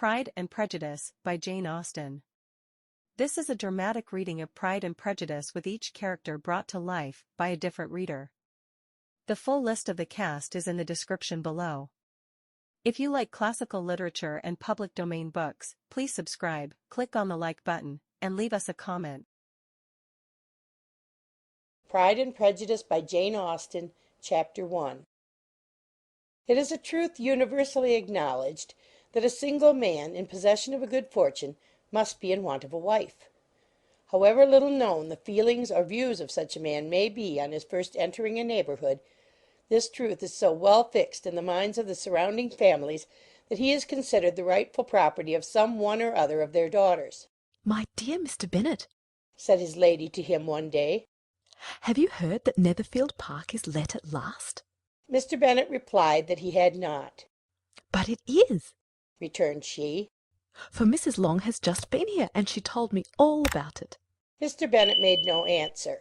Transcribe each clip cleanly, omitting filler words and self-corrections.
Pride and Prejudice by Jane Austen. This is a dramatic reading of Pride and Prejudice with each character brought to life by a different reader. The full list of the cast is in the description below. If you like classical literature and public domain books, please subscribe, click on the like button, and leave us a comment. Pride and Prejudice by Jane Austen, Chapter 1. It is a truth universally acknowledged that a single man in possession of a good fortune must be in want of a wife. However little known the feelings or views of such a man may be on his first entering a neighbourhood, this truth is so well fixed in the minds of the surrounding families that he is considered the rightful property of some one or other of their daughters. "My dear Mr. Bennet," said his lady to him one day, "have you heard that Netherfield Park is let at last?" Mr. Bennet replied that he had not. "But it is," returned she, "for Mrs. Long has just been here, and she told me all about it." Mr. Bennet made no answer.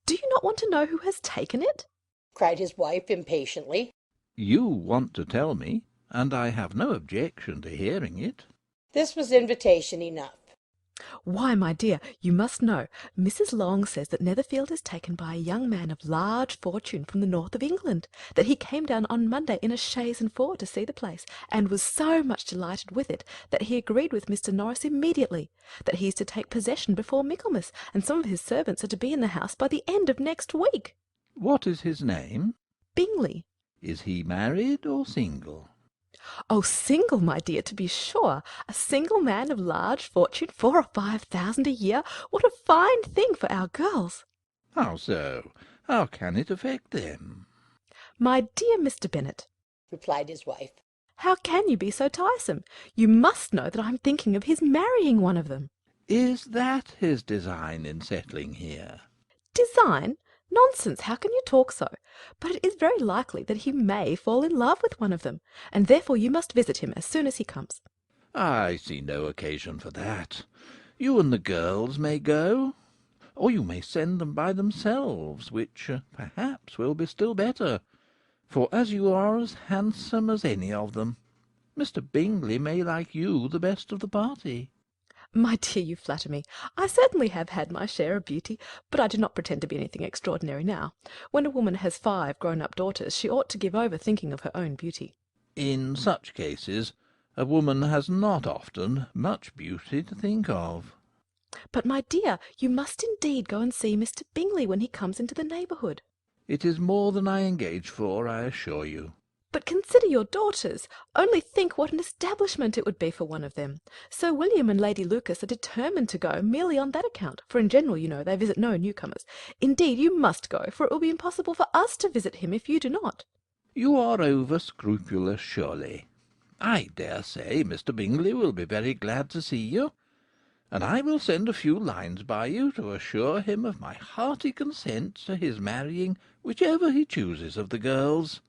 "Do you not want to know who has taken it?" cried his wife impatiently. "You want to tell me, and I have no objection to hearing it." This was invitation enough. "Why, my dear, you must know. Mrs. Long says that Netherfield is taken by a young man of large fortune from the north of England, that he came down on Monday in a chaise and four to see the place, and was so much delighted with it that he agreed with Mr. Norris immediately, that he is to take possession before Michaelmas, and some of his servants are to be in the house by the end of next week." "What is his name?" "Bingley." "Is he married or single?" "Oh, single, my dear, to be sure. A single man of large fortune, 4,000 or 5,000 a year. What a fine thing for our girls!" "How so? How can it affect them?" "My dear Mr. Bennet," replied his wife, "how can you be so tiresome? You must know that I am thinking of his marrying one of them." "Is that his design in settling here?" "Design? Nonsense! How can you talk so? But it is very likely that he may fall in love with one of them, and therefore you must visit him as soon as he comes." "I see no occasion for that. You and the girls may go, or you may send them by themselves, which perhaps will be still better, for as you are as handsome as any of them, Mr. Bingley may like you the best of the party." "My dear, you flatter me. I certainly have had my share of beauty, but I do not pretend to be anything extraordinary now. When a woman has 5 grown-up daughters, she ought to give over thinking of her own beauty." "In such cases a woman has not often much beauty to think of." "But, my dear, you must indeed go and see Mr. Bingley when he comes into the neighbourhood." "It is more than I engage for, I assure you." "But consider your daughters. Only think what an establishment it would be for one of them. Sir William and Lady Lucas are determined to go merely on that account, for in general, you know, they visit no newcomers. Indeed, you must go, for it will be impossible for us to visit him if you do not." "You are over-scrupulous, surely. I dare say Mr. Bingley will be very glad to see you, and I will send a few lines by you to assure him of my hearty consent to his marrying whichever he chooses of the girls.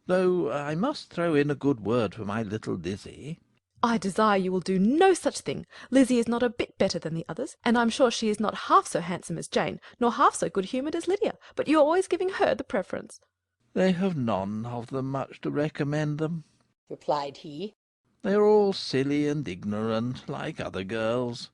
Though I must throw in a good word for my little Lizzie." "I desire you will do no such thing. Lizzie is not a bit better than the others, and I'm sure she is not half so handsome as Jane, nor half so good-humoured as Lydia, but you are always giving her the preference." "They have none of them much to recommend them," replied he. "They are all silly and ignorant, like other girls.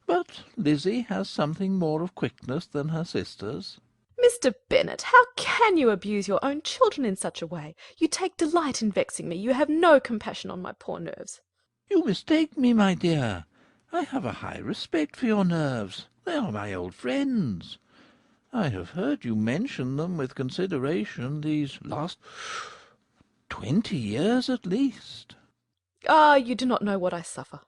But Lizzie has something more of quickness than her sisters." "Mr. Bennet, how can you abuse your own children in such a way? You take delight in vexing me. You have no compassion on my poor nerves." "You mistake me, my dear. I have a high respect for your nerves. They are my old friends. I have heard you mention them with consideration these last 20 years at least." "Ah, you do not know what I suffer."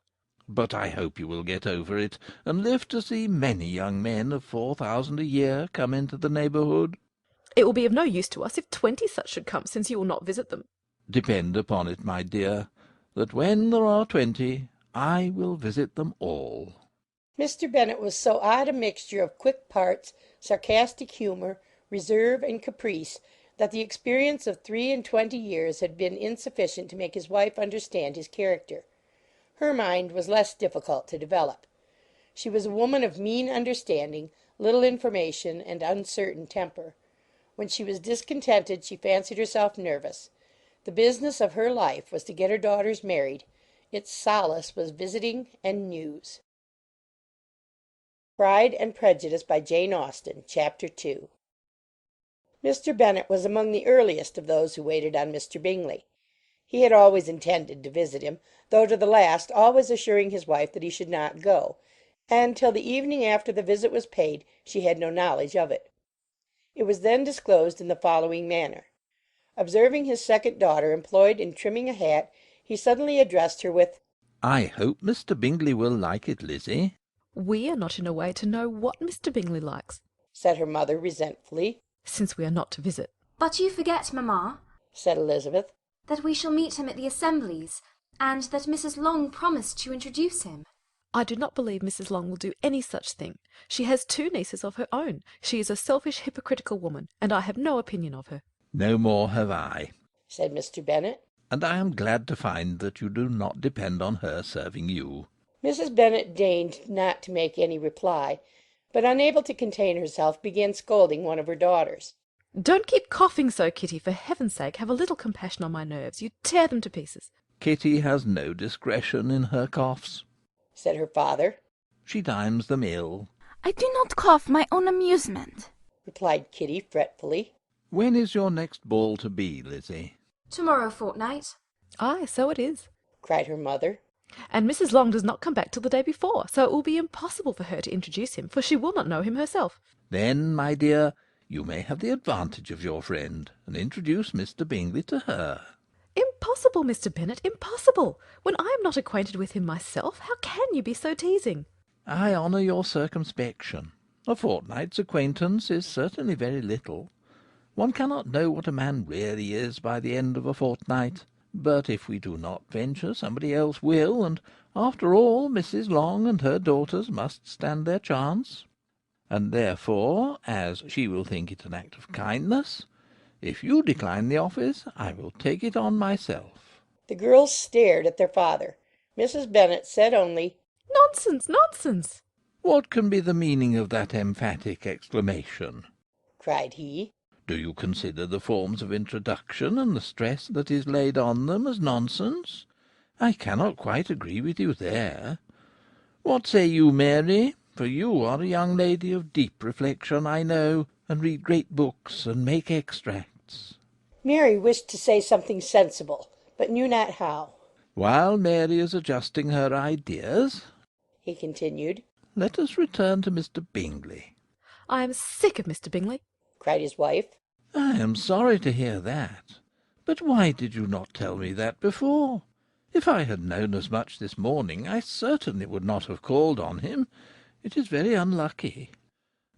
"But I hope you will get over it, and live to see many young men of 4,000 a year come into the neighbourhood." "It will be of no use to us if 20 such should come, since you will not visit them." "Depend upon it, my dear, that when there are 20, I will visit them all." Mr. Bennet was so odd a mixture of quick parts, sarcastic humour, reserve, and caprice, that the experience of 23 years had been insufficient to make his wife understand his character. Her mind was less difficult to develop. She was a woman of mean understanding, little information, and uncertain temper. When she was discontented she fancied herself nervous. The business of her life was to get her daughters married. Its solace was visiting and news. Pride and Prejudice by Jane Austen, Chapter 2. Mr. Bennet was among the earliest of those who waited on Mr. Bingley. He had always intended to visit him, though to the last always assuring his wife that he should not go, and till the evening after the visit was paid she had no knowledge of it. It was then disclosed in the following manner. Observing his second daughter employed in trimming a hat, he suddenly addressed her with, "I hope Mr. Bingley will like it, Lizzie." We are not in a way to know what Mr. Bingley likes, said her mother resentfully. since we are not to visit. But you forget, mamma, said Elizabeth, that we shall meet him at the assemblies, and that Mrs. Long promised to introduce him. I do not believe Mrs. Long will do any such thing. She has 2 nieces of her own. She is a selfish, hypocritical woman, and I have no opinion of her. "No more have I, said Mr. Bennet. and I am glad to find that you do not depend on her serving you." Mrs. Bennet deigned not to make any reply, but unable to contain herself, began scolding one of her daughters. Don't keep coughing so, Kitty. For heaven's sake, have a little compassion on my nerves. You tear them to pieces. "Kitty has no discretion in her coughs," said her father. "She times them ill." I do not cough my own amusement, replied Kitty fretfully. "When is your next ball to be, Lizzie?" Tomorrow fortnight. Aye, so it is. cried her mother. And Mrs. Long does not come back till the day before, so it will be impossible for her to introduce him, for she will not know him herself. "Then, my dear, you may have the advantage of your friend, and introduce Mr. Bingley to her." Impossible, Mr. Bennet, impossible. When I am not acquainted with him myself, how can you be so teasing? "I honour your circumspection. A fortnight's acquaintance is certainly very little. One cannot know what a man really is by the end of a fortnight. But if we do not venture, somebody else will, and after all Mrs. Long and her daughters must stand their chance. And therefore, as she will think it an act of kindness, if you decline the office, I will take it on myself." The girls stared at their father. Mrs. Bennet said only, Nonsense, nonsense. "What can be the meaning of that emphatic exclamation?" cried he. "Do you consider the forms of introduction and the stress that is laid on them as nonsense? I cannot quite agree with you there. What say you, Mary? For you are a young lady of deep reflection, I know, and read great books and make extracts." Mary wished to say something sensible, but knew not how. "While Mary is adjusting her ideas," he continued, "let us return to Mr. Bingley." I am sick of Mr. Bingley. cried his wife. "I am sorry to hear that. But why did you not tell me that before? If I had known as much this morning, I certainly would not have called on him. It is very unlucky.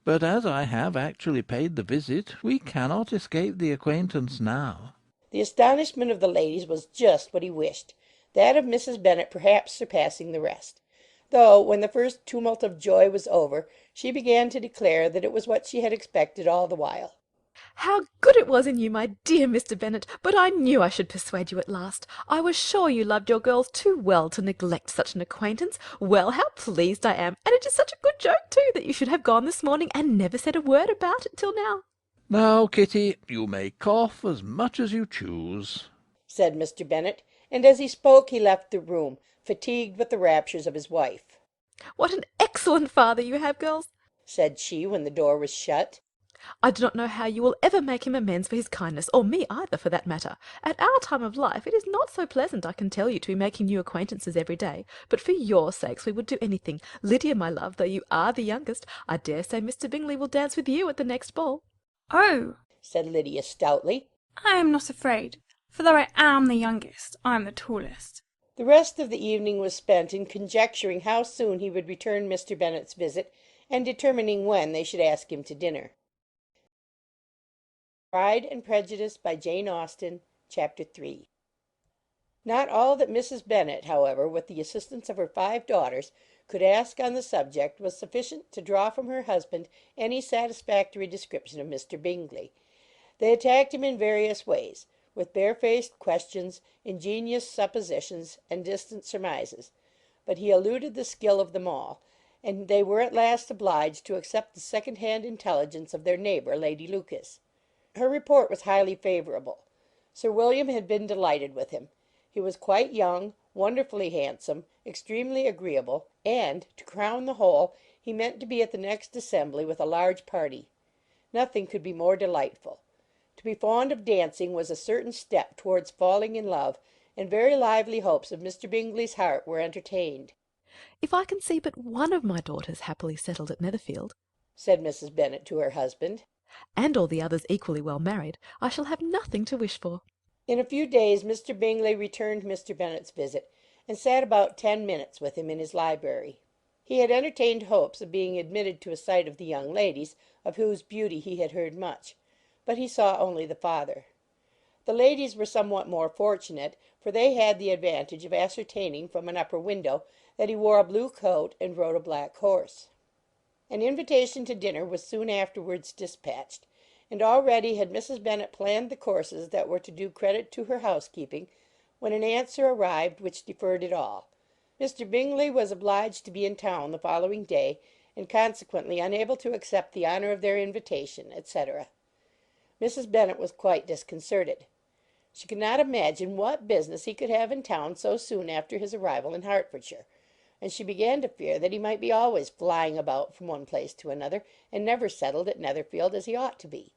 But as I have actually paid the visit, we cannot escape the acquaintance now." The astonishment of the ladies was just what he wished, that of Mrs. Bennet perhaps surpassing the rest, though when the first tumult of joy was over, she began to declare that it was what she had expected all the while. How good it was in you, my dear Mr. Bennet! But I knew I should persuade you at last. I was sure you loved your girls too well to neglect such an acquaintance. Well, how pleased I am! And it is such a good joke, too, that you should have gone this morning and never said a word about it till now. "Now, Kitty, you may cough as much as you choose," said Mr. Bennet, and as he spoke he left the room, fatigued with the raptures of his wife. What an excellent father you have, girls! said she when the door was shut. I do not know how you will ever make him amends for his kindness, or me either, for that matter. At our time of life it is not so pleasant, I can tell you, to be making new acquaintances every day. But for your sakes we would do anything. Lydia, my love, though you are the youngest, I dare say Mr. Bingley will dance with you at the next ball. Oh, said Lydia stoutly. I am not afraid, for though I am the youngest, I am the tallest. The rest of the evening was spent in conjecturing how soon he would return Mr. Bennet's visit, and determining when they should ask him to dinner. Pride and Prejudice by Jane Austen, Chapter 3. Not all that Mrs. Bennet, however, with the assistance of her 5 daughters, could ask on the subject was sufficient to draw from her husband any satisfactory description of Mr. Bingley. They attacked him in various ways, with barefaced questions, ingenious suppositions, and distant surmises, but he eluded the skill of them all, and they were at last obliged to accept the second-hand intelligence of their neighbour, Lady Lucas. Her report was highly favourable. Sir William had been delighted with him. He was quite young, wonderfully handsome, extremely agreeable, and, to crown the whole, he meant to be at the next assembly with a large party. Nothing could be more delightful. To be fond of dancing was a certain step towards falling in love, and very lively hopes of Mr. Bingley's heart were entertained. If I can see but one of my daughters happily settled at Netherfield, said Mrs. Bennet to her husband, and all the others equally well married, I shall have nothing to wish for. In a few days Mr. Bingley returned Mr. Bennet's visit, and sat about 10 minutes with him in his library. He had entertained hopes of being admitted to a sight of the young ladies, of whose beauty he had heard much, but he saw only the father. The ladies were somewhat more fortunate, for they had the advantage of ascertaining from an upper window that he wore a blue coat and rode a black horse. An invitation to dinner was soon afterwards dispatched, and already had Mrs. Bennet planned the courses that were to do credit to her housekeeping, when an answer arrived which deferred it all. Mr. Bingley was obliged to be in town the following day, and consequently unable to accept the honour of their invitation, etc. Mrs. Bennet was quite disconcerted. She could not imagine what business he could have in town so soon after his arrival in Hertfordshire, and she began to fear that he might be always flying about from one place to another, and never settled at Netherfield as he ought to be.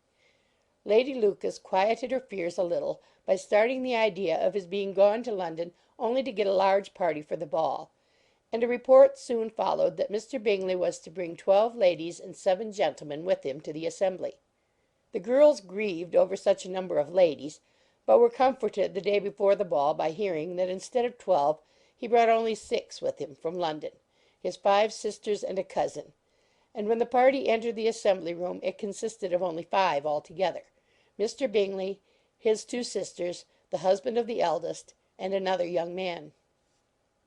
Lady Lucas quieted her fears a little by starting the idea of his being gone to London only to get a large party for the ball, and a report soon followed that Mr. Bingley was to bring 12 ladies and 7 gentlemen with him to the assembly. The girls grieved over such a number of ladies, but were comforted the day before the ball by hearing that instead of 12 he brought only 6 with him from London, his 5 sisters and a cousin, and when the party entered the assembly room it consisted of only 5 altogether: Mr. Bingley, his 2 sisters, the husband of the eldest, and another young man.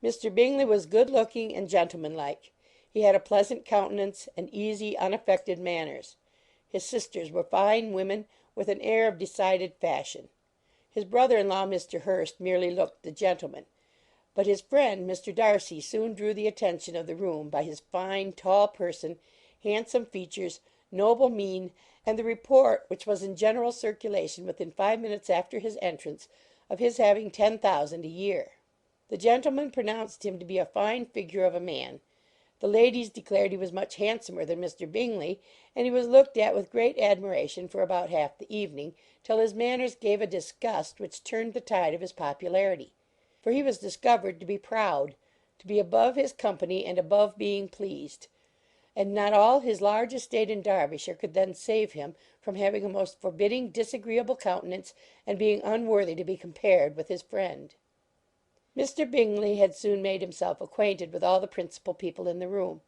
Mr. Bingley was good looking and gentlemanlike. He had a pleasant countenance and easy, unaffected manners. His sisters were fine women, with an air of decided fashion. His brother-in-law, Mr. Hurst, merely looked the gentleman, but his friend, Mr. Darcy, soon drew the attention of the room by his fine, tall person, handsome features, noble mien, and the report, which was in general circulation within 5 minutes after his entrance, of his having 10,000 a year. The gentlemen pronounced him to be a fine figure of a man. The ladies declared he was much handsomer than Mr. Bingley, and he was looked at with great admiration for about half the evening, till his manners gave a disgust which turned the tide of his popularity. For he was discovered to be proud, to be above his company and above being pleased, and not all his large estate in Derbyshire could then save him from having a most forbidding, disagreeable countenance, and being unworthy to be compared with his friend. Mr. Bingley had soon made himself acquainted with all the principal people in the room.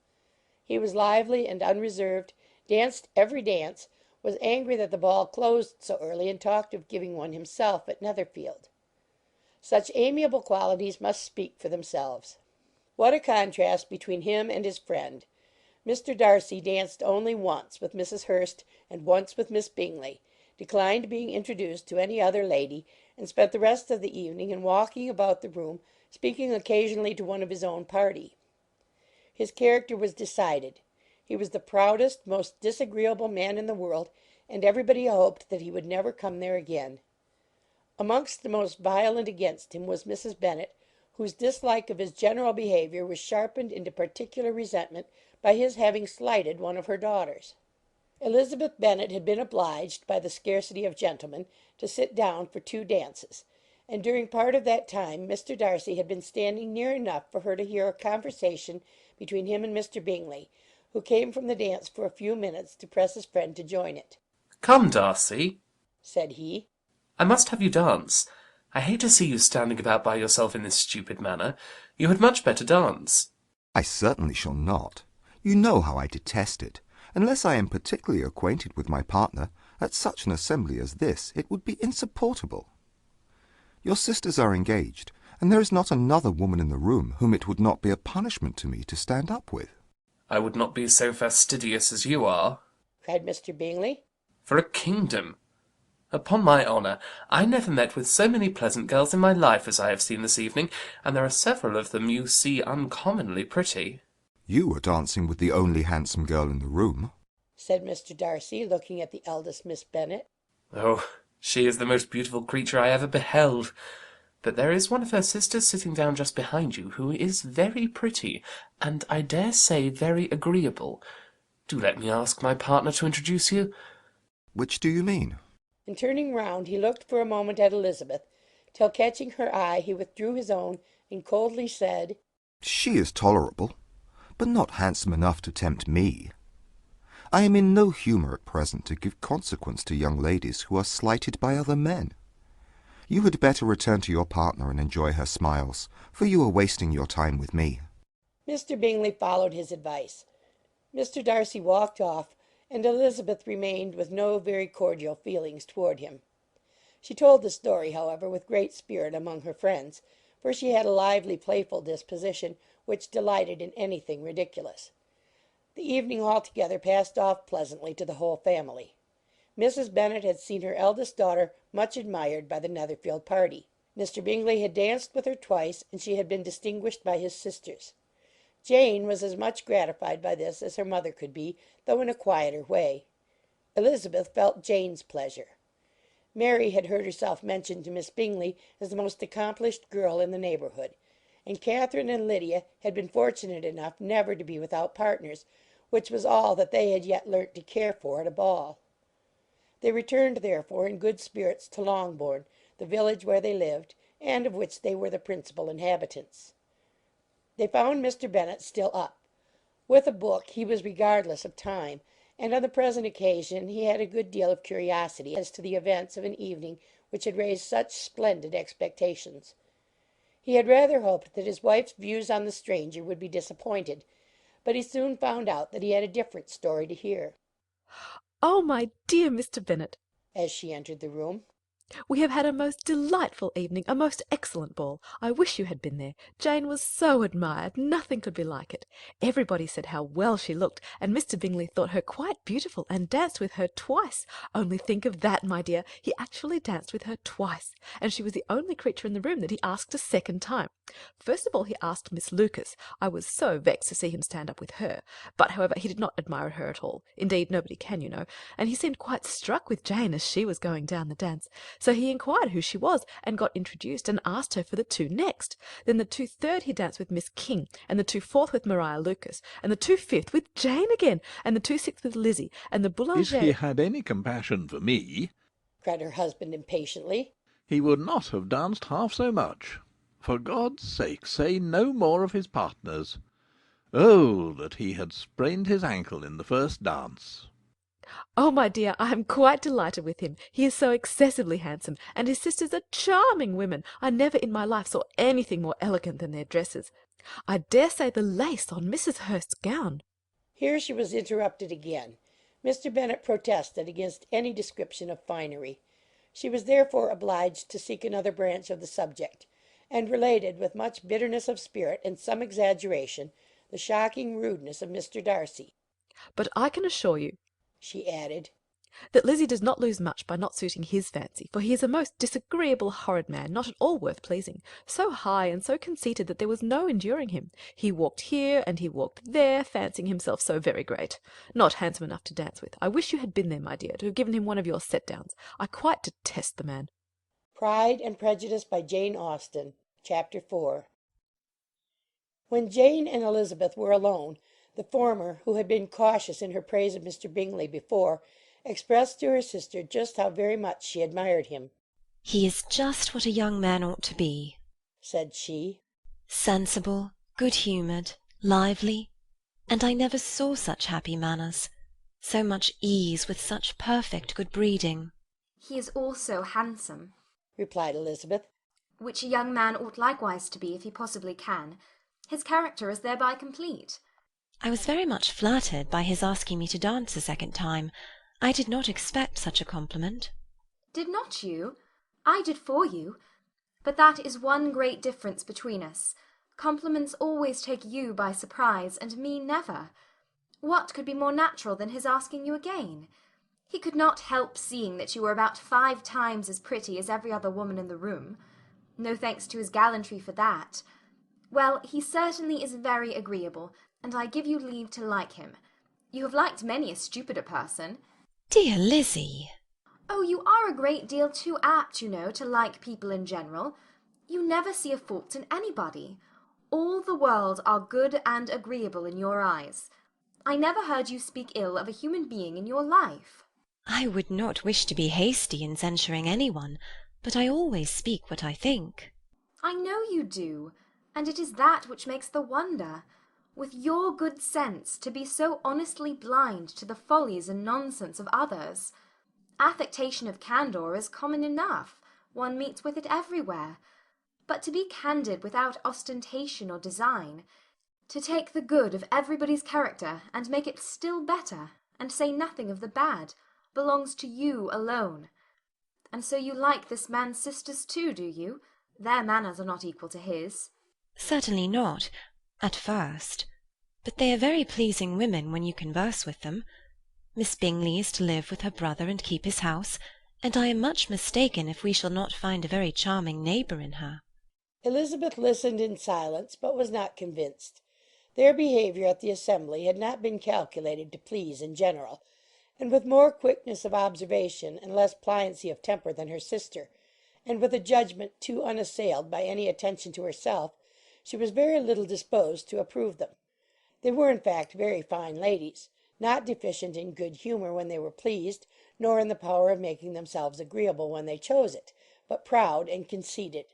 He was lively and unreserved, danced every dance, was angry that the ball closed so early, and talked of giving one himself at Netherfield. Such amiable qualities must speak for themselves. What a contrast between him and his friend! Mr. Darcy danced only once with Mrs. Hurst and once with Miss Bingley, declined being introduced to any other lady, and spent the rest of the evening in walking about the room, speaking occasionally to one of his own party. His character was decided. He was the proudest, most disagreeable man in the world, and everybody hoped that he would never come there again. Amongst the most violent against him was Mrs. Bennet, whose dislike of his general behaviour was sharpened into particular resentment by his having slighted one of her daughters. Elizabeth Bennet had been obliged, by the scarcity of gentlemen, to sit down for 2 dances, and during part of that time Mr. Darcy had been standing near enough for her to hear a conversation between him and Mr. Bingley, who came from the dance for a few minutes to press his friend to join it. "Come, Darcy," said he, "I must have you dance. I hate to see you standing about by yourself in this stupid manner. You had much better dance." "I certainly shall not. You know how I detest it. Unless I am particularly acquainted with my partner, at such an assembly as this it would be insupportable. Your sisters are engaged, and there is not another woman in the room whom it would not be a punishment to me to stand up with." "I would not be so fastidious as you are," cried Mr. Bingley. "for a kingdom. Upon my honour, I never met with so many pleasant girls in my life as I have seen this evening, and there are several of them you see uncommonly pretty." "You are dancing with the only handsome girl in the room," said Mr. Darcy, looking at the eldest Miss Bennet. "Oh, she is the most beautiful creature I ever beheld. that there is one of her sisters sitting down just behind you, who is very pretty, and I dare say very agreeable. Do let me ask my partner to introduce you." Which do you mean? And turning round, he looked for a moment at Elizabeth, till catching her eye, he withdrew his own, and coldly said, She is tolerable, but not handsome enough to tempt me. I am in no humour at present to give consequence to young ladies who are slighted by other men. You had better return to your partner and enjoy her smiles, for you are wasting your time with me. Mr. Bingley followed his advice. Mr. Darcy walked off, and Elizabeth remained with no very cordial feelings toward him. She told the story, however, with great spirit among her friends, for she had a lively, playful disposition, which delighted in anything ridiculous. The evening altogether passed off pleasantly to the whole family. Mrs. Bennet had seen her eldest daughter much admired by the Netherfield party. Mr. Bingley had danced with her twice, and she had been distinguished by his sisters. Jane was as much gratified by this as her mother could be, though in a quieter way. Elizabeth felt Jane's pleasure. Mary had heard herself mentioned to Miss Bingley as the most accomplished girl in the neighbourhood, and Catherine and Lydia had been fortunate enough never to be without partners, which was all that they had yet learnt to care for at a ball. They returned, therefore, in good spirits to Longbourn, the village where they lived, and of which they were the principal inhabitants. They found Mr. Bennet still up. With a book he was regardless of time, and on the present occasion he had a good deal of curiosity as to the events of an evening which had raised such splendid expectations. He had rather hoped that his wife's views on the stranger would be disappointed, but he soon found out that he had a different story to hear. "Oh, my dear Mr. Bennet," As she entered the room, "we have had a most delightful evening, a most excellent ball. I wish you had been there. Jane was so admired, nothing could be like it. Everybody said how well she looked, and Mr. Bingley thought her quite beautiful, and danced with her twice. Only think of that, my dear! He actually danced with her twice, and she was the only creature in the room that he asked a second time. First of all he asked Miss Lucas. I was so vexed to see him stand up with her, but however he did not admire her at all. Indeed, nobody can, you know, and he seemed quite struck with Jane as she was going down the dance. So he inquired who she was, and got introduced, and asked her for the two next. Then the 2/3 he danced with Miss King, and the 2/4 with Maria Lucas, and the 2/5 with Jane again, and the 2/6 with Lizzie, and the boulanger. If he had any compassion for me, cried her husband impatiently, he would not have danced half so much. For God's sake, say no more of his partners. Oh, that he had sprained his ankle in the first dance! Oh, my dear, I am quite delighted with him. He is so excessively handsome, and his sisters are charming women. I never in my life saw anything more elegant than their dresses. I dare say the lace on Mrs. Hurst's gown—" Here she was interrupted again. Mr. Bennet protested against any description of finery. She was therefore obliged to seek another branch of the subject, and related with much bitterness of spirit and some exaggeration the shocking rudeness of Mr. Darcy. "But I can assure you," she added, "that Lizzie does not lose much by not suiting his fancy, for he is a most disagreeable, horrid man, not at all worth pleasing, so high and so conceited that there was no enduring him. He walked here and he walked there, fancying himself so very great. Not handsome enough to dance with. I wish you had been there, my dear, to have given him one of your set-downs. I quite detest the man." Pride and Prejudice by Jane Austen, Chapter 4. When Jane and Elizabeth were alone, the former, who had been cautious in her praise of Mr. Bingley before, expressed to her sister just how very much she admired him. "He is just what a young man ought to be," said she. "sensible, good-humoured, lively, and I never saw such happy manners, so much ease with such perfect good breeding." He is also handsome, replied Elizabeth. which a young man ought likewise to be, if he possibly can. His character is thereby complete. I was very much flattered by his asking me to dance a second time. I did not expect such a compliment. Did not you? I did for you. But that is one great difference between us. Compliments always take you by surprise, and me never. What could be more natural than his asking you again? He could not help seeing that you were about 5 times as pretty as every other woman in the room. No thanks to his gallantry for that. Well, he certainly is very agreeable, and I give you leave to like him. You have liked many a stupider person. Dear Lizzie! Oh, you are a great deal too apt, you know, to like people in general. You never see a fault in anybody. All the world are good and agreeable in your eyes. I never heard you speak ill of a human being in your life. I would not wish to be hasty in censuring anyone, but I always speak what I think. I know you do, and it is that which makes the wonder. With your good sense, to be so honestly blind to the follies and nonsense of others. Affectation of candour is common enough. One meets with it everywhere. But to be candid without ostentation or design, to take the good of everybody's character and make it still better, and say nothing of the bad, belongs to you alone. And so you like this man's sisters too, do you? Their manners are not equal to his. Certainly not, at first. But they are very pleasing women when you converse with them. Miss Bingley is to live with her brother and keep his house, and I am much mistaken if we shall not find a very charming neighbour in her. Elizabeth listened in silence, but was not convinced. Their behaviour at the assembly had not been calculated to please in general, and with more quickness of observation and less pliancy of temper than her sister, and with a judgment too unassailed by any attention to herself, she was very little disposed to approve them. They were in fact very fine ladies, not deficient in good humour when they were pleased, nor in the power of making themselves agreeable when they chose it, but proud and conceited.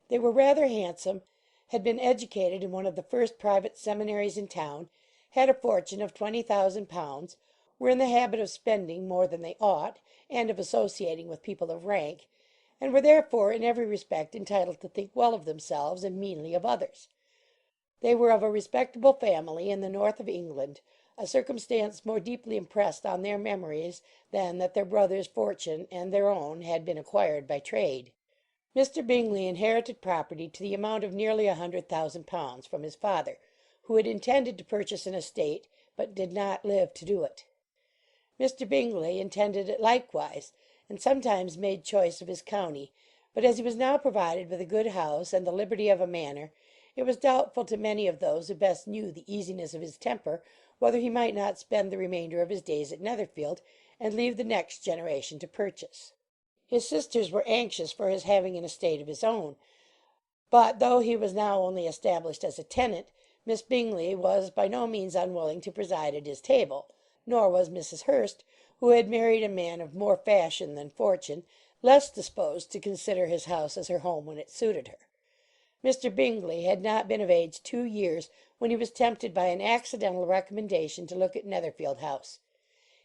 They were rather handsome, had been educated in one of the first private seminaries in town, had a fortune of 20,000 pounds, were in the habit of spending more than they ought, and of associating with people of rank, and were therefore in every respect entitled to think well of themselves and meanly of others. They were of a respectable family in the north of England, a circumstance more deeply impressed on their memories than that their brother's fortune and their own had been acquired by trade. Mr. Bingley inherited property to the amount of nearly 100,000 pounds from his father, who had intended to purchase an estate, but did not live to do it. Mr. Bingley intended it likewise, and sometimes made choice of his county, but as he was now provided with a good house and the liberty of a manor, it was doubtful to many of those who best knew the easiness of his temper whether he might not spend the remainder of his days at Netherfield, and leave the next generation to purchase. His sisters were anxious for his having an estate of his own, but though he was now only established as a tenant, Miss Bingley was by no means unwilling to preside at his table, nor was Mrs. Hurst, who had married a man of more fashion than fortune, less disposed to consider his house as her home when it suited her. Mr. Bingley had not been of age 2 years when he was tempted by an accidental recommendation to look at Netherfield House.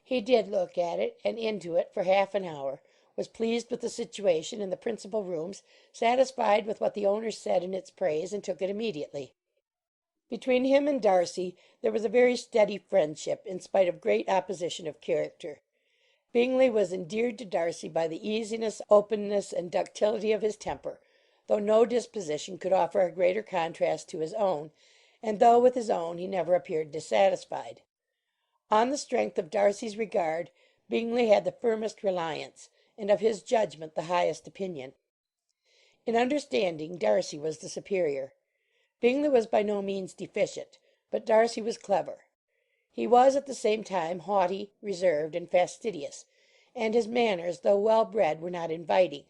He did look at it, and into it, for half an hour, was pleased with the situation in the principal rooms, satisfied with what the owners said in its praise, and took it immediately. Between him and Darcy there was a very steady friendship, in spite of great opposition of character. Bingley was endeared to Darcy by the easiness, openness, and ductility of his temper, though no disposition could offer a greater contrast to his own, and though with his own he never appeared dissatisfied. On the strength of Darcy's regard, Bingley had the firmest reliance, and of his judgment the highest opinion. In understanding, Darcy was the superior. Bingley was by no means deficient, but Darcy was clever. He was at the same time haughty, reserved, and fastidious, and his manners, though well bred, were not inviting.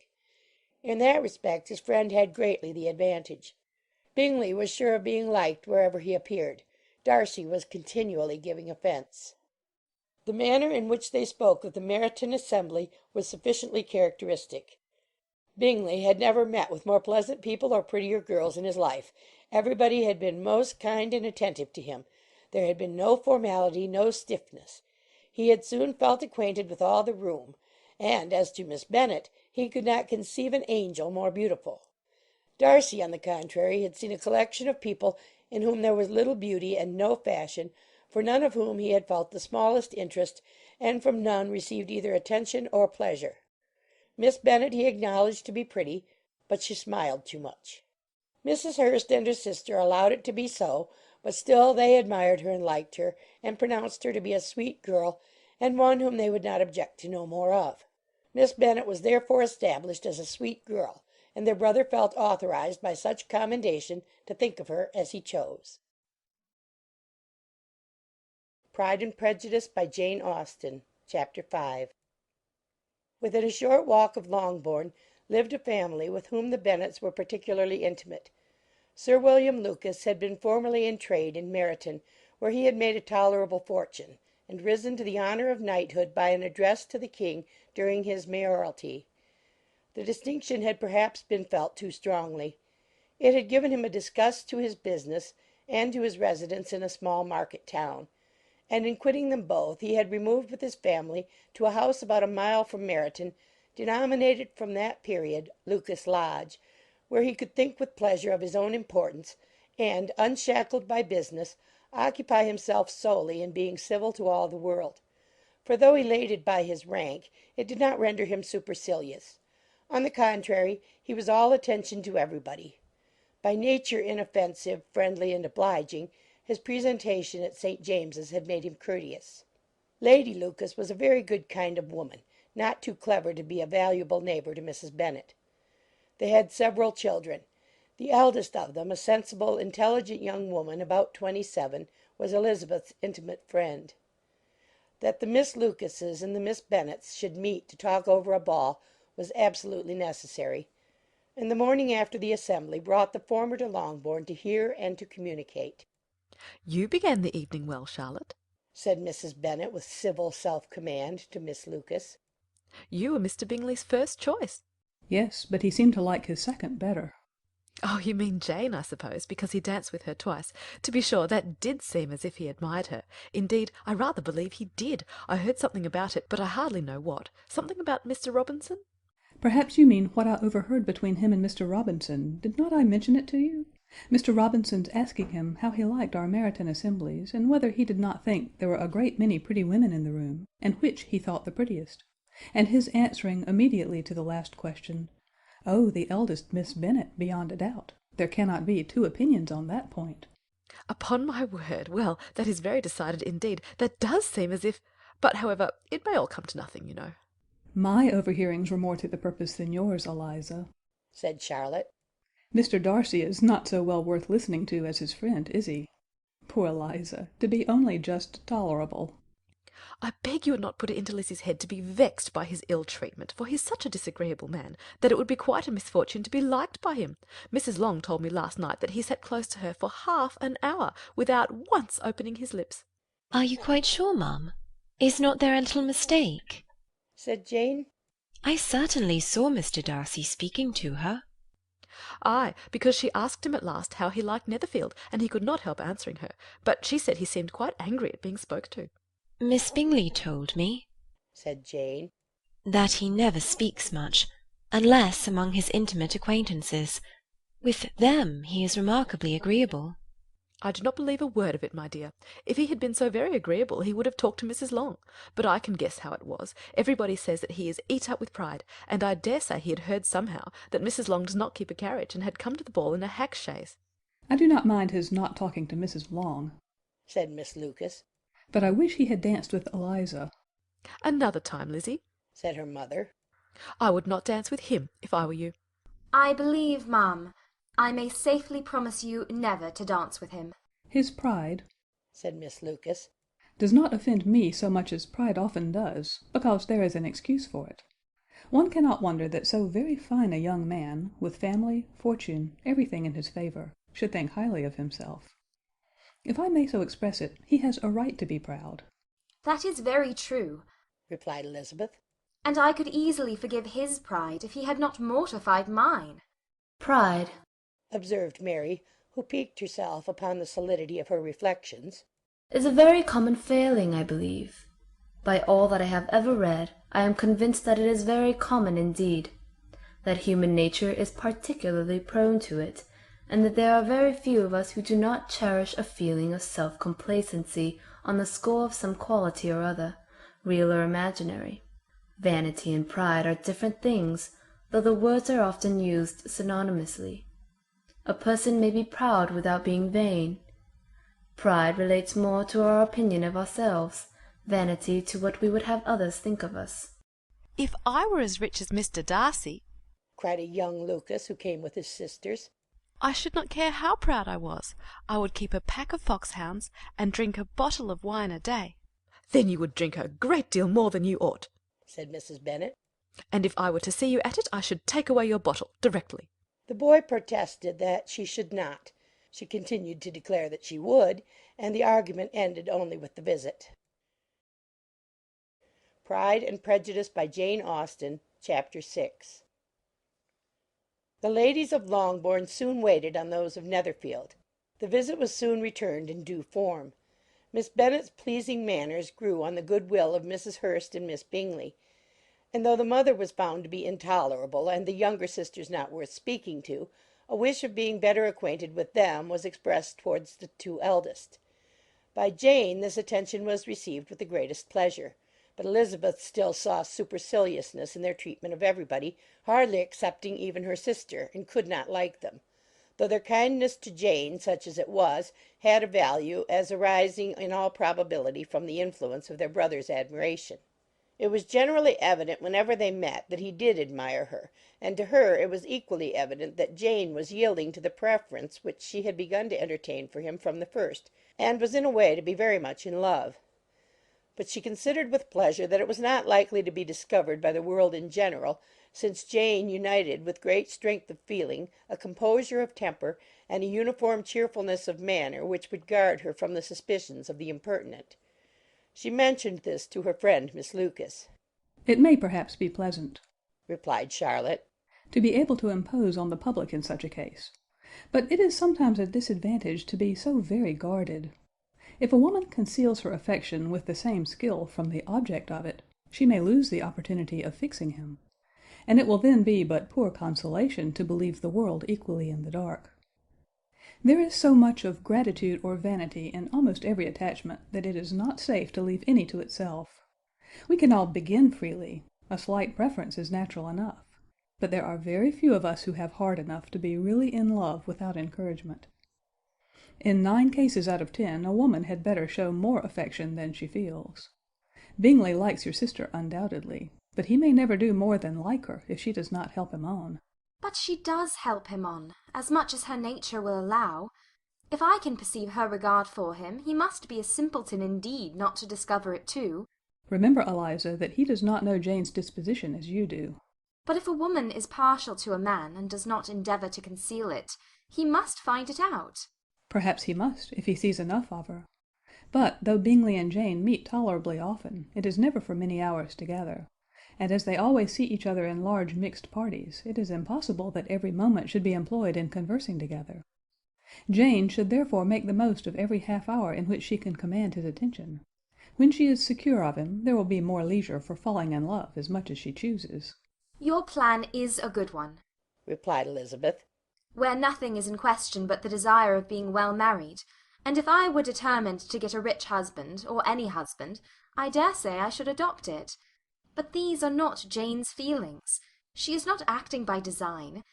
In that respect his friend had greatly the advantage. Bingley was sure of being liked wherever he appeared. Darcy was continually giving offence. The manner in which they spoke of the Meryton assembly was sufficiently characteristic. Bingley had never met with more pleasant people or prettier girls in his life. Everybody had been most kind and attentive to him. There had been no formality, no stiffness. He had soon felt acquainted with all the room, and as to Miss Bennet, he could not conceive an angel more beautiful. Darcy, on the contrary, had seen a collection of people in whom there was little beauty and no fashion, for none of whom he had felt the smallest interest, and from none received either attention or pleasure. Miss Bennet he acknowledged to be pretty, but she smiled too much. Mrs. Hurst and her sister allowed it to be so, but still they admired her and liked her, and pronounced her to be a sweet girl, and one whom they would not object to know more of. Miss Bennet was therefore established as a sweet girl, and their brother felt authorized by such commendation to think of her as he chose. Pride and Prejudice by Jane Austen, Chapter 5. Within a short walk of Longbourn, lived a family with whom the Bennets were particularly intimate. Sir William Lucas had been formerly in trade in Meryton, where he had made a tolerable fortune, and risen to the honour of knighthood by an address to the king during his mayoralty. The distinction had perhaps been felt too strongly. It had given him a disgust to his business and to his residence in a small market town, and in quitting them both he had removed with his family to a house about a mile from Meryton, denominated from that period Lucas Lodge, where he could think with pleasure of his own importance, and, unshackled by business, occupy himself solely in being civil to all the world. For though elated by his rank, it did not render him supercilious. On the contrary, he was all attention to everybody. By nature inoffensive, friendly, and obliging, his presentation at St. James's had made him courteous. Lady Lucas was a very good kind of woman, not too clever to be a valuable neighbour to Mrs. Bennet. They had several children. The eldest of them, a sensible, intelligent young woman about 27, was Elizabeth's intimate friend. That the Miss Lucases and the Miss Bennets should meet to talk over a ball was absolutely necessary, and the morning after the assembly brought the former to Longbourn to hear and to communicate. "You began the evening well, Charlotte," said Mrs. Bennet with civil self-command to Miss Lucas. "You were Mr. Bingley's first choice." "Yes, but he seemed to like his second better." "Oh, you mean Jane, I suppose, because he danced with her twice. To be sure, that did seem as if he admired her. Indeed, I rather believe he did. I heard something about it, but I hardly know what. Something about Mr. Robinson?" "Perhaps you mean what I overheard between him and Mr. Robinson. Did not I mention it to you? Mr. Robinson's asking him how he liked our Meryton assemblies, and whether he did not think there were a great many pretty women in the room, and which he thought the prettiest, and his answering immediately to the last question, 'Oh, the eldest Miss Bennet, beyond a doubt. There cannot be two opinions on that point.'" "Upon my word! Well, that is very decided indeed. That does seem as if but, however, it may all come to nothing, you know." "My overhearings were more to the purpose than yours, Eliza," said Charlotte. "Mr. Darcy is not so well worth listening to as his friend, is he? Poor Eliza, to be only just tolerable." "I beg you would not put it into Lizzie's head to be vexed by his ill treatment, for he's such a disagreeable man that it would be quite a misfortune to be liked by him. Mrs. Long told me last night that he sat close to her for half an hour without once opening his lips." "Are you quite sure, ma'am? Is not there a little mistake?" said Jane. "I certainly saw Mr. Darcy speaking to her." "Ay, because she asked him at last how he liked Netherfield, and he could not help answering her, but she said he seemed quite angry at being spoke to." "Miss Bingley told me," said Jane, "that he never speaks much, unless among his intimate acquaintances. With them he is remarkably agreeable." "I do not believe a word of it, my dear. If he had been so very agreeable he would have talked to Mrs. Long. But I can guess how it was. Everybody says that he is eat up with pride, and I dare say he had heard somehow that Mrs. Long does not keep a carriage, and had come to the ball in a hack chaise." "I do not mind his not talking to Mrs. Long," said Miss Lucas, "but I wish he had danced with Eliza." "Another time, Lizzie," said her mother. "I would not dance with him if I were you." I believe, ma'am, I may safely promise you never to dance with him." "His pride," said Miss Lucas, "does not offend me so much as pride often does, because there is an excuse for it. One cannot wonder that so very fine a young man, with family, fortune, everything in his favour, should think highly of himself. If I may so express it, he has a right to be proud." "That is very true," replied Elizabeth, "and I could easily forgive his pride if he had not mortified mine." "Pride," observed Mary, who piqued herself upon the solidity of her reflections, "is a very common failing, I believe. By all that I have ever read, I am convinced that it is very common indeed, that human nature is particularly prone to it, and that there are very few of us who do not cherish a feeling of self-complacency on the score of some quality or other, real or imaginary. Vanity and pride are different things, though the words are often used synonymously. A person may be proud without being vain. Pride relates more to our opinion of ourselves, vanity to what we would have others think of us." "If I were as rich as Mr. Darcy," cried a young Lucas who came with his sisters, "I should not care how proud I was. I would keep a pack of foxhounds, and drink a bottle of wine a day." "Then you would drink a great deal more than you ought," said Mrs. Bennet. And if I were to see you at it, I should take away your bottle directly. The boy protested that she should not. She continued to declare that she would, and the argument ended only with the visit. Pride and Prejudice by Jane Austen, Chapter 6. The ladies of Longbourn soon waited on those of Netherfield. The visit was soon returned in due form. Miss Bennet's pleasing manners grew on the good will of Mrs. Hurst and Miss Bingley, and though the mother was found to be intolerable, and the younger sisters not worth speaking to, a wish of being better acquainted with them was expressed towards the two eldest. By Jane this attention was received with the greatest pleasure, but Elizabeth still saw superciliousness in their treatment of everybody, hardly excepting even her sister, and could not like them, though their kindness to Jane, such as it was, had a value, as arising in all probability from the influence of their brother's admiration. It was generally evident whenever they met that he did admire her, and to her it was equally evident that Jane was yielding to the preference which she had begun to entertain for him from the first, and was in a way to be very much in love. But she considered with pleasure that it was not likely to be discovered by the world in general, since Jane united with great strength of feeling, a composure of temper, and a uniform cheerfulness of manner which would guard her from the suspicions of the impertinent. She mentioned this to her friend Miss Lucas. "It may perhaps be pleasant," replied Charlotte, "to be able to impose on the public in such a case, but it is sometimes a disadvantage to be so very guarded. If a woman conceals her affection with the same skill from the object of it, she may lose the opportunity of fixing him, and it will then be but poor consolation to believe the world equally in the dark. There is so much of gratitude or vanity in almost every attachment that it is not safe to leave any to itself. We can all begin freely, a slight preference is natural enough, but there are very few of us who have heart enough to be really in love without encouragement. In 9 cases out of 10 a woman had better show more affection than she feels. Bingley likes your sister undoubtedly, but he may never do more than like her if she does not help him on." But she does help him on, as much as her nature will allow. If I can perceive her regard for him, he must be a simpleton indeed not to discover it too. "Remember, Eliza, that he does not know Jane's disposition as you do." But if a woman is partial to a man, and does not endeavour to conceal it, he must find it out. "Perhaps he must, if he sees enough of her. But, though Bingley and Jane meet tolerably often, it is never for many hours together, and as they always see each other in large mixed parties, it is impossible that every moment should be employed in conversing together. Jane should therefore make the most of every half hour in which she can command his attention. When she is secure of him, there will be more leisure for falling in love as much as she chooses." Your plan is a good one, replied Elizabeth, where nothing is in question but the desire of being well married, and if I were determined to get a rich husband, or any husband, I dare say I should adopt it. But these are not Jane's feelings. She is not acting by design.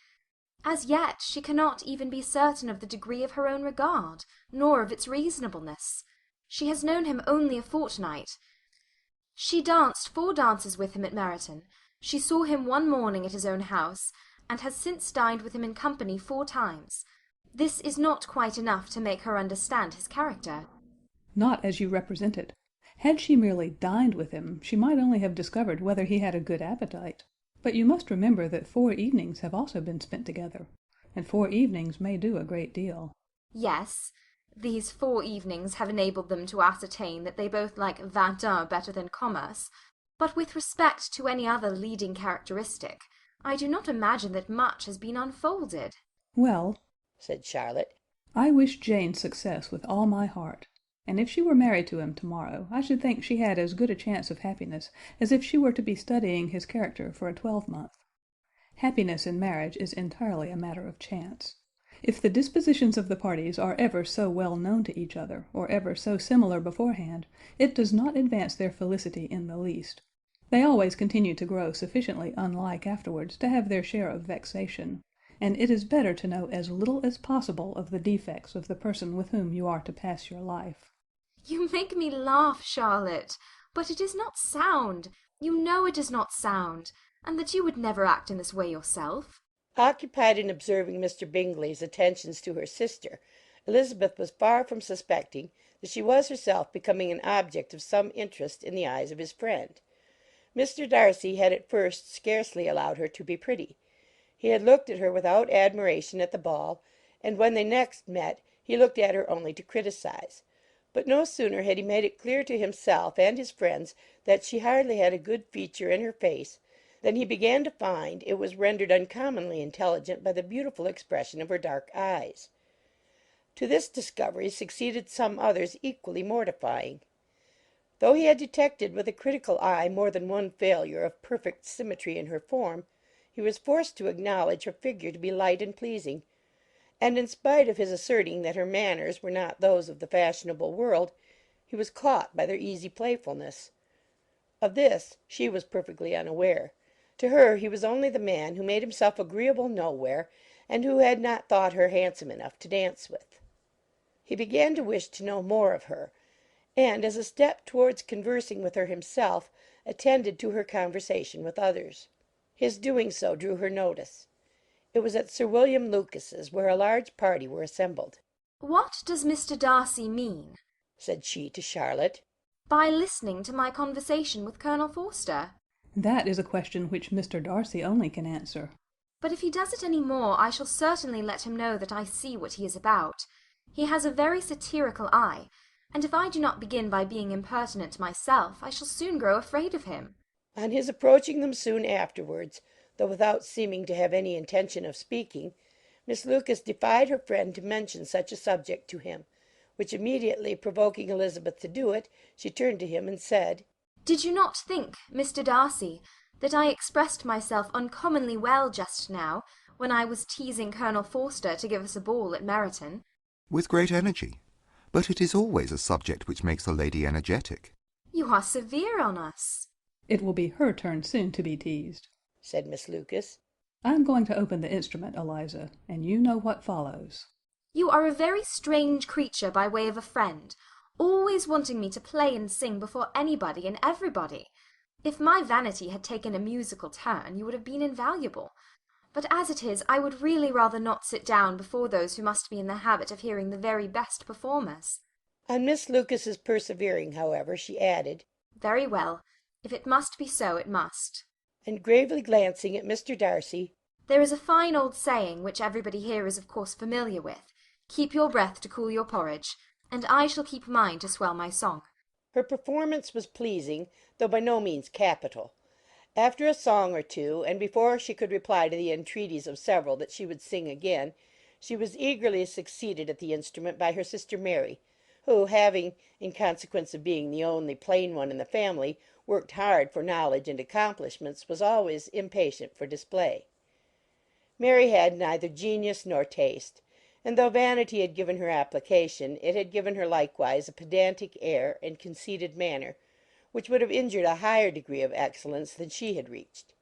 As yet she cannot even be certain of the degree of her own regard, nor of its reasonableness. She has known him only a fortnight. She danced 4 dances with him at Meryton. She saw him one morning at his own house, and has since dined with him in company 4 times. This is not quite enough to make her understand his character. "Not as you represent it. Had she merely dined with him, she might only have discovered whether he had a good appetite. But you must remember that 4 evenings have also been spent together, and 4 evenings may do a great deal." Yes, these 4 evenings have enabled them to ascertain that they both like 21 better than commerce, but with respect to any other leading characteristic, I do not imagine that much has been unfolded. "Well," said Charlotte, "I wish Jane success with all my heart, and if she were married to him tomorrow, I should think she had as good a chance of happiness as if she were to be studying his character for a 12-month. Happiness in marriage is entirely a matter of chance. If the dispositions of the parties are ever so well known to each other, or ever so similar beforehand, it does not advance their felicity in the least. They always continue to grow sufficiently unlike afterwards to have their share of vexation, and it is better to know as little as possible of the defects of the person with whom you are to pass your life." You make me laugh, Charlotte, but it is not sound. You know it is not sound, and that you would never act in this way yourself. Occupied in observing Mr. Bingley's attentions to her sister, Elizabeth was far from suspecting that she was herself becoming an object of some interest in the eyes of his friend. Mr. Darcy had at first scarcely allowed her to be pretty. He had looked at her without admiration at the ball, and when they next met he looked at her only to criticise. But no sooner had he made it clear to himself and his friends that she hardly had a good feature in her face, than he began to find it was rendered uncommonly intelligent by the beautiful expression of her dark eyes. To this discovery succeeded some others equally mortifying. Though he had detected with a critical eye more than one failure of perfect symmetry in her form, he was forced to acknowledge her figure to be light and pleasing, and in spite of his asserting that her manners were not those of the fashionable world, he was caught by their easy playfulness. Of this she was perfectly unaware. To her he was only the man who made himself agreeable nowhere, and who had not thought her handsome enough to dance with. He began to wish to know more of her, and, as a step towards conversing with her himself, attended to her conversation with others. His doing so drew her notice. It was at Sir William Lucas's, where a large party were assembled. "What does Mr. Darcy mean," said she to Charlotte, "by listening to my conversation with Colonel Forster?" That is a question which Mr. Darcy only can answer. But if he does it any more, I shall certainly let him know that I see what he is about. He has a very satirical eye, and if I do not begin by being impertinent myself, I shall soon grow afraid of him. On his approaching them soon afterwards, though without seeming to have any intention of speaking, Miss Lucas defied her friend to mention such a subject to him, which immediately provoking Elizabeth to do it, she turned to him and said, "Did you not think, Mr. Darcy, that I expressed myself uncommonly well just now, when I was teasing Colonel Forster to give us a ball at Meryton?" With great energy. But it is always a subject which makes a lady energetic. "You are severe on us." It will be her turn soon to be teased, said Miss Lucas. I am going to open the instrument, Eliza, and you know what follows. You are a very strange creature by way of a friend, always wanting me to play and sing before anybody and everybody. If my vanity had taken a musical turn, you would have been invaluable. But as it is, I would really rather not sit down before those who must be in the habit of hearing the very best performers. On Miss Lucas's persevering, however, she added, "Very well. If it must be so, it must." And gravely glancing at Mr. Darcy, "There is a fine old saying, which everybody here is of course familiar with, 'Keep your breath to cool your porridge,' and I shall keep mine to swell my song." Her performance was pleasing, though by no means capital. After a song or two, and before she could reply to the entreaties of several that she would sing again, she was eagerly succeeded at the instrument by her sister Mary, who, having, in consequence of being the only plain one in the family, worked hard for knowledge and accomplishments, was always impatient for display. Mary had neither genius nor taste, and though vanity had given her application, it had given her likewise a pedantic air and conceited manner, which would have injured a higher degree of excellence than she had reached.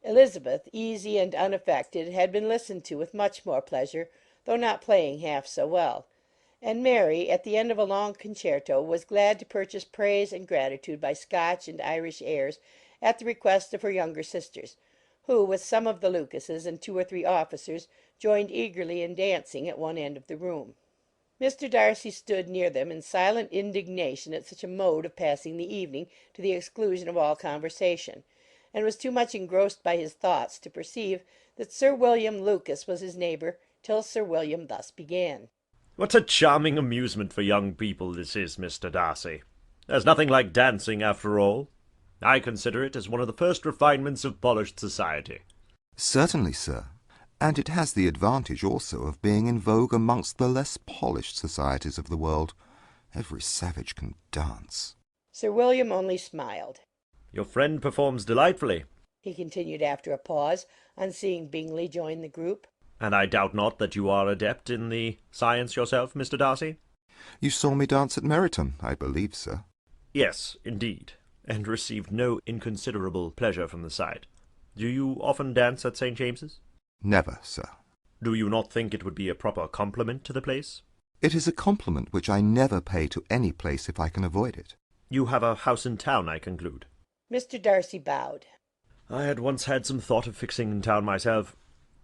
Elizabeth, easy and unaffected, had been listened to with much more pleasure, though not playing half so well, and Mary, at the end of a long concerto, was glad to purchase praise and gratitude by Scotch and Irish airs at the request of her younger sisters, who, with some of the Lucases and 2 or 3 officers, joined eagerly in dancing at one end of the room. Mr. Darcy stood near them in silent indignation at such a mode of passing the evening to the exclusion of all conversation, and was too much engrossed by his thoughts to perceive that Sir William Lucas was his neighbour, till Sir William thus began. "What a charming amusement for young people this is, Mr. Darcy. There's nothing like dancing, after all. I consider it as one of the first refinements of polished society." Certainly, sir. And it has the advantage also of being in vogue amongst the less polished societies of the world. Every savage can dance. Sir William only smiled. "Your friend performs delightfully," he continued after a pause, on seeing Bingley join the group. "and I doubt not that you are adept in the science yourself, Mr. Darcy." You saw me dance at Meryton, I believe, sir. "Yes, indeed, and received no inconsiderable pleasure from the sight. Do you often dance at St. James's?" Never, sir. "Do you not think it would be a proper compliment to the place?" It is a compliment which I never pay to any place if I can avoid it. "You have a house in town, I conclude?" Mr. Darcy bowed. "I had once had some thought of fixing in town myself,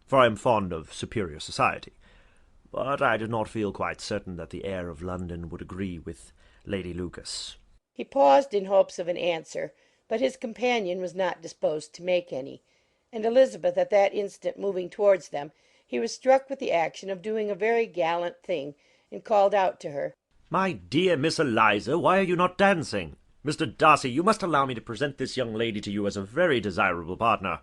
for I am fond of superior society, but I did not feel quite certain that the air of London would agree with Lady Lucas." He paused in hopes of an answer, but his companion was not disposed to make any, and Elizabeth at that instant moving towards them, he was struck with the action of doing a very gallant thing, and called out to her, "My dear Miss Eliza, why are you not dancing? Mr. Darcy, you must allow me to present this young lady to you as a very desirable partner."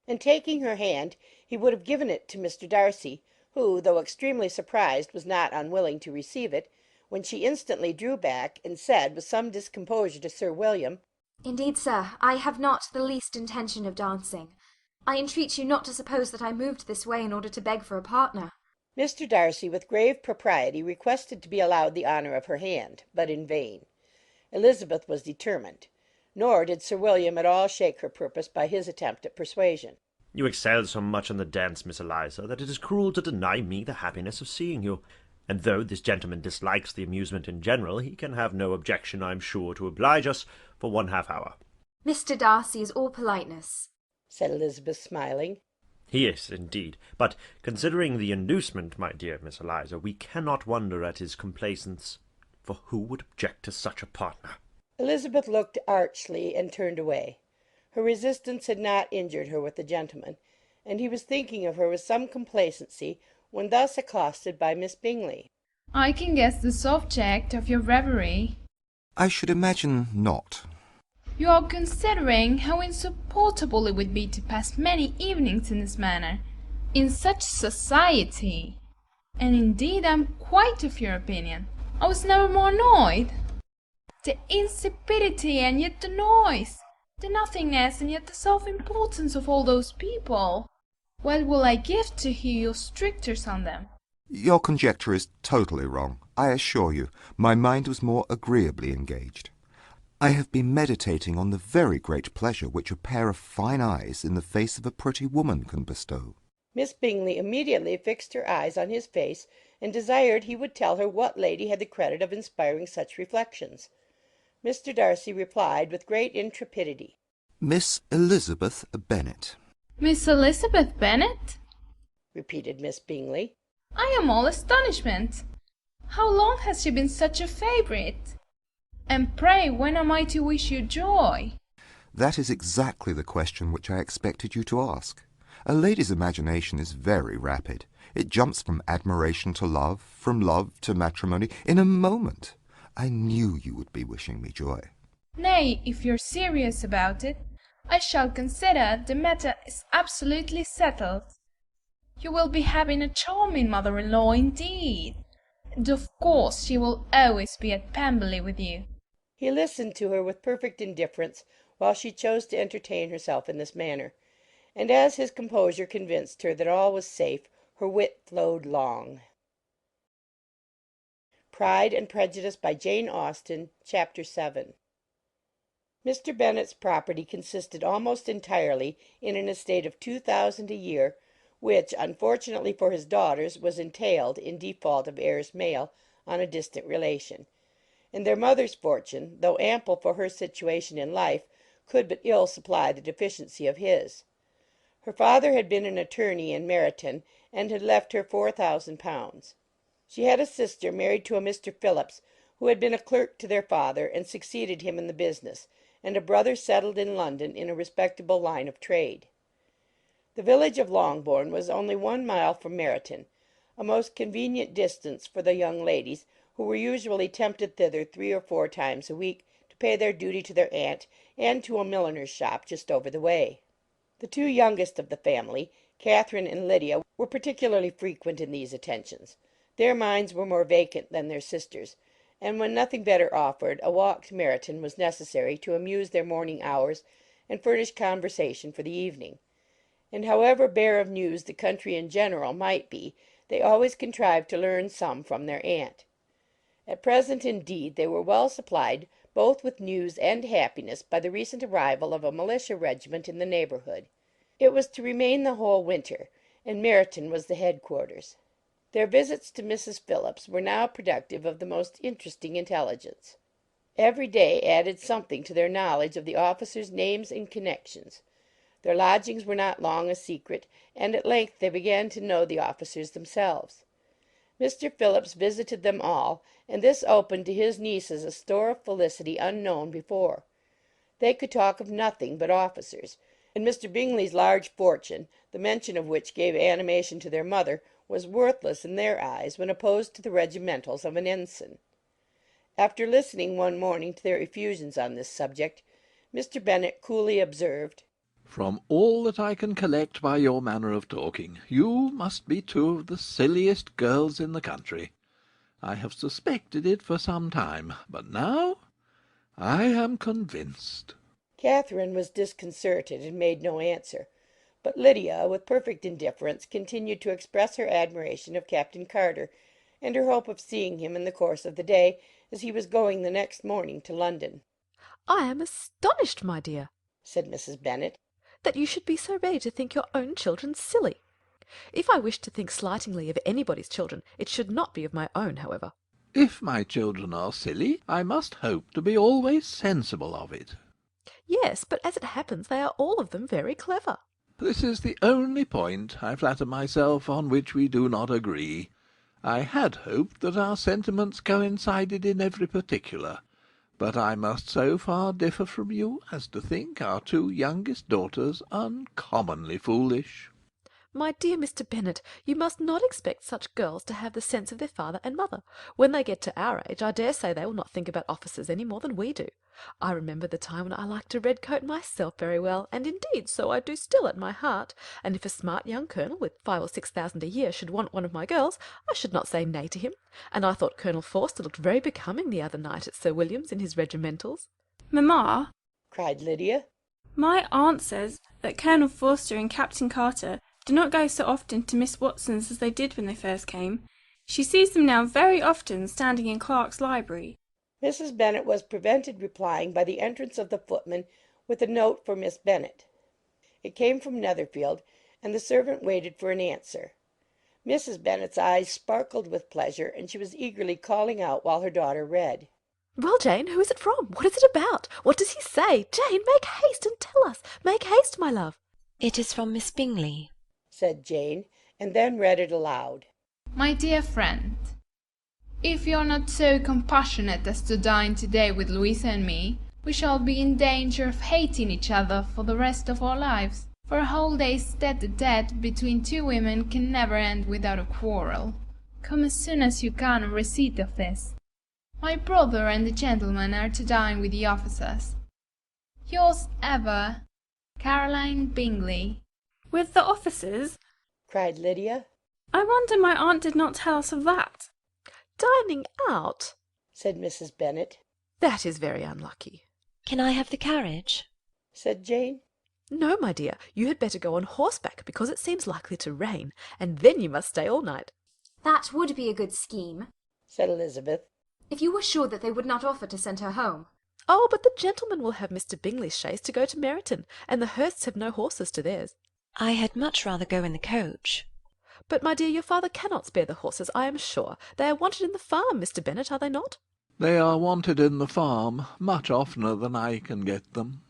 And taking her hand, he would have given it to Mr. Darcy, who, though extremely surprised, was not unwilling to receive it, when she instantly drew back, and said, with some discomposure, to Sir William, "Indeed, sir, I have not the least intention of dancing. I entreat you not to suppose that I moved this way in order to beg for a partner." Mr. Darcy, with grave propriety, requested to be allowed the honour of her hand, but in vain. Elizabeth was determined, nor did Sir William at all shake her purpose by his attempt at persuasion. "You excel so much in the dance, Miss Eliza, that it is cruel to deny me the happiness of seeing you. And though this gentleman dislikes the amusement in general, he can have no objection, I am sure, to oblige us for 1/2 hour." "Mr. Darcy is all politeness," said Elizabeth, smiling. "He is, indeed. But considering the inducement, my dear Miss Eliza, we cannot wonder at his complaisance, for who would object to such a partner?" Elizabeth looked archly and turned away. Her resistance had not injured her with the gentleman, and he was thinking of her with some complacency when thus accosted by Miss Bingley. "I can guess the subject of your reverie." "I should imagine not." "You are considering how insupportable it would be to pass many evenings in this manner, in such society. And indeed I am quite of your opinion. I was never more annoyed. The insipidity and yet the noise, the nothingness and yet the self-importance of all those people. What will I give to hear your strictures on them?" "Your conjecture is totally wrong, I assure you. My mind was more agreeably engaged. I have been meditating on the very great pleasure which a pair of fine eyes in the face of a pretty woman can bestow." Miss Bingley immediately fixed her eyes on his face, and desired he would tell her what lady had the credit of inspiring such reflections. Mr. Darcy replied with great intrepidity, "Miss Elizabeth Bennet." "Miss Elizabeth Bennet?" repeated Miss Bingley. "I am all astonishment. How long has she been such a favourite? And pray when am I to wish you joy?" "That is exactly the question which I expected you to ask. A lady's imagination is very rapid. It jumps from admiration to love, from love to matrimony, in a moment. I knew you would be wishing me joy." "Nay, if you're serious about it, I shall consider the matter is absolutely settled. You will be having a charming mother-in-law indeed, and of course she will always be at Pemberley with you." He listened to her with perfect indifference while she chose to entertain herself in this manner, and as his composure convinced her that all was safe, her wit flowed long. Pride and Prejudice by Jane Austen, Chapter 7. Mr. Bennet's property consisted almost entirely in an estate of 2,000 a year, which, unfortunately for his daughters, was entailed, in default of heirs male, on a distant relation; and their mother's fortune, though ample for her situation in life, could but ill supply the deficiency of his. Her father had been an attorney in Meryton, and had left her £4,000. She had a sister married to a Mr. Phillips, who had been a clerk to their father, and succeeded him in the business, and a brother settled in London in a respectable line of trade. The village of Longbourn was only 1 mile from Meryton, a most convenient distance for the young ladies, who were usually tempted thither 3 or 4 times a week to pay their duty to their aunt and to a milliner's shop just over the way. The 2 youngest of the family, Catherine and Lydia, were particularly frequent in these attentions. Their minds were more vacant than their sisters', and when nothing better offered, a walk to Meryton was necessary to amuse their morning hours and furnish conversation for the evening. And however bare of news the country in general might be, they always contrived to learn some from their aunt. At present, indeed, they were well supplied both with news and happiness by the recent arrival of a militia regiment in the neighbourhood. It was to remain the whole winter, and Meryton was the headquarters. Their visits to Mrs. Phillips were now productive of the most interesting intelligence. Every day added something to their knowledge of the officers' names and connections. Their lodgings were not long a secret, and at length they began to know the officers themselves. Mr. Phillips visited them all, and this opened to his nieces a store of felicity unknown before. They could talk of nothing but officers, and Mr. Bingley's large fortune, the mention of which gave animation to their mother, was worthless in their eyes when opposed to the regimentals of an ensign. After listening one morning to their effusions on this subject, Mr. Bennet coolly observed, "From all that I can collect by your manner of talking, you must be two of the silliest girls in the country. I have suspected it for some time, but now I am convinced." Catherine was disconcerted and made no answer, but Lydia, with perfect indifference, continued to express her admiration of Captain Carter, and her hope of seeing him in the course of the day, as he was going the next morning to London. "I am astonished, my dear," said Mrs. Bennet, "that you should be so ready to think your own children silly. If I wish to think slightingly of anybody's children, it should not be of my own, however." If my children are silly, I must hope to be always sensible of it. "Yes, but as it happens they are all of them very clever." This is the only point, I flatter myself, on which we do not agree. I had hoped that our sentiments coincided in every particular, but I must so far differ from you as to think our two youngest daughters uncommonly foolish. "My dear Mr. Bennet, you must not expect such girls to have the sense of their father and mother. When they get to our age, I dare say they will not think about officers any more than we do. I remember the time when I liked a red coat myself very well, and indeed so I do still at my heart, and if a smart young colonel with 5,000 or 6,000 a year should want one of my girls, I should not say nay to him, and I thought Colonel Forster looked very becoming the other night at Sir William's in his regimentals." Mamma, cried Lydia, my aunt says that Colonel Forster and Captain Carter do not go so often to Miss Watson's as they did when they first came. She sees them now very often standing in Clark's library. Mrs. Bennet was prevented replying by the entrance of the footman with a note for Miss Bennet. It came from Netherfield, and the servant waited for an answer. Mrs. Bennet's eyes sparkled with pleasure, and she was eagerly calling out while her daughter read. "Well, Jane, who is it from? What is it about? What does he say? Jane, make haste and tell us. Make haste, my love." "It is from Miss Bingley," said Jane, and then read it aloud. My dear friend, if you're not so compassionate as to dine to-day with Louisa and me, we shall be in danger of hating each other for the rest of our lives, for a whole day's tete-a-tete between two women can never end without a quarrel. Come as soon as you can on receipt of this. My brother and the gentleman are to dine with the officers. Yours ever, Caroline Bingley. With the officers? cried Lydia. I wonder my aunt did not tell us of that. "Dining out?" said Mrs. Bennet. "That is very unlucky." "Can I have the carriage?" said Jane. "No, my dear, you had better go on horseback, because it seems likely to rain, and then you must stay all night." That would be a good scheme, said Elizabeth. if you were sure that they would not offer to send her home. "Oh, but the gentlemen will have Mr. Bingley's chaise to go to Meryton, and the Hursts have no horses to theirs." "I had much rather go in the coach." "But, my dear, your father cannot spare the horses, I am sure. They are wanted in the farm, Mr. Bennet, are they not?" They are wanted in the farm much oftener than I can get them.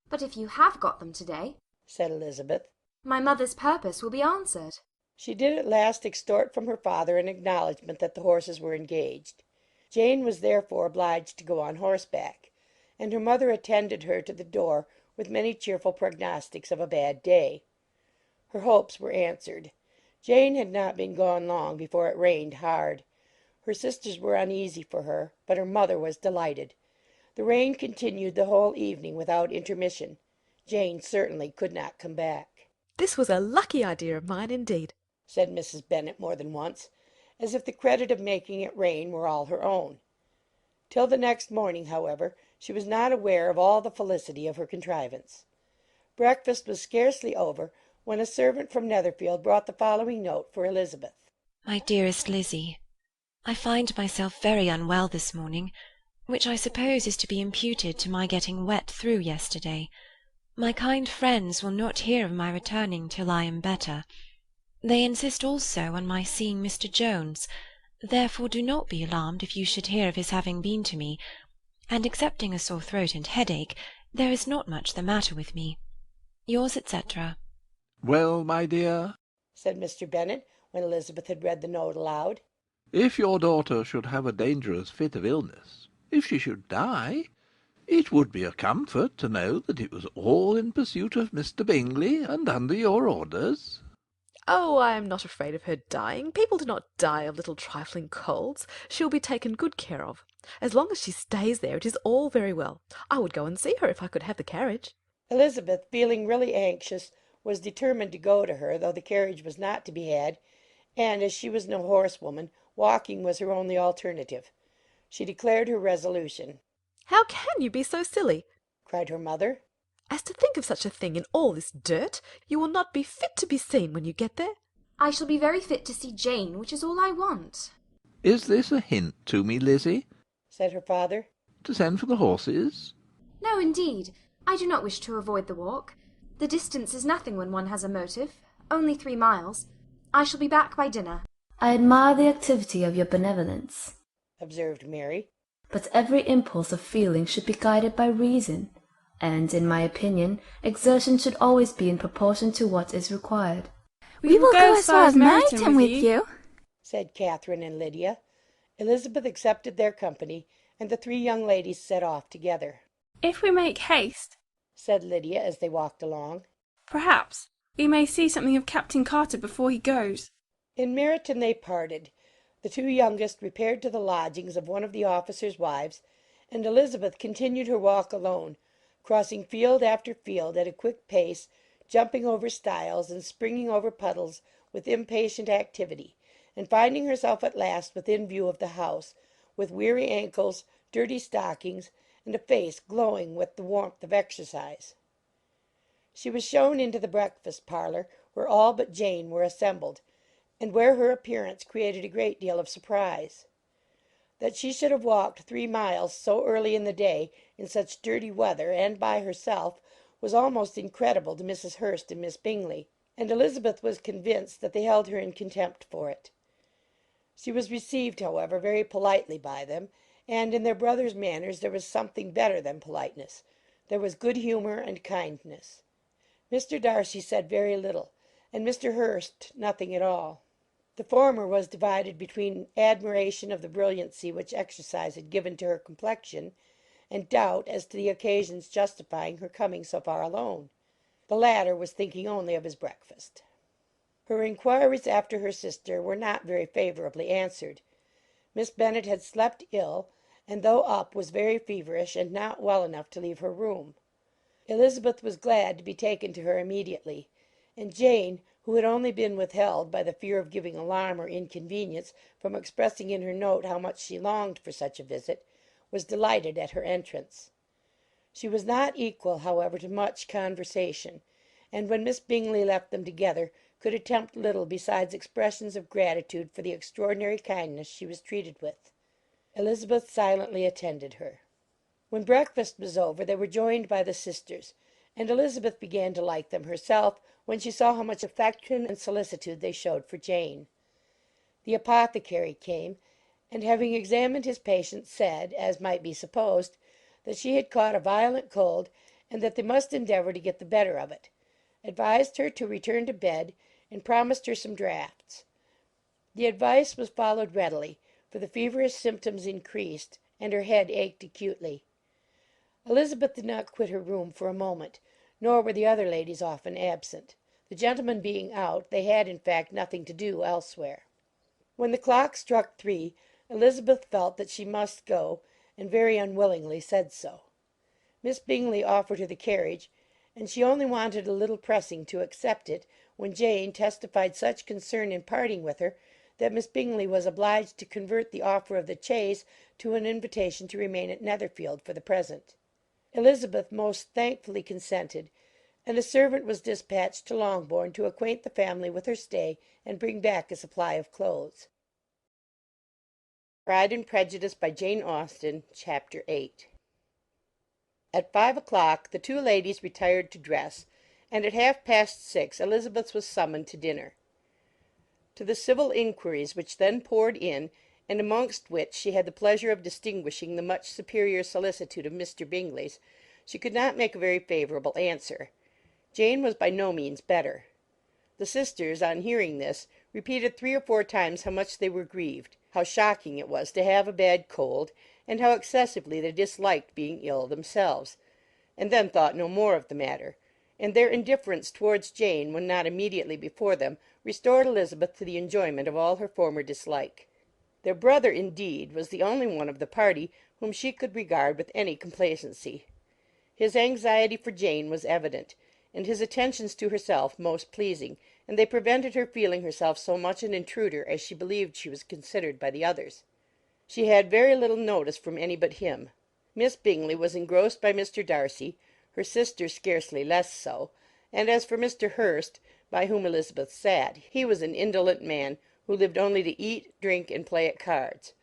But if you have got them to-day, said Elizabeth, my mother's purpose will be answered. She did at last extort from her father an acknowledgment that the horses were engaged. Jane was therefore obliged to go on horseback, and her mother attended her to the door with many cheerful prognostics of a bad day. Her hopes were answered. Jane had not been gone long before it rained hard. Her sisters were uneasy for her, but her mother was delighted. The rain continued the whole evening without intermission. Jane certainly could not come back. "This was a lucky idea of mine, indeed," said Mrs. Bennet more than once, as if the credit of making it rain were all her own. Till the next morning, however, she was not aware of all the felicity of her contrivance. Breakfast was scarcely over when a servant from Netherfield brought the following note for Elizabeth. "My dearest Lizzie, I find myself very unwell this morning, which I suppose is to be imputed to my getting wet through yesterday. My kind friends will not hear of my returning till I am better. They insist also on my seeing Mr. Jones, therefore do not be alarmed if you should hear of his having been to me, and excepting a sore throat and headache, there is not much the matter with me. Yours, etc. Well, my dear, said Mr. Bennet, when Elizabeth had read the note aloud, if your daughter should have a dangerous fit of illness, if she should die, It would be a comfort to know that it was all in pursuit of Mr. Bingley, and under your orders." "Oh, I am not afraid of her dying. People do not die of little trifling colds. She will be taken good care of. As long as she stays there, it is all very well. I would go and see her if I could have the carriage." Elizabeth, feeling really anxious, was determined to go to her, though the carriage was not to be had, and, as she was no horsewoman, walking was her only alternative. She declared her resolution. "How can you be so silly?" cried her mother. "As to think of such a thing in all this dirt! You will not be fit to be seen when you get there." I shall be very fit to see Jane, which is all I want. "Is this a hint to me, Lizzie?" said her father. "To send for the horses?" No, indeed. I do not wish to avoid the walk. The distance is nothing when one has a motive. Only 3 miles. I shall be back by dinner. "I admire the activity of your benevolence," observed Mary. "but every impulse of feeling should be guided by reason, and, in my opinion, exertion should always be in proportion to what is required." "We will go as far as Meryton with you," said Catherine and Lydia. Elizabeth accepted their company, and the 3 young ladies set off together. "If we make haste," said Lydia as they walked along, "perhaps we may see something of Captain Carter before he goes." In Meryton they parted. The 2 youngest repaired to the lodgings of one of the officers' wives, and Elizabeth continued her walk alone, crossing field after field at a quick pace, jumping over stiles and springing over puddles with impatient activity, and finding herself at last within view of the house, with weary ankles, dirty stockings, and a face glowing with the warmth of exercise. She was shown into the breakfast parlour, where all but Jane were assembled, and where her appearance created a great deal of surprise. That she should have walked 3 miles so early in the day, in such dirty weather, and by herself, was almost incredible to Mrs. Hurst and Miss Bingley, and Elizabeth was convinced that they held her in contempt for it. She was received, however, very politely by them, and in their brother's manners there was something better than politeness. There was good humour and kindness. Mr. Darcy said very little, and Mr. Hurst nothing at all. The former was divided between admiration of the brilliancy which exercise had given to her complexion, and doubt as to the occasions justifying her coming so far alone. The latter was thinking only of his breakfast. Her inquiries after her sister were not very favourably answered. Miss Bennet had slept ill, and though up was very feverish and not well enough to leave her room. Elizabeth was glad to be taken to her immediately, and Jane, who had only been withheld by the fear of giving alarm or inconvenience from expressing in her note how much she longed for such a visit, was delighted at her entrance. She was not equal, however, to much conversation, and when Miss Bingley left them together, could attempt little besides expressions of gratitude for the extraordinary kindness she was treated with. Elizabeth silently attended her. When breakfast was over, they were joined by the sisters, and Elizabeth began to like them herself when she saw how much affection and solicitude they showed for Jane. The apothecary came, and having examined his patient, said, as might be supposed, that she had caught a violent cold, and that they must endeavour to get the better of it, advised her to return to bed, and promised her some draughts. The advice was followed readily, for the feverish symptoms increased, and her head ached acutely. Elizabeth did not quit her room for a moment, nor were the other ladies often absent. The gentlemen being out, they had, in fact, nothing to do elsewhere. When the clock struck 3, Elizabeth felt that she must go, and very unwillingly said so. Miss Bingley offered her the carriage, and she only wanted a little pressing to accept it, when Jane testified such concern in parting with her, that Miss Bingley was obliged to convert the offer of the chaise to an invitation to remain at Netherfield for the present. Elizabeth most thankfully consented, and a servant was dispatched to Longbourn to acquaint the family with her stay and bring back a supply of clothes. Pride and Prejudice by Jane Austen, Chapter 8. At 5 o'clock the 2 ladies retired to dress, and at 6:30 Elizabeth was summoned to dinner. To the civil inquiries which then poured in, and amongst which she had the pleasure of distinguishing the much superior solicitude of Mr. Bingley's, she could not make a very favourable answer. Jane was by no means better. The sisters, on hearing this, repeated 3 or 4 times how much they were grieved, how shocking it was to have a bad cold, and how excessively they disliked being ill themselves, and then thought no more of the matter, and their indifference towards Jane when not immediately before them restored Elizabeth to the enjoyment of all her former dislike. Their brother, indeed, was the only one of the party whom she could regard with any complacency. His anxiety for Jane was evident, and his attentions to herself most pleasing, and they prevented her feeling herself so much an intruder as she believed she was considered by the others. She had very little notice from any but him. Miss Bingley was engrossed by Mr. Darcy, her sister scarcely less so, and as for Mr. Hurst, by whom Elizabeth sat, he was an indolent man, who lived only to eat, drink, and play at cards,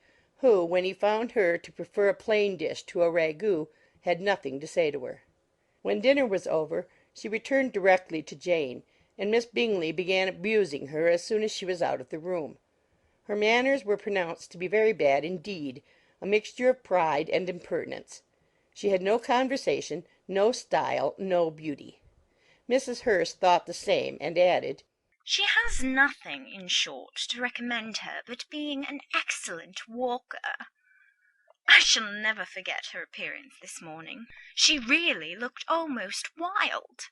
who, when he found her to prefer a plain dish to a ragout, had nothing to say to her. When dinner was over, she returned directly to Jane, and Miss Bingley began abusing her as soon as she was out of the room. Her manners were pronounced to be very bad indeed, a mixture of pride and impertinence. She had no conversation, no style, no beauty. Mrs. Hurst thought the same, and added, "She has nothing, in short, to recommend her but being an excellent walker. I shall never forget her appearance this morning. She really looked almost wild."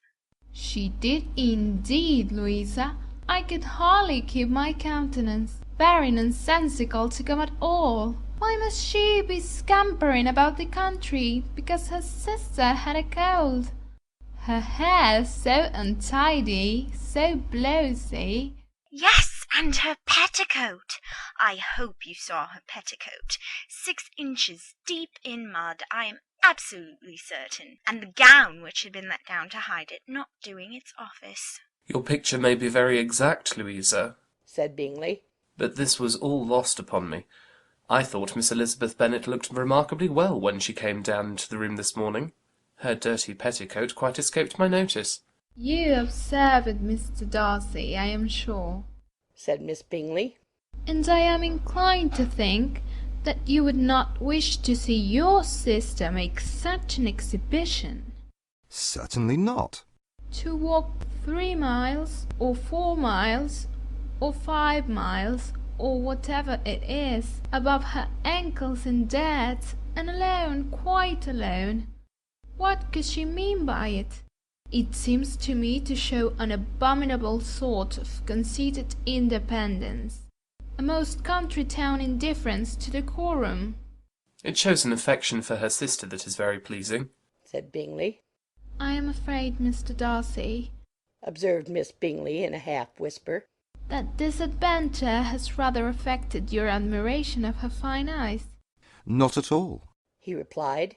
She did indeed, Louisa. I could hardly keep my countenance. Very nonsensical to come at all. Why must she be scampering about the country because her sister had a cold? Her hair so untidy, so blowsy. Yes, and her petticoat. I hope you saw her petticoat. 6 inches deep in mud, I am absolutely certain, and the gown which had been let down to hide it not doing its office. Your picture may be very exact, Louisa, said Bingley, but this was all lost upon me. I thought Miss Elizabeth Bennet looked remarkably well when she came down into the room this morning. Her dirty petticoat quite escaped my notice. You observe it, Mr. Darcy, I am sure, said Miss Bingley, and I am inclined to think that you would not wish to see your sister make such an exhibition. Certainly not. To walk 3 miles, or 4 miles, or 5 miles, or whatever it is, above her ankles in dirt, and alone, quite alone. What could she mean by it? It seems to me to show an abominable sort of conceited independence, a most country town indifference to decorum. It shows an affection for her sister that is very pleasing, said Bingley. I am afraid, Mr. Darcy, observed Miss Bingley in a half-whisper, that this adventure has rather affected your admiration of her fine eyes. Not at all, he replied.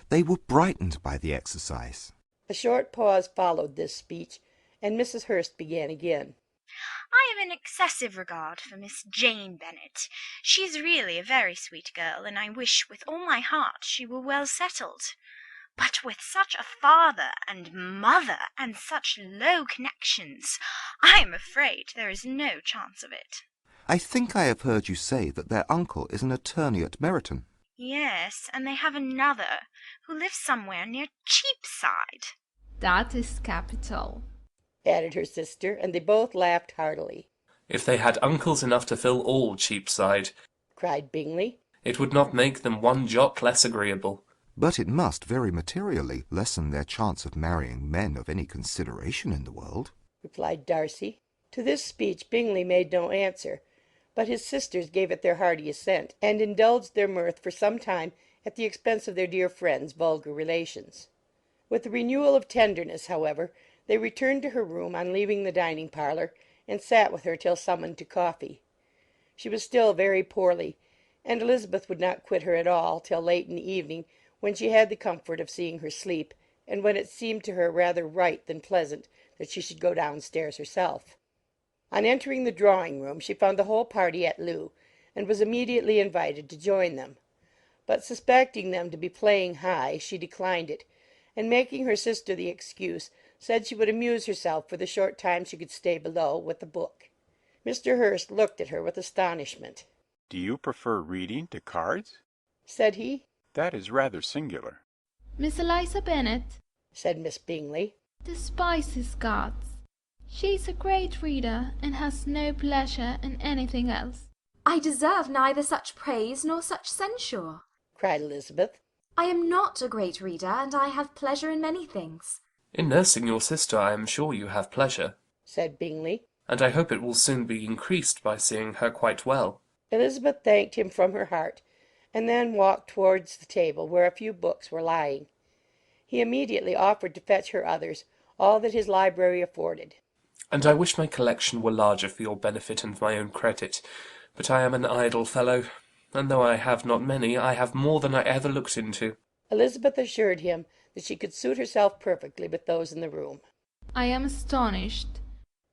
They were brightened by the exercise. A short pause followed this speech, and Mrs. Hurst began again. I have an excessive regard for Miss Jane Bennet. She is really a very sweet girl, and I wish with all my heart she were well settled. But with such a father and mother, and such low connections, I am afraid there is no chance of it. I think I have heard you say that their uncle is an attorney at Meryton. Yes, and they have another, who lives somewhere near Cheapside. That is capital, added her sister, and they both laughed heartily. If they had uncles enough to fill all Cheapside, cried Bingley, it would not make them one jot less agreeable. But it must very materially lessen their chance of marrying men of any consideration in the world, replied Darcy. To this speech Bingley made no answer, but his sisters gave it their hearty assent, and indulged their mirth for some time at the expense of their dear friend's vulgar relations. With a renewal of tenderness, however, they returned to her room on leaving the dining-parlour, and sat with her till summoned to coffee. She was still very poorly, and Elizabeth would not quit her at all till late in the evening, when she had the comfort of seeing her sleep, and when it seemed to her rather right than pleasant that she should go downstairs herself. On entering the drawing-room she found the whole party at loo, and was immediately invited to join them. But suspecting them to be playing high, she declined it, and making her sister the excuse, said she would amuse herself for the short time she could stay below with a book. Mr. Hurst looked at her with astonishment. "Do you prefer reading to cards?" said he. "That is rather singular." Miss Eliza Bennet, said Miss Bingley, despises cards. She is a great reader, and has no pleasure in anything else. I deserve neither such praise nor such censure, cried Elizabeth. I am not a great reader, and I have pleasure in many things. In nursing your sister I am sure you have pleasure, said Bingley, and I hope it will soon be increased by seeing her quite well. Elizabeth thanked him from her heart, and then walked towards the table where a few books were lying. He immediately offered to fetch her others, all that his library afforded. And I wish my collection were larger for your benefit and my own credit, but I am an idle fellow, and though I have not many, I have more than I ever looked into. Elizabeth assured him that she could suit herself perfectly with those in the room. I am astonished,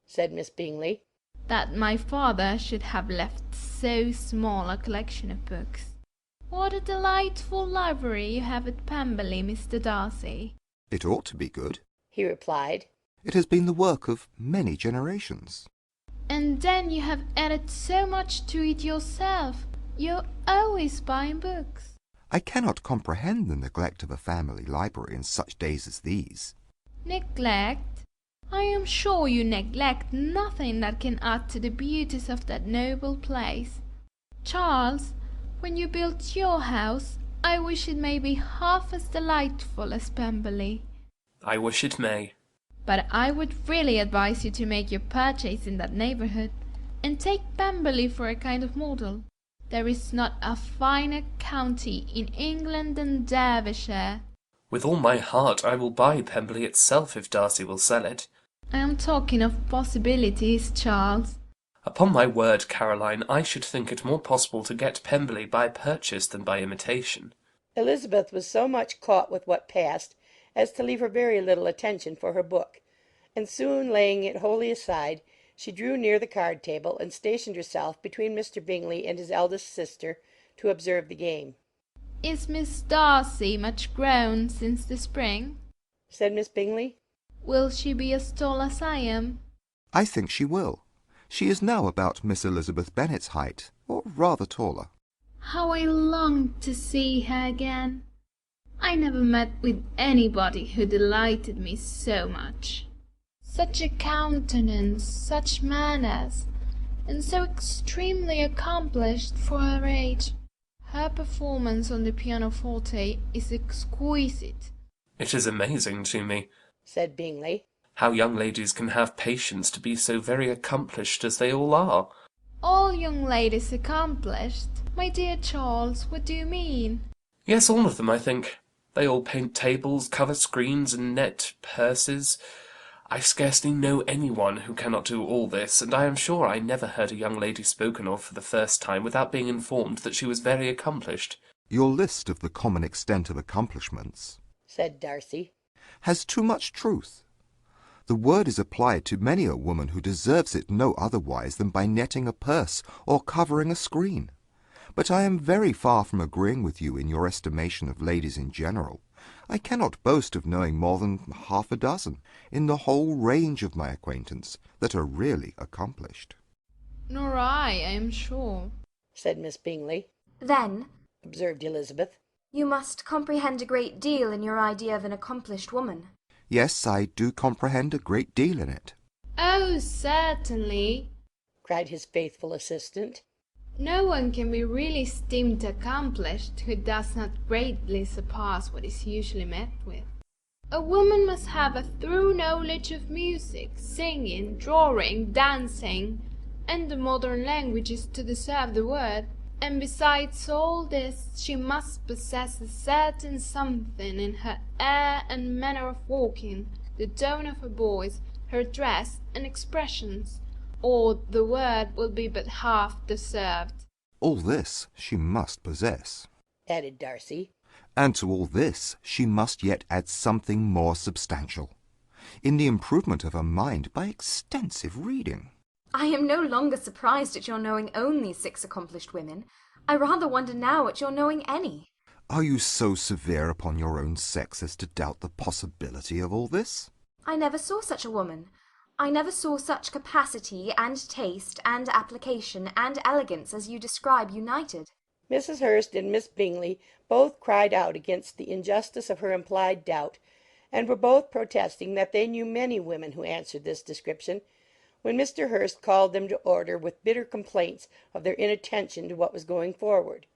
said Miss Bingley, that my father should have left so small a collection of books. What a delightful library you have at Pemberley, Mr. Darcy. It ought to be good, he replied. It has been the work of many generations. And then you have added so much to it yourself. You're always buying books. I cannot comprehend the neglect of a family library in such days as these. Neglect? I am sure you neglect nothing that can add to the beauties of that noble place. Charles, when you build your house, I wish it may be half as delightful as Pemberley. I wish it may. But I would really advise you to make your purchase in that neighbourhood, and take Pemberley for a kind of model. There is not a finer county in England than Derbyshire. With all my heart I will buy Pemberley itself if Darcy will sell it. I am talking of possibilities, Charles. Upon my word, Caroline, I should think it more possible to get Pemberley by purchase than by imitation. Elizabeth was so much caught with what passed as to leave her very little attention for her book, and soon laying it wholly aside, she drew near the card-table and stationed herself between Mr. Bingley and his eldest sister to observe the game. Is Miss Darcy much grown since the spring? said Miss Bingley. Will she be as tall as I am? I think she will. She is now about Miss Elizabeth Bennet's height, or rather taller. How I long to see her again! I never met with anybody who delighted me so much. Such a countenance, such manners, and so extremely accomplished for her age. Her performance on the pianoforte is exquisite. It is amazing to me, said Bingley, how young ladies can have patience to be so very accomplished as they all are. All young ladies accomplished? My dear Charles, what do you mean? Yes, all of them, I think. They all paint tables, cover screens, and net purses. I scarcely know any one who cannot do all this, and I am sure I never heard a young lady spoken of for the first time without being informed that she was very accomplished. Your list of the common extent of accomplishments, said Darcy, has too much truth. The word is applied to many a woman who deserves it no otherwise than by netting a purse or covering a screen. But I am very far from agreeing with you in your estimation of ladies in general. I cannot boast of knowing more than half a dozen, in the whole range of my acquaintance, that are really accomplished. Nor I am sure, said Miss Bingley. Then, observed Elizabeth, you must comprehend a great deal in your idea of an accomplished woman. Yes, I do comprehend a great deal in it. Oh, certainly, cried his faithful assistant. No one can be really deemed accomplished who does not greatly surpass what is usually met with. A woman must have a thorough knowledge of music, singing, drawing, dancing, and the modern languages to deserve the word, and besides all this she must possess a certain something in her air and manner of walking, the tone of her voice, her dress and expressions, or the word will be but half deserved. All this she must possess, added Darcy. And to all this she must yet add something more substantial, in the improvement of her mind by extensive reading. I am no longer surprised at your knowing only 6 accomplished women. I rather wonder now at your knowing any. Are you so severe upon your own sex as to doubt the possibility of all this? I never saw such a woman. I never saw such capacity and taste and application and elegance as you describe united. Mrs. Hurst and Miss Bingley both cried out against the injustice of her implied doubt, and were both protesting that they knew many women who answered this description, when Mr. Hurst called them to order with bitter complaints of their inattention to what was going forward.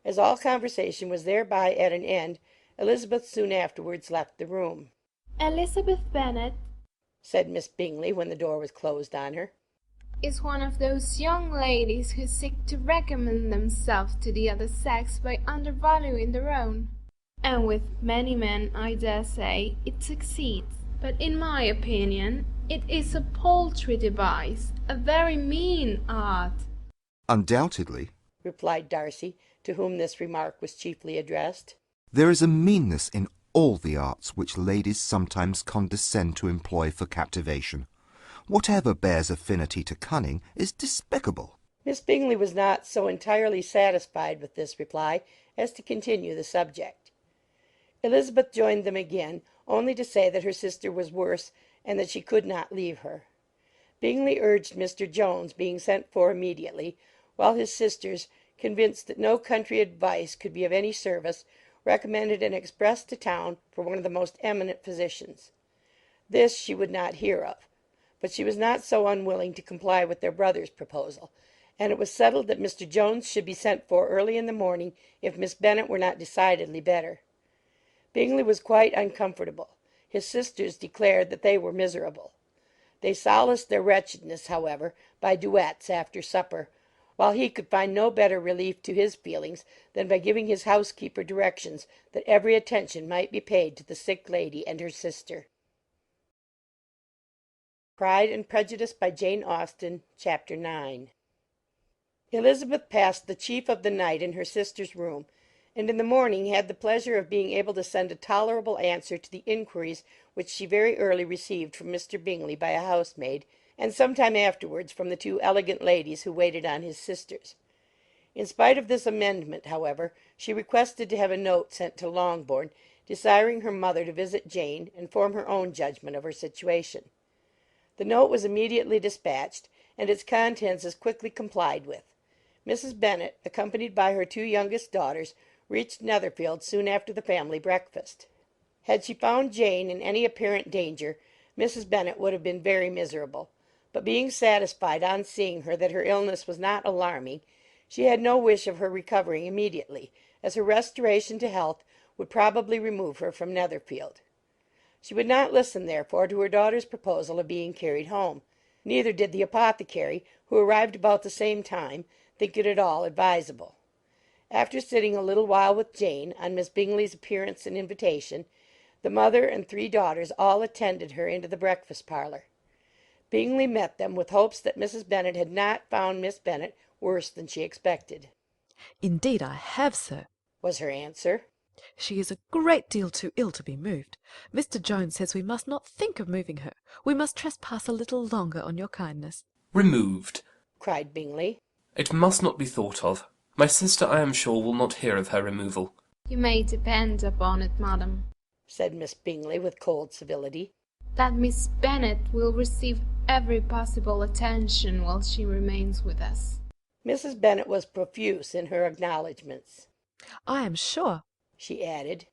As all conversation was thereby at an end, Elizabeth soon afterwards left the room. Elizabeth Bennet, said Miss Bingley, when the door was closed on her, is one of those young ladies who seek to recommend themselves to the other sex by undervaluing their own. And with many men, I dare say, it succeeds. But in my opinion, it is a paltry device, a very mean art. Undoubtedly, replied Darcy, to whom this remark was chiefly addressed. There is a meanness in all the arts which ladies sometimes condescend to employ for captivation. Whatever bears affinity to cunning is despicable. Miss Bingley was not so entirely satisfied with this reply as to continue the subject. Elizabeth joined them again, only to say that her sister was worse, and that she could not leave her. Bingley urged Mr. Jones being sent for immediately, while his sisters, convinced that no country advice could be of any service, recommended an express to town for one of the most eminent physicians. This she would not hear of, but she was not so unwilling to comply with their brother's proposal, and it was settled that Mr. Jones should be sent for early in the morning if Miss Bennet were not decidedly better. Bingley was quite uncomfortable. His sisters declared that they were miserable. They solaced their wretchedness, however, by duets after supper, while he could find no better relief to his feelings than by giving his housekeeper directions that every attention might be paid to the sick lady and her sister. Pride and Prejudice by Jane Austen, Chapter 9. Elizabeth passed the chief of the night in her sister's room, and in the morning had the pleasure of being able to send a tolerable answer to the inquiries which she very early received from Mr. Bingley by a housemaid, and some time afterwards from the two elegant ladies who waited on his sisters. In spite of this amendment, however, she requested to have a note sent to Longbourn, desiring her mother to visit Jane and form her own judgment of her situation. The note was immediately dispatched, and its contents as quickly complied with. Mrs. Bennet, accompanied by her two youngest daughters, reached Netherfield soon after the family breakfast. Had she found Jane in any apparent danger, Mrs. Bennet would have been very miserable, but being satisfied on seeing her that her illness was not alarming, she had no wish of her recovering immediately, as her restoration to health would probably remove her from Netherfield. She would not listen, therefore, to her daughter's proposal of being carried home. Neither did the apothecary, who arrived about the same time, think it at all advisable. After sitting a little while with Jane, on Miss Bingley's appearance and invitation, the mother and three daughters all attended her into the breakfast parlour. Bingley met them with hopes that Mrs. Bennet had not found Miss Bennet worse than she expected. "Indeed I have, sir," was her answer. "She is a great deal too ill to be moved. Mr. Jones says we must not think of moving her. We must trespass a little longer on your kindness." "Removed!" cried Bingley. "It must not be thought of. My sister, I am sure, will not hear of her removal." You may depend upon it, madam, said Miss Bingley with cold civility, that Miss Bennet will receive every possible attention while she remains with us. Mrs. Bennet was profuse in her acknowledgments. "I am sure," she added,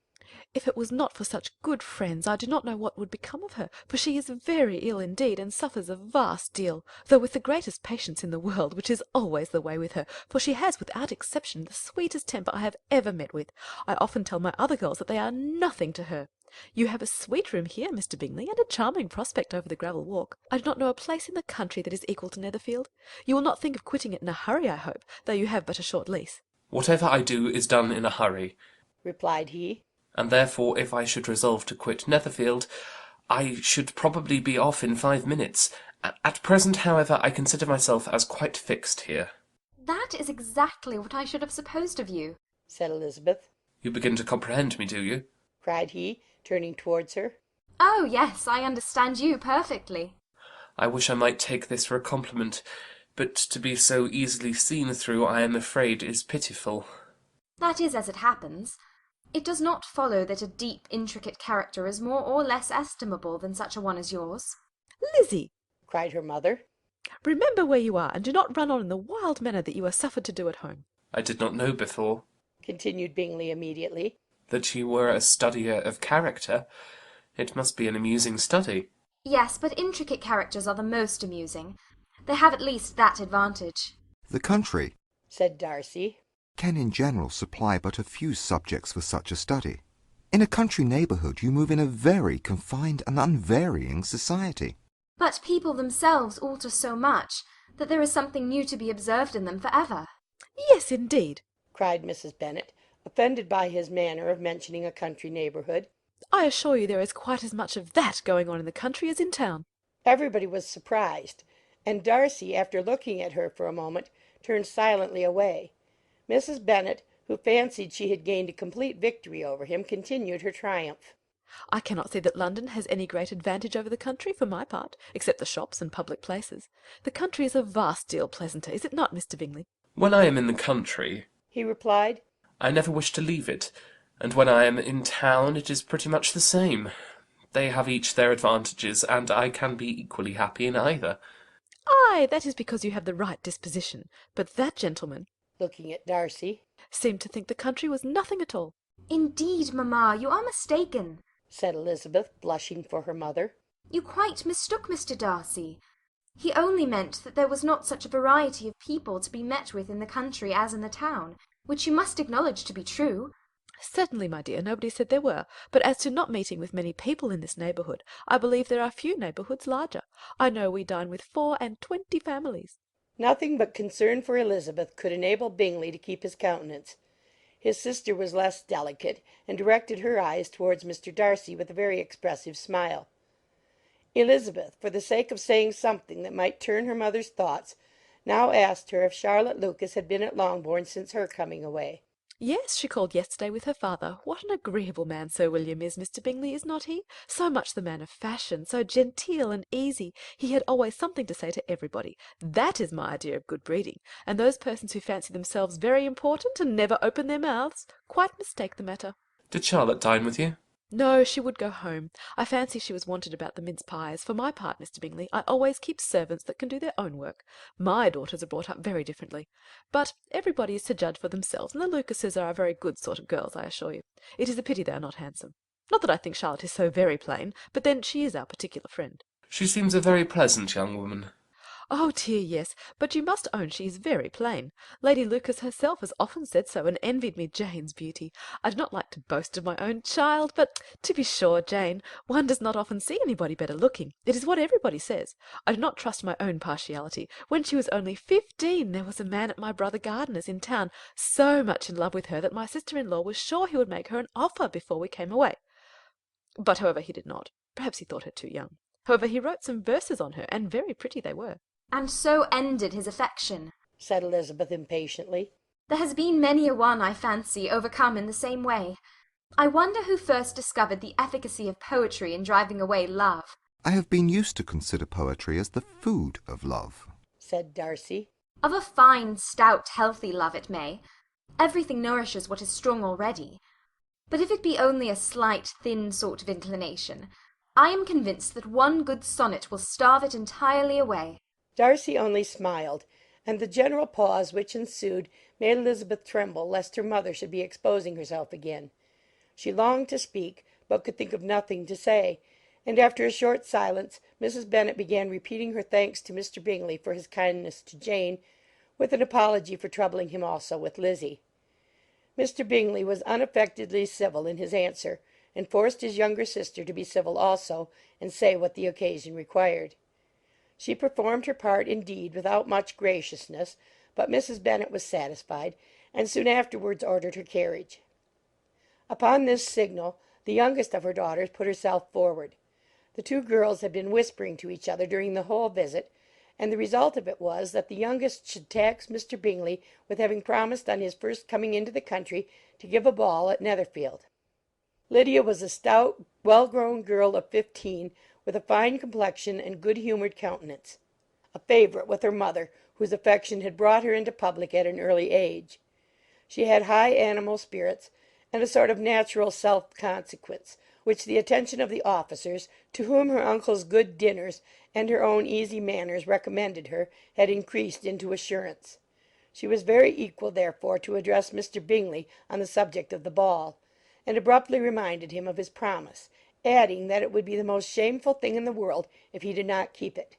"if it was not for such good friends, I do not know what would become of her, for she is very ill indeed, and suffers a vast deal, though with the greatest patience in the world, which is always the way with her, for she has, without exception, the sweetest temper I have ever met with. I often tell my other girls that they are nothing to her. You have a sweet room here, Mr. Bingley, and a charming prospect over the gravel walk. I do not know a place in the country that is equal to Netherfield. You will not think of quitting it in a hurry, I hope, though you have but a short lease." "Whatever I do is done in a hurry," replied he, "and therefore if I should resolve to quit Netherfield, I should probably be off in 5 minutes. At present, however, I consider myself as quite fixed here." "That is exactly what I should have supposed of you," said Elizabeth. "You begin to comprehend me, do you?" cried he, turning towards her. "Oh, yes, I understand you perfectly." "I wish I might take this for a compliment, but to be so easily seen through, I am afraid, is pitiful." "That is as it happens. It does not follow that a deep, intricate character is more or less estimable than such a one as yours." "Lizzie," cried her mother, "remember where you are, and do not run on in the wild manner that you are suffered to do at home." "I did not know before," continued Bingley immediately, "that you were a studier of character. It must be an amusing study." Yes, but intricate characters are the most amusing. They have at least that advantage. The country, said Darcy, can in general supply but a few subjects for such a study. In a country neighbourhood you move in a very confined and unvarying society. But people themselves alter so much that there is something new to be observed in them for ever. Yes, indeed, cried Mrs. Bennet, offended by his manner of mentioning a country neighbourhood. I assure you there is quite as much of that going on in the country as in town. Everybody was surprised, and Darcy, after looking at her for a moment, turned silently away. Mrs. Bennet, who fancied she had gained a complete victory over him, continued her triumph. I cannot see that London has any great advantage over the country, for my part, except the shops and public places. The country is a vast deal pleasanter, is it not, Mr. Bingley? When I am in the country, he replied, I never wish to leave it, and when I am in town it is pretty much the same. They have each their advantages, and I can be equally happy in either. Ay, that is because you have the right disposition. But that gentleman, looking at Darcy, seemed to think the country was nothing at all. Indeed, mamma, you are mistaken, said Elizabeth, blushing for her mother. You quite mistook Mr. Darcy. He only meant that there was not such a variety of people to be met with in the country as in the town, which you must acknowledge to be true. Certainly, my dear, nobody said there were. But as to not meeting with many people in this neighbourhood, I believe there are few neighbourhoods larger. I know we dine with 24 families. Nothing but concern for Elizabeth could enable Bingley to keep his countenance. His sister was less delicate, and directed her eyes towards Mr. Darcy with a very expressive smile. Elizabeth, for the sake of saying something that might turn her mother's thoughts, now asked her if Charlotte Lucas had been at Longbourn since her coming away. Yes, she called yesterday with her father. What an agreeable man Sir William is, Mr. Bingley, is not he? So much the man of fashion, so genteel and easy. He had always something to say to everybody. That is my idea of good breeding, and those persons who fancy themselves very important and never open their mouths quite mistake the matter. Did Charlotte dine with you? No, she would go home. I fancy she was wanted about the mince pies. For my part, Mr. Bingley, I always keep servants that can do their own work. My daughters are brought up very differently. But everybody is to judge for themselves, and the Lucases are a very good sort of girls, I assure you. It is a pity they are not handsome. Not that I think Charlotte is so very plain, but then she is our particular friend. She seems a very pleasant young woman. Oh dear, yes, but you must own she is very plain. Lady Lucas herself has often said so, and envied me Jane's beauty. I do not like to boast of my own child, but to be sure, Jane, one does not often see anybody better looking. It is what everybody says. I do not trust my own partiality. When she was only 15, there was a man at my brother Gardiner's in town so much in love with her that my sister-in-law was sure he would make her an offer before we came away. But however he did not. Perhaps he thought her too young. However, he wrote some verses on her, and very pretty they were. And so ended his affection, said Elizabeth impatiently. There has been many a one, I fancy, overcome in the same way. I wonder who first discovered the efficacy of poetry in driving away love. I have been used to consider poetry as the food of love, said Darcy. Of a fine, stout, healthy love it may. Everything nourishes what is strong already. But if it be only a slight, thin sort of inclination, I am convinced that one good sonnet will starve it entirely away. Darcy only smiled, and the general pause which ensued made Elizabeth tremble lest her mother should be exposing herself again. She longed to speak, but could think of nothing to say, and after a short silence Mrs. Bennet began repeating her thanks to Mr. Bingley for his kindness to Jane, with an apology for troubling him also with Lizzie. Mr. Bingley was unaffectedly civil in his answer, and forced his younger sister to be civil also, and say what the occasion required. She performed her part indeed without much graciousness, but Mrs. Bennet was satisfied, and soon afterwards ordered her carriage. Upon this signal the youngest of her daughters put herself forward. The two girls had been whispering to each other during the whole visit, and the result of it was that the youngest should tax Mr. Bingley with having promised on his first coming into the country to give a ball at Netherfield. Lydia was a stout, well-grown girl of 15, with a fine complexion and good-humoured countenance, a favourite with her mother, whose affection had brought her into public at an early age. She had high animal spirits, and a sort of natural self-consequence, which the attention of the officers, to whom her uncle's good dinners and her own easy manners recommended her, had increased into assurance. She was very equal, therefore, to address Mr. Bingley on the subject of the ball, and abruptly reminded him of his promise, adding that it would be the most shameful thing in the world if he did not keep it.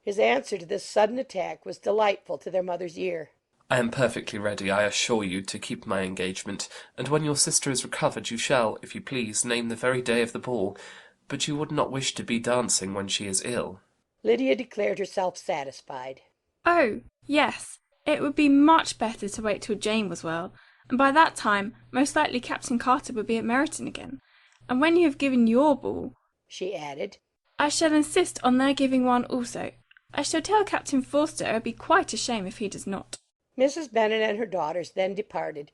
His answer to this sudden attack was delightful to their mother's ear. I am perfectly ready, I assure you, to keep my engagement, and when your sister is recovered you shall, if you please, name the very day of the ball. But you would not wish to be dancing when she is ill. Lydia declared herself satisfied. Oh, yes, it would be much better to wait till Jane was well, and by that time most likely Captain Carter would be at Meryton again. And when you have given your ball, she added, I shall insist on their giving one also. I shall tell Captain Forster it would be quite a shame if he does not. Mrs. Bennet and her daughters then departed,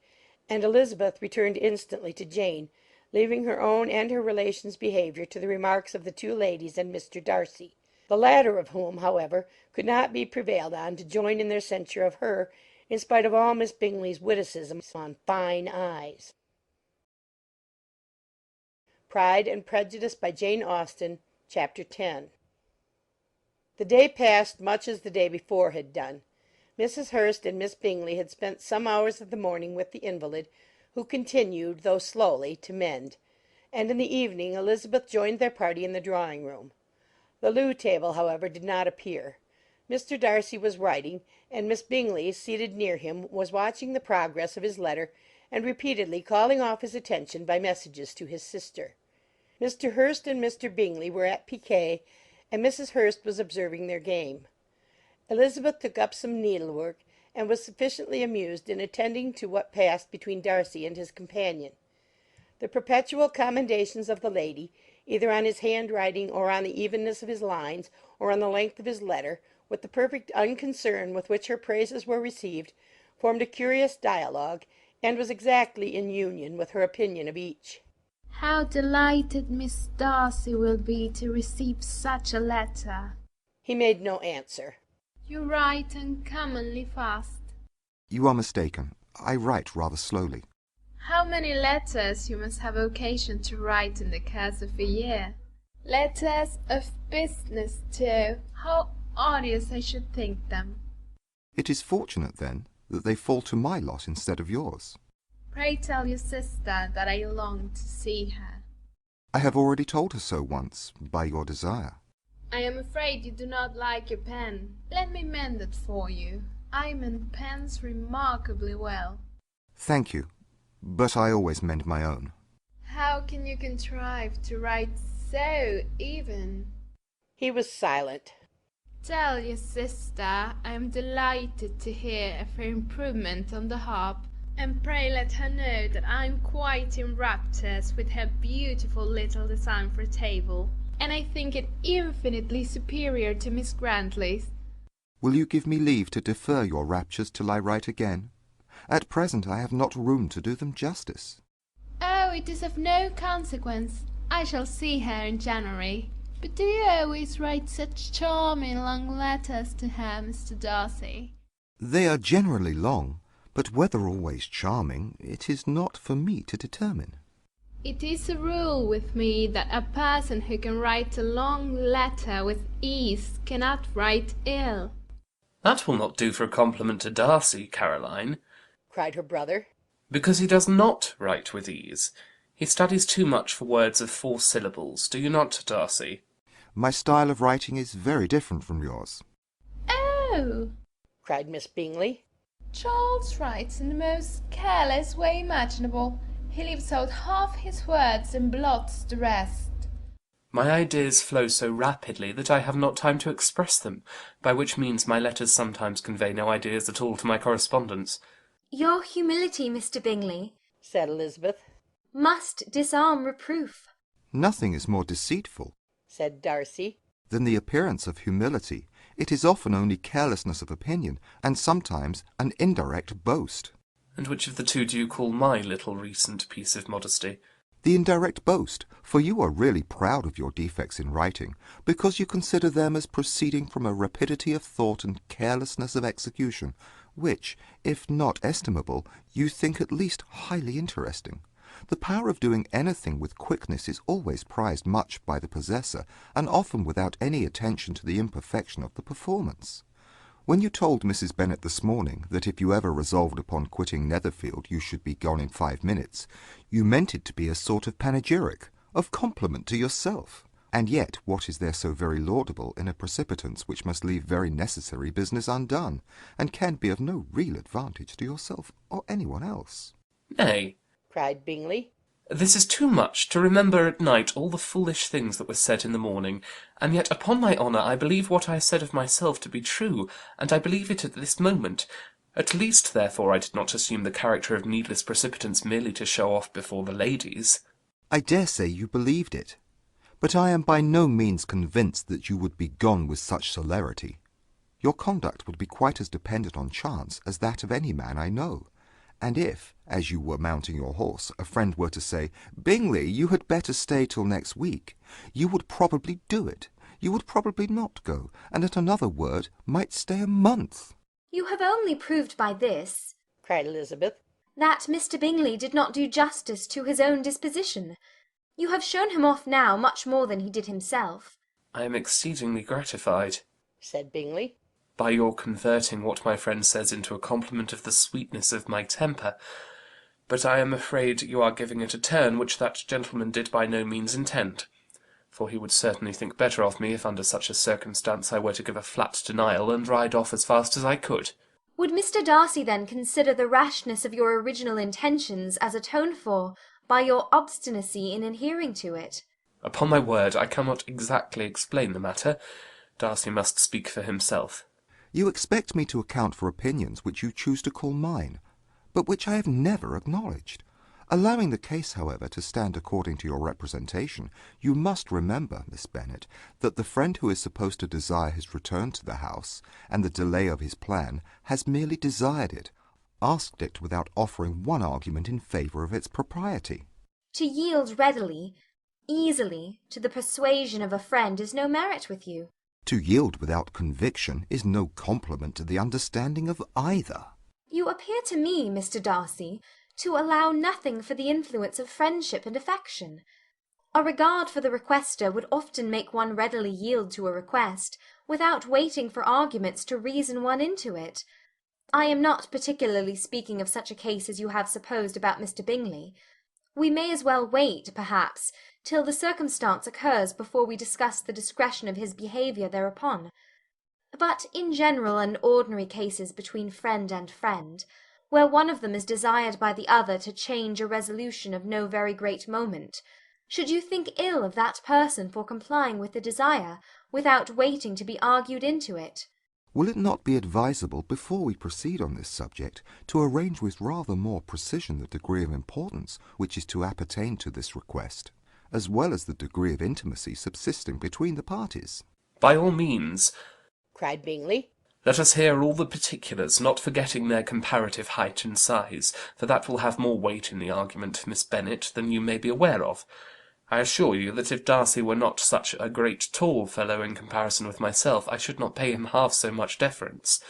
and Elizabeth returned instantly to Jane, leaving her own and her relations' behaviour to the remarks of the two ladies and Mr. Darcy, the latter of whom, however, could not be prevailed on to join in their censure of her, in spite of all Miss Bingley's witticisms on fine eyes. Pride and Prejudice by Jane Austen, Chapter 10. The day passed much as the day before had done. Mrs. Hurst and Miss Bingley had spent some hours of the morning with the invalid, who continued, though slowly, to mend, and in the evening Elizabeth joined their party in the drawing-room. The loo table, however, did not appear. Mr. Darcy was writing, and Miss Bingley, seated near him, was watching the progress of his letter, and repeatedly calling off his attention by messages to his sister. Mr. Hurst and Mr. Bingley were at piquet, and Mrs. Hurst was observing their game. Elizabeth took up some needlework, and was sufficiently amused in attending to what passed between Darcy and his companion. The perpetual commendations of the lady, either on his handwriting, or on the evenness of his lines, or on the length of his letter, with the perfect unconcern with which her praises were received, formed a curious dialogue, and was exactly in union with her opinion of each. How delighted Miss Darcy will be to receive such a letter. He made no answer. You write uncommonly fast. You are mistaken. I write rather slowly. How many letters you must have occasion to write in the course of a year. Letters of business, too. How odious I should think them. It is fortunate, then, that they fall to my lot instead of yours. Pray tell your sister that I long to see her. I have already told her so once, by your desire. I am afraid you do not like your pen. Let me mend it for you. I mend pens remarkably well. Thank you, but I always mend my own. How can you contrive to write so even? He was silent. Tell your sister I am delighted to hear of her improvement on the harp, and pray let her know that I am quite in raptures with her beautiful little design for a table, and I think it infinitely superior to Miss Grantley's. Will you give me leave to defer your raptures till I write again? At present I have not room to do them justice. Oh, it is of no consequence. I shall see her in January. But do you always write such charming long letters to her, Mr. Darcy? They are generally long, but whether always charming, it is not for me to determine. It is a rule with me that a person who can write a long letter with ease cannot write ill. That will not do for a compliment to Darcy, Caroline, cried her brother. because he does not write with ease. He studies too much for words of 4 syllables. Do you not, Darcy? My style of writing is very different from yours. Oh, cried Miss Bingley. Charles writes in the most careless way imaginable. He leaves out half his words and blots the rest. My ideas flow so rapidly that I have not time to express them, by which means my letters sometimes convey no ideas at all to my correspondents. Your humility, Mr. Bingley, said Elizabeth, must disarm reproof. Nothing is more deceitful, said Darcy, than the appearance of humility. It is often only carelessness of opinion, and sometimes an indirect boast. And which of the two do you call my little recent piece of modesty? The indirect boast, for you are really proud of your defects in writing, because you consider them as proceeding from a rapidity of thought and carelessness of execution, which, if not estimable, you think at least highly interesting. The power of doing anything with quickness is always prized much by the possessor, and often without any attention to the imperfection of the performance. When you told Mrs. Bennet this morning that if you ever resolved upon quitting Netherfield you should be gone in 5 minutes, you meant it to be a sort of panegyric, of compliment to yourself. And yet what is there so very laudable in a precipitance which must leave very necessary business undone, and can be of no real advantage to yourself or any one else? Nay, cried Bingley, this is too much, to remember at night all the foolish things that were said in the morning, and yet, upon my honour, I believe what I said of myself to be true, and I believe it at this moment. At least, therefore, I did not assume the character of needless precipitance merely to show off before the ladies. I dare say you believed it, but I am by no means convinced that you would be gone with such celerity. Your conduct would be quite as dependent on chance as that of any man I know. And if, as you were mounting your horse, a friend were to say, "Bingley, you had better stay till next week," you would probably do it. You would probably not go, and at another word might stay a month. You have only proved by this, cried Elizabeth, that Mr. Bingley did not do justice to his own disposition. You have shown him off now much more than he did himself. I am exceedingly gratified, said Bingley, by your converting what my friend says into a compliment of the sweetness of my temper. But I am afraid you are giving it a turn which that gentleman did by no means intend, for he would certainly think better of me if under such a circumstance I were to give a flat denial and ride off as fast as I could. Would Mr. Darcy then consider the rashness of your original intentions as atoned for by your obstinacy in adhering to it? Upon my word, I cannot exactly explain the matter. Darcy must speak for himself. You expect me to account for opinions which you choose to call mine, but which I have never acknowledged. Allowing the case, however, to stand according to your representation, you must remember, Miss Bennet, that the friend who is supposed to desire his return to the house, and the delay of his plan, has merely desired it, asked it without offering one argument in favour of its propriety. To yield readily, easily, to the persuasion of a friend is no merit with you. To yield without conviction is no compliment to the understanding of either. You appear to me, Mr. Darcy, to allow nothing for the influence of friendship and affection. A regard for the requester would often make one readily yield to a request, without waiting for arguments to reason one into it. I am not particularly speaking of such a case as you have supposed about Mr. Bingley. We may as well wait, perhaps, till the circumstance occurs before we discuss the discretion of his behaviour thereupon. But in general and ordinary cases between friend and friend, where one of them is desired by the other to change a resolution of no very great moment, should you think ill of that person for complying with the desire, without waiting to be argued into it? Will it not be advisable, before we proceed on this subject, to arrange with rather more precision the degree of importance which is to appertain to this request, as well as the degree of intimacy subsisting between the parties? By all means, cried Bingley. Let us hear all the particulars, not forgetting their comparative height and size, for that will have more weight in the argument, Miss Bennet, than you may be aware of. I assure you that if Darcy were not such a great tall fellow in comparison with myself, I should not pay him half so much deference.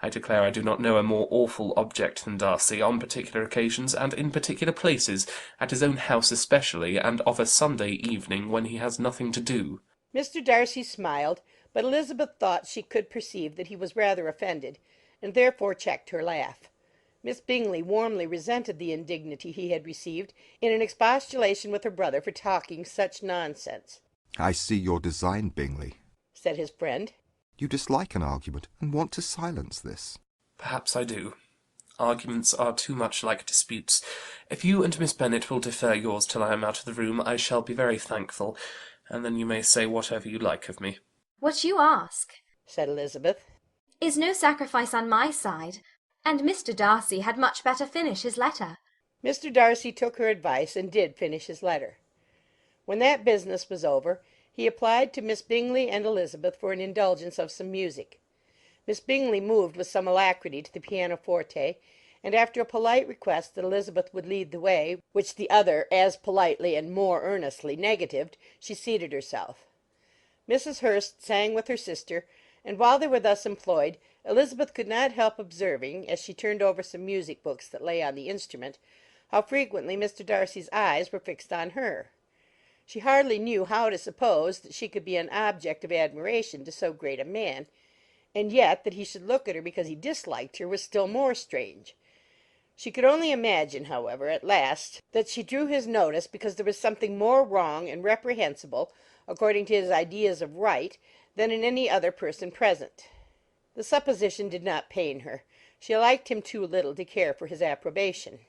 I declare I do not know a more awful object than Darcy, on particular occasions, and in particular places, at his own house especially, and of a Sunday evening, when he has nothing to do. Mr. Darcy smiled, but Elizabeth thought she could perceive that he was rather offended, and therefore checked her laugh. Miss Bingley warmly resented the indignity he had received in an expostulation with her brother for talking such nonsense. "I see your design, Bingley," said his friend. "You dislike an argument, and want to silence this." Perhaps I do. Arguments are too much like disputes. If you and Miss Bennet will defer yours till I am out of the room, I shall be very thankful, and then you may say whatever you like of me. What you ask, said Elizabeth, is no sacrifice on my side, and Mr. Darcy had much better finish his letter. Mr. Darcy took her advice and did finish his letter. When that business was over, he applied to Miss Bingley and Elizabeth for an indulgence of some music. Miss Bingley moved with some alacrity to the pianoforte, and after a polite request that Elizabeth would lead the way, which the other as politely and more earnestly negatived, she seated herself. Mrs. Hurst sang with her sister, and while they were thus employed, Elizabeth could not help observing, as she turned over some music books that lay on the instrument, how frequently Mr. Darcy's eyes were fixed on her. She hardly knew how to suppose that she could be an object of admiration to so great a man, and yet that he should look at her because he disliked her was still more strange. She could only imagine, however, at last, that she drew his notice because there was something more wrong and reprehensible, according to his ideas of right, than in any other person present. The supposition did not pain her. She liked him too little to care for his approbation.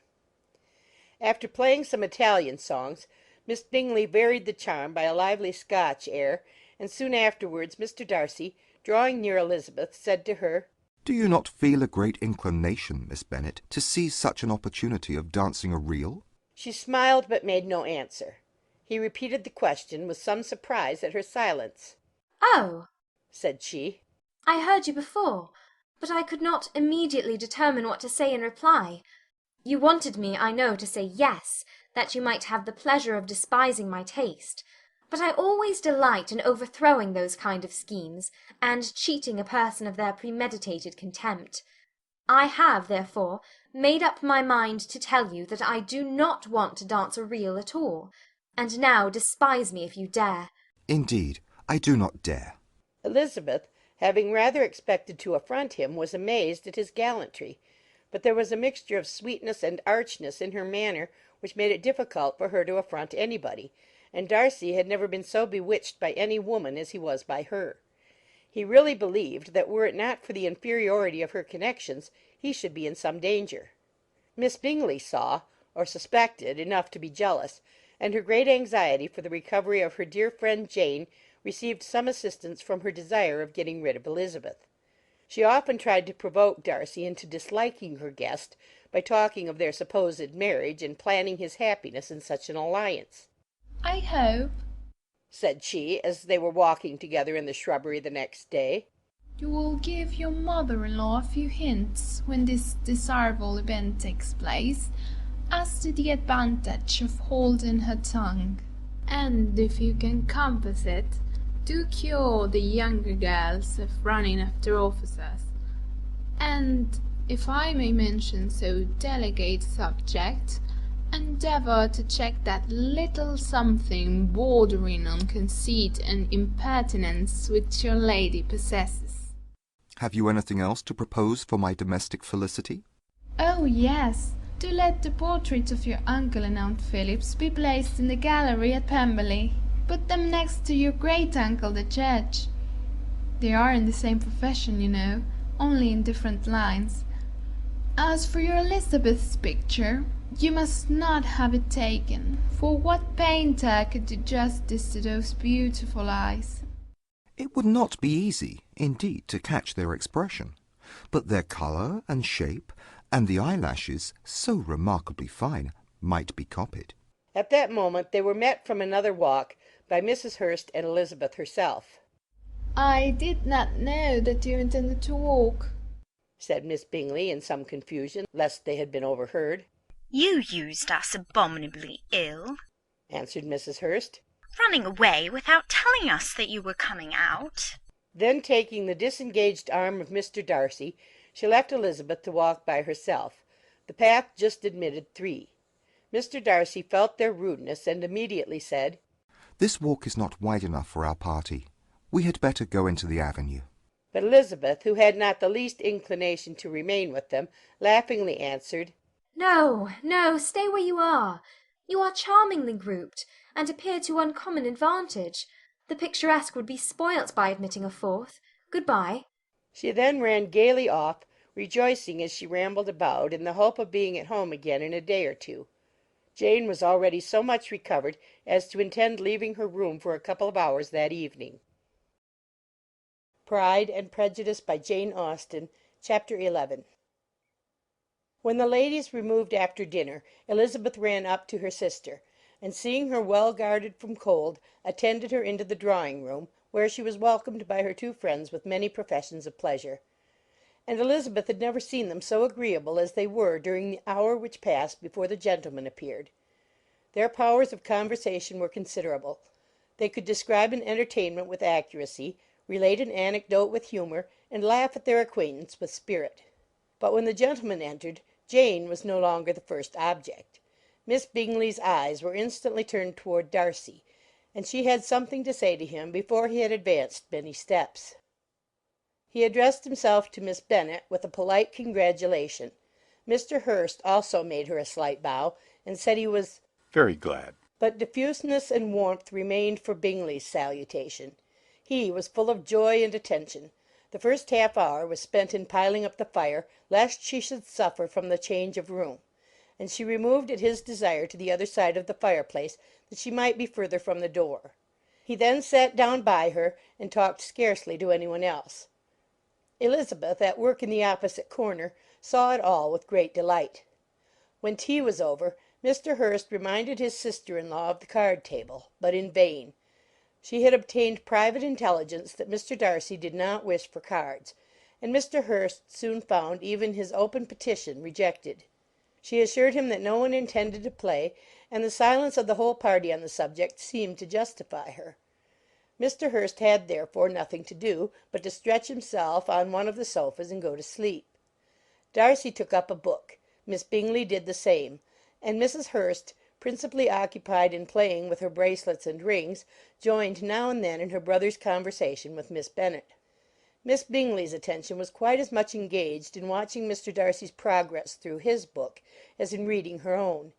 After playing some Italian songs, Miss Bingley varied the charm by a lively Scotch air, and soon afterwards Mr. Darcy, drawing near Elizabeth, said to her, "Do you not feel a great inclination, Miss Bennet, to seize such an opportunity of dancing a reel?" She smiled but made no answer. He repeated the question with some surprise at her silence. "Oh," said she, "I heard you before, but I could not immediately determine what to say in reply. You wanted me, I know, to say yes, that you might have the pleasure of despising my taste. But I always delight in overthrowing those kind of schemes, and cheating a person of their premeditated contempt. I have, therefore, made up my mind to tell you that I do not want to dance a reel at all, and now despise me if you dare." "Indeed, I do not dare." Elizabeth, having rather expected to affront him, was amazed at his gallantry, but there was a mixture of sweetness and archness in her manner which made it difficult for her to affront anybody, and Darcy had never been so bewitched by any woman as he was by her. He really believed that were it not for the inferiority of her connections, he should be in some danger. Miss Bingley saw, or suspected, enough to be jealous, and her great anxiety for the recovery of her dear friend Jane received some assistance from her desire of getting rid of Elizabeth. She often tried to provoke Darcy into disliking her guest by talking of their supposed marriage and planning his happiness in such an alliance. "I hope," said she, as they were walking together in the shrubbery the next day, "you will give your mother-in-law a few hints when this desirable event takes place, as to the advantage of holding her tongue. And if you can compass it, do cure the younger girls of running after officers. And, if I may mention so delicate a subject, endeavour to check that little something bordering on conceit and impertinence which your lady possesses." "Have you anything else to propose for my domestic felicity?" "Oh, yes. Do let the portraits of your uncle and Aunt Phillips be placed in the gallery at Pemberley. Put them next to your great-uncle, the judge. They are in the same profession, you know, only in different lines. As for your Elizabeth's picture, you must not have it taken, for what painter could do justice to those beautiful eyes?" "It would not be easy, indeed, to catch their expression, but their colour and shape, and the eyelashes, so remarkably fine, might be copied." At that moment they were met from another walk by Mrs. Hurst and Elizabeth herself. "I did not know that you intended to walk," said Miss Bingley in some confusion, lest they had been overheard. "You used us abominably ill," answered Mrs. Hurst, "running away without telling us that you were coming out." Then, taking the disengaged arm of Mr. Darcy, she left Elizabeth to walk by herself. The path just admitted 3. Mr. Darcy felt their rudeness, and immediately said, "This walk is not wide enough for our party. We had better go into the avenue." But Elizabeth, who had not the least inclination to remain with them, laughingly answered, "No, no, stay where you are. You are charmingly grouped, and appear to uncommon advantage. The picturesque would be spoilt by admitting a fourth. Good-bye." She then ran gaily off, rejoicing as she rambled about, in the hope of being at home again in a day or 2. Jane was already so much recovered as to intend leaving her room for a couple of hours that evening. Pride and Prejudice by Jane Austen, Chapter 11. When the ladies removed after dinner, Elizabeth ran up to her sister, and seeing her well guarded from cold, attended her into the drawing-room, where she was welcomed by her 2 friends with many professions of pleasure. And Elizabeth had never seen them so agreeable as they were during the hour which passed before the gentlemen appeared. Their powers of conversation were considerable. They could describe an entertainment with accuracy, relate an anecdote with humour, and laugh at their acquaintance with spirit. But when the gentlemen entered, Jane was no longer the first object. Miss Bingley's eyes were instantly turned toward Darcy, and she had something to say to him before he had advanced many steps. He addressed himself to Miss Bennet with a polite congratulation. Mr. Hurst also made her a slight bow, and said he was very glad. But diffuseness and warmth remained for Bingley's salutation. He was full of joy and attention. The first half hour was spent in piling up the fire, lest she should suffer from the change of room, and she removed at his desire to the other side of the fireplace, that she might be further from the door. He then sat down by her, and talked scarcely to any one else. Elizabeth, at work in the opposite corner, saw it all with great delight. When tea was over, Mr. Hurst reminded his sister-in-law of the card-table, but in vain. She had obtained private intelligence that Mr. Darcy did not wish for cards, and Mr. Hurst soon found even his open petition rejected. She assured him that no one intended to play, and the silence of the whole party on the subject seemed to justify her. Mr. Hurst had therefore nothing to do but to stretch himself on one of the sofas and go to sleep. Darcy took up a book, Miss Bingley did the same, and Mrs. Hurst, principally occupied in playing with her bracelets and rings, joined now and then in her brother's conversation with Miss Bennet. Miss Bingley's attention was quite as much engaged in watching Mr. Darcy's progress through his book as in reading her own,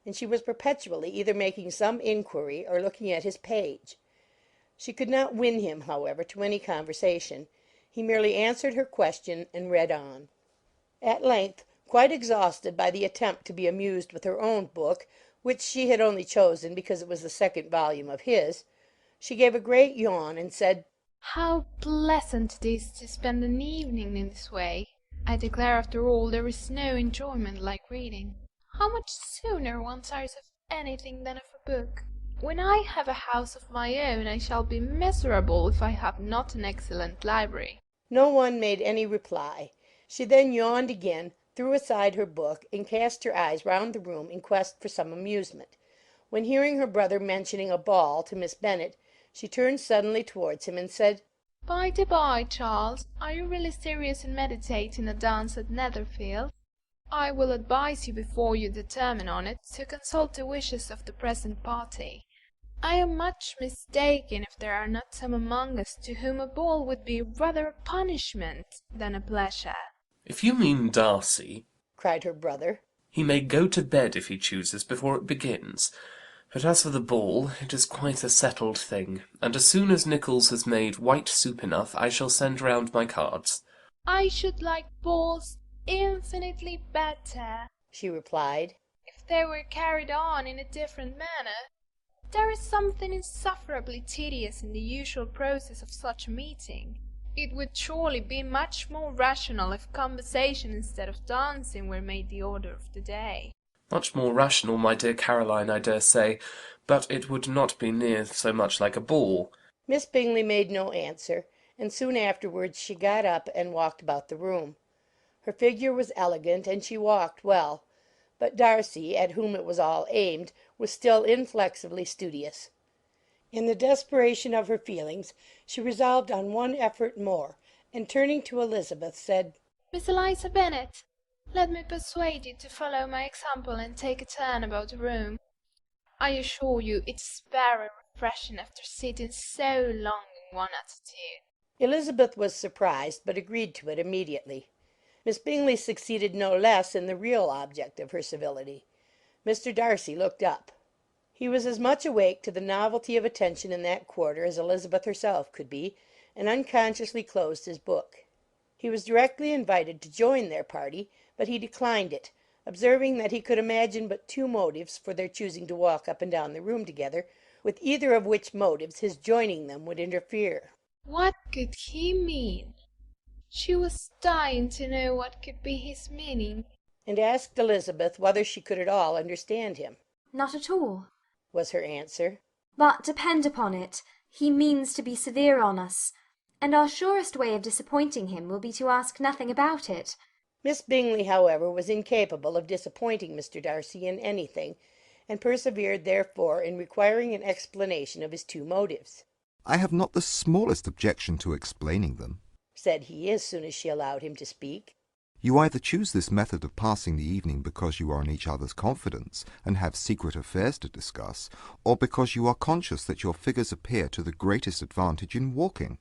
and she was perpetually either making some inquiry or looking at his page. She could not win him, however, to any conversation. He merely answered her question and read on. At length, quite exhausted by the attempt to be amused with her own book, which she had only chosen because it was the second volume of his, she gave a great yawn and said, "How pleasant it is to spend an evening in this way! I declare, after all, there is no enjoyment like reading. How much sooner one tires of anything than of a book! When I have a house of my own, I shall be miserable if I have not an excellent library." No one made any reply. She then yawned again, threw aside her book, and cast her eyes round the room in quest for some amusement, when, hearing her brother mentioning a ball to Miss Bennet, she turned suddenly towards him and said, "By the by, Charles, are you really serious in meditating a dance at Netherfield? I will advise you, before you determine on it, to consult the wishes of the present party. I am much mistaken if there are not some among us to whom a ball would be rather a punishment than a pleasure." If you mean Darcy, cried her brother, he may go to bed if he chooses before it begins. But as for the ball, it is quite a settled thing, and as soon as Nicholls has made white soup enough, I shall send round my cards. "I should like balls infinitely better," she replied, "if they were carried on in a different manner. There is something insufferably tedious in the usual process of such a meeting. It would surely be much more rational if conversation instead of dancing were made the order of the day." Much more rational, my dear Caroline, I dare say, but it would not be near so much like a ball. Miss Bingley made no answer, and soon afterwards she got up and walked about the room. Her figure was elegant, and she walked well, but Darcy, at whom it was all aimed, was still inflexibly studious. In the desperation of her feelings, she resolved on one effort more, and turning to Elizabeth, said, "Miss Eliza Bennet, let me persuade you to follow my example and take a turn about the room. I assure you it is very refreshing after sitting so long in one attitude." Elizabeth was surprised, but agreed to it immediately. Miss Bingley succeeded no less in the real object of her civility. Mr. Darcy looked up. He was as much awake to the novelty of attention in that quarter as Elizabeth herself could be, and unconsciously closed his book. He was directly invited to join their party, but he declined it, observing that he could imagine but two motives for their choosing to walk up and down the room together, with either of which motives his joining them would interfere. What could he mean? She was dying to know what could be his meaning, and asked Elizabeth whether she could at all understand him. "Not at all," was her answer. "But depend upon it, he means to be severe on us, and our surest way of disappointing him will be to ask nothing about it." Miss Bingley, however, was incapable of disappointing Mr. Darcy in anything, and persevered therefore in requiring an explanation of his two motives. "I have not the smallest objection to explaining them," said he, as soon as she allowed him to speak. "You either choose this method of passing the evening because you are in each other's confidence and have secret affairs to discuss, or because you are conscious that your figures appear to the greatest advantage in walking.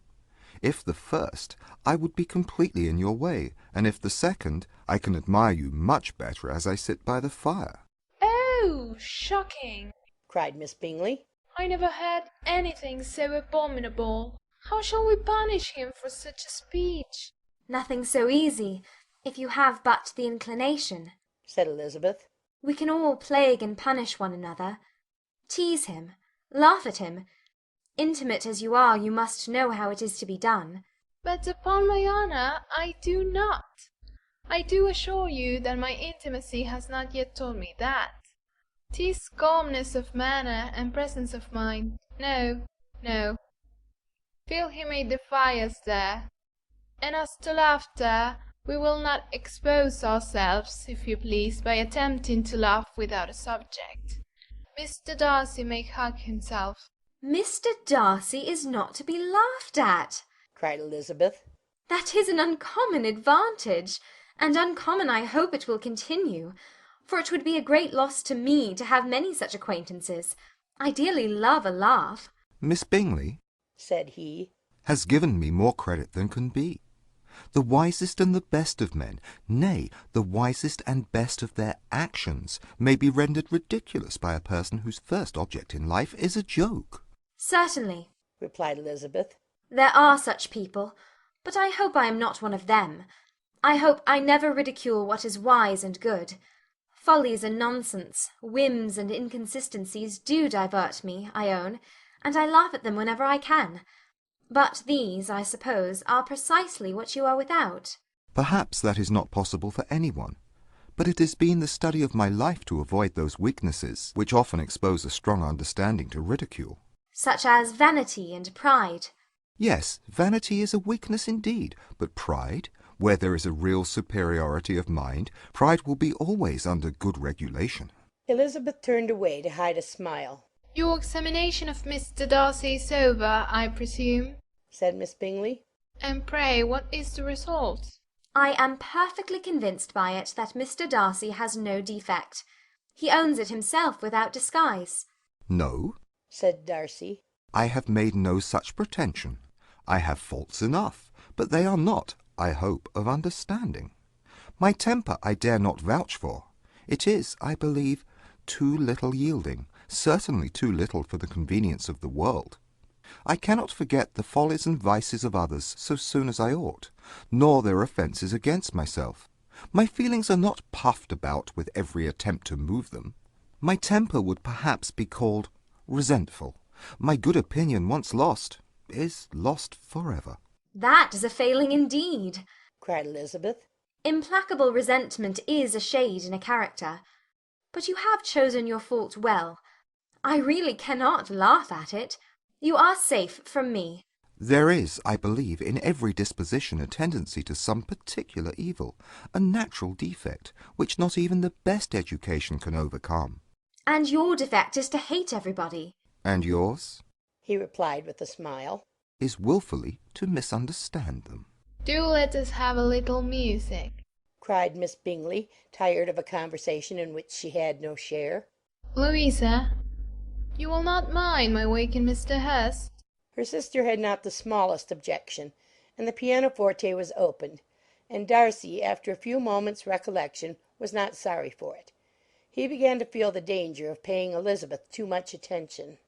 If the first, I would be completely in your way, and if the second, I can admire you much better as I sit by the fire. Oh, shocking! cried Miss Bingley. I never heard anything so abominable. How shall we punish him for such a speech? Nothing so easy, if you have but the inclination, said Elizabeth. We can all plague and punish one another. Tease him, laugh at him. Intimate as you are, you must know how it is to be done. But upon my honour, I do not. I do assure you that my intimacy has not yet taught me that. 'Tis calmness of manner and presence of mind. No, no. Feel he may defy us there. And as to laughter, we will not expose ourselves, if you please, by attempting to laugh without a subject. Mr. Darcy may hug himself. Mr. Darcy is not to be laughed at, cried Elizabeth. That is an uncommon advantage, and uncommon I hope it will continue, for it would be a great loss to me to have many such acquaintances. I dearly love a laugh. Miss Bingley, said he, has given me more credit than can be. The wisest and the best of men, nay, the wisest and best of their actions, may be rendered ridiculous by a person whose first object in life is a joke. Certainly, replied Elizabeth. There are such people, but I hope I am not one of them. I hope I never ridicule what is wise and good. Follies and nonsense, whims and inconsistencies do divert me, I own, and I laugh at them whenever I can. But these, I suppose, are precisely what you are without. Perhaps that is not possible for anyone, but it has been the study of my life to avoid those weaknesses which often expose a strong understanding to ridicule. Such as vanity and pride. Yes, vanity is a weakness indeed, but pride, where there is a real superiority of mind, pride will be always under good regulation. Elizabeth turned away to hide a smile. Your examination of Mr. Darcy is over, I presume, said Miss Bingley. And pray, what is the result? I am perfectly convinced by it that Mr. Darcy has no defect. He owns it himself without disguise. No, said Darcy. I have made no such pretension. I have faults enough, but they are not, I hope, of understanding. My temper I dare not vouch for. It is, I believe, too little yielding, certainly too little for the convenience of the world. I cannot forget the follies and vices of others so soon as I ought, nor their offences against myself. My feelings are not puffed about with every attempt to move them. My temper would perhaps be called resentful. My good opinion once lost is lost forever. That is a failing indeed, cried Elizabeth. Implacable resentment is a shade in a character. But you have chosen your fault well. I really cannot laugh at it. You are safe from me. There is, I believe, in every disposition a tendency to some particular evil, a natural defect, which not even the best education can overcome. And your defect is to hate everybody. And yours, he replied with a smile, is wilfully to misunderstand them. Do let us have a little music, cried Miss Bingley, tired of a conversation in which she had no share. Louisa, you will not mind my waking Mr. Hurst? Her sister had not the smallest objection, and the pianoforte was opened, and Darcy, after a few moments' recollection, was not sorry for it. He began to feel the danger of paying Elizabeth too much attention.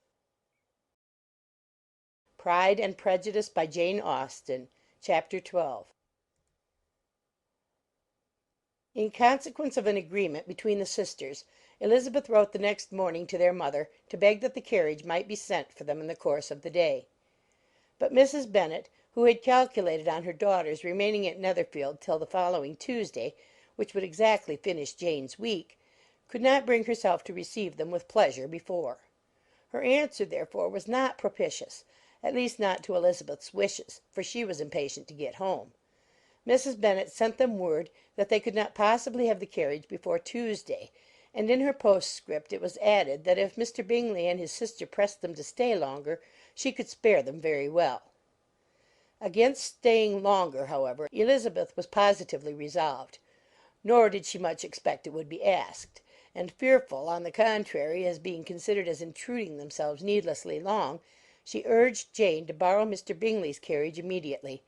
Pride and Prejudice by Jane Austen, Chapter 12. In consequence of an agreement between the sisters, Elizabeth wrote the next morning to their mother to beg that the carriage might be sent for them in the course of the day. But Mrs. Bennet, who had calculated on her daughters remaining at Netherfield till the following Tuesday, which would exactly finish Jane's week, could not bring herself to receive them with pleasure before. Her answer, therefore, was not propitious, at least not to Elizabeth's wishes, for she was impatient to get home. Mrs. Bennet sent them word that they could not possibly have the carriage before Tuesday, and in her postscript it was added that if Mr. Bingley and his sister pressed them to stay longer, she could spare them very well. Against staying longer, however, Elizabeth was positively resolved, nor did she much expect it would be asked, and fearful, on the contrary, as being considered as intruding themselves needlessly long, She urged Jane to borrow Mr. Bingley's carriage immediately,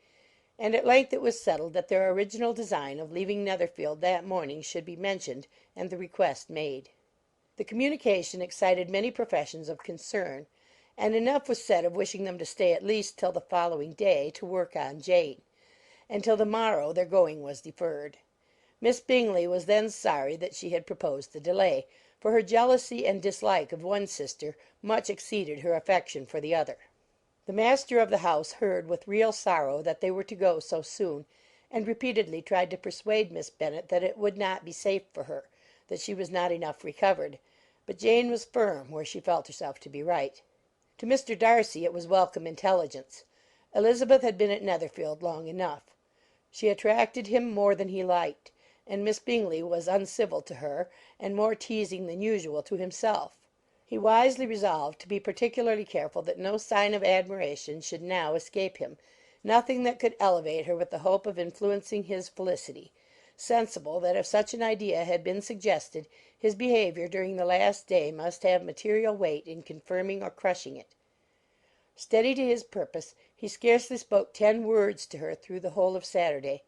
and at length it was settled that their original design of leaving Netherfield that morning should be mentioned and the request made. The communication excited many professions of concern, and enough was said of wishing them to stay at least till the following day to work on Jane, and till the morrow their going was deferred. Miss Bingley was then sorry that she had proposed the delay, for her jealousy and dislike of one sister much exceeded her affection for the other. The master of the house heard with real sorrow that they were to go so soon, and repeatedly tried to persuade Miss Bennet that it would not be safe for her, that she was not enough recovered, but Jane was firm where she felt herself to be right. To Mr. Darcy it was welcome intelligence. Elizabeth had been at Netherfield long enough. She attracted him more than he liked, and Miss Bingley was uncivil to her, and more teasing than usual to himself. He wisely resolved to be particularly careful that no sign of admiration should now escape him, nothing that could elevate her with the hope of influencing his felicity, sensible that if such an idea had been suggested, his behaviour during the last day must have material weight in confirming or crushing it. Steady to his purpose, he scarcely spoke 10 words to her through the whole of Saturday,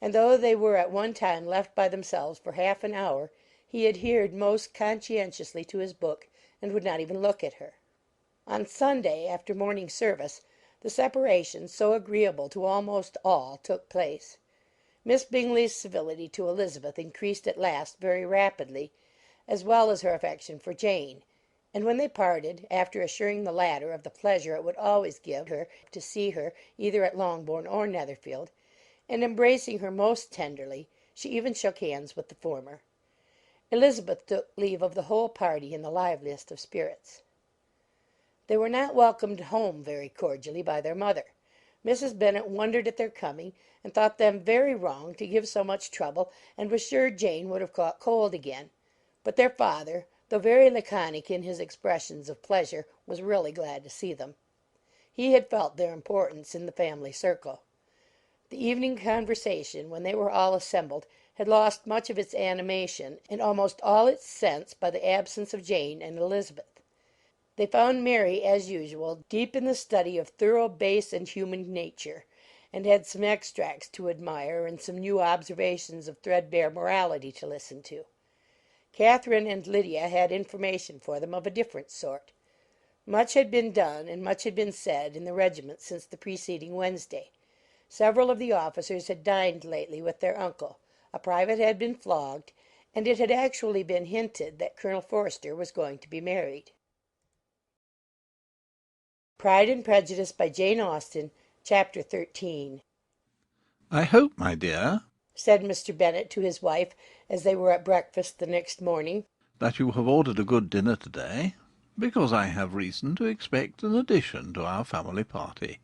and though they were at one time left by themselves for half an hour, he adhered most conscientiously to his book, and would not even look at her. On Sunday, after morning service, the separation, so agreeable to almost all, took place. Miss Bingley's civility to Elizabeth increased at last very rapidly, as well as her affection for Jane, and when they parted, after assuring the latter of the pleasure it would always give her to see her either at Longbourn or Netherfield, and embracing her most tenderly, she even shook hands with the former. Elizabeth took leave of the whole party in the liveliest of spirits. They were not welcomed home very cordially by their mother. Mrs. Bennet wondered at their coming, and thought them very wrong to give so much trouble, and was sure Jane would have caught cold again. But their father, though very laconic in his expressions of pleasure, was really glad to see them. He had felt their importance in the family circle. The evening conversation, when they were all assembled, had lost much of its animation, and almost all its sense, by the absence of Jane and Elizabeth. They found Mary, as usual, deep in the study of thorough base and human nature, and had some extracts to admire, and some new observations of threadbare morality to listen to. Catherine and Lydia had information for them of a different sort. Much had been done, and much had been said, in the regiment since the preceding Wednesday. Several of the officers had dined lately with their uncle, a private had been flogged, and it had actually been hinted that Colonel Forster was going to be married. Pride and Prejudice by Jane Austen, Chapter 13. "I hope, my dear," said Mr. Bennet to his wife, as they were at breakfast the next morning, "that you have ordered a good dinner to-day, because I have reason to expect an addition to our family party."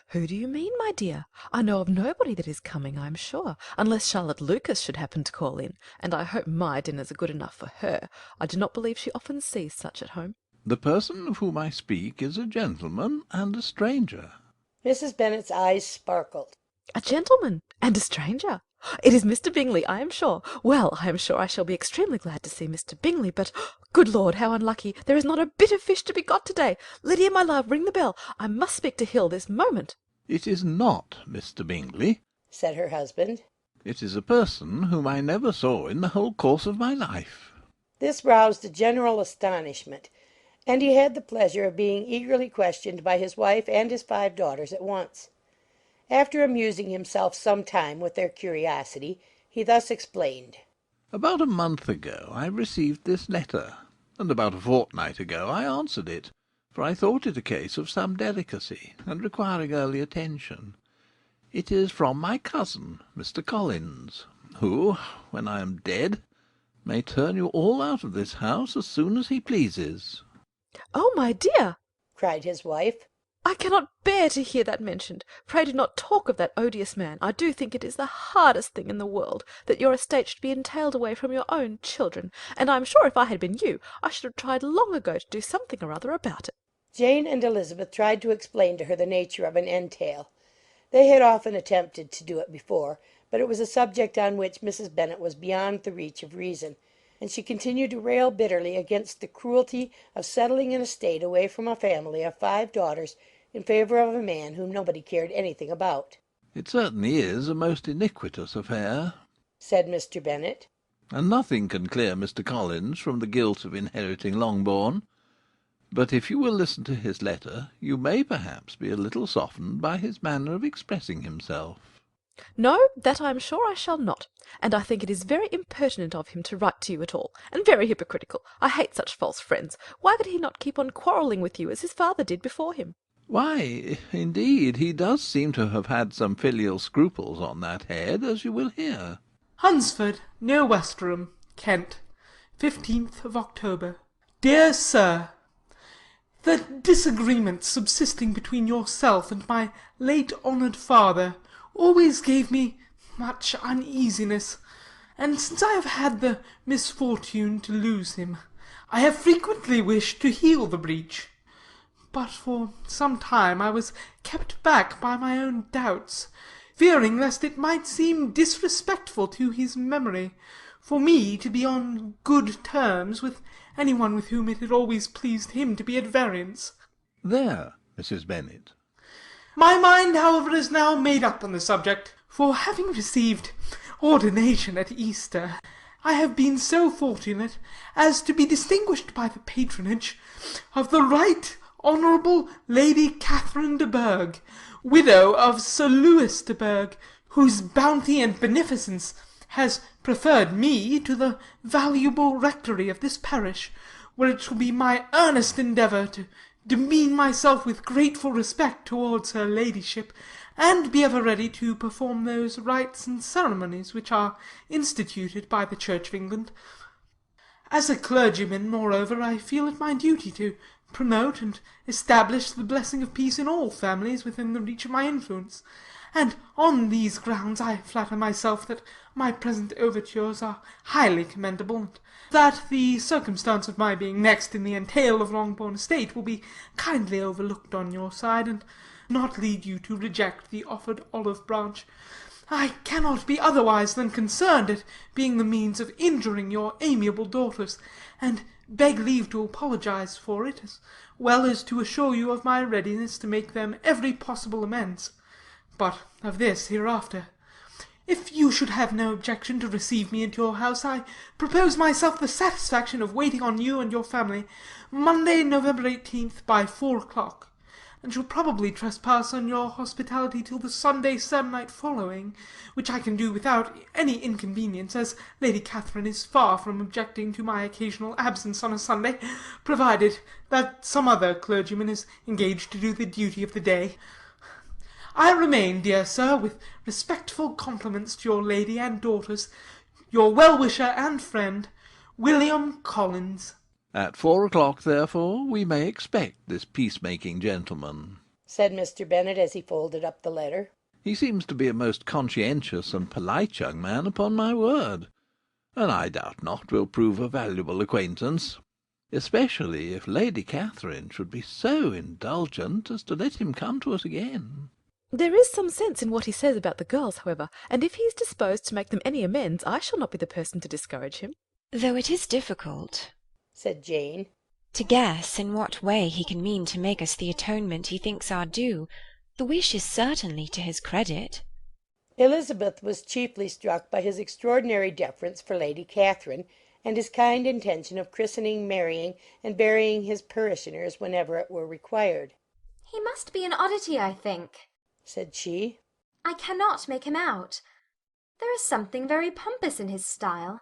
Who do you mean, my dear? I know of nobody that is coming, I am sure, unless Charlotte Lucas should happen to call in, and I hope my dinners are good enough for her. I do not believe she often sees such at home. The person of whom I speak is a gentleman and a stranger. Mrs. Bennet's eyes sparkled. A gentleman and a stranger! It is Mr. Bingley, I am sure. Well, I am sure I shall be extremely glad to see Mr. Bingley, but, good Lord, how unlucky! There is not a bit of fish to be got to-day. Lydia, my love, ring the bell. I must speak to Hill this moment. It is not Mr. Bingley, said her husband. It is a person whom I never saw in the whole course of my life. This roused a general astonishment, and he had the pleasure of being eagerly questioned by his wife and his 5 daughters at once. After amusing himself some time with their curiosity, he thus explained. About a month ago I received this letter, and about a fortnight ago I answered it, for I thought it a case of some delicacy, and requiring early attention. It is from my cousin, Mr. Collins, who, when I am dead, may turn you all out of this house as soon as he pleases. Oh, my dear! cried his wife. I cannot bear to hear that mentioned. Pray do not talk of that odious man. I do think it is the hardest thing in the world that your estate should be entailed away from your own children, and I am sure if I had been you, I should have tried long ago to do something or other about it. Jane and Elizabeth tried to explain to her the nature of an entail. They had often attempted to do it before, but it was a subject on which Mrs. Bennet was beyond the reach of reason, and she continued to rail bitterly against the cruelty of settling an estate away from a family of 5 daughters in favour of a man whom nobody cared anything about. "It certainly is a most iniquitous affair," said Mr. Bennet. "and nothing can clear Mr. Collins from the guilt of inheriting Longbourn. But if you will listen to his letter, you may perhaps be a little softened by his manner of expressing himself." No, that I am sure I shall not, and I think it is very impertinent of him to write to you at all, and very hypocritical. I hate such false friends. Why could he not keep on quarrelling with you as his father did before him? "Why, indeed, he does seem to have had some filial scruples on that head, as you will hear." Hunsford, near Westerham, Kent, 15th of October. Dear Sir, the disagreement subsisting between yourself and my late honoured father always gave me much uneasiness, and since I have had the misfortune to lose him, I have frequently wished to heal the breach. But for some time I was kept back by my own doubts, fearing lest it might seem disrespectful to his memory for me to be on good terms with any one with whom it had always pleased him to be at variance. "There, Mrs. Bennet." My mind, however, is now made up on the subject, for having received ordination at Easter, I have been so fortunate as to be distinguished by the patronage of the Right Honourable Lady Catherine de Bourgh, widow of Sir Lewis de Bourgh, whose bounty and beneficence has preferred me to the valuable rectory of this parish, where it shall be my earnest endeavour to demean myself with grateful respect towards her ladyship, and be ever ready to perform those rites and ceremonies which are instituted by the Church of England. As a clergyman, moreover, I feel it my duty to promote and establish the blessing of peace in all families within the reach of my influence, and on these grounds I flatter myself that my present overtures are highly commendable, and that the circumstance of my being next in the entail of Longbourn estate will be kindly overlooked on your side, and not lead you to reject the offered olive branch. I cannot be otherwise than concerned at being the means of injuring your amiable daughters, and beg leave to apologize for it, as well as to assure you of my readiness to make them every possible amends. But of this hereafter. If you should have no objection to receive me into your house, I propose myself the satisfaction of waiting on you and your family Monday, November 18th, by 4 o'clock, and shall probably trespass on your hospitality till the Sunday se'nnight following, which I can do without any inconvenience, as Lady Catherine is far from objecting to my occasional absence on a Sunday, provided that some other clergyman is engaged to do the duty of the day. I remain, dear sir, with respectful compliments to your lady and daughters, your well-wisher and friend, William Collins. "At 4 o'clock, therefore, we may expect this peacemaking gentleman," said Mr. Bennet, as he folded up the letter. "He seems to be a most conscientious and polite young man, upon my word, and I doubt not will prove a valuable acquaintance, especially if Lady Catherine should be so indulgent as to let him come to us again." There is some sense in what he says about the girls, however, and if he is disposed to make them any amends, I shall not be the person to discourage him. Though it is difficult, said Jane, to guess in what way he can mean to make us the atonement he thinks our due. The wish is certainly to his credit. Elizabeth was chiefly struck by his extraordinary deference for Lady Catherine, and his kind intention of christening, marrying, and burying his parishioners whenever it were required. He must be an oddity, I think, said she. I cannot make him out. There is something very pompous in his style.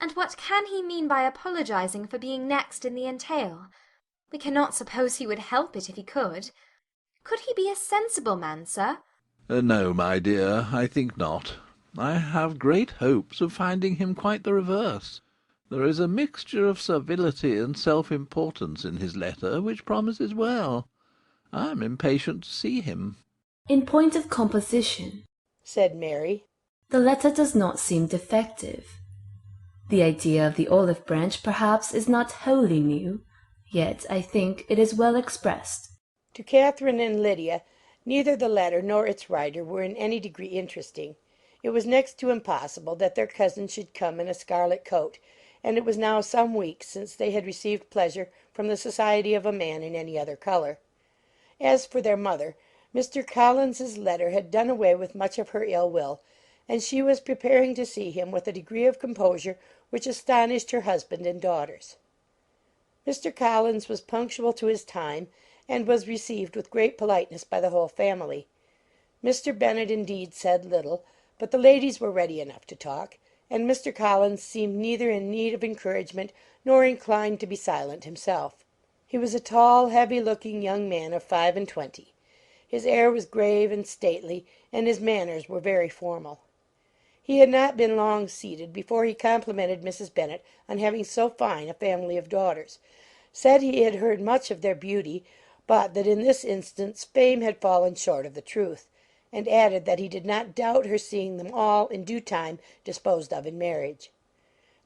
And what can he mean by apologizing for being next in the entail? We cannot suppose he would help it if he could. Could he be a sensible man, sir? No, my dear, I think not. I have great hopes of finding him quite the reverse. There is a mixture of servility and self-importance in his letter which promises well. I am impatient to see him. In point of composition, said Mary, the letter does not seem defective. The idea of the olive branch perhaps is not wholly new, yet I think it is well expressed. To Catherine and Lydia, neither the letter nor its writer were in any degree interesting. It was next to impossible that their cousin should come in a scarlet coat, and it was now some weeks since they had received pleasure from the society of a man in any other colour. As for their mother, Mr. Collins's letter had done away with much of her ill will, and she was preparing to see him with a degree of composure which astonished her husband and daughters. Mr. Collins was punctual to his time, and was received with great politeness by the whole family. Mr. Bennet indeed said little, but the ladies were ready enough to talk, and Mr. Collins seemed neither in need of encouragement nor inclined to be silent himself. He was a tall, heavy-looking young man of 25. His air was grave and stately, and his manners were very formal. He had not been long seated before he complimented Mrs. Bennet on having so fine a family of daughters, said he had heard much of their beauty, but that in this instance fame had fallen short of the truth, and added that he did not doubt her seeing them all in due time disposed of in marriage.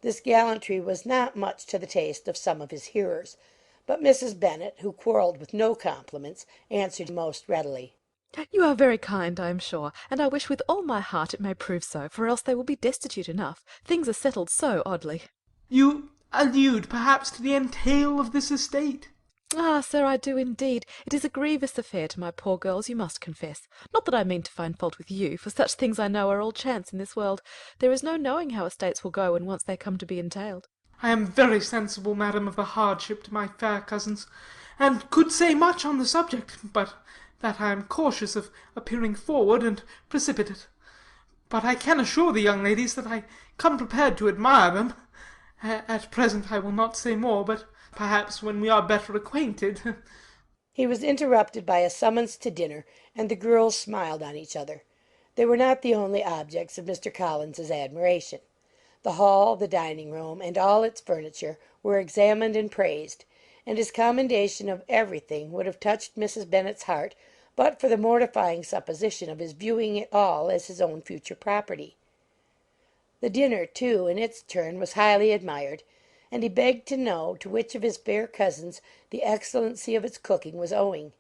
This gallantry was not much to the taste of some of his hearers, but Mrs. Bennet, who quarrelled with no compliments, answered most readily. You are very kind, I am sure, and I wish with all my heart it may prove so, for else they will be destitute enough. Things are settled so oddly. You allude, perhaps, to the entail of this estate? Ah, sir, I do indeed. It is a grievous affair to my poor girls, you must confess. Not that I mean to find fault with you, for such things I know are all chance in this world. There is no knowing how estates will go when once they come to be entailed. I am very sensible, madam, of the hardship to my fair cousins, and could say much on the subject, but that I am cautious of appearing forward and precipitate. But I can assure the young ladies that I come prepared to admire them. At present I will not say more, but perhaps when we are better acquainted. He was interrupted by a summons to dinner, and the girls smiled on each other. They were not the only objects of Mr. Collins's admiration. The hall, the dining-room, and all its furniture were examined and praised, and his commendation of everything would have touched Mrs. Bennet's heart but for the mortifying supposition of his viewing it all as his own future property. The dinner, too, in its turn, was highly admired, and he begged to know to which of his fair cousins the excellency of its cooking was owing.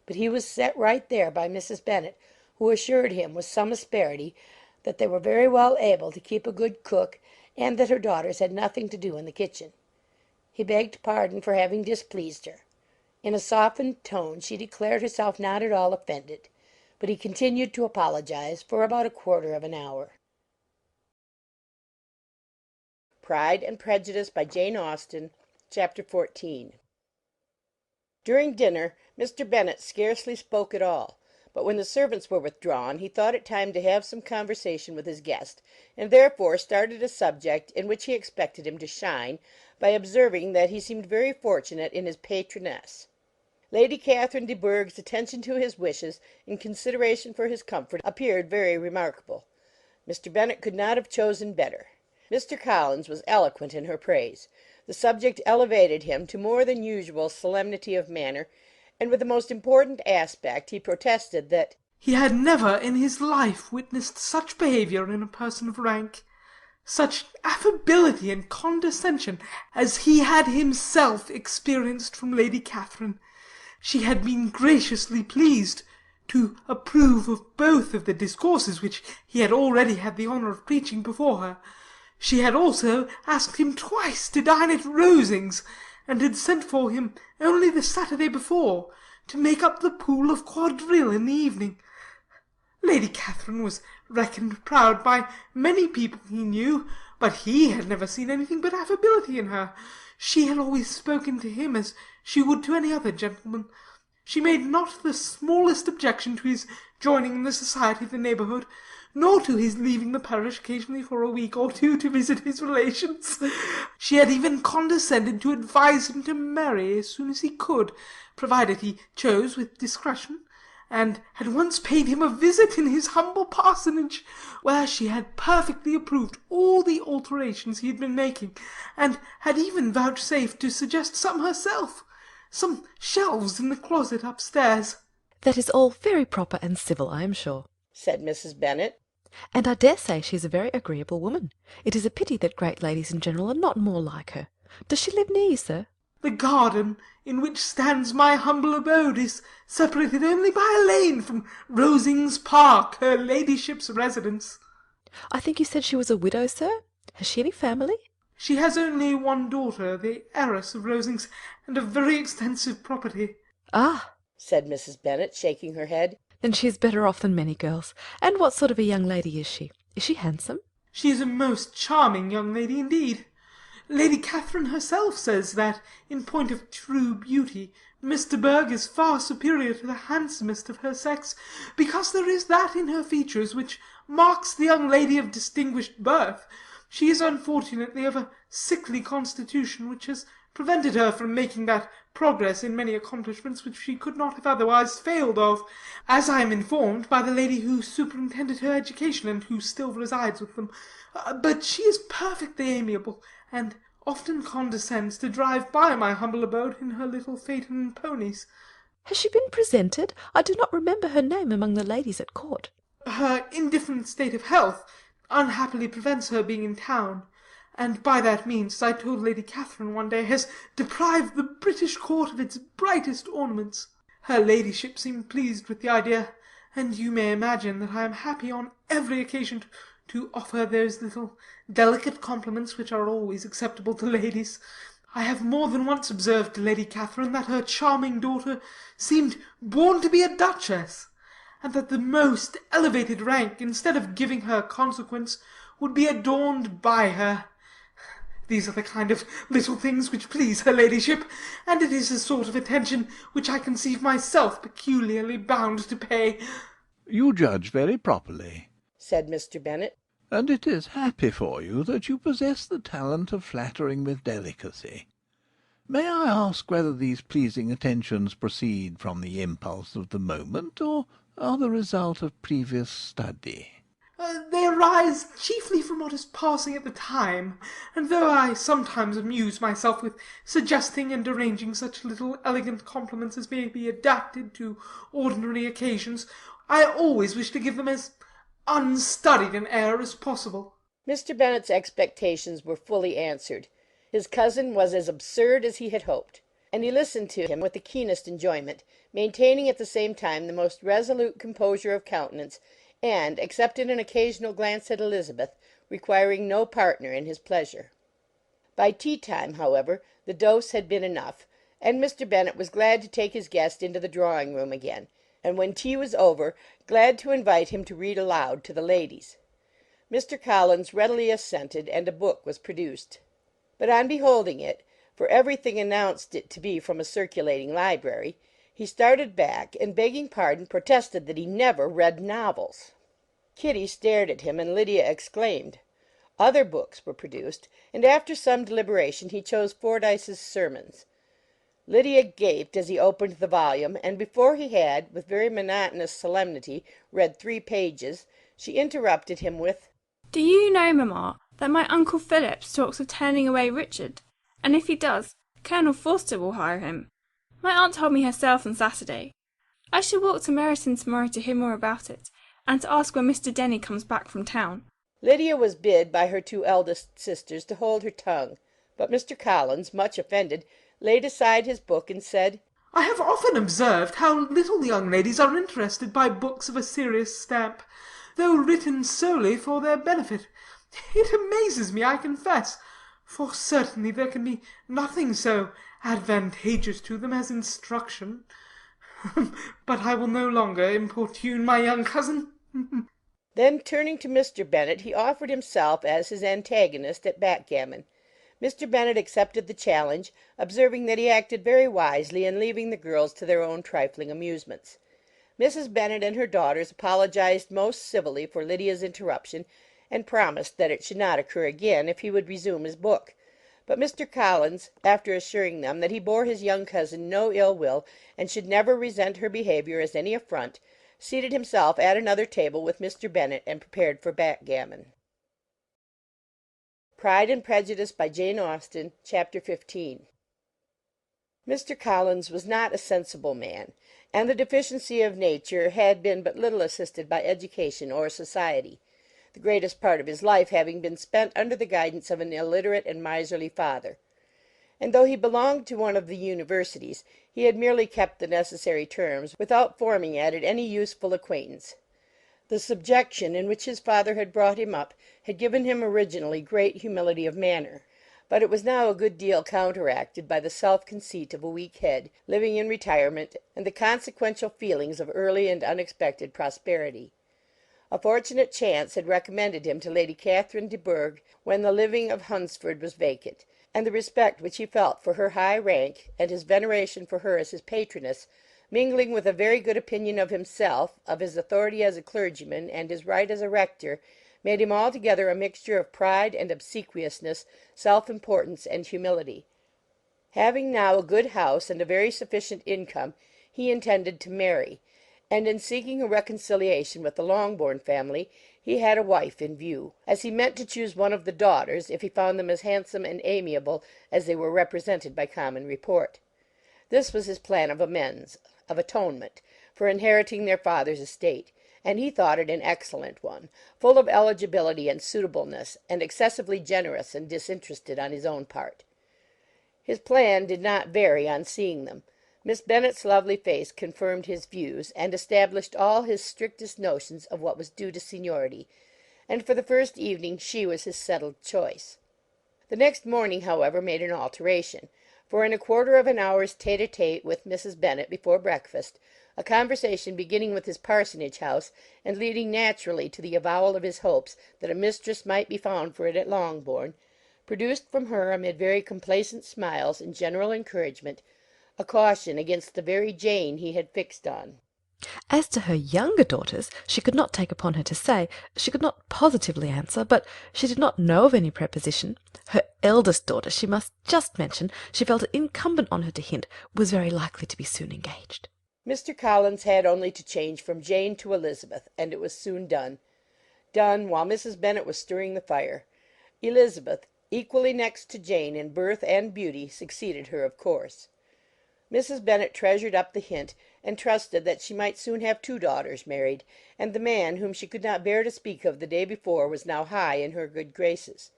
But he was set right there by Mrs. Bennet, who assured him with some asperity that they were very well able to keep a good cook, and that her daughters had nothing to do in the kitchen. He begged pardon for having displeased her. In a softened tone she declared herself not at all offended, but he continued to apologize for about a quarter of an hour. Pride and Prejudice by Jane Austen, Chapter 14. During dinner Mr. Bennet scarcely spoke at all, but when the servants were withdrawn he thought it time to have some conversation with his guest, and therefore started a subject in which he expected him to shine, by observing that he seemed very fortunate in his patroness. Lady Catherine de Bourgh's attention to his wishes, in consideration for his comfort, appeared very remarkable. Mr. Bennet could not have chosen better. Mr. Collins was eloquent in her praise. The subject elevated him to more than usual solemnity of manner, and with the most important aspect he protested that he had never in his life witnessed such behaviour in a person of rank, such affability and condescension as he had himself experienced from Lady Catherine. She had been graciously pleased to approve of both of the discourses which he had already had the honour of preaching before her. She had also asked him twice to dine at Rosings, and had sent for him only the Saturday before, to make up the pool of quadrille in the evening. Lady Catherine was reckoned proud by many people he knew, but he had never seen anything but affability in her. She had always spoken to him as she would to any other gentleman. She made not the smallest objection to his joining in the society of the neighbourhood, nor to his leaving the parish occasionally for a week or two to visit his relations. She had even condescended to advise him to marry as soon as he could, provided he chose with discretion, and had once paid him a visit in his humble parsonage, where she had perfectly approved all the alterations he had been making, and had even vouchsafed to suggest some herself, some shelves in the closet upstairs. That is all very proper and civil, I am sure, said Mrs. Bennet. And I dare say she is a very agreeable woman. It is a pity that great ladies in general are not more like her. Does she live near you, sir? The garden in which stands my humble abode is separated only by a lane from Rosings Park, her ladyship's residence. I think you said she was a widow, sir? Has she any family? She has only one daughter, the heiress of Rosings, and a very extensive property. Ah, said Mrs. Bennet, shaking her head. then she is better off than many girls. And what sort of a young lady is she? Is she handsome? She is a most charming young lady indeed. Lady Catherine herself says that, in point of true beauty, Miss de Bourgh is far superior to the handsomest of her sex, because there is that in her features which marks the young lady of distinguished birth. She is unfortunately of a sickly constitution, which has prevented her from making that progress in many accomplishments which she could not have otherwise failed of, as I am informed by the lady who superintended her education, and who still resides with them. But she is perfectly amiable, and often condescends to drive by my humble abode in her little phaeton and ponies. Has she been presented? I do not remember her name among the ladies at court. Her indifferent state of health unhappily prevents her being in town, and by that means, as I told Lady Catherine one day, has deprived the British court of its brightest ornaments. Her ladyship seemed pleased with the idea, and you may imagine that I am happy on every occasion to offer those little delicate compliments which are always acceptable to ladies. I have more than once observed to Lady Catherine that her charming daughter seemed born to be a duchess, and that the most elevated rank, instead of giving her consequence, would be adorned by her. These are the kind of little things which please her ladyship, and it is a sort of attention which I conceive myself peculiarly bound to pay. You judge very properly, said Mr. Bennet. And it is happy for you that you possess the talent of flattering with delicacy. May I ask whether these pleasing attentions proceed from the impulse of the moment, or are the result of previous study? They arise chiefly from what is passing at the time, and though I sometimes amuse myself with suggesting and arranging such little elegant compliments as may be adapted to ordinary occasions, I always wish to give them as unstudied an air as possible. Mr. Bennet's expectations were fully answered. His cousin was as absurd as he had hoped, and he listened to him with the keenest enjoyment, maintaining at the same time the most resolute composure of countenance, and, except in an occasional glance at Elizabeth, requiring no partner in his pleasure. By tea time, however, the dose had been enough, and Mr. Bennet was glad to take his guest into the drawing room again, and when tea was over, glad to invite him to read aloud to the ladies. Mr. Collins readily assented, and a book was produced. But on beholding it, for everything announced it to be from a circulating library, he started back, and begging pardon, protested that he never read novels. Kitty stared at him, and Lydia exclaimed. Other books were produced, and after some deliberation he chose Fordyce's Sermons. Lydia gaped as he opened the volume, and before he had, with very monotonous solemnity, read 3 pages, she interrupted him with, "Do you know, mamma, that my uncle Phillips talks of turning away Richard? And if he does, Colonel Forster will hire him. My aunt told me herself on Saturday. I shall walk to Meryton to-morrow to hear more about it, and to ask when Mr. Denny comes back from town." Lydia was bid by her 2 eldest sisters to hold her tongue, but Mr. Collins, much offended, laid aside his book and said, I have often observed how little young ladies are interested by books of a serious stamp, though written solely for their benefit. It amazes me, I confess, for certainly there can be nothing so advantageous to them as instruction. But I will no longer importune my young cousin. Then, turning to Mr. Bennet, he offered himself as his antagonist at backgammon. Mr. Bennet accepted the challenge, observing that he acted very wisely in leaving the girls to their own trifling amusements. Mrs. Bennet and her daughters apologized most civilly for Lydia's interruption, and promised that it should not occur again if he would resume his book. But Mr. Collins, after assuring them that he bore his young cousin no ill will, and should never resent her behaviour as any affront, seated himself at another table with Mr. Bennet, and prepared for backgammon. Pride and Prejudice by Jane Austen, Chapter 15. Mr. Collins was not a sensible man, and the deficiency of nature had been but little assisted by education or society, the greatest part of his life having been spent under the guidance of an illiterate and miserly father. And though he belonged to one of the universities, he had merely kept the necessary terms, without forming at it any useful acquaintance. The subjection in which his father had brought him up had given him originally great humility of manner, but it was now a good deal counteracted by the self-conceit of a weak head, living in retirement, and the consequential feelings of early and unexpected prosperity. A fortunate chance had recommended him to Lady Catherine de Bourgh when the living of Hunsford was vacant, and the respect which he felt for her high rank, and his veneration for her as his patroness, mingling with a very good opinion of himself, of his authority as a clergyman, and his right as a rector, made him altogether a mixture of pride and obsequiousness, self-importance and humility. Having now a good house and a very sufficient income, he intended to marry, and in seeking a reconciliation with the Longbourn family, he had a wife in view, as he meant to choose one of the daughters, if he found them as handsome and amiable as they were represented by common report. This was his plan of amends, of atonement, for inheriting their father's estate, and he thought it an excellent one, full of eligibility and suitableness, and excessively generous and disinterested on his own part. His plan did not vary on seeing them. Miss Bennet's lovely face confirmed his views, and established all his strictest notions of what was due to seniority, and for the first evening she was his settled choice. The next morning, however, made an alteration, for in a quarter of an hour's tete-a-tete with Mrs. Bennet before breakfast, a conversation beginning with his parsonage house, and leading naturally to the avowal of his hopes that a mistress might be found for it at Longbourn, produced from her, amid very complacent smiles and general encouragement, a caution against the very Jane he had fixed on. As to her younger daughters, she could not take upon her to say, she could not positively answer, but she did not know of any preposition. Her eldest daughter, she must just mention, she felt it incumbent on her to hint, was very likely to be soon engaged. Mr. Collins had only to change from Jane to Elizabeth, and it was soon done. Done while Mrs. Bennet was stirring the fire. Elizabeth, equally next to Jane in birth and beauty, succeeded her, of course. Mrs. Bennet treasured up the hint, and trusted that she might soon have two daughters married, and the man whom she could not bear to speak of the day before was now high in her good graces.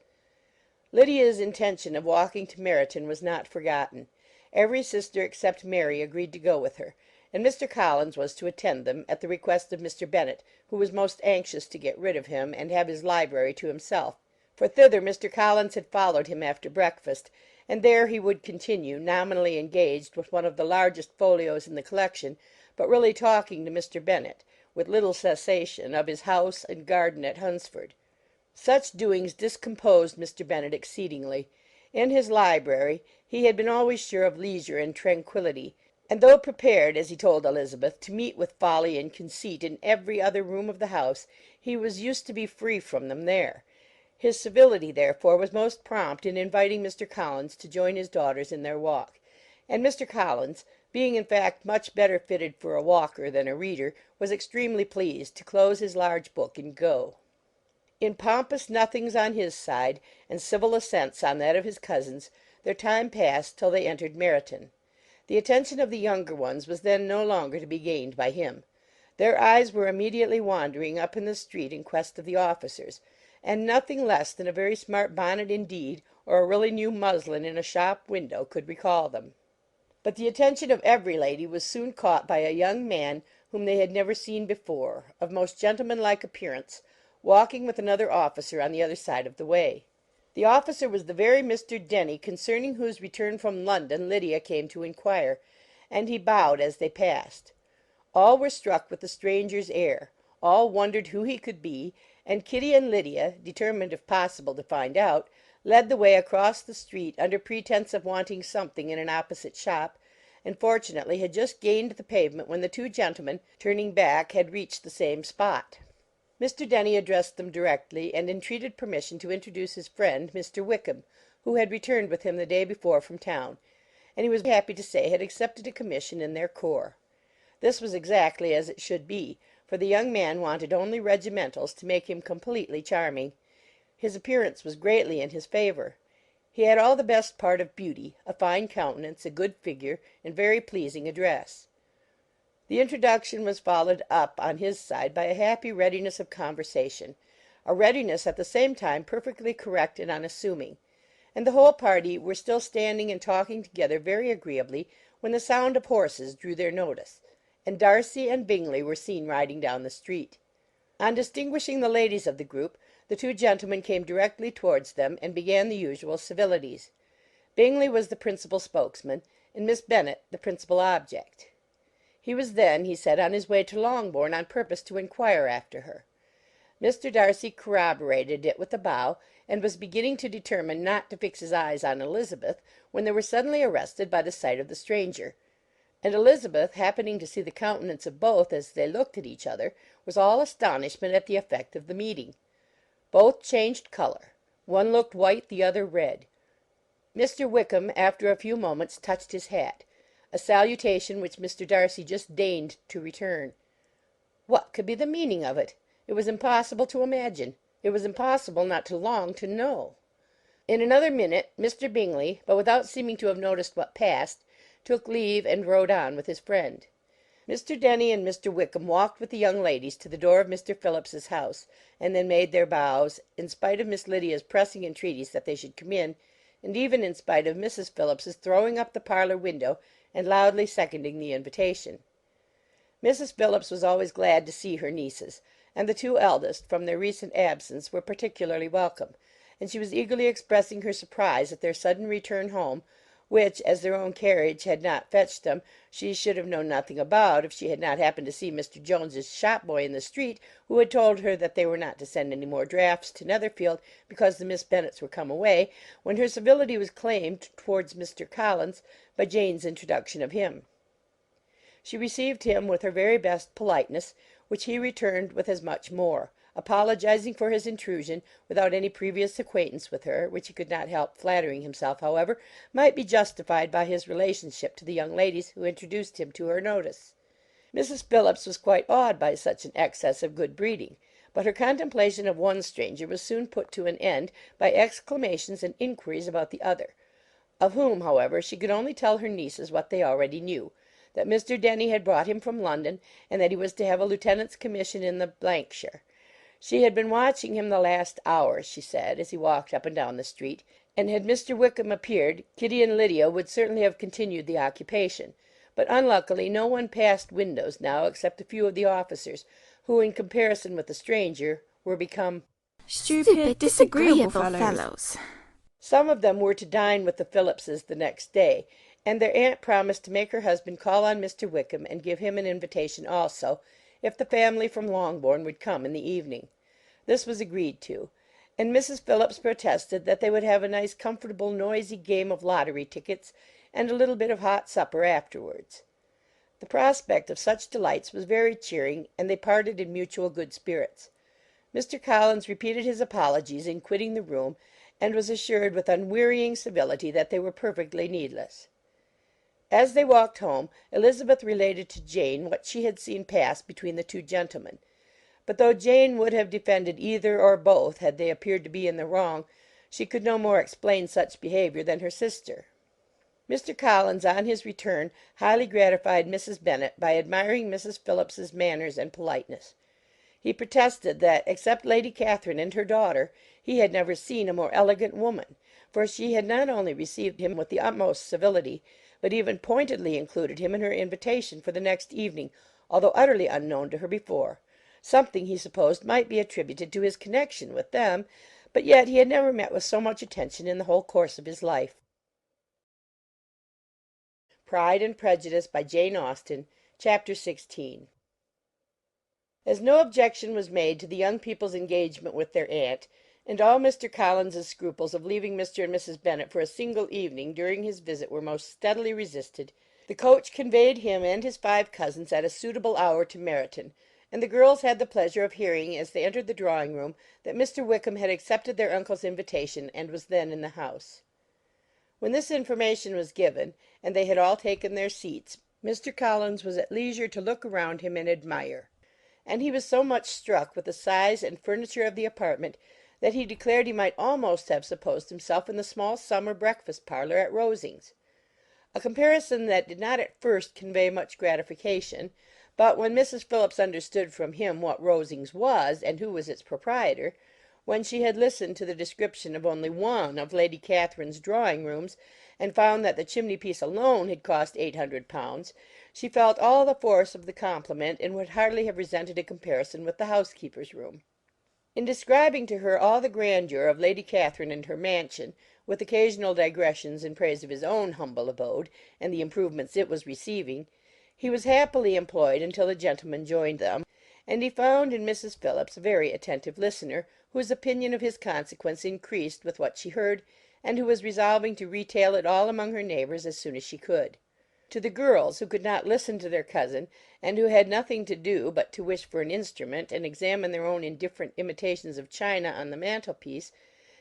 Lydia's intention of walking to Meryton was not forgotten. Every sister except Mary agreed to go with her, and Mr. Collins was to attend them, at the request of Mr. Bennet, who was most anxious to get rid of him, and have his library to himself, for thither Mr. Collins had followed him after breakfast, and there he would continue, nominally engaged with one of the largest folios in the collection, but really talking to Mr. Bennet, with little cessation, of his house and garden at Hunsford. Such doings discomposed Mr. Bennet exceedingly. In his library he had been always sure of leisure and tranquillity, and though prepared, as he told Elizabeth, to meet with folly and conceit in every other room of the house, he was used to be free from them there. His civility, therefore, was most prompt in inviting Mr. Collins to join his daughters in their walk, and Mr. Collins, being in fact much better fitted for a walker than a reader, was extremely pleased to close his large book and go. In pompous nothings on his side, and civil assents on that of his cousins, their time passed till they entered Meryton. The attention of the younger ones was then no longer to be gained by him. Their eyes were immediately wandering up in the street in quest of the officers, and nothing less than a very smart bonnet indeed, or a really new muslin in a shop window, could recall them. But the attention of every lady was soon caught by a young man whom they had never seen before, of most gentlemanlike appearance, walking with another officer on the other side of the way. The officer was the very Mr. Denny concerning whose return from London Lydia came to inquire, and he bowed as they passed. All were struck with the stranger's air, all wondered who he could be, and Kitty and Lydia, determined if possible to find out, led the way across the street under pretence of wanting something in an opposite shop, and fortunately had just gained the pavement when the two gentlemen, turning back, had reached the same spot. Mr. Denny addressed them directly, and entreated permission to introduce his friend, Mr. Wickham, who had returned with him the day before from town, and he was happy to say had accepted a commission in their corps. This was exactly as it should be, for the young man wanted only regimentals to make him completely charming. His appearance was greatly in his favour. He had all the best part of beauty, a fine countenance, a good figure, and very pleasing address. The introduction was followed up on his side by a happy readiness of conversation, a readiness at the same time perfectly correct and unassuming, and the whole party were still standing and talking together very agreeably when the sound of horses drew their notice, and Darcy and Bingley were seen riding down the street. On distinguishing the ladies of the group, the two gentlemen came directly towards them, and began the usual civilities. Bingley was the principal spokesman, and Miss Bennet the principal object. He was then, he said, on his way to Longbourn on purpose to inquire after her. Mr. Darcy corroborated it with a bow, and was beginning to determine not to fix his eyes on Elizabeth, when they were suddenly arrested by the sight of the stranger; and Elizabeth, happening to see the countenance of both as they looked at each other, was all astonishment at the effect of the meeting. Both changed colour. One looked white, the other red. Mr. Wickham, after a few moments, touched his hat, a salutation which Mr. Darcy just deigned to return. What could be the meaning of it? It was impossible to imagine. It was impossible not to long to know. In another minute Mr. Bingley, but without seeming to have noticed what passed, took leave and rode on with his friend. Mr. Denny and Mr. Wickham walked with the young ladies to the door of Mr. Phillips's house, and then made their bows, in spite of Miss Lydia's pressing entreaties that they should come in, and even in spite of Mrs. Phillips's throwing up the parlour window and loudly seconding the invitation. Mrs. Phillips was always glad to see her nieces, and the two eldest, from their recent absence, were particularly welcome, and she was eagerly expressing her surprise at their sudden return home, which, as their own carriage had not fetched them, she should have known nothing about if she had not happened to see Mr. Jones's shop-boy in the street, who had told her that they were not to send any more drafts to Netherfield because the Miss Bennets were come away, when her civility was claimed towards Mr. Collins by Jane's introduction of him. She received him with her very best politeness, which he returned with as much more, apologizing for his intrusion, without any previous acquaintance with her, which he could not help flattering himself, however, might be justified by his relationship to the young ladies who introduced him to her notice. Mrs. Phillips was quite awed by such an excess of good breeding, but her contemplation of one stranger was soon put to an end by exclamations and inquiries about the other, of whom, however, she could only tell her nieces what they already knew, that Mr. Denny had brought him from London, and that he was to have a lieutenant's commission in the shire. She had been watching him the last hour, she said, as he walked up and down the street, and had Mr. Wickham appeared, Kitty and Lydia would certainly have continued the occupation; but unluckily no one passed windows now except a few of the officers, who, in comparison with the stranger, were become stupid, disagreeable fellows. Some of them were to dine with the Phillipses the next day, and their aunt promised to make her husband call on Mr. Wickham and give him an invitation also, if the family from Longbourn would come in the evening. This was agreed to, and Mrs. Phillips protested that they would have a nice comfortable noisy game of lottery tickets, and a little bit of hot supper afterwards. The prospect of such delights was very cheering, and they parted in mutual good spirits. Mr. Collins repeated his apologies in quitting the room, and was assured with unwearying civility that they were perfectly needless. As they walked home, Elizabeth related to Jane what she had seen pass between the two gentlemen; but though Jane would have defended either or both had they appeared to be in the wrong, she could no more explain such behaviour than her sister. Mr. Collins, on his return, highly gratified Mrs. Bennet by admiring Mrs. Phillips's manners and politeness. He protested that, except Lady Catherine and her daughter, he had never seen a more elegant woman, for she had not only received him with the utmost civility, but even pointedly included him in her invitation for the next evening, although utterly unknown to her before; something, he supposed, might be attributed to his connection with them, but yet he had never met with so much attention in the whole course of his life. Pride and Prejudice, by Jane Austen, Chapter 16. As no objection was made to the young people's engagement with their aunt, and all Mr. Collins's scruples of leaving Mr. and Mrs. Bennet for a single evening during his visit were most steadily resisted, the coach conveyed him and his 5 cousins at a suitable hour to Meryton, and the girls had the pleasure of hearing, as they entered the drawing-room, that Mr. Wickham had accepted their uncle's invitation, and was then in the house. When this information was given, and they had all taken their seats, Mr. Collins was at leisure to look around him and admire; and he was so much struck with the size and furniture of the apartment, that he declared he might almost have supposed himself in the small summer breakfast parlour at Rosings; a comparison that did not at first convey much gratification, but when Mrs. Phillips understood from him what Rosings was, and who was its proprietor, when she had listened to the description of only one of Lady Catherine's drawing-rooms, and found that the chimney-piece alone had cost £800, she felt all the force of the compliment, and would hardly have resented a comparison with the housekeeper's room. In describing to her all the grandeur of Lady Catherine and her mansion, with occasional digressions in praise of his own humble abode and the improvements it was receiving, he was happily employed until the gentlemen joined them, and he found in Mrs. Phillips a very attentive listener, whose opinion of his consequence increased with what she heard, and who was resolving to retail it all among her neighbours as soon as she could. To the girls, who could not listen to their cousin, and who had nothing to do but to wish for an instrument and examine their own indifferent imitations of china on the mantelpiece,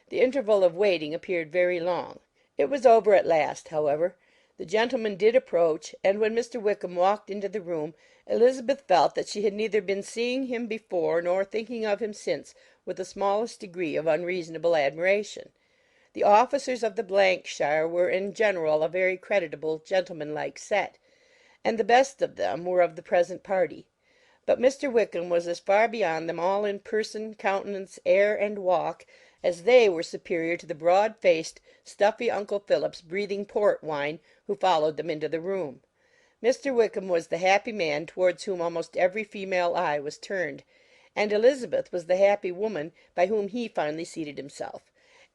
the interval of waiting appeared very long. It was over at last, however. The gentlemen did approach, and when Mr. Wickham walked into the room, Elizabeth felt that she had neither been seeing him before nor thinking of him since with the smallest degree of unreasonable admiration. The officers of the shire were in general a very creditable, gentlemanlike set, and the best of them were of the present party. But Mr. Wickham was as far beyond them all in person, countenance, air, and walk, as they were superior to the broad-faced, stuffy Uncle Phillips breathing port wine who followed them into the room. Mr. Wickham was the happy man towards whom almost every female eye was turned, and Elizabeth was the happy woman by whom he finally seated himself,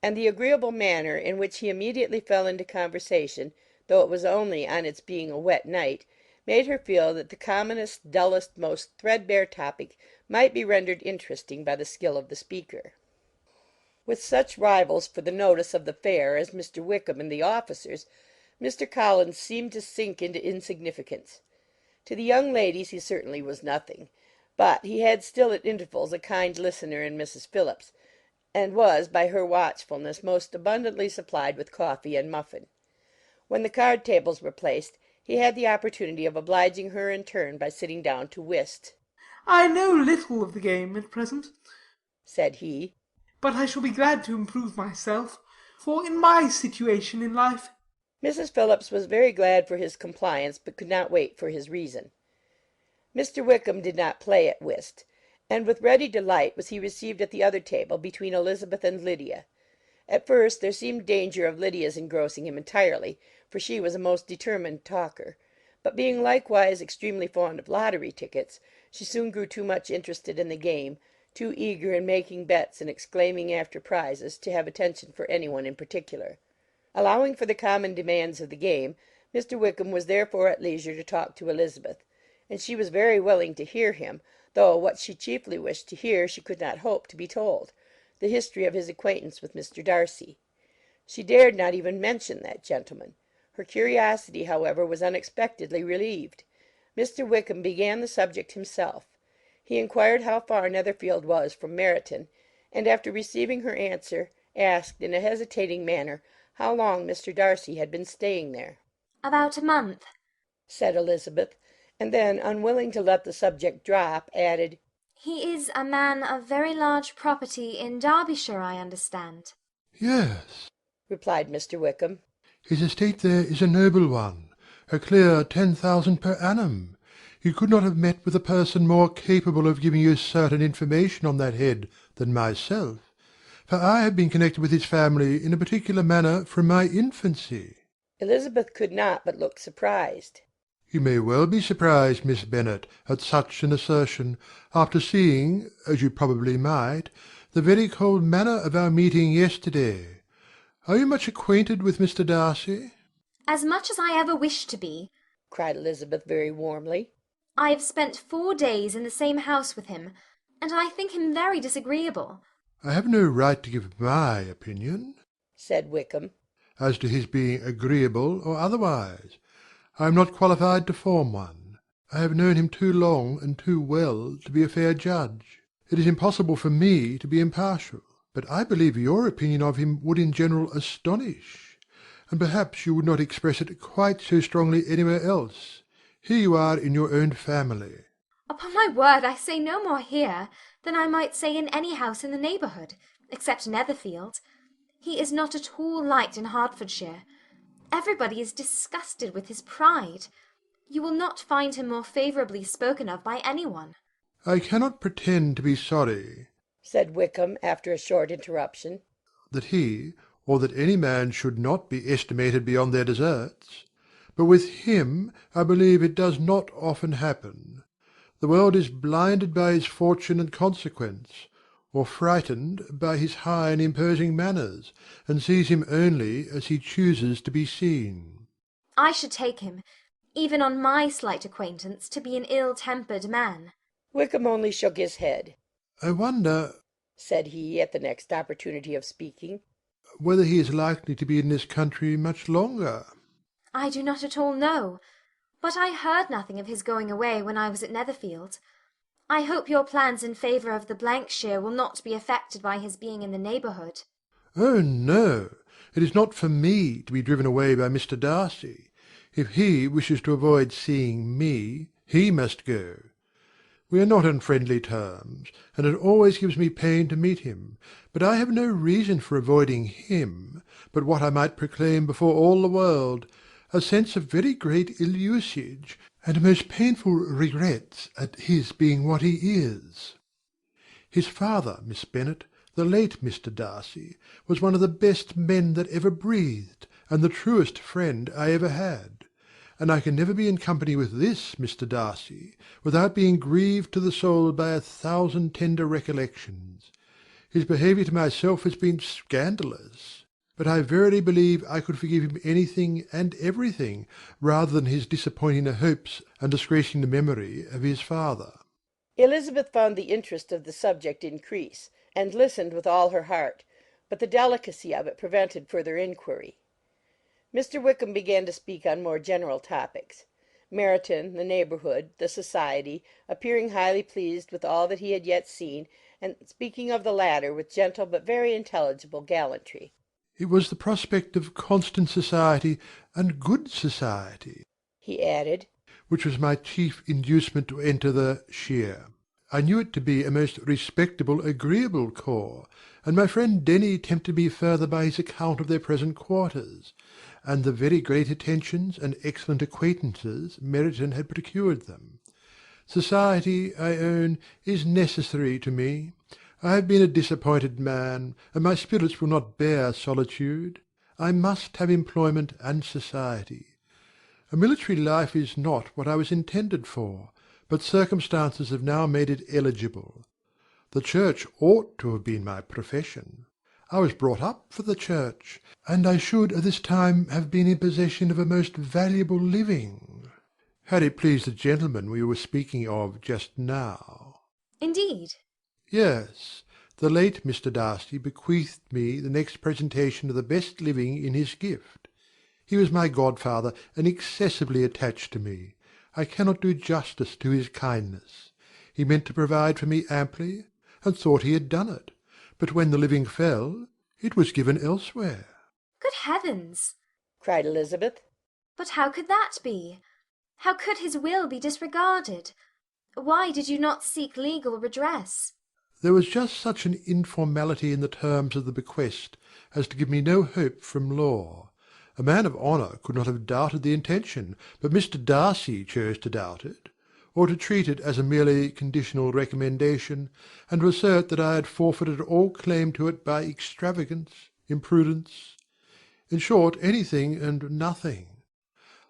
and the agreeable manner in which he immediately fell into conversation, though it was only on its being a wet night, made her feel that the commonest, dullest, most threadbare topic might be rendered interesting by the skill of the speaker. With such rivals for the notice of the fair as Mr. Wickham and the officers, Mr. Collins seemed to sink into insignificance. To the young ladies he certainly was nothing, but he had still at intervals a kind listener in Mrs. Phillips, and was, by her watchfulness, most abundantly supplied with coffee and muffin. When the card tables were placed, he had the opportunity of obliging her in turn by sitting down to whist. "I know little of the game at present," said he, "but I shall be glad to improve myself, for in my situation in life—" Mrs. Phillips was very glad for his compliance, but could not wait for his reason. Mr. Wickham did not play at whist, and with ready delight was he received at the other table between Elizabeth and Lydia. At first there seemed danger of Lydia's engrossing him entirely, for she was a most determined talker, but being likewise extremely fond of lottery tickets, she soon grew too much interested in the game, too eager in making bets and exclaiming after prizes, to have attention for any one in particular. Allowing for the common demands of the game, Mr. Wickham was therefore at leisure to talk to Elizabeth, and she was very willing to hear him, though what she chiefly wished to hear she could not hope to be told, the history of his acquaintance with Mr. Darcy. She dared not even mention that gentleman. Her curiosity, however, was unexpectedly relieved. Mr. Wickham began the subject himself. He inquired how far Netherfield was from Meryton, and after receiving her answer, asked, in a hesitating manner, how long Mr. Darcy had been staying there. "About a month," said Elizabeth, and then, unwilling to let the subject drop, added, "He is a man of very large property in Derbyshire, I understand." "Yes," replied Mr. Wickham. "his estate there is a noble one, a clear 10,000 per annum. You could not have met with a person more capable of giving you certain information on that head than myself, for I have been connected with his family in a particular manner from my infancy." Elizabeth could not but look surprised. "You may well be surprised, Miss Bennet, at such an assertion, after seeing, as you probably might, the very cold manner of our meeting yesterday. Are you much acquainted with Mr. Darcy?" "As much as I ever wished to be," cried Elizabeth very warmly. "I have spent 4 days in the same house with him, and I think him very disagreeable." "I have no right to give my opinion," said Wickham, "as to his being agreeable or otherwise. I am not qualified to form one. I have known him too long and too well to be a fair judge. It is impossible for me to be impartial. But I believe your opinion of him would in general astonish, and perhaps you would not express it quite so strongly anywhere else. Here you are in your own family." "Upon my word, I say no more here than I might say in any house in the neighbourhood, except Netherfield. He is not at all liked in Hertfordshire. Everybody is disgusted with his pride. You will not find him more favourably spoken of by any one." "I cannot pretend to be sorry," said Wickham, after a short interruption, "that he, or that any man should not be estimated beyond their deserts. But with him I believe it does not often happen. The world is blinded by his fortune and consequence, or frightened by his high and imposing manners, and sees him only as he chooses to be seen. I should take him, even on my slight acquaintance, to be an ill-tempered man. Wickham only shook his head. I wonder, said he, at the next opportunity of speaking, whether he is likely to be in this country much longer. I do not at all know, but I heard nothing of his going away when I was at Netherfield. I hope your plans in favour of the Blankshire will not be affected by his being in the neighbourhood. Oh, no, it is not for me to be driven away by Mr. Darcy. If he wishes to avoid seeing me, he must go. We are not on friendly terms, and it always gives me pain to meet him, but I have no reason for avoiding him, but what I might proclaim before all the world, a sense of very great ill-usage, and most painful regrets at his being what he is. His father, Miss Bennet, the late Mr. Darcy, was one of the best men that ever breathed, and the truest friend I ever had. And I can never be in company with this Mr. Darcy without being grieved to the soul by 1,000 tender recollections. His behaviour to myself has been scandalous, but I verily believe I could forgive him anything and everything rather than his disappointing the hopes and disgracing the memory of his father. Elizabeth found the interest of the subject increase, and listened with all her heart, but the delicacy of it prevented further inquiry. Mr. Wickham began to speak on more general topics. Meryton, the neighbourhood, the society, appearing highly pleased with all that he had yet seen, and speaking of the latter with gentle but very intelligible gallantry. It was the prospect of constant society and good society, he added, which was my chief inducement to enter the shire. I knew it to be a most respectable, agreeable corps, and my friend Denny tempted me further by his account of their present quarters, and the very great attentions and excellent acquaintances Meryton had procured them. Society, I own, is necessary to me. I have been a disappointed man, and my spirits will not bear solitude. I must have employment and society. A military life is not what I was intended for, but circumstances have now made it eligible. The church ought to have been my profession. I was brought up for the church, and I should at this time have been in possession of a most valuable living, had it pleased the gentleman we were speaking of just now. Indeed? Yes, the late Mr. Darcy bequeathed me the next presentation of the best living in his gift. He was my godfather, and excessively attached to me. I cannot do justice to his kindness. He meant to provide for me amply, and thought he had done it. But when the living fell, it was given elsewhere. Good heavens! cried Elizabeth. But how could that be? How could his will be disregarded? Why did you not seek legal redress? There was just such an informality in the terms of the bequest as to give me no hope from law. A man of honour could not have doubted the intention, but Mr. Darcy chose to doubt it, or to treat it as a merely conditional recommendation, and to assert that I had forfeited all claim to it by extravagance, imprudence, in short, anything and nothing.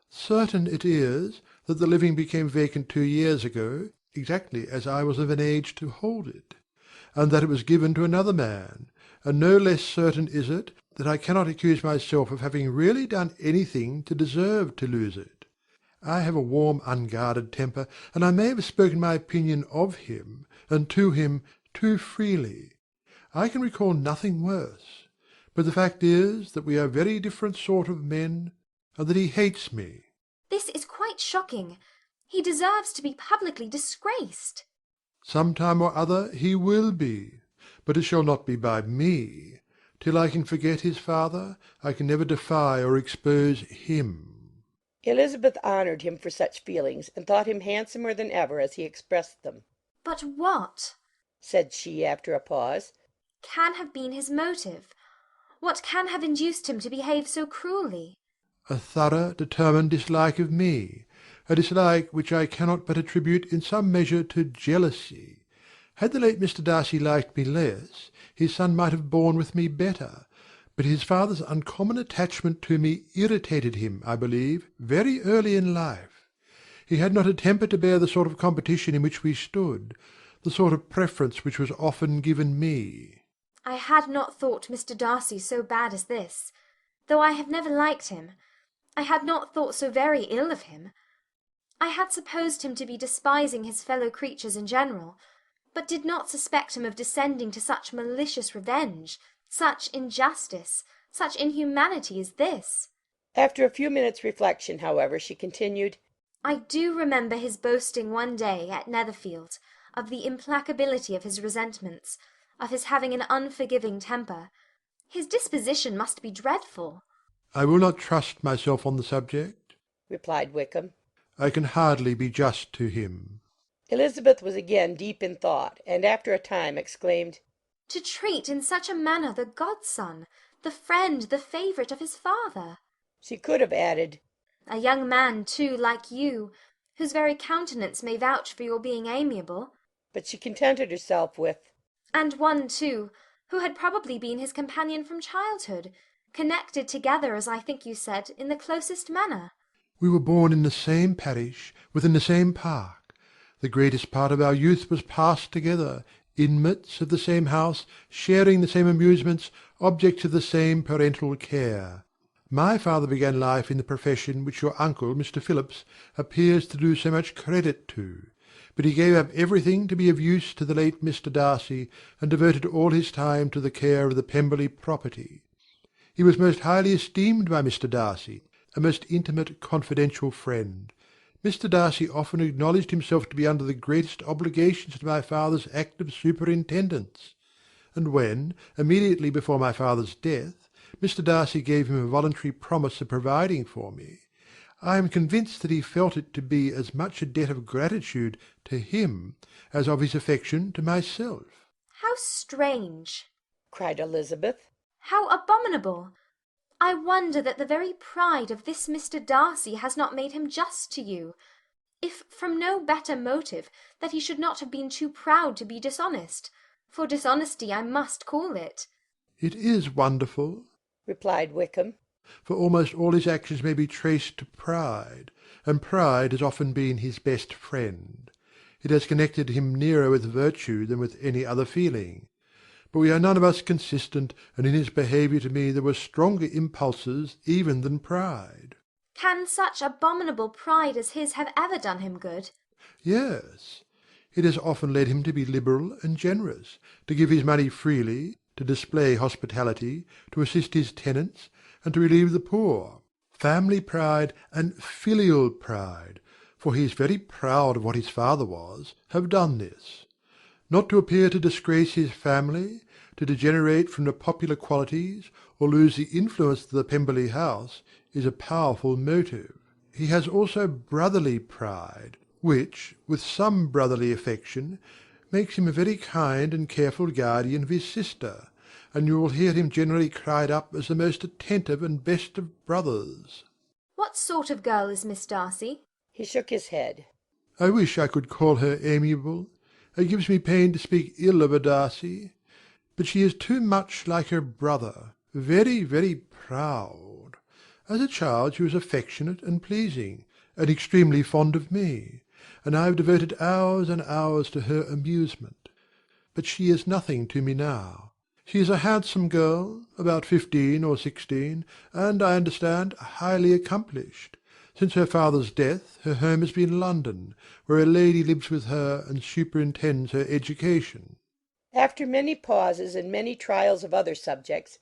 Certain it is that the living became vacant 2 years ago, exactly as I was of an age to hold it, and that it was given to another man, and no less certain is it that I cannot accuse myself of having really done anything to deserve to lose it. I have a warm, unguarded temper, and I may have spoken my opinion of him, and to him, too freely. I can recall nothing worse. But the fact is that we are very different sort of men, and that he hates me. This is quite shocking. He deserves to be publicly disgraced. Some time or other he will be, but it shall not be by me. Till I can forget his father, I can never defy or expose him. Elizabeth honoured him for such feelings, and thought him handsomer than ever as he expressed them. But what, said she, after a pause, can have been his motive? What can have induced him to behave so cruelly? A thorough, determined dislike of me, a dislike which I cannot but attribute in some measure to jealousy. Had the late Mr. Darcy liked me less, his son might have borne with me better, but his father's uncommon attachment to me irritated him, I believe, very early in life. He had not a temper to bear the sort of competition in which we stood. the sort of preference which was often given me. I had not thought Mr. Darcy so bad as this. Though I have never liked him, I had not thought so very ill of him. I had supposed him to be despising his fellow creatures in general, but did not suspect him of descending to such malicious revenge, such injustice, such inhumanity as this. After a few minutes' reflection, however, she continued, I do remember his boasting one day at Netherfield of the implacability of his resentments, of his having an unforgiving temper. His disposition must be dreadful. I will not trust myself on the subject, replied Wickham. I can hardly be just to him. Elizabeth was again deep in thought, and after a time exclaimed, To treat in such a manner the godson, the friend, the favourite of his father. She could have added, A young man, too, like you, whose very countenance may vouch for your being amiable. But she contented herself with, And one, too, who had probably been his companion from childhood, connected together, as I think you said, in the closest manner. We were born in the same parish, within the same park. The greatest part of our youth was passed together, inmates of the same house, sharing the same amusements, objects of the same parental care. My father began life in the profession which your uncle, Mr. Phillips, appears to do so much credit to, but he gave up everything to be of use to the late Mr. Darcy, and devoted all his time to the care of the Pemberley property. He was most highly esteemed by Mr. Darcy, a most intimate confidential friend. Mr. Darcy often acknowledged himself to be under the greatest obligations to my father's active superintendence; and when, immediately before my father's death, Mr. Darcy gave him a voluntary promise of providing for me, I am convinced that he felt it to be as much a debt of gratitude to him as of his affection to myself. How strange! cried Elizabeth. How abominable! I wonder that the very pride of this Mr. Darcy has not made him just to you, if from no better motive, that he should not have been too proud to be dishonest, for dishonesty I must call it. It is wonderful, replied Wickham, for almost all his actions may be traced to pride, and pride has often been his best friend. It has connected him nearer with virtue than with any other feeling. But we are none of us consistent, and in his behaviour to me there were stronger impulses even than pride. Can such abominable pride as his have ever done him good? Yes. It has often led him to be liberal and generous, to give his money freely, to display hospitality, to assist his tenants, and to relieve the poor. Family pride and filial pride, for he is very proud of what his father was, have done this. Not to appear to disgrace his family, to degenerate from the popular qualities, or lose the influence of the Pemberley house, is a powerful motive. He has also brotherly pride, which, with some brotherly affection, makes him a very kind and careful guardian of his sister, and you will hear him generally cried up as the most attentive and best of brothers. What sort of girl is Miss Darcy? He shook his head. I wish I could call her amiable. It gives me pain to speak ill of a Darcy, but she is too much like her brother, very, very proud. As a child she was affectionate and pleasing, and extremely fond of me, and I have devoted hours and hours to her amusement. But she is nothing to me now. She is a handsome girl, about 15 or 16, and, I understand, highly accomplished. Since her father's death her home has been London, where a lady lives with her and superintends her education. After many pauses and many trials of other subjects,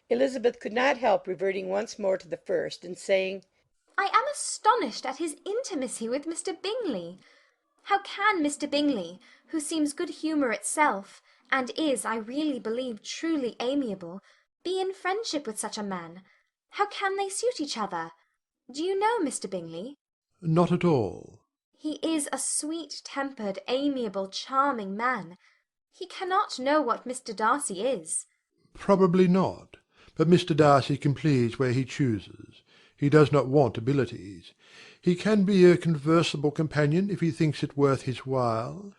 Elizabeth could not help reverting once more to the first, and saying, I am astonished at his intimacy with Mr. Bingley. How can Mr. Bingley, who seems good humour itself, and is, I really believe, truly amiable, be in friendship with such a man? How can they suit each other? Do you know Mr. Bingley? Not at all. He is a sweet-tempered, amiable, charming man. He cannot know what Mr. Darcy is. Probably not. But Mr. Darcy can please where he chooses. He does not want abilities. He can be a conversable companion if he thinks it worth his while.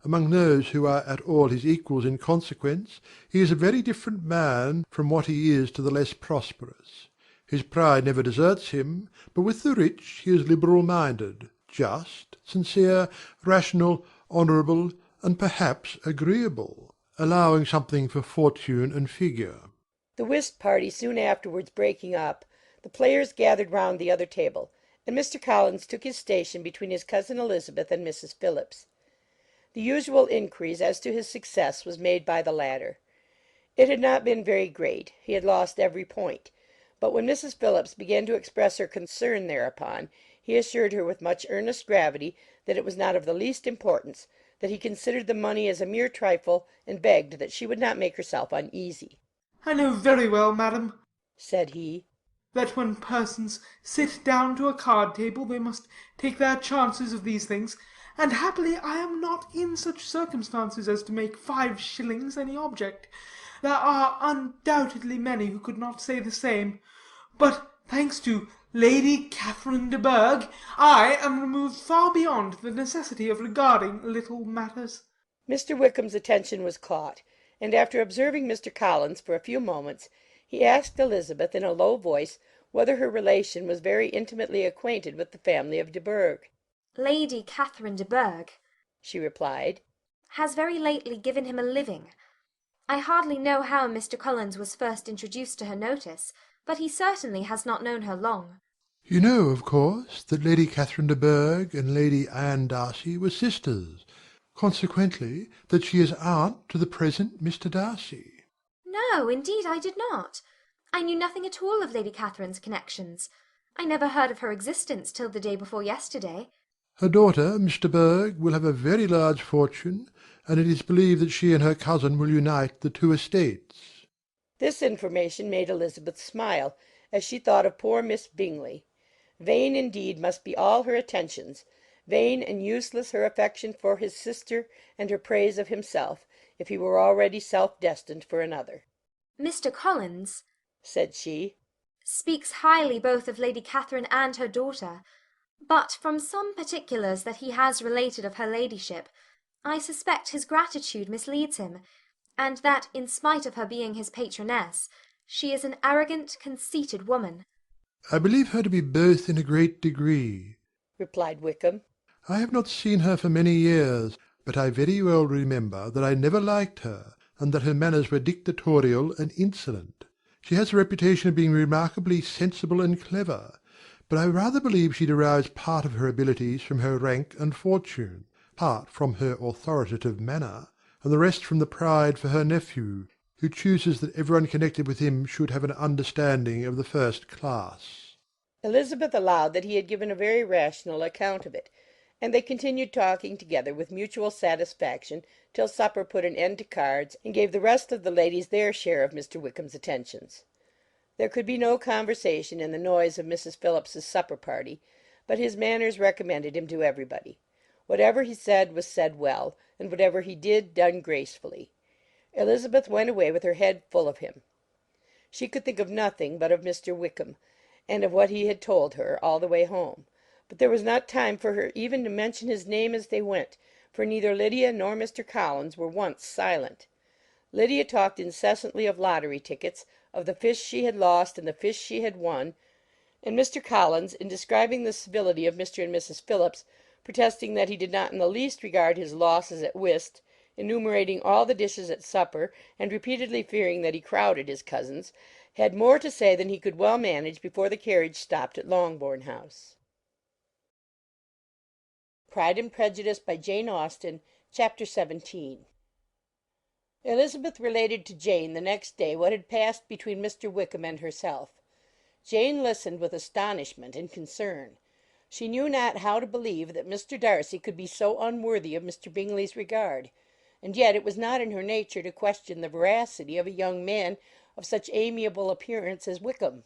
Among those who are at all his equals in consequence, he is a very different man from what he is to the less prosperous. His pride never deserts him, but with the rich he is liberal-minded, just, sincere, rational, honourable, and perhaps agreeable, allowing something for fortune and figure. The whist party soon afterwards breaking up, the players gathered round the other table, and Mr. Collins took his station between his cousin Elizabeth and Mrs. Phillips. The usual inquiries as to his success was made by the latter. It had not been very great; he had lost every point; but when Mrs. Phillips began to express her concern thereupon, he assured her with much earnest gravity that it was not of the least importance, that he considered the money as a mere trifle, and begged that she would not make herself uneasy. "I know very well, madam," said he, "that when persons sit down to a card table they must take their chances of these things, and happily I am not in such circumstances as to make 5 shillings any object. There are undoubtedly many who could not say the same; but, thanks to Lady Catherine de Bourgh, I am removed far beyond the necessity of regarding little matters." Mr. Wickham's attention was caught, and after observing Mr. Collins for a few moments, he asked Elizabeth in a low voice whether her relation was very intimately acquainted with the family of de Bourgh. "Lady Catherine de Bourgh," she replied, "has very lately given him a living. I hardly know how Mr. Collins was first introduced to her notice, but he certainly has not known her long." You know, of course, that Lady Catherine de Bourgh and Lady Anne Darcy were sisters, consequently that she is aunt to the present Mr. Darcy. "No, indeed I did not. I knew nothing at all of Lady Catherine's connections. I never heard of her existence till the day before yesterday." Her daughter, Miss de Bourgh, will have a very large fortune, and it is believed that she and her cousin will unite the 2 estates. This information made Elizabeth smile, as she thought of poor Miss Bingley. Vain indeed must be all her attentions, vain and useless her affection for his sister and her praise of himself, if he were already self-destined for another. "Mr. Collins," said she, "speaks highly both of Lady Catherine and her daughter; but from some particulars that he has related of her ladyship, I suspect his gratitude misleads him, and that, in spite of her being his patroness, she is an arrogant, conceited woman." I believe her to be both in a great degree, replied Wickham. I have not seen her for many years, but I very well remember that I never liked her, and that her manners were dictatorial and insolent. She has a reputation of being remarkably sensible and clever, but I rather believe she derives part of her abilities from her rank and fortune, part from her authoritative manner, and the rest from the pride for her nephew, who chooses that everyone connected with him should have an understanding of the first class. Elizabeth allowed that he had given a very rational account of it, and they continued talking together with mutual satisfaction till supper put an end to cards, and gave the rest of the ladies their share of Mr. Wickham's attentions. There could be no conversation in the noise of Mrs. Phillips's supper party, but his manners recommended him to everybody. Whatever he said was said well, and whatever he did, done gracefully. Elizabeth went away with her head full of him. She could think of nothing but of Mr. Wickham, and of what he had told her, all the way home. But there was not time for her even to mention his name as they went, for neither Lydia nor Mr. Collins were once silent. Lydia talked incessantly of lottery tickets, of the fish she had lost and the fish she had won, and Mr. Collins, in describing the civility of Mr. and Mrs. Phillips, protesting that he did not in the least regard his losses at whist, enumerating all the dishes at supper, and repeatedly fearing that he crowded his cousins, had more to say than he could well manage before the carriage stopped at Longbourn House. Pride and Prejudice by Jane Austen, Chapter 17. Elizabeth related to Jane the next day what had passed between Mr. Wickham and herself. Jane listened with astonishment and concern. She knew not how to believe that Mr. Darcy could be so unworthy of Mr. Bingley's regard, and yet it was not in her nature to question the veracity of a young man of such amiable appearance as Wickham.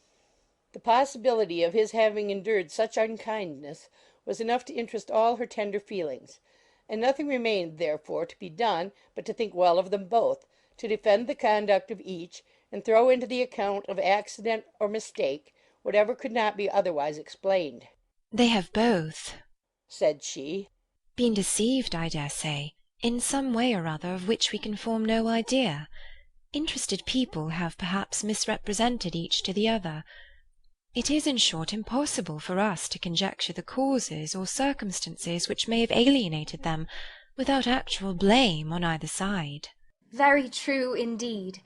The possibility of his having endured such unkindness was enough to interest all her tender feelings, and nothing remained therefore to be done but to think well of them both, to defend the conduct of each, and throw into the account of accident or mistake whatever could not be otherwise explained. "They have both," said she, "been deceived, I dare say, in some way or other of which we can form no idea. Interested people have perhaps misrepresented each to the other. It is, in short, impossible for us to conjecture the causes or circumstances which may have alienated them, without actual blame on either side. Very true indeed.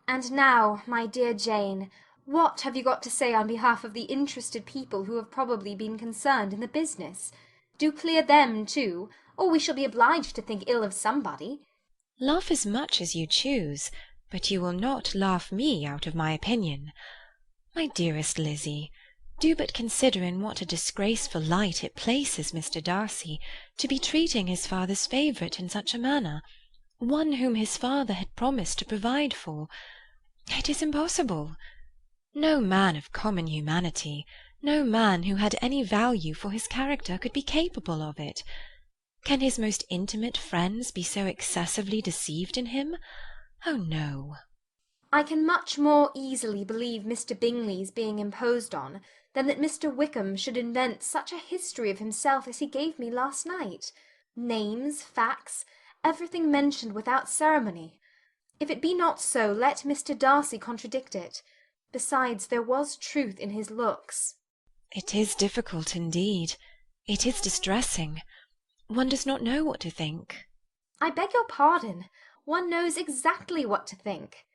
And now, my dear Jane, what have you got to say on behalf of the interested people who have probably been concerned in the business? Do clear them too, or we shall be obliged to think ill of somebody. Laugh as much as you choose, but you will not laugh me out of my opinion. My dearest Lizzie, do but consider in what a disgraceful light it places Mr. Darcy to be treating his father's favourite in such a manner, one whom his father had promised to provide for. It is impossible. No man of common humanity, no man who had any value for his character could be capable of it. Can his most intimate friends be so excessively deceived in him? Oh, no. I can much more easily believe Mr. Bingley's being imposed on than that Mr. Wickham should invent such a history of himself as he gave me last night. Names, facts, everything mentioned without ceremony. If it be not so, let Mr. Darcy contradict it. Besides, there was truth in his looks. It is difficult indeed. It is distressing. One does not know what to think. I beg your pardon. One knows exactly what to think.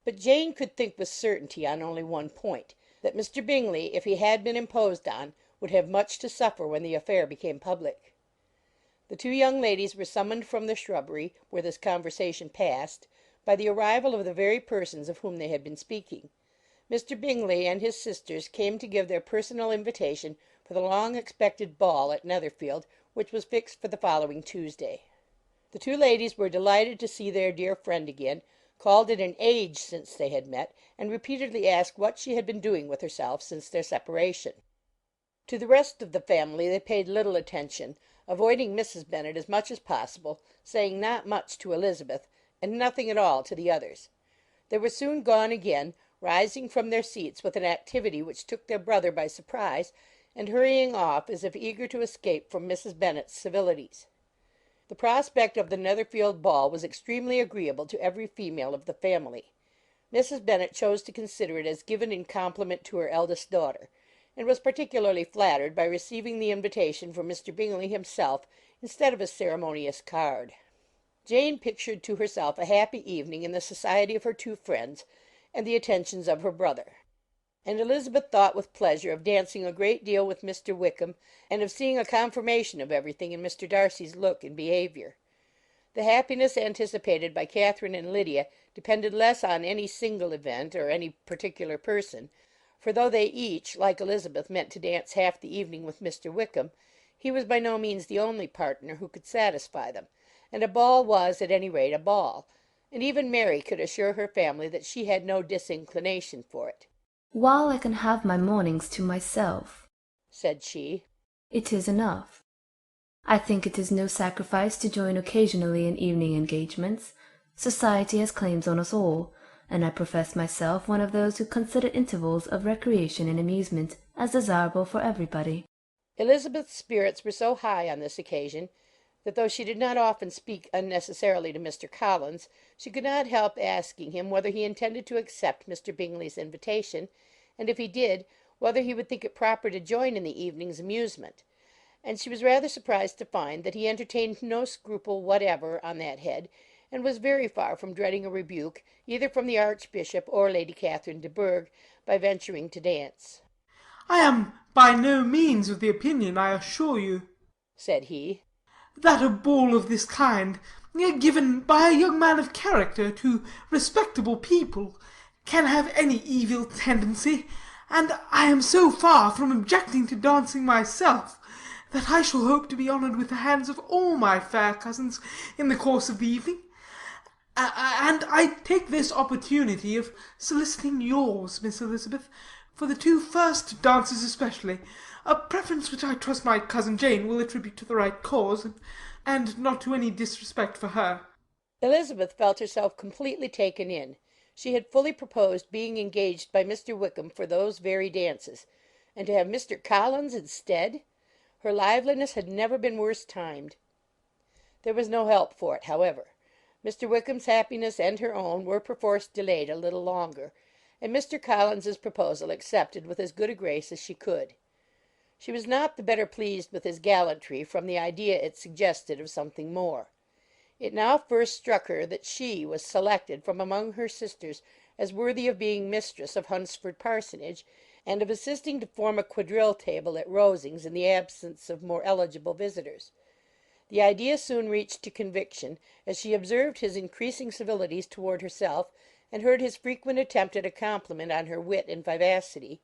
But Jane could think with certainty on only one point, that Mr. Bingley, if he had been imposed on, would have much to suffer when the affair became public. The two young ladies were summoned from the shrubbery, where this conversation passed, by the arrival of the very persons of whom they had been speaking. Mr. Bingley and his sisters came to give their personal invitation for the long-expected ball at Netherfield, which was fixed for the following Tuesday. The two ladies were delighted to see their dear friend again, called it an age since they had met, and repeatedly asked what she had been doing with herself since their separation. To the rest of the family they paid little attention, avoiding Mrs. Bennet as much as possible, saying not much to Elizabeth, and nothing at all to the others. They were soon gone again, rising from their seats with an activity which took their brother by surprise, and hurrying off as if eager to escape from Mrs. Bennet's civilities. The prospect of the Netherfield ball was extremely agreeable to every female of the family. Mrs. Bennet chose to consider it as given in compliment to her eldest daughter, and was particularly flattered by receiving the invitation from Mr. Bingley himself instead of a ceremonious card. Jane pictured to herself a happy evening in the society of her two friends, and the attentions of her brother; and Elizabeth thought with pleasure of dancing a great deal with Mr. Wickham, and of seeing a confirmation of everything in Mr. Darcy's look and behaviour. The happiness anticipated by Catherine and Lydia depended less on any single event or any particular person, for though they each, like Elizabeth, meant to dance half the evening with Mr. Wickham, he was by no means the only partner who could satisfy them, and a ball was at any rate a ball, and even Mary could assure her family that she had no disinclination for it. "While I can have my mornings to myself," said she, "it is enough. I think it is no sacrifice to join occasionally in evening engagements. Society has claims on us all, and I profess myself one of those who consider intervals of recreation and amusement as desirable for everybody." Elizabeth's spirits were so high on this occasion, that though she did not often speak unnecessarily to Mr. Collins, she could not help asking him whether he intended to accept Mr. Bingley's invitation, and if he did, whether he would think it proper to join in the evening's amusement; and she was rather surprised to find that he entertained no scruple whatever on that head, and was very far from dreading a rebuke, either from the Archbishop or Lady Catherine de Bourgh, by venturing to dance. "I am by no means of the opinion, I assure you," said he, "that a ball of this kind, given by a young man of character to respectable people, can have any evil tendency, and I am so far from objecting to dancing myself, that I shall hope to be honoured with the hands of all my fair cousins in the course of the evening. And I take this opportunity of soliciting yours, Miss Elizabeth, for the two first dances especially, a preference which I trust my cousin Jane will attribute to the right cause, and not to any disrespect for her." Elizabeth felt herself completely taken in. She had fully proposed being engaged by Mr. Wickham for those very dances, and to have Mr. Collins instead! Her liveliness had never been worse timed. There was no help for it, however. Mr. Wickham's happiness and her own were perforce delayed a little longer, and Mr. Collins's proposal accepted with as good a grace as she could. She was not the better pleased with his gallantry from the idea it suggested of something more. It now first struck her that she was selected from among her sisters as worthy of being mistress of Hunsford Parsonage, and of assisting to form a quadrille table at Rosings in the absence of more eligible visitors. The idea soon reached to conviction, as she observed his increasing civilities toward herself, and heard his frequent attempt at a compliment on her wit and vivacity,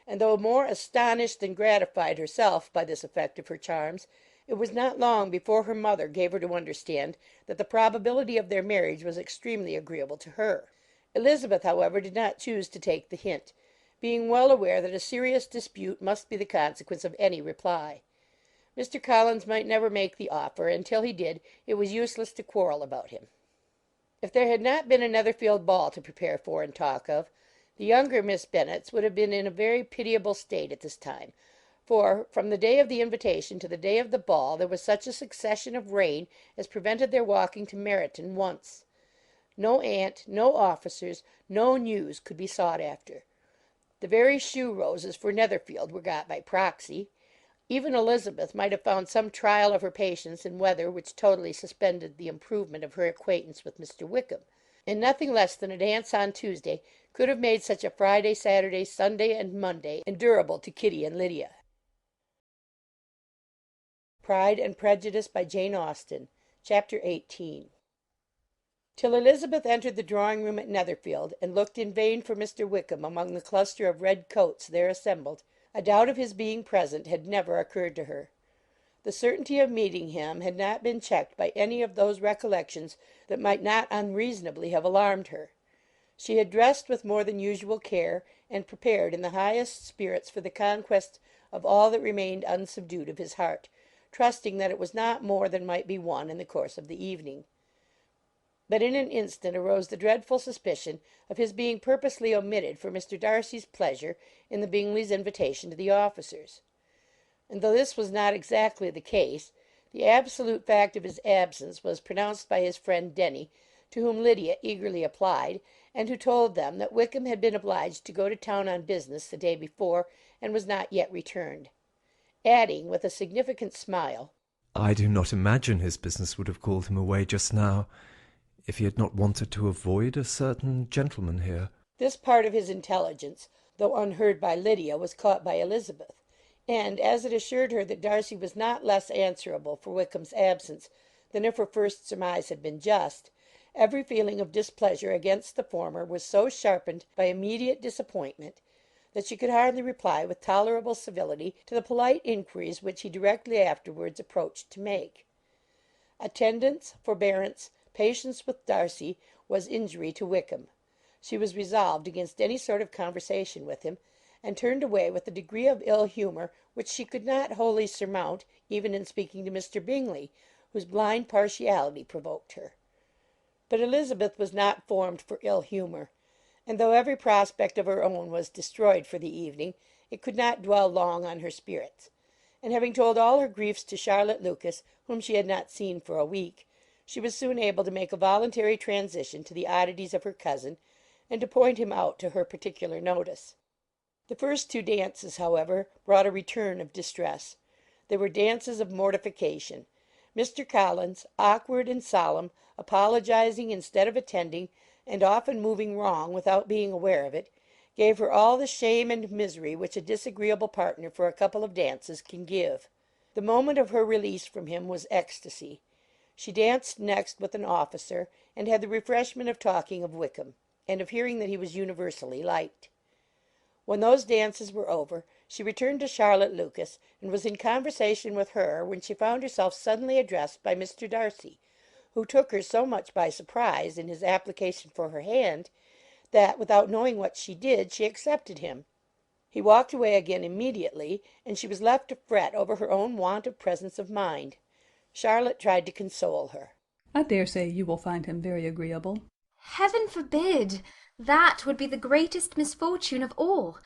and though more astonished than gratified herself by this effect of her charms, it was not long before her mother gave her to understand that the probability of their marriage was extremely agreeable to her. Elizabeth, however, did not choose to take the hint, being well aware that a serious dispute must be the consequence of any reply. Mr. Collins might never make the offer, and till he did, it was useless to quarrel about him. If there had not been a Netherfield ball to prepare for and talk of, the younger Miss Bennets would have been in a very pitiable state at this time, for, from the day of the invitation to the day of the ball, there was such a succession of rain as prevented their walking to Meryton once. No aunt, no officers, no news could be sought after. The very shoe roses for Netherfield were got by proxy. Even Elizabeth might have found some trial of her patience in weather which totally suspended the improvement of her acquaintance with Mr. Wickham, and nothing less than a dance on Tuesday could have made such a Friday, Saturday, Sunday, and Monday endurable to Kitty and Lydia. Pride and Prejudice by Jane Austen, Chapter 18. Till Elizabeth entered the drawing-room at Netherfield, and looked in vain for Mr. Wickham among the cluster of red coats there assembled, a doubt of his being present had never occurred to her. The certainty of meeting him had not been checked by any of those recollections that might not unreasonably have alarmed her. She had dressed with more than usual care, and prepared in the highest spirits for the conquest of all that remained unsubdued of his heart, trusting that it was not more than might be won in the course of the evening. But in an instant arose the dreadful suspicion of his being purposely omitted for Mr. Darcy's pleasure in the Bingleys' invitation to the officers. And though this was not exactly the case, the absolute fact of his absence was pronounced by his friend Denny, to whom Lydia eagerly applied, and who told them that Wickham had been obliged to go to town on business the day before, and was not yet returned, adding, with a significant smile, "I do not imagine his business would have called him away just now, if he had not wanted to avoid a certain gentleman here." This part of his intelligence, though unheard by Lydia, was caught by Elizabeth, and as it assured her that Darcy was not less answerable for Wickham's absence than if her first surmise had been just, every feeling of displeasure against the former was so sharpened by immediate disappointment, that she could hardly reply with tolerable civility to the polite inquiries which he directly afterwards approached to make. Attendance, forbearance, patience with Darcy was injury to Wickham. She was resolved against any sort of conversation with him, and turned away with a degree of ill humour which she could not wholly surmount even in speaking to Mr. Bingley, whose blind partiality provoked her. But Elizabeth was not formed for ill humour, and though every prospect of her own was destroyed for the evening, it could not dwell long on her spirits; and having told all her griefs to Charlotte Lucas, whom she had not seen for a week, she was soon able to make a voluntary transition to the oddities of her cousin, and to point him out to her particular notice. The first two dances, however, brought a return of distress. They were dances of mortification. Mr. Collins, awkward and solemn, apologizing instead of attending, and often moving wrong without being aware of it, gave her all the shame and misery which a disagreeable partner for a couple of dances can give. The moment of her release from him was ecstasy. She danced next with an officer, and had the refreshment of talking of Wickham, and of hearing that he was universally liked. When those dances were over, she returned to Charlotte Lucas, and was in conversation with her when she found herself suddenly addressed by Mr. Darcy, who took her so much by surprise in his application for her hand, that, without knowing what she did, she accepted him. He walked away again immediately, and she was left to fret over her own want of presence of mind. Charlotte tried to console her. "I dare say you will find him very agreeable." Heaven forbid! That would be the greatest misfortune of all.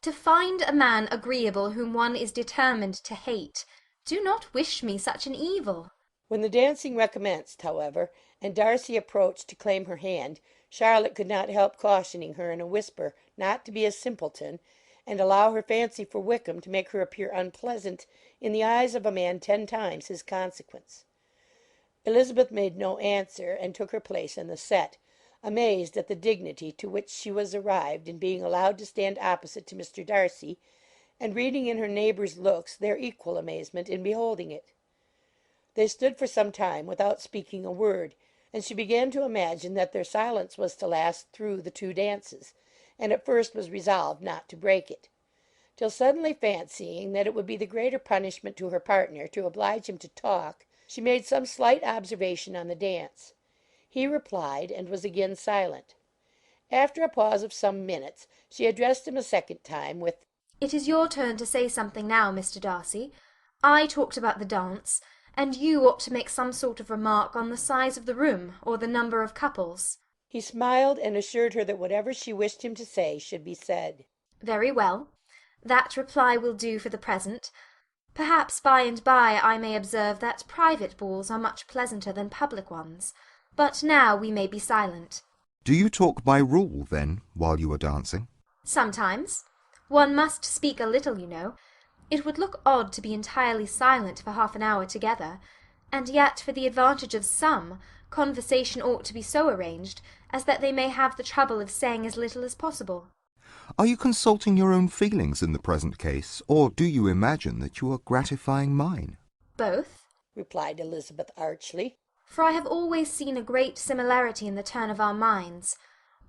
To find a man agreeable whom one is determined to hate. Do not wish me such an evil. When the dancing recommenced, however, and Darcy approached to claim her hand, Charlotte could not help cautioning her in a whisper not to be a simpleton, and allow her fancy for Wickham to make her appear unpleasant in the eyes of a man 10 times his consequence. Elizabeth made no answer, and took her place in the set, amazed at the dignity to which she was arrived in being allowed to stand opposite to Mr. Darcy, and reading in her neighbours' looks their equal amazement in beholding it. They stood for some time without speaking a word, and she began to imagine that their silence was to last through the 2 dances, and at first was resolved not to break it, till suddenly fancying that it would be the greater punishment to her partner to oblige him to talk, she made some slight observation on the dance. He replied, and was again silent. After a pause of some minutes, she addressed him a second time with, "It is your turn to say something now, Mr. Darcy. I talked about the dance, and you ought to make some sort of remark on the size of the room, or the number of couples." He smiled, and assured her that whatever she wished him to say should be said. "Very well. That reply will do for the present. Perhaps by and by I may observe that private balls are much pleasanter than public ones. But now we may be silent." Do you talk by rule, then, while you are dancing? "Sometimes. One must speak a little, you know. It would look odd to be entirely silent for half an hour together, and yet for the advantage of some, conversation ought to be so arranged as that they may have the trouble of saying as little as possible." Are you consulting your own feelings in the present case, or do you imagine that you are gratifying mine? "Both," replied Elizabeth archly. "For I have always seen a great similarity in the turn of our minds.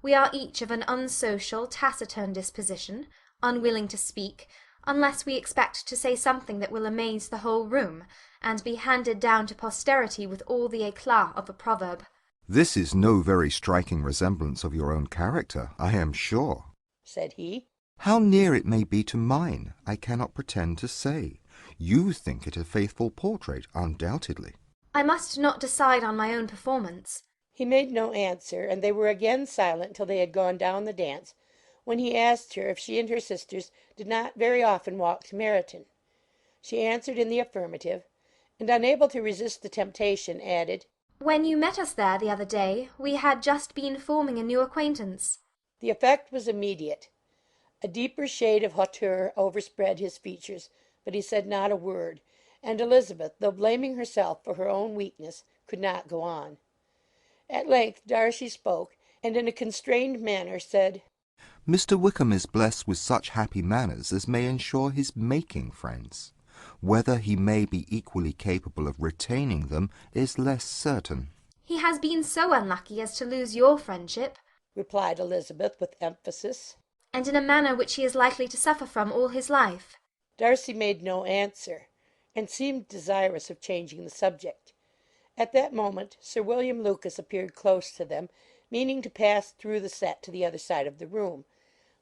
We are each of an unsocial, taciturn disposition, unwilling to speak, unless we expect to say something that will amaze the whole room, and be handed down to posterity with all the éclat of a proverb." This is no very striking resemblance of your own character, I am sure, said he. How near it may be to mine, I cannot pretend to say. You think it a faithful portrait, undoubtedly. "I must not decide on my own performance." He made no answer, and they were again silent till they had gone down the dance, when he asked her if she and her sisters did not very often walk to Meryton. She answered in the affirmative, and, unable to resist the temptation, added, "When you met us there the other day, we had just been forming a new acquaintance." The effect was immediate. A deeper shade of hauteur overspread his features, but he said not a word, and Elizabeth, though blaming herself for her own weakness, could not go on. At length Darcy spoke, and in a constrained manner said, Mr. Wickham is blessed with such happy manners as may ensure his making friends. Whether he may be equally capable of retaining them is less certain. "He has been so unlucky as to lose your friendship," replied Elizabeth with emphasis, "and in a manner which he is likely to suffer from all his life." Darcy made no answer, and seemed desirous of changing the subject. At that moment Sir William Lucas appeared close to them, meaning to pass through the set to the other side of the room,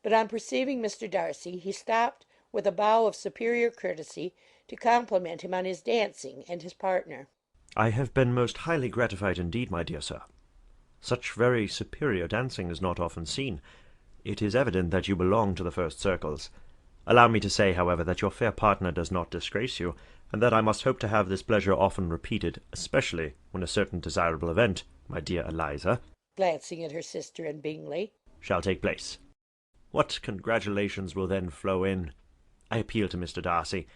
but on perceiving Mr. Darcy he stopped with a bow of superior courtesy to compliment him on his dancing and his partner. "I have been most highly gratified indeed, my dear sir. Such very superior dancing is not often seen. It is evident that you belong to the first circles. Allow me to say, however, that your fair partner does not disgrace you, and that I must hope to have this pleasure often repeated, especially when a certain desirable event, my dear Eliza," glancing at her sister and Bingley, "shall take place. What congratulations will then flow in! I appeal to Mr. Darcy.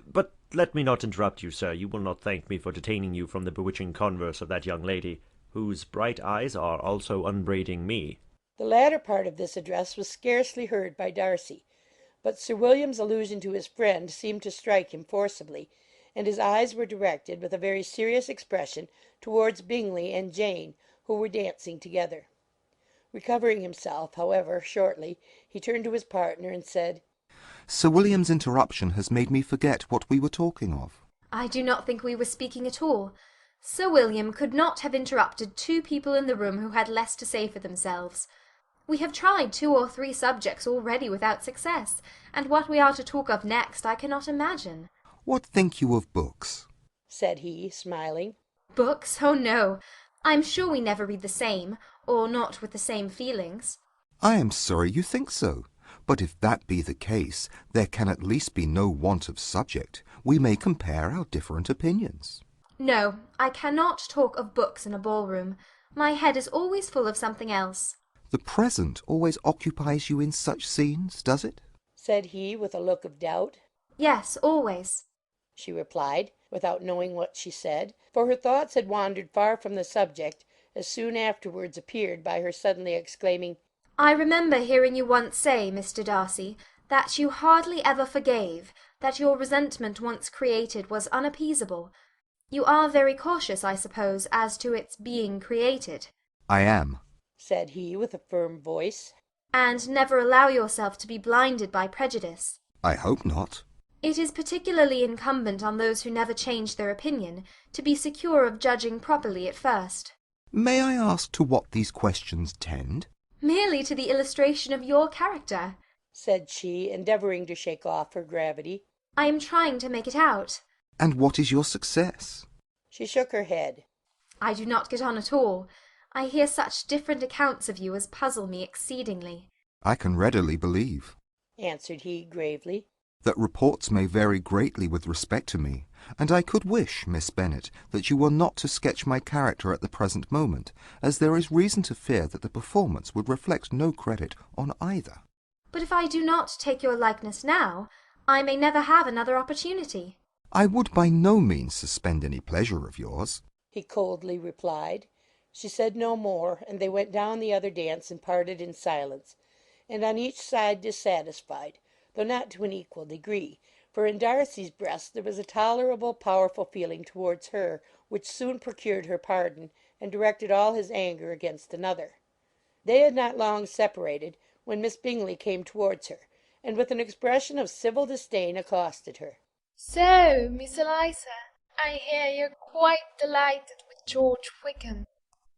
But let me not interrupt you, sir. You will not thank me for detaining you from the bewitching converse of that young lady, whose bright eyes are also unbraiding me." The latter part of this address was scarcely heard by Darcy, but Sir William's allusion to his friend seemed to strike him forcibly, and his eyes were directed with a very serious expression towards Bingley and Jane, who were dancing together. Recovering himself, however, shortly, he turned to his partner and said, Sir William's interruption has made me forget what we were talking of. "I do not think we were speaking at all. Sir William could not have interrupted 2 people in the room who had less to say for themselves. We have tried 2 or 3 subjects already without success, and what we are to talk of next I cannot imagine." What think you of books? said he, smiling. "Books? Oh, no. I am sure we never read the same, or not with the same feelings." I am sorry you think so. But if that be the case, there can at least be no want of subject. We may compare our different opinions. "No, I cannot talk of books in a ballroom. My head is always full of something else." The present always occupies you in such scenes, does it? said he, with a look of doubt. Yes, always, she replied, without knowing what she said, for her thoughts had wandered far from the subject, as soon afterwards appeared by her suddenly exclaiming, I remember hearing you once say, Mr. Darcy, that you hardly ever forgave, that your resentment once created was unappeasable. You are very cautious, I suppose, as to its being created. I am, said he, with a firm voice. And never allow yourself to be blinded by prejudice. I hope not. It is particularly incumbent on those who never change their opinion to be secure of judging properly at first. May I ask to what these questions tend? Merely to the illustration of your character, said she, endeavouring to shake off her gravity. I am trying to make it out. And what is your success? She shook her head. I do not get on at all. I hear such different accounts of you as puzzle me exceedingly. I can readily believe, answered he gravely, that reports may vary greatly with respect to me, and I could wish, Miss Bennet, that you were not to sketch my character at the present moment, as there is reason to fear that the performance would reflect no credit on either. But if I do not take your likeness now, I may never have another opportunity. I would by no means suspend any pleasure of yours, he coldly replied. She said no more, and they went down the other dance and parted in silence, and on each side dissatisfied, though not to an equal degree, for in Darcy's breast there was a tolerable, powerful feeling towards her, which soon procured her pardon, and directed all his anger against another. They had not long separated, when Miss Bingley came towards her, and with an expression of civil disdain accosted her. So, Miss Eliza, I hear you're quite delighted with George Wickham.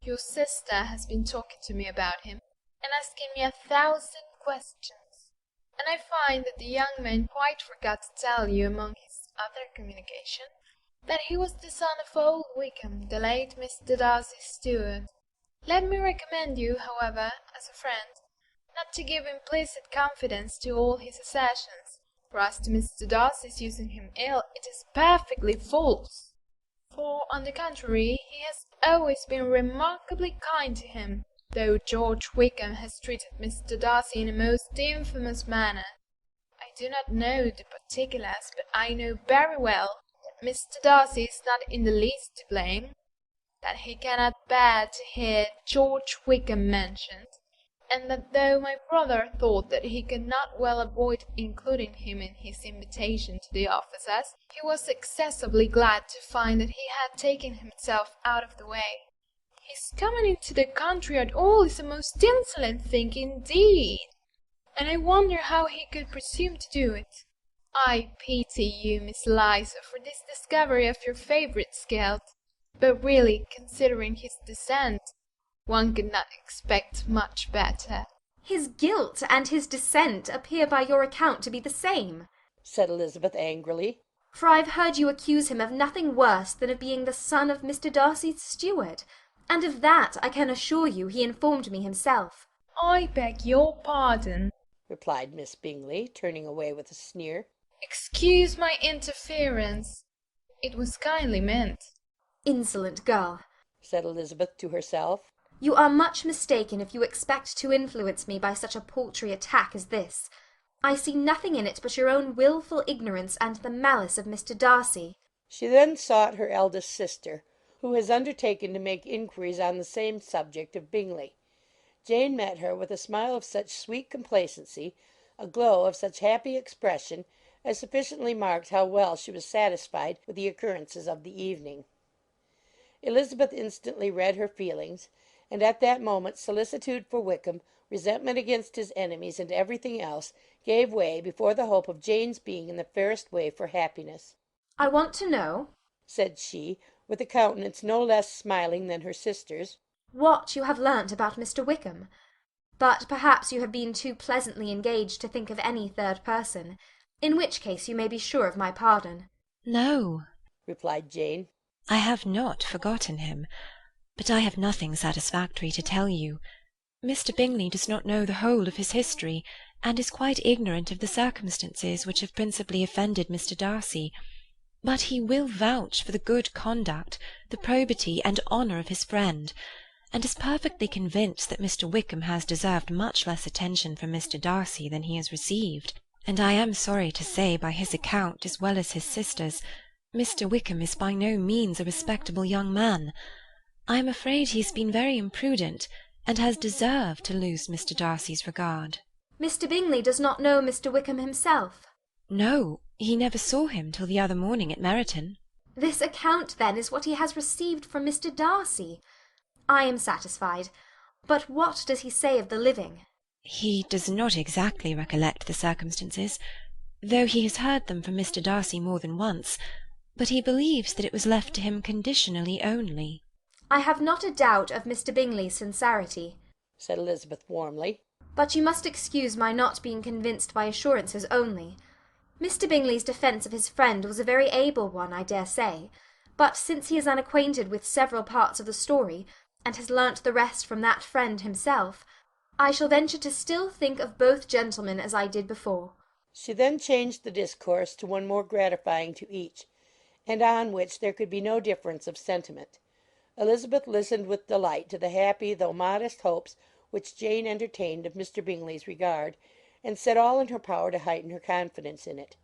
Your sister has been talking to me about him, and asking me 1,000 questions, and I find that the young man quite forgot to tell you, among his other communication, that he was the son of old Wickham, the late Mr. Darcy's steward. Let me recommend you, however, as a friend, not to give implicit confidence to all his assertions, for as to Mr. Darcy's using him ill, it is perfectly false. For, on the contrary, he has always been remarkably kind to him, though George Wickham has treated Mr. Darcy in a most infamous manner. I do not know the particulars, but I know very well that Mr. Darcy is not in the least to blame, that he cannot bear to hear George Wickham mentioned, and that though my brother thought that he could not well avoid including him in his invitation to the officers, he was excessively glad to find that he had taken himself out of the way. His coming into the country at all is a most insolent thing indeed, and I wonder how he could presume to do it. I pity you, Miss Eliza, for this discovery of your favourite scout, but really, considering his descent, one could not expect much better. His guilt and his descent appear by your account to be the same, said Elizabeth angrily. For I've heard you accuse him of nothing worse than of being the son of Mr. Darcy's steward, and of that I can assure you he informed me himself. I beg your pardon, replied Miss Bingley, turning away with a sneer. Excuse my interference. It was kindly meant. Insolent girl, said Elizabeth to herself. You are much mistaken if you expect to influence me by such a paltry attack as this. I see nothing in it but your own wilful ignorance and the malice of Mr. Darcy. She then sought her eldest sister, who has undertaken to make inquiries on the same subject of Bingley. Jane met her with a smile of such sweet complacency, a glow of such happy expression, as sufficiently marked how well she was satisfied with the occurrences of the evening. Elizabeth instantly read her feelings, and at that moment solicitude for Wickham, resentment against his enemies, and everything else, gave way before the hope of Jane's being in the fairest way for happiness. I want to know, said she, with a countenance no less smiling than her sister's, what you have learnt about Mr. Wickham. But perhaps you have been too pleasantly engaged to think of any third person, in which case you may be sure of my pardon. No, replied Jane. I have not forgotten him, but I have nothing satisfactory to tell you. Mr. Bingley does not know the whole of his history, and is quite ignorant of the circumstances which have principally offended Mr. Darcy, but he will vouch for the good conduct, the probity, and honour of his friend, and is perfectly convinced that Mr. Wickham has deserved much less attention from Mr. Darcy than he has received, and I am sorry to say by his account as well as his sister's, Mr. Wickham is by no means a respectable young man. I am afraid he has been very imprudent, and has deserved to lose Mr. Darcy's regard. Mr. Bingley does not know Mr. Wickham himself? No, he never saw him till the other morning at Meryton. This account, then, is what he has received from Mr. Darcy. I am satisfied. But what does he say of the living? He does not exactly recollect the circumstances, though he has heard them from Mr. Darcy more than once, but he believes that it was left to him conditionally only. I have not a doubt of Mr. Bingley's sincerity, said Elizabeth warmly. But you must excuse my not being convinced by assurances only. Mr. Bingley's defence of his friend was a very able one, I dare say, but since he is unacquainted with several parts of the story, and has learnt the rest from that friend himself, I shall venture to still think of both gentlemen as I did before. She then changed the discourse to one more gratifying to each, and on which there could be no difference of sentiment. Elizabeth listened with delight to the happy though modest hopes which Jane entertained of Mr. Bingley's regard, and said all in her power to heighten her confidence in it.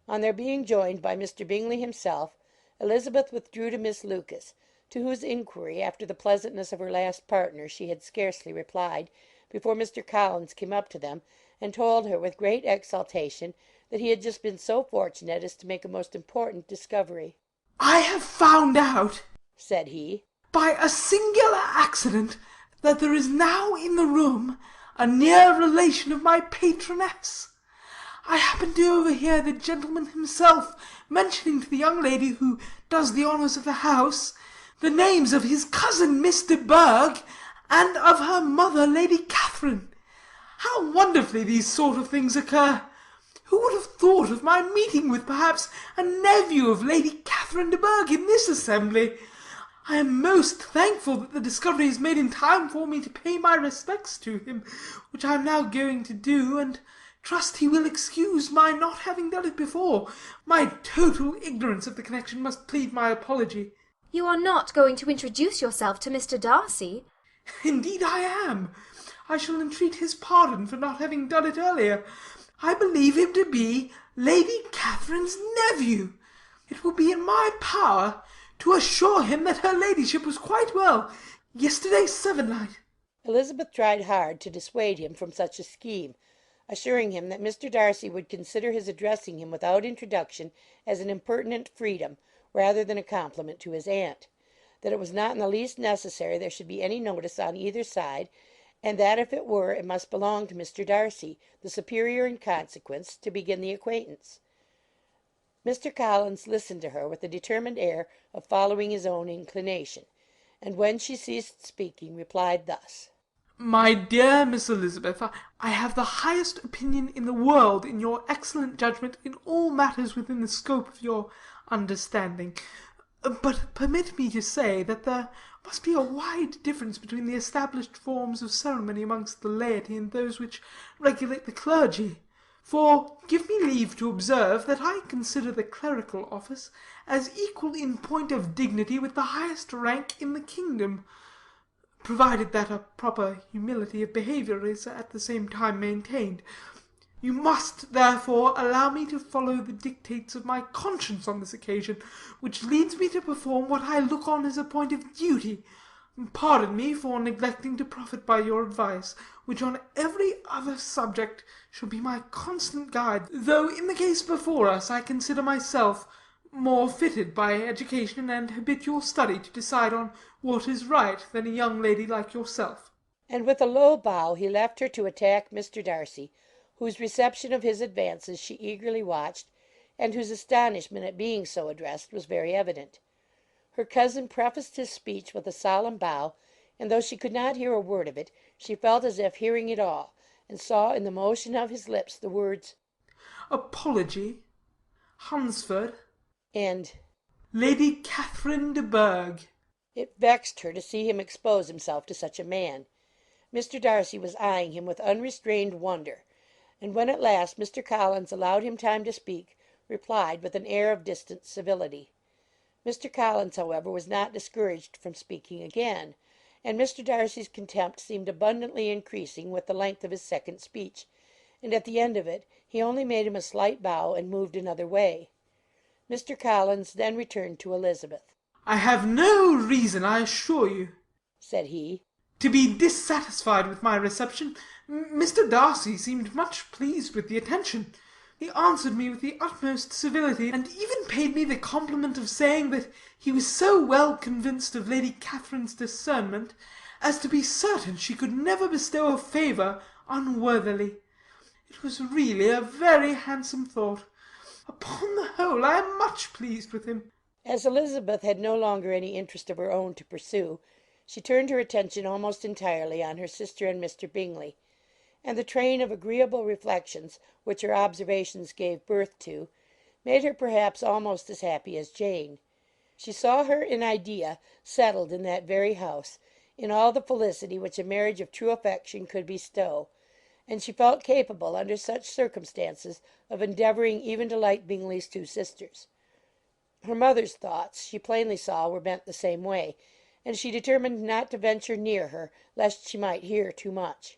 On their being joined by Mr. Bingley himself, Elizabeth withdrew to Miss Lucas, to whose inquiry after the pleasantness of her last partner she had scarcely replied, before Mr. Collins came up to them, and told her with great exultation that he had just been so fortunate as to make a most important discovery. "I have found out," said he, "by a singular accident, that there is now in the room a near relation of my patroness. I happened to overhear the gentleman himself mentioning to the young lady who does the honours of the house the names of his cousin Miss de Bourgh, and of her mother Lady Catherine. How wonderfully these sort of things occur! Who would have thought of my meeting with perhaps a nephew of Lady Catherine de Bourgh in this assembly? I am most thankful that the discovery is made in time for me to pay my respects to him, which I am now going to do, and trust he will excuse my not having done it before. My total ignorance of the connection must plead my apology." You are not going to introduce yourself to Mr. Darcy? "Indeed I am. I shall entreat his pardon for not having done it earlier. I believe him to be Lady Catherine's nephew. It will be in my power to assure him that her ladyship was quite well yesterday sevennight." Elizabeth tried hard to dissuade him from such a scheme, assuring him that Mr. Darcy would consider his addressing him without introduction as an impertinent freedom rather than a compliment to his aunt, that it was not in the least necessary there should be any notice on either side, and that if it were, it must belong to Mr. Darcy, the superior in consequence, to begin the acquaintance. Mr. Collins listened to her with the determined air of following his own inclination, and when she ceased speaking, replied thus: "My dear Miss Elizabeth, I have the highest opinion in the world in your excellent judgment in all matters within the scope of your understanding. But permit me to say that there must be a wide difference between the established forms of ceremony amongst the laity and those which regulate the clergy. For give me leave to observe that I consider the clerical office as equal in point of dignity with the highest rank in the kingdom, provided that a proper humility of behaviour is at the same time maintained. You must, therefore, allow me to follow the dictates of my conscience on this occasion, which leads me to perform what I look on as a point of duty. Pardon me for neglecting to profit by your advice, which on every other subject shall be my constant guide, though in the case before us I consider myself more fitted by education and habitual study to decide on what is right than a young lady like yourself." And with a low bow he left her to attack Mr. Darcy, whose reception of his advances she eagerly watched, and whose astonishment at being so addressed was very evident. Her cousin prefaced his speech with a solemn bow, and though she could not hear a word of it, she felt as if hearing it all, and saw in the motion of his lips the words "apology, Hunsford," and "Lady Catherine de Bourgh." It vexed her to see him expose himself to such a man. Mr. Darcy was eyeing him with unrestrained wonder, and when at last Mr. Collins allowed him time to speak, replied with an air of distant civility. Mr. Collins, however, was not discouraged from speaking again, and Mr. Darcy's contempt seemed abundantly increasing with the length of his second speech, and at the end of it He only made him a slight bow and moved another way. Mr. Collins then returned to Elizabeth. "I have no reason, I assure you," said he, "to be dissatisfied with my reception. Mr. Darcy seemed much pleased with the attention. He answered me with the utmost civility, and even paid me the compliment of saying that he was so well convinced of Lady Catherine's discernment as to be certain she could never bestow a favour unworthily. It was really a very handsome thought. Upon the whole, I am much pleased with him." As Elizabeth had no longer any interest of her own to pursue, she turned her attention almost entirely on her sister and Mr. Bingley, and the train of agreeable reflections which her observations gave birth to, made her perhaps almost as happy as Jane. She saw her in idea settled in that very house, in all the felicity which a marriage of true affection could bestow, and she felt capable, under such circumstances, of endeavouring even to like Bingley's two sisters. Her mother's thoughts, she plainly saw, were bent the same way, and she determined not to venture near her, lest she might hear too much.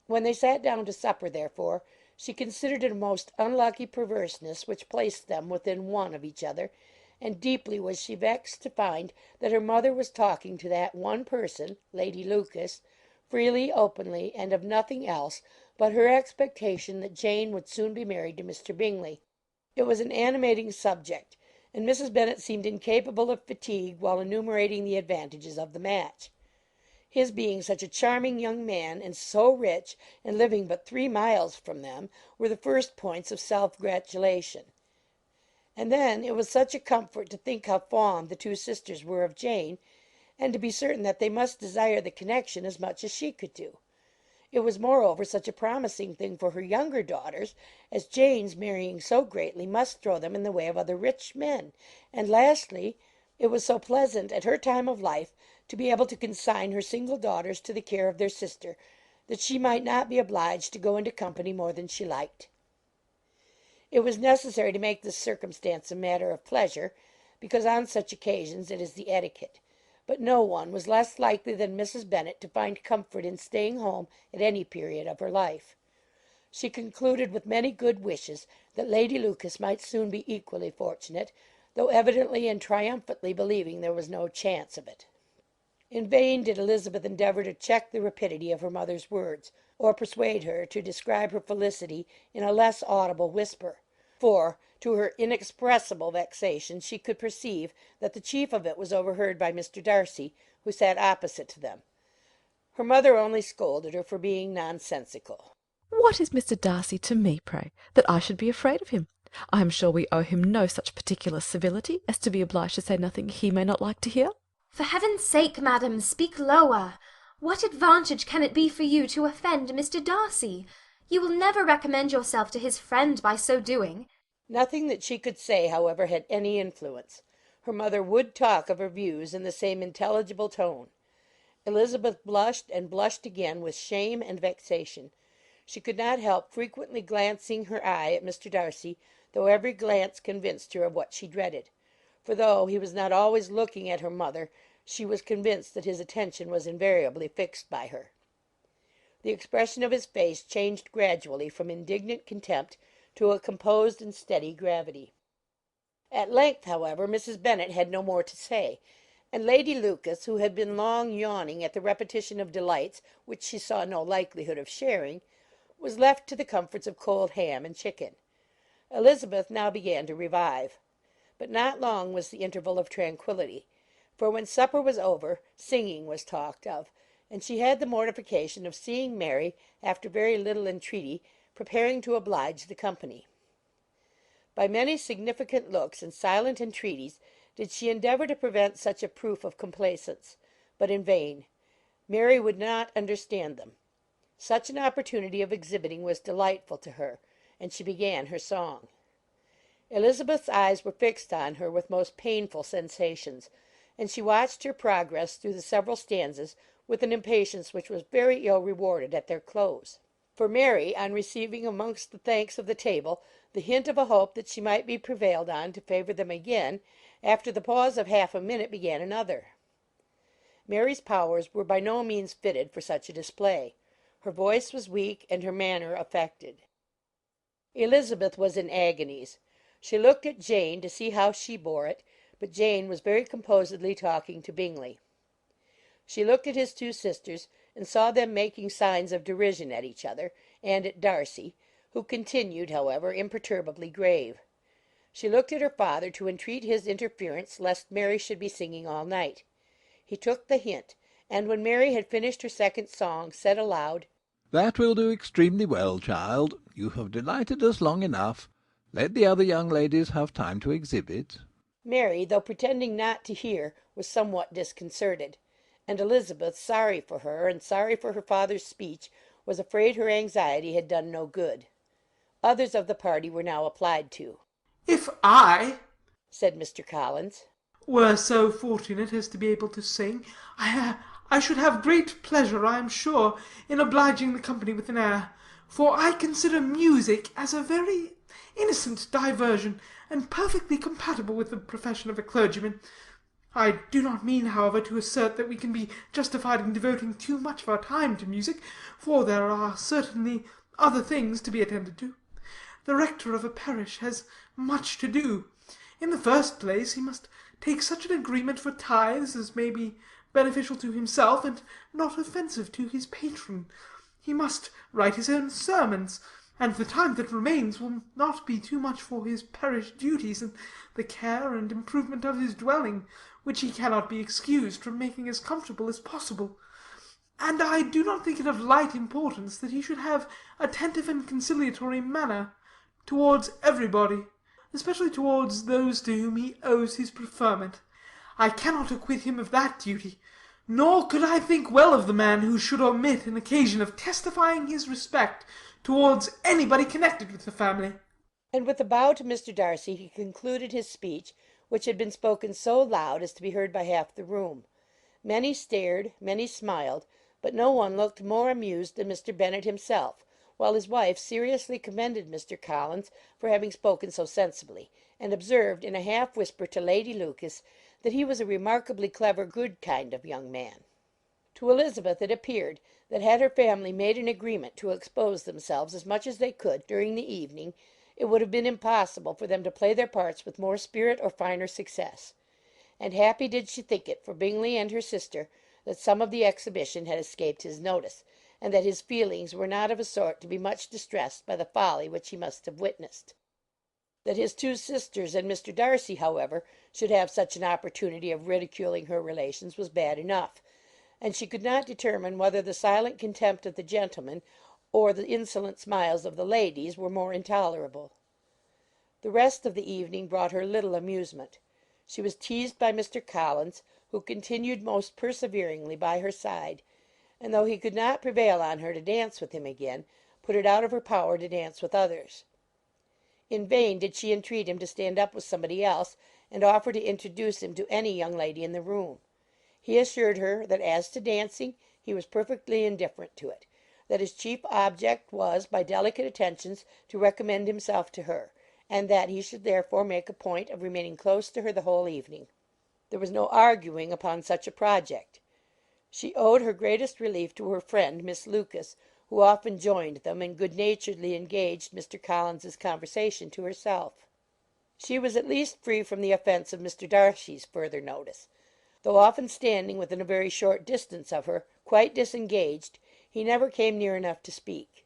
When they sat down to supper, therefore, she considered it a most unlucky perverseness which placed them within one of each other, and deeply was she vexed to find that her mother was talking to that one person, Lady Lucas, freely, openly, and of nothing else but her expectation that Jane would soon be married to Mr. Bingley. It was an animating subject, and Mrs. Bennet seemed incapable of fatigue while enumerating the advantages of the match. His being such a charming young man, and so rich, and living but 3 miles from them, were the first points of self-gratulation. And then it was such a comfort to think how fond the two sisters were of Jane, and to be certain that they must desire the connection as much as she could do. It was moreover such a promising thing for her younger daughters, as Jane's marrying so greatly must throw them in the way of other rich men, and lastly, it was so pleasant at her time of life to be able to consign her single daughters to the care of their sister, that she might not be obliged to go into company more than she liked. It was necessary to make this circumstance a matter of pleasure, because on such occasions it is the etiquette, but no one was less likely than Mrs. Bennet to find comfort in staying home at any period of her life. She concluded with many good wishes that Lady Lucas might soon be equally fortunate, though evidently and triumphantly believing there was no chance of it. In vain did Elizabeth endeavour to check the rapidity of her mother's words, or persuade her to describe her felicity in a less audible whisper, for, to her inexpressible vexation, she could perceive that the chief of it was overheard by Mr. Darcy, who sat opposite to them. Her mother only scolded her for being nonsensical. "What is Mr. Darcy to me, pray, that I should be afraid of him? I am sure we owe him no such particular civility as to be obliged to say nothing he may not like to hear." For heaven's sake, madam, speak lower. What advantage can it be for you to offend Mr. Darcy? You will never recommend yourself to his friend by so doing. Nothing that she could say, however, had any influence. Her mother would talk of her views in the same intelligible tone. Elizabeth blushed and blushed again with shame and vexation. She could not help frequently glancing her eye at Mr. Darcy, though every glance convinced her of what she dreaded. For though he was not always looking at her mother, she was convinced that his attention was invariably fixed by her. The expression of his face changed gradually from indignant contempt to a composed and steady gravity. At length, however, Mrs. Bennet had no more to say, and Lady Lucas, who had been long yawning at the repetition of delights which she saw no likelihood of sharing, was left to the comforts of cold ham and chicken. Elizabeth now began to revive. But not long was the interval of tranquillity, for when supper was over, singing was talked of, and she had the mortification of seeing Mary, after very little entreaty, preparing to oblige the company. By many significant looks and silent entreaties did she endeavour to prevent such a proof of complaisance, but in vain. Mary would not understand them. Such an opportunity of exhibiting was delightful to her, and she began her song. Elizabeth's eyes were fixed on her with most painful sensations, and she watched her progress through the several stanzas with an impatience which was very ill rewarded at their close. For Mary, on receiving amongst the thanks of the table the hint of a hope that she might be prevailed on to favour them again, after the pause of half a minute began another. Mary's powers were by no means fitted for such a display. Her voice was weak and her manner affected. Elizabeth was in agonies. She looked at Jane to see how she bore it, but Jane was very composedly talking to Bingley. She looked at his two sisters, and saw them making signs of derision at each other, and at Darcy, who continued, however, imperturbably grave. She looked at her father to entreat his interference lest Mary should be singing all night. He took the hint, and when Mary had finished her second song, said aloud, "That will do extremely well, child. You have delighted us long enough. Let the other young ladies have time to exhibit." Mary, though pretending not to hear, was somewhat disconcerted, and Elizabeth, sorry for her, and sorry for her father's speech, was afraid her anxiety had done no good. Others of the party were now applied to. "If I," said Mr. Collins, "were so fortunate as to be able to sing, I should have great pleasure, I am sure, in obliging the company with an air, for I consider music as a very innocent diversion, and perfectly compatible with the profession of a clergyman. I do not mean, however, to assert that we can be justified in devoting too much of our time to music, for there are certainly other things to be attended to. The rector of a parish has much to do. In the first place, he must take such an agreement for tithes as may be beneficial to himself and not offensive to his patron. He must write his own sermons, and the time that remains will not be too much for his parish duties and the care and improvement of his dwelling, which he cannot be excused from making as comfortable as possible. And I do not think it of light importance that he should have attentive and conciliatory manner towards everybody, especially towards those to whom he owes his preferment. I cannot acquit him of that duty, nor could I think well of the man who should omit an occasion of testifying his respect towards anybody connected with the family." And with a bow to Mr. Darcy, he concluded his speech, which had been spoken so loud as to be heard by half the room. Many stared, many smiled, but no one looked more amused than Mr. Bennet himself, while his wife seriously commended Mr. Collins for having spoken so sensibly, and observed in a half whisper to Lady Lucas that he was a remarkably clever, good kind of young man. To Elizabeth it appeared that had her family made an agreement to expose themselves as much as they could during the evening, it would have been impossible for them to play their parts with more spirit or finer success. And happy did she think it for Bingley and her sister that some of the exhibition had escaped his notice, and that his feelings were not of a sort to be much distressed by the folly which he must have witnessed. That his two sisters and Mr. Darcy, however, should have such an opportunity of ridiculing her relations was bad enough, and she could not determine whether the silent contempt of the gentlemen or the insolent smiles of the ladies were more intolerable. The rest of the evening brought her little amusement. She was teased by Mr. Collins, who continued most perseveringly by her side, and though he could not prevail on her to dance with him again, put it out of her power to dance with others. In vain did she entreat him to stand up with somebody else, and offer to introduce him to any young lady in the room. He assured her that as to dancing he was perfectly indifferent to it, that his chief object was by delicate attentions to recommend himself to her, and that he should therefore make a point of remaining close to her the whole evening. There was no arguing upon such a project. She owed her greatest relief to her friend Miss Lucas, who often joined them, and good-naturedly engaged Mr. Collins's conversation to herself. She was at least free from the offence of Mr. Darcy's further notice. Though often standing within a very short distance of her, quite disengaged, he never came near enough to speak.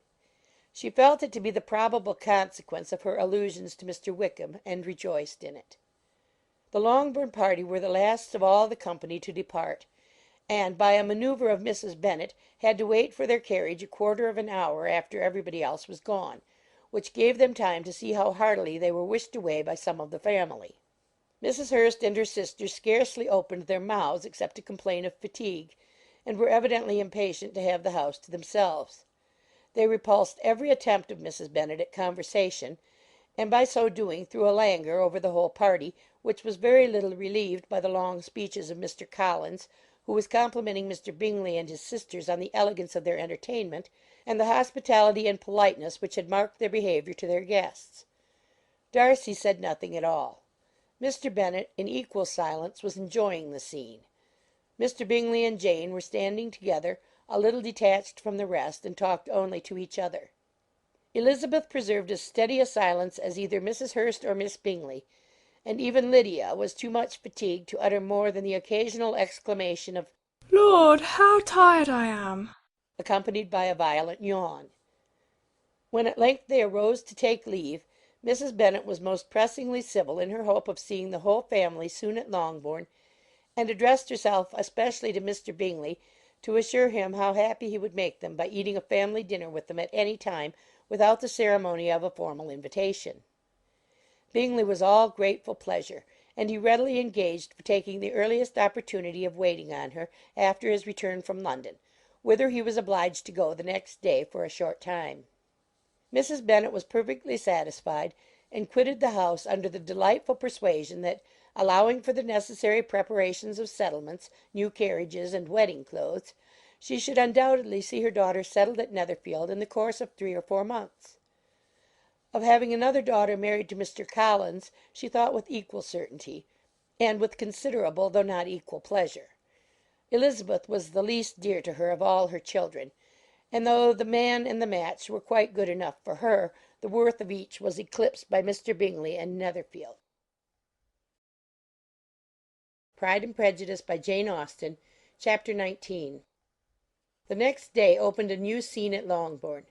She felt it to be the probable consequence of her allusions to Mr. Wickham, and rejoiced in it. The Longbourn party were the last of all the company to depart, and, by a manoeuvre of Mrs. Bennet, had to wait for their carriage a quarter of an hour after everybody else was gone, which gave them time to see how heartily they were wished away by some of the family. Mrs. Hurst and her sister scarcely opened their mouths except to complain of fatigue, and were evidently impatient to have the house to themselves. They repulsed every attempt of Mrs. Bennet at conversation, and by so doing threw a languor over the whole party, which was very little relieved by the long speeches of Mr. Collins, who was complimenting Mr. Bingley and his sisters on the elegance of their entertainment, and the hospitality and politeness which had marked their behaviour to their guests. Darcy said nothing at all. Mr. Bennet, in equal silence, was enjoying the scene. Mr. Bingley and Jane were standing together, a little detached from the rest, and talked only to each other. Elizabeth preserved as steady a silence as either Mrs. Hurst or Miss Bingley, and even Lydia was too much fatigued to utter more than the occasional exclamation of "Lord, how tired I am!" accompanied by a violent yawn. When at length they arose to take leave, Mrs. Bennet was most pressingly civil in her hope of seeing the whole family soon at Longbourn, and addressed herself especially to Mr. Bingley, to assure him how happy he would make them by eating a family dinner with them at any time without the ceremony of a formal invitation. Bingley was all grateful pleasure, and he readily engaged for taking the earliest opportunity of waiting on her after his return from London, whither he was obliged to go the next day for a short time. Mrs. Bennet was perfectly satisfied, and quitted the house under the delightful persuasion that, allowing for the necessary preparations of settlements, new carriages, and wedding clothes, she should undoubtedly see her daughter settled at Netherfield in the course of 3 or 4 months. Of having another daughter married to Mr. Collins she thought with equal certainty, and with considerable though not equal pleasure. Elizabeth was the least dear to her of all her children, and though the man and the match were quite good enough for her, the worth of each was eclipsed by Mr. Bingley and Netherfield. Pride and Prejudice by Jane Austen, Chapter 19. The next day opened a new scene at Longbourn.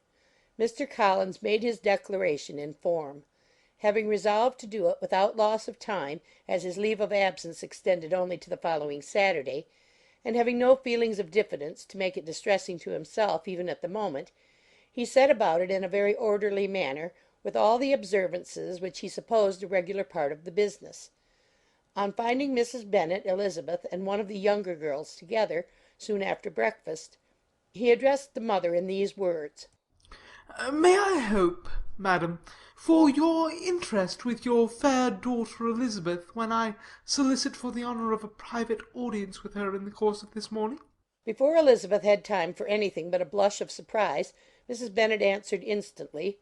Mr. Collins made his declaration in form. Having resolved to do it without loss of time, as his leave of absence extended only to the following Saturday, and having no feelings of diffidence to make it distressing to himself even at the moment, he set about it in a very orderly manner, with all the observances which he supposed a regular part of the business. On finding Mrs. Bennet, Elizabeth, and one of the younger girls together, soon after breakfast, he addressed the mother in these words: "May I hope, madam, for your interest with your fair daughter Elizabeth, when I solicit for the honour of a private audience with her in the course of this morning?" Before Elizabeth had time for anything but a blush of surprise, Mrs. Bennet answered instantly: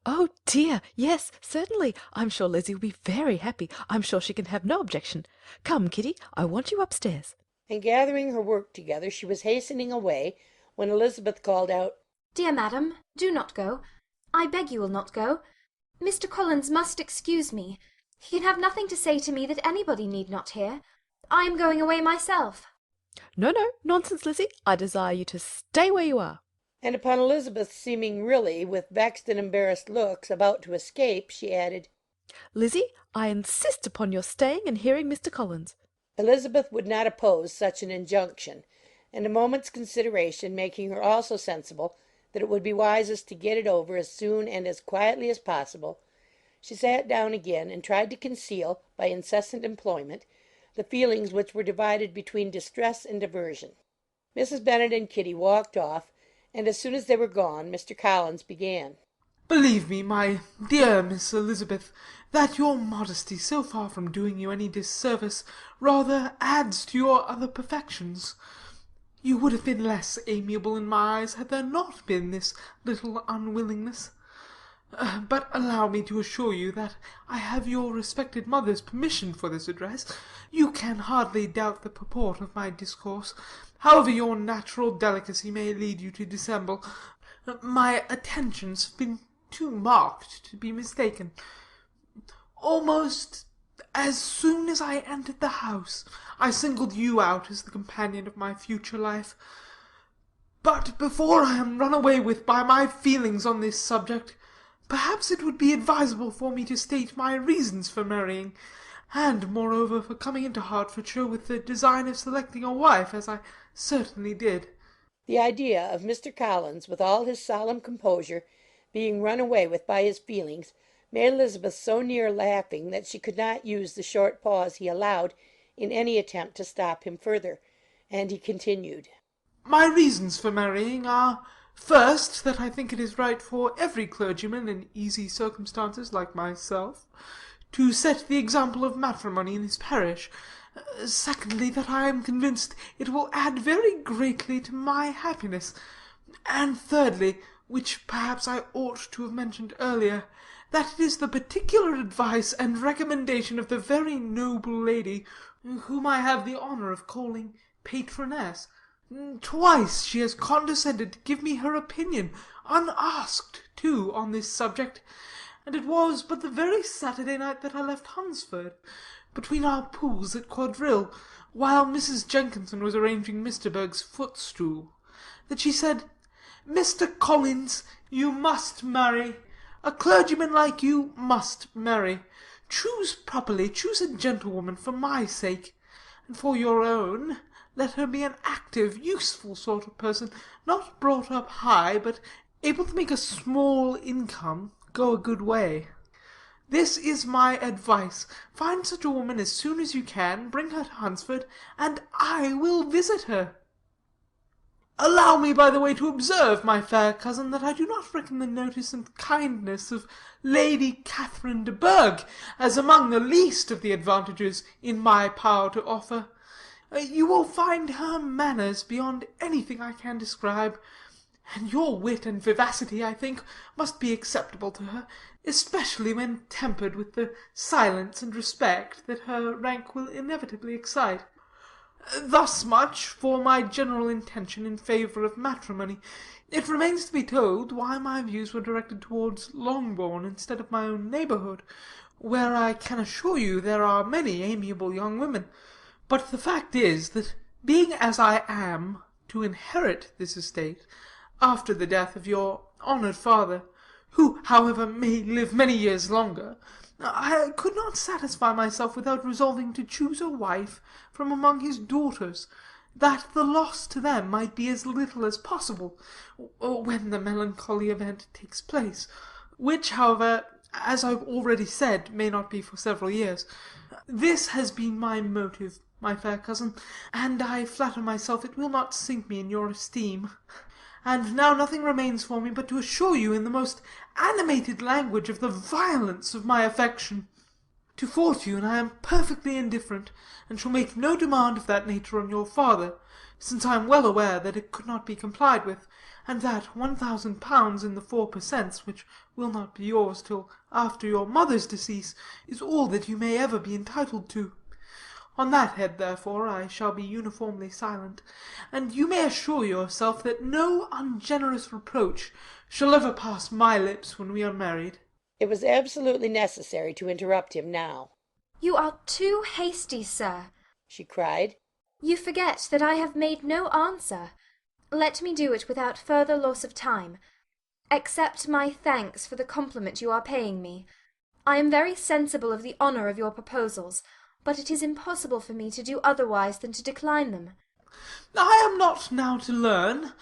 "Oh dear, yes, certainly. I'm sure Lizzie will be very happy. I'm sure she can have no objection. Come, Kitty, I want you upstairs." And gathering her work together, she was hastening away, when Elizabeth called out: "Dear madam, do not go. I beg you will not go. Mr. Collins must excuse me. He can have nothing to say to me that anybody need not hear. I am going away myself." No, nonsense, Lizzie. I desire you to stay where you are. And upon Elizabeth seeming really, with vexed and embarrassed looks, about to escape, she added: "Lizzie, I insist upon your staying and hearing Mr. Collins." Elizabeth would not oppose such an injunction, and a moment's consideration making her also sensible that it would be wisest to get it over as soon and as quietly as possible, she sat down again and tried to conceal, by incessant employment, the feelings which were divided between distress and aversion. Mrs. Bennet and Kitty walked off, and as soon as they were gone, Mr. Collins began: "Believe me, my dear Miss Elizabeth, that your modesty, so far from doing you any disservice, rather adds to your other perfections. You would have been less amiable in my eyes had there not been this little unwillingness. But allow me to assure you that I have your respected mother's permission for this address. You can hardly doubt the purport of my discourse, however your natural delicacy may lead you to dissemble. My attentions have been too marked to be mistaken. Almost as soon as I entered the house, I singled you out as the companion of my future life. But before I am run away with by my feelings on this subject, perhaps it would be advisable for me to state my reasons for marrying, and, moreover, for coming into Hertfordshire with the design of selecting a wife, as I certainly did." The idea of Mr. Collins, with all his solemn composure, being run away with by his feelings, made Elizabeth so near laughing that she could not use the short pause he allowed in any attempt to stop him further, and he continued: "My reasons for marrying are, first, that I think it is right for every clergyman in easy circumstances like myself to set the example of matrimony in his parish. Secondly, that I am convinced it will add very greatly to my happiness. And thirdly, which perhaps I ought to have mentioned earlier, that it is the particular advice and recommendation of the very noble lady whom I have the honour of calling patroness, Twice she has condescended to give me her opinion, unasked, too, on this subject, and it was but the very Saturday night that I left Hunsford, between our pools at quadrille, while Mrs. Jenkinson was arranging Mr. Berg's footstool, that she said, "Mr. Collins, you must marry. A clergyman like you must marry. Choose properly, choose a gentlewoman for my sake, and for your own, let her be an active, useful sort of person, not brought up high, but able to make a small income go a good way. This is my advice. Find such a woman as soon as you can, bring her to Hunsford, and I will visit her. Allow me, by the way, to observe, my fair cousin, that I do not reckon the notice and kindness of Lady Catherine de Bourgh as among the least of the advantages in my power to offer. You will find her manners beyond anything I can describe, and your wit and vivacity, I think, must be acceptable to her, especially when tempered with the silence and respect that her rank will inevitably excite. Thus much for my general intention in favour of matrimony. It remains to be told why my views were directed towards Longbourn instead of my own neighbourhood, where I can assure you there are many amiable young women. But the fact is, that being as I am to inherit this estate, after the death of your honoured father, who, however, may live many years longer, I could not satisfy myself without resolving to choose a wife from among his daughters, that the loss to them might be as little as possible, when the melancholy event takes place, which, however, as I've already said, may not be for several years. This has been my motive, my fair cousin, and I flatter myself it will not sink me in your esteem. And now nothing remains for me but to assure you in the most animated language of the violence of my affection. To fortune I am perfectly indifferent, and shall make no demand of that nature on your father, since I am well aware that it could not be complied with, and that £1,000 in the 4 per cents, which will not be yours till after your mother's decease, is all that you may ever be entitled to. On that head, therefore, I shall be uniformly silent, and you may assure yourself that no ungenerous reproach shall ever pass my lips when we are married." It was absolutely necessary to interrupt him now. "You are too hasty, sir," she cried. "You forget that I have made no answer. Let me do it without further loss of time. Accept my thanks for the compliment you are paying me. I am very sensible of the honour of your proposals, but it is impossible for me to do otherwise than to decline them." "I am not now to learn,"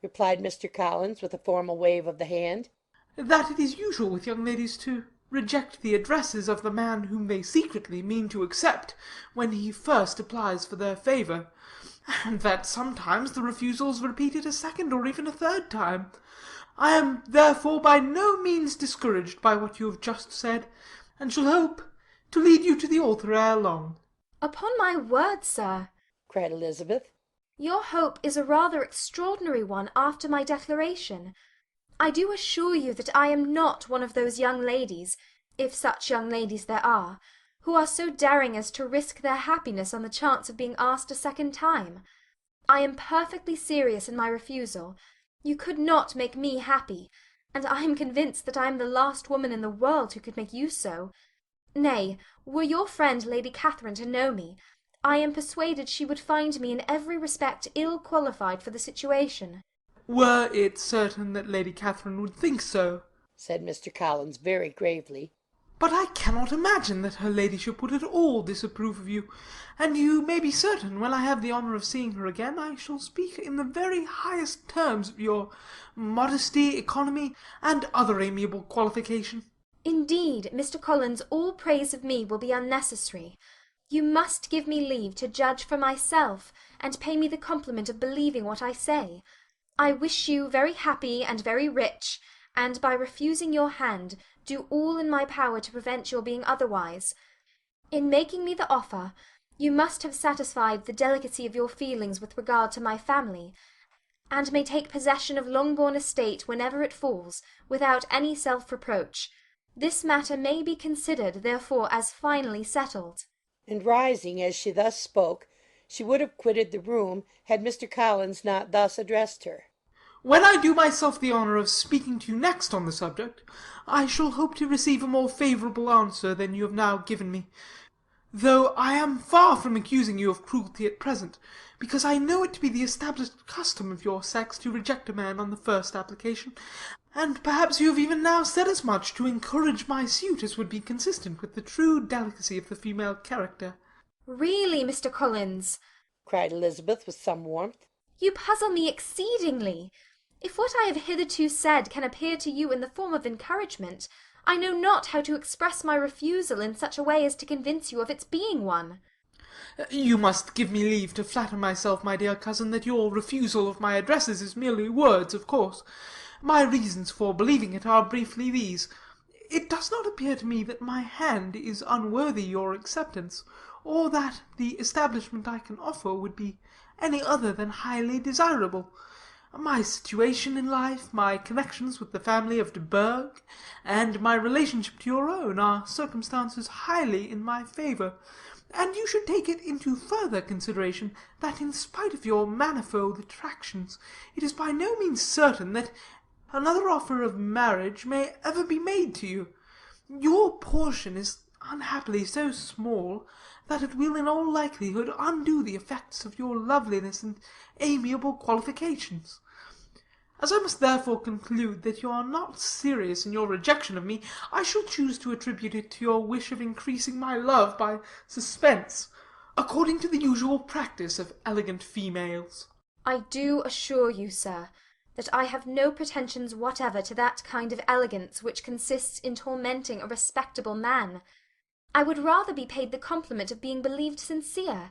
replied Mr. Collins, with a formal wave of the hand, "that it is usual with young ladies to reject the addresses of the man whom they secretly mean to accept, when he first applies for their favour, and that sometimes the refusal is repeated a second or even a third time. I am therefore by no means discouraged by what you have just said, and shall hope to lead you to the altar ere long." "Upon my word, sir," cried Elizabeth, "your hope is a rather extraordinary one after my declaration. I do assure you that I am not one of those young ladies, if such young ladies there are, who are so daring as to risk their happiness on the chance of being asked a second time. I am perfectly serious in my refusal. You could not make me happy, and I am convinced that I am the last woman in the world who could make you so. Nay, were your friend Lady Catherine to know me, I am persuaded she would find me in every respect ill qualified for the situation." "Were it certain that Lady Catherine would think so," said Mr. Collins, very gravely. "But I cannot imagine that her ladyship would at all disapprove of you, and you may be certain, when I have the honour of seeing her again, I shall speak in the very highest terms of your modesty, economy, and other amiable qualification." "Indeed, Mr. Collins, all praise of me will be unnecessary. You must give me leave to judge for myself, and pay me the compliment of believing what I say. I wish you very happy and very rich, and by refusing your hand, do all in my power to prevent your being otherwise. In making me the offer, you must have satisfied the delicacy of your feelings with regard to my family, and may take possession of Longbourn estate whenever it falls, without any self-reproach. This matter may be considered, therefore, as finally settled." And rising as she thus spoke, She would have quitted the room had Mr. Collins not thus addressed her. When I do myself the honour of speaking to you next on the subject, I shall hope to receive a more favourable answer than you have now given me, though I am far from accusing you of cruelty at present, because I know it to be the established custom of your sex to reject a man on the first application, and perhaps you have even now said as much to encourage my suit as would be consistent with the true delicacy of the female character." "Really, Mr. Collins," cried Elizabeth with some warmth, "you puzzle me exceedingly. If what I have hitherto said can appear to you in the form of encouragement, I know not how to express my refusal in such a way as to convince you of its being one." "You must give me leave to flatter myself, my dear cousin, that your refusal of my addresses is merely words, of course. My reasons for believing it are briefly these. It does not appear to me that my hand is unworthy your acceptance, or that the establishment I can offer would be any other than highly desirable. My situation in life, my connections with the family of de Bourgh, and my relationship to your own, are circumstances highly in my favour, and you should take it into further consideration that in spite of your manifold attractions, it is by no means certain that another offer of marriage may ever be made to you. Your portion is unhappily so small that it will in all likelihood undo the effects of your loveliness and amiable qualifications. As I must therefore conclude that you are not serious in your rejection of me, I shall choose to attribute it to your wish of increasing my love by suspense, according to the usual practice of elegant females." "I do assure you, sir, that I have no pretensions whatever to that kind of elegance which consists in tormenting a respectable man. I would rather be paid the compliment of being believed sincere.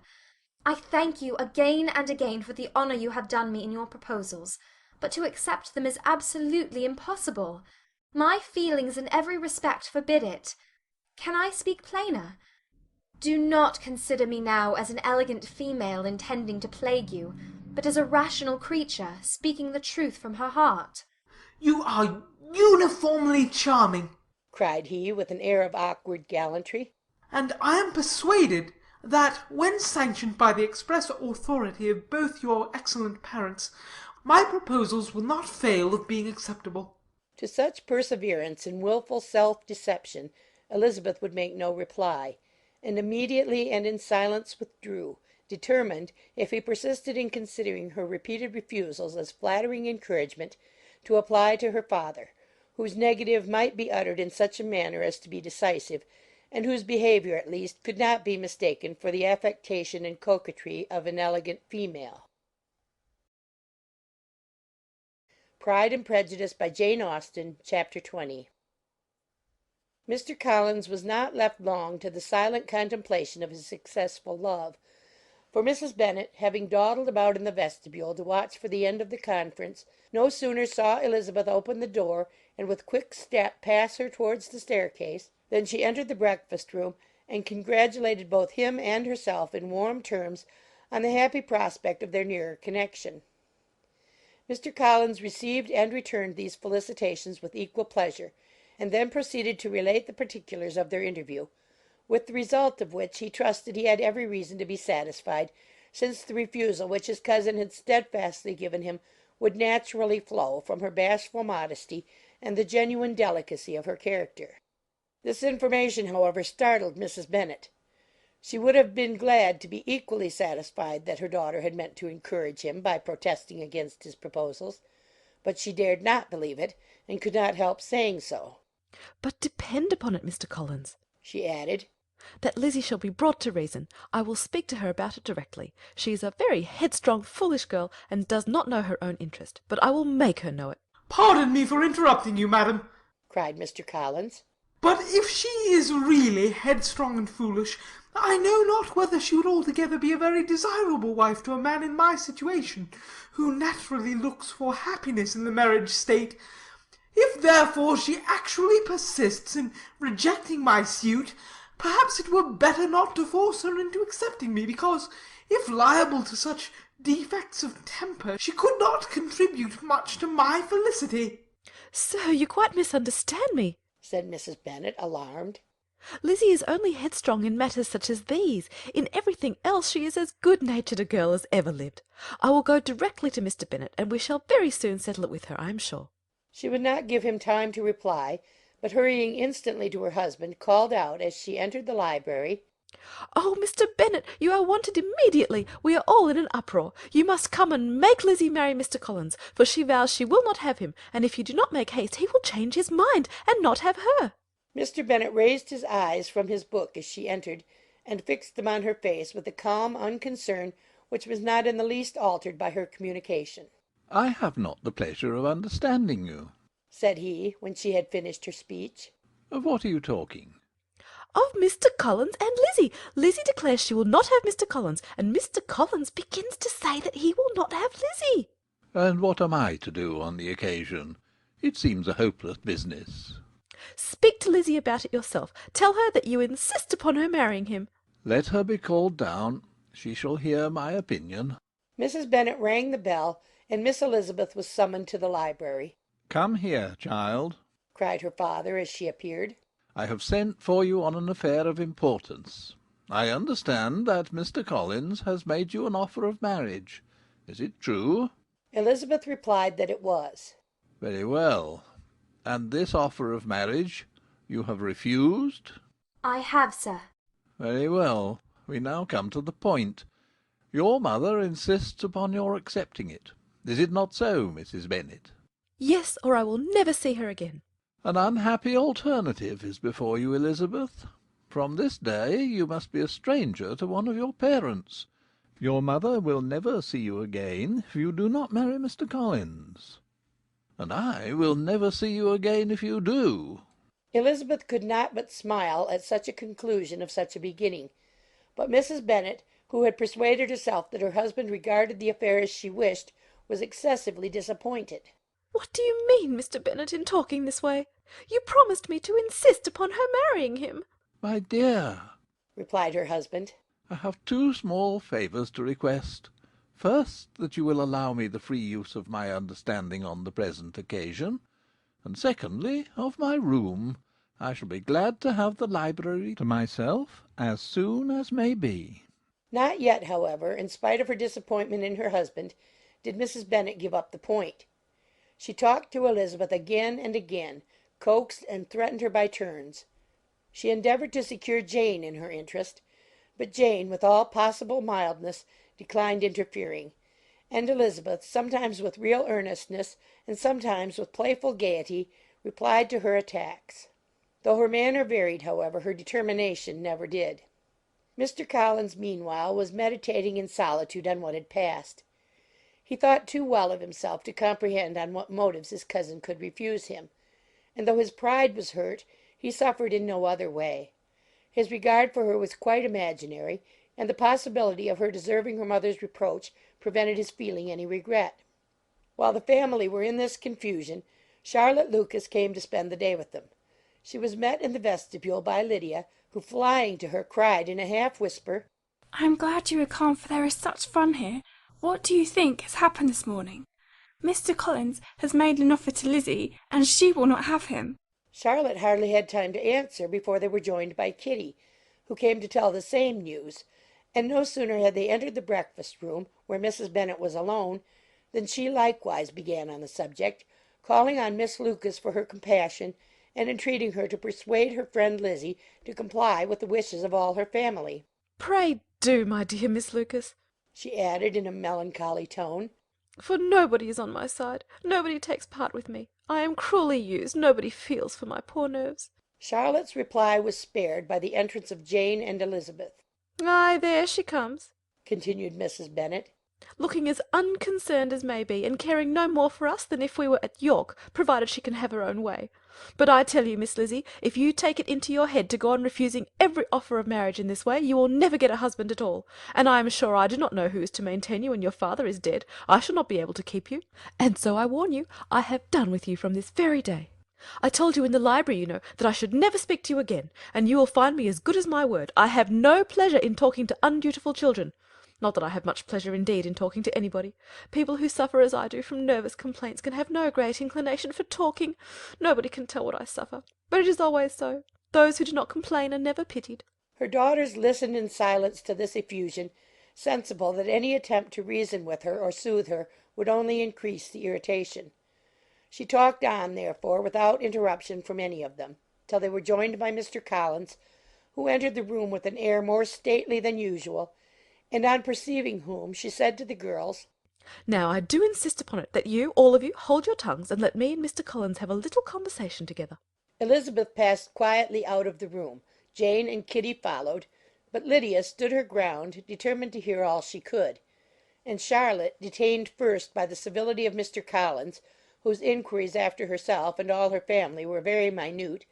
I thank you again and again for the honour you have done me in your proposals, but to accept them is absolutely impossible. My feelings in every respect forbid it. Can I speak plainer? Do not consider me now as an elegant female intending to plague you, but as a rational creature speaking the truth from her heart." "You are uniformly charming," cried he, with an air of awkward gallantry, "and I am persuaded that, when sanctioned by the express authority of both your excellent parents, my proposals will not fail of being acceptable." To such perseverance in wilful self-deception Elizabeth would make no reply, and immediately and in silence withdrew, determined, if he persisted in considering her repeated refusals as flattering encouragement, to apply to her father, whose negative might be uttered in such a manner as to be decisive, and whose behaviour at least could not be mistaken for the affectation and coquetry of an elegant female. Pride and Prejudice by Jane Austen, Chapter 20. Mr. Collins was not left long to the silent contemplation of his successful love, for Mrs. Bennet, having dawdled about in the vestibule to watch for the end of the conference, no sooner saw Elizabeth open the door and with quick step pass her towards the staircase, than she entered the breakfast-room, and congratulated both him and herself in warm terms on the happy prospect of their nearer connection. Mr. Collins received and returned these felicitations with equal pleasure, and then proceeded to relate the particulars of their interview, with the result of which he trusted he had every reason to be satisfied, since the refusal which his cousin had steadfastly given him would naturally flow from her bashful modesty and the genuine delicacy of her character. This information, however, startled Mrs. Bennet. She would have been glad to be equally satisfied that her daughter had meant to encourage him by protesting against his proposals, but she dared not believe it, and could not help saying so. "But depend upon it, Mr. Collins," she added, "that Lizzie shall be brought to reason. I will speak to her about it directly. She is a very headstrong, foolish girl, and does not know her own interest, but I will make her know it." "Pardon me for interrupting you, madam," cried Mr. Collins, "but if she is really headstrong and foolish, I know not whether she would altogether be a very desirable wife to a man in my situation, who naturally looks for happiness in the marriage state. If, therefore, she actually persists in rejecting my suit, perhaps it were better not to force her into accepting me, because, if liable to such defects of temper, she could not contribute much to my felicity." "Sir, you quite misunderstand me," said Mrs. Bennet, alarmed. Lizzie is only headstrong in matters such as these. In everything else she is as good-natured a girl as ever lived. I will go directly to Mr. Bennet, and we shall very soon settle it with her, I am sure." She would not give him time to reply, but hurrying instantly to her husband, called out as she entered the library, "Oh, Mr. Bennet, you are wanted immediately. We are all in an uproar. You must come and make Lizzie marry Mr. Collins, for she vows she will not have him, and if you do not make haste he will change his mind, and not have her." Mr. Bennet raised his eyes from his book as she entered, and fixed them on her face with a calm unconcern which was not in the least altered by her communication. "I have not the pleasure of understanding you," said he, when she had finished her speech. "Of what are you talking?" "Of Mr. Collins and Lizzie. Lizzie declares she will not have Mr. Collins, and Mr. Collins begins to say that he will not have Lizzie." "And what am I to do on the occasion? It seems a hopeless business." "Speak to Lizzie about it yourself. Tell her that you insist upon her marrying him." "Let her be called down. She shall hear my opinion." Mrs. Bennet rang the bell, and Miss Elizabeth was summoned to the library. "Come here, child," cried her father as she appeared. "I have sent for you on an affair of importance. I understand that Mr. Collins has made you an offer of marriage. Is it true?" Elizabeth replied that it was. "Very well. And this offer of marriage you have refused?" "I have, sir." "Very well. We now come to the point. Your mother insists upon your accepting it. Is it not so, Mrs. Bennet?" "Yes, or I will never see her again." "An unhappy alternative is before you, Elizabeth. From this day you must be a stranger to one of your parents. Your mother will never see you again if you do not marry Mr. Collins. And I will never see you again if you do." Elizabeth could not but smile at such a conclusion of such a beginning, but Mrs. Bennet, who had persuaded herself that her husband regarded the affair as she wished, was excessively disappointed. "What do you mean, Mr. Bennet, in talking this way? You promised me to insist upon her marrying him." "My dear," replied her husband, "I have two small favours to request. First, that you will allow me the free use of my understanding on the present occasion, and secondly, of my room. I shall be glad to have the library to myself as soon as may be." Not yet, however, in spite of her disappointment in her husband, did Mrs. Bennet give up the point. She talked to Elizabeth again and again, coaxed and threatened her by turns. She endeavoured to secure Jane in her interest, but Jane, with all possible mildness, declined interfering, and Elizabeth, sometimes with real earnestness, and sometimes with playful gaiety, replied to her attacks. Though her manner varied, however, her determination never did. Mr. Collins, meanwhile, was meditating in solitude on what had passed. He thought too well of himself to comprehend on what motives his cousin could refuse him, and though his pride was hurt, he suffered in no other way. His regard for her was quite imaginary, and the possibility of her deserving her mother's reproach prevented his feeling any regret. While the family were in this confusion, Charlotte Lucas came to spend the day with them. She was met in the vestibule by Lydia, who, flying to her, cried in a half-whisper, "I am glad you are calm, for there is such fun here. What do you think has happened this morning? Mr. Collins has made an offer to Lizzie, and she will not have him." Charlotte hardly had time to answer before they were joined by Kitty, who came to tell the same news, and no sooner had they entered the breakfast-room, where Mrs. Bennet was alone, than she likewise began on the subject, calling on Miss Lucas for her compassion, and entreating her to persuade her friend Lizzie to comply with the wishes of all her family. "Pray do, my dear Miss Lucas," she added in a melancholy tone, "for nobody is on my side. Nobody takes part with me. I am cruelly used. Nobody feels for my poor nerves." Charlotte's reply was spared by the entrance of Jane and Elizabeth. "Aye, there she comes," continued Mrs. Bennet, "looking as unconcerned as may be, and caring no more for us than if we were at York, provided she can have her own way. But I tell you, Miss Lizzie, if you take it into your head to go on refusing every offer of marriage in this way, you will never get a husband at all, and I am sure I do not know who is to maintain you when your father is dead. I shall not be able to keep you, and so I warn you, I have done with you from this very day. I told you in the library, you know, that I should never speak to you again, and you will find me as good as my word. I have no pleasure in talking to undutiful children. Not that I have much pleasure indeed in talking to anybody. People who suffer as I do from nervous complaints can have no great inclination for talking. Nobody can tell what I suffer, but it is always so. Those who do not complain are never pitied." Her daughters listened in silence to this effusion, sensible that any attempt to reason with her or soothe her would only increase the irritation. She talked on, therefore, without interruption from any of them, till they were joined by Mr. Collins, who entered the room with an air more stately than usual, and on perceiving whom, she said to the girls, "Now I do insist upon it that you, all of you, hold your tongues, and let me and Mr. Collins have a little conversation together." Elizabeth passed quietly out of the room. Jane and Kitty followed, but Lydia stood her ground, determined to hear all she could; and Charlotte, detained first by the civility of Mr. Collins, whose inquiries after herself and all her family were very minute,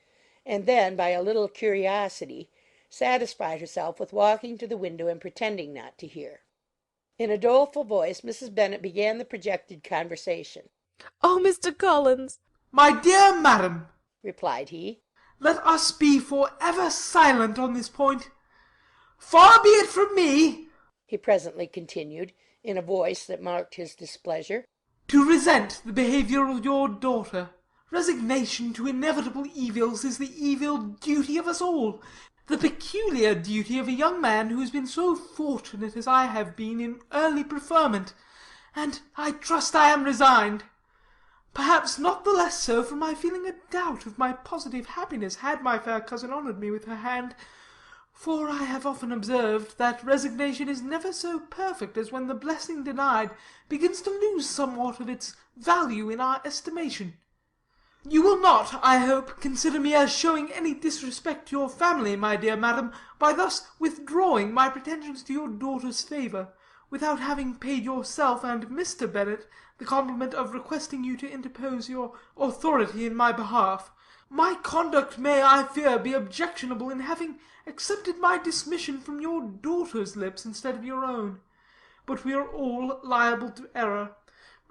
and then by a little curiosity, satisfied herself with walking to the window and pretending not to hear. In a doleful voice Mrs. Bennet began the projected conversation. "Oh, Mr. Collins!" "My dear madam," replied he, "let us be for ever silent on this point. Far be it from me," he presently continued, in a voice that marked his displeasure, "to resent the behaviour of your daughter. Resignation to inevitable evils is the evil duty of us all, the peculiar duty of a young man who has been so fortunate as I have been in early preferment, and I trust I am resigned. Perhaps not the less so from my feeling a doubt of my positive happiness had my fair cousin honoured me with her hand, for I have often observed that resignation is never so perfect as when the blessing denied begins to lose somewhat of its value in our estimation. You will not, I hope, consider me as showing any disrespect to your family, my dear madam, by thus withdrawing my pretensions to your daughter's favour, without having paid yourself and Mr. Bennet the compliment of requesting you to interpose your authority in my behalf. My conduct may, I fear, be objectionable in having accepted my dismission from your daughter's lips instead of your own. But we are all liable to error.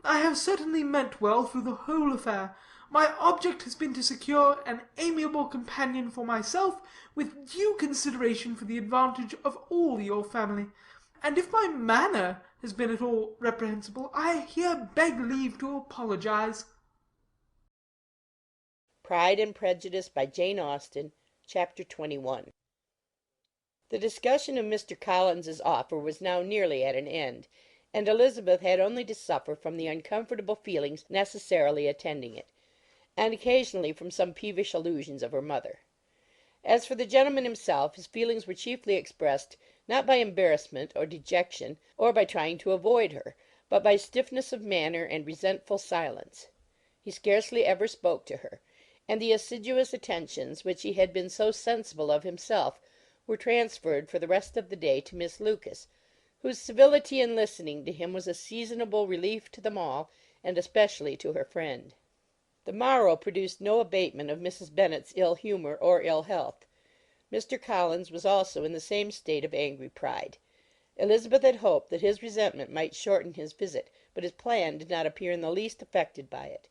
I have certainly meant well through the whole affair. My object has been to secure an amiable companion for myself, with due consideration for the advantage of all your family. And if my manner has been at all reprehensible, I here beg leave to apologize." Pride and Prejudice by Jane Austen, Chapter 21. The discussion of Mr. Collins's offer was now nearly at an end, and Elizabeth had only to suffer from the uncomfortable feelings necessarily attending it, and occasionally from some peevish allusions of her mother. As for the gentleman himself, his feelings were chiefly expressed, not by embarrassment or dejection, or by trying to avoid her, but by stiffness of manner and resentful silence. He scarcely ever spoke to her, and the assiduous attentions which he had been so sensible of himself were transferred for the rest of the day to Miss Lucas, whose civility in listening to him was a seasonable relief to them all, and especially to her friend. The morrow produced no abatement of Mrs. Bennet's ill humour or ill health. Mr. Collins was also in the same state of angry pride. Elizabeth had hoped that his resentment might shorten his visit, but his plan did not appear in the least affected by it.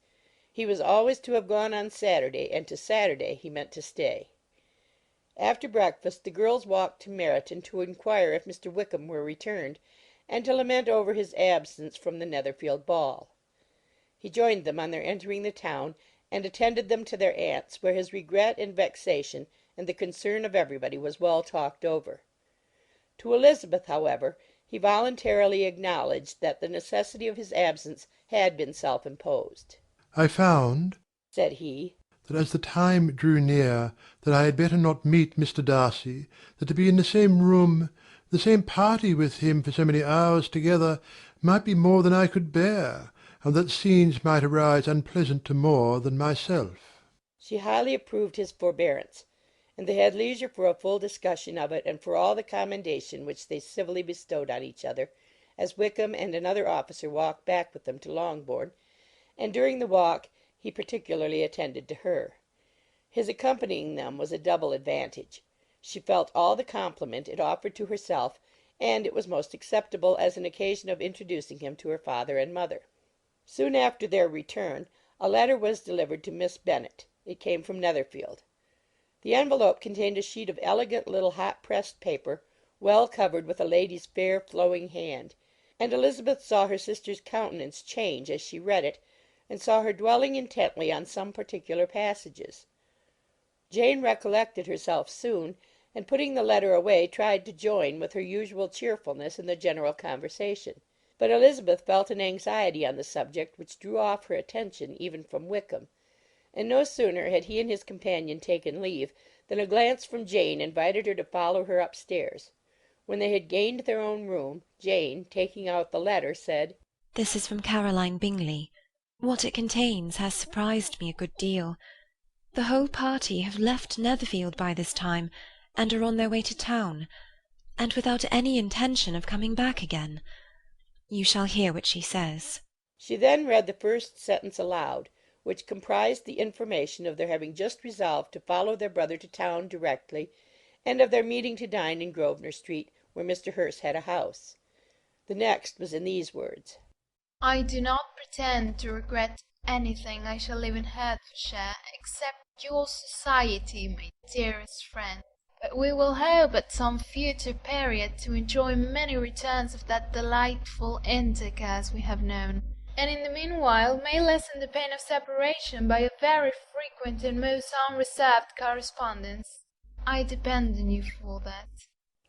He was always to have gone on Saturday, and to Saturday he meant to stay. After breakfast the girls walked to Meryton to inquire if Mr. Wickham were returned, and to lament over his absence from the Netherfield ball. He joined them on their entering the town, and attended them to their aunt's, where his regret and vexation, and the concern of everybody, was well talked over. To Elizabeth, however, he voluntarily acknowledged that the necessity of his absence had been self-imposed. "I found," said he, "that as the time drew near that I had better not meet Mr. Darcy, that to be in the same room, the same party with him for so many hours together, might be more than I could bear, and that scenes might arise unpleasant to more than myself." She highly approved his forbearance, and they had leisure for a full discussion of it, and for all the commendation which they civilly bestowed on each other, as Wickham and another officer walked back with them to Longbourn, and during the walk he particularly attended to her. His accompanying them was a double advantage. She felt all the compliment it offered to herself, and it was most acceptable as an occasion of introducing him to her father and mother. Soon after their return a letter was delivered to Miss Bennet. It came from Netherfield. The envelope contained a sheet of elegant little hot-pressed paper, well covered with a lady's fair flowing hand, and Elizabeth saw her sister's countenance change as she read it, and saw her dwelling intently on some particular passages. Jane recollected herself soon, and putting the letter away, tried to join with her usual cheerfulness in the general conversation. But Elizabeth felt an anxiety on the subject which drew off her attention even from Wickham, and no sooner had he and his companion taken leave than a glance from Jane invited her to follow her upstairs. When they had gained their own room, Jane, taking out the letter, said, "This is from Caroline Bingley. What it contains has surprised me a good deal. The whole party have left Netherfield by this time, and are on their way to town, and without any intention of coming back again. You shall hear what she says." She then read the first sentence aloud, which comprised the information of their having just resolved to follow their brother to town directly, and of their meeting to dine in Grosvenor Street, where Mr. Hurst had a house. The next was in these words: I do not pretend to regret anything I shall live in Hertfordshire, except your society, my dearest friend. But we will hope at some future period to enjoy many returns of that delightful intercourse we have known, and in the meanwhile may lessen the pain of separation by a very frequent and most unreserved correspondence. I depend on you for that.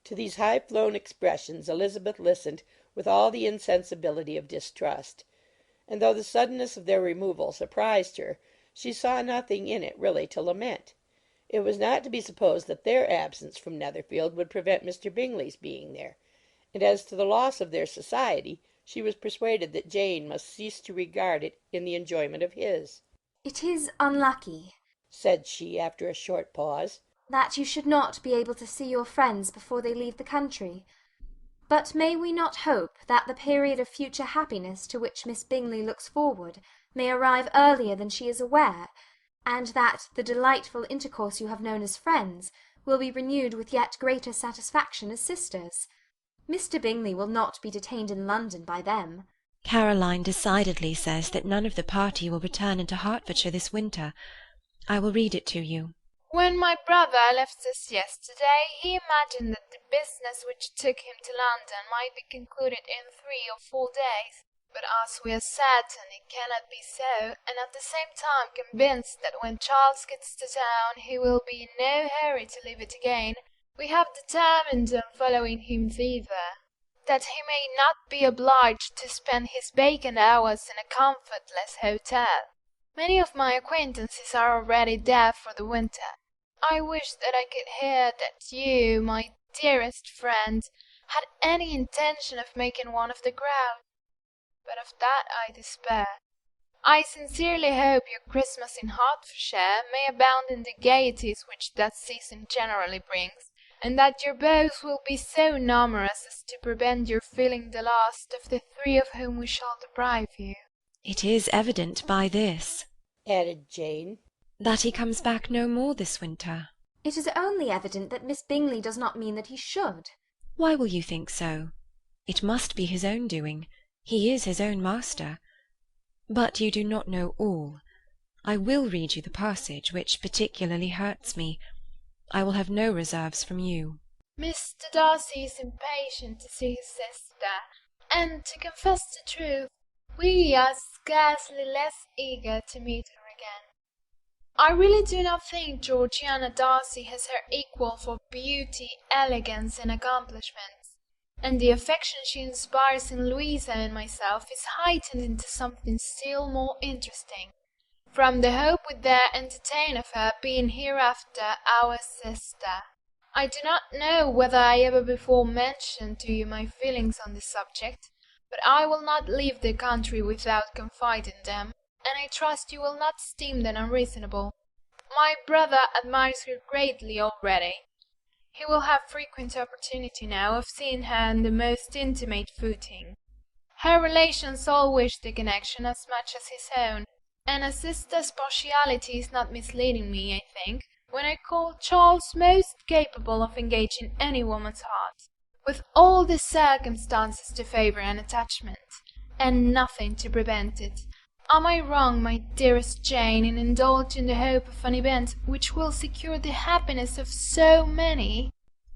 To these high-flown expressions Elizabeth listened with all the insensibility of distrust, and though the suddenness of their removal surprised her, she saw nothing in it really to lament. It was not to be supposed that their absence from Netherfield would prevent Mr. Bingley's being there, and as to the loss of their society, she was persuaded that Jane must cease to regard it in the enjoyment of his. "It is unlucky," said she, after a short pause, "that you should not be able to see your friends before they leave the country. But may we not hope that the period of future happiness to which Miss Bingley looks forward may arrive earlier than she is aware, and that the delightful intercourse you have known as friends will be renewed with yet greater satisfaction as sisters? Mr. Bingley will not be detained in London by them." Caroline decidedly says that none of the party will return into Hertfordshire this winter. I will read it to you. When my brother left us yesterday, he imagined that the business which took him to London might be concluded in 3 or 4 days. But as we are certain it cannot be so, and at the same time convinced that when Charles gets to town he will be in no hurry to leave it again, we have determined on following him thither, that he may not be obliged to spend his vacant hours in a comfortless hotel. Many of my acquaintances are already there for the winter. I wish that I could hear that you, my dearest friend, had any intention of making one of the crowd, but of that I despair. I sincerely hope your Christmas in Hertfordshire may abound in the gaieties which that season generally brings, and that your beaux will be so numerous as to prevent your feeling the last of the 3 of whom we shall deprive you. It is evident by this, added Jane, that he comes back no more this winter. It is only evident that Miss Bingley does not mean that he should. Why will you think so? It must be his own doing. He is his own master. But you do not know all. I will read you the passage which particularly hurts me. I will have no reserves from you. Mr. Darcy is impatient to see his sister, and, to confess the truth, we are scarcely less eager to meet her again. I really do not think Georgiana Darcy has her equal for beauty, elegance, and accomplishments, and the affection she inspires in Louisa and myself is heightened into something still more interesting, from the hope we dare entertain of her being hereafter our sister. I do not know whether I ever before mentioned to you my feelings on this subject, but I will not leave the country without confiding them, and I trust you will not esteem them unreasonable. My brother admires her greatly already. He will have frequent opportunity now of seeing her on the most intimate footing. Her relations all wish the connection as much as his own, and a sister's partiality is not misleading me, I think, when I call Charles most capable of engaging any woman's heart, with all the circumstances to favour an attachment, and nothing to prevent it. Am I wrong, my dearest Jane, in indulging the hope of an event which will secure the happiness of so many?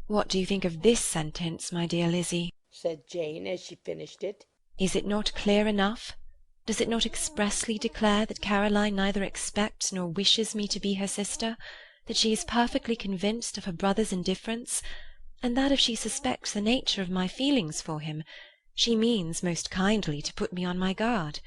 What do you think of this sentence, my dear Lizzie? said Jane, as she finished it. Is it not clear enough? Does it not expressly declare that Caroline neither expects nor wishes me to be her sister? that she is perfectly convinced of her brother's indifference, and that if she suspects the nature of my feelings for him, she means most kindly to put me on my guard.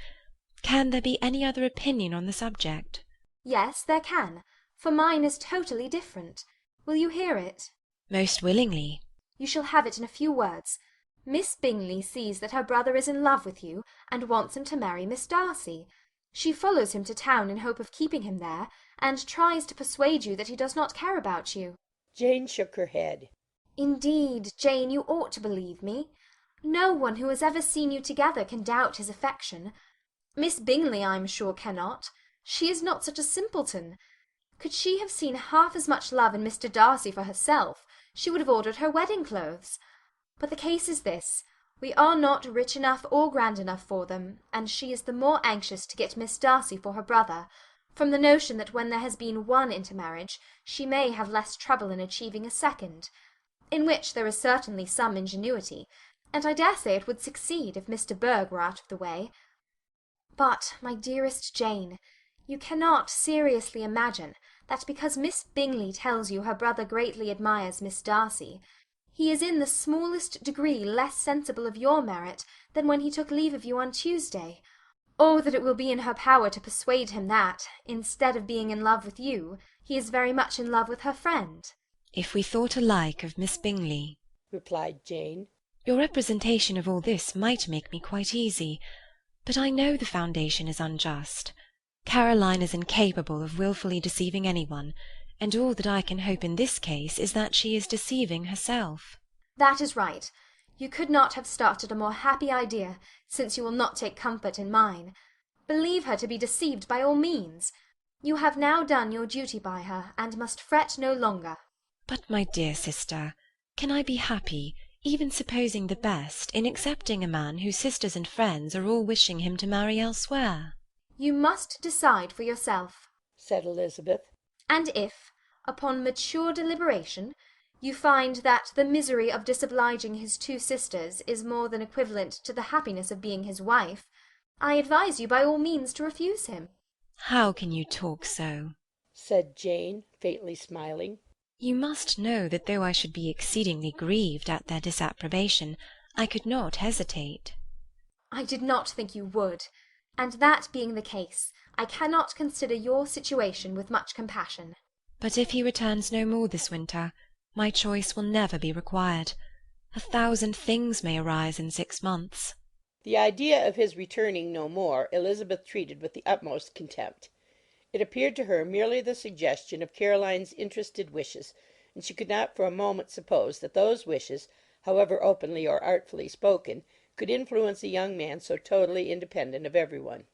Can there be any other opinion on the subject? Yes, there can, for mine is totally different. Will you hear it? Most willingly. You shall have it in a few words. Miss Bingley sees that her brother is in love with you, and wants him to marry Miss Darcy. She follows him to town in hope of keeping him there, and tries to persuade you that he does not care about you. Jane shook her head. Indeed, Jane, you ought to believe me. No one who has ever seen you together can doubt his affection. Miss Bingley, I am sure, cannot. She is not such a simpleton. Could she have seen half as much love in Mr. Darcy for herself, she would have ordered her wedding clothes. But the case is this. We are not rich enough or grand enough for them, and she is the more anxious to get Miss Darcy for her brother, from the notion that when there has been one intermarriage, she may have less trouble in achieving a second, in which there is certainly some ingenuity, and I dare say it would succeed if Mr. Berg were out of the way. But, my dearest Jane, you cannot seriously imagine that because Miss Bingley tells you her brother greatly admires Miss Darcy, he is in the smallest degree less sensible of your merit than when he took leave of you on Tuesday, or that it will be in her power to persuade him that, instead of being in love with you, he is very much in love with her friend. If we thought alike of Miss Bingley, replied Jane, your representation of all this might make me quite easy, but I know the foundation is unjust. Caroline is incapable of wilfully deceiving anyone, and all that I can hope in this case is that she is deceiving herself. That is right. You could not have started a more happy idea, since you will not take comfort in mine. Believe her to be deceived by all means. You have now done your duty by her, and must fret no longer. But, my dear sister, can I be happy, even supposing the best, in accepting a man whose sisters and friends are all wishing him to marry elsewhere? You must decide for yourself, said Elizabeth. And if, upon mature deliberation, you find that the misery of disobliging his two sisters is more than equivalent to the happiness of being his wife, I advise you by all means to refuse him. How can you talk so? said Jane, faintly smiling. You must know that though I should be exceedingly grieved at their disapprobation, I could not hesitate. I did not think you would, and that being the case, I cannot consider your situation with much compassion. But if he returns no more this winter, my choice will never be required. 1,000 things may arise in 6 months. The idea of his returning no more Elizabeth treated with the utmost contempt. It appeared to her merely the suggestion of Caroline's interested wishes, and she could not for a moment suppose that those wishes, however openly or artfully spoken, could influence a young man so totally independent of every one.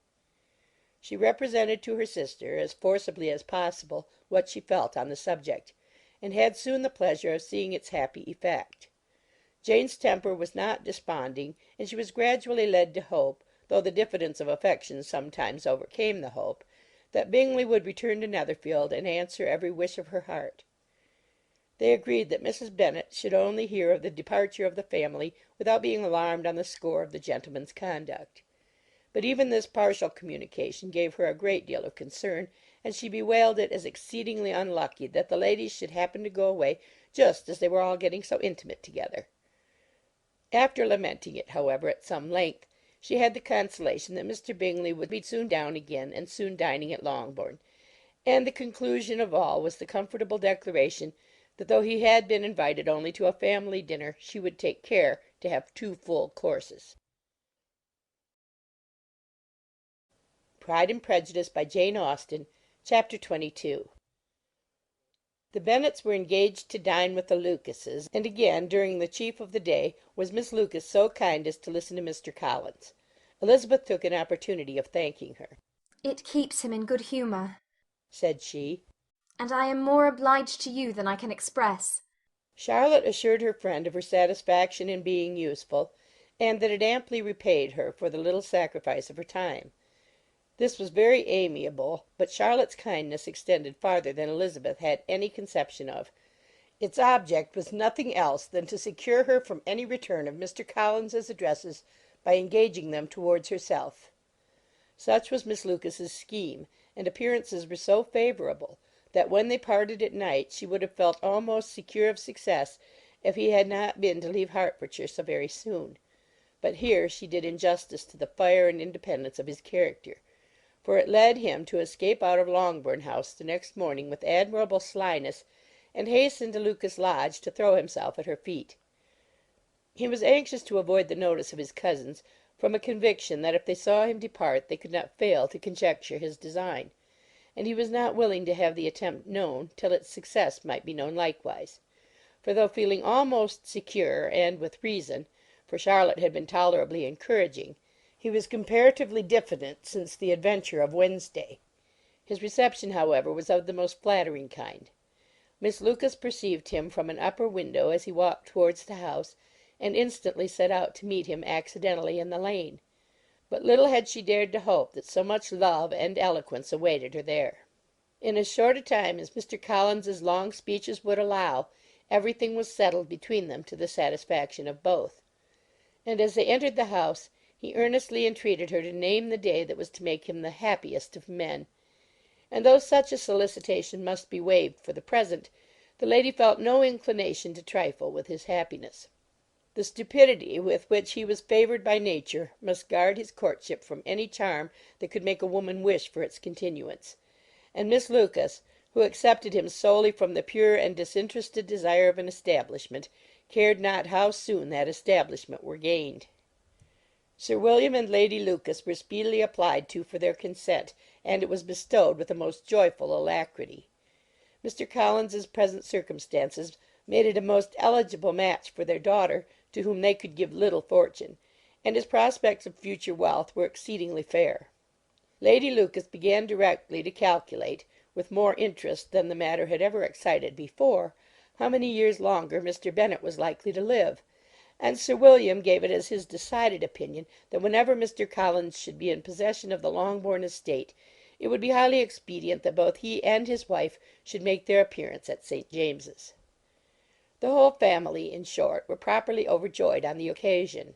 She represented to her sister, as forcibly as possible, what she felt on the subject, and had soon the pleasure of seeing its happy effect. Jane's temper was not desponding, and she was gradually led to hope, though the diffidence of affection sometimes overcame the hope, that Bingley would return to Netherfield and answer every wish of her heart. They agreed that Mrs. Bennet should only hear of the departure of the family without being alarmed on the score of the gentleman's conduct. But even this partial communication gave her a great deal of concern, and she bewailed it as exceedingly unlucky that the ladies should happen to go away just as they were all getting so intimate together. After lamenting it, however, at some length, she had the consolation that Mr. Bingley would be soon down again, and soon dining at Longbourn, and the conclusion of all was the comfortable declaration that though he had been invited only to a family dinner, she would take care to have 2 full courses. Pride and Prejudice by Jane Austen, Chapter 22. The Bennets were engaged to dine with the Lucases, and again, during the chief of the day, was Miss Lucas so kind as to listen to Mr. Collins. Elizabeth took an opportunity of thanking her. It keeps him in good humour, said she, and I am more obliged to you than I can express. Charlotte assured her friend of her satisfaction in being useful, and that it amply repaid her for the little sacrifice of her time. This was very amiable, but Charlotte's kindness extended farther than Elizabeth had any conception of. Its object was nothing else than to secure her from any return of Mr. Collins's addresses by engaging them towards herself. Such was Miss Lucas's scheme, and appearances were so favourable that when they parted at night she would have felt almost secure of success if he had not been to leave Hertfordshire so very soon. But here she did injustice to the fire and independence of his character, for it led him to escape out of Longbourn House the next morning with admirable slyness, and hasten to Lucas Lodge to throw himself at her feet. He was anxious to avoid the notice of his cousins, from a conviction that if they saw him depart they could not fail to conjecture his design, and he was not willing to have the attempt known till its success might be known likewise; for though feeling almost secure, and with reason, for Charlotte had been tolerably encouraging, he was comparatively diffident since the adventure of Wednesday. His reception, however, was of the most flattering kind. Miss Lucas perceived him from an upper window as he walked towards the house, and instantly set out to meet him accidentally in the lane; but little had she dared to hope that so much love and eloquence awaited her there. In as short a time as Mr. Collins's long speeches would allow, everything was settled between them to the satisfaction of both; and as they entered the house he earnestly entreated her to name the day that was to make him the happiest of men; and though such a solicitation must be waived for the present, the lady felt no inclination to trifle with his happiness. The stupidity with which he was favoured by nature must guard his courtship from any charm that could make a woman wish for its continuance; and Miss Lucas, who accepted him solely from the pure and disinterested desire of an establishment, cared not how soon that establishment were gained. Sir William and Lady Lucas were speedily applied to for their consent, and it was bestowed with a most joyful alacrity. Mr. Collins's present circumstances made it a most eligible match for their daughter, to whom they could give little fortune, and his prospects of future wealth were exceedingly fair. Lady Lucas began directly to calculate, with more interest than the matter had ever excited before, how many years longer Mr. Bennet was likely to live, and Sir William gave it as his decided opinion that whenever Mr. Collins should be in possession of the Longbourn estate, it would be highly expedient that both he and his wife should make their appearance at St. James's. The whole family, in short, were properly overjoyed on the occasion.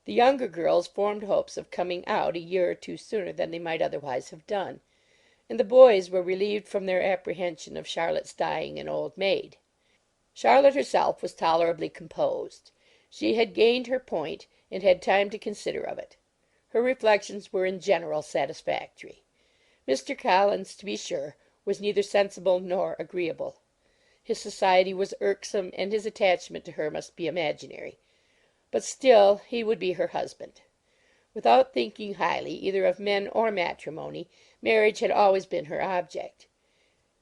The younger girls formed hopes of coming out a year or two sooner than they might otherwise have done, and the boys were relieved from their apprehension of Charlotte's dying an old maid. Charlotte herself was tolerably composed. She had gained her point, and had time to consider of it. Her reflections were in general satisfactory. Mr. Collins, to be sure, was neither sensible nor agreeable. His society was irksome, and his attachment to her must be imaginary; but still he would be her husband. Without thinking highly either of men or matrimony, marriage had always been her object.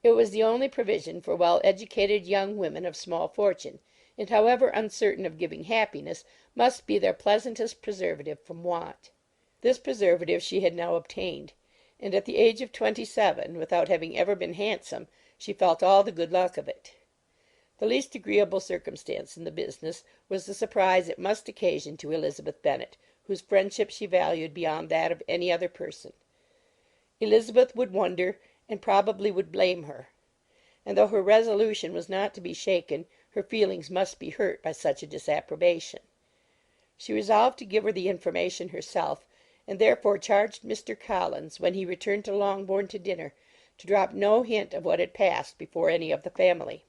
It was the only provision for well-educated young women of small fortune, and however uncertain of giving happiness, must be their pleasantest preservative from want. This preservative she had now obtained, and at the age of 27, without having ever been handsome, she felt all the good luck of it. The least agreeable circumstance in the business was the surprise it must occasion to Elizabeth Bennet, whose friendship she valued beyond that of any other person. Elizabeth would wonder, and probably would blame her; and though her resolution was not to be shaken, her feelings must be hurt by such a disapprobation. She resolved to give her the information herself, and therefore charged Mr. Collins, when he returned to Longbourn to dinner, to drop no hint of what had passed before any of the family.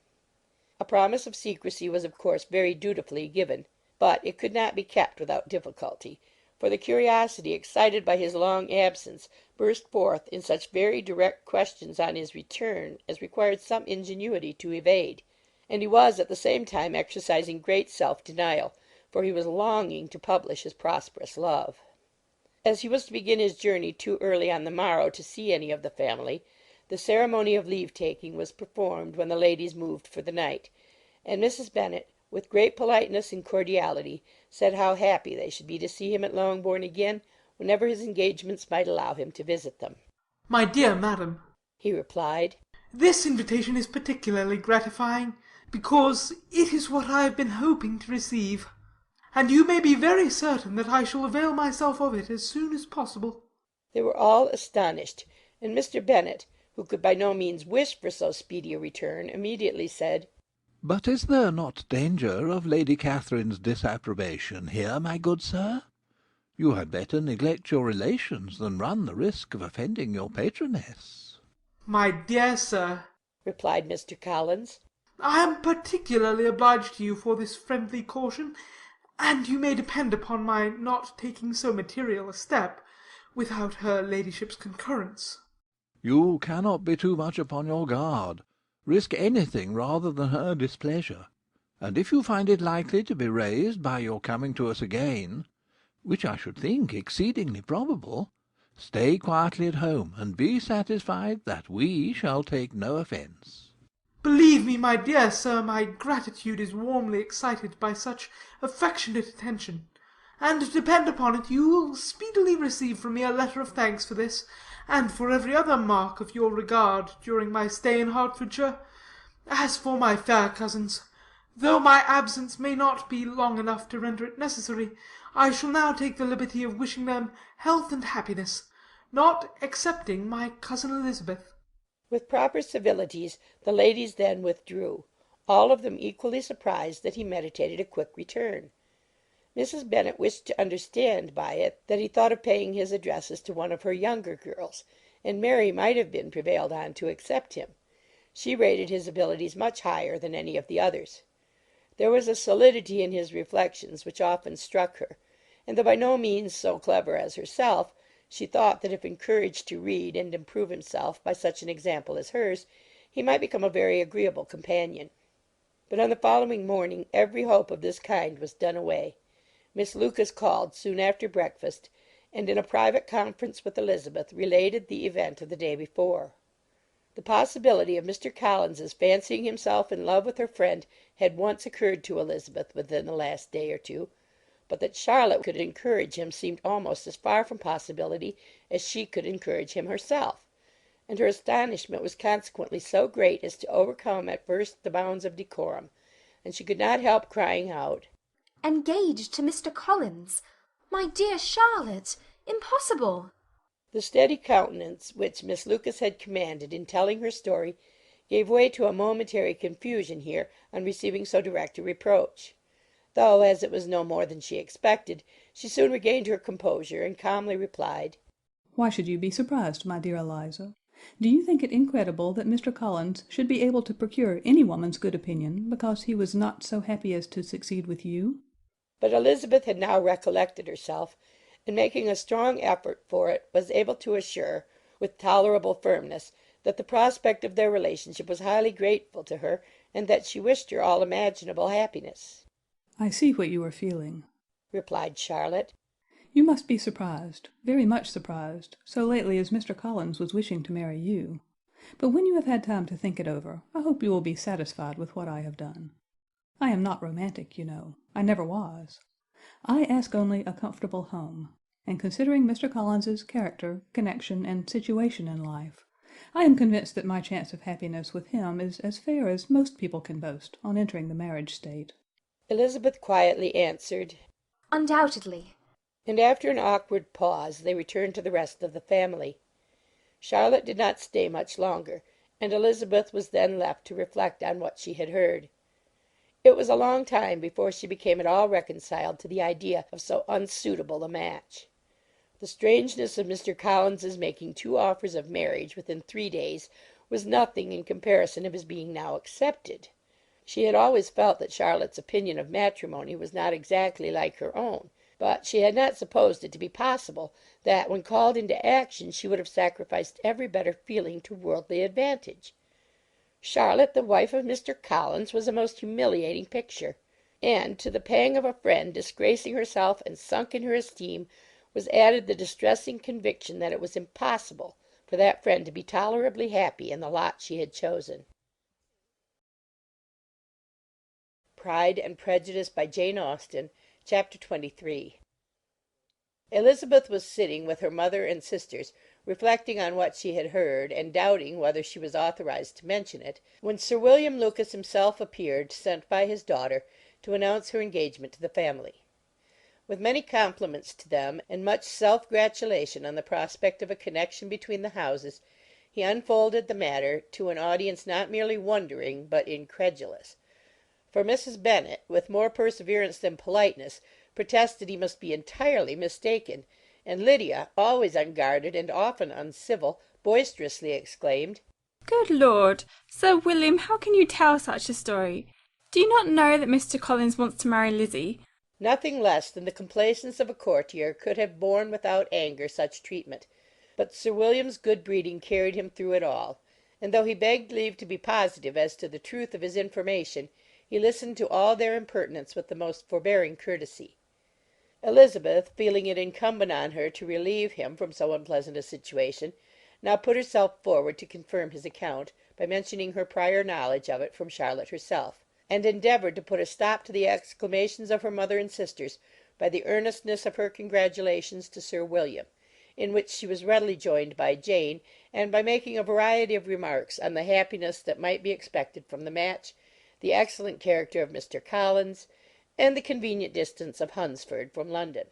A promise of secrecy was of course very dutifully given, but it could not be kept without difficulty, for the curiosity excited by his long absence burst forth in such very direct questions on his return as required some ingenuity to evade, and he was at the same time exercising great self-denial, for he was longing to publish his prosperous love. As he was to begin his journey too early on the morrow to see any of the family, the ceremony of leave-taking was performed when the ladies moved for the night, and Mrs. Bennet, with great politeness and cordiality, said how happy they should be to see him at Longbourn again, whenever his engagements might allow him to visit them. "My dear madam," he replied, "this invitation is particularly gratifying, because it is what I have been hoping to receive, and you may be very certain that I shall avail myself of it as soon as possible." They were all astonished, and Mr. Bennet, who could by no means wish for so speedy a return, immediately said, "But is there not danger of Lady Catherine's disapprobation here, my good sir? You had better neglect your relations than run the risk of offending your patroness." "My dear sir," replied Mr. Collins. I am particularly obliged to you for this friendly caution, and you may depend upon my not taking so material a step without her ladyship's concurrence. You cannot be too much upon your guard. Risk anything rather than her displeasure. And if you find it likely to be raised by your coming to us again, which I should think exceedingly probable, stay quietly at home, and be satisfied that we shall take no offence. Believe me, my dear sir, my gratitude is warmly excited by such affectionate attention, and depend upon it, you will speedily receive from me a letter of thanks for this, and for every other mark of your regard during my stay in Hertfordshire. As for my fair cousins, though my absence may not be long enough to render it necessary, I shall now take the liberty of wishing them health and happiness, not excepting my cousin Elizabeth. With proper civilities the ladies then withdrew, all of them equally surprised that he meditated a quick return. Mrs. Bennet wished to understand by it that he thought of paying his addresses to one of her younger girls, and Mary might have been prevailed on to accept him. She rated his abilities much higher than any of the others. There was a solidity in his reflections which often struck her, and though by no means so clever as herself, she thought that if encouraged to read and improve himself by such an example as hers, he might become a very agreeable companion. But on the following morning every hope of this kind was done away. Miss Lucas called soon after breakfast, and in a private conference with Elizabeth related the event of the day before. The possibility of Mr. Collins's fancying himself in love with her friend had once occurred to Elizabeth within the last day or two, but that Charlotte could encourage him seemed almost as far from possibility as she could encourage him herself, and her astonishment was consequently so great as to overcome at first the bounds of decorum, and she could not help crying out, "Engaged to Mr. Collins! My dear Charlotte! Impossible!" The steady countenance which Miss Lucas had commanded in telling her story gave way to a momentary confusion here on receiving so direct a reproach; though, as it was no more than she expected, she soon regained her composure, and calmly replied, "Why should you be surprised, my dear Eliza? Do you think it incredible that Mr. Collins should be able to procure any woman's good opinion because he was not so happy as to succeed with you?" But Elizabeth had now recollected herself, and making a strong effort for it, was able to assure, with tolerable firmness, that the prospect of their relationship was highly grateful to her, and that she wished her all imaginable happiness. "I see what you are feeling," replied Charlotte. "You must be surprised, very much surprised, so lately as Mr. Collins was wishing to marry you. But when you have had time to think it over, I hope you will be satisfied with what I have done. I am not romantic, you know. I never was. I ask only a comfortable home, and considering Mr. Collins's character, connection, and situation in life, I am convinced that my chance of happiness with him is as fair as most people can boast on entering the marriage state." Elizabeth quietly answered, "Undoubtedly." And after an awkward pause they returned to the rest of the family. Charlotte did not stay much longer, and Elizabeth was then left to reflect on what she had heard. It was a long time before she became at all reconciled to the idea of so unsuitable a match. The strangeness of Mr. Collins's making 2 offers of marriage within 3 days was nothing in comparison of his being now accepted. She had always felt that Charlotte's opinion of matrimony was not exactly like her own, but she had not supposed it to be possible that when called into action she would have sacrificed every better feeling to worldly advantage. Charlotte, the wife of Mr. Collins, was a most humiliating picture, and to the pang of a friend disgracing herself and sunk in her esteem was added the distressing conviction that it was impossible for that friend to be tolerably happy in the lot she had chosen. Pride and Prejudice by Jane Austen, Chapter 23. Elizabeth was sitting with her mother and sisters, reflecting on what she had heard, and doubting whether she was authorized to mention it, when Sir William Lucas himself appeared, sent by his daughter, to announce her engagement to the family. With many compliments to them, and much self-gratulation on the prospect of a connection between the houses, he unfolded the matter to an audience not merely wondering, but incredulous; for Mrs. Bennet, with more perseverance than politeness, protested he must be entirely mistaken, and Lydia, always unguarded and often uncivil, boisterously exclaimed, Good Lord! Sir William, how can you tell such a story? Do you not know that Mr. Collins wants to marry Lizzie? Nothing less than the complaisance of a courtier could have borne without anger such treatment, but Sir William's good breeding carried him through it all, and though he begged leave to be positive as to the truth of his information, he listened to all their impertinence with the most forbearing courtesy. Elizabeth, feeling it incumbent on her to relieve him from so unpleasant a situation, now put herself forward to confirm his account, by mentioning her prior knowledge of it from Charlotte herself, and endeavoured to put a stop to the exclamations of her mother and sisters by the earnestness of her congratulations to Sir William, in which she was readily joined by Jane, and by making a variety of remarks on the happiness that might be expected from the match, the excellent character of Mr. Collins, and the convenient distance of Hunsford from London.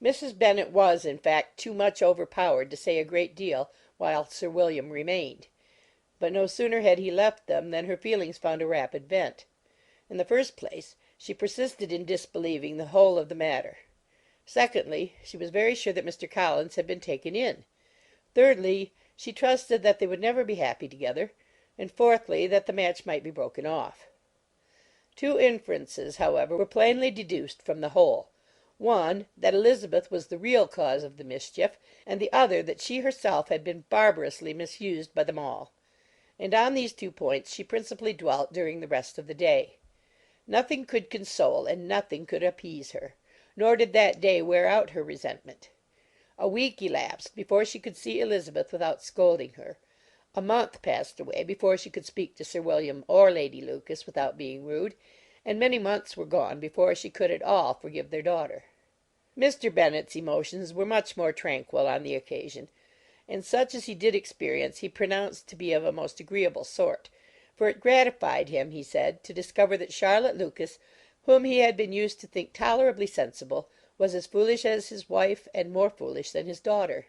Mrs. Bennet was, in fact, too much overpowered to say a great deal while Sir William remained, but no sooner had he left them than her feelings found a rapid vent. In the first place, she persisted in disbelieving the whole of the matter. Secondly, she was very sure that Mr. Collins had been taken in. Thirdly, she trusted that they would never be happy together. And fourthly, that the match might be broken off. Two inferences, however, were plainly deduced from the whole. One, that Elizabeth was the real cause of the mischief, and the other that she herself had been barbarously misused by them all. And on these 2 points she principally dwelt during the rest of the day. Nothing could console and nothing could appease her, nor did that day wear out her resentment. A week elapsed before she could see Elizabeth without scolding her. A month passed away before she could speak to Sir William or Lady Lucas without being rude, and many months were gone before she could at all forgive their daughter. Mr. Bennet's emotions were much more tranquil on the occasion, and such as he did experience he pronounced to be of a most agreeable sort, for it gratified him, he said, to discover that Charlotte Lucas, whom he had been used to think tolerably sensible, was as foolish as his wife and more foolish than his daughter.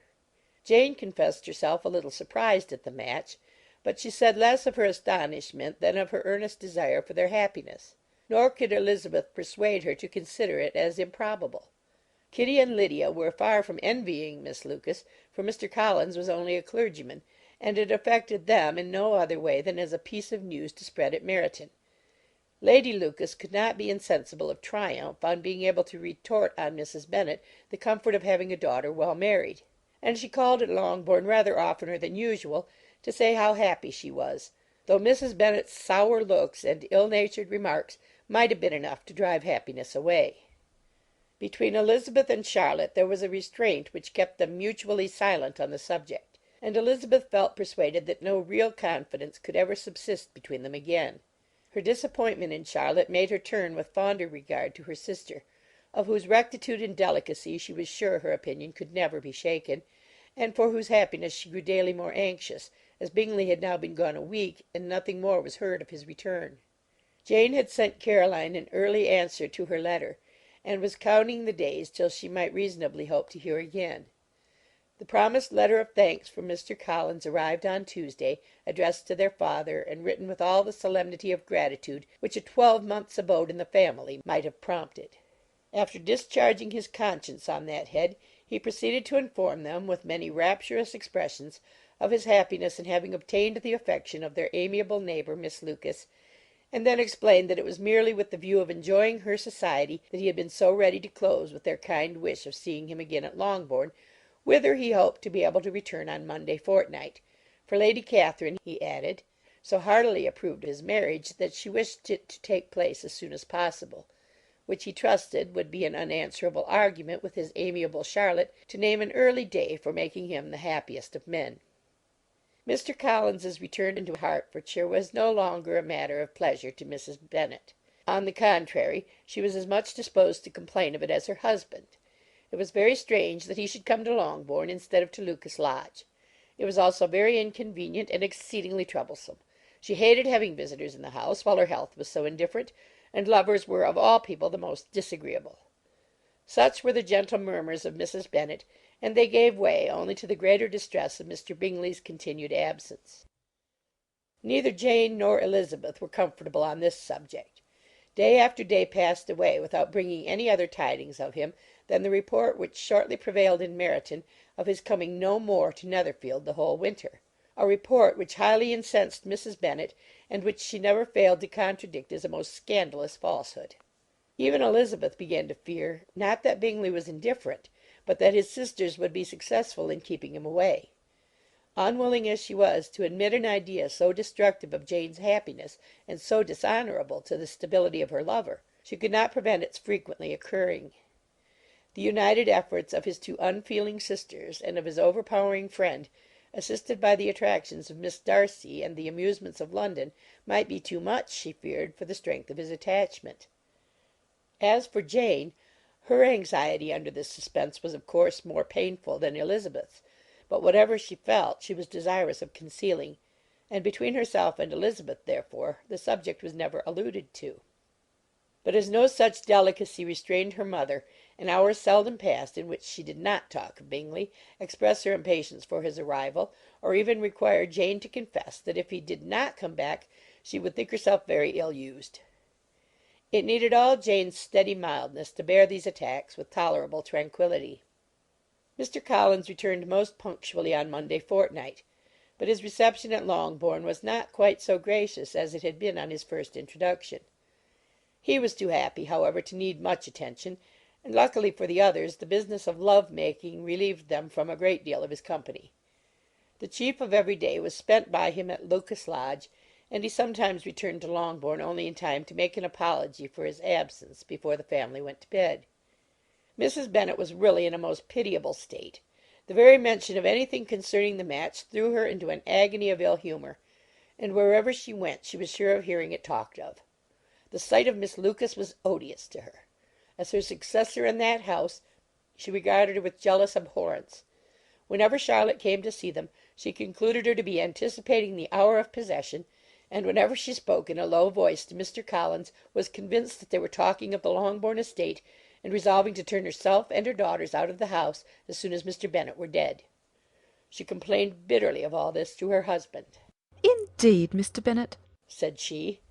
Jane confessed herself a little surprised at the match, but she said less of her astonishment than of her earnest desire for their happiness. Nor could Elizabeth persuade her to consider it as improbable. Kitty and Lydia were far from envying Miss Lucas, for Mr. Collins was only a clergyman, and it affected them in no other way than as a piece of news to spread at Meryton. Lady Lucas could not be insensible of triumph on being able to retort on Mrs. Bennet the comfort of having a daughter well married, and she called at Longbourn rather oftener than usual to say how happy she was, though Mrs. Bennet's sour looks and ill-natured remarks might have been enough to drive happiness away. Between Elizabeth and Charlotte there was a restraint which kept them mutually silent on the subject, and Elizabeth felt persuaded that no real confidence could ever subsist between them again. Her disappointment in Charlotte made her turn with fonder regard to her sister, of whose rectitude and delicacy she was sure her opinion could never be shaken, and for whose happiness she grew daily more anxious, as Bingley had now been gone a week, and nothing more was heard of his return. Jane had sent Caroline an early answer to her letter, and was counting the days till she might reasonably hope to hear again. The promised letter of thanks from Mr. Collins arrived on Tuesday, addressed to their father, and written with all the solemnity of gratitude which a 12-months' abode in the family might have prompted. After discharging his conscience on that head, he proceeded to inform them, with many rapturous expressions, of his happiness in having obtained the affection of their amiable neighbour, Miss Lucas, and then explained that it was merely with the view of enjoying her society that he had been so ready to close with their kind wish of seeing him again at Longbourn, whither he hoped to be able to return on Monday fortnight, for Lady Catherine, he added, so heartily approved of his marriage that she wished it to take place as soon as possible, which he trusted would be an unanswerable argument with his amiable Charlotte to name an early day for making him the happiest of men. Mr. Collins's return into Hertfordshire was no longer a matter of pleasure to Mrs. Bennet. On the contrary, she was as much disposed to complain of it as her husband. It was very strange that he should come to Longbourn instead of to Lucas Lodge. It was also very inconvenient and exceedingly troublesome. She hated having visitors in the house, while her health was so indifferent, and lovers were of all people the most disagreeable. Such were the gentle murmurs of Mrs. Bennet, and they gave way only to the greater distress of Mr. Bingley's continued absence. Neither Jane nor Elizabeth were comfortable on this subject. Day after day passed away without bringing any other tidings of him than the report which shortly prevailed in Meryton of his coming no more to Netherfield the whole winter, a report which highly incensed Mrs. Bennet, and which she never failed to contradict as a most scandalous falsehood. Even Elizabeth began to fear, not that Bingley was indifferent, but that his sisters would be successful in keeping him away. Unwilling as she was to admit an idea so destructive of Jane's happiness and so dishonourable to the stability of her lover, she could not prevent its frequently occurring. The united efforts of his two unfeeling sisters and of his overpowering friend, assisted by the attractions of Miss Darcy and the amusements of London, might be too much, she feared, for the strength of his attachment. As for Jane, her anxiety under this suspense was of course more painful than Elizabeth's, but whatever she felt she was desirous of concealing, and between herself and Elizabeth, therefore, the subject was never alluded to. But as no such delicacy restrained her mother, an hour seldom passed in which she did not talk of Bingley, express her impatience for his arrival, or even require Jane to confess that if he did not come back she would think herself very ill-used. It needed all Jane's steady mildness to bear these attacks with tolerable tranquillity. Mr. Collins returned most punctually on Monday fortnight, but his reception at Longbourn was not quite so gracious as it had been on his first introduction. He was too happy, however, to need much attention, and luckily for the others the business of love-making relieved them from a great deal of his company. The chief of every day was spent by him at Lucas Lodge, and he sometimes returned to Longbourn only in time to make an apology for his absence before the family went to bed. Mrs. Bennet was really in a most pitiable state. The very mention of anything concerning the match threw her into an agony of ill humour, and wherever she went she was sure of hearing it talked of. The sight of Miss Lucas was odious to her. As her successor in that house, she regarded her with jealous abhorrence. Whenever Charlotte came to see them, she concluded her to be anticipating the hour of possession, and whenever she spoke in a low voice to Mr. Collins, was convinced that they were talking of the Longbourn estate, and resolving to turn herself and her daughters out of the house as soon as Mr. Bennet were dead. She complained bitterly of all this to her husband. "Indeed, Mr. Bennet," said she,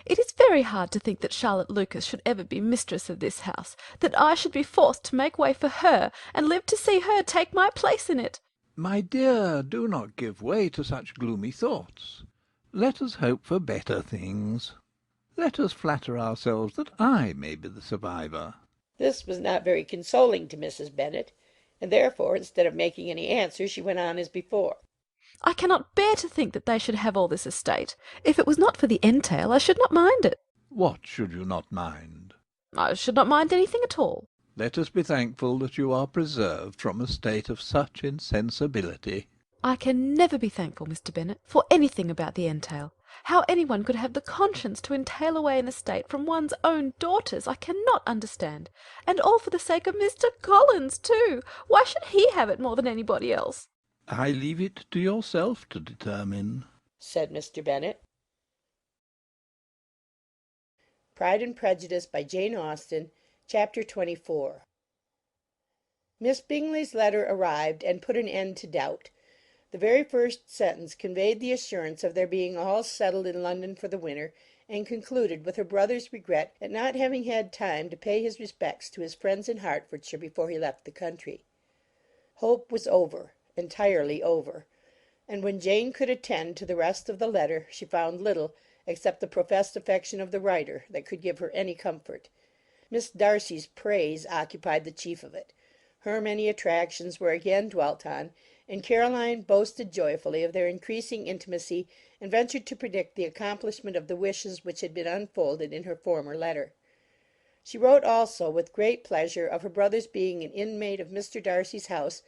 "it is very hard to think that Charlotte Lucas should ever be mistress of this house, that I should be forced to make way for her, and live to see her take my place in it." My dear, do not give way to such gloomy thoughts. Let us hope for better things. Let us flatter ourselves that I may be the survivor. This was not very consoling to Mrs. Bennet, and therefore, instead of making any answer, she went on as before. "I cannot bear to think that they should have all this estate. If it was not for the entail, I should not mind it." What should you not mind? "I should not mind anything at all." Let us be thankful that you are preserved from a state of such insensibility. "I can never be thankful, Mr. Bennet, for anything about the entail. How anyone could have the conscience to entail away an estate from one's own daughters, I cannot understand. And all for the sake of Mr. Collins, too. Why should he have it more than anybody else?" I leave it to yourself to determine, said Mr. Bennet. Pride and Prejudice by Jane Austen, Chapter 24. Miss Bingley's letter arrived and put an end to doubt. The very first sentence conveyed the assurance of their being all settled in London for the winter, and concluded with her brother's regret at not having had time to pay his respects to his friends in Hertfordshire before he left the country. Hope was over, entirely over, and when Jane could attend to the rest of the letter she found little, except the professed affection of the writer, that could give her any comfort. Miss Darcy's praise occupied the chief of it. Her many attractions were again dwelt on, and Caroline boasted joyfully of their increasing intimacy, and ventured to predict the accomplishment of the wishes which had been unfolded in her former letter. She wrote also with great pleasure of her brother's being an inmate of Mr. Darcy's house,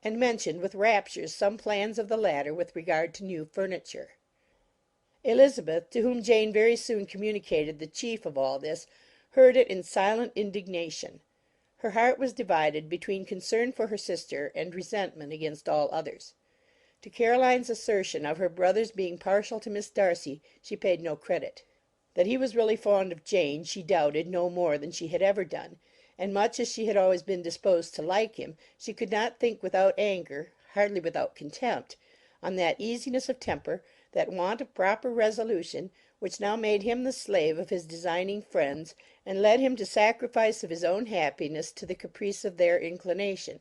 and mentioned with raptures some plans of the latter with regard to new furniture. Elizabeth, to whom Jane very soon communicated the chief of all this, heard it in silent indignation. Her heart was divided between concern for her sister and resentment against all others. To Caroline's assertion of her brother's being partial to Miss Darcy she paid no credit. That he was really fond of Jane she doubted no more than she had ever done, and much as she had always been disposed to like him, she could not think without anger, hardly without contempt, on that easiness of temper, that want of proper resolution, which now made him the slave of his designing friends, and led him to sacrifice of his own happiness to the caprice of their inclination.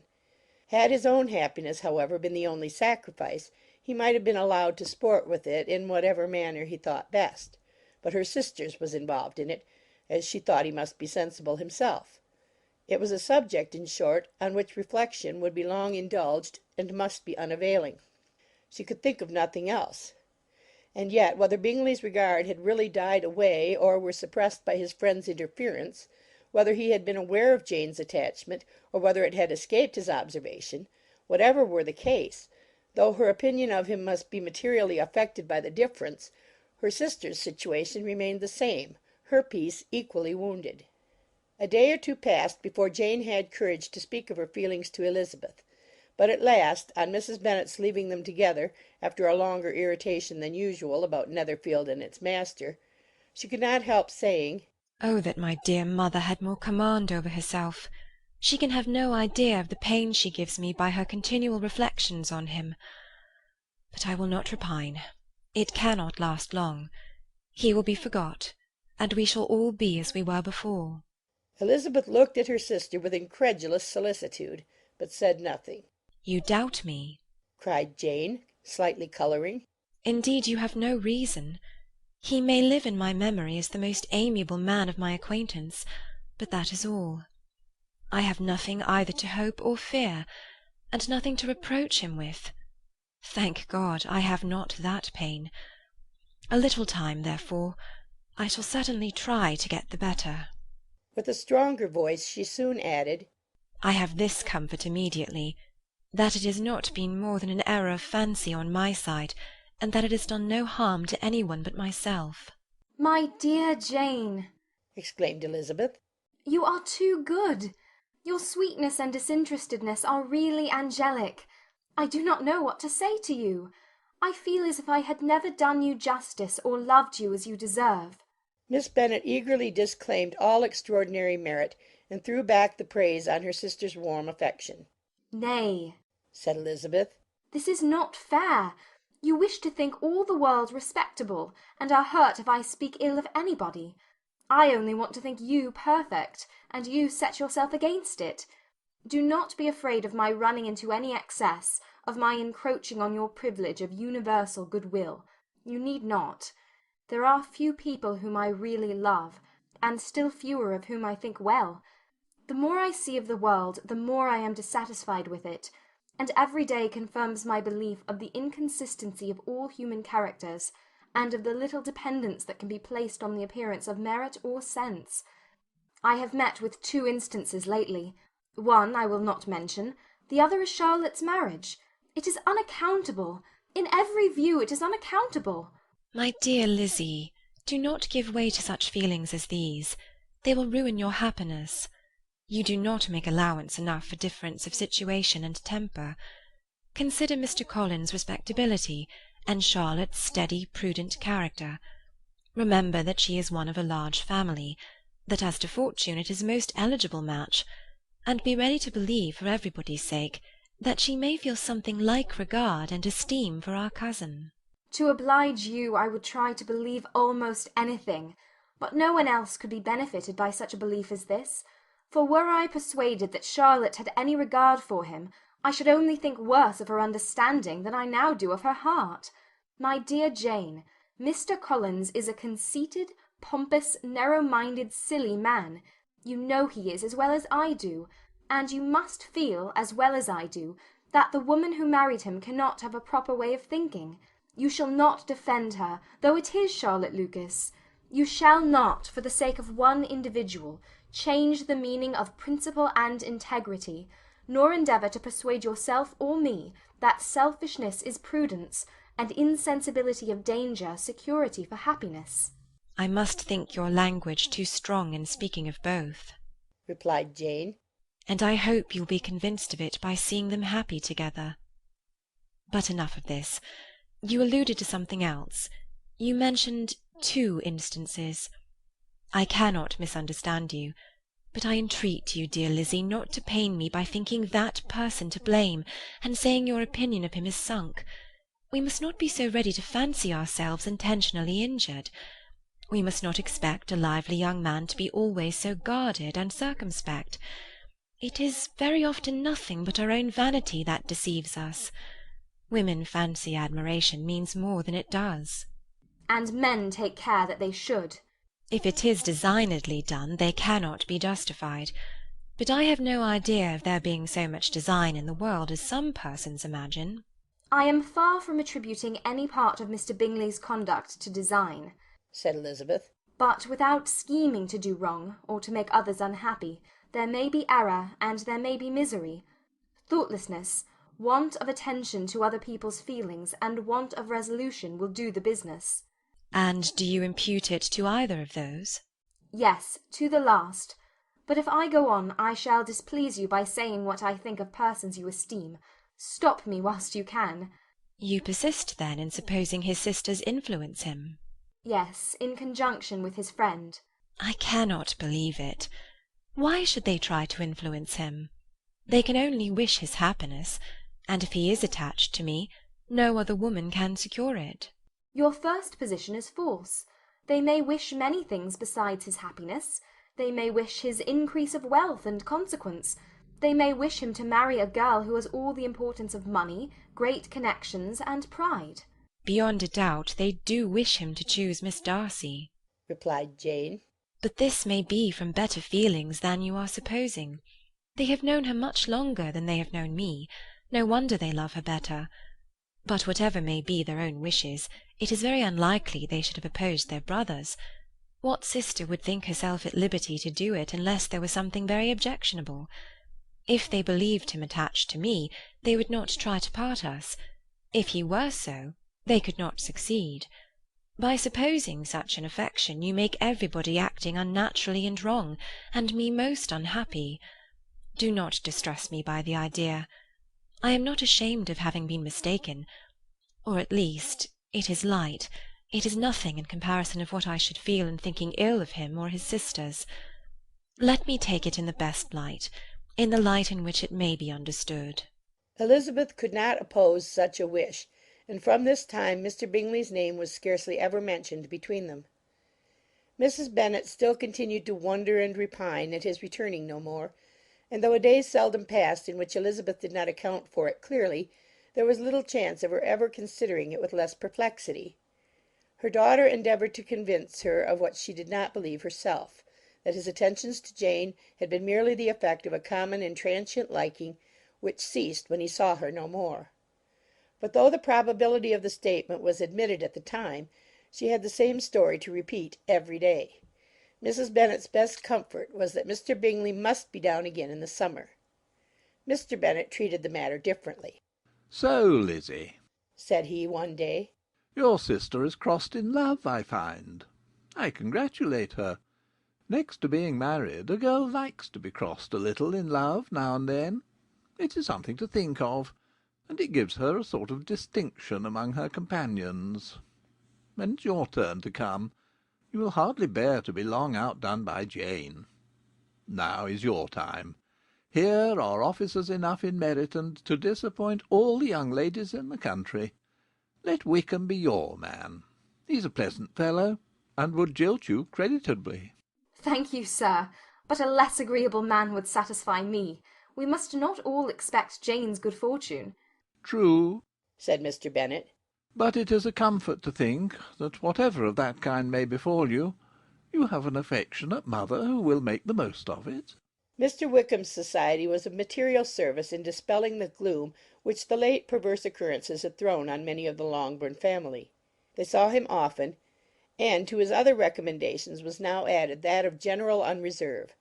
Had his own happiness, however, been the only sacrifice, he might have been allowed to sport with it in whatever manner he thought best. But her sister's was involved in it, as she thought he must be sensible himself. It was a subject, in short, on which reflection would be long indulged and must be unavailing. She could think of nothing else. And yet, whether Bingley's regard had really died away or were suppressed by his friend's interference, whether he had been aware of Jane's attachment or whether it had escaped his observation, whatever were the case, though her opinion of him must be materially affected by the difference, her sister's situation remained the same, her peace equally wounded. A day or two passed before Jane had courage to speak of her feelings to Elizabeth; but at last, on Mrs. Bennet's leaving them together, after a longer irritation than usual about Netherfield and its master, she could not help saying, "Oh, that my dear mother had more command over herself! She can have no idea of the pain she gives me by her continual reflections on him. But I will not repine. It cannot last long. He will be forgot, and we shall all be as we were before." Elizabeth looked at her sister with incredulous solicitude, but said nothing. "You doubt me?" cried Jane, slightly colouring. "Indeed, you have no reason. He may live in my memory as the most amiable man of my acquaintance, but that is all. I have nothing either to hope or fear, and nothing to reproach him with. Thank God, I have not that pain. A little time, therefore. I shall certainly try to get the better." With a stronger voice she soon added, "I have this comfort immediately, that it has not been more than an error of fancy on my side, and that it has done no harm to any one but myself." My dear Jane, exclaimed Elizabeth, you are too good. Your sweetness and disinterestedness are really angelic. I do not know what to say to you. I feel as if I had never done you justice or loved you as you deserve. Miss Bennet eagerly disclaimed all extraordinary merit, and threw back the praise on her sister's warm affection. "Nay," said Elizabeth, "this is not fair. You wish to think all the world respectable, and are hurt if I speak ill of anybody. I only want to think you perfect, and you set yourself against it. Do not be afraid of my running into any excess, of my encroaching on your privilege of universal good-will. You need not. There are few people whom I really love, and still fewer of whom I think well. The more I see of the world, the more I am dissatisfied with it, and every day confirms my belief of the inconsistency of all human characters, and of the little dependence that can be placed on the appearance of merit or sense. I have met with 2 instances lately. One I will not mention, the other is Charlotte's marriage. It is unaccountable. In every view it is unaccountable." "My dear Lizzie, do not give way to such feelings as these. They will ruin your happiness. You do not make allowance enough for difference of situation and temper. Consider Mr. Collins's respectability, and Charlotte's steady, prudent character. Remember that she is one of a large family, that as to fortune it is a most eligible match, and be ready to believe, for everybody's sake, that she may feel something like regard and esteem for our cousin." To oblige you, I would try to believe almost anything, but no one else could be benefited by such a belief as this, for were I persuaded that Charlotte had any regard for him, I should only think worse of her understanding than I now do of her heart. My dear Jane, Mr. Collins is a conceited, pompous, narrow-minded, silly man. You know he is as well as I do, and you must feel, as well as I do, that the woman who married him cannot have a proper way of thinking. You shall not defend her, though it is Charlotte Lucas. You shall not, for the sake of one individual, change the meaning of principle and integrity, nor endeavour to persuade yourself or me that selfishness is prudence, and insensibility of danger security for happiness." "I must think your language too strong in speaking of both," replied Jane, "and I hope you will be convinced of it by seeing them happy together. But enough of this. You alluded to something else. You mentioned 2 instances. I cannot misunderstand you, but I entreat you, dear Lizzie, not to pain me by thinking that person to blame, and saying your opinion of him is sunk. We must not be so ready to fancy ourselves intentionally injured. We must not expect a lively young man to be always so guarded and circumspect. It is very often nothing but our own vanity that deceives us. Women fancy admiration means more than it does. And men take care that they should. If it is designedly done, they cannot be justified. But I have no idea of there being so much design in the world as some persons imagine. I am far from attributing any part of Mr. Bingley's conduct to design, said Elizabeth. But without scheming to do wrong, or to make others unhappy, there may be error, and there may be misery. Thoughtlessness, want of attention to other people's feelings, and want of resolution will do the business. And do you impute it to either of those? Yes, to the last. But if I go on, I shall displease you by saying what I think of persons you esteem. Stop me whilst you can. You persist, then, in supposing his sisters influence him? Yes, in conjunction with his friend. I cannot believe it. Why should they try to influence him? They can only wish his happiness, and if he is attached to me, no other woman can secure it. Your first position is false. They may wish many things besides his happiness. They may wish his increase of wealth and consequence. They may wish him to marry a girl who has all the importance of money, great connections, and pride. Beyond a doubt they do wish him to choose Miss Darcy, replied Jane. But this may be from better feelings than you are supposing. They have known her much longer than they have known me. No wonder they love her better. But whatever may be their own wishes, it is very unlikely they should have opposed their brothers. What sister would think herself at liberty to do it unless there was something very objectionable? If they believed him attached to me, they would not try to part us. If he were so, they could not succeed. By supposing such an affection, you make everybody acting unnaturally and wrong, and me most unhappy. Do not distress me by the idea. I am not ashamed of having been mistaken, or at least it is light. It is nothing in comparison of what I should feel in thinking ill of him or his sisters. Let me take it in the best light, in the light in which it may be understood. Elizabeth could not oppose such a wish, and from this time Mr. Bingley's name was scarcely ever mentioned between them. Mrs. Bennet still continued to wonder and repine at his returning no more, and though a day seldom passed in which Elizabeth did not account for it clearly, there was little chance of her ever considering it with less perplexity. Her daughter endeavoured to convince her of what she did not believe herself, that his attentions to Jane had been merely the effect of a common and transient liking, which ceased when he saw her no more. But though the probability of the statement was admitted at the time, she had the same story to repeat every day. Mrs. Bennet's best comfort was that Mr. Bingley must be down again in the summer. Mr. Bennet treated the matter differently. "So, Lizzie," said he one day, "your sister is crossed in love, I find. I congratulate her. Next to being married, a girl likes to be crossed a little in love now and then. It is something to think of, and it gives her a sort of distinction among her companions. When it's your turn to come, you will hardly bear to be long outdone by Jane. Now is your time. Here are officers enough in Meryton to disappoint all the young ladies in the country. Let Wickham be your man. He's a pleasant fellow, and would jilt you creditably." Thank you, sir, but a less agreeable man would satisfy me. We must not all expect Jane's good fortune. "True," said Mr. Bennet. "but it is a comfort to think that whatever of that kind may befall you, you have an affectionate mother who will make the most of it." Mr. Wickham's society was of material service in dispelling the gloom which the late perverse occurrences had thrown on many of the Longbourn family. They saw him often, and to his other recommendations was now added that of general unreserve.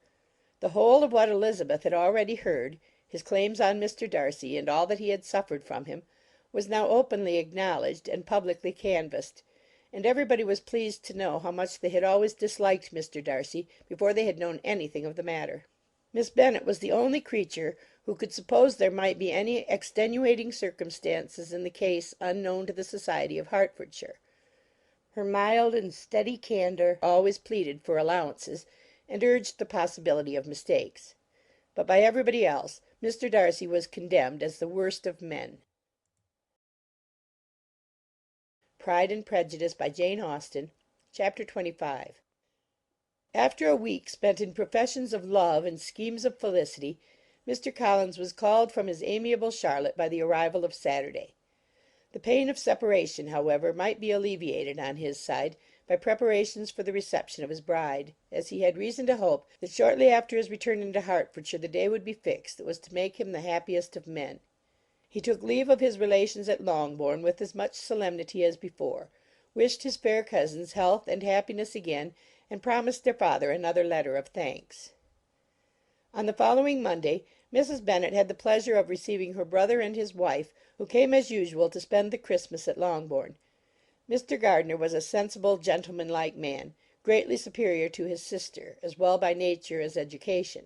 The whole of what Elizabeth had already heard, his claims on Mr. Darcy, and all that he had suffered from him, was now openly acknowledged and publicly canvassed, and everybody was pleased to know how much they had always disliked Mr. Darcy before they had known anything of the matter. Miss Bennet was the only creature who could suppose there might be any extenuating circumstances in the case unknown to the society of Hertfordshire. Her mild and steady candour always pleaded for allowances, and urged the possibility of mistakes. But by everybody else Mr. Darcy was condemned as the worst of men. Pride and Prejudice by Jane Austen, Chapter 25. After a week spent in professions of love and schemes of felicity, Mr. Collins was called from his amiable Charlotte by the arrival of Saturday. The pain of separation, however, might be alleviated on his side by preparations for the reception of his bride, as he had reason to hope that shortly after his return into Hertfordshire the day would be fixed that was to make him the happiest of men. He took leave of his relations at Longbourn with as much solemnity as before, wished his fair cousins health and happiness again, and promised their father another letter of thanks. On the following Monday Mrs. Bennet had the pleasure of receiving her brother and his wife, who came as usual to spend the Christmas at Longbourn. Mr. Gardiner was a sensible, gentlemanlike man, greatly superior to his sister, as well by nature as education.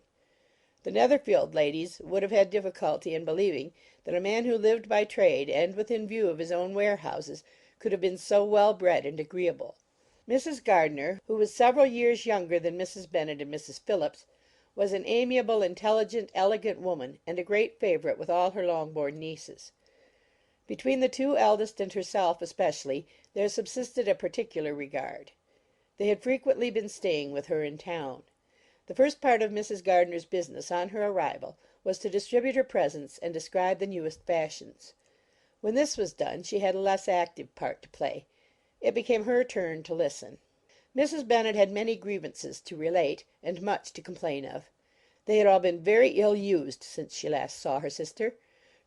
The Netherfield ladies would have had difficulty in believing that a man who lived by trade and within view of his own warehouses could have been so well bred and agreeable. Mrs. Gardiner, who was several years younger than Mrs. Bennet and Mrs. Phillips, was an amiable, intelligent, elegant woman, and a great favourite with all her Longbourn nieces. Between the two eldest and herself especially there subsisted a particular regard. They had frequently been staying with her in town. The first part of Mrs. Gardiner's business on her arrival was to distribute her presents and describe the newest fashions. When this was done she had a less active part to play. It became her turn to listen. Mrs. Bennet had many grievances to relate, and much to complain of. They had all been very ill used since she last saw her sister.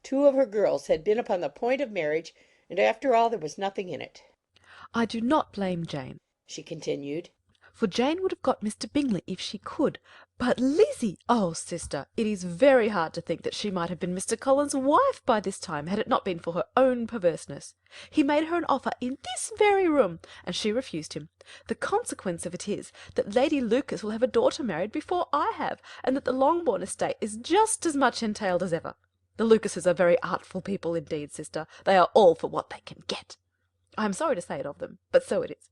2 of her girls had been upon the point of marriage, and after all there was nothing in it. I do not blame Jane, she continued, for Jane would have got Mr. Bingley if she could. But Lizzie, oh, sister, it is very hard to think that she might have been Mr. Collins's wife by this time, had it not been for her own perverseness. He made her an offer in this very room, and she refused him. The consequence of it is that Lady Lucas will have a daughter married before I have, and that the Longbourn estate is just as much entailed as ever. The Lucases are very artful people indeed, sister. They are all for what they can get. I am sorry to say it of them, but so it is.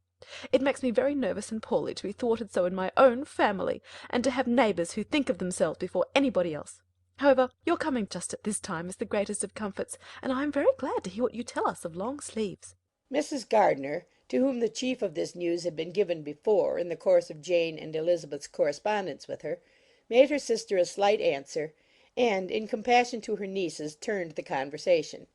It makes me very nervous and poorly to be thwarted so in my own family, and to have neighbours who think of themselves before anybody else. However, your coming just at this time is the greatest of comforts, and I am very glad to hear what you tell us of long sleeves. Mrs. Gardiner, to whom the chief of this news had been given before, in the course of Jane and Elizabeth's correspondence with her, made her sister a slight answer, and, in compassion to her nieces, turned the conversation.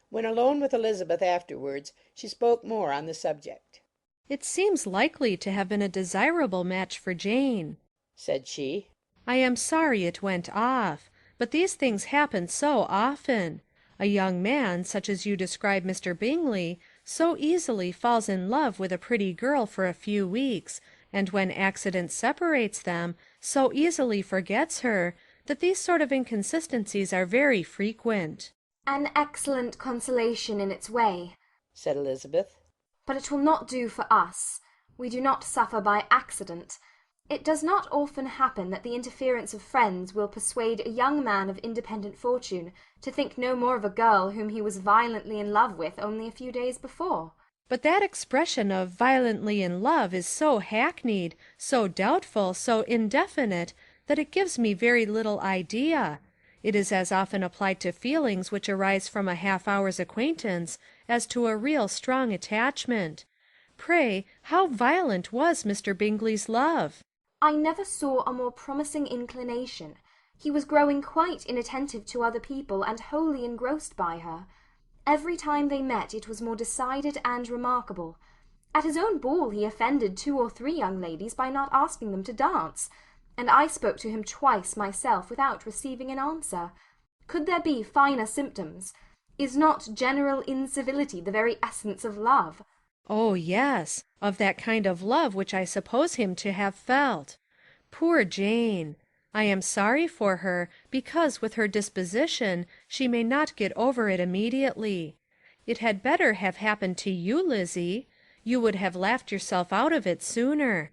When alone with Elizabeth afterwards, she spoke more on the subject. "It seems likely to have been a desirable match for Jane," said she. "I am sorry it went off, but these things happen so often. A young man, such as you describe Mr. Bingley, so easily falls in love with a pretty girl for a few weeks, and when accident separates them, so easily forgets her, that these sort of inconsistencies are very frequent." "An excellent consolation in its way," said Elizabeth. "but it will not do for us. We do not suffer by accident. It does not often happen that the interference of friends will persuade a young man of independent fortune to think no more of a girl whom he was violently in love with only a few days before." "But that expression of violently in love is so hackneyed, so doubtful, so indefinite, that it gives me very little idea. It is as often applied to feelings which arise from a half-hour's acquaintance as to a real strong attachment. Pray, how violent was Mr. Bingley's love?" "I never saw a more promising inclination. He was growing quite inattentive to other people, and wholly engrossed by her. Every time they met it was more decided and remarkable. At his own ball he offended 2 or 3 young ladies by not asking them to dance, and I spoke to him twice myself without receiving an answer. Could there be finer symptoms? Is not general incivility the very essence of love?" "Oh, yes, of that kind of love which I suppose him to have felt. Poor Jane! I am sorry for her, because with her disposition she may not get over it immediately. It had better have happened to you, Lizzie. You would have laughed yourself out of it sooner.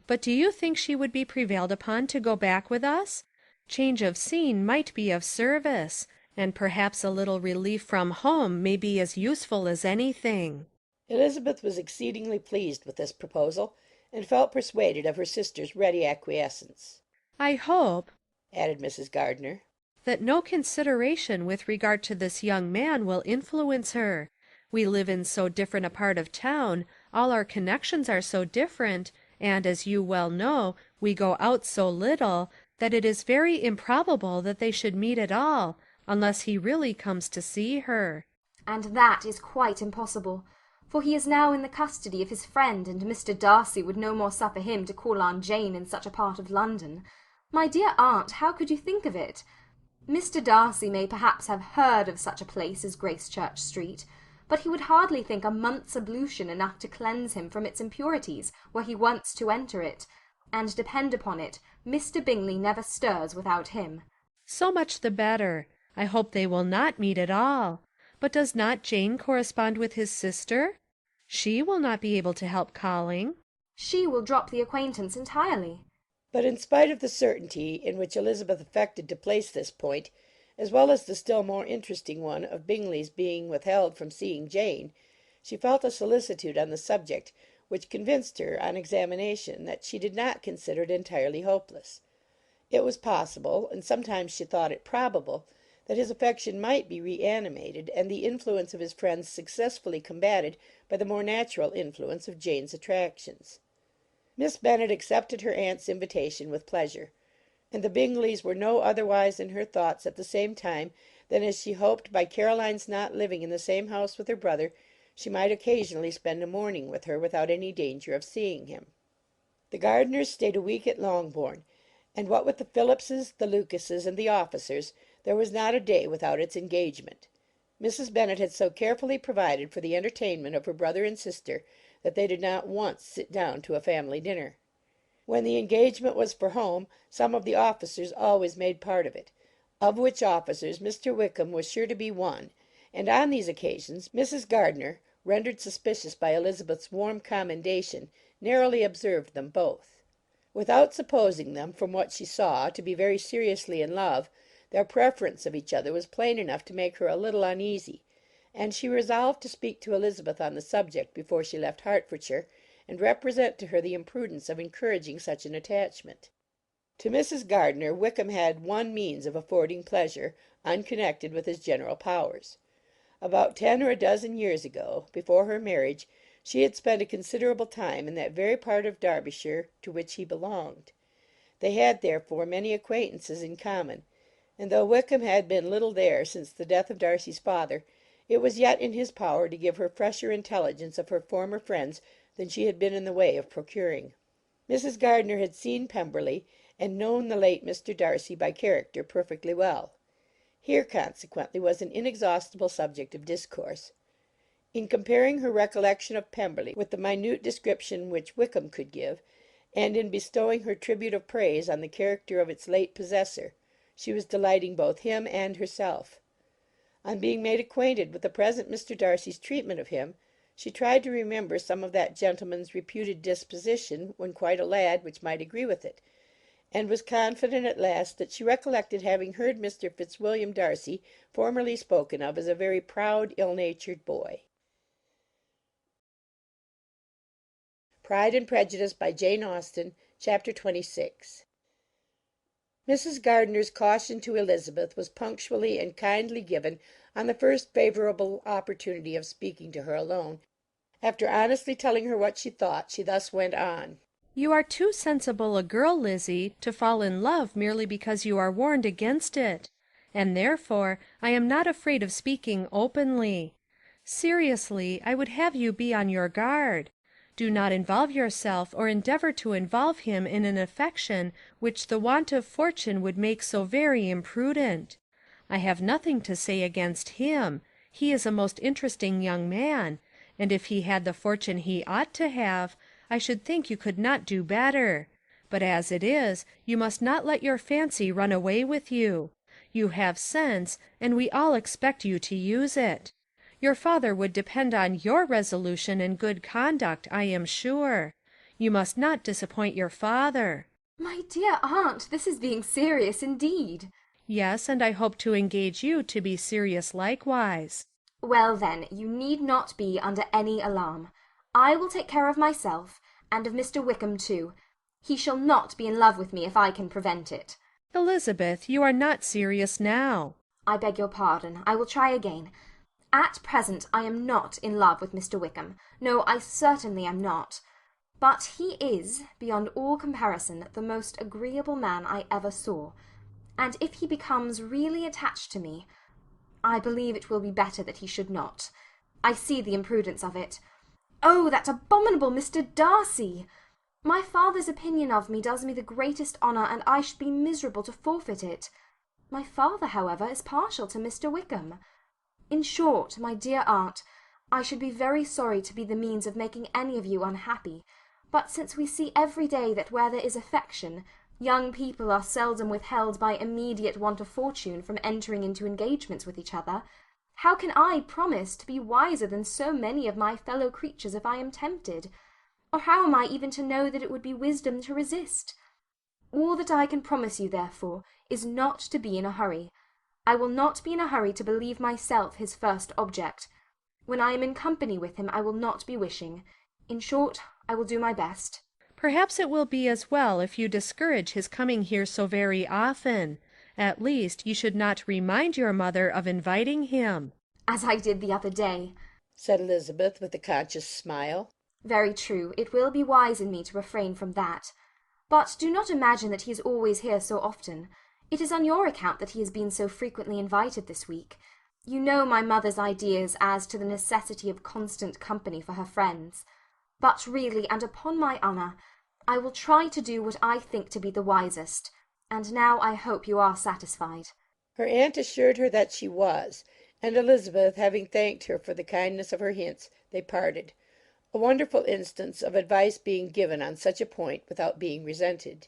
But do you think she would be prevailed upon to go back with us? Change of scene might be of service, and perhaps a little relief from home may be as useful as anything." Elizabeth was exceedingly pleased with this proposal, and felt persuaded of her sister's ready acquiescence. "I hope," added Mrs. Gardiner, "that no consideration with regard to this young man will influence her. We live in so different a part of town, all our connections are so different, and, as you well know, we go out so little, that it is very improbable that they should meet at all, unless he really comes to see her. And that is quite impossible, for he is now in the custody of his friend, and Mr. Darcy would no more suffer him to call on Jane in such a part of London. My dear aunt, how could you think of it? Mr. Darcy may perhaps have heard of such a place as Gracechurch Street, but he would hardly think a month's ablution enough to cleanse him from its impurities were he once to enter it, and depend upon it, Mr. Bingley never stirs without him. So much the better. I hope they will not meet at all. But does not Jane correspond with his sister? She will not be able to help calling. She will drop the acquaintance entirely. But in spite of the certainty in which Elizabeth affected to place this point, as well as the still more interesting one of Bingley's being withheld from seeing Jane, she felt a solicitude on the subject which convinced her, on examination, that she did not consider it entirely hopeless. It was possible, and sometimes she thought it probable, that his affection might be reanimated, and the influence of his friends successfully combated by the more natural influence of Jane's attractions. Miss Bennet accepted her aunt's invitation with pleasure, and the Bingleys were no otherwise in her thoughts at the same time than as she hoped by Caroline's not living in the same house with her brother she might occasionally spend a morning with her without any danger of seeing him. The Gardiners stayed a week at Longbourn, and what with the Phillipses, the Lucases, and the officers, there was not a day without its engagement. Mrs. Bennet had so carefully provided for the entertainment of her brother and sister that they did not once sit down to a family dinner. When the engagement was for home, some of the officers always made part of it, of which officers Mr. Wickham was sure to be one, and on these occasions Mrs. Gardiner, rendered suspicious by Elizabeth's warm commendation, narrowly observed them both. Without supposing them, from what she saw, to be very seriously in love, their preference of each other was plain enough to make her a little uneasy, and she resolved to speak to Elizabeth on the subject before she left Hertfordshire, and represent to her the imprudence of encouraging such an attachment. To Mrs. Gardiner Wickham had one means of affording pleasure, unconnected with his general powers. About 10 or a dozen years ago, before her marriage, she had spent a considerable time in that very part of Derbyshire to which he belonged. They had, therefore, many acquaintances in common, and though Wickham had been little there since the death of Darcy's father, it was yet in his power to give her fresher intelligence of her former friends than she had been in the way of procuring. Mrs. Gardiner had seen Pemberley, and known the late Mr. Darcy by character perfectly well. Here, consequently, was an inexhaustible subject of discourse. In comparing her recollection of Pemberley with the minute description which Wickham could give, and in bestowing her tribute of praise on the character of its late possessor, she was delighting both him and herself. On being made acquainted with the present Mr. Darcy's treatment of him, she tried to remember some of that gentleman's reputed disposition when quite a lad which might agree with it, and was confident at last that she recollected having heard Mr. Fitzwilliam Darcy formerly spoken of as a very proud, ill-natured boy. Pride and Prejudice by Jane Austen, Chapter 26. Mrs. Gardiner's caution to Elizabeth was punctually and kindly given on the first favourable opportunity of speaking to her alone. After honestly telling her what she thought, she thus went on. You are too sensible a girl, Lizzie, to fall in love merely because you are warned against it, and therefore I am not afraid of speaking openly. Seriously, I would have you be on your guard. Do not involve yourself or endeavour to involve him in an affection which the want of fortune would make so very imprudent. I have nothing to say against him. He is a most interesting young man, and if he had the fortune he ought to have, I should think you could not do better. But as it is, you must not let your fancy run away with you. You have sense, and we all expect you to use it. Your father would depend on your resolution and good conduct, I am sure. You must not disappoint your father. My dear aunt, this is being serious indeed. Yes, and I hope to engage you to be serious likewise. Well, then, you need not be under any alarm. I will take care of myself, and of Mr. Wickham too. He shall not be in love with me if I can prevent it. Elizabeth, you are not serious now. I beg your pardon. I will try again. At present I am not in love with Mr. Wickham. No, I certainly am not. But he is, beyond all comparison, the most agreeable man I ever saw, and if he becomes really attached to me, I believe it will be better that he should not. I see the imprudence of it. Oh, that abominable Mr. Darcy! My father's opinion of me does me the greatest honour, and I should be miserable to forfeit it. My father, however, is partial to Mr. Wickham. In short, my dear aunt, I should be very sorry to be the means of making any of you unhappy, but since we see every day that where there is affection, young people are seldom withheld by immediate want of fortune from entering into engagements with each other, how can I promise to be wiser than so many of my fellow creatures if I am tempted? Or how am I even to know that it would be wisdom to resist? All that I can promise you, therefore, is not to be in a hurry. I will not be in a hurry to believe myself his first object. When I am in company with him, I will not be wishing. In short, I will do my best. Perhaps it will be as well if you discourage his coming here so very often. At least, you should not remind your mother of inviting him. As I did the other day, said Elizabeth with a conscious smile. Very true. It will be wise in me to refrain from that. But do not imagine that he is always here so often. It is on your account that he has been so frequently invited this week. You know my mother's ideas as to the necessity of constant company for her friends. But really, and upon my honour, I will try to do what I think to be the wisest. And now I hope you are satisfied. Her aunt assured her that she was, and Elizabeth, having thanked her for the kindness of her hints, they parted. A wonderful instance of advice being given on such a point without being resented.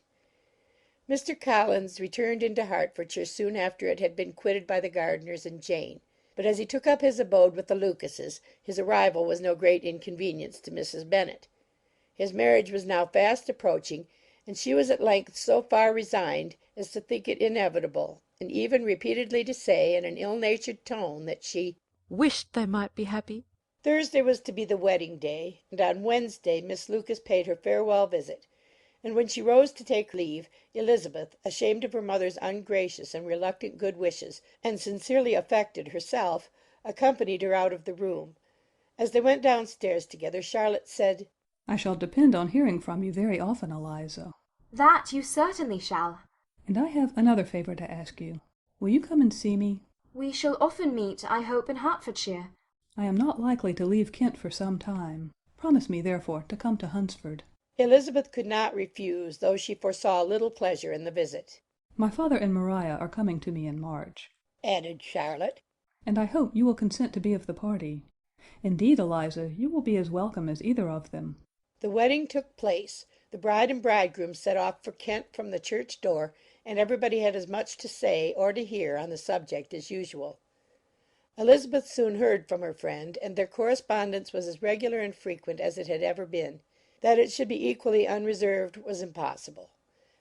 Mr. Collins returned into Hertfordshire soon after it had been quitted by the Gardiners and Jane, but as he took up his abode with the Lucases, his arrival was no great inconvenience to Mrs. Bennet. His marriage was now fast approaching, and she was at length so far resigned as to think it inevitable, and even repeatedly to say, in an ill-natured tone, that she wished they might be happy. Thursday was to be the wedding day, and on Wednesday Miss Lucas paid her farewell visit, and when she rose to take leave, Elizabeth, ashamed of her mother's ungracious and reluctant good wishes, and sincerely affected herself, accompanied her out of the room. As they went downstairs together, Charlotte said, I shall depend on hearing from you very often, Eliza. That you certainly shall. And I have another favour to ask you. Will you come and see me? We shall often meet, I hope, in Hertfordshire. I am not likely to leave Kent for some time. Promise me, therefore, to come to Hunsford. Elizabeth could not refuse, though she foresaw little pleasure in the visit. My father and Maria are coming to me in March, added Charlotte, and I hope you will consent to be of the party. Indeed, Eliza, you will be as welcome as either of them. The wedding took place. The bride and bridegroom set off for Kent from the church door, and everybody had as much to say or to hear on the subject as usual. Elizabeth soon heard from her friend, and their correspondence was as regular and frequent as it had ever been. That it should be equally unreserved was impossible.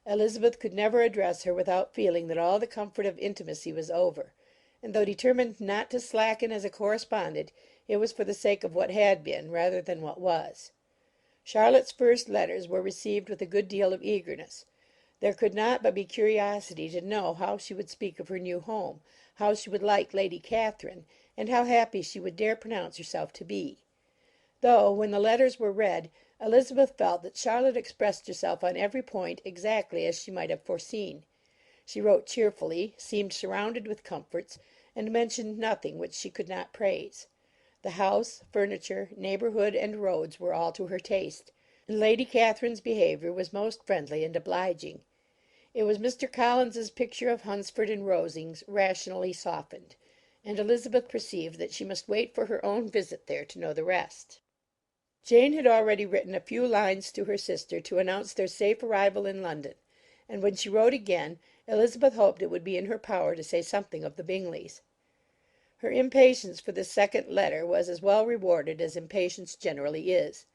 Elizabeth could never address her without feeling that all the comfort of intimacy was over, and though determined not to slacken as a correspondent, it was for the sake of what had been rather than what was. Charlotte's first letters were received with a good deal of eagerness. There could not but be curiosity to know how she would speak of her new home, how she would like Lady Catherine, and how happy she would dare pronounce herself to be. Though, when the letters were read, Elizabeth felt that Charlotte expressed herself on every point exactly as she might have foreseen. She wrote cheerfully, seemed surrounded with comforts, and mentioned nothing which she could not praise. The house, furniture, neighbourhood, and roads were all to her taste, and Lady Catherine's behaviour was most friendly and obliging. It was Mr. Collins's picture of Hunsford and Rosings rationally softened, and Elizabeth perceived that she must wait for her own visit there to know the rest. Jane had already written a few lines to her sister to announce their safe arrival in London, and when she wrote again, Elizabeth hoped it would be in her power to say something of the Bingleys. Her impatience for this second letter was as well rewarded as impatience generally is.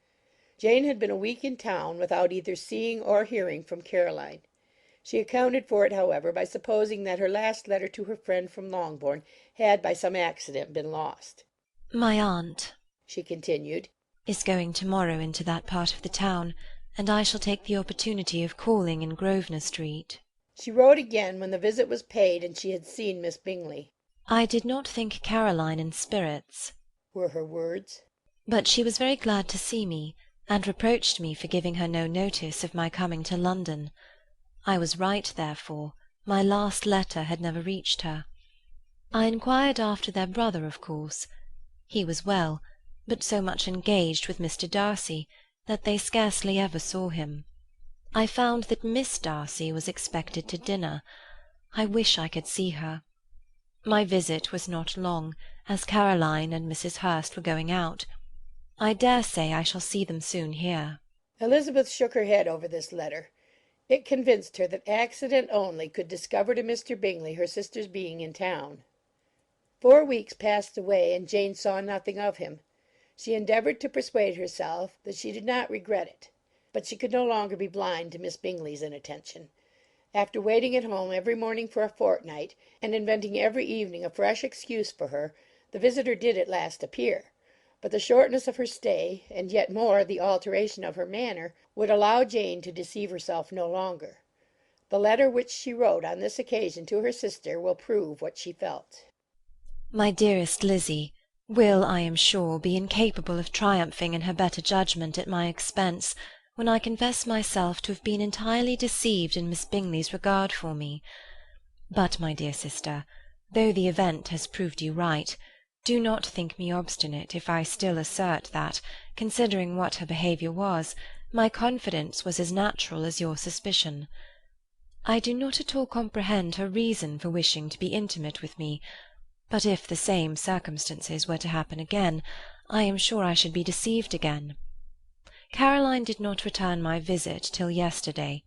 Jane had been a week in town without either seeing or hearing from Caroline. She accounted for it, however, by supposing that her last letter to her friend from Longbourn had by some accident been lost. My aunt, she continued, is going tomorrow into that part of the town, and I shall take the opportunity of calling in Grosvenor Street. She wrote again when the visit was paid and she had seen Miss Bingley. I did not think Caroline in spirits, were her words, but she was very glad to see me, and reproached me for giving her no notice of my coming to London. I was right, therefore. My last letter had never reached her. I inquired after their brother, of course. He was well, but so much engaged with Mr. Darcy that they scarcely ever saw him. I found that Miss Darcy was expected to dinner. I wish I could see her. My visit was not long, as Caroline and Mrs. Hurst were going out. I dare say I shall see them soon here. Elizabeth shook her head over this letter. It convinced her that accident only could discover to Mr. Bingley her sister's being in town. 4 weeks passed away, and Jane saw nothing of him. She endeavoured to persuade herself that she did not regret it, but she could no longer be blind to Miss Bingley's inattention. After waiting at home every morning for a fortnight, and inventing every evening a fresh excuse for her, the visitor did at last appear. But the shortness of her stay, and yet more the alteration of her manner, would allow Jane to deceive herself no longer. The letter which she wrote on this occasion to her sister will prove what she felt. My dearest Lizzie will, I am sure, be incapable of triumphing in her better judgment at my expense, when I confess myself to have been entirely deceived in Miss Bingley's regard for me. But, my dear sister, though the event has proved you right, do not think me obstinate if I still assert that, considering what her behaviour was, my confidence was as natural as your suspicion. I do not at all comprehend her reason for wishing to be intimate with me, but if the same circumstances were to happen again, I am sure I should be deceived again. Caroline did not return my visit till yesterday,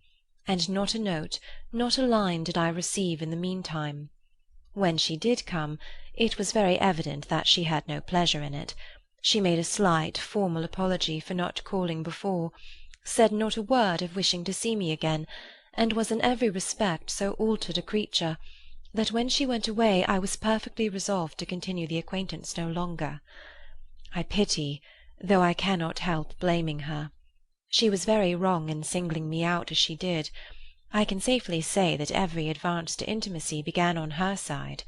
and not a note, not a line did I receive in the meantime. When she did come, it was very evident that she had no pleasure in it. She made a slight, formal apology for not calling before, said not a word of wishing to see me again, and was in every respect so altered a creature that when she went away I was perfectly resolved to continue the acquaintance no longer. I pity, though I cannot help blaming her. She was very wrong in singling me out as she did. I can safely say that every advance to intimacy began on her side.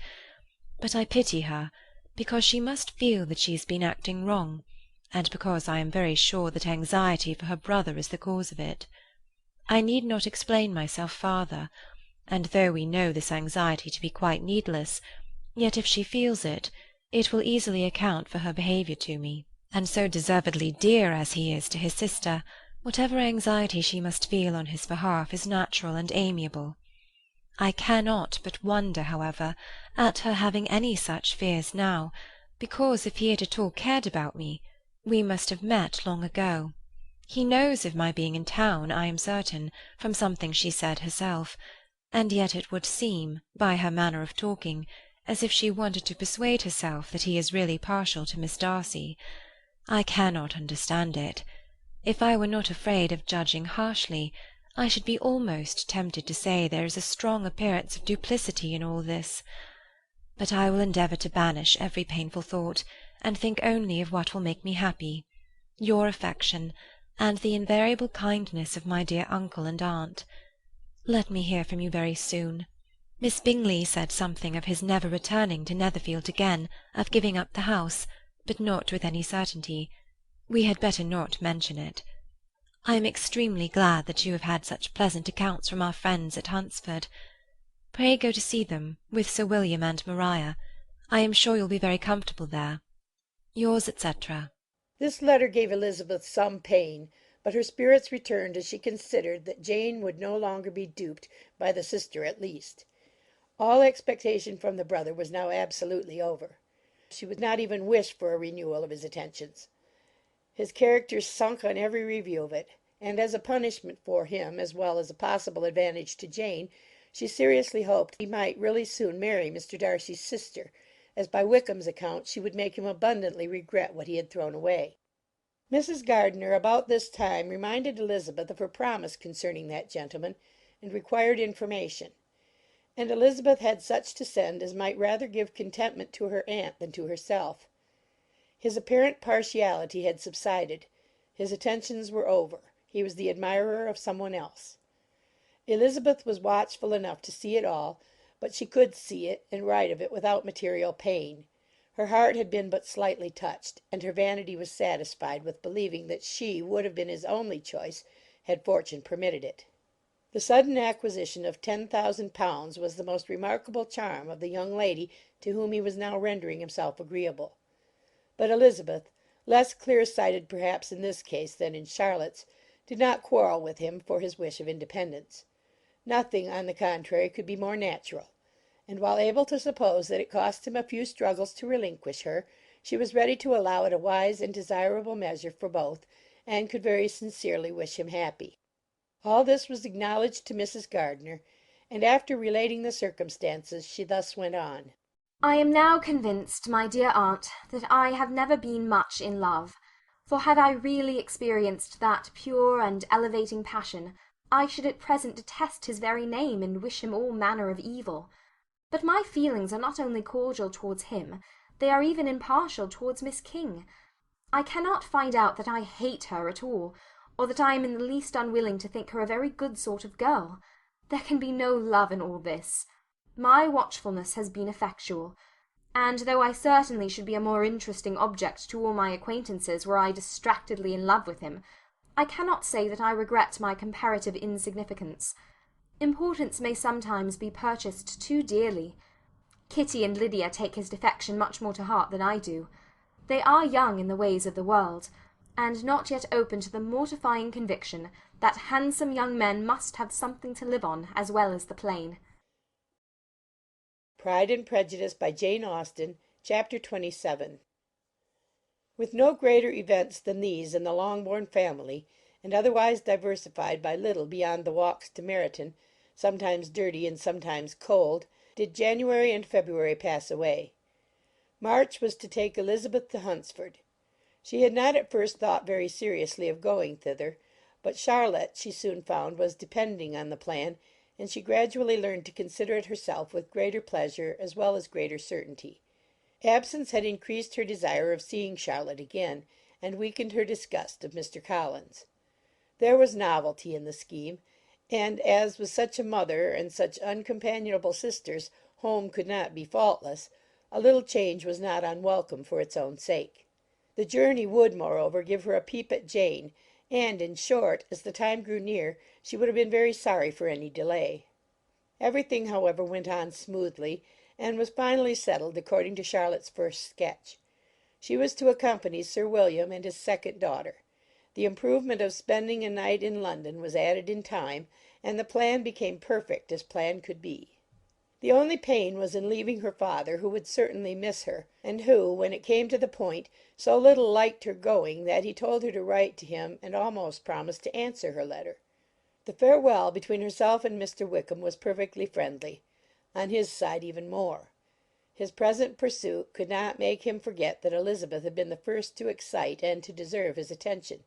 But I pity her, because she must feel that she has been acting wrong, and because I am very sure that anxiety for her brother is the cause of it. I need not explain myself farther, and though we know this anxiety to be quite needless, yet if she feels it, it will easily account for her behaviour to me. And so deservedly dear as he is to his sister, whatever anxiety she must feel on his behalf is natural and amiable. I cannot but wonder, however, at her having any such fears now, because if he had at all cared about me, we must have met long ago. He knows of my being in town, I am certain, from something she said herself, and yet it would seem, by her manner of talking, as if she wanted to persuade herself that he is really partial to Miss Darcy. I cannot understand it. If I were not afraid of judging harshly, I should be almost tempted to say there is a strong appearance of duplicity in all this. But I will endeavour to banish every painful thought, and think only of what will make me happy, your affection, and the invariable kindness of my dear uncle and aunt. Let me hear from you very soon. Miss Bingley said something of his never returning to Netherfield again, of giving up the house, but not with any certainty. We had better not mention it. I am extremely glad that you have had such pleasant accounts from our friends at Hunsford. Pray go to see them, with Sir William and Maria. I am sure you'll be very comfortable there. Yours, etc. This letter gave Elizabeth some pain, but her spirits returned as she considered that Jane would no longer be duped by the sister at least. All expectation from the brother was now absolutely over. She would not even wish for a renewal of his attentions. His character sunk on every review of it, and as a punishment for him, as well as a possible advantage to Jane, she seriously hoped he might really soon marry Mr. Darcy's sister, as by Wickham's account she would make him abundantly regret what he had thrown away. Mrs. Gardiner about this time reminded Elizabeth of her promise concerning that gentleman, and required information; and Elizabeth had such to send as might rather give contentment to her aunt than to herself. His apparent partiality had subsided. His attentions were over. He was the admirer of some one else. Elizabeth was watchful enough to see it all, but she could see it and write of it without material pain. Her heart had been but slightly touched, and her vanity was satisfied with believing that she would have been his only choice had fortune permitted it. The sudden acquisition of £10,000 was the most remarkable charm of the young lady to whom he was now rendering himself agreeable. But Elizabeth, less clear-sighted perhaps in this case than in Charlotte's, did not quarrel with him for his wish of independence. Nothing, on the contrary, could be more natural, and while able to suppose that it cost him a few struggles to relinquish her, she was ready to allow it a wise and desirable measure for both, and could very sincerely wish him happy. All this was acknowledged to Mrs. Gardiner, and after relating the circumstances, she thus went on. I am now convinced, my dear aunt, that I have never been much in love, for had I really experienced that pure and elevating passion, I should at present detest his very name and wish him all manner of evil. But my feelings are not only cordial towards him, they are even impartial towards Miss King. I cannot find out that I hate her at all, or that I am in the least unwilling to think her a very good sort of girl. There can be no love in all this. My watchfulness has been effectual, and though I certainly should be a more interesting object to all my acquaintances were I distractedly in love with him, I cannot say that I regret my comparative insignificance. Importance may sometimes be purchased too dearly. Kitty and Lydia take his defection much more to heart than I do. They are young in the ways of the world, and not yet open to the mortifying conviction that handsome young men must have something to live on as well as the plain. Pride and Prejudice by Jane Austen, Chapter 27. With no greater events than these in the Longbourn family, and otherwise diversified by little beyond the walks to Meryton, sometimes dirty and sometimes cold, did January and February pass away. March was to take Elizabeth to Hunsford. She had not at first thought very seriously of going thither, but Charlotte, she soon found, was depending on the plan, and she gradually learned to consider it herself with greater pleasure as well as greater certainty. Absence had increased her desire of seeing Charlotte again, and weakened her disgust of Mr. Collins. There was novelty in the scheme, and as with such a mother and such uncompanionable sisters home could not be faultless, a little change was not unwelcome for its own sake. The journey would, moreover, give her a peep at Jane, and, in short, as the time grew near, she would have been very sorry for any delay. Everything, however, went on smoothly, and was finally settled according to Charlotte's first sketch. She was to accompany Sir William and his second daughter. The improvement of spending a night in London was added in time, and the plan became perfect as plan could be. The only pain was in leaving her father, who would certainly miss her, and who, when it came to the point, so little liked her going that he told her to write to him and almost promised to answer her letter. The farewell between herself and Mr. Wickham was perfectly friendly, on his side even more. His present pursuit could not make him forget that Elizabeth had been the first to excite and to deserve his attention,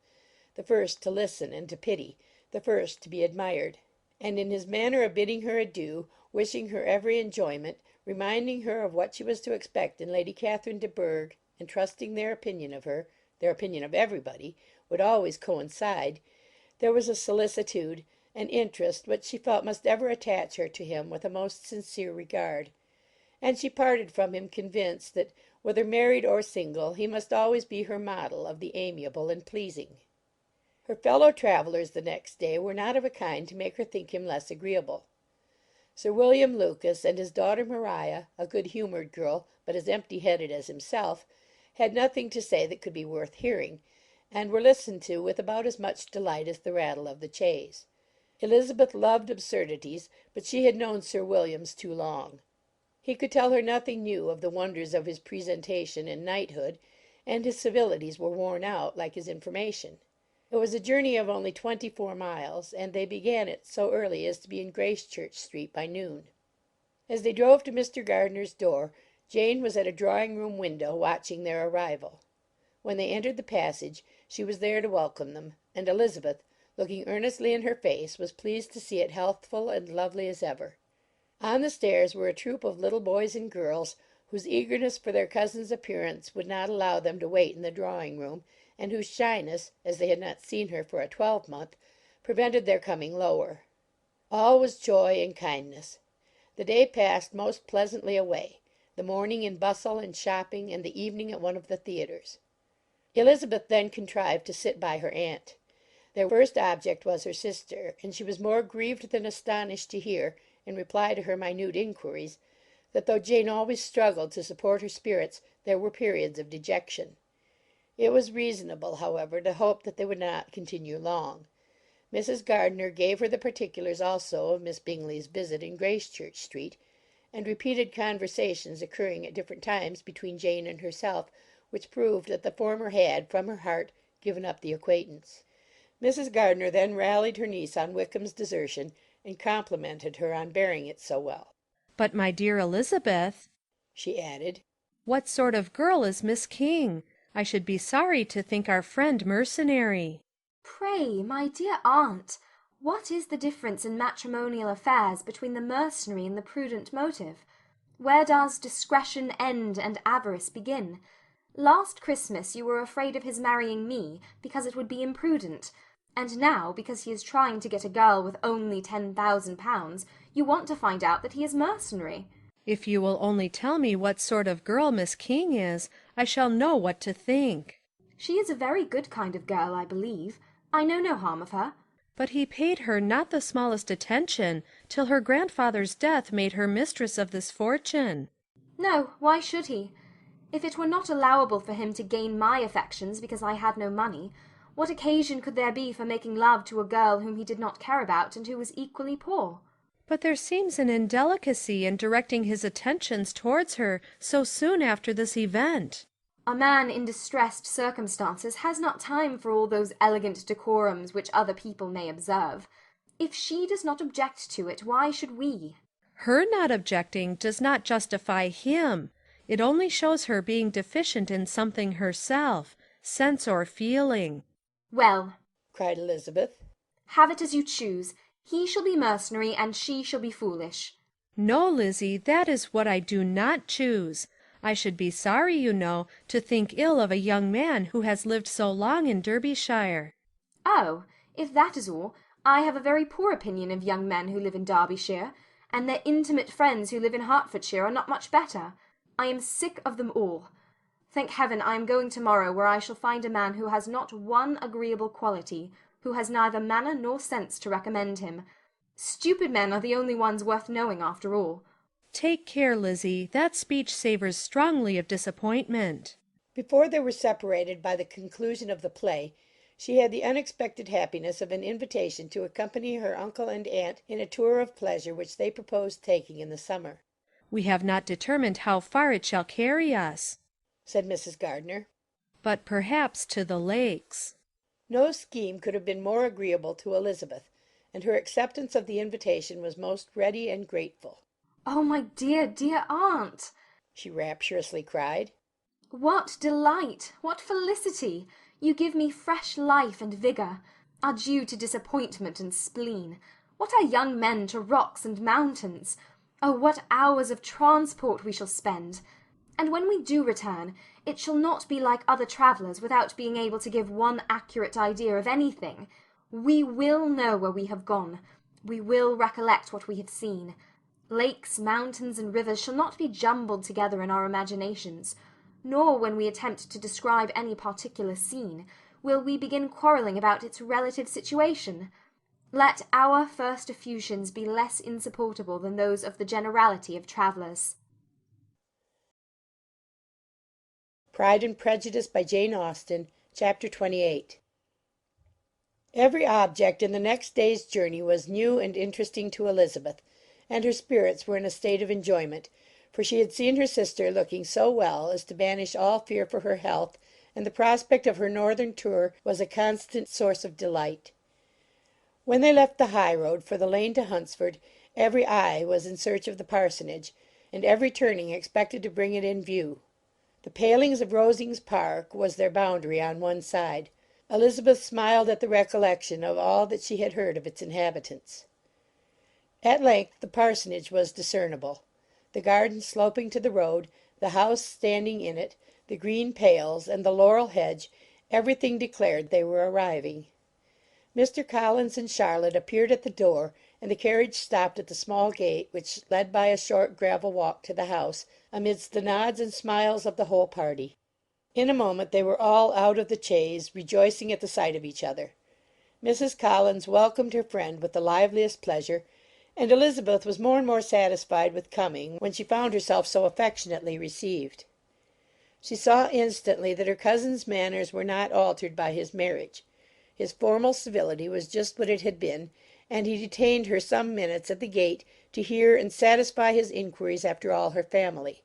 the first to listen and to pity, the first to be admired. And in his manner of bidding her adieu, wishing her every enjoyment, reminding her of what she was to expect in Lady Catherine de Bourgh, and trusting their opinion of her, their opinion of everybody, would always coincide, there was a solicitude, an interest which she felt must ever attach her to him with a most sincere regard. And she parted from him convinced that, whether married or single, he must always be her model of the amiable and pleasing. Her fellow travellers the next day were not of a kind to make her think him less agreeable. Sir William Lucas and his daughter Maria, a good-humoured girl, but as empty-headed as himself, had nothing to say that could be worth hearing, and were listened to with about as much delight as the rattle of the chaise. Elizabeth loved absurdities, but she had known Sir William's too long. He could tell her nothing new of the wonders of his presentation and knighthood, and his civilities were worn out, like his information. It was a journey of only 24 miles, and they began it so early as to be in Gracechurch Street by noon. As they drove to Mr. Gardiner's door, Jane was at a drawing-room window watching their arrival. When they entered the passage, she was there to welcome them, and Elizabeth, looking earnestly in her face, was pleased to see it healthful and lovely as ever. On the stairs were a troop of little boys and girls, whose eagerness for their cousin's appearance would not allow them to wait in the drawing-room, and whose shyness, as they had not seen her for a twelvemonth, prevented their coming lower. All was joy and kindness. The day passed most pleasantly away. the morning in bustle and shopping, and the evening at one of the theatres. Elizabeth then contrived to sit by her aunt. Their first object was her sister, and she was more grieved than astonished to hear, in reply to her minute inquiries, that though Jane always struggled to support her spirits, there were periods of dejection. It was reasonable, however, to hope that they would not continue long. Mrs. Gardiner gave her the particulars also of Miss Bingley's visit in Gracechurch Street, and repeated conversations occurring at different times between Jane and herself, which proved that the former had, from her heart, given up the acquaintance. Mrs. Gardiner then rallied her niece on Wickham's desertion, and complimented her on bearing it so well. "But, my dear Elizabeth," she added, "what sort of girl is Miss King? I should be sorry to think our friend mercenary." Pray, my dear aunt, what is the difference in matrimonial affairs between the mercenary and the prudent motive? Where does discretion end and avarice begin? Last Christmas you were afraid of his marrying me, because it would be imprudent, and now, because he is trying to get a girl with only £10,000, you want to find out that he is mercenary. If you will only tell me what sort of girl Miss King is, I shall know what to think. She is a very good kind of girl, I believe. I know no harm of her. But he paid her not the smallest attention, till her grandfather's death made her mistress of this fortune. No, why should he? If it were not allowable for him to gain my affections because I had no money, what occasion could there be for making love to a girl whom he did not care about, and who was equally poor? But there seems an indelicacy in directing his attentions towards her so soon after this event. A man in distressed circumstances has not time for all those elegant decorums which other people may observe. If she does not object to it, why should we? Her not objecting does not justify him. It only shows her being deficient in something herself, sense or feeling. Well, cried Elizabeth, have it as you choose. He shall be mercenary, and she shall be foolish. No, Lizzie, that is what I do not choose. I should be sorry, you know, to think ill of a young man who has lived so long in Derbyshire. Oh, if that is all, I have a very poor opinion of young men who live in Derbyshire, and their intimate friends who live in Hertfordshire are not much better. I am sick of them all. Thank heaven I am going to-morrow, where I shall find a man who has not one agreeable quality, who has neither manner nor sense to recommend him. Stupid men are the only ones worth knowing after all. Take care, Lizzie, that speech savours strongly of disappointment. Before they were separated by the conclusion of the play, she had the unexpected happiness of an invitation to accompany her uncle and aunt in a tour of pleasure which they proposed taking in the summer. We have not determined how far it shall carry us, said Mrs. Gardiner. But perhaps to the lakes. No scheme could have been more agreeable to Elizabeth, and her acceptance of the invitation was most ready and grateful. Oh, my dear, dear aunt, she rapturously cried. What delight! What felicity! You give me fresh life and vigour. Adieu to disappointment and spleen. What are young men to rocks and mountains? Oh, what hours of transport we shall spend! And when we do return, it shall not be like other travellers, without being able to give one accurate idea of anything. We will know where we have gone. We will recollect what we have seen. Lakes, mountains, and rivers shall not be jumbled together in our imaginations, nor, when we attempt to describe any particular scene, will we begin quarrelling about its relative situation. Let our first effusions be less insupportable than those of the generality of travellers. Pride and Prejudice by Jane Austen, Chapter 28. Every object in the next day's journey was new and interesting to Elizabeth, and her spirits were in a state of enjoyment, for she had seen her sister looking so well as to banish all fear for her health, and the prospect of her northern tour was a constant source of delight. When they left the high road for the lane to Hunsford, every eye was in search of the parsonage, and every turning expected to bring it in view. The palings of Rosings Park was their boundary on one side. Elizabeth smiled at the recollection of all that she had heard of its inhabitants. At length the parsonage was discernible. The garden sloping to the road, the house standing in it, the green pales, and the laurel hedge, everything declared they were arriving. Mr. Collins and Charlotte appeared at the door, and the carriage stopped at the small gate which led by a short gravel walk to the house, amidst the nods and smiles of the whole party. In a moment they were all out of the chaise, rejoicing at the sight of each other. Mrs. Collins welcomed her friend with the liveliest pleasure, and Elizabeth was more and more satisfied with coming when she found herself so affectionately received. She saw instantly that her cousin's manners were not altered by his marriage. His formal civility was just what it had been, and he detained her some minutes at the gate to hear and satisfy his inquiries after all her family.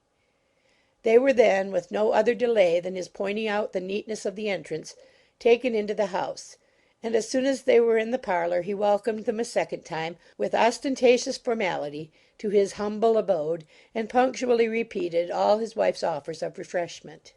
They were then, with no other delay than his pointing out the neatness of the entrance, taken into the house, and as soon as they were in the parlour he welcomed them a second time, with ostentatious formality, to his humble abode, and punctually repeated all his wife's offers of refreshment.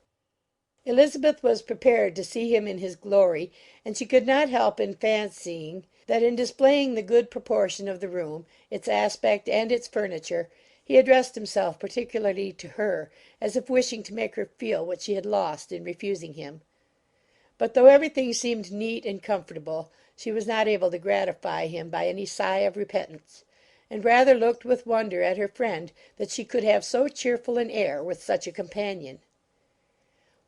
Elizabeth was prepared to see him in his glory, and she could not help in fancying that in displaying the good proportion of the room, its aspect and its furniture, he addressed himself particularly to her, as if wishing to make her feel what she had lost in refusing him. But though everything seemed neat and comfortable, she was not able to gratify him by any sigh of repentance, and rather looked with wonder at her friend that she could have so cheerful an air with such a companion.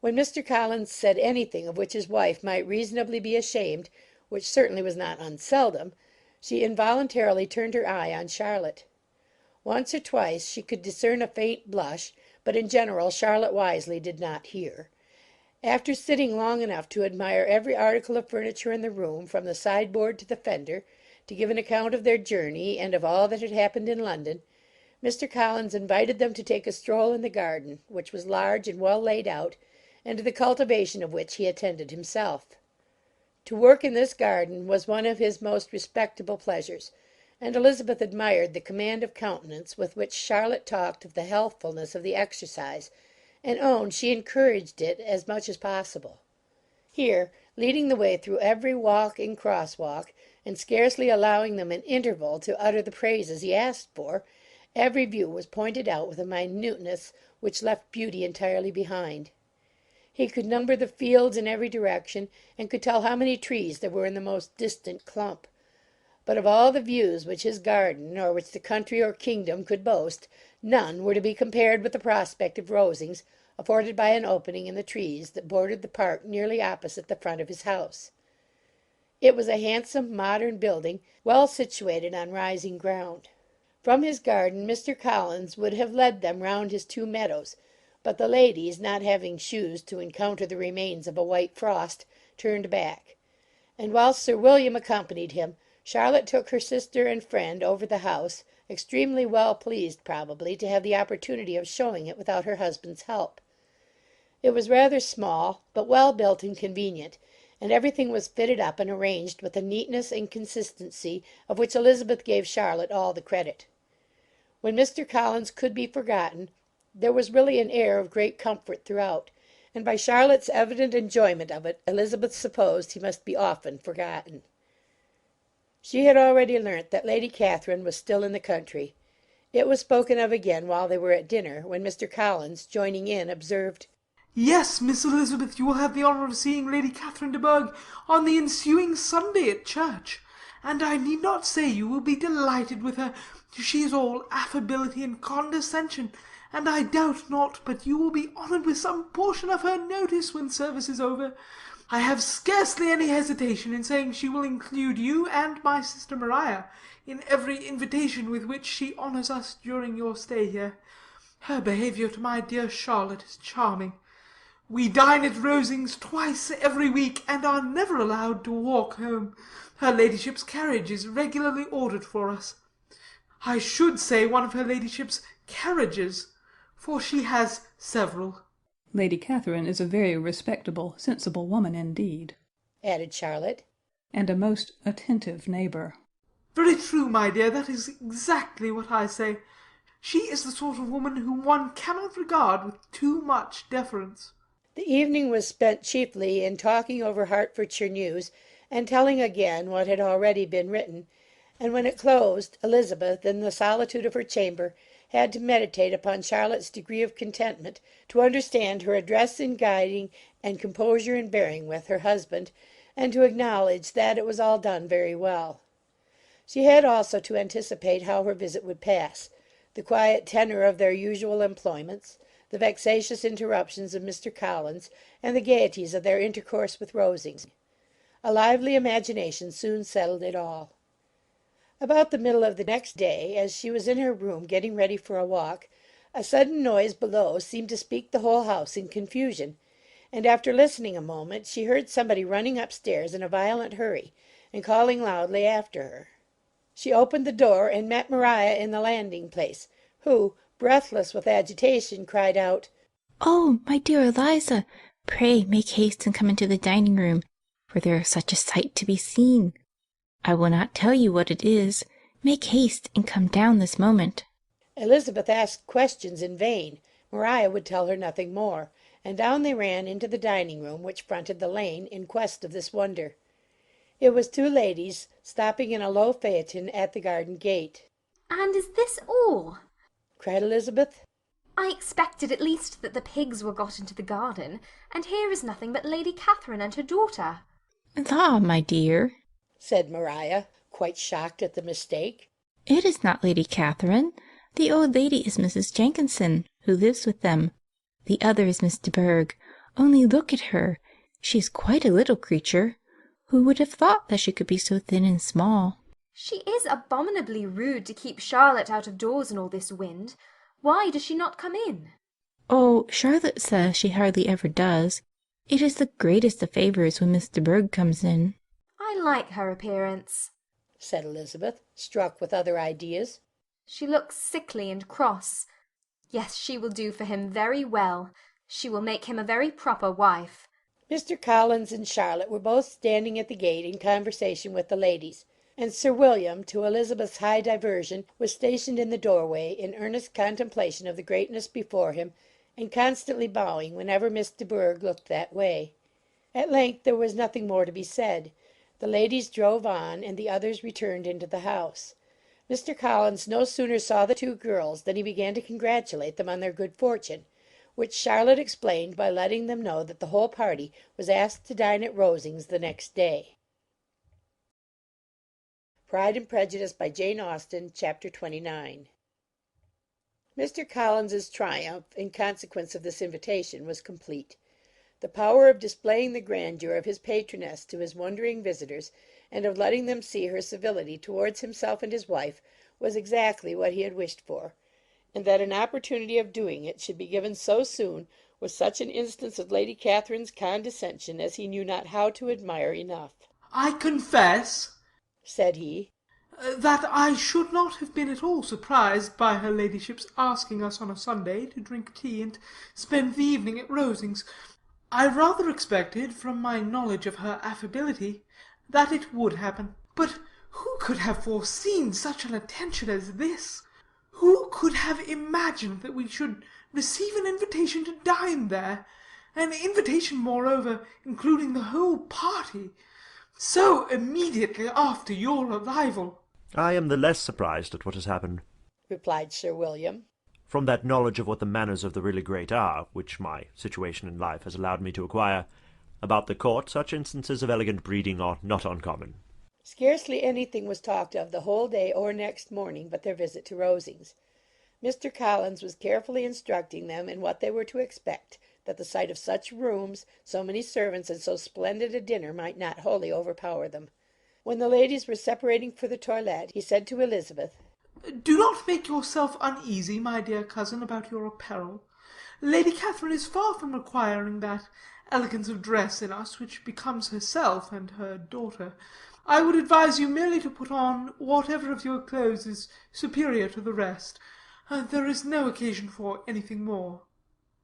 When Mr. Collins said anything of which his wife might reasonably be ashamed, which certainly was not unseldom, she involuntarily turned her eye on Charlotte. Once or twice she could discern a faint blush, but in general Charlotte wisely did not hear. After sitting long enough to admire every article of furniture in the room, from the sideboard to the fender, to give an account of their journey and of all that had happened in London, Mr. Collins invited them to take a stroll in the garden, which was large and well laid out, and to the cultivation of which he attended himself. To work in this garden was one of his most respectable pleasures, and Elizabeth admired the command of countenance with which Charlotte talked of the healthfulness of the exercise, and owned she encouraged it as much as possible. Here, leading the way through every walk and cross-walk, and scarcely allowing them an interval to utter the praises he asked for, every view was pointed out with a minuteness which left beauty entirely behind. He could number the fields in every direction, and could tell how many trees there were in the most distant clump. But of all the views which his garden, or which the country or kingdom could boast, none were to be compared with the prospect of Rosings, afforded by an opening in the trees that bordered the park nearly opposite the front of his house. It was a handsome modern building, well situated on rising ground. From his garden Mr. Collins would have led them round his 2 meadows, but the ladies, not having shoes to encounter the remains of a white frost, turned back; and whilst Sir William accompanied him, Charlotte took her sister and friend over the house, extremely well pleased, probably, to have the opportunity of showing it without her husband's help. It was rather small, but well built and convenient, and everything was fitted up and arranged with a neatness and consistency of which Elizabeth gave Charlotte all the credit. When Mr. Collins could be forgotten, there was really an air of great comfort throughout, and by Charlotte's evident enjoyment of it, Elizabeth supposed he must be often forgotten. She had already learnt that Lady Catherine was still in the country. It was spoken of again while they were at dinner, when Mr. Collins, joining in, observed, "Yes, Miss Elizabeth, you will have the honour of seeing Lady Catherine de Bourgh on the ensuing Sunday at church, and I need not say you will be delighted with her. She is all affability and condescension, and I doubt not but you will be honoured with some portion of her notice when service is over. I have scarcely any hesitation in saying she will include you and my sister Maria in every invitation with which she honours us during your stay here. Her behaviour to my dear Charlotte is charming. We dine at Rosings twice every week, and are never allowed to walk home. Her ladyship's carriage is regularly ordered for us. I should say one of her ladyship's carriages, for she has several." Lady Catherine is a very respectable, sensible woman indeed, added Charlotte, and a most attentive neighbour. "Very true, my dear, that is exactly what I say. She is the sort of woman whom one cannot regard with too much deference." The evening was spent chiefly in talking over Hertfordshire news, and telling again what had already been written, and when it closed, Elizabeth, in the solitude of her chamber, had to meditate upon Charlotte's degree of contentment, to understand her address in guiding and composure in bearing with her husband, and to acknowledge that it was all done very well. She had also to anticipate how her visit would pass, the quiet tenor of their usual employments, the vexatious interruptions of Mr. Collins, and the gaieties of their intercourse with Rosings. A lively imagination soon settled it all. About the middle of the next day, as she was in her room getting ready for a walk, a sudden noise below seemed to speak the whole house in confusion, and after listening a moment she heard somebody running upstairs in a violent hurry, and calling loudly after her. She opened the door and met Maria in the landing-place, who, breathless with agitation, cried out, "Oh, my dear Eliza, pray make haste and come into the dining-room, for there is such a sight to be seen. I will not tell you what it is. Make haste and come down this moment." Elizabeth asked questions in vain. Maria would tell her nothing more, and down they ran into the dining-room, which fronted the lane, in quest of this wonder. It was two ladies, stopping in a low phaeton at the garden gate. "And is this all?" cried Elizabeth. "I expected at least that the pigs were got into the garden, and here is nothing but Lady Catherine and her daughter." "La, my dear," said Maria, quite shocked at the mistake. "it is not Lady Catherine. The old lady is Mrs. Jenkinson, who lives with them. The other is Miss de Bourgh. Only look at her. She is quite a little creature. Who would have thought that she could be so thin and small?" "She is abominably rude to keep Charlotte out of doors in all this wind. Why does she not come in?" "Oh, Charlotte says she hardly ever does. It is the greatest of favours when Miss de Bourgh comes in." "I like her appearance," said Elizabeth, struck with other ideas. "She looks sickly and cross. Yes, she will do for him very well. She will make him a very proper wife." Mr. Collins and Charlotte were both standing at the gate in conversation with the ladies, and Sir William, to Elizabeth's high diversion, was stationed in the doorway, in earnest contemplation of the greatness before him, and constantly bowing whenever Miss de Bourgh looked that way. At length there was nothing more to be said. The ladies drove on, and the others returned into the house. Mr. Collins no sooner saw the two girls than he began to congratulate them on their good fortune, which Charlotte explained by letting them know that the whole party was asked to dine at Rosings the next day. Pride and Prejudice by Jane Austen, Chapter 29. Mr. Collins's triumph, in consequence of this invitation, was complete. The power of displaying the grandeur of his patroness to his wondering visitors, and of letting them see her civility towards himself and his wife, was exactly what he had wished for, and that an opportunity of doing it should be given so soon was such an instance of Lady Catherine's condescension as he knew not how to admire enough. "I confess," said he, "that I should not have been at all surprised by her ladyship's asking us on a Sunday to drink tea and spend the evening at Rosings. I rather expected, from my knowledge of her affability, that it would happen. But who could have foreseen such an attention as this? Who could have imagined that we should receive an invitation to dine there? An invitation, moreover, including the whole party, so immediately after your arrival." "I am the less surprised at what has happened," replied Sir William, "from that knowledge of what the manners of the really great are, which my situation in life has allowed me to acquire. About the court, such instances of elegant breeding are not uncommon." Scarcely anything was talked of the whole day or next morning but their visit to Rosings. Mr. Collins was carefully instructing them in what they were to expect, that the sight of such rooms, so many servants, and so splendid a dinner might not wholly overpower them. When the ladies were separating for the toilette, he said to Elizabeth, "Do not make yourself uneasy, my dear cousin, about your apparel. Lady Catherine is far from requiring that elegance of dress in us which becomes herself and her daughter. I would advise you merely to put on whatever of your clothes is superior to the rest. There is no occasion for anything more.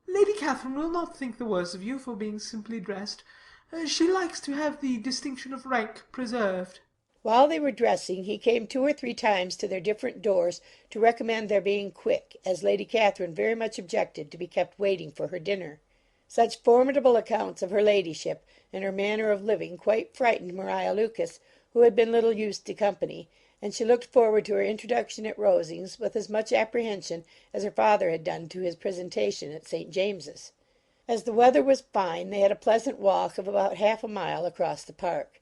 Lady Catherine will not think the worse of you for being simply dressed. She likes to have the distinction of rank preserved." While they were dressing, he came 2 or 3 times to their different doors to recommend their being quick, as Lady Catherine very much objected to be kept waiting for her dinner. Such formidable accounts of her ladyship and her manner of living quite frightened Maria Lucas, who had been little used to company, and she looked forward to her introduction at Rosings with as much apprehension as her father had done to his presentation at St. James's. As the weather was fine, they had a pleasant walk of about half a mile across the park.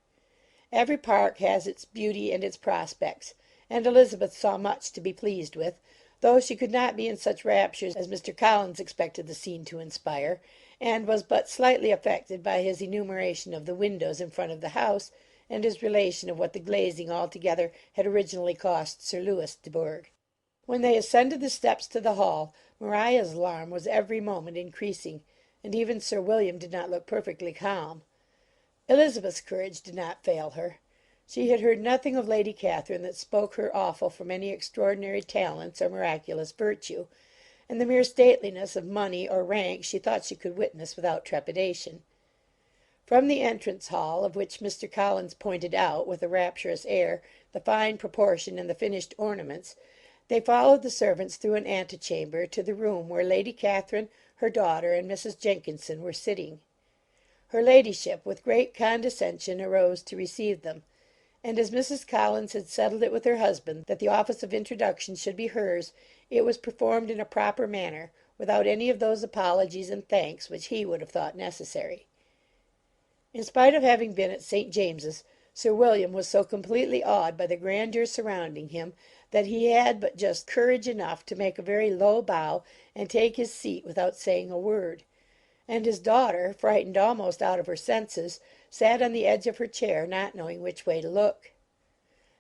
Every park has its beauty and its prospects, and Elizabeth saw much to be pleased with, though she could not be in such raptures as Mr. Collins expected the scene to inspire, and was but slightly affected by his enumeration of the windows in front of the house, and his relation of what the glazing altogether had originally cost Sir Lewis de Bourgh. When they ascended the steps to the hall, Maria's alarm was every moment increasing, and even Sir William did not look perfectly calm. Elizabeth's courage did not fail her. She had heard nothing of Lady Catherine that spoke her awful from any extraordinary talents or miraculous virtue, and the mere stateliness of money or rank she thought she could witness without trepidation. From the entrance hall, of which Mr. Collins pointed out, with a rapturous air, the fine proportion and the finished ornaments, they followed the servants through an antechamber to the room where Lady Catherine, her daughter, and Mrs. Jenkinson were sitting. Her ladyship, with great condescension, arose to receive them, and as Mrs. Collins had settled it with her husband that the office of introduction should be hers, it was performed in a proper manner, without any of those apologies and thanks which he would have thought necessary. In spite of having been at St. James's, Sir William was so completely awed by the grandeur surrounding him that he had but just courage enough to make a very low bow and take his seat without saying a word, and his daughter, frightened almost out of her senses, sat on the edge of her chair, not knowing which way to look.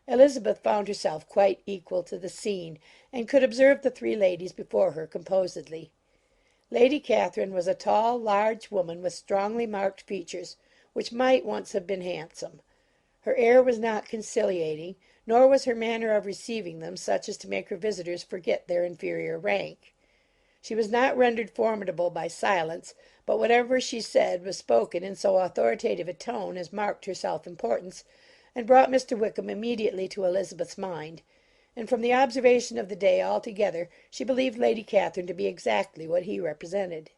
Elizabeth found herself quite equal to the scene, and could observe the three ladies before her composedly. Lady Catherine was a tall, large woman with strongly marked features, which might once have been handsome. Her air was not conciliating, nor was her manner of receiving them such as to make her visitors forget their inferior rank. She was not rendered formidable by silence, but whatever she said was spoken in so authoritative a tone as marked her self-importance, and brought Mr. Wickham immediately to Elizabeth's mind, and from the observation of the day altogether she believed Lady Catherine to be exactly what he represented.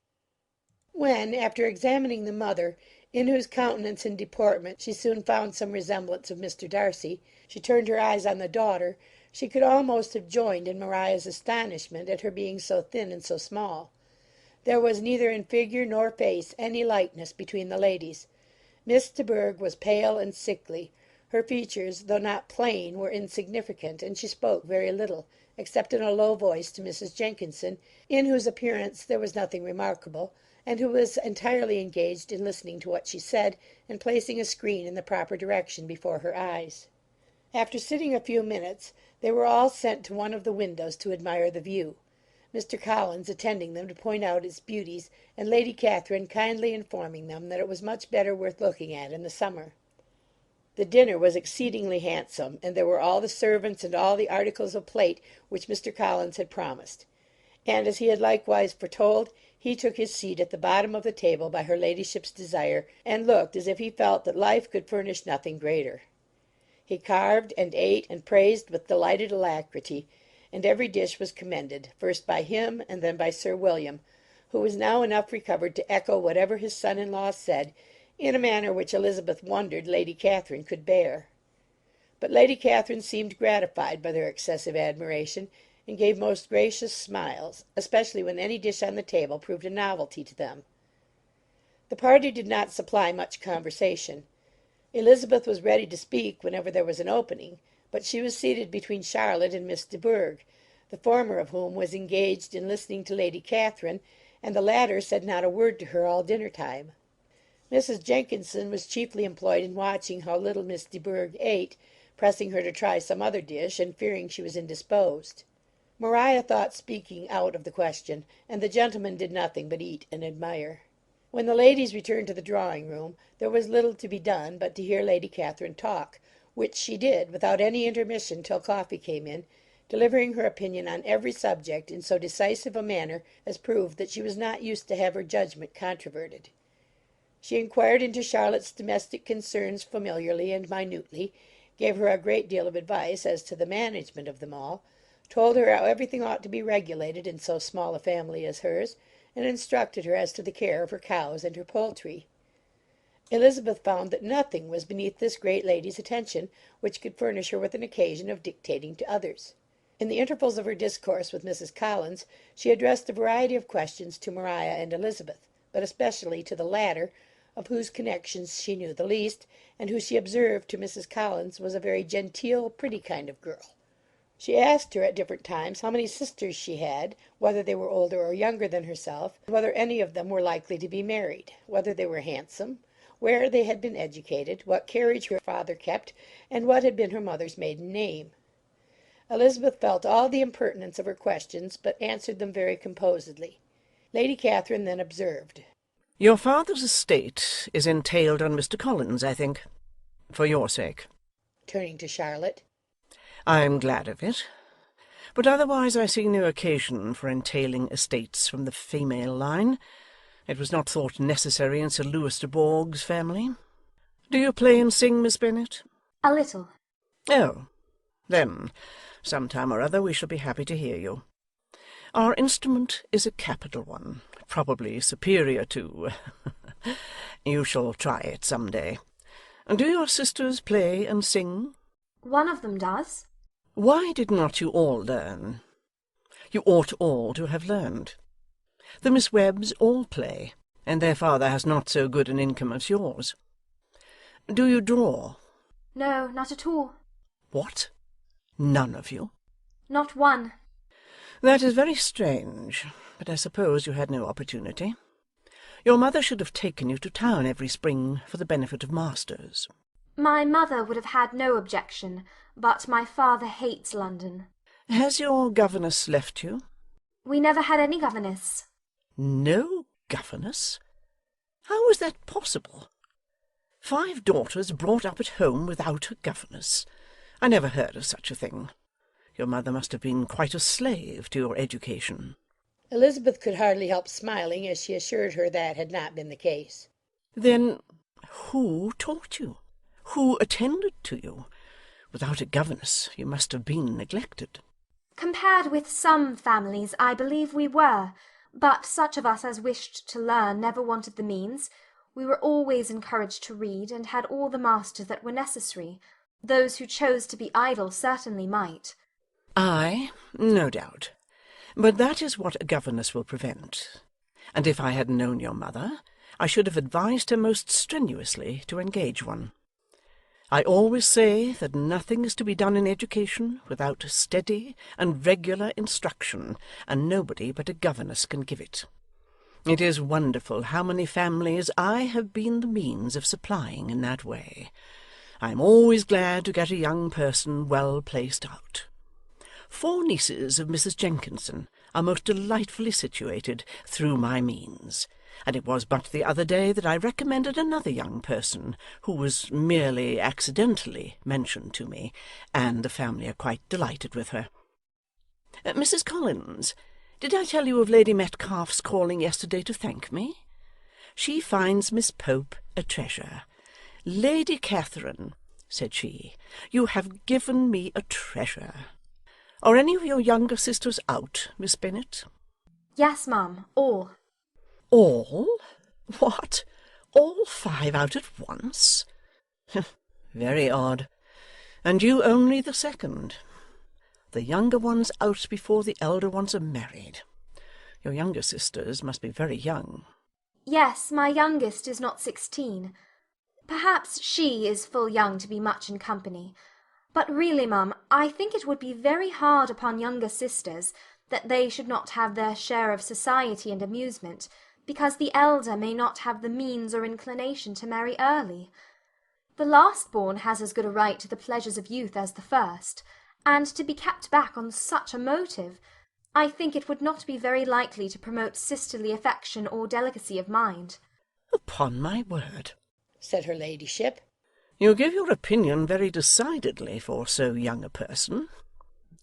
When, after examining the mother, in whose countenance and deportment she soon found some resemblance of Mr. Darcy, she turned her eyes on the daughter, she could almost have joined in Maria's astonishment at her being so thin and so small. There was neither in figure nor face any likeness between the ladies. Miss de Bourgh was pale and sickly. Her features, though not plain, were insignificant, and she spoke very little, except in a low voice to Mrs. Jenkinson, in whose appearance there was nothing remarkable, and who was entirely engaged in listening to what she said, and placing a screen in the proper direction before her eyes. After sitting a few minutes, they were all sent to one of the windows to admire the view, Mr. Collins attending them to point out its beauties, and Lady Catherine kindly informing them that it was much better worth looking at in the summer. The dinner was exceedingly handsome, and there were all the servants and all the articles of plate which Mr. Collins had promised; and, as he had likewise foretold, he took his seat at the bottom of the table by her ladyship's desire, and looked as if he felt that life could furnish nothing greater. He carved, and ate, and praised with delighted alacrity, and every dish was commended, first by him, and then by Sir William, who was now enough recovered to echo whatever his son-in-law said, in a manner which Elizabeth wondered Lady Catherine could bear. But Lady Catherine seemed gratified by their excessive admiration, and gave most gracious smiles, especially when any dish on the table proved a novelty to them. The party did not supply much conversation. Elizabeth was ready to speak whenever there was an opening, but she was seated between Charlotte and Miss de Bourgh, the former of whom was engaged in listening to Lady Catherine, and the latter said not a word to her all dinner-time. Mrs. Jenkinson was chiefly employed in watching how little Miss de Bourgh ate, pressing her to try some other dish, and fearing she was indisposed. Maria thought speaking out of the question, and the gentlemen did nothing but eat and admire. When the ladies returned to the drawing-room, there was little to be done but to hear Lady Catherine talk, which she did without any intermission till coffee came in, delivering her opinion on every subject in so decisive a manner as proved that she was not used to have her judgment controverted. She inquired into Charlotte's domestic concerns familiarly and minutely, gave her a great deal of advice as to the management of them all, told her how everything ought to be regulated in so small a family as hers, and instructed her as to the care of her cows and her poultry. Elizabeth found that nothing was beneath this great lady's attention which could furnish her with an occasion of dictating to others. In the intervals of her discourse with Mrs. Collins, she addressed a variety of questions to Maria and Elizabeth, but especially to the latter, of whose connections she knew the least, and who she observed to Mrs. Collins was a very genteel, pretty kind of girl. She asked her at different times how many sisters she had, whether they were older or younger than herself, and whether any of them were likely to be married, whether they were handsome, where they had been educated, what carriage her father kept, and what had been her mother's maiden name. Elizabeth felt all the impertinence of her questions, but answered them very composedly. Lady Catherine then observed, "Your father's estate is entailed on Mr. Collins, I think, for your sake," turning to Charlotte. "I'm glad of it. But otherwise I see no occasion for entailing estates from the female line. It was not thought necessary in Sir Lewis de Bourgh's family. Do you play and sing, Miss Bennet?" A little. "Oh, then, some time or other we shall be happy to hear you. Our instrument is a capital one, probably superior to you shall try it some day. Do your sisters play and sing?" One of them does. "Why did not you all learn? You ought all to have learned. The Miss Webbs all play, and their father has not so good an income as yours. Do you draw?" No, not at all. "What? None of you?" Not one. "That is very strange, but I suppose you had no opportunity. Your mother should have taken you to town every spring for the benefit of masters." My mother would have had no objection, but my father hates London. "Has your governess left you?" We never had any governess. "No governess? How is that possible? 5 daughters brought up at home without a governess? I never heard of such a thing. Your mother must have been quite a slave to your education." Elizabeth could hardly help smiling as she assured her that had not been the case. "Then who taught you? Who attended to you? Without a governess you must have been neglected." Compared with some families, I believe we were, but such of us as wished to learn never wanted the means. We were always encouraged to read, and had all the masters that were necessary. Those who chose to be idle certainly might. "Ay, no doubt. But that is what a governess will prevent. And if I had known your mother, I should have advised her most strenuously to engage one. I always say that nothing is to be done in education without steady and regular instruction, and nobody but a governess can give it. It is wonderful how many families I have been the means of supplying in that way. I am always glad to get a young person well placed out. 4 nieces of Mrs. Jenkinson are most delightfully situated through my means, and it was but the other day that I recommended another young person who was merely accidentally mentioned to me, and the family are quite delighted with her. Mrs. Collins, did I tell you of Lady Metcalfe's calling yesterday to thank me? She finds Miss Pope a treasure. 'Lady Catherine,' said she, 'you have given me a treasure.' Are any of your younger sisters out, Miss Bennet?" Yes, ma'am, all. "All? What? All 5 out at once? Very odd. And you only the second. The younger ones out before the elder ones are married. Your younger sisters must be very young." Yes, my youngest is not 16. Perhaps she is full young to be much in company. But really, ma'am, I think it would be very hard upon younger sisters that they should not have their share of society and amusement, because the elder may not have the means or inclination to marry early. The last-born has as good a right to the pleasures of youth as the first, and to be kept back on such a motive, I think it would not be very likely to promote sisterly affection or delicacy of mind." "Upon my word," said her ladyship, "you give your opinion very decidedly for so young a person.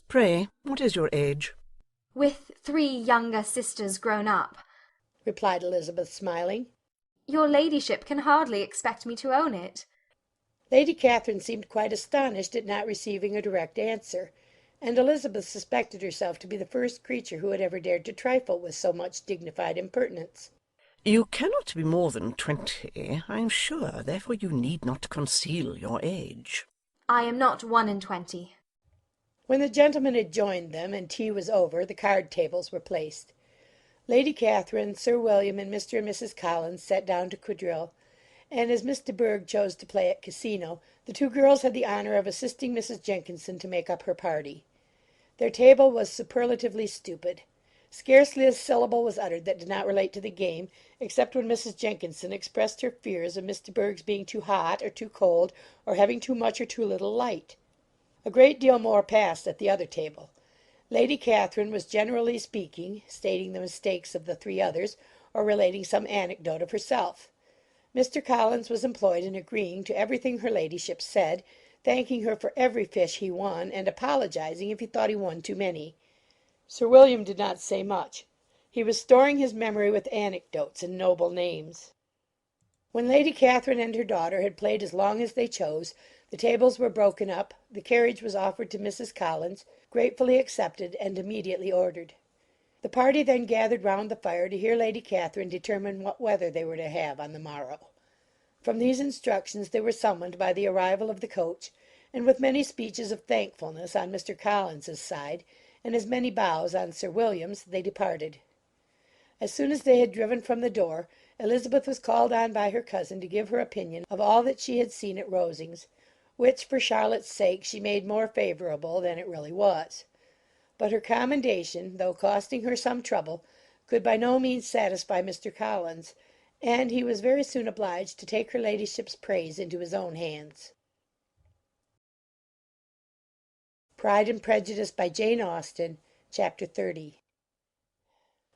Pray, what is your age?" "With 3 younger sisters grown up," replied Elizabeth, smiling. "Your ladyship can hardly expect me to own it." Lady Catherine seemed quite astonished at not receiving a direct answer, and Elizabeth suspected herself to be the first creature who had ever dared to trifle with so much dignified impertinence. You cannot be more than 20, I am sure, therefore you need not conceal your age. I am not 21. When the gentlemen had joined them, and tea was over, the card tables were placed. Lady Catherine, Sir William, and Mr. and Mrs. Collins sat down to quadrille, and as Miss de Bourgh chose to play at casino, the two girls had the honour of assisting Mrs. Jenkinson to make up her party. Their table was superlatively stupid. Scarcely a syllable was uttered that did not relate to the game, except when Mrs. Jenkinson expressed her fears of Miss de Bourgh's being too hot or too cold, or having too much or too little light. A great deal more passed at the other table. Lady Catherine was generally speaking, stating the mistakes of the three others, or relating some anecdote of herself. Mr. Collins was employed in agreeing to everything her ladyship said, thanking her for every fish he won, and apologizing if he thought he won too many. Sir William did not say much. He was storing his memory with anecdotes and noble names. When Lady Catherine and her daughter had played as long as they chose, the tables were broken up, the carriage was offered to Mrs. Collins, gratefully accepted, and immediately ordered. The party then gathered round the fire to hear Lady Catherine determine what weather they were to have on the morrow. From these instructions they were summoned by the arrival of the coach, and with many speeches of thankfulness on Mr. Collins's side, and as many bows on Sir William's, they departed. As soon as they had driven from the door, Elizabeth was called on by her cousin to give her opinion of all that she had seen at Rosings, which for Charlotte's sake she made more favourable than it really was. But her commendation, though costing her some trouble, could by no means satisfy Mr. Collins, and he was very soon obliged to take her ladyship's praise into his own hands. Pride and Prejudice by Jane Austen, Chapter 30.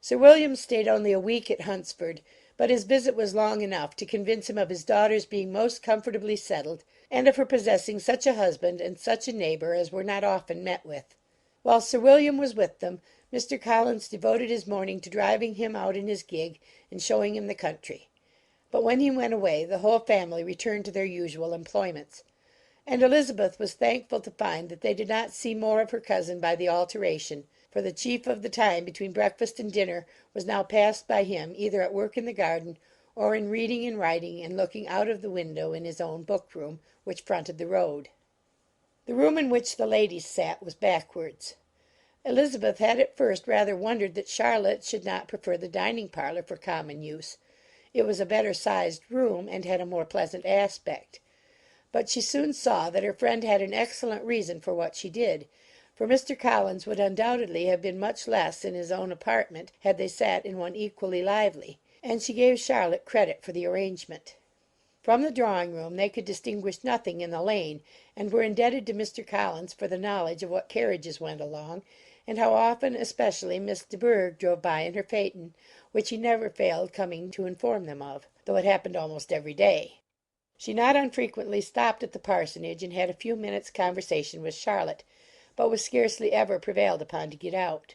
Sir William stayed only a week at Hunsford, but his visit was long enough to convince him of his daughter's being most comfortably settled, and of her possessing such a husband and such a neighbour as were not often met with. While Sir William was with them, Mr. Collins devoted his morning to driving him out in his gig and showing him the country. But when he went away, the whole family returned to their usual employments, and Elizabeth was thankful to find that they did not see more of her cousin by the alteration, for the chief of the time between breakfast and dinner was now passed by him either at work in the garden, or in reading and writing and looking out of the window in his own book-room, which fronted the road. The room in which the ladies sat was backwards. Elizabeth had at first rather wondered that Charlotte should not prefer the dining-parlour for common use. It was a better sized room, and had a more pleasant aspect. But she soon saw that her friend had an excellent reason for what she did, for Mr. Collins would undoubtedly have been much less in his own apartment had they sat in one equally lively, and she gave Charlotte credit for the arrangement. From the drawing-room they could distinguish nothing in the lane, and were indebted to Mr. Collins for the knowledge of what carriages went along, and how often especially Miss de Bourgh drove by in her phaeton, which he never failed coming to inform them of, though it happened almost every day. She not unfrequently stopped at the parsonage and had a few minutes' conversation with Charlotte, but was scarcely ever prevailed upon to get out.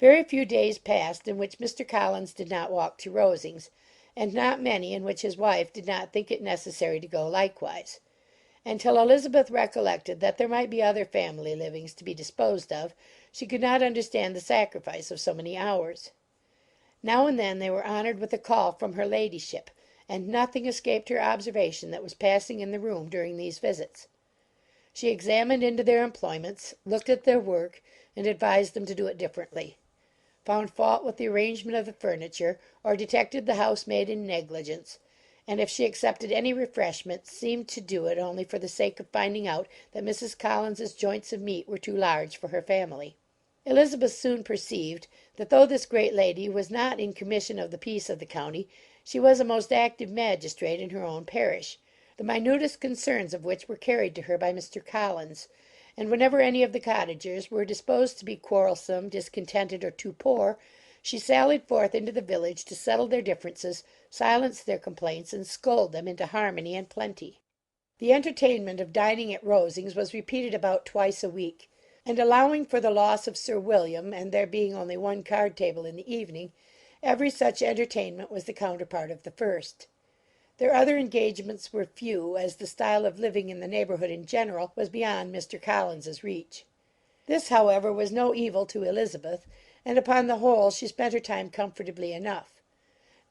Very few days passed in which Mr. Collins did not walk to Rosings, and not many in which his wife did not think it necessary to go likewise, until Elizabeth recollected that there might be other family livings to be disposed of. She could not understand the sacrifice of so many hours. Now and then they were honoured with a call from her ladyship, and nothing escaped her observation that was passing in the room during these visits. She examined into their employments, looked at their work, and advised them to do it differently; found fault with the arrangement of the furniture, or detected the housemaid in negligence; and if she accepted any refreshment, seemed to do it only for the sake of finding out that Mrs. Collins's joints of meat were too large for her family. Elizabeth soon perceived that though this great lady was not in commission of the peace of the county, she was a most active magistrate in her own parish, the minutest concerns of which were carried to her by Mr. Collins, and whenever any of the cottagers were disposed to be quarrelsome, discontented, or too poor, she sallied forth into the village to settle their differences, silence their complaints, and scold them into harmony and plenty. The entertainment of dining at Rosings was repeated about twice a week, and allowing for the loss of Sir William, and there being only one card-table in the evening, every such entertainment was the counterpart of the first. Their other engagements were few, as the style of living in the neighbourhood in general was beyond Mr. Collins's reach. This, however, was no evil to Elizabeth, and upon the whole she spent her time comfortably enough.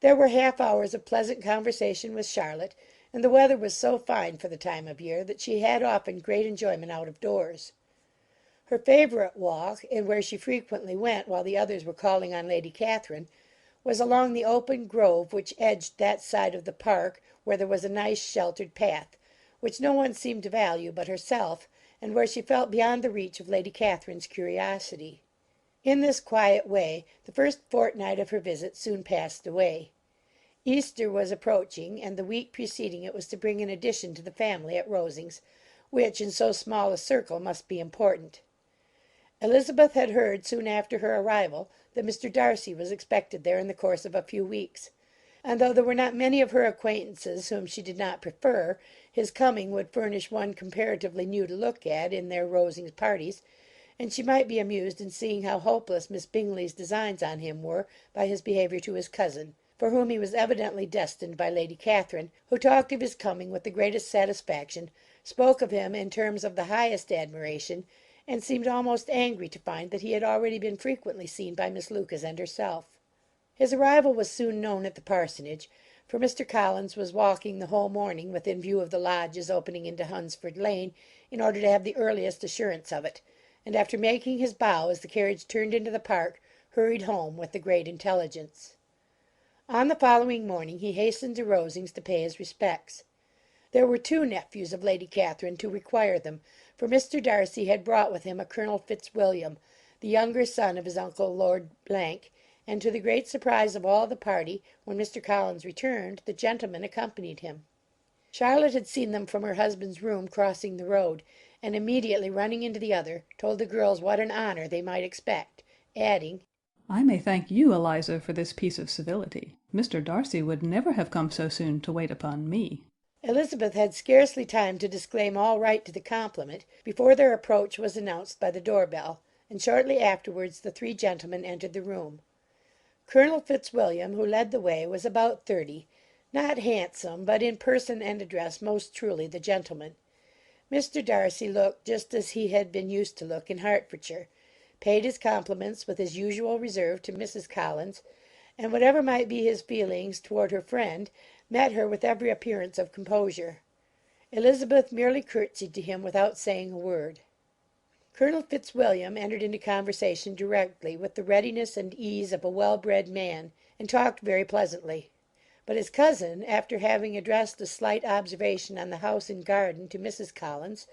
There were half hours of pleasant conversation with Charlotte, and the weather was so fine for the time of year that she had often great enjoyment out of doors. Her favourite walk, and where she frequently went while the others were calling on Lady Catherine, was along the open grove which edged that side of the park where there was a nice sheltered path, which no one seemed to value but herself, and where she felt beyond the reach of Lady Catherine's curiosity. In this quiet way the first fortnight of her visit soon passed away. Easter was approaching, and the week preceding it was to bring an addition to the family at Rosings, which in so small a circle must be important. Elizabeth had heard soon after her arrival that Mr. Darcy was expected there in the course of a few weeks, and though there were not many of her acquaintances whom she did not prefer, his coming would furnish one comparatively new to look at in their Rosings parties, and she might be amused in seeing how hopeless Miss Bingley's designs on him were by his behaviour to his cousin, for whom he was evidently destined by Lady Catherine, who talked of his coming with the greatest satisfaction, spoke of him in terms of the highest admiration, and seemed almost angry to find that he had already been frequently seen by Miss Lucas and herself. His arrival was soon known at the parsonage, for Mr. Collins was walking the whole morning within view of the lodges opening into Hunsford Lane, in order to have the earliest assurance of it, and after making his bow as the carriage turned into the park, hurried home with the great intelligence. On the following morning he hastened to Rosings to pay his respects. There were two nephews of Lady Catherine to require them, for Mr. Darcy had brought with him a Colonel Fitzwilliam, the younger son of his uncle Lord Blank, and to the great surprise of all the party, when Mr. Collins returned, the gentleman accompanied him. Charlotte had seen them from her husband's room crossing the road, and immediately running into the other, told the girls what an honour they might expect, adding, I may thank you, Eliza, for this piece of civility. Mr. Darcy would never have come so soon to wait upon me. Elizabeth had scarcely time to disclaim all right to the compliment before their approach was announced by the door-bell, and shortly afterwards the three gentlemen entered the room. Colonel Fitzwilliam, who led the way, was about 30, not handsome, but in person and address most truly the gentleman. Mr. Darcy looked just as he had been used to look in Hertfordshire, paid his compliments with his usual reserve to Mrs. Collins, and whatever might be his feelings toward her friend, met her with every appearance of composure. Elizabeth merely curtsied to him without saying a word. Colonel Fitzwilliam entered into conversation directly with the readiness and ease of a well-bred man, and talked very pleasantly. But his cousin, after having addressed a slight observation on the house and garden to Mrs. Collins,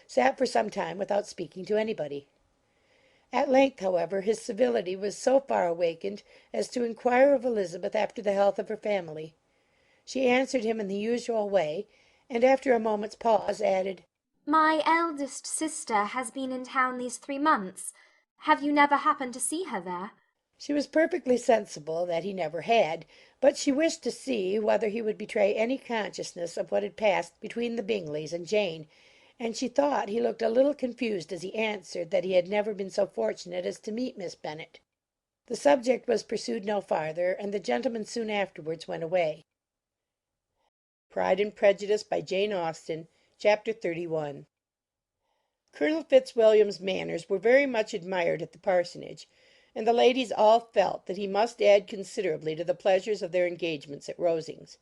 sat for some time without speaking to anybody. At length, however, his civility was so far awakened as to inquire of Elizabeth after the health of her family. She answered him in the usual way, and after a moment's pause added, My eldest sister has been in town these 3 months. Have you never happened to see her there? She was perfectly sensible that he never had, but she wished to see whether he would betray any consciousness of what had passed between the Bingleys and Jane, and she thought he looked a little confused as he answered that he had never been so fortunate as to meet Miss Bennet. The subject was pursued no farther, and the gentlemen soon afterwards went away. Pride and Prejudice by Jane Austen, Chapter 31. Colonel Fitzwilliam's manners were very much admired at the parsonage, and the ladies all felt that he must add considerably to the pleasures of their engagements at Rosings.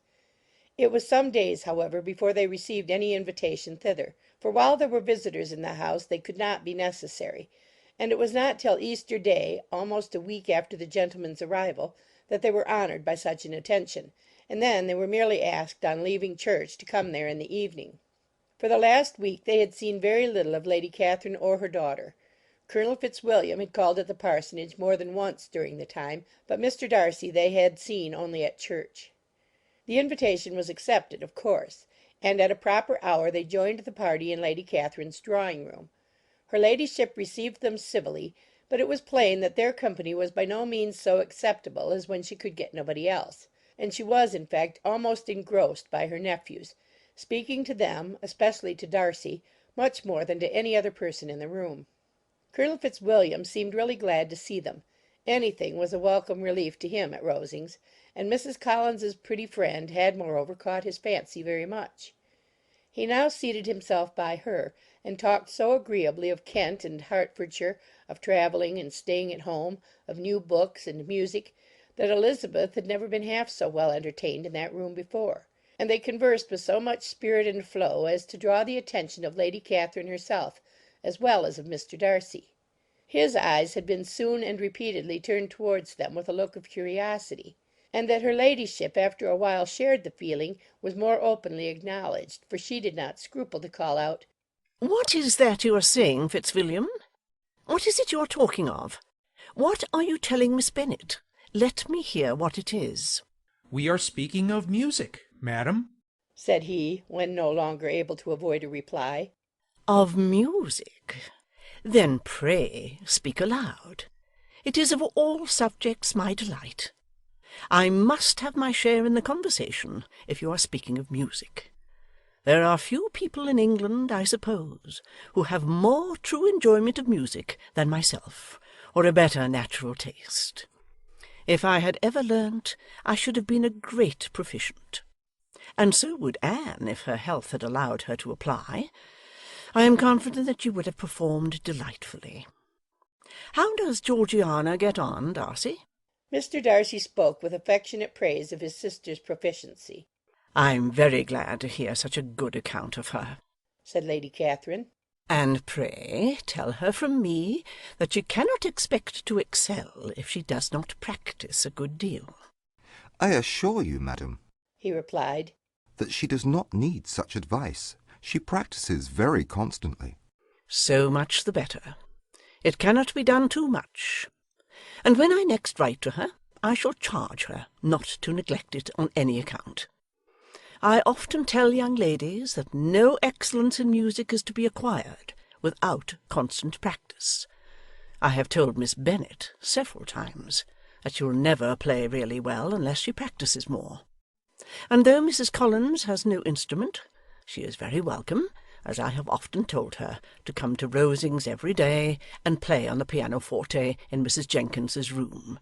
It was some days, however, before they received any invitation thither, for while there were visitors in the house they could not be necessary, and it was not till Easter Day, almost a week after the gentlemen's arrival, that they were honoured by such an attention, and then they were merely asked on leaving church to come there in the evening. For the last week they had seen very little of Lady Catherine or her daughter. Colonel Fitzwilliam had called at the parsonage more than once during the time, but Mr. Darcy they had seen only at church. The invitation was accepted, of course, and at a proper hour they joined the party in Lady Catherine's drawing-room. Her ladyship received them civilly, but it was plain that their company was by no means so acceptable as when she could get nobody else, and she was, in fact, almost engrossed by her nephews, speaking to them, especially to Darcy, much more than to any other person in the room. Colonel Fitzwilliam seemed really glad to see them. Anything was a welcome relief to him at Rosings, and Mrs. Collins's pretty friend had moreover caught his fancy very much. He now seated himself by her, and talked so agreeably of Kent and Hertfordshire, of travelling and staying at home, of new books and music, that Elizabeth had never been half so well entertained in that room before, and they conversed with so much spirit and flow as to draw the attention of Lady Catherine herself, as well as of Mr. Darcy. His eyes had been soon and repeatedly turned towards them with a look of curiosity, and that her ladyship after a while shared the feeling was more openly acknowledged, for she did not scruple to call out, "What is that you are saying, Fitzwilliam? What is it you are talking of? What are you telling Miss Bennet? Let me hear what it is." "We are speaking of music, madam," said he, when no longer able to avoid a reply. "Of music? Then pray speak aloud. It is of all subjects my delight. I must have my share in the conversation, if you are speaking of music. There are few people in England, I suppose, who have more true enjoyment of music than myself, or a better natural taste. If I had ever learnt, I should have been a great proficient. And so would Anne, if her health had allowed her to apply. I am confident that you would have performed delightfully. How does Georgiana get on, Darcy?" Mr. Darcy spoke with affectionate praise of his sister's proficiency. "I'm very glad to hear such a good account of her," said Lady Catherine. "And pray tell her from me that she cannot expect to excel if she does not practice a good deal." I assure you, madam, he replied, that she does not need such advice. She practices very constantly. "So much the better. It cannot be done too much. And when I next write to her, I shall charge her not to neglect it on any account. I often tell young ladies that no excellence in music is to be acquired without constant practice. I have told Miss Bennet several times that she will never play really well unless she practices more. And though Mrs. Collins has no instrument, she is very welcome, as I have often told her, to come to Rosings every day and play on the pianoforte in Mrs. Jenkins's room.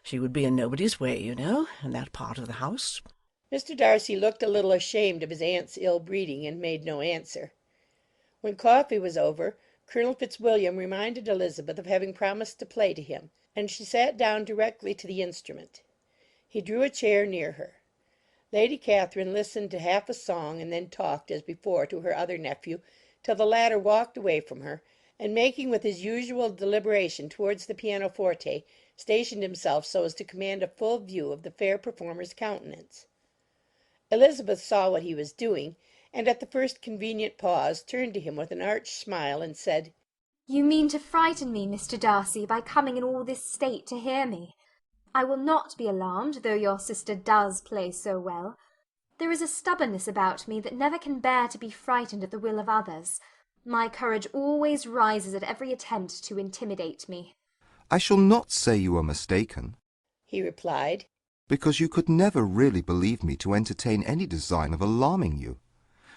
She would be in nobody's way, you know, in that part of the house." Mr. Darcy looked a little ashamed of his aunt's ill-breeding, and made no answer. When coffee was over, Colonel Fitzwilliam reminded Elizabeth of having promised to play to him, and she sat down directly to the instrument. He drew a chair near her. Lady Catherine listened to half a song, and then talked, as before, to her other nephew, till the latter walked away from her, and making with his usual deliberation towards the pianoforte, stationed himself so as to command a full view of the fair performer's countenance. Elizabeth saw what he was doing, and at the first convenient pause turned to him with an arch smile, and said, "You mean to frighten me, Mr. Darcy, by coming in all this state to hear me. I will not be alarmed, though your sister does play so well. There is a stubbornness about me that never can bear to be frightened at the will of others. My courage always rises at every attempt to intimidate me." "I shall not say you are mistaken," he replied, "because you could never really believe me to entertain any design of alarming you.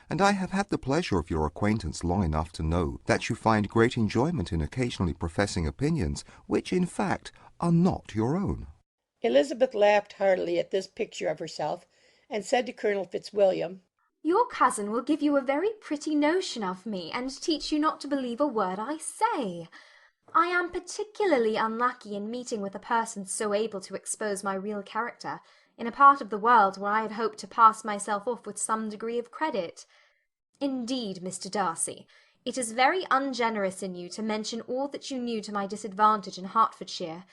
And I have had the pleasure of your acquaintance long enough to know that you find great enjoyment in occasionally professing opinions which, in fact, are not your own." Elizabeth laughed heartily at this picture of herself, and said to Colonel Fitzwilliam, "Your cousin will give you a very pretty notion of me, and teach you not to believe a word I say. I am particularly unlucky in meeting with a person so able to expose my real character, in a part of the world where I had hoped to pass myself off with some degree of credit. Indeed, Mr. Darcy, it is very ungenerous in you to mention all that you knew to my disadvantage in Hertfordshire,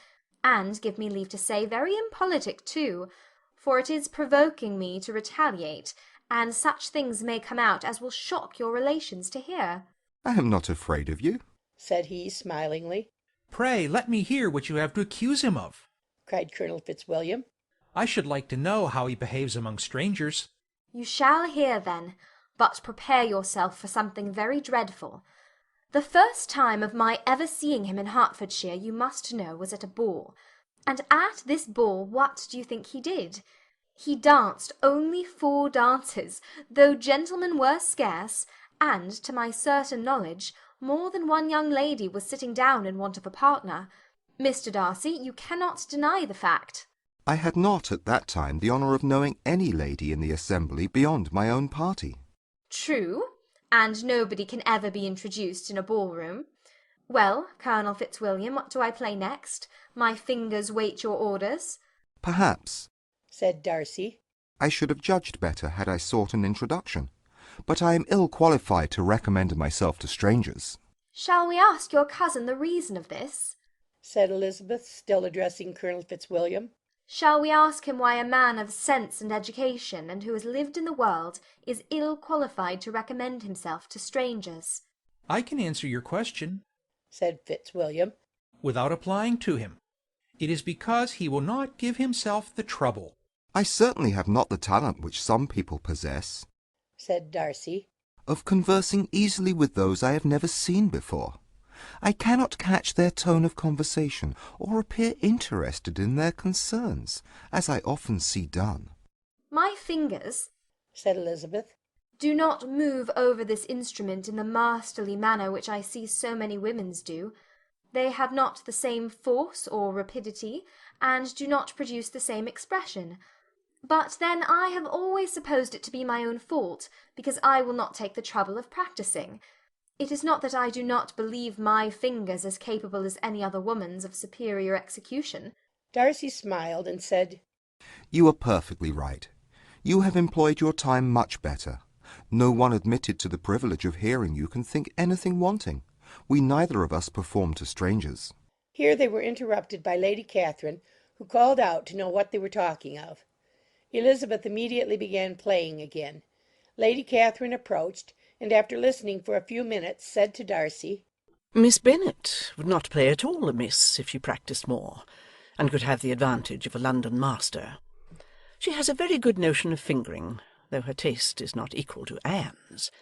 and, give me leave to say, very impolitic too, for it is provoking me to retaliate, and such things may come out as will shock your relations to hear." "I am not afraid of you," said he, smilingly. "Pray let me hear what you have to accuse him of," cried Colonel Fitzwilliam. "I should like to know how he behaves among strangers." "You shall hear, then, but prepare yourself for something very dreadful. The first time of my ever seeing him in Hertfordshire, you must know, was at a ball. And at this ball what do you think he did? He danced only 4 dances, though gentlemen were scarce, and, to my certain knowledge, more than one young lady was sitting down in want of a partner. Mr. Darcy, you cannot deny the fact." "I had not at that time the honour of knowing any lady in the assembly beyond my own party." "True, and nobody can ever be introduced in a ballroom. Well, Colonel Fitzwilliam, what do I play next? My fingers wait your orders." Perhaps, said Darcy. I should have judged better had I sought an introduction, but I am ill qualified to recommend myself to strangers. Shall we ask your cousin the reason of this? Said Elizabeth, still addressing Colonel Fitzwilliam. Shall we ask him why a man of sense and education, and who has lived in the world, is ill qualified to recommend himself to strangers? I can answer your question, said Fitzwilliam, without applying to him. It is because he will not give himself the trouble. I certainly have not the talent which some people possess, said Darcy, of conversing easily with those I have never seen before. I cannot catch their tone of conversation, or appear interested in their concerns, as I often see done. My fingers, said Elizabeth, do not move over this instrument in the masterly manner which I see so many women's do. They have not the same force or rapidity, and do not produce the same expression. But then I have always supposed it to be my own fault, because I will not take the trouble of practising. It is not that I do not believe my fingers as capable as any other woman's of superior execution. Darcy smiled and said, You are perfectly right. You have employed your time much better. No one admitted to the privilege of hearing you can think anything wanting. We neither of us perform to strangers. Here they were interrupted by Lady Catherine, who called out to know what they were talking of. Elizabeth immediately began playing again. Lady Catherine approached, and after listening for a few minutes, said to Darcy, Miss Bennet would not play at all amiss if she practised more, and could have the advantage of a London master. She has a very good notion of fingering, though her taste is not equal to Anne's.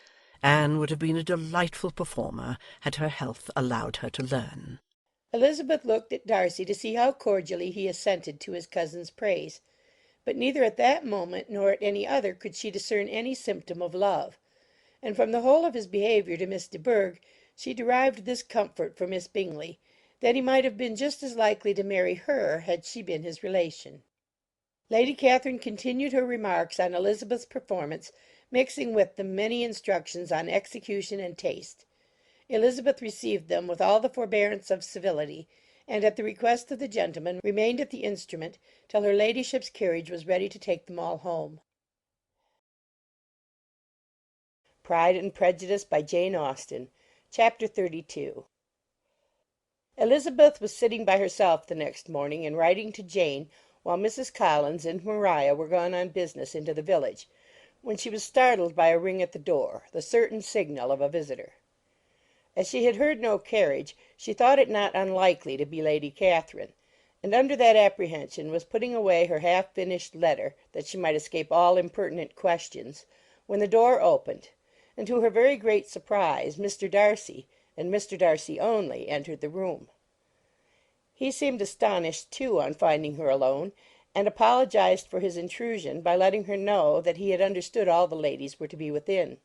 Anne would have been a delightful performer had her health allowed her to learn. Elizabeth looked at Darcy to see how cordially he assented to his cousin's praise, but neither at that moment nor at any other could she discern any symptom of love, and from the whole of his behaviour to Miss de Bourgh she derived this comfort for Miss Bingley, that he might have been just as likely to marry her had she been his relation. Lady Catherine continued her remarks on Elizabeth's performance, mixing with them many instructions on execution and taste. Elizabeth received them with all the forbearance of civility, and at the request of the gentleman remained at the instrument till her ladyship's carriage was ready to take them all home. Pride and Prejudice by Jane Austen. Chapter 32. Elizabeth was sitting by herself the next morning and writing to Jane while Mrs. Collins and Maria were gone on business into the village, when she was startled by a ring at the door, the certain signal of a visitor. As she had heard no carriage, she thought it not unlikely to be Lady Catherine, and under that apprehension was putting away her half-finished letter, that she might escape all impertinent questions, when the door opened, and to her very great surprise Mr. Darcy, and Mr. Darcy only, entered the room. He seemed astonished, too, on finding her alone, and apologized for his intrusion by letting her know that he had understood all the ladies were to be within.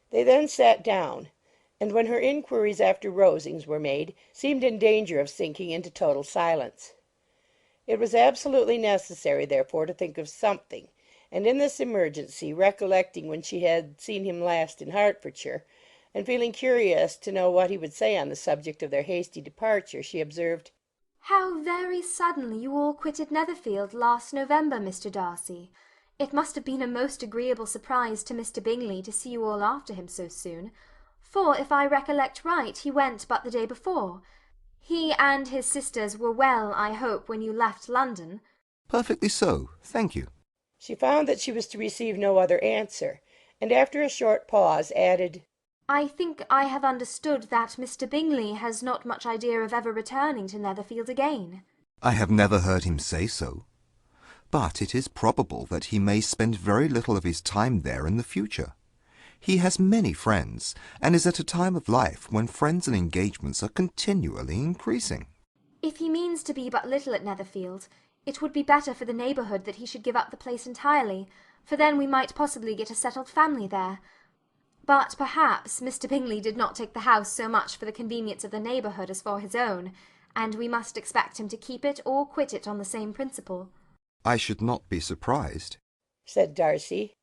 They then sat down, and when her inquiries after Rosings were made, seemed in danger of sinking into total silence. It was absolutely necessary, therefore, to think of something, and in this emergency, recollecting when she had seen him last in Hertfordshire, and feeling curious to know what he would say on the subject of their hasty departure, she observed, How very suddenly you all quitted Netherfield last November, Mr. Darcy. It must have been a most agreeable surprise to Mr. Bingley to see you all after him so soon, for, if I recollect right, he went but the day before. He and his sisters were well, I hope, when you left London? Perfectly so, thank you. She found that she was to receive no other answer, and after a short pause added, I think I have understood that Mr. Bingley has not much idea of ever returning to Netherfield again. I have never heard him say so, but it is probable that he may spend very little of his time there in the future. He has many friends, and is at a time of life when friends and engagements are continually increasing. If he means to be but little at Netherfield, it would be better for the neighbourhood that he should give up the place entirely, for then we might possibly get a settled family there. But perhaps Mr. Bingley did not take the house so much for the convenience of the neighbourhood as for his own, and we must expect him to keep it or quit it on the same principle. I should not be surprised, said Darcy,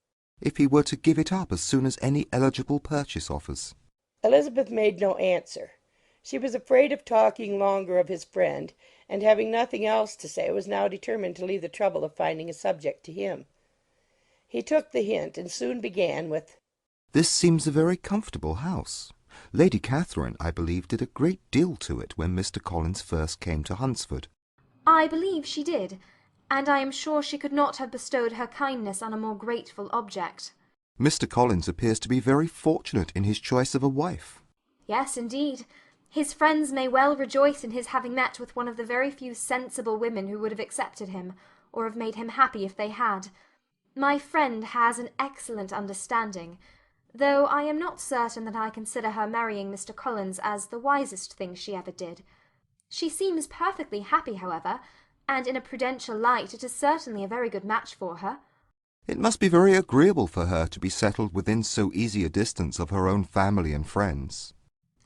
if he were to give it up as soon as any eligible purchase offers. Elizabeth made no answer. She was afraid of talking longer of his friend, and having nothing else to say, was now determined to leave the trouble of finding a subject to him. He took the hint, and soon began with, "This seems a very comfortable house. Lady Catherine, I believe, did a great deal to it when Mr. Collins first came to Hunsford." I believe she did, and I am sure she could not have bestowed her kindness on a more grateful object. "Mr. Collins appears to be very fortunate in his choice of a wife." Yes, indeed. His friends may well rejoice in his having met with one of the very few sensible women who would have accepted him, or have made him happy if they had. My friend has an excellent understanding, though I am not certain that I consider her marrying Mr. Collins as the wisest thing she ever did. She seems perfectly happy, however, and in a prudential light it is certainly a very good match for her. "It must be very agreeable for her to be settled within so easy a distance of her own family and friends."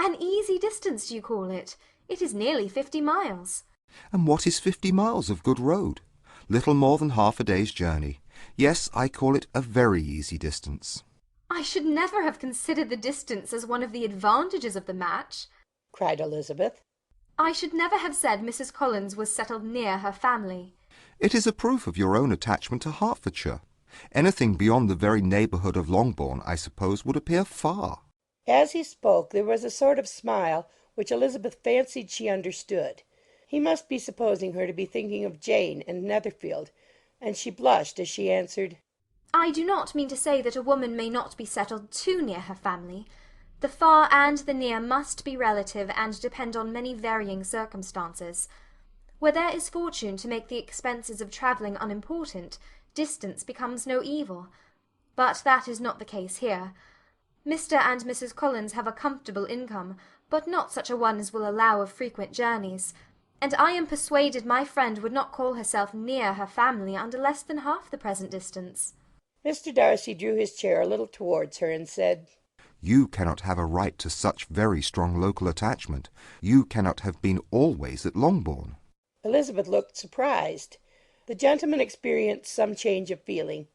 An easy distance, do you call it? It is nearly 50 miles. "And what is 50 miles of good road? Little more than half a day's journey. Yes, I call it a very easy distance." I should never have considered the distance as one of the advantages of the match," cried Elizabeth. "I should never have said Mrs. Collins was settled near her family." "It is a proof of your own attachment to Hertfordshire. Anything beyond the very neighbourhood of Longbourn, I suppose, would appear far." As he spoke there was a sort of smile which Elizabeth fancied she understood. He must be supposing her to be thinking of Jane and Netherfield, and she blushed as she answered, I do not mean to say that a woman may not be settled too near her family. The far and the near must be relative and depend on many varying circumstances. Where there is fortune to make the expenses of travelling unimportant, distance becomes no evil. But that is not the case here. Mr. and Mrs. Collins have a comfortable income, but not such a one as will allow of frequent journeys, and I am persuaded my friend would not call herself near her family under less than half the present distance. Mr. Darcy drew his chair a little towards her and said, "You cannot have a right to such very strong local attachment. You cannot have been always at Longbourn." Elizabeth looked surprised. The gentleman experienced some change of feeling.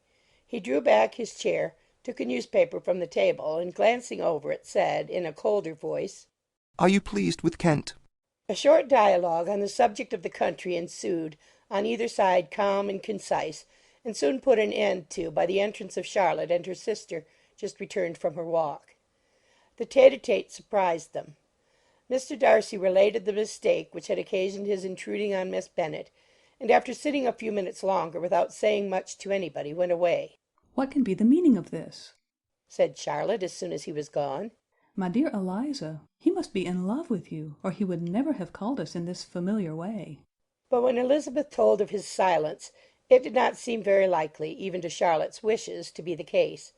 He drew back his chair, took a newspaper from the table, and glancing over it, said, in a colder voice, "Are you pleased with Kent?" A short dialogue on the subject of the country ensued, on either side calm and concise, and soon put an end to by the entrance of Charlotte and her sister, just returned from her walk. The tete-a-tete surprised them. Mr. Darcy related the mistake which had occasioned his intruding on Miss Bennet, and after sitting a few minutes longer without saying much to anybody, went away. "What can be the meaning of this?" said Charlotte as soon as he was gone. "My dear Eliza, he must be in love with you, or he would never have called us in this familiar way." But when Elizabeth told of his silence, it did not seem very likely, even to Charlotte's wishes, to be the case;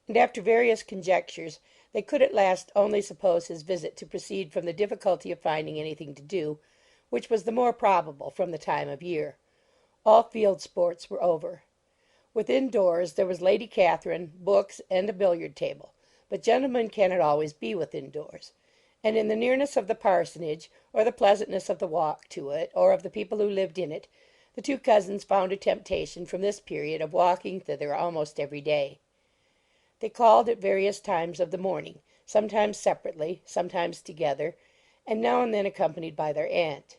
and after various conjectures, they could at last only suppose his visit to proceed from the difficulty of finding anything to do, which was the more probable from the time of year. All field sports were over. Within doors there was Lady Catherine, books, and a billiard table, but gentlemen cannot always be within doors; and in the nearness of the parsonage, or the pleasantness of the walk to it, or of the people who lived in it, the two cousins found a temptation from this period of walking thither almost every day. They called at various times of the morning, sometimes separately, sometimes together, and now and then accompanied by their aunt.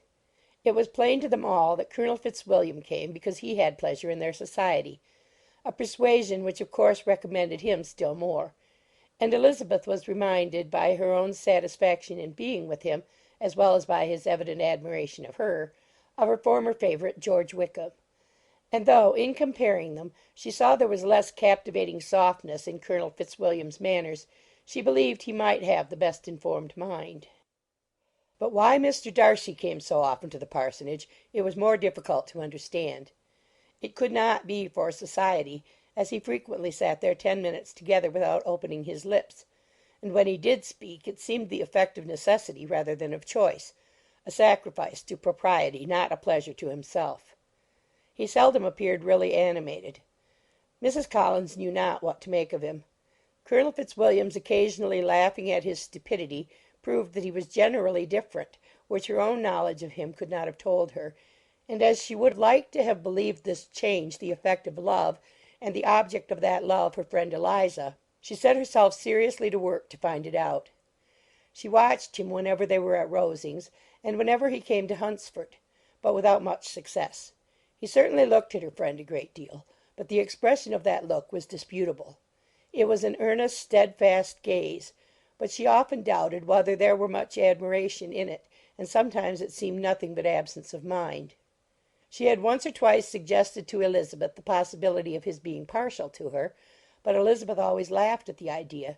It was plain to them all that Colonel Fitzwilliam came because he had pleasure in their society, a persuasion which of course recommended him still more; and Elizabeth was reminded by her own satisfaction in being with him, as well as by his evident admiration of her former favourite, George Wickham; and though, in comparing them, she saw there was less captivating softness in Colonel Fitzwilliam's manners, she believed he might have the best informed mind. But why Mr. Darcy came so often to the parsonage it was more difficult to understand. It could not be for society, as he frequently sat there 10 minutes together without opening his lips, and when he did speak it seemed the effect of necessity rather than of choice, a sacrifice to propriety, not a pleasure to himself. He seldom appeared really animated. Mrs. Collins knew not what to make of him. Colonel Fitzwilliam's occasionally laughing at his stupidity proved that he was generally different, which her own knowledge of him could not have told her, and as she would like to have believed this change the effect of love, and the object of that love her friend Eliza, she set herself seriously to work to find it out. She watched him whenever they were at Rosings, and whenever he came to Hunsford, but without much success. He certainly looked at her friend a great deal, but the expression of that look was disputable. It was an earnest, steadfast gaze, but she often doubted whether there were much admiration in it, and sometimes it seemed nothing but absence of mind. She had once or twice suggested to Elizabeth the possibility of his being partial to her, but Elizabeth always laughed at the idea,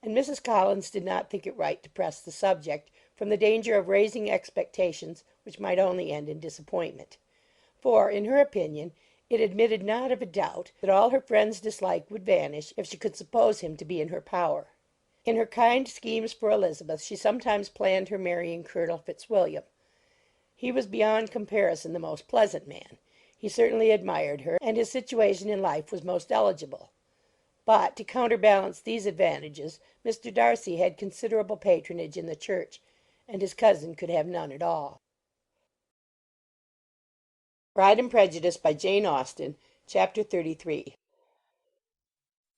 and Mrs. Collins did not think it right to press the subject, from the danger of raising expectations which might only end in disappointment. For, in her opinion, it admitted not of a doubt that all her friend's dislike would vanish if she could suppose him to be in her power. In her kind schemes for Elizabeth she sometimes planned her marrying Colonel Fitzwilliam. He was beyond comparison the most pleasant man. He certainly admired her, and his situation in life was most eligible. But, to counterbalance these advantages, Mr. Darcy had considerable patronage in the church, and his cousin could have none at all. Pride and Prejudice by Jane Austen, Chapter 33.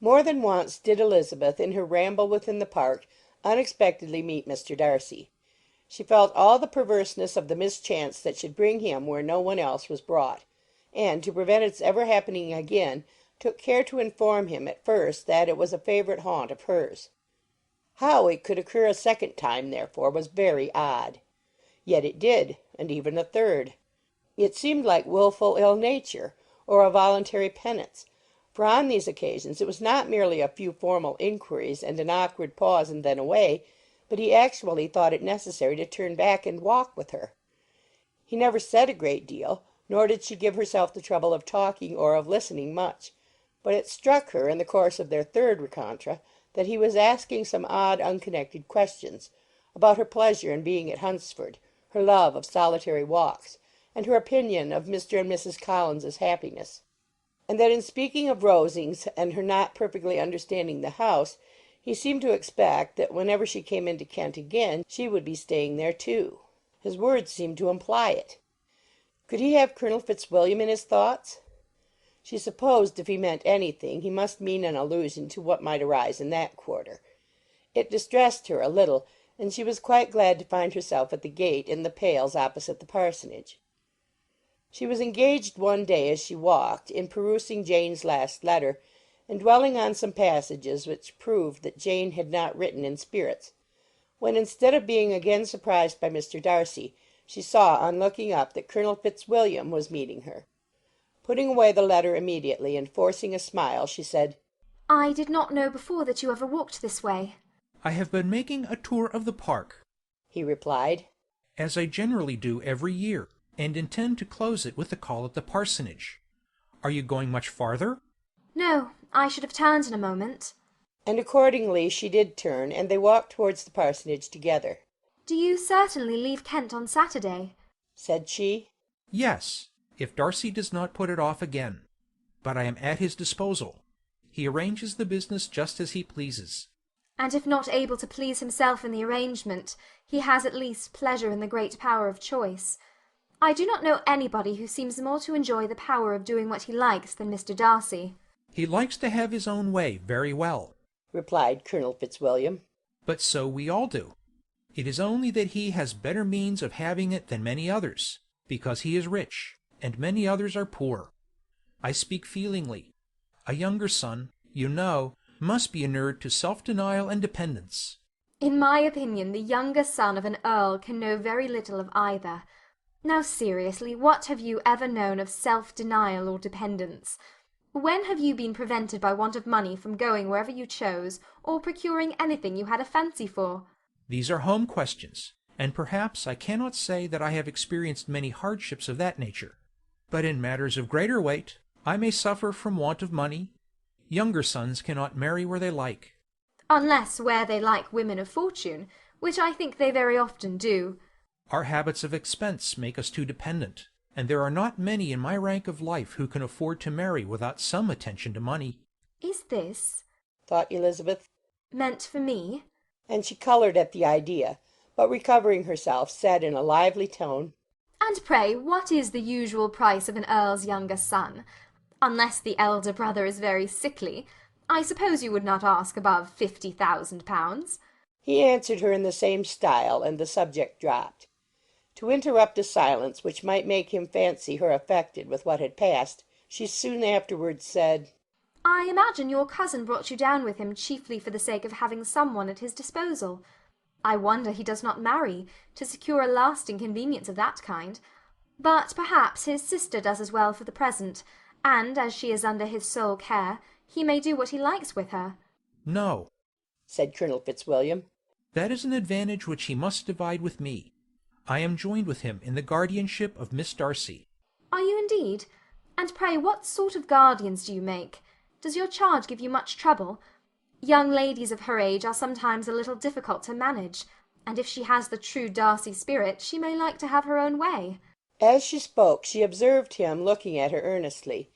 More than once did Elizabeth, in her ramble within the park, unexpectedly meet Mr. Darcy. She felt all the perverseness of the mischance that should bring him where no one else was brought, and, to prevent its ever happening again, took care to inform him at first that it was a favourite haunt of hers. How it could occur a second time, therefore, was very odd. Yet it did, and even a third. It seemed like wilful ill nature, or a voluntary penance, for on these occasions it was not merely a few formal inquiries and an awkward pause and then away, but he actually thought it necessary to turn back and walk with her. He never said a great deal, nor did she give herself the trouble of talking or of listening much, but it struck her, in the course of their third rencontre, that he was asking some odd unconnected questions, about her pleasure in being at Hunsford, her love of solitary walks, and her opinion of Mr. and Mrs. Collins's happiness, and that in speaking of Rosings and her not perfectly understanding the house, he seemed to expect that whenever she came into Kent again she would be staying there too. His words seemed to imply it. Could he have Colonel Fitzwilliam in his thoughts? She supposed if he meant anything he must mean an allusion to what might arise in that quarter. It distressed her a little, and she was quite glad to find herself at the gate in the pales opposite the parsonage. She was engaged one day as she walked in perusing Jane's last letter, and dwelling on some passages which proved that Jane had not written in spirits, when instead of being again surprised by Mr. Darcy, she saw on looking up that Colonel Fitzwilliam was meeting her. Putting away the letter immediately, and forcing a smile, she said, "I did not know before that you ever walked this way." "I have been making a tour of the park," he replied, "as I generally do every year, and intend to close it with a call at the parsonage. Are you going much farther?" "No, I should have turned in a moment." And accordingly she did turn, and they walked towards the parsonage together. "Do you certainly leave Kent on Saturday?" said she. "Yes, if Darcy does not put it off again. But I am at his disposal. He arranges the business just as he pleases." "And if not able to please himself in the arrangement, he has at least pleasure in the great power of choice. I do not know anybody who seems more to enjoy the power of doing what he likes than Mr. Darcy." "He likes to have his own way very well," replied Colonel Fitzwilliam. "but so we all do. It is only that he has better means of having it than many others, because he is rich, and many others are poor. I speak feelingly. A younger son, you know, must be inured to self-denial and dependence." "In my opinion, the younger son of an earl can know very little of either. Now seriously, what have you ever known of self-denial or dependence? When have you been prevented by want of money from going wherever you chose, or procuring anything you had a fancy for?" These are home questions, and perhaps I cannot say that I have experienced many hardships of that nature. But in matters of greater weight, I may suffer from want of money. Younger sons cannot marry where they like. "Unless where they like women of fortune, which I think they very often do." Our habits of expense make us too dependent, and there are not many in my rank of life who can afford to marry without some attention to money. "Is this," thought Elizabeth, "meant for me?" And she coloured at the idea, but recovering herself, said in a lively tone, "And pray, what is the usual price of an earl's younger son? Unless the elder brother is very sickly, I suppose you would not ask above £50,000. He answered her in the same style, and the subject dropped. To interrupt a silence which might make him fancy her affected with what had passed, she soon afterwards said, "I imagine your cousin brought you down with him chiefly for the sake of having some one at his disposal. I wonder he does not marry, to secure a lasting convenience of that kind. But perhaps his sister does as well for the present, and, as she is under his sole care, he may do what he likes with her." "No," said Colonel Fitzwilliam. "that is an advantage which he must divide with me. I am joined with him in the guardianship of Miss Darcy." "Are you indeed? And pray what sort of guardians do you make? Does your charge give you much trouble? Young ladies of her age are sometimes a little difficult to manage, and if she has the true Darcy spirit, she may like to have her own way." As she spoke, she observed him looking at her earnestly,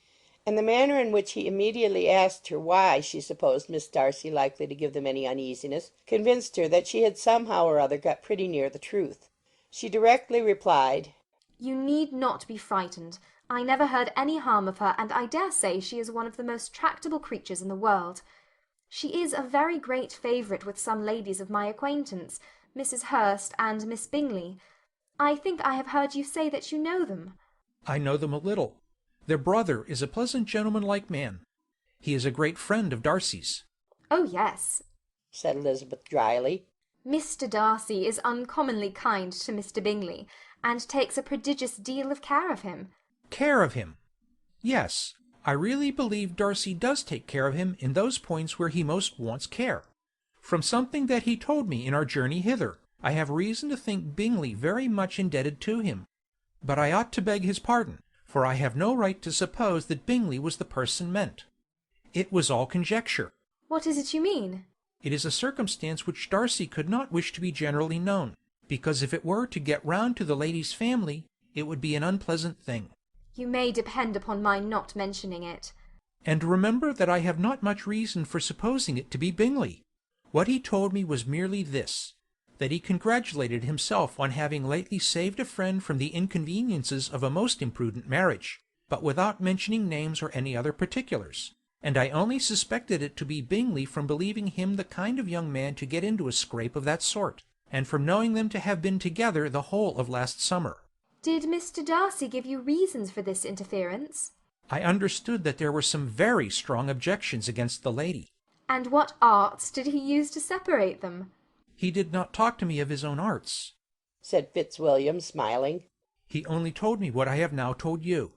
and the manner in which he immediately asked her why she supposed Miss Darcy likely to give them any uneasiness, convinced her that she had somehow or other got pretty near the truth. She directly replied, "You need not be frightened. I never heard any harm of her, and I dare say she is one of the most tractable creatures in the world. She is a very great favourite with some ladies of my acquaintance, Mrs. Hurst and Miss Bingley. I think I have heard you say that you know them." "I know them a little. Their brother is a pleasant gentlemanlike man. He is a great friend of Darcy's." "Oh, yes," said Elizabeth dryly. "Mr. Darcy is uncommonly kind to Mr. Bingley, and takes a prodigious deal of care of him." "Care of him! Yes, I really believe Darcy does take care of him in those points where he most wants care. From something that he told me in our journey hither, I have reason to think Bingley very much indebted to him. But I ought to beg his pardon, for I have no right to suppose that Bingley was the person meant. It was all conjecture. "What is it you mean?" It is a circumstance which Darcy could not wish to be generally known, because if it were to get round to the lady's family, it would be an unpleasant thing. "You may depend upon my not mentioning it." And remember that I have not much reason for supposing it to be Bingley. What he told me was merely this, that he congratulated himself on having lately saved a friend from the inconveniences of a most imprudent marriage, but without mentioning names or any other particulars, and I only suspected it to be Bingley from believing him the kind of young man to get into a scrape of that sort, and from knowing them to have been together the whole of last summer. "Did Mr. Darcy give you reasons for this interference?" I understood that there were some very strong objections against the lady. "And what arts did he use to separate them?" He did not talk to me of his own arts," said Fitzwilliam, smiling. "He only told me what I have now told you."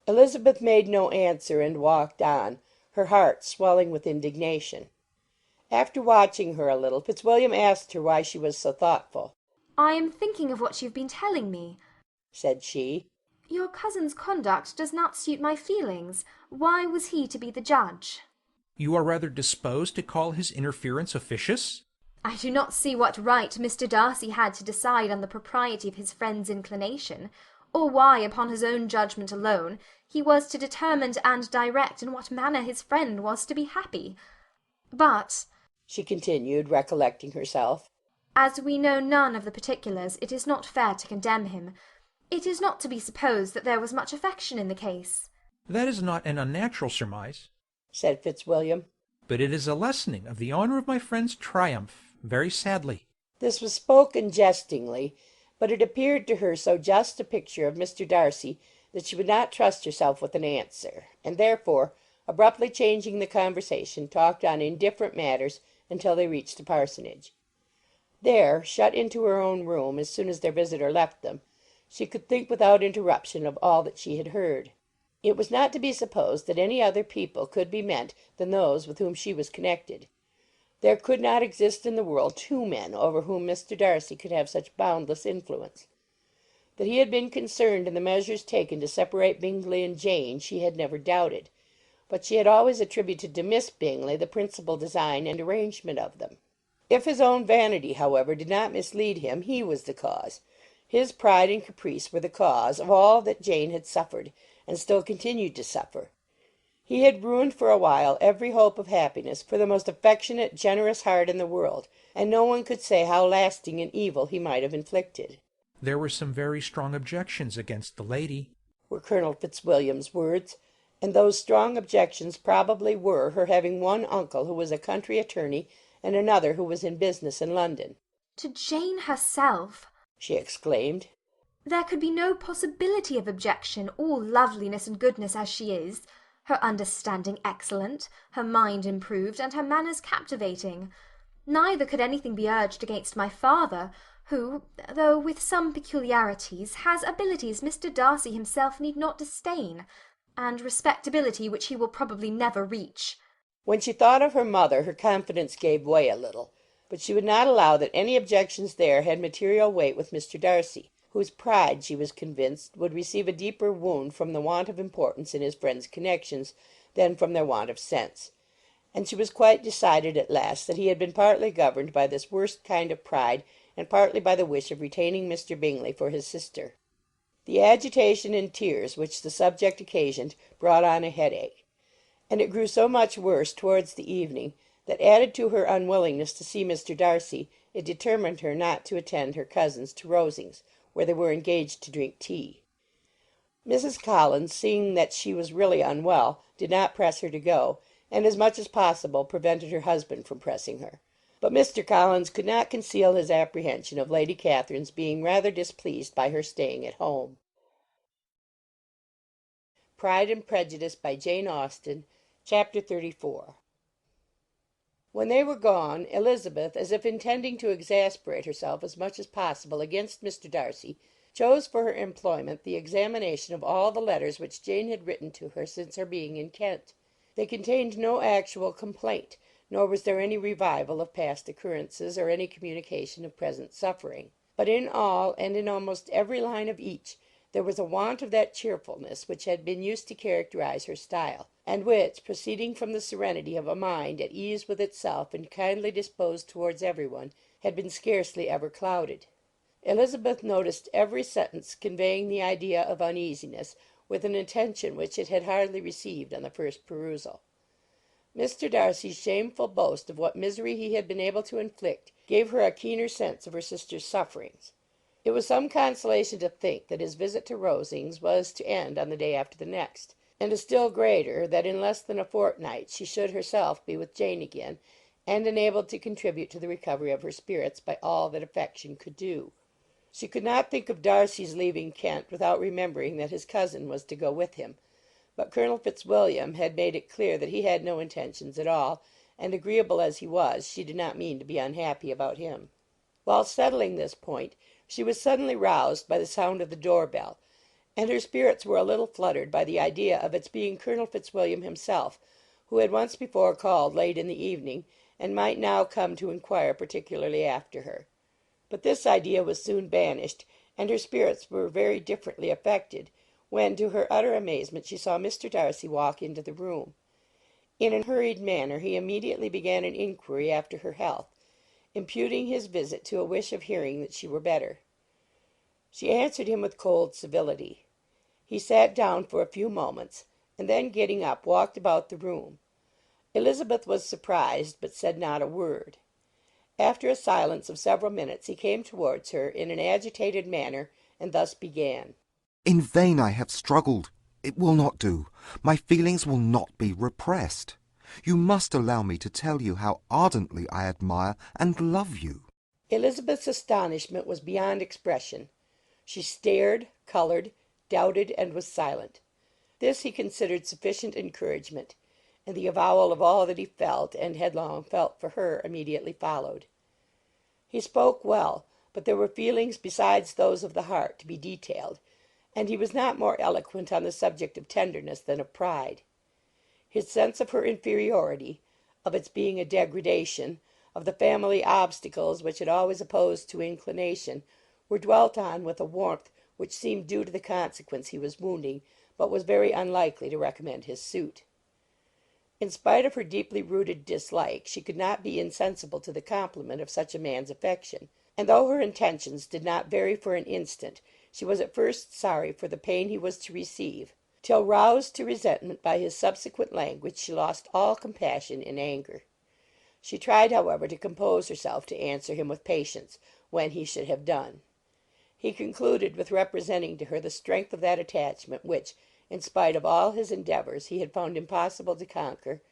Elizabeth made no answer, and walked on, her heart swelling with indignation. After watching her a little, Fitzwilliam asked her why she was so thoughtful. "I am thinking of what you have been telling me," said she. "Your cousin's conduct does not suit my feelings. Why was he to be the judge?" "You are rather disposed to call his interference officious?" "I do not see what right Mr. Darcy had to decide on the propriety of his friend's inclination, or why, upon his own judgment alone, he was to determine and direct in what manner his friend was to be happy. But," she continued, recollecting herself, "as we know none of the particulars, it is not fair to condemn him. It is not to be supposed that there was much affection in the case." "That is not an unnatural surmise," said Fitzwilliam. "but it is a lessening of the honour of my friend's triumph, very sadly." This was spoken jestingly, but it appeared to her so just a picture of Mr. Darcy that she would not trust herself with an answer, and therefore, abruptly changing the conversation, talked on indifferent matters until they reached the parsonage. There, shut into her own room as soon as their visitor left them, she could think without interruption of all that she had heard. It was not to be supposed that any other people could be meant than those with whom she was connected. There could not exist in the world two men over whom Mr. Darcy could have such boundless influence. That he had been concerned in the measures taken to separate Bingley and Jane she had never doubted, but she had always attributed to Miss Bingley the principal design and arrangement of them. If his own vanity, however, did not mislead him, he was the cause. His pride and caprice were the cause of all that Jane had suffered, and still continued to suffer. He had ruined for a while every hope of happiness for the most affectionate, generous heart in the world, and no one could say how lasting an evil he might have inflicted. "There were some very strong objections against the lady," were Colonel Fitzwilliam's words, and those strong objections probably were her having one uncle who was a country attorney and another who was in business in London. To Jane herself? She exclaimed. There could be no possibility of objection, all loveliness and goodness as she is, her understanding excellent, her mind improved, and her manners captivating. Neither could anything be urged against my father, who, though with some peculiarities, has abilities Mr. Darcy himself need not disdain, and respectability which he will probably never reach. When she thought of her mother, her confidence gave way a little, but she would not allow that any objections there had material weight with Mr. Darcy, whose pride, she was convinced, would receive a deeper wound from the want of importance in his friends' connections than from their want of sense. And she was quite decided at last that he had been partly governed by this worst kind of pride, and partly by the wish of retaining Mr. Bingley for his sister. The agitation and tears which the subject occasioned brought on a headache, and it grew so much worse towards the evening that, added to her unwillingness to see Mr. Darcy, it determined her not to attend her cousins to Rosings, where they were engaged to drink tea. Mrs. Collins, seeing that she was really unwell, did not press her to go, and as much as possible prevented her husband from pressing her. But Mr. Collins could not conceal his apprehension of Lady Catherine's being rather displeased by her staying at home. Pride and Prejudice by Jane Austen, Chapter 34. When they were gone, Elizabeth, as if intending to exasperate herself as much as possible against Mr. Darcy, chose for her employment the examination of all the letters which Jane had written to her since her being in Kent. They contained no actual complaint, nor was there any revival of past occurrences, or any communication of present suffering. But in all, and in almost every line of each, there was a want of that cheerfulness which had been used to characterize her style, and which, proceeding from the serenity of a mind at ease with itself and kindly disposed towards every one, had been scarcely ever clouded. Elizabeth noticed every sentence conveying the idea of uneasiness, with an intention which it had hardly received on the first perusal. Mr. Darcy's shameful boast of what misery he had been able to inflict gave her a keener sense of her sister's sufferings. It was some consolation to think that his visit to Rosings was to end on the day after the next, and a still greater that in less than a fortnight she should herself be with Jane again, and enabled to contribute to the recovery of her spirits by all that affection could do. She could not think of Darcy's leaving Kent without remembering that his cousin was to go with him, but Colonel Fitzwilliam had made it clear that he had no intentions at all, and agreeable as he was, she did not mean to be unhappy about him. While settling this point, she was suddenly roused by the sound of the door-bell, and her spirits were a little fluttered by the idea of its being Colonel Fitzwilliam himself, who had once before called late in the evening, and might now come to inquire particularly after her. But this idea was soon banished, and her spirits were very differently affected, when, to her utter amazement, she saw Mr. Darcy walk into the room. In a hurried manner he immediately began an inquiry after her health, imputing his visit to a wish of hearing that she were better. She answered him with cold civility. He sat down for a few moments, and then, getting up, walked about the room. Elizabeth was surprised, but said not a word. After a silence of several minutes he came towards her in an agitated manner, and thus began. In vain I have struggled. It will not do. My feelings will not be repressed. You must allow me to tell you how ardently I admire and love you. Elizabeth's astonishment was beyond expression. She stared, coloured, doubted, and was silent. This he considered sufficient encouragement, and the avowal of all that he felt and had long felt for her immediately followed. He spoke well, but there were feelings besides those of the heart to be detailed, and he was not more eloquent on the subject of tenderness than of pride. His sense of her inferiority, of its being a degradation, of the family obstacles which had always opposed to inclination, were dwelt on with a warmth which seemed due to the consequence he was wounding, but was very unlikely to recommend his suit. In spite of her deeply rooted dislike, she could not be insensible to the compliment of such a man's affection, and though her intentions did not vary for an instant, she was at first sorry for the pain he was to receive, till, roused to resentment by his subsequent language, she lost all compassion in anger. She tried, however, to compose herself to answer him with patience, when he should have done. He concluded with representing to her the strength of that attachment which, in spite of all his endeavours, he had found impossible to conquer,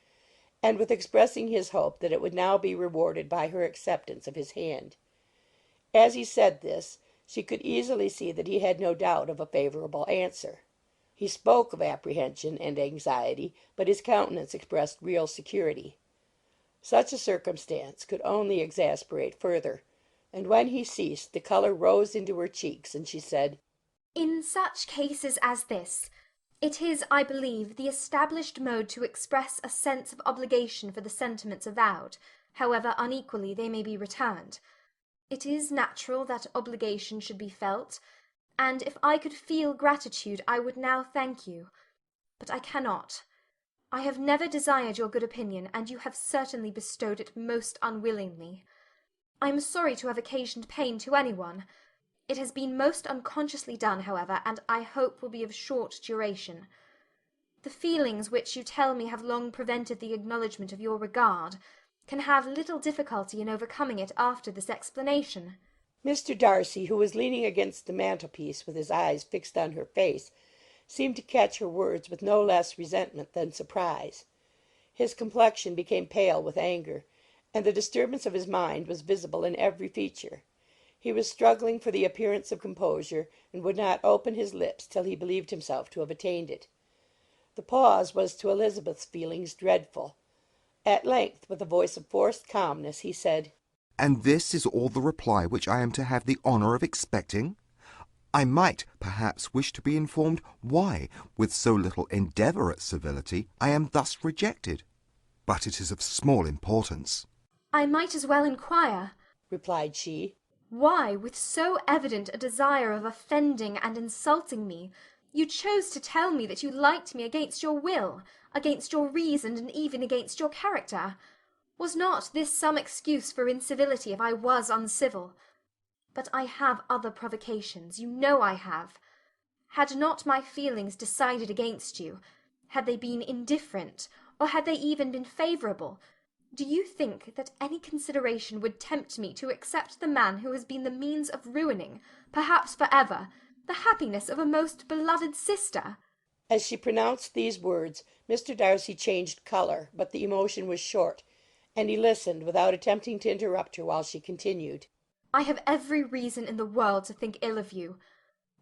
and with expressing his hope that it would now be rewarded by her acceptance of his hand. As he said this, she could easily see that he had no doubt of a favourable answer. He spoke of apprehension and anxiety, but his countenance expressed real security. Such a circumstance could only exasperate further, and when he ceased the colour rose into her cheeks, and she said, "In such cases as this, it is, I believe, the established mode to express a sense of obligation for the sentiments avowed, however unequally they may be returned. It is natural that obligation should be felt, and if I could feel gratitude I would now thank you. But I cannot. I have never desired your good opinion, and you have certainly bestowed it most unwillingly. I am sorry to have occasioned pain to any one. It has been most unconsciously done, however, and I hope will be of short duration. The feelings which you tell me have long prevented the acknowledgment of your regard can have little difficulty in overcoming it after this explanation." Mr. Darcy, who was leaning against the mantelpiece with his eyes fixed on her face, seemed to catch her words with no less resentment than surprise. His complexion became pale with anger, and the disturbance of his mind was visible in every feature. He was struggling for the appearance of composure, and would not open his lips till he believed himself to have attained it. The pause was to Elizabeth's feelings dreadful. At length, with a voice of forced calmness, he said, "And this is all the reply which I am to have the honour of expecting? I might, perhaps, wish to be informed why, with so little endeavour at civility, I am thus rejected. But it is of small importance." "I might as well inquire," replied she, "why, with so evident a desire of offending and insulting me, you chose to tell me that you liked me against your will, against your reason, and even against your character. Was not this some excuse for incivility if I was uncivil? But I have other provocations, you know I have. Had not my feelings decided against you, had they been indifferent, or had they even been favourable, do you think that any consideration would tempt me to accept the man who has been the means of ruining, perhaps for ever, the happiness of a most beloved sister?" As she pronounced these words, Mr. Darcy changed colour, but the emotion was short, and he listened without attempting to interrupt her while she continued. "I have every reason in the world to think ill of you.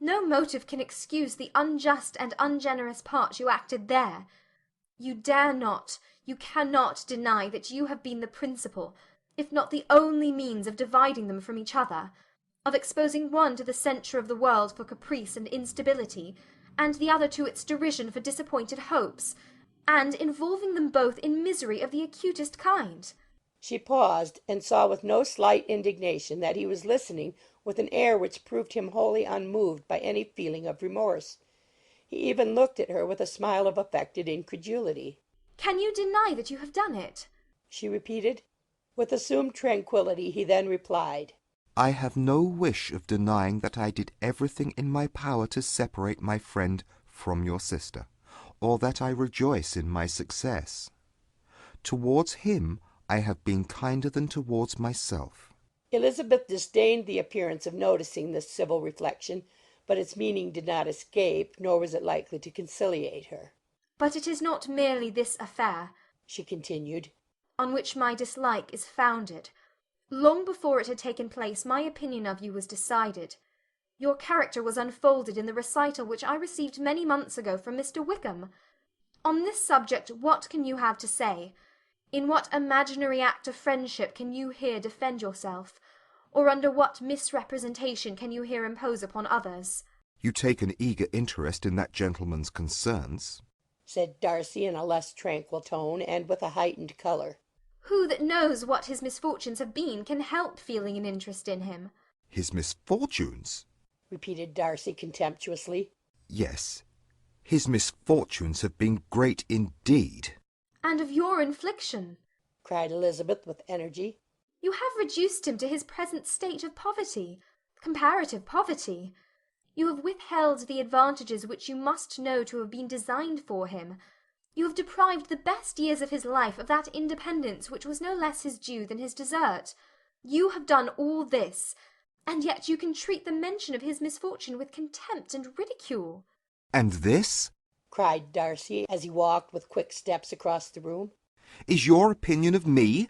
No motive can excuse the unjust and ungenerous part you acted there. You dare not, you cannot deny that you have been the principal, if not the only means of dividing them from each other, of exposing one to the censure of the world for caprice and instability, and the other to its derision for disappointed hopes, and involving them both in misery of the acutest kind." She paused, and saw with no slight indignation that he was listening with an air which proved him wholly unmoved by any feeling of remorse. He even looked at her with a smile of affected incredulity. "Can you deny that you have done it?" she repeated. With assumed tranquillity he then replied, "I have no wish of denying that I did everything in my power to separate my friend from your sister, or that I rejoice in my success. Towards him I have been kinder than towards myself." Elizabeth disdained the appearance of noticing this civil reflection, but its meaning did not escape, nor was it likely to conciliate her. "But it is not merely this affair," she continued, "on which my dislike is founded. Long before it had taken place, my opinion of you was decided. Your character was unfolded in the recital which I received many months ago from Mr. Wickham. On this subject what can you have to say? In what imaginary act of friendship can you here defend yourself? Or under what misrepresentation can you here impose upon others?" "You take an eager interest in that gentleman's concerns," said Darcy in a less tranquil tone, and with a heightened colour. "Who that knows what his misfortunes have been can help feeling an interest in him?" "His misfortunes?" repeated Darcy contemptuously. "Yes, his misfortunes have been great indeed." "And of your infliction," cried Elizabeth with energy. "You have reduced him to his present state of poverty, comparative poverty. You have withheld the advantages which you must know to have been designed for him. You have deprived the best years of his life of that independence which was no less his due than his desert. You have done all this, and yet you can treat the mention of his misfortune with contempt and ridicule." "And this?" cried Darcy, as he walked with quick steps across the room. is your opinion of me?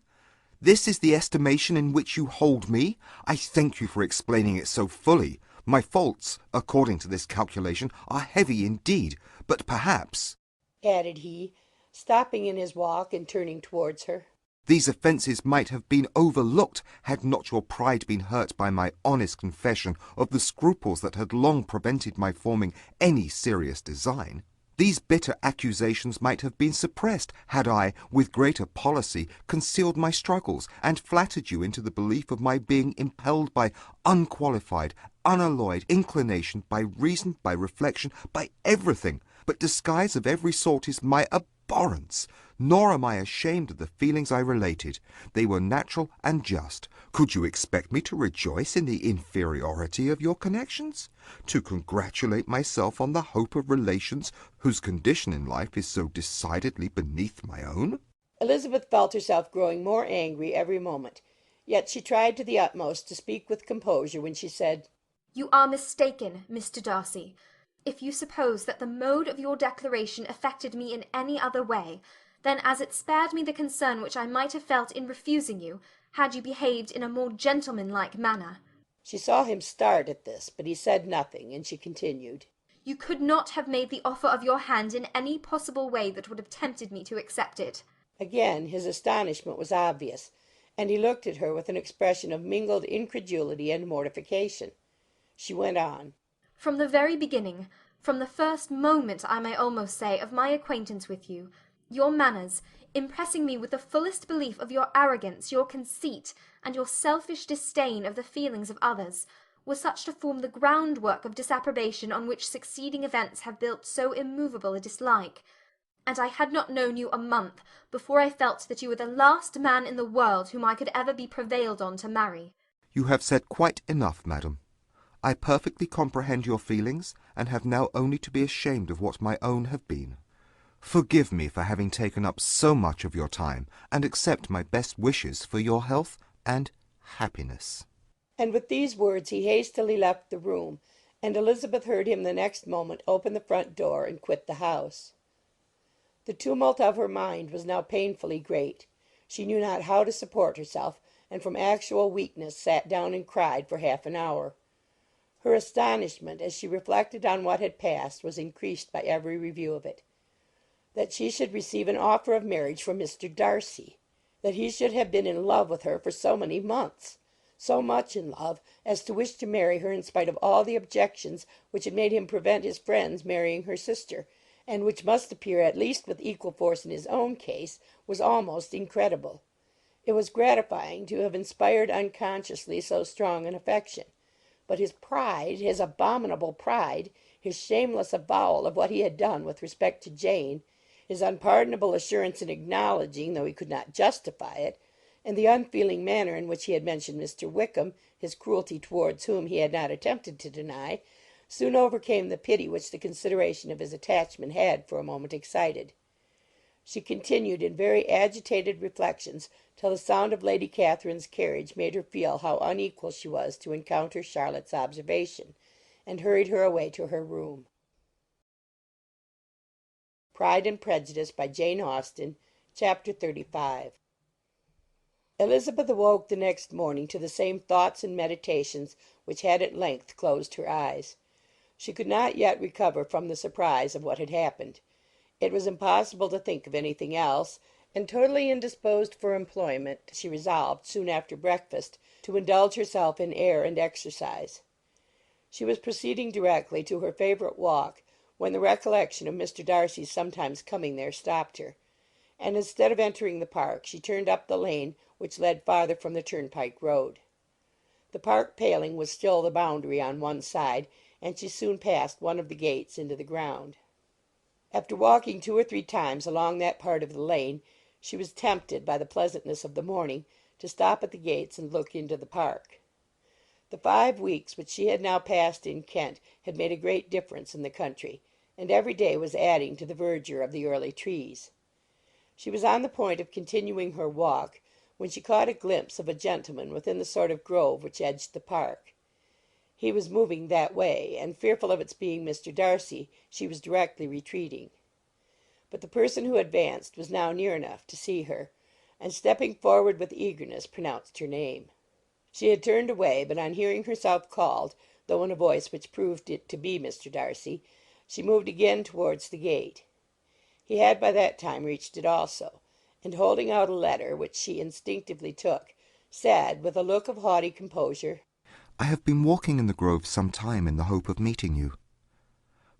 This is the estimation in which you hold me? I thank you for explaining it so fully. My faults, according to this calculation, are heavy indeed, but perhaps, added he, stopping in his walk and turning towards her, these offences might have been overlooked had not your pride been hurt by my honest confession of the scruples that had long prevented my forming any serious design. These bitter accusations might have been suppressed had I, with greater policy, concealed my struggles, and flattered you into the belief of my being impelled by unqualified, unalloyed inclination, by reason, by reflection, by everything. But disguise of every sort is my abhorrence, nor am I ashamed of the feelings I related. They were natural and just. Could you expect me to rejoice in the inferiority of your connections? To congratulate myself on the hope of relations whose condition in life is so decidedly beneath my own? Elizabeth felt herself growing more angry every moment, yet she tried to the utmost to speak with composure when she said, "You are mistaken, Mr. Darcy, if you suppose that the mode of your declaration affected me in any other way than as it spared me the concern which I might have felt in refusing you, had you behaved in a more gentlemanlike manner." She saw him start at this, but he said nothing, and she continued, "You could not have made the offer of your hand in any possible way that would have tempted me to accept it." Again his astonishment was obvious, and he looked at her with an expression of mingled incredulity and mortification. She went on, "From the very beginning, from the first moment, I may almost say, of my acquaintance with you, your manners, impressing me with the fullest belief of your arrogance, your conceit, and your selfish disdain of the feelings of others, were such to form the groundwork of disapprobation on which succeeding events have built so immovable a dislike. And I had not known you a month before I felt that you were the last man in the world whom I could ever be prevailed on to marry." You have said quite enough, madam. I perfectly comprehend your feelings, and have now only to be ashamed of what my own have been. Forgive me for having taken up so much of your time, and accept my best wishes for your health and happiness. And with these words he hastily left the room, and Elizabeth heard him the next moment open the front door and quit the house. The tumult of her mind was now painfully great. She knew not how to support herself, and from actual weakness sat down and cried for half an hour. Her astonishment, as she reflected on what had passed, was increased by every review of it. That she should receive an offer of marriage from Mr. Darcy! That he should have been in love with her for so many months! So much in love as to wish to marry her in spite of all the objections which had made him prevent his friends marrying her sister, and which must appear at least with equal force in his own case, was almost incredible. It was gratifying to have inspired unconsciously so strong an affection. But his pride, his abominable pride, his shameless avowal of what he had done with respect to Jane, his unpardonable assurance in acknowledging, though he could not justify it, and the unfeeling manner in which he had mentioned Mr. Wickham, his cruelty towards whom he had not attempted to deny, soon overcame the pity which the consideration of his attachment had for a moment excited. She continued in very agitated reflections till the sound of Lady Catherine's carriage made her feel how unequal she was to encounter Charlotte's observation, and hurried her away to her room. Pride and Prejudice, by Jane Austen, Chapter 35. Elizabeth awoke the next morning to the same thoughts and meditations which had at length closed her eyes. She could not yet recover from the surprise of what had happened. It was impossible to think of anything else, and totally indisposed for employment, she resolved, soon after breakfast, to indulge herself in air and exercise. She was proceeding directly to her favourite walk, when the recollection of Mr. Darcy's sometimes coming there stopped her, and instead of entering the park, she turned up the lane which led farther from the turnpike road. The park paling was still the boundary on one side, and she soon passed one of the gates into the ground. After walking 2 or 3 times along that part of the lane, she was tempted, by the pleasantness of the morning, to stop at the gates and look into the park. The 5 weeks which she had now passed in Kent had made a great difference in the country, and every day was adding to the verdure of the early trees. She was on the point of continuing her walk, when she caught a glimpse of a gentleman within the sort of grove which edged the park. He was moving that way, and fearful of its being Mr. Darcy, she was directly retreating. but the person who advanced was now near enough to see her, and stepping forward with eagerness, pronounced her name. She had turned away, but on hearing herself called, though in a voice which proved it to be Mr. Darcy, she moved again towards the gate. He had by that time reached it also, and holding out a letter, which she instinctively took, said, with a look of haughty composure, "I have been walking in the grove some time in the hope of meeting you.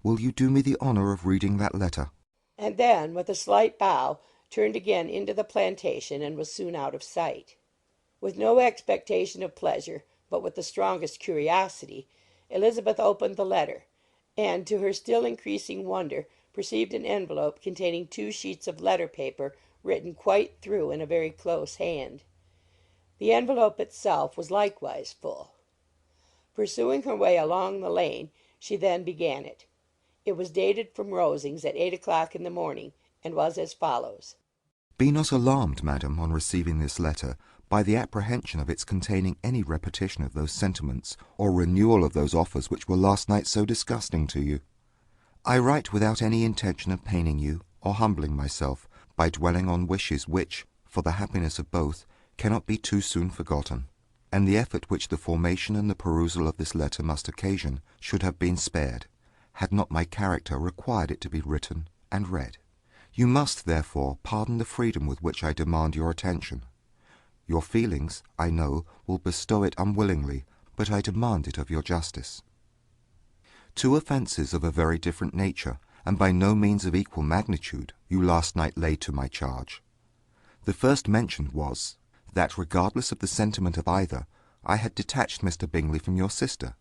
Will you do me the honour of reading that letter?" and then, with a slight bow, turned again into the plantation, and was soon out of sight. With no expectation of pleasure, but with the strongest curiosity, Elizabeth opened the letter, and, to her still increasing wonder, perceived an envelope containing 2 sheets of letter paper written quite through in a very close hand. The envelope itself was likewise full. Pursuing her way along the lane, she then began it. It was dated from Rosings at 8 o'clock in the morning, and was as follows: "Be not alarmed, madam, on receiving this letter, by the apprehension of its containing any repetition of those sentiments, or renewal of those offers which were last night so disgusting to you. I write without any intention of paining you, or humbling myself, by dwelling on wishes which, for the happiness of both, cannot be too soon forgotten, and the effort which the formation and the perusal of this letter must occasion should have been spared, had not my character required it to be written and read. You must, therefore, pardon the freedom with which I demand your attention. Your feelings, I know, will bestow it unwillingly, but I demand it of your justice. 2 offences of a very different nature, and by no means of equal magnitude, you last night laid to my charge. The first mentioned was, that regardless of the sentiment of either, I had detached Mr. Bingley from your sister,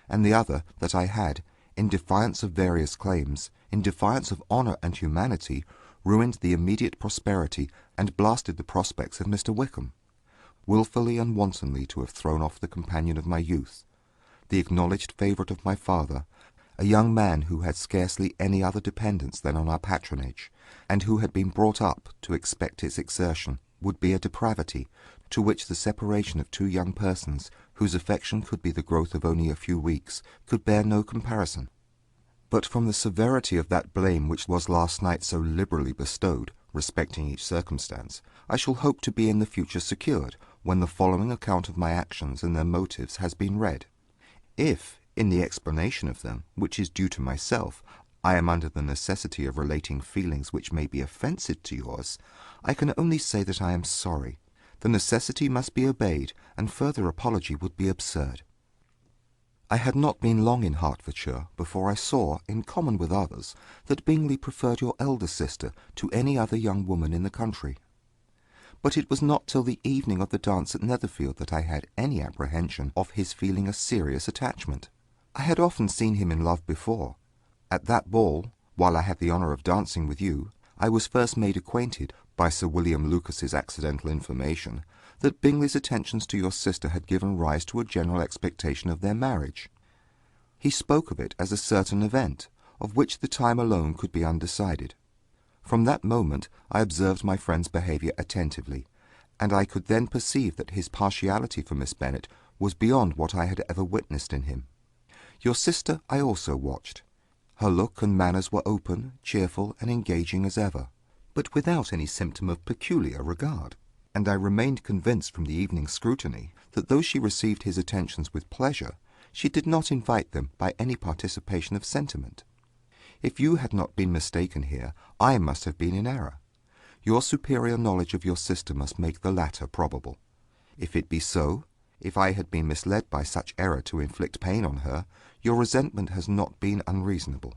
and the other, that I had, in defiance of various claims, in defiance of honour and humanity, ruined the immediate prosperity and blasted the prospects of Mr. Wickham, wilfully and wantonly to have thrown off the companion of my youth, the acknowledged favourite of my father, a young man who had scarcely any other dependence than on our patronage, and who had been brought up to expect its exertion, would be a depravity, to which the separation of 2 young persons, whose affection could be the growth of only a few weeks, could bear no comparison. But from the severity of that blame which was last night so liberally bestowed, respecting each circumstance, I shall hope to be in the future secured, when the following account of my actions and their motives has been read. If, in the explanation of them, which is due to myself, I am under the necessity of relating feelings which may be offensive to yours, I can only say that I am sorry. The necessity must be obeyed, and further apology would be absurd. I had not been long in Hertfordshire before I saw, in common with others, that Bingley preferred your elder sister to any other young woman in the country. But it was not till the evening of the dance at Netherfield that I had any apprehension of his feeling a serious attachment. I had often seen him in love before. At that ball, while I had the honour of dancing with you, I was first made acquainted, by Sir William Lucas's accidental information, that Bingley's attentions to your sister had given rise to a general expectation of their marriage. He spoke of it as a certain event, of which the time alone could be undecided. From that moment I observed my friend's behaviour attentively, and I could then perceive that his partiality for Miss Bennet was beyond what I had ever witnessed in him. Your sister I also watched. Her look and manners were open, cheerful, and engaging as ever, but without any symptom of peculiar regard, and I remained convinced from the evening's scrutiny that though she received his attentions with pleasure, she did not invite them by any participation of sentiment. If you had not been mistaken here, I must have been in error. Your superior knowledge of your sister must make the latter probable. If it be so, if I had been misled by such error to inflict pain on her, your resentment has not been unreasonable.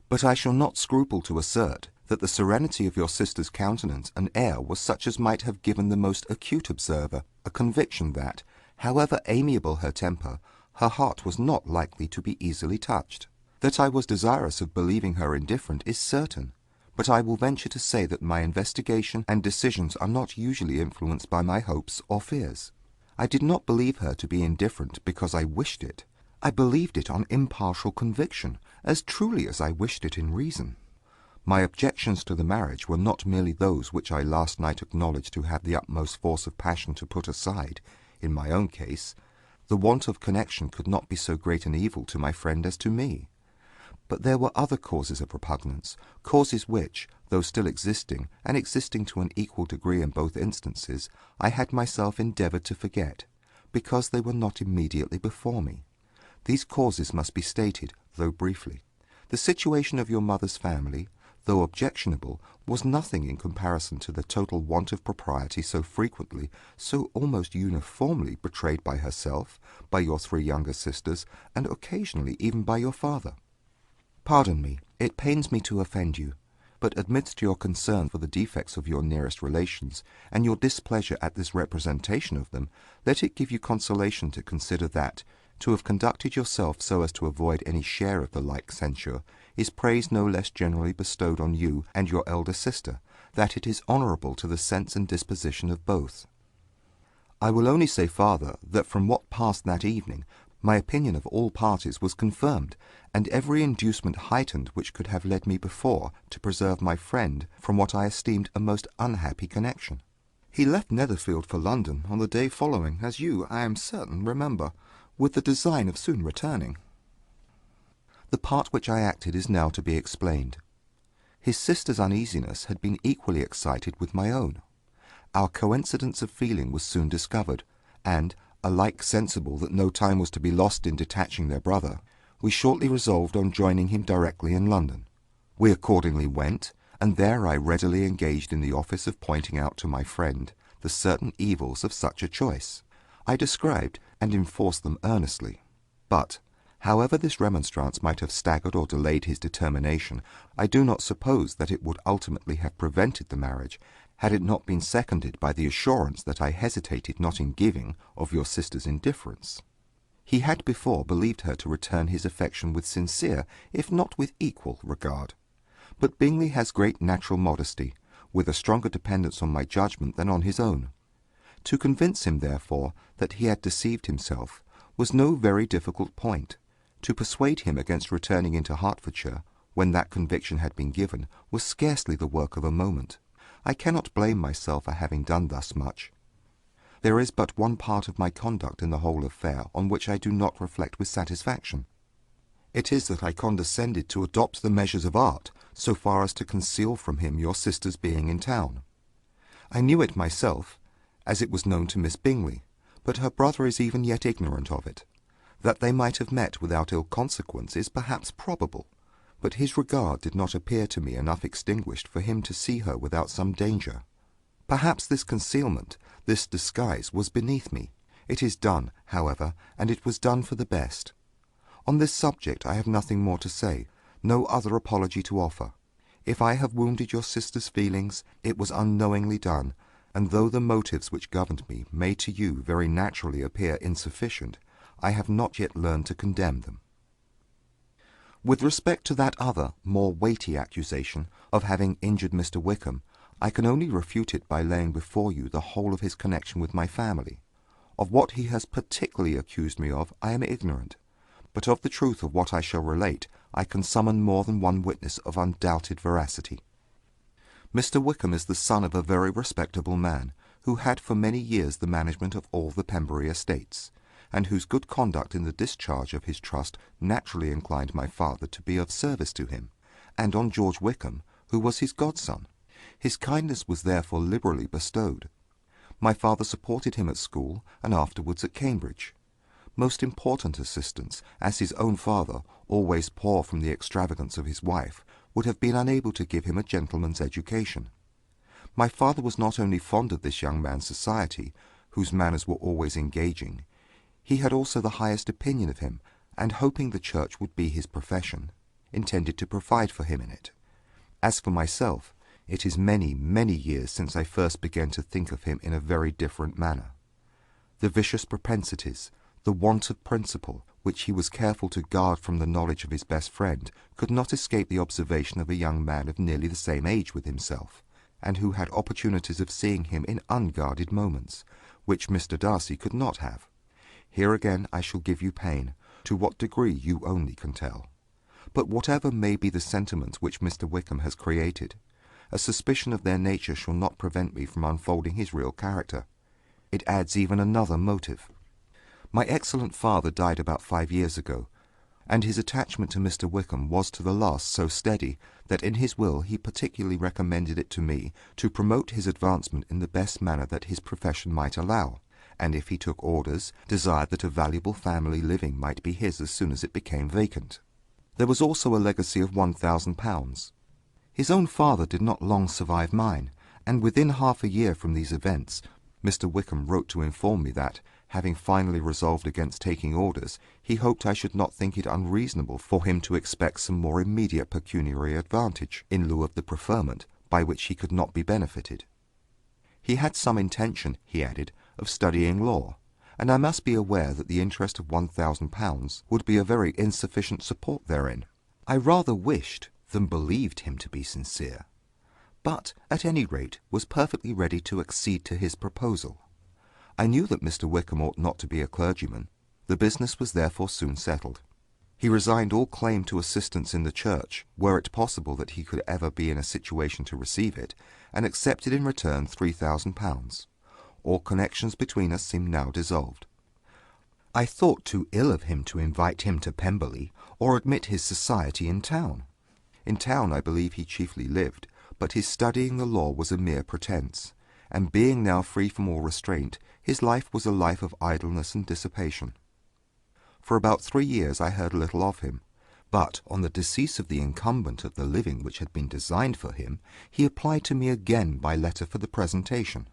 But I shall not scruple to assert that the serenity of your sister's countenance and air was such as might have given the most acute observer a conviction that, however amiable her temper, her heart was not likely to be easily touched. That I was desirous of believing her indifferent is certain, but I will venture to say that my investigation and decisions are not usually influenced by my hopes or fears. I did not believe her to be indifferent because I wished it. I believed it on impartial conviction, as truly as I wished it in reason. My objections to the marriage were not merely those which I last night acknowledged to have the utmost force of passion to put aside. In my own case, the want of connection could not be so great an evil to my friend as to me. But there were other causes of repugnance, causes which, though still existing, and existing to an equal degree in both instances, I had myself endeavoured to forget, because they were not immediately before me. These causes must be stated, though briefly. The situation of your mother's family, though objectionable, was nothing in comparison to the total want of propriety so frequently, so almost uniformly betrayed by herself, by your 3 younger sisters, and occasionally even by your father. Pardon me, it pains me to offend you, but amidst your concern for the defects of your nearest relations, and your displeasure at this representation of them, let it give you consolation to consider that, to have conducted yourself so as to avoid any share of the like censure, is praise no less generally bestowed on you and your elder sister, that it is honourable to the sense and disposition of both. I will only say farther, that from what passed that evening, my opinion of all parties was confirmed, and every inducement heightened which could have led me before to preserve my friend from what I esteemed a most unhappy connection. He left Netherfield for London on the day following, as you, I am certain, remember, with the design of soon returning. The part which I acted is now to be explained. His sister's uneasiness had been equally excited with my own. Our coincidence of feeling was soon discovered, and, alike sensible that no time was to be lost in detaching their brother, we shortly resolved on joining him directly in London. We accordingly went, and there I readily engaged in the office of pointing out to my friend the certain evils of such a choice. I described and enforced them earnestly. But, however this remonstrance might have staggered or delayed his determination, I do not suppose that it would ultimately have prevented the marriage, had it not been seconded by the assurance that I hesitated not in giving of your sister's indifference. He had before believed her to return his affection with sincere, if not with equal, regard. But Bingley has great natural modesty, with a stronger dependence on my judgment than on his own. To convince him, therefore, that he had deceived himself was no very difficult point. To persuade him against returning into Hertfordshire, when that conviction had been given, was scarcely the work of a moment. I cannot blame myself for having done thus much. There is but one part of my conduct in the whole affair on which I do not reflect with satisfaction. It is that I condescended to adopt the measures of art so far as to conceal from him your sister's being in town. I knew it myself, as it was known to Miss Bingley, but her brother is even yet ignorant of it. That they might have met without ill consequence is perhaps probable, but his regard did not appear to me enough extinguished for him to see her without some danger. Perhaps this concealment, this disguise, was beneath me. It is done, however, and it was done for the best. On this subject I have nothing more to say, no other apology to offer. If I have wounded your sister's feelings, it was unknowingly done, and though the motives which governed me may to you very naturally appear insufficient, I have not yet learned to condemn them. With respect to that other, more weighty accusation of having injured Mr. Wickham, I can only refute it by laying before you the whole of his connection with my family. Of what he has particularly accused me of, I am ignorant, but of the truth of what I shall relate, I can summon more than one witness of undoubted veracity. Mr. Wickham is the son of a very respectable man, who had for many years the management of all the Pembury estates, and whose good conduct in the discharge of his trust naturally inclined my father to be of service to him, and on George Wickham, who was his godson. His kindness was therefore liberally bestowed. My father supported him at school, and afterwards at Cambridge. Most important assistance, as his own father, always poor from the extravagance of his wife, would have been unable to give him a gentleman's education. My father was not only fond of this young man's society, whose manners were always engaging, he had also the highest opinion of him, and hoping the church would be his profession, intended to provide for him in it. As for myself, it is many, many years since I first began to think of him in a very different manner. The vicious propensities, the want of principle, which he was careful to guard from the knowledge of his best friend, could not escape the observation of a young man of nearly the same age with himself, and who had opportunities of seeing him in unguarded moments, which Mr. Darcy could not have. Here again I shall give you pain, to what degree you only can tell. But whatever may be the sentiments which Mr. Wickham has created, a suspicion of their nature shall not prevent me from unfolding his real character. It adds even another motive. My excellent father died about 5 years ago, and his attachment to Mr. Wickham was to the last so steady that in his will he particularly recommended it to me to promote his advancement in the best manner that his profession might allow, and if he took orders, desired that a valuable family living might be his as soon as it became vacant. There was also a legacy of £1,000. His own father did not long survive mine, and within half a year from these events, Mr. Wickham wrote to inform me that, having finally resolved against taking orders, he hoped I should not think it unreasonable for him to expect some more immediate pecuniary advantage, in lieu of the preferment, by which he could not be benefited. He had some intention, he added, of studying law, and I must be aware that the interest of £1,000 would be a very insufficient support therein. I rather wished than believed him to be sincere, but, at any rate, was perfectly ready to accede to his proposal. I knew that Mr. Wickham ought not to be a clergyman. The business was therefore soon settled. He resigned all claim to assistance in the church, were it possible that he could ever be in a situation to receive it, and accepted in return £3,000. All connections between us seemed now dissolved. I thought too ill of him to invite him to Pemberley, or admit his society in town. In town I believe he chiefly lived, but his studying the law was a mere pretence, and being now free from all restraint, his life was a life of idleness and dissipation. For about 3 years I heard little of him, but on the decease of the incumbent of the living which had been designed for him, he applied to me again by letter for the presentation.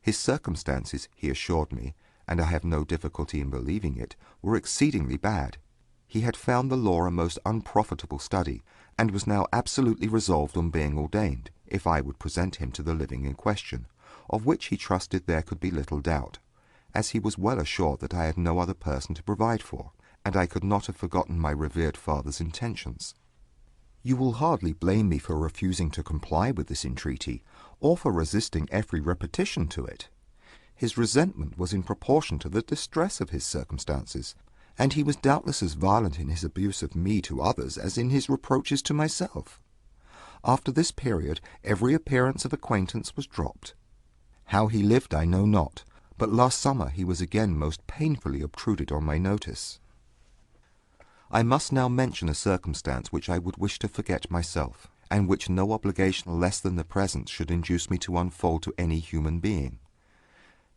His circumstances, he assured me, and I have no difficulty in believing it, were exceedingly bad. He had found the law a most unprofitable study, and was now absolutely resolved on being ordained, if I would present him to the living in question, of which he trusted there could be little doubt, as he was well assured that I had no other person to provide for, and I could not have forgotten my revered father's intentions. You will hardly blame me for refusing to comply with this entreaty, or for resisting every repetition to it. His resentment was in proportion to the distress of his circumstances, and he was doubtless as violent in his abuse of me to others as in his reproaches to myself. After this period every appearance of acquaintance was dropped. How he lived I know not, but last summer he was again most painfully obtruded on my notice. I must now mention a circumstance which I would wish to forget myself, and which no obligation less than the present should induce me to unfold to any human being.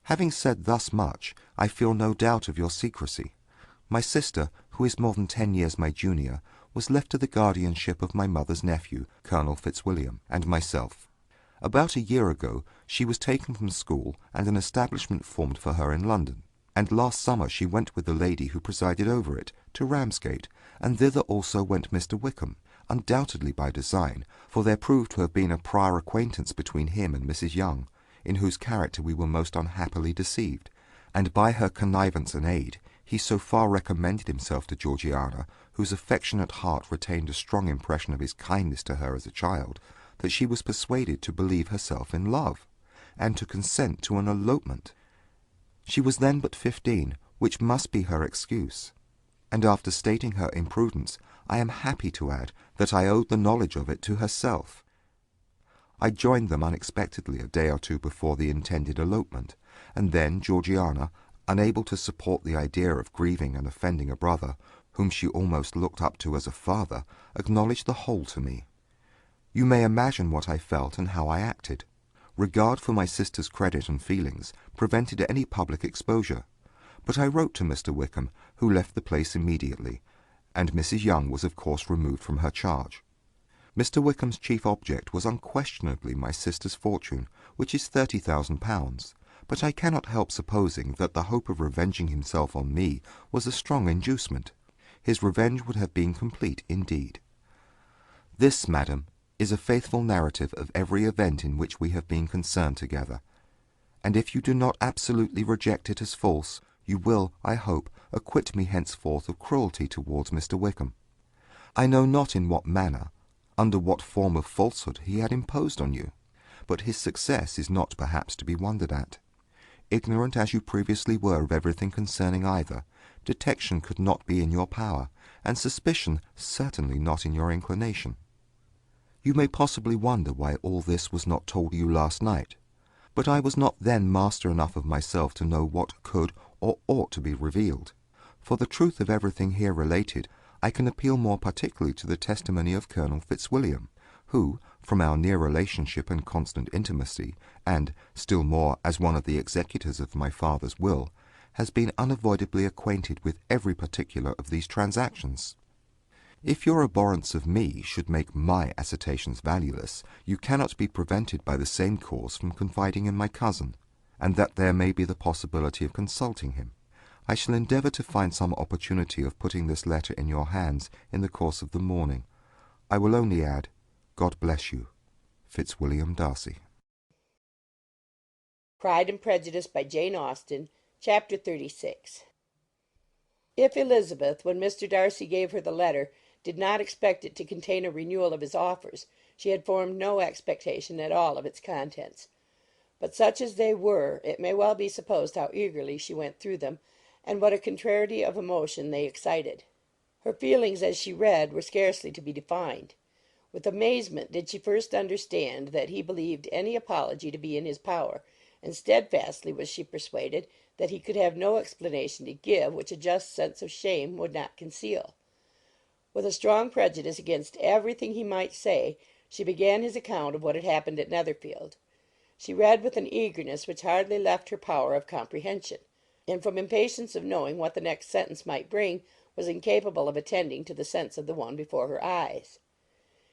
Having said thus much, I feel no doubt of your secrecy. My sister, who is more than 10 years my junior, was left to the guardianship of my mother's nephew, Colonel Fitzwilliam, and myself. About a year ago she was taken from school and an establishment formed for her in London, and last summer she went with the lady who presided over it to Ramsgate, and thither also went Mr. Wickham, undoubtedly by design, for there proved to have been a prior acquaintance between him and Mrs. Young, in whose character we were most unhappily deceived, and by her connivance and aid he so far recommended himself to Georgiana, whose affectionate heart retained a strong impression of his kindness to her as a child, that she was persuaded to believe herself in love, and to consent to an elopement. She was then but 15, which must be her excuse, and after stating her imprudence, I am happy to add that I owed the knowledge of it to herself. I joined them unexpectedly a day or two before the intended elopement, and then Georgiana, unable to support the idea of grieving and offending a brother, whom she almost looked up to as a father, acknowledged the whole to me. You may imagine what I felt and how I acted. Regard for my sister's credit and feelings prevented any public exposure, but I wrote to Mr. Wickham, who left the place immediately, and Mrs. Young was of course removed from her charge. Mr. Wickham's chief object was unquestionably my sister's fortune, which is £30,000, but I cannot help supposing that the hope of revenging himself on me was a strong inducement. His revenge would have been complete indeed. This, madam, is a faithful narrative of every event in which we have been concerned together, and if you do not absolutely reject it as false, you will, I hope, acquit me henceforth of cruelty towards Mr. Wickham. I know not in what manner, under what form of falsehood he had imposed on you, but his success is not perhaps to be wondered at. Ignorant as you previously were of everything concerning either, detection could not be in your power, and suspicion certainly not in your inclination. You may possibly wonder why all this was not told you last night, but I was not then master enough of myself to know what could or ought to be revealed. For the truth of everything here related I can appeal more particularly to the testimony of Colonel Fitzwilliam, who, from our near relationship and constant intimacy, and, still more, as one of the executors of my father's will, has been unavoidably acquainted with every particular of these transactions. If your abhorrence of me should make my assertions valueless, you cannot be prevented by the same cause from confiding in my cousin, and that there may be the possibility of consulting him. I shall endeavour to find some opportunity of putting this letter in your hands in the course of the morning. I will only add, God bless you. Fitzwilliam Darcy. Pride and Prejudice by Jane Austen, Chapter 36. If Elizabeth, when Mr. Darcy gave her the letter, did not expect it to contain a renewal of his offers, she had formed no expectation at all of its contents. But such as they were, it may well be supposed how eagerly she went through them, and what a contrariety of emotion they excited. Her feelings as she read were scarcely to be defined. With amazement did she first understand that he believed any apology to be in his power, and steadfastly was she persuaded that he could have no explanation to give which a just sense of shame would not conceal. With a strong prejudice against everything he might say, she began his account of what had happened at Netherfield. She read with an eagerness which hardly left her power of comprehension, and from impatience of knowing what the next sentence might bring, was incapable of attending to the sense of the one before her eyes.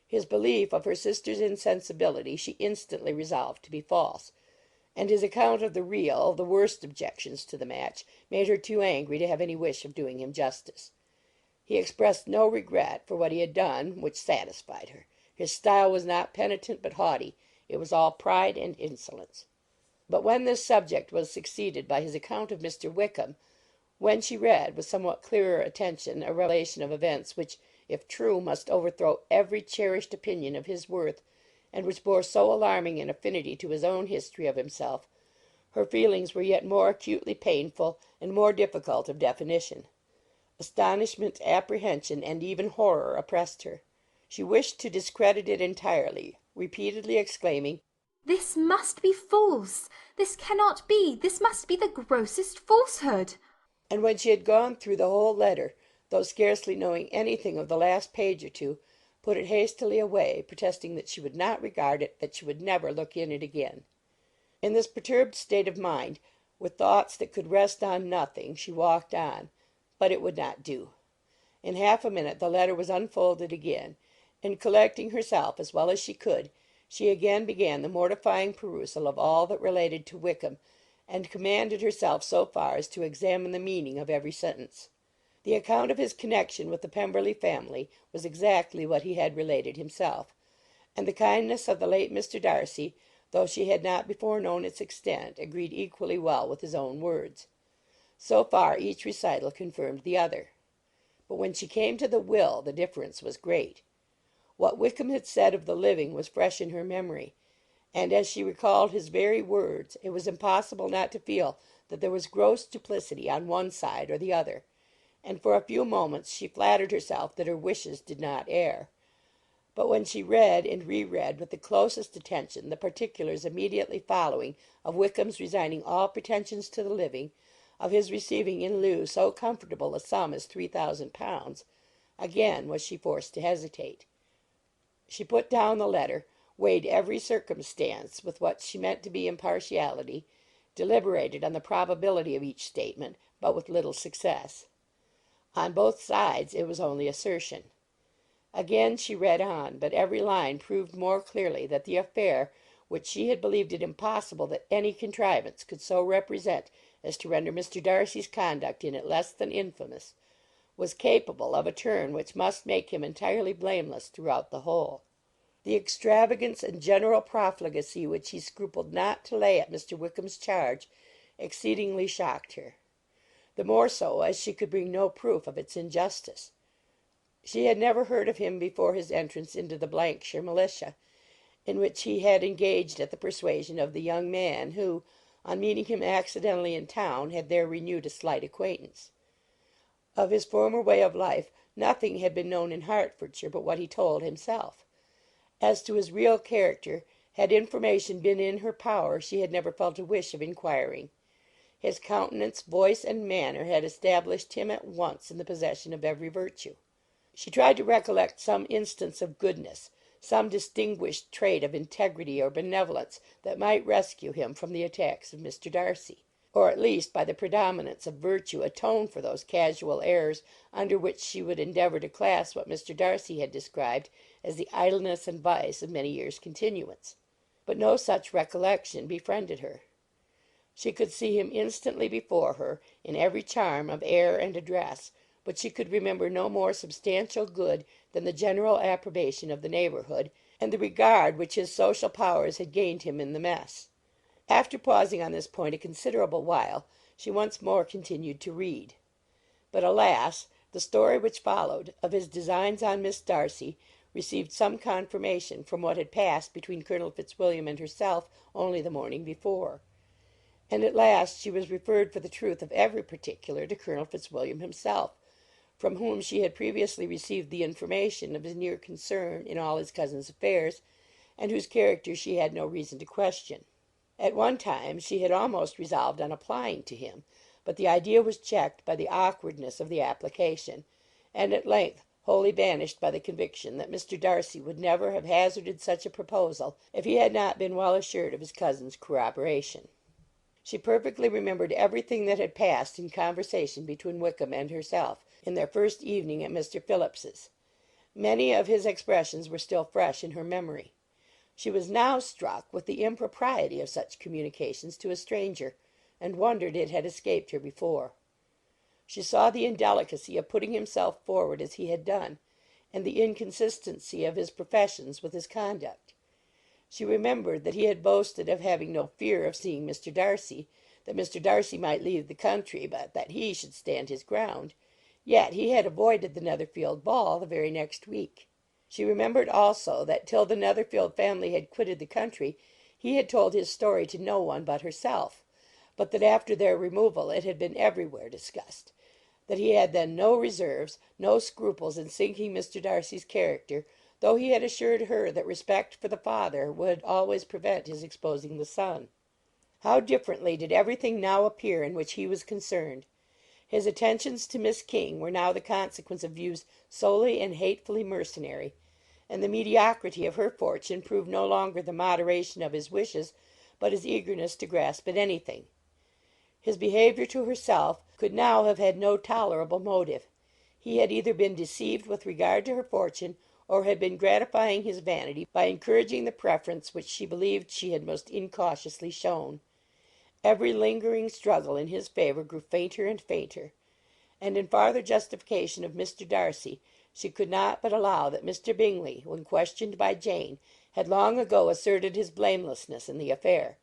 His belief of her sister's insensibility she instantly resolved to be false, and his account of the real, the worst objections to the match, made her too angry to have any wish of doing him justice. He expressed no regret for what he had done, which satisfied her. His style was not penitent but haughty. It was all pride and insolence. But when this subject was succeeded by his account of Mr. Wickham, when she read, with somewhat clearer attention, a relation of events which, if true, must overthrow every cherished opinion of his worth, and which bore so alarming an affinity to his own history of himself, her feelings were yet more acutely painful and more difficult of definition. Astonishment, apprehension, and even horror oppressed her. She wished to discredit it entirely, repeatedly exclaiming, "This must be false! This cannot be! This must be the grossest falsehood!" And when she had gone through the whole letter, though scarcely knowing anything of the last page or two, put it hastily away, protesting that she would not regard it, that she would never look in it again. In this perturbed state of mind, with thoughts that could rest on nothing, she walked on, but it would not do. In half a minute the letter was unfolded again, and collecting herself as well as she could, she again began the mortifying perusal of all that related to Wickham, and commanded herself so far as to examine the meaning of every sentence. The account of his connection with the Pemberley family was exactly what he had related himself, and the kindness of the late Mr. Darcy, though she had not before known its extent, agreed equally well with his own words. So far each recital confirmed the other. But when she came to the will, the difference was great. What Wickham had said of the living was fresh in her memory, and as she recalled his very words, it was impossible not to feel that there was gross duplicity on one side or the other, and for a few moments she flattered herself that her wishes did not err. But when she read and re-read with the closest attention the particulars immediately following of Wickham's resigning all pretensions to the living, of his receiving in lieu so comfortable a sum as £3,000, again was she forced to hesitate. She put down the letter, weighed every circumstance with what she meant to be impartiality, deliberated on the probability of each statement, but with little success. On both sides it was only assertion. Again she read on, but every line proved more clearly that the affair, which she had believed it impossible that any contrivance could so represent as to render Mr. Darcy's conduct in it less than infamous, was capable of a turn which must make him entirely blameless throughout the whole. The extravagance and general profligacy which he scrupled not to lay at Mr. Wickham's charge exceedingly shocked her, the more so as she could bring no proof of its injustice. She had never heard of him before his entrance into the shire militia, in which he had engaged at the persuasion of the young man who, on meeting him accidentally in town, had there renewed a slight acquaintance. Of his former way of life nothing had been known in Hertfordshire but what he told himself. As to his real character, had information been in her power, she had never felt a wish of inquiring. His countenance, voice, and manner had established him at once in the possession of every virtue. She tried to recollect some instance of goodness, some distinguished trait of integrity or benevolence that might rescue him from the attacks of Mr. Darcy, or at least by the predominance of virtue atone for those casual errors under which she would endeavour to class what Mr. Darcy had described as the idleness and vice of many years' continuance. But no such recollection befriended her. She could see him instantly before her, in every charm of air and address, but she could remember no more substantial good than the general approbation of the neighbourhood, and the regard which his social powers had gained him in the mess. After pausing on this point a considerable while, she once more continued to read. But, alas! the story which followed, of his designs on Miss Darcy, received some confirmation from what had passed between Colonel Fitzwilliam and herself only the morning before. And at last she was referred for the truth of every particular to Colonel Fitzwilliam himself, from whom she had previously received the information of his near concern in all his cousin's affairs, and whose character she had no reason to question. At one time she had almost resolved on applying to him, but the idea was checked by the awkwardness of the application, and at length wholly banished by the conviction that Mr. Darcy would never have hazarded such a proposal if he had not been well assured of his cousin's corroboration. She perfectly remembered everything that had passed in conversation between Wickham and herself in their first evening at Mr. Phillips's. Many of his expressions were still fresh in her memory. She was now struck with the impropriety of such communications to a stranger, and wondered it had escaped her before. She saw the indelicacy of putting himself forward as he had done, and the inconsistency of his professions with his conduct. She remembered that he had boasted of having no fear of seeing Mr. Darcy, that Mr. Darcy might leave the country, but that he should stand his ground, yet he had avoided the Netherfield ball the very next week. She remembered also that till the Netherfield family had quitted the country he had told his story to no one but herself, but that after their removal it had been everywhere discussed, that he had then no reserves, no scruples in sinking Mr. Darcy's character, though he had assured her that respect for the father would always prevent his exposing the son. How differently did everything now appear in which he was concerned! His attentions to Miss King were now the consequence of views solely and hatefully mercenary, and the mediocrity of her fortune proved no longer the moderation of his wishes, but his eagerness to grasp at anything. His behaviour to herself could now have had no tolerable motive. He had either been deceived with regard to her fortune, or had been gratifying his vanity by encouraging the preference which she believed she had most incautiously shown. Every lingering struggle in his favour grew fainter and fainter, and in farther justification of Mr. Darcy she could not but allow that Mr. Bingley, when questioned by Jane, had long ago asserted his blamelessness in the affair.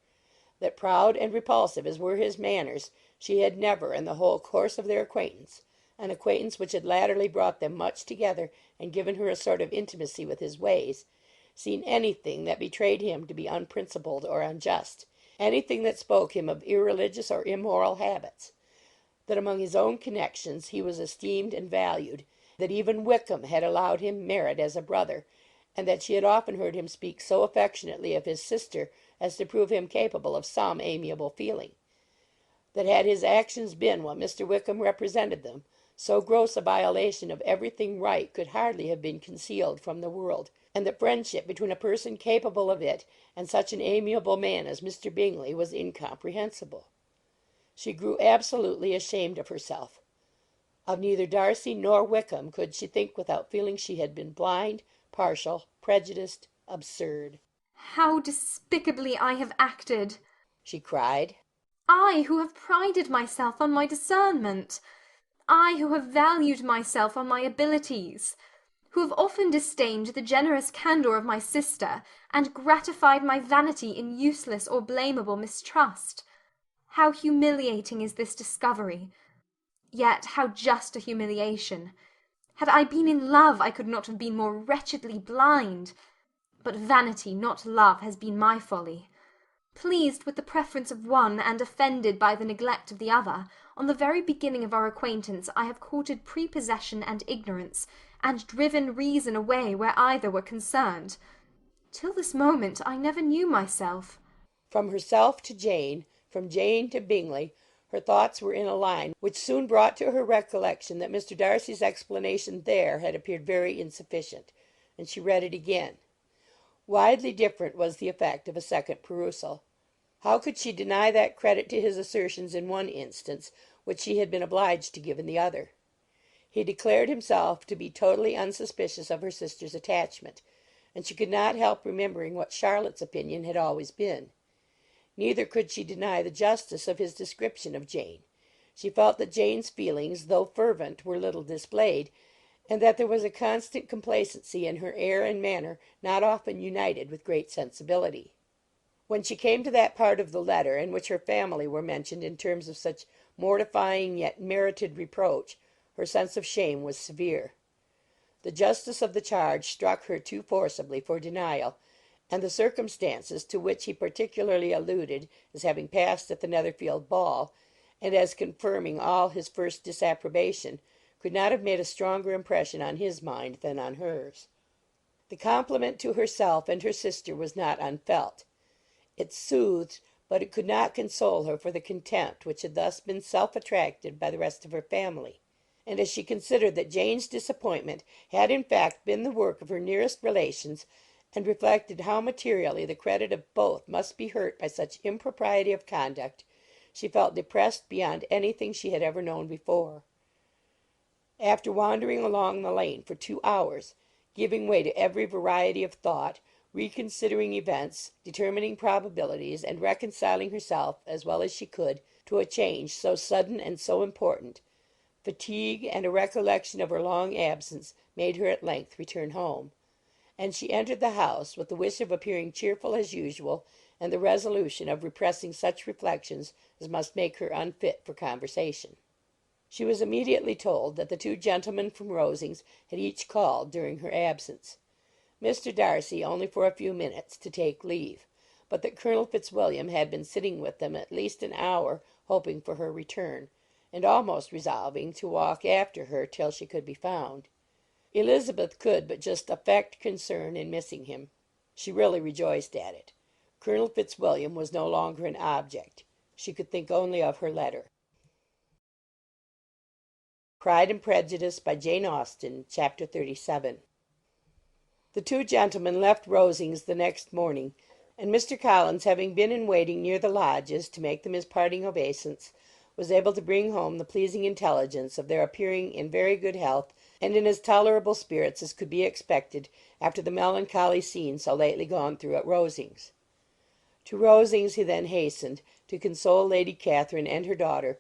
That proud and repulsive as were his manners, she had never, in the whole course of their acquaintance, an acquaintance which had latterly brought them much together and given her a sort of intimacy with his ways, seen anything that betrayed him to be unprincipled or unjust, anything that spoke him of irreligious or immoral habits; that among his own connections he was esteemed and valued, that even Wickham had allowed him merit as a brother, and that she had often heard him speak so affectionately of his sister as to prove him capable of some amiable feeling; that had his actions been what Mr. Wickham represented them, so gross a violation of everything right could hardly have been concealed from the world, and that friendship between a person capable of it and such an amiable man as Mr. Bingley was incomprehensible. She grew absolutely ashamed of herself. Of neither Darcy nor Wickham could she think without feeling she had been blind, partial, prejudiced, absurd. "How despicably I have acted!" she cried. "I, who have prided myself on my discernment! I, who have valued myself on my abilities! Who have often disdained the generous candour of my sister, and gratified my vanity in useless or blamable mistrust! How humiliating is this discovery! Yet how just a humiliation! Had I been in love, I could not have been more wretchedly blind. But vanity, not love, has been my folly. Pleased with the preference of one, and offended by the neglect of the other, on the very beginning of our acquaintance I have courted prepossession and ignorance, and driven reason away where either were concerned. Till this moment I never knew myself." From herself to Jane, from Jane to Bingley, Her thoughts were in a line which soon brought to her recollection that Mr. Darcy's explanation there had appeared very insufficient, and she read it again. Widely different was the effect of a second perusal. How could she deny that credit to his assertions in one instance which she had been obliged to give in the other? He declared himself to be totally unsuspicious of her sister's attachment, and she could not help remembering what Charlotte's opinion had always been. Neither could she deny the justice of his description of Jane. She felt that Jane's feelings, though fervent, were little displayed, and that there was a constant complacency in her air and manner not often united with great sensibility. When she came to that part of the letter in which her family were mentioned in terms of such mortifying yet merited reproach, her sense of shame was severe. The justice of the charge struck her too forcibly for denial, and the circumstances to which he particularly alluded as having passed at the Netherfield ball, and as confirming all his first disapprobation, could not have made a stronger impression on his mind than on hers. The compliment to herself and her sister was not unfelt. It soothed, but it could not console her for the contempt which had thus been self-attracted by the rest of her family. And as she considered that Jane's disappointment had in fact been the work of her nearest relations, and reflected how materially the credit of both must be hurt by such impropriety of conduct, she felt depressed beyond anything she had ever known before. After wandering along the lane for 2 hours, giving way to every variety of thought, reconsidering events, determining probabilities, and reconciling herself, as well as she could, to a change so sudden and so important, fatigue and a recollection of her long absence made her at length return home, and she entered the house with the wish of appearing cheerful as usual, and the resolution of repressing such reflections as must make her unfit for conversation. She was immediately told that the 2 gentlemen from Rosings had each called during her absence. Mr. Darcy only for a few minutes, to take leave, but that Colonel Fitzwilliam had been sitting with them at least an hour, hoping for her return, and almost resolving to walk after her till she could be found. Elizabeth could but just affect concern in missing him. She really rejoiced at it. Colonel Fitzwilliam was no longer an object. She could think only of her letter. Pride and Prejudice, by Jane Austen, Chapter 37. The 2 gentlemen left Rosings the next morning, and Mr. Collins, having been in waiting near the lodges to make them his parting obeisance, was able to bring home the pleasing intelligence of their appearing in very good health and in as tolerable spirits as could be expected after the melancholy scene so lately gone through at Rosings. To Rosings he then hastened, to console Lady Catherine and her daughter,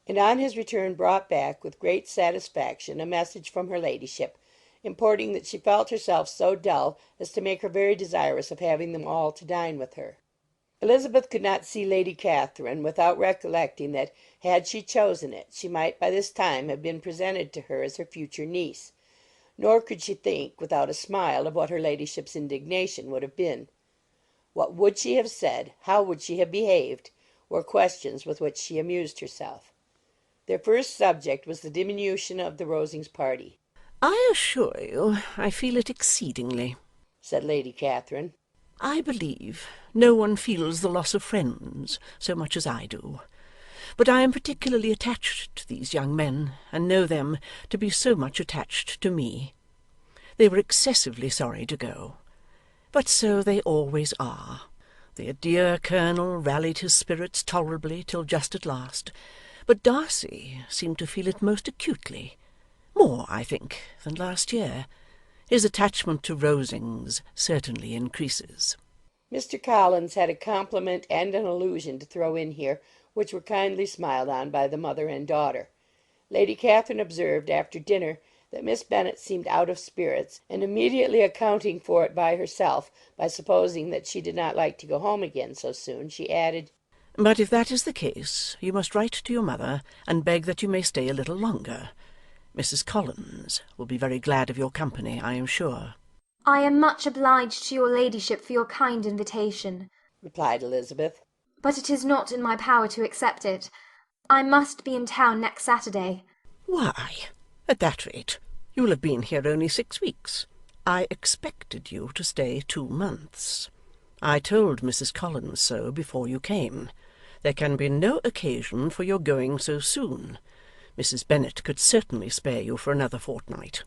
and on his return brought back with great satisfaction a message from her ladyship, importing that she felt herself so dull as to make her very desirous of having them all to dine with her. Elizabeth could not see Lady Catherine without recollecting that, had she chosen it, she might by this time have been presented to her as her future niece, nor could she think, without a smile, of what her ladyship's indignation would have been. What would she have said, how would she have behaved, were questions with which she amused herself. Their first subject was the diminution of the Rosings party. "I assure you I feel it exceedingly," said Lady Catherine. "I believe no one feels the loss of friends so much as I do. But I am particularly attached to these young men, and know them to be so much attached to me. They were excessively sorry to go, but so they always are. Their dear colonel rallied his spirits tolerably till just at last, but Darcy seemed to feel it most acutely, more, I think, than last year. His attachment to Rosings certainly increases." Mr. Collins had a compliment and an allusion to throw in here, which were kindly smiled on by the mother and daughter. Lady Catherine observed after dinner that Miss Bennet seemed out of spirits, and immediately accounting for it by herself, by supposing that she did not like to go home again so soon, she added, "But if that is the case, you must write to your mother and beg that you may stay a little longer. Mrs. Collins will be very glad of your company, I am sure." "I am much obliged to your ladyship for your kind invitation," replied Elizabeth, "but it is not in my power to accept it. I must be in town next Saturday." "Why, at that rate, you will have been here only 6 weeks. I expected you to stay 2 months. I told Mrs. Collins so before you came. There can be no occasion for your going so soon. Mrs. Bennet could certainly spare you for another fortnight.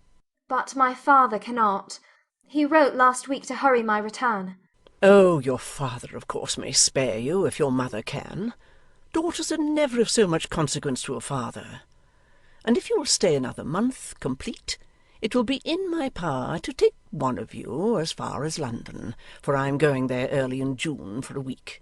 But my father cannot. He wrote last week to hurry my return. Oh, your father, of course, may spare you if your mother can. Daughters are never of so much consequence to a father. And if you will stay another month complete, it will be in my power to take one of you as far as London, for I am going there early in June for a week.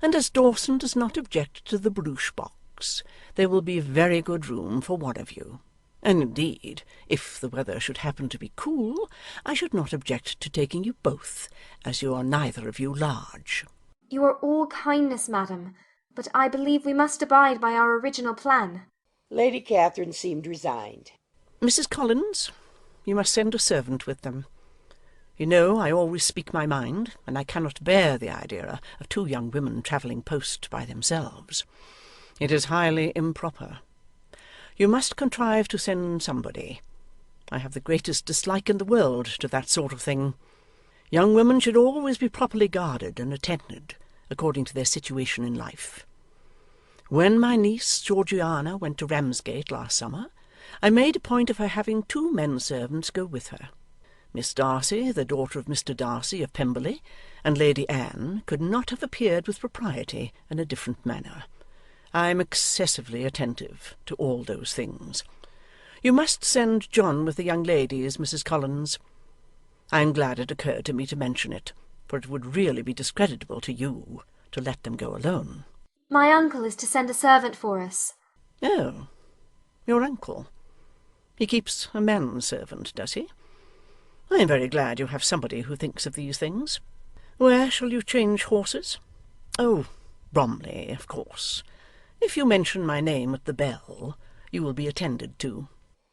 And as Dawson does not object to the barouche box, there will be very good room for one of you. And indeed, if the weather should happen to be cool, I should not object to taking you both, as you are neither of you large. You are all kindness, madam, but I believe we must abide by our original plan. Lady Catherine seemed resigned. Mrs. Collins, you must send a servant with them. You know I always speak my mind, and I cannot bear the idea of two young women travelling post by themselves. It is highly improper. You must contrive to send somebody. I have the greatest dislike in the world to that sort of thing. Young women should always be properly guarded and attended, according to their situation in life. When my niece Georgiana went to Ramsgate last summer, I made a point of her having 2 men-servants go with her. Miss Darcy, the daughter of Mr. Darcy of Pemberley, and Lady Anne could not have appeared with propriety in a different manner. I am excessively attentive to all those things. You must send John with the young ladies, Mrs. Collins. I am glad it occurred to me to mention it, for it would really be discreditable to you to let them go alone. My uncle is to send a servant for us. Oh, your uncle. He keeps a manservant, does he? I am very glad you have somebody who thinks of these things. Where shall you change horses? Oh, Bromley, of course. If you mention my name at the bell, you will be attended to.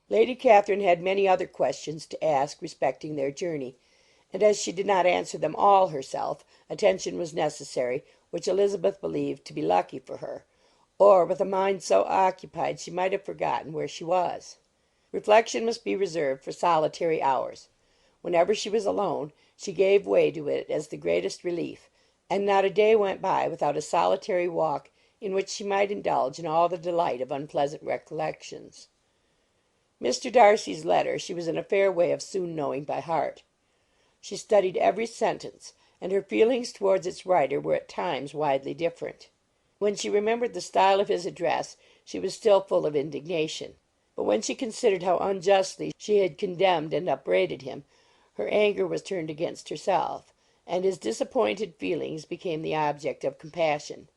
Lady Catherine had many other questions to ask respecting their journey, and as she did not answer them all herself, attention was necessary, which Elizabeth believed to be lucky for her, or with a mind so occupied she might have forgotten where she was. Reflection must be reserved for solitary hours. Whenever she was alone, she gave way to it as the greatest relief, and not a day went by without a solitary walk in which she might indulge in all the delight of unpleasant recollections. Mr. Darcy's letter she was in a fair way of soon knowing by heart. She studied every sentence, and her feelings towards its writer were at times widely different. When she remembered the style of his address, she was still full of indignation. But when she considered how unjustly she had condemned and upbraided him, her anger was turned against herself, and his disappointed feelings became the object of compassion.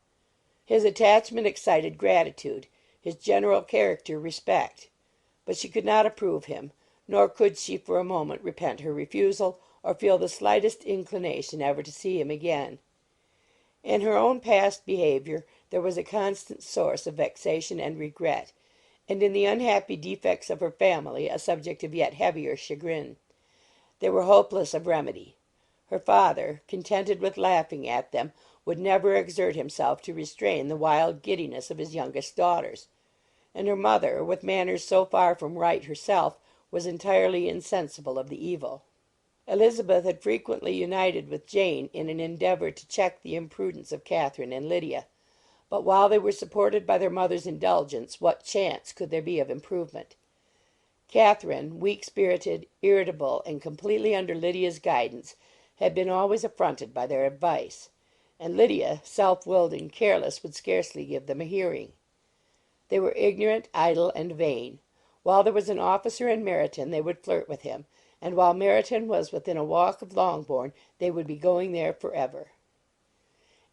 His attachment excited gratitude, his general character respect. But she could not approve him, nor could she for a moment repent her refusal, or feel the slightest inclination ever to see him again. In her own past behaviour there was a constant source of vexation and regret, and in the unhappy defects of her family a subject of yet heavier chagrin. They were hopeless of remedy. Her father, contented with laughing at them, would never exert himself to restrain the wild giddiness of his youngest daughters, and her mother, with manners so far from right herself, was entirely insensible of the evil. Elizabeth had frequently united with Jane in an endeavour to check the imprudence of Catherine and Lydia, but while they were supported by their mother's indulgence, what chance could there be of improvement? Catherine, weak-spirited, irritable, and completely under Lydia's guidance, had been always affronted by their advice, and Lydia, self-willed and careless, would scarcely give them a hearing. They were ignorant, idle, and vain. While there was an officer in Meryton they would flirt with him, and while Meryton was within a walk of Longbourn they would be going there for ever.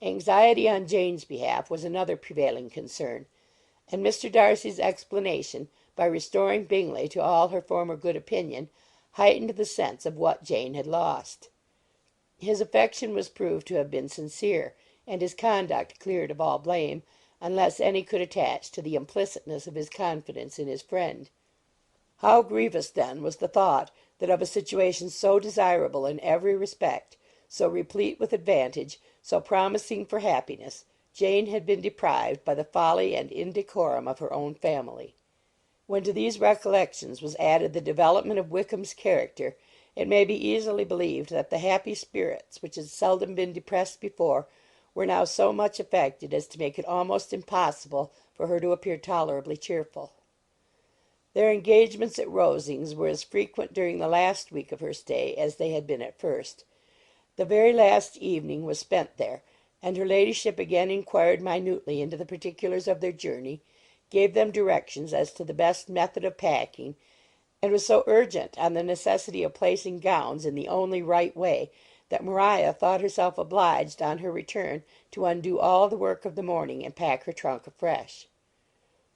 Anxiety on Jane's behalf was another prevailing concern, and Mr. Darcy's explanation, by restoring Bingley to all her former good opinion, heightened the sense of what Jane had lost. His affection was proved to have been sincere, and his conduct cleared of all blame, unless any could attach to the implicitness of his confidence in his friend. How grievous, then, was the thought that of a situation so desirable in every respect, so replete with advantage, so promising for happiness, Jane had been deprived by the folly and indecorum of her own family. When to these recollections was added the development of Wickham's character, it may be easily believed that the happy spirits, which had seldom been depressed before, were now so much affected as to make it almost impossible for her to appear tolerably cheerful. Their engagements at Rosings were as frequent during the last week of her stay as they had been at first. The very last evening was spent there, and her ladyship again inquired minutely into the particulars of their journey, gave them directions as to the best method of packing, and was so urgent on the necessity of placing gowns in the only right way, that Maria thought herself obliged on her return to undo all the work of the morning and pack her trunk afresh.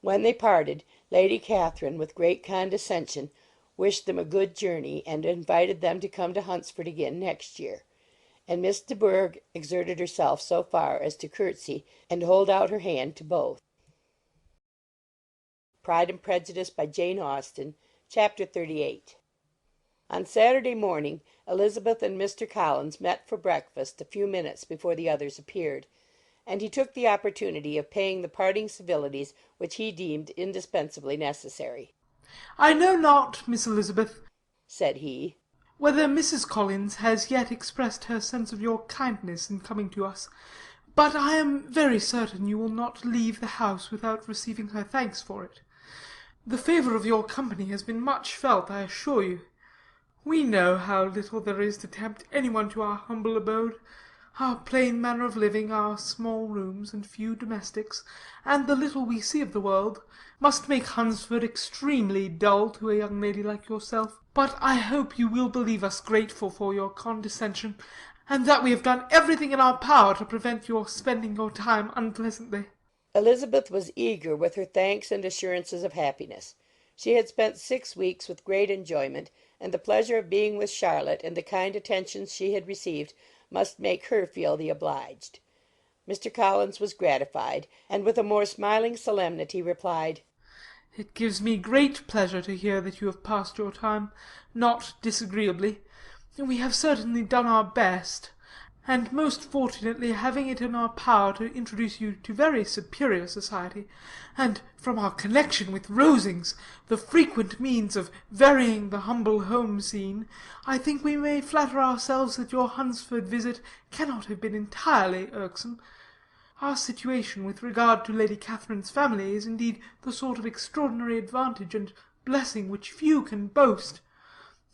When they parted, Lady Catherine, with great condescension, wished them a good journey, and invited them to come to Hunsford again next year, and Miss de Bourgh exerted herself so far as to curtsy and hold out her hand to both. Pride and Prejudice, by Jane Austen, Chapter 38. On Saturday morning Elizabeth and Mr. Collins met for breakfast a few minutes before the others appeared, and he took the opportunity of paying the parting civilities which he deemed indispensably necessary. "I know not, Miss Elizabeth," said he, "whether Mrs. Collins has yet expressed her sense of your kindness in coming to us, but I am very certain you will not leave the house without receiving her thanks for it. The favour of your company has been much felt, I assure you. We know how little there is to tempt any one to our humble abode. Our plain manner of living, our small rooms and few domestics, and the little we see of the world, must make Hunsford extremely dull to a young lady like yourself. But I hope you will believe us grateful for your condescension, and that we have done everything in our power to prevent your spending your time unpleasantly." Elizabeth was eager with her thanks and assurances of happiness. She had spent 6 weeks with great enjoyment, and the pleasure of being with Charlotte and the kind attentions she had received must make her feel the obliged. Mr. Collins was gratified, and with a more smiling solemnity replied, "It gives me great pleasure to hear that you have passed your time not disagreeably. We have certainly done our best, and most fortunately having it in our power to introduce you to very superior society, and from our connection with Rosings, the frequent means of varying the humble home scene, I think we may flatter ourselves that your Hunsford visit cannot have been entirely irksome. Our situation with regard to Lady Catherine's family is indeed the sort of extraordinary advantage and blessing which few can boast.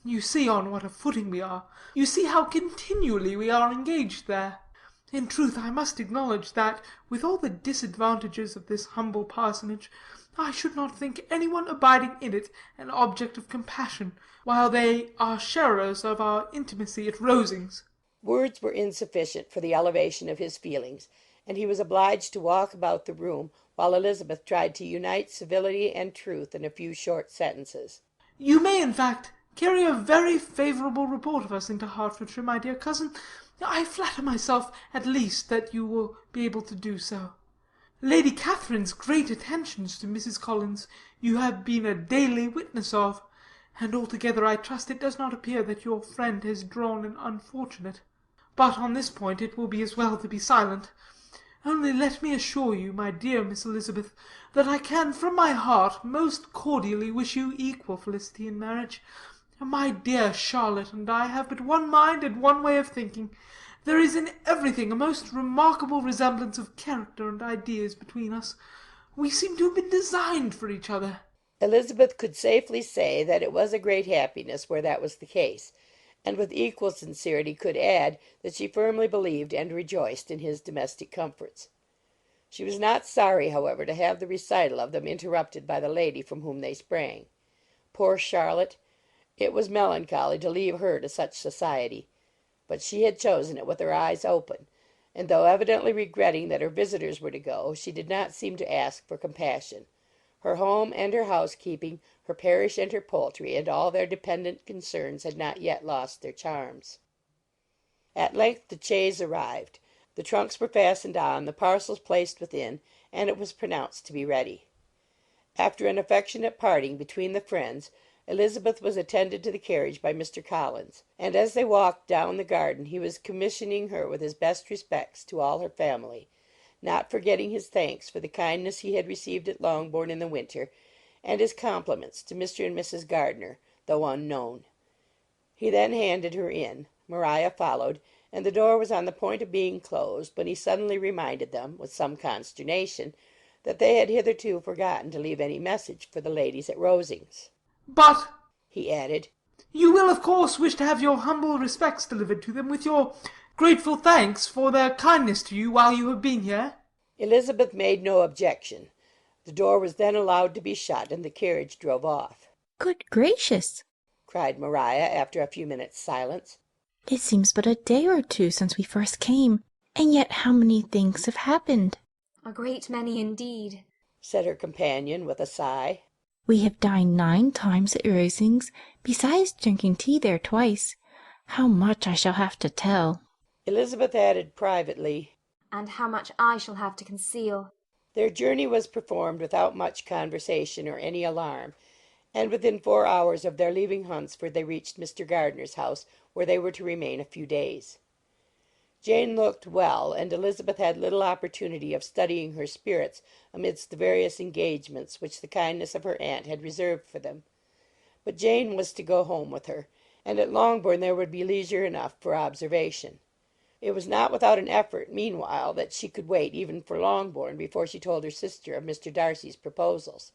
You see on what a footing we are. You see how continually we are engaged there. In truth, I must acknowledge that, with all the disadvantages of this humble parsonage, I should not think any one abiding in it an object of compassion, while they are sharers of our intimacy at Rosings." Words were insufficient for the elevation of his feelings, and he was obliged to walk about the room, while Elizabeth tried to unite civility and truth in a few short sentences. "You may, in fact, carry a very favourable report of us into Hertfordshire, my dear cousin. I flatter myself, at least, that you will be able to do so. Lady Catherine's great attentions to Mrs. Collins you have been a daily witness of, and altogether I trust it does not appear that your friend has drawn an unfortunate. But on this point it will be as well to be silent. Only let me assure you, my dear Miss Elizabeth, that I can from my heart most cordially wish you equal felicity in marriage. My dear Charlotte and I have but one mind and one way of thinking. There is in everything a most remarkable resemblance of character and ideas between us. We seem to have been designed for each other." Elizabeth could safely say that it was a great happiness where that was the case, and with equal sincerity could add that she firmly believed and rejoiced in his domestic comforts. She was not sorry, however, to have the recital of them interrupted by the lady from whom they sprang. Poor Charlotte! It was melancholy to leave her to such society, but she had chosen it with her eyes open, and though evidently regretting that her visitors were to go, she did not seem to ask for compassion. Her home and her housekeeping, her parish and her poultry, and all their dependent concerns had not yet lost their charms. At length the chaise arrived. The trunks were fastened on, the parcels placed within, and it was pronounced to be ready. After an affectionate parting between the friends, Elizabeth was attended to the carriage by Mr. Collins, and as they walked down the garden he was commissioning her with his best respects to all her family, not forgetting his thanks for the kindness he had received at Longbourn in the winter, and his compliments to Mr. and Mrs. Gardiner, though unknown. He then handed her in. Maria followed, and the door was on the point of being closed, when he suddenly reminded them, with some consternation, that they had hitherto forgotten to leave any message for the ladies at Rosings. "But," he added, "you will of course wish to have your humble respects delivered to them, with your grateful thanks for their kindness to you while you have been here?" Elizabeth made no objection. The door was then allowed to be shut, and the carriage drove off. Good gracious! cried Maria, after a few minutes' silence. It seems but a day or two since we first came, and yet how many things have happened! A great many indeed, said her companion, with a sigh. We have dined 9 times at Rosings, besides drinking tea there twice. How much I shall have to tell! Elizabeth added privately, and how much I shall have to conceal. Their journey was performed without much conversation or any alarm, and within 4 hours of their leaving Hunsford they reached Mr. Gardiner's house, where they were to remain a few days. Jane looked well, and Elizabeth had little opportunity of studying her spirits amidst the various engagements which the kindness of her aunt had reserved for them. But Jane was to go home with her, and at Longbourn there would be leisure enough for observation. It was not without an effort, meanwhile, that she could wait even for Longbourn before she told her sister of Mr. Darcy's proposals.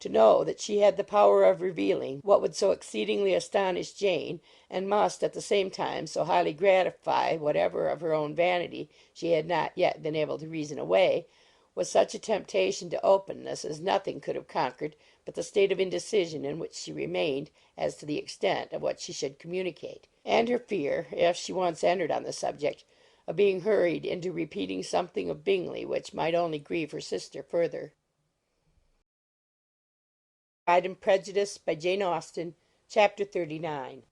To know that she had the power of revealing what would so exceedingly astonish Jane, and must at the same time so highly gratify whatever of her own vanity she had not yet been able to reason away, was such a temptation to openness as nothing could have conquered but the state of indecision in which she remained as to the extent of what she should communicate, and her fear, if she once entered on the subject, of being hurried into repeating something of Bingley which might only grieve her sister further. Pride and Prejudice, by Jane Austen, Chapter 39.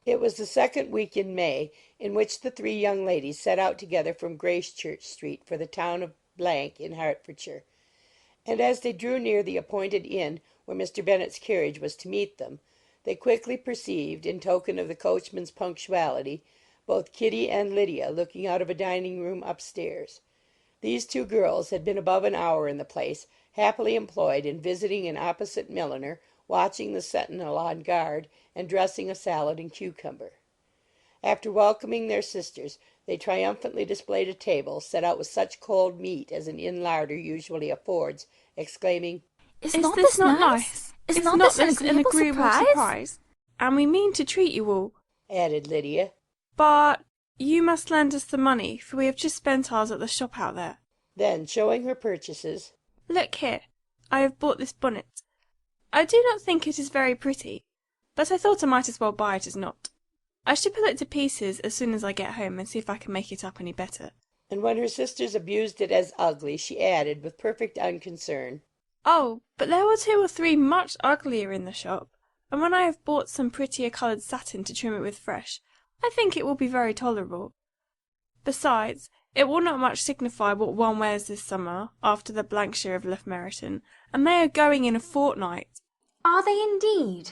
It was the second week in May, in which the 3 young ladies set out together from Gracechurch Street for the town of in Hertfordshire, and as they drew near the appointed inn where Mr. Bennet's carriage was to meet them, they quickly perceived, in token of the coachman's punctuality, both Kitty and Lydia looking out of a dining-room upstairs. These 2 girls had been above an hour in the place, happily employed in visiting an opposite milliner, watching the sentinel on guard, and dressing a salad and cucumber. After welcoming their sisters, they triumphantly displayed a table set out with such cold meat as an inn larder usually affords, exclaiming, Is this not nice? Is not this an agreeable surprise? And we mean to treat you all, added Lydia. But you must lend us the money, for we have just spent ours at the shop out there. Then, showing her purchases, Look here, I have bought this bonnet. I do not think it is very pretty, but I thought I might as well buy it as not. I shall pull it to pieces as soon as I get home, and see if I can make it up any better. And when her sisters abused it as ugly, she added, with perfect unconcern, Oh, but there were 2 or 3 much uglier in the shop, and when I have bought some prettier coloured satin to trim it with fresh, I think it will be very tolerable. Besides, it will not much signify what one wears this summer, after the shire of Loughmereton, and they are going in a fortnight. Are they indeed?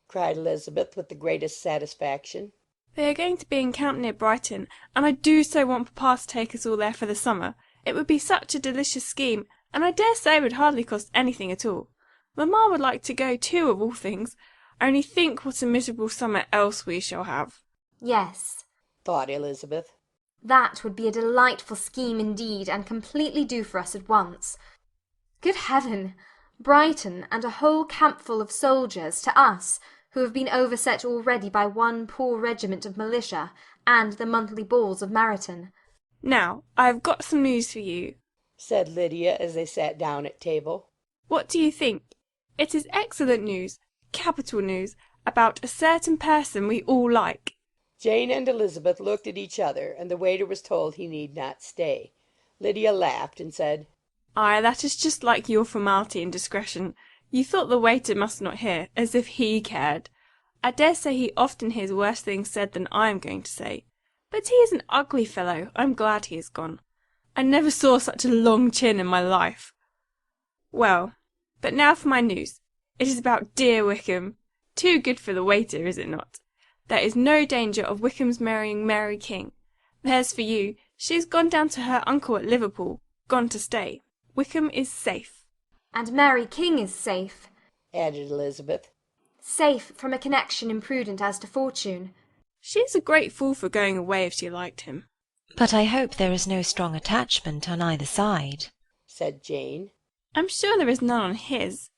cried Elizabeth, with the greatest satisfaction. They are going to be in camp near Brighton, and I do so want papa to take us all there for the summer. It would be such a delicious scheme, and I dare say it would hardly cost anything at all. Mamma would like to go too, of all things. Only think what a miserable summer else we shall have. Yes, thought Elizabeth. That would be a delightful scheme indeed, and completely do for us at once. Good heaven! Brighton, and a whole campful of soldiers, to us, who have been overset already by one poor regiment of militia, and the monthly balls of Meryton. Now, I have got some news for you, said Lydia, as they sat down at table. What do you think? It is excellent news, capital news, about a certain person we all like. Jane and Elizabeth looked at each other, and the waiter was told he need not stay. Lydia laughed and said, Ay, that is just like your formality and discretion. You thought the waiter must not hear, as if he cared. I dare say he often hears worse things said than I am going to say. But he is an ugly fellow. I'm glad he is gone. I never saw such a long chin in my life. Well, but now for my news. It is about dear Wickham. Too good for the waiter, is it not? There is no danger of Wickham's marrying Mary King. There's for you. She has gone down to her uncle at Liverpool, gone to stay. Wickham is safe. And Mary King is safe, added Elizabeth. Safe from a connection imprudent as to fortune. She is a great fool for going away if she liked him. But I hope there is no strong attachment on either side, said Jane. I'm sure there is none on his.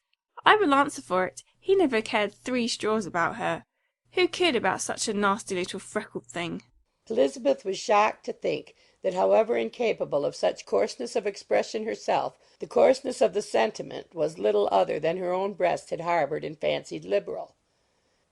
I will answer for it, he never cared 3 straws about her. Who could about such a nasty little freckled thing? Elizabeth was shocked to think that, however incapable of such coarseness of expression herself, the coarseness of the sentiment was little other than her own breast had harboured and fancied liberal.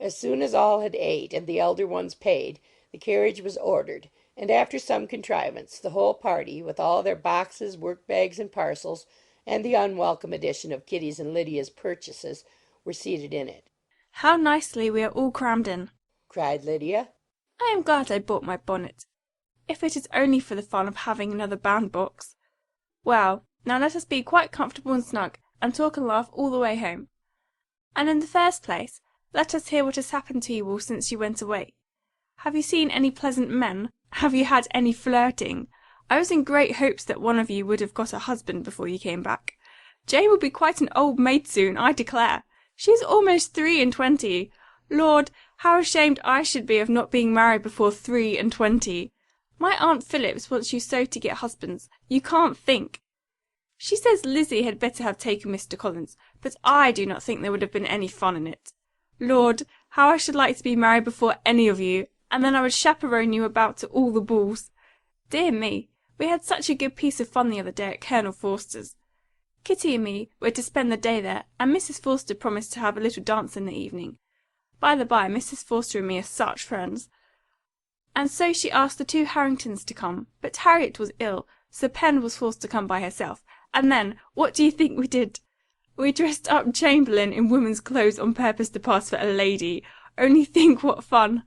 As soon as all had ate and the elder ones paid, the carriage was ordered, and after some contrivance, the whole party, with all their boxes, work-bags, and parcels, and the unwelcome addition of Kitty's and Lydia's purchases, were seated in it. How nicely we are all crammed in, cried Lydia. I am glad I bought my bonnet, if it is only for the fun of having another bandbox. Well, now let us be quite comfortable and snug, and talk and laugh all the way home. And in the first place, let us hear what has happened to you all since you went away. Have you seen any pleasant men? Have you had any flirting? I was in great hopes that one of you would have got a husband before you came back. Jane will be quite an old maid soon, I declare. She is almost 23. Lord, how ashamed I should be of not being married before 23. My Aunt Phillips wants you so to get husbands, you can't think. She says Lizzie had better have taken Mr. Collins, but I do not think there would have been any fun in it. Lord, how I should like to be married before any of you, and then I would chaperon you about to all the balls. Dear me, we had such a good piece of fun the other day at Colonel Forster's. Kitty and me were to spend the day there, and Mrs. Forster promised to have a little dance in the evening. By the by, Mrs. Forster and me are such friends. And so she asked the 2 Harringtons to come, but Harriet was ill, so Pen was forced to come by herself, and then, what do you think we did? We dressed up Chamberlain in women's clothes on purpose to pass for a lady. Only think what fun!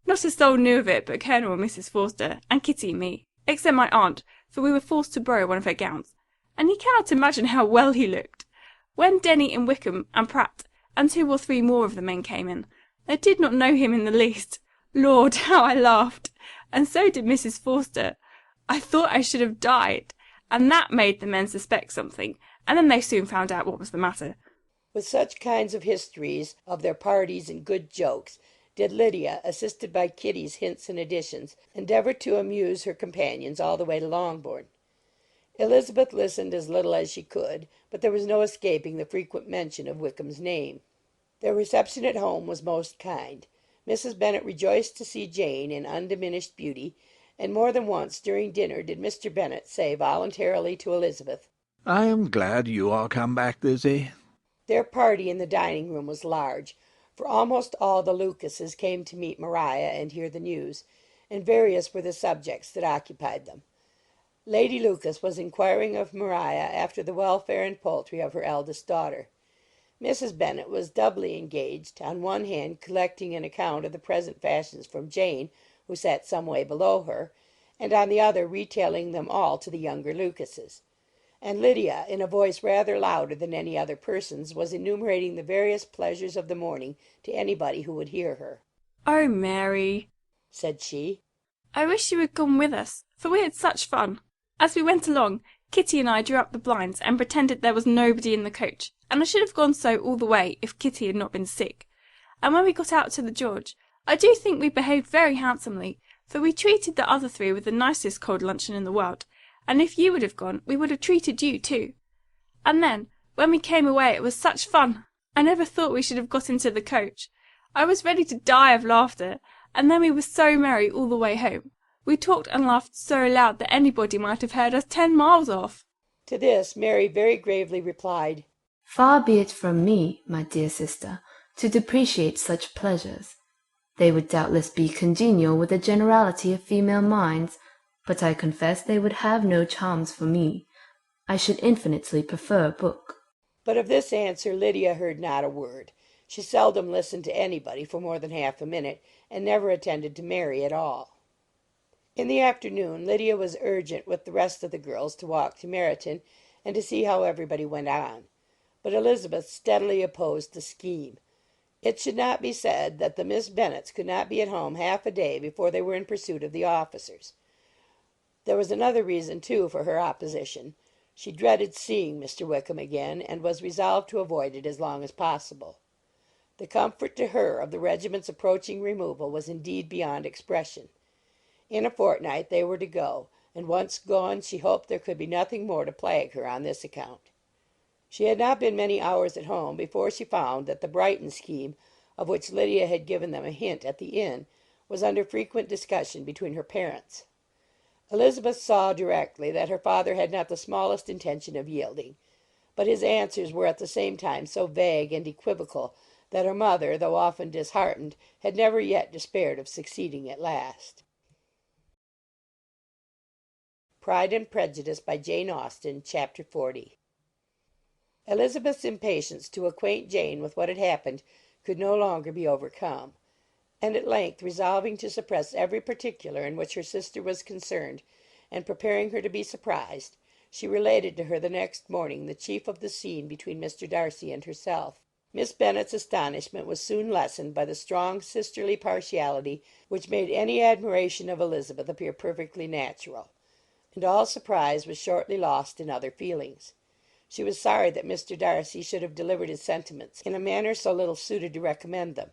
Not a soul knew of it but Colonel and Mrs. Forster, and Kitty and me, except my aunt, for we were forced to borrow one of her gowns, and you cannot imagine how well he looked. When Denny and Wickham and Pratt and 2 or 3 more of the men came in, they did not know him in the least. Lord, how I laughed! And so did Mrs. Forster. I thought I should have died, and that made the men suspect something, and then they soon found out what was the matter. With such kinds of histories of their parties and good jokes did Lydia, assisted by Kitty's hints and additions, endeavour to amuse her companions all the way to Longbourn. Elizabeth listened as little as she could, but there was no escaping the frequent mention of Wickham's name. Their reception at home was most kind. Mrs. Bennet rejoiced to see Jane in undiminished beauty, and more than once during dinner did Mr. Bennet say voluntarily to Elizabeth, I am glad you are come back, Lizzie. Their party in the dining-room was large, for almost all the Lucases came to meet Maria and hear the news, and various were the subjects that occupied them. Lady Lucas was inquiring of Maria after the welfare and poultry of her eldest daughter. Mrs. Bennet was doubly engaged, on one hand collecting an account of the present fashions from Jane, who sat some way below her, and on the other retailing them all to the younger Lucases. And Lydia, in a voice rather louder than any other person's, was enumerating the various pleasures of the morning to anybody who would hear her. "Oh, Mary," said she, "I wish you had gone with us, for we had such fun. As we went along, Kitty and I drew up the blinds and pretended there was nobody in the coach, and I should have gone so all the way if Kitty had not been sick. And when we got out to the George, I do think we behaved very handsomely, for we treated the other 3 with the nicest cold luncheon in the world, and if you would have gone, we would have treated you too. And then, when we came away, it was such fun! I never thought we should have got into the coach. I was ready to die of laughter, and then we were so merry all the way home. We talked and laughed so loud that anybody might have heard us 10 miles off." To this Mary very gravely replied, "Far be it from me, my dear sister, to depreciate such pleasures. They would doubtless be congenial with the generality of female minds, but I confess they would have no charms for me. I should infinitely prefer a book." But of this answer Lydia heard not a word. She seldom listened to anybody for more than half a minute, and never attended to Mary at all. In the afternoon Lydia was urgent with the rest of the girls to walk to Meryton, and to see how everybody went on. But Elizabeth steadily opposed the scheme. It should not be said that the Miss Bennets could not be at home half a day before they were in pursuit of the officers. There was another reason, too, for her opposition. She dreaded seeing Mr. Wickham again, and was resolved to avoid it as long as possible. The comfort to her of the regiment's approaching removal was indeed beyond expression. In a fortnight they were to go, and once gone she hoped there could be nothing more to plague her on this account. She had not been many hours at home before she found that the Brighton scheme, of which Lydia had given them a hint at the inn, was under frequent discussion between her parents. Elizabeth saw directly that her father had not the smallest intention of yielding, but his answers were at the same time so vague and equivocal that her mother, though often disheartened, had never yet despaired of succeeding at last. Pride and Prejudice by Jane Austen, Chapter 40. Elizabeth's impatience to acquaint Jane with what had happened could no longer be overcome, and at length, resolving to suppress every particular in which her sister was concerned, and preparing her to be surprised, she related to her the next morning the chief of the scene between Mr. Darcy and herself. Miss Bennet's astonishment was soon lessened by the strong sisterly partiality which made any admiration of Elizabeth appear perfectly natural, and all surprise was shortly lost in other feelings. She was sorry that Mr. Darcy should have delivered his sentiments in a manner so little suited to recommend them,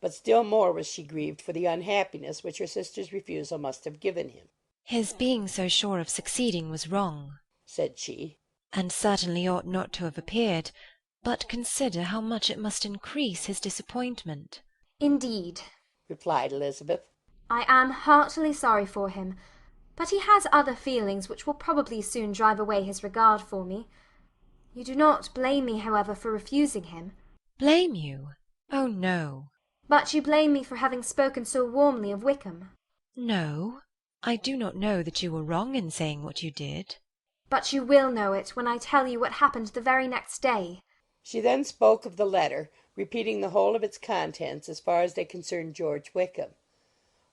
but still more was she grieved for the unhappiness which her sister's refusal must have given him. "His being so sure of succeeding was wrong," said she, "and certainly ought not to have appeared. But consider how much it must increase his disappointment." "Indeed," replied Elizabeth, "I am heartily sorry for him, but he has other feelings which will probably soon drive away his regard for me. You do not blame me, however, for refusing him?" "Blame you? Oh, no." "But you blame me for having spoken so warmly of Wickham?" "No. I do not know that you were wrong in saying what you did." "But you will know it when I tell you what happened the very next day." She then spoke of the letter, repeating the whole of its contents as far as they concerned George Wickham.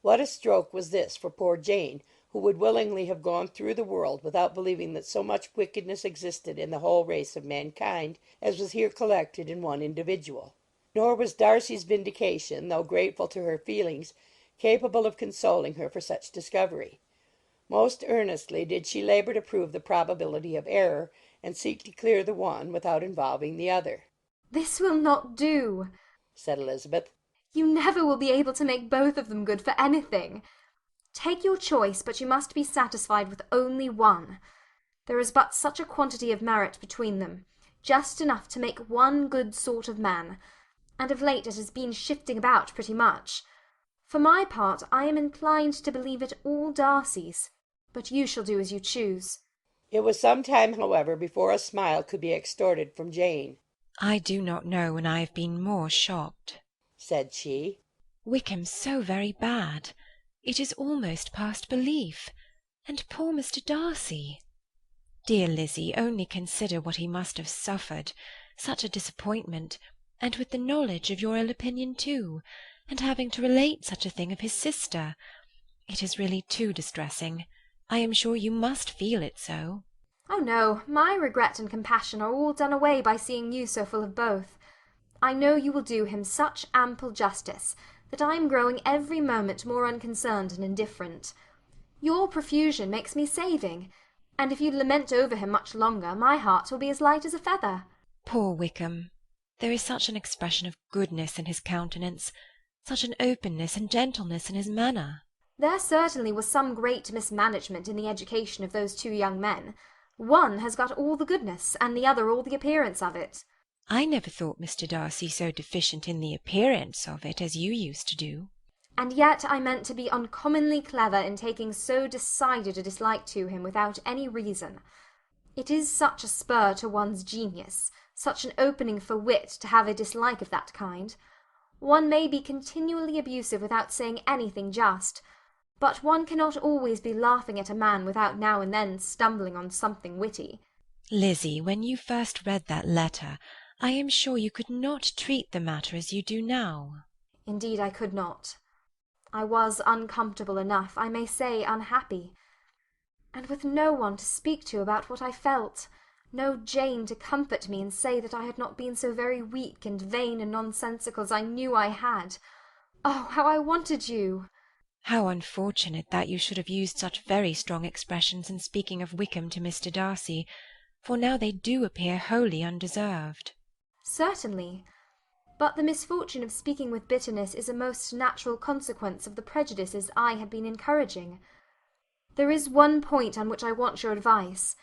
What a stroke was this for poor Jane, who would willingly have gone through the world without believing that so much wickedness existed in the whole race of mankind as was here collected in one individual. Nor was Darcy's vindication, though grateful to her feelings, capable of consoling her for such discovery. Most earnestly did she labour to prove the probability of error, and seek to clear the one without involving the other. "This will not do," said Elizabeth. "You never will be able to make both of them good for anything. Take your choice, but you must be satisfied with only one. There is but such a quantity of merit between them, just enough to make one good sort of man, and of late it has been shifting about pretty much. For my part, I am inclined to believe it all Darcy's, but you shall do as you choose." It was some time, however, before a smile could be extorted from Jane. "I do not know when I have been more shocked," said she. "Wickham so very bad. It is almost past belief. And poor Mr. Darcy. Dear Lizzie, only consider what he must have suffered. Such a disappointment, and with the knowledge of your ill opinion too, and having to relate such a thing of his sister. It is really too distressing. I am sure you must feel it so." "Oh no, my regret and compassion are all done away by seeing you so full of both. I know you will do him such ample justice that I am growing every moment more unconcerned and indifferent. Your profusion makes me saving, and if you lament over him much longer, my heart will be as light as a feather." Poor Wickham! There is such an expression of goodness in his countenance, such an openness and gentleness in his manner. There certainly was some great mismanagement in the education of those two young men. One has got all the goodness, and the other all the appearance of it. I never thought Mr. Darcy so deficient in the appearance of it as you used to do. And yet I meant to be uncommonly clever in taking so decided a dislike to him without any reason. It is such a spur to one's genius, such an opening for wit, to have a dislike of that kind. One may be continually abusive without saying anything just, but one cannot always be laughing at a man without now and then stumbling on something witty. Lizzie, when you first read that letter, I am sure you could not treat the matter as you do now. Indeed I could not. I was uncomfortable enough, I may say unhappy, and with no one to speak to about what I felt, no Jane to comfort me and say that I had not been so very weak and vain and nonsensical as I knew I had. Oh, how I wanted you! How unfortunate that you should have used such very strong expressions in speaking of Wickham to Mr. Darcy, for now they do appear wholly undeserved. Certainly. but the misfortune of speaking with bitterness is a most natural consequence of the prejudices I had been encouraging. There is one point on which I want your advice.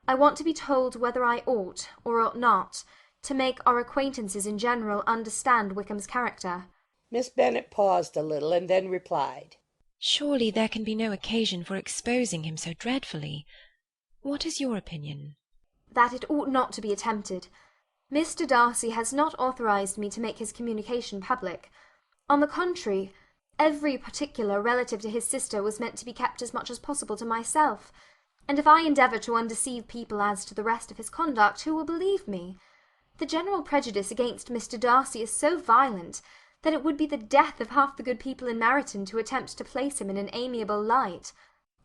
I want to be told whether I ought, or ought not, to make our acquaintances in general understand Wickham's character. Miss Bennet paused a little, and then replied, Surely there can be no occasion for exposing him so dreadfully. What is your opinion? That it ought not to be attempted. Mr. Darcy has not authorized me to make his communication public. On the contrary, every particular relative to his sister was meant to be kept as much as possible to myself, and if I endeavour to undeceive people as to the rest of his conduct, who will believe me? The general prejudice against Mr. Darcy is so violent that it would be the death of half the good people in Meryton to attempt to place him in an amiable light.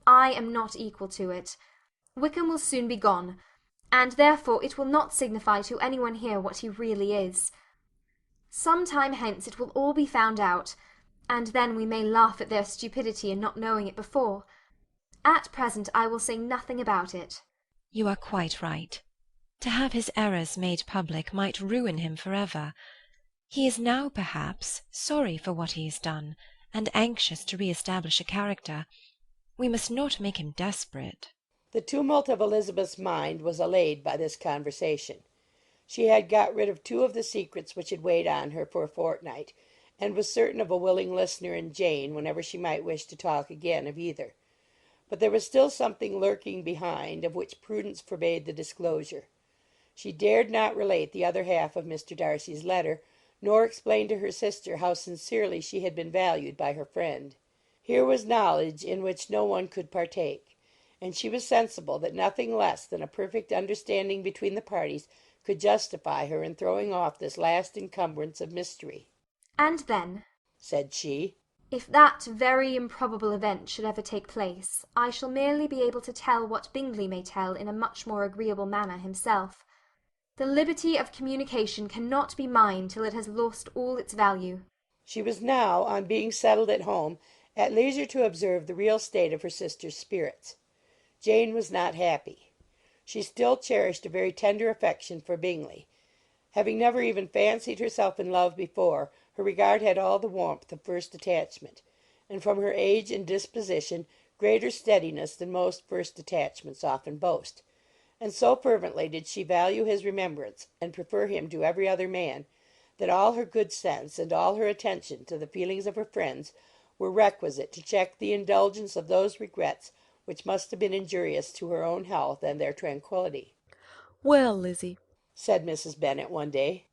I am not equal to it. Wickham will soon be gone, and therefore it will not signify to any one here what he really is. Some time hence it will all be found out, and then we may laugh at their stupidity in not knowing it before. At present I will say nothing about it. You are quite right. To have his errors made public might ruin him for ever. He is now, perhaps, sorry for what he has done, and anxious to re-establish a character. We must not make him desperate. The tumult of Elizabeth's mind was allayed by this conversation. She had got rid of two of the secrets which had weighed on her for a fortnight, and was certain of a willing listener in Jane whenever she might wish to talk again of either. But there was still something lurking behind, of which prudence forbade the disclosure. She dared not relate the other half of Mr. Darcy's letter, nor explain to her sister how sincerely she had been valued by her friend. Here was knowledge in which no one could partake, and she was sensible that nothing less than a perfect understanding between the parties could justify her in throwing off this last encumbrance of mystery. And then, said she, if that very improbable event should ever take place, I shall merely be able to tell what Bingley may tell in a much more agreeable manner himself. The liberty of communication cannot be mine till it has lost all its value. She was now, on being settled at home, at leisure to observe the real state of her sister's spirits. Jane was not happy. She still cherished a very tender affection for Bingley. Having never even fancied herself in love before, her regard had all the warmth of first attachment, and from her age and disposition greater steadiness than most first attachments often boast. And so fervently did she value his remembrance, and prefer him to every other man, that all her good sense and all her attention to the feelings of her friends were requisite to check the indulgence of those regrets which must have been injurious to her own health and their tranquillity. "Well, Lizzie," said Mrs. Bennet one day,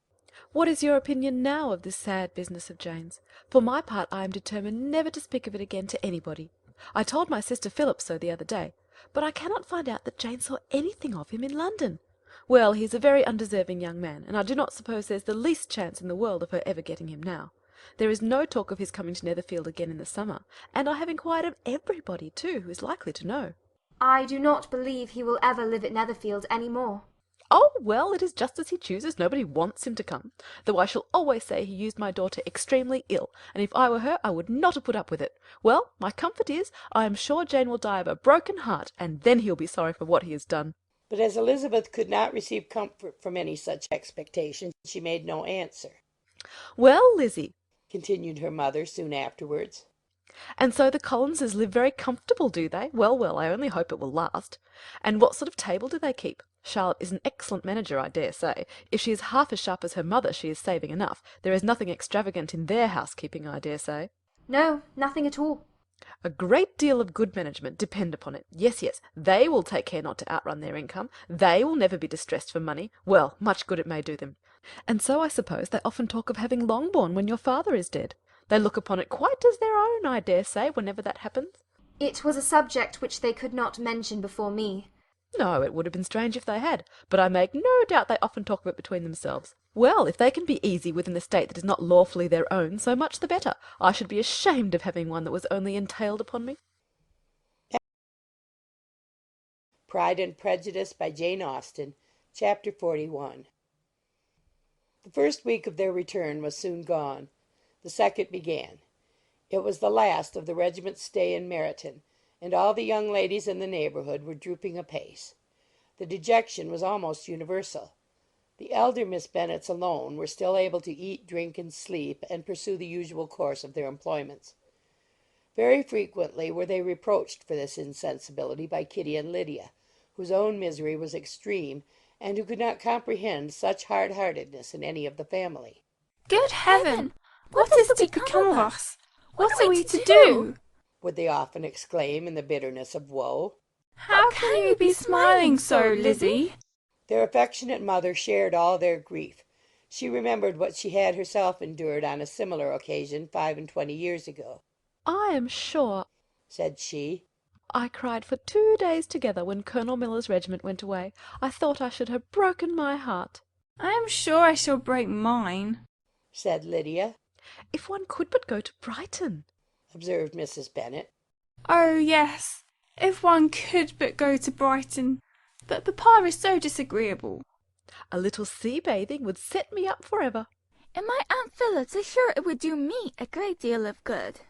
"what is your opinion now of this sad business of Jane's? For my part, I am determined never to speak of it again to anybody. I told my sister Philip so the other day, but I cannot find out that Jane saw anything of him in London. Well, he is a very undeserving young man, and I do not suppose there's the least chance in the world of her ever getting him now. There is no talk of his coming to Netherfield again in the summer, and I have inquired of everybody, too, who is likely to know." I do not believe he will ever live at Netherfield any more. "Oh, well, it is just as he chooses. Nobody wants him to come, though I shall always say he used my daughter extremely ill, and if I were her I would not have put up with it. Well, my comfort is, I am sure Jane will die of a broken heart, and then he'll be sorry for what he has done." But as Elizabeth could not receive comfort from any such expectation, she made no answer. "Well, Lizzie," continued her mother soon afterwards, "and so the Collinses live very comfortable, do they? Well, well, I only hope it will last. And what sort of table do they keep? Charlotte is an excellent manager, I dare say. If she is half as sharp as her mother, she is saving enough. There is nothing extravagant in their housekeeping, I dare say." "No, nothing at all." "A great deal of good management, depend upon it. Yes, yes, they will take care not to outrun their income. They will never be distressed for money. Well, much good it may do them. And so I suppose they often talk of having Longbourn when your father is dead. They look upon it quite as their own, I dare say, whenever that happens." It was a subject which they could not mention before me. "No, it would have been strange if they had, but I make no doubt they often talk of it between themselves. Well, if they can be easy with an estate that is not lawfully their own, so much the better. I should be ashamed of having one that was only entailed upon me." Pride and Prejudice by Jane Austen, Chapter 41. The first week of their return was soon gone. The second began. It was the last of the regiment's stay in Meryton, and all the young ladies in the neighbourhood were drooping apace. The dejection was almost universal. The elder Miss Bennets alone were still able to eat, drink, and sleep, and pursue the usual course of their employments. Very frequently were they reproached for this insensibility by Kitty and Lydia, whose own misery was extreme, and who could not comprehend such hard-heartedness in any of the family. Good heaven! What is to become of us? What are we to do? Would they often exclaim in the bitterness of woe. How can you be smiling so, Lizzie? Their affectionate mother shared all their grief. She remembered what she had herself endured on a similar occasion 25 years ago. I am sure, said she, I cried for 2 days together when Colonel Miller's regiment went away. I thought I should have broken my heart. I am sure I shall break mine, said Lydia. If one could but go to Brighton, observed Mrs. Bennet. Oh, yes, if one could but go to Brighton. But papa is so disagreeable. A little sea bathing would set me up for ever. And my Aunt Phillips is sure it would do me a great deal of good,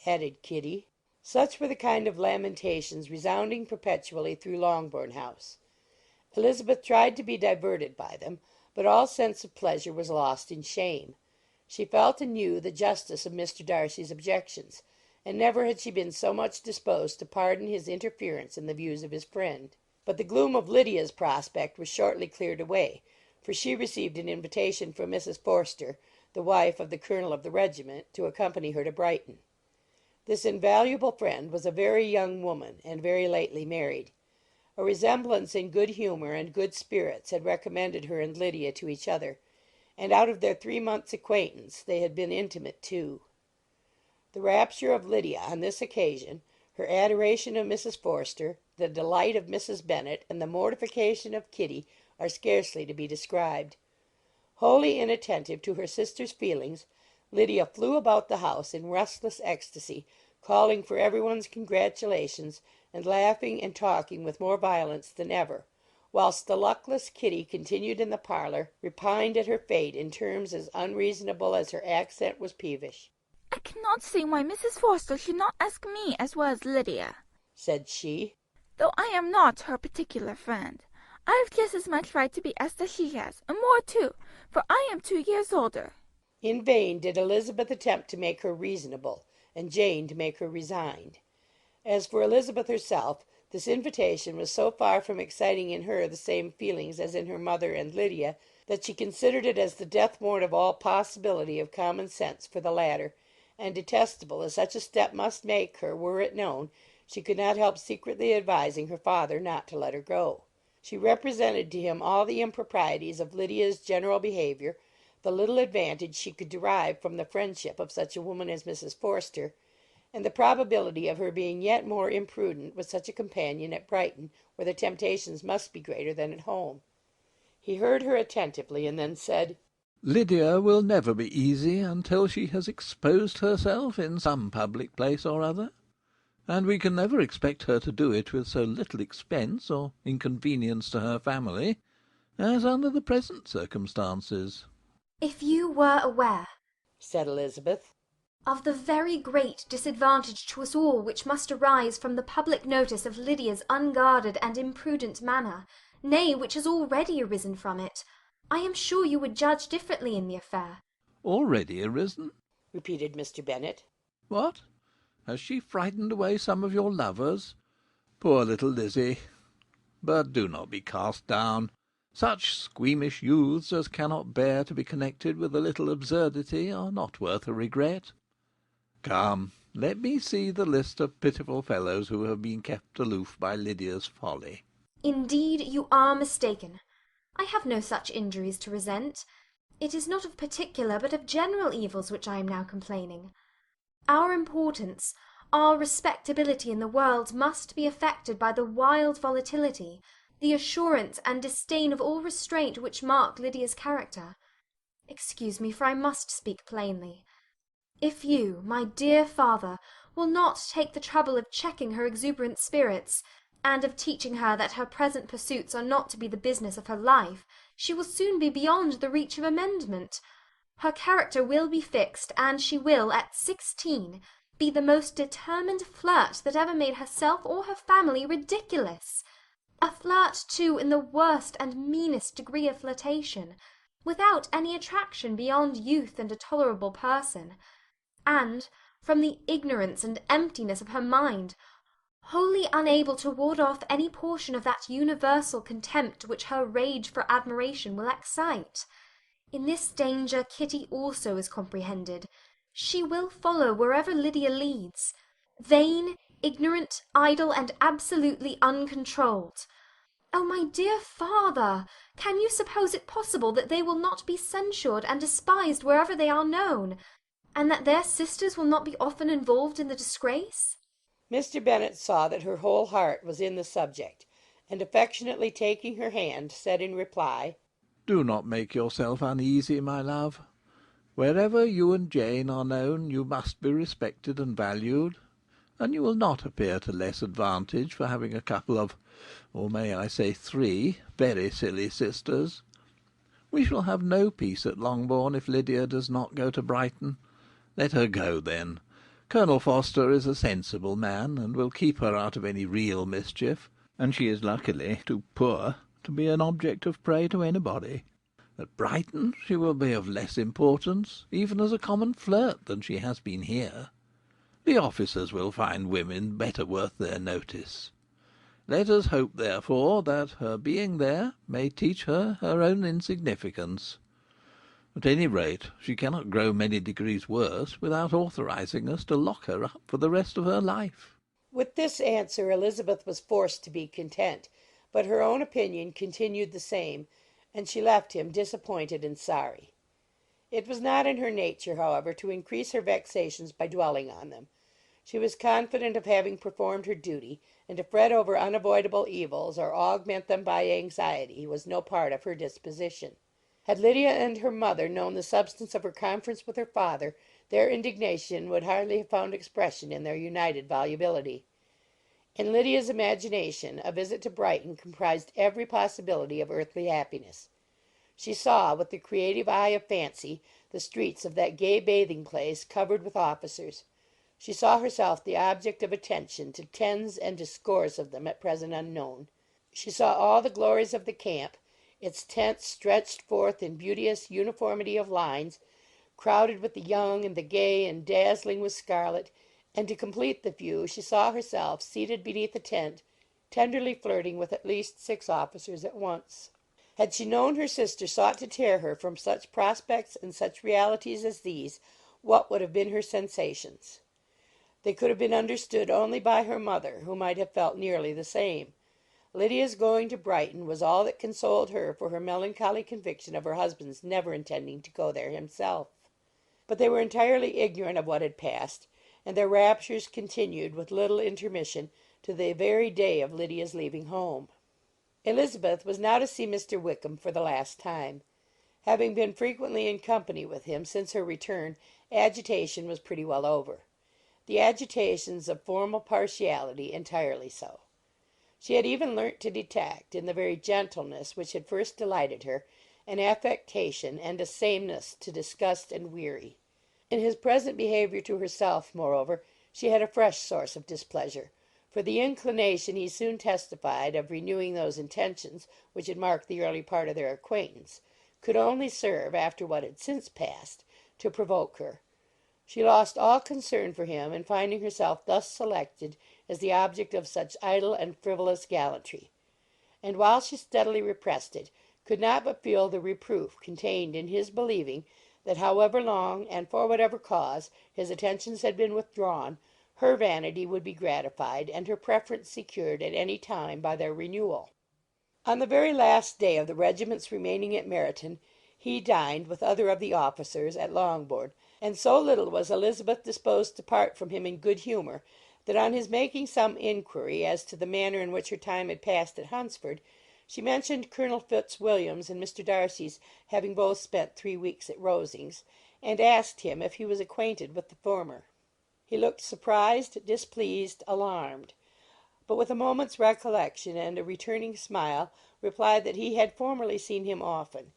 added Kitty. Such were the kind of lamentations resounding perpetually through Longbourn House. Elizabeth tried to be diverted by them, but all sense of pleasure was lost in shame. She felt anew the justice of Mr. Darcy's objections, and never had she been so much disposed to pardon his interference in the views of his friend. But the gloom of Lydia's prospect was shortly cleared away, for she received an invitation from Mrs. Forster, the wife of the colonel of the regiment, to accompany her to Brighton. This invaluable friend was a very young woman, and very lately married. A resemblance in good humour and good spirits had recommended her and Lydia to each other, and out of their 3 months' acquaintance they had been intimate too. The rapture of Lydia on this occasion, her adoration of Mrs. Forster, the delight of Mrs. Bennet, and the mortification of Kitty are scarcely to be described. Wholly inattentive to her sister's feelings, Lydia flew about the house in restless ecstasy, calling for everyone's congratulations, and laughing and talking with more violence than ever, whilst the luckless Kitty continued in the parlour, repined at her fate in terms as unreasonable as her accent was peevish. I cannot see why Mrs. Forster should not ask me as well as Lydia, said she, though I am not her particular friend. I have just as much right to be asked as she has, and more too, for I am 2 years older. In vain did Elizabeth attempt to make her reasonable, and Jane to make her resigned. As for Elizabeth herself, this invitation was so far from exciting in her the same feelings as in her mother and Lydia, that she considered it as the death-warrant of all possibility of common sense for the latter, and detestable as such a step must make her were it known, she could not help secretly advising her father not to let her go. She represented to him all the improprieties of Lydia's general behaviour, the little advantage she could derive from the friendship of such a woman as Mrs. Forster, and the probability of her being yet more imprudent with such a companion at Brighton, where the temptations must be greater than at home. He heard her attentively, and then said, Lydia will never be easy until she has exposed herself in some public place or other, and we can never expect her to do it with so little expense or inconvenience to her family as under the present circumstances. If you were aware, said Elizabeth, of the very great disadvantage to us all which must arise from the public notice of Lydia's unguarded and imprudent manner, nay, which has already arisen from it, I am sure you would judge differently in the affair. Already arisen? repeated Mr. Bennet. What? Has she frightened away some of your lovers? Poor little Lizzie! But do not be cast down. Such squeamish youths as cannot bear to be connected with a little absurdity are not worth a regret. Come, let me see the list of pitiful fellows who have been kept aloof by Lydia's folly. Indeed, you are mistaken. I have no such injuries to resent. It is not of particular, but of general evils which I am now complaining. Our importance, our respectability in the world must be affected by the wild volatility, the assurance and disdain of all restraint which mark Lydia's character. Excuse me, for I must speak plainly. If you, my dear father, will not take the trouble of checking her exuberant spirits, and of teaching her that her present pursuits are not to be the business of her life, she will soon be beyond the reach of amendment. Her character will be fixed, and she will, at 16, be the most determined flirt that ever made herself or her family ridiculous. A flirt, too, in the worst and meanest degree of flirtation, without any attraction beyond youth and a tolerable person, and, from the ignorance and emptiness of her mind, wholly unable to ward off any portion of that universal contempt which her rage for admiration will excite. In this danger Kitty also is comprehended. She will follow wherever Lydia leads, vain, ignorant, idle, and absolutely uncontrolled. Oh, my dear father, can you suppose it possible that they will not be censured and despised wherever they are known, and that their sisters will not be often involved in the disgrace? Mr. Bennet saw that her whole heart was in the subject, and affectionately taking her hand, said in reply, "Do not make yourself uneasy, my love. Wherever you and Jane are known, you must be respected and valued, and you will not appear to less advantage for having a couple of, or may I say 3, very silly sisters. We shall have no peace at Longbourn if Lydia does not go to Brighton. Let her go, then. Colonel Forster is a sensible man, and will keep her out of any real mischief, and she is luckily too poor to be an object of prey to anybody. At Brighton she will be of less importance, even as a common flirt, than she has been here. The officers will find women better worth their notice. Let us hope, therefore, that her being there may teach her her own insignificance. At any rate, she cannot grow many degrees worse without authorizing us to lock her up for the rest of her life." With this answer Elizabeth was forced to be content, but her own opinion continued the same, and she left him disappointed and sorry. It was not in her nature, however, to increase her vexations by dwelling on them. She was confident of having performed her duty, and to fret over unavoidable evils, or augment them by anxiety, was no part of her disposition. Had Lydia and her mother known the substance of her conference with her father, their indignation would hardly have found expression in their united volubility. In Lydia's imagination a visit to Brighton comprised every possibility of earthly happiness. She saw, with the creative eye of fancy, the streets of that gay bathing-place covered with officers. She saw herself the object of attention to tens and to scores of them at present unknown. She saw all the glories of the camp, its tents stretched forth in beauteous uniformity of lines, crowded with the young and the gay and dazzling with scarlet, and to complete the view she saw herself seated beneath a tent, tenderly flirting with at least 6 officers at once. Had she known her sister sought to tear her from such prospects and such realities as these, what would have been her sensations? They could have been understood only by her mother, who might have felt nearly the same. Lydia's going to Brighton was all that consoled her for her melancholy conviction of her husband's never intending to go there himself. But they were entirely ignorant of what had passed, and their raptures continued with little intermission to the very day of Lydia's leaving home. Elizabeth was now to see Mr. Wickham for the last time. Having been frequently in company with him since her return, agitation was pretty well over. The agitations of formal partiality entirely so. She had even learnt to detect, in the very gentleness which had first delighted her, an affectation and a sameness to disgust and weary. In his present behaviour to herself, moreover, she had a fresh source of displeasure, for the inclination he soon testified of renewing those intentions which had marked the early part of their acquaintance could only serve, after what had since passed, to provoke her. She lost all concern for him in finding herself thus selected as the object of such idle and frivolous gallantry, and while she steadily repressed it, could not but feel the reproof contained in his believing that however long and for whatever cause his attentions had been withdrawn, her vanity would be gratified and her preference secured at any time by their renewal. On the very last day of the regiment's remaining at Meryton, he dined, with other of the officers, at Longbourn, and so little was Elizabeth disposed to part from him in good humour, that on his making some inquiry as to the manner in which her time had passed at Hunsford, she mentioned Colonel Fitzwilliam's and Mr. Darcy's having both spent 3 weeks at Rosings, and asked him if he was acquainted with the former. He looked surprised, displeased, alarmed, but with a moment's recollection and a returning smile, replied that he had formerly seen him often,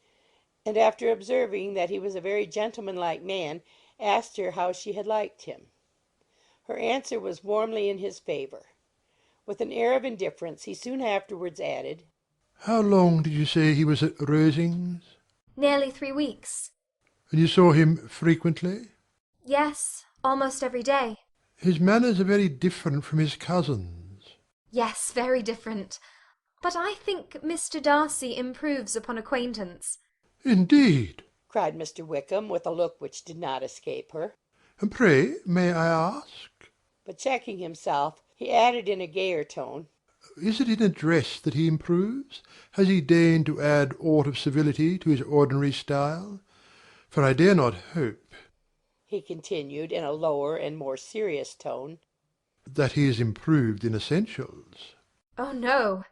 and after observing that he was a very gentlemanlike man, asked her how she had liked him. Her answer was warmly in his favour. With an air of indifference he soon afterwards added, "How long did you say he was at Rosings? Nearly 3 weeks. And you saw him frequently? Yes, almost every day. His manners are very different from his cousin's." Yes, very different. But I think Mr. Darcy improves upon acquaintance. "Indeed!" cried Mr. Wickham, with a look which did not escape her. "And pray, may I ask?" But checking himself, he added in a gayer tone, "Is it in address that he improves? Has he deigned to add aught of civility to his ordinary style? For I dare not hope," he continued in a lower and more serious tone, "that he is improved in essentials." Oh, no,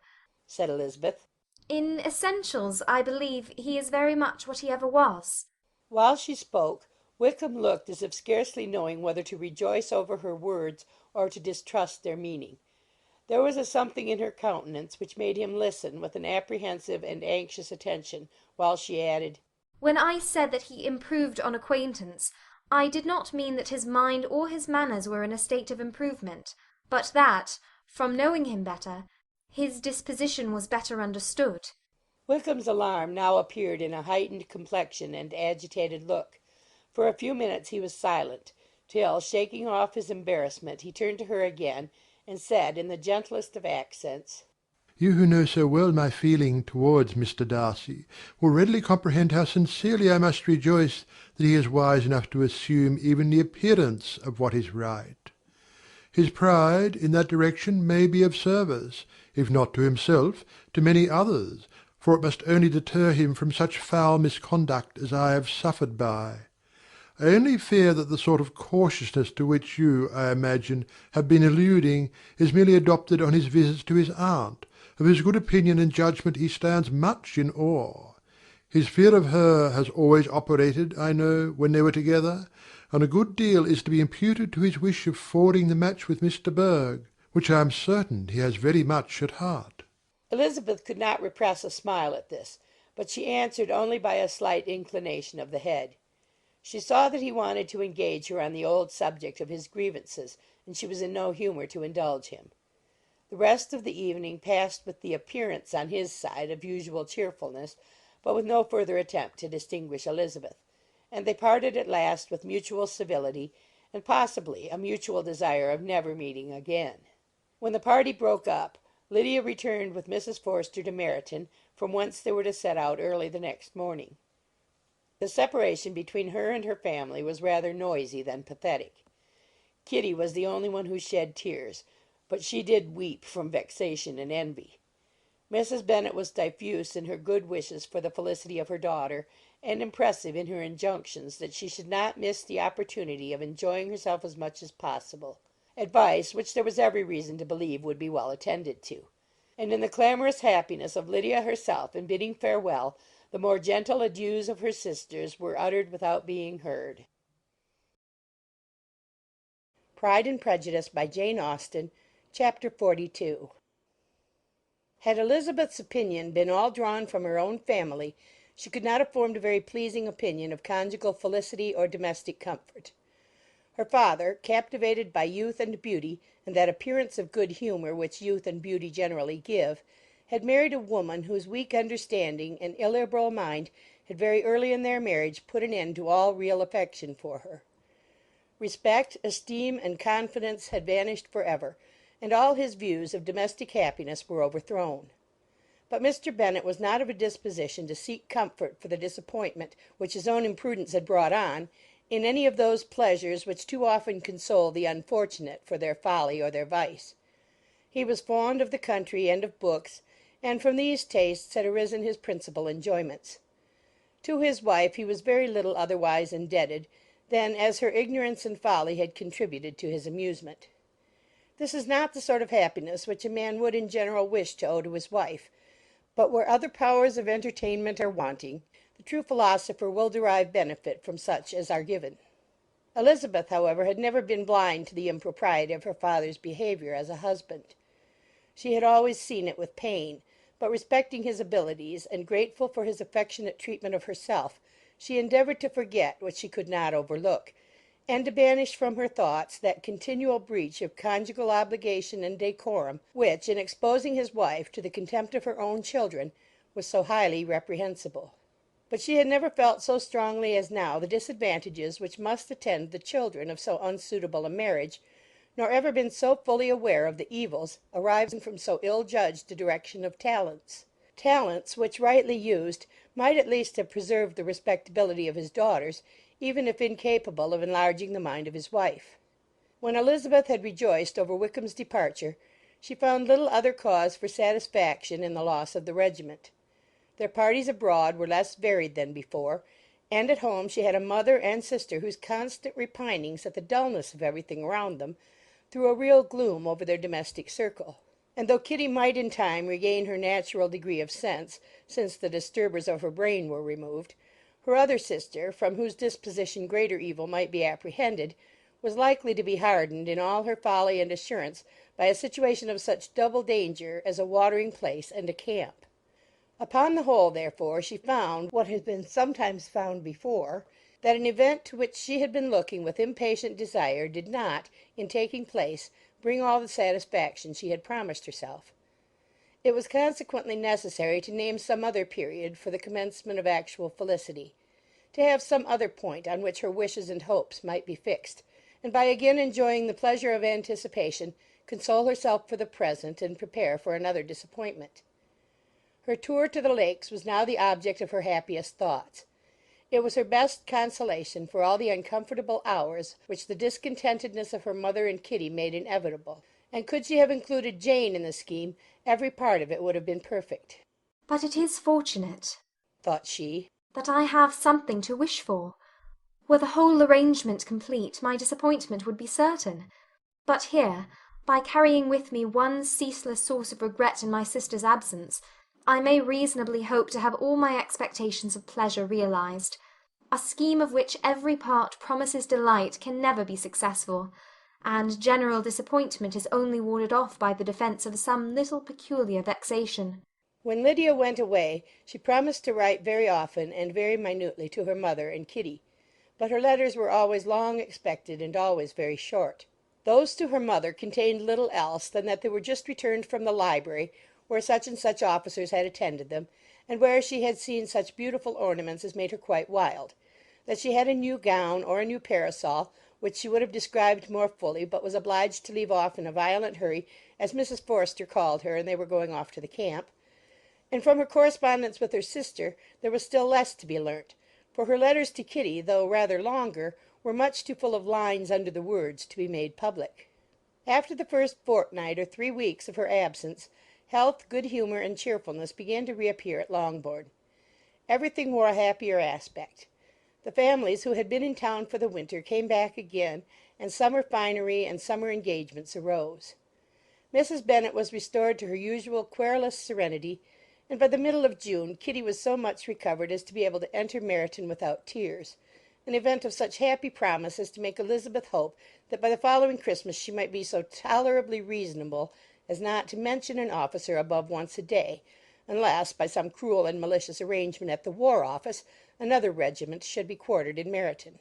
said Elizabeth. In essentials, I believe, he is very much what he ever was. While she spoke, Wickham looked as if scarcely knowing whether to rejoice over her words or to distrust their meaning. There was a something in her countenance which made him listen with an apprehensive and anxious attention, while she added, When I said that he improved on acquaintance, I did not mean that his mind or his manners were in a state of improvement, but that, from knowing him better, his disposition was better understood. Wickham's alarm now appeared in a heightened complexion and agitated look. For a few minutes he was silent, till, shaking off his embarrassment, he turned to her again, and said in the gentlest of accents, "You who know so well my feeling towards Mr. Darcy will readily comprehend how sincerely I must rejoice that he is wise enough to assume even the appearance of what is right. His pride in that direction may be of service, if not to himself, to many others, for it must only deter him from such foul misconduct as I have suffered by. I only fear that the sort of cautiousness to which you, I imagine, have been alluding is merely adopted on his visits to his aunt, of whose good opinion and judgment he stands much in awe. His fear of her has always operated, I know, when they were together, and a good deal is to be imputed to his wish of forwarding the match with Mr. Berg, which I am certain he has very much at heart." Elizabeth could not repress a smile at this, but she answered only by a slight inclination of the head. She saw that he wanted to engage her on the old subject of his grievances, and she was in no humour to indulge him. The rest of the evening passed with the appearance on his side of usual cheerfulness, but with no further attempt to distinguish Elizabeth, and they parted at last with mutual civility, and possibly a mutual desire of never meeting again. When the party broke up, Lydia returned with Mrs. Forster to Meryton, from whence they were to set out early the next morning. The separation between her and her family was rather noisy than pathetic. Kitty was the only one who shed tears, but she did weep from vexation and envy. Mrs. Bennet was diffuse in her good wishes for the felicity of her daughter, and impressive in her injunctions that she should not miss the opportunity of enjoying herself as much as possible, advice which there was every reason to believe would be well attended to. And in the clamorous happiness of Lydia herself in bidding farewell, the more gentle adieus of her sisters were uttered without being heard. Pride and Prejudice, by Jane Austen, Chapter 42. Had Elizabeth's opinion been all drawn from her own family, she could not have formed a very pleasing opinion of conjugal felicity or domestic comfort. Her father, captivated by youth and beauty, and that appearance of good humour which youth and beauty generally give, had married a woman whose weak understanding and illiberal mind had very early in their marriage put an end to all real affection for her. Respect, esteem, and confidence had vanished for ever, and all his views of domestic happiness were overthrown. But Mr. Bennet was not of a disposition to seek comfort for the disappointment which his own imprudence had brought on, in any of those pleasures which too often console the unfortunate for their folly or their vice. He was fond of the country and of books, and from these tastes had arisen his principal enjoyments. To his wife he was very little otherwise indebted than as her ignorance and folly had contributed to his amusement. This is not the sort of happiness which a man would in general wish to owe to his wife, but where other powers of entertainment are wanting, the true philosopher will derive benefit from such as are given. Elizabeth, however, had never been blind to the impropriety of her father's behaviour as a husband. She had always seen it with pain, but respecting his abilities, and grateful for his affectionate treatment of herself, she endeavoured to forget what she could not overlook, and to banish from her thoughts that continual breach of conjugal obligation and decorum which, in exposing his wife to the contempt of her own children, was so highly reprehensible. But she had never felt so strongly as now the disadvantages which must attend the children of so unsuitable a marriage, nor ever been so fully aware of the evils arising from so ill-judged a direction of talents which, rightly used, might at least have preserved the respectability of his daughters, even if incapable of enlarging the mind of his wife. When Elizabeth had rejoiced over Wickham's departure, she found little other cause for satisfaction in the loss of the regiment. Their parties abroad were less varied than before, and at home she had a mother and sister whose constant repinings at the dullness of everything around them threw a real gloom over their domestic circle. And though Kitty might in time regain her natural degree of sense, since the disturbers of her brain were removed, her other sister, from whose disposition greater evil might be apprehended, was likely to be hardened in all her folly and assurance by a situation of such double danger as a watering-place and a camp. Upon the whole, therefore, she found, what has been sometimes found before, that an event to which she had been looking with impatient desire did not, in taking place, bring all the satisfaction she had promised herself. It was consequently necessary to name some other period for the commencement of actual felicity, to have some other point on which her wishes and hopes might be fixed, and by again enjoying the pleasure of anticipation, console herself for the present, and prepare for another disappointment. Her tour to the Lakes was now the object of her happiest thoughts. It was her best consolation for all the uncomfortable hours which the discontentedness of her mother and Kitty made inevitable, and could she have included Jane in the scheme, every part of it would have been perfect. But it is fortunate, thought she, that I have something to wish for. Were the whole arrangement complete, my disappointment would be certain. But here, by carrying with me one ceaseless source of regret in my sister's absence, I may reasonably hope to have all my expectations of pleasure realized. A scheme of which every part promises delight can never be successful, and general disappointment is only warded off by the defence of some little peculiar vexation. When Lydia went away, she promised to write very often and very minutely to her mother and Kitty, but her letters were always long expected and always very short. Those to her mother contained little else than that they were just returned from the library, where such and such officers had attended them, and where she had seen such beautiful ornaments as made her quite wild; that she had a new gown or a new parasol, which she would have described more fully, but was obliged to leave off in a violent hurry, as Mrs. Forster called her, and they were going off to the camp. And from her correspondence with her sister there was still less to be learnt, for her letters to Kitty, though rather longer, were much too full of lines under the words to be made public. After the first fortnight or 3 weeks of her absence, health, good humour, and cheerfulness began to reappear at Longbourn. Everything wore a happier aspect. The families who had been in town for the winter came back again, and summer finery and summer engagements arose. Mrs. Bennet was restored to her usual querulous serenity, and by the middle of June Kitty was so much recovered as to be able to enter Meryton without tears, an event of such happy promise as to make Elizabeth hope that by the following Christmas she might be so tolerably reasonable as not to mention an officer above once a day, unless, by some cruel and malicious arrangement at the War Office, another regiment should be quartered in Meryton.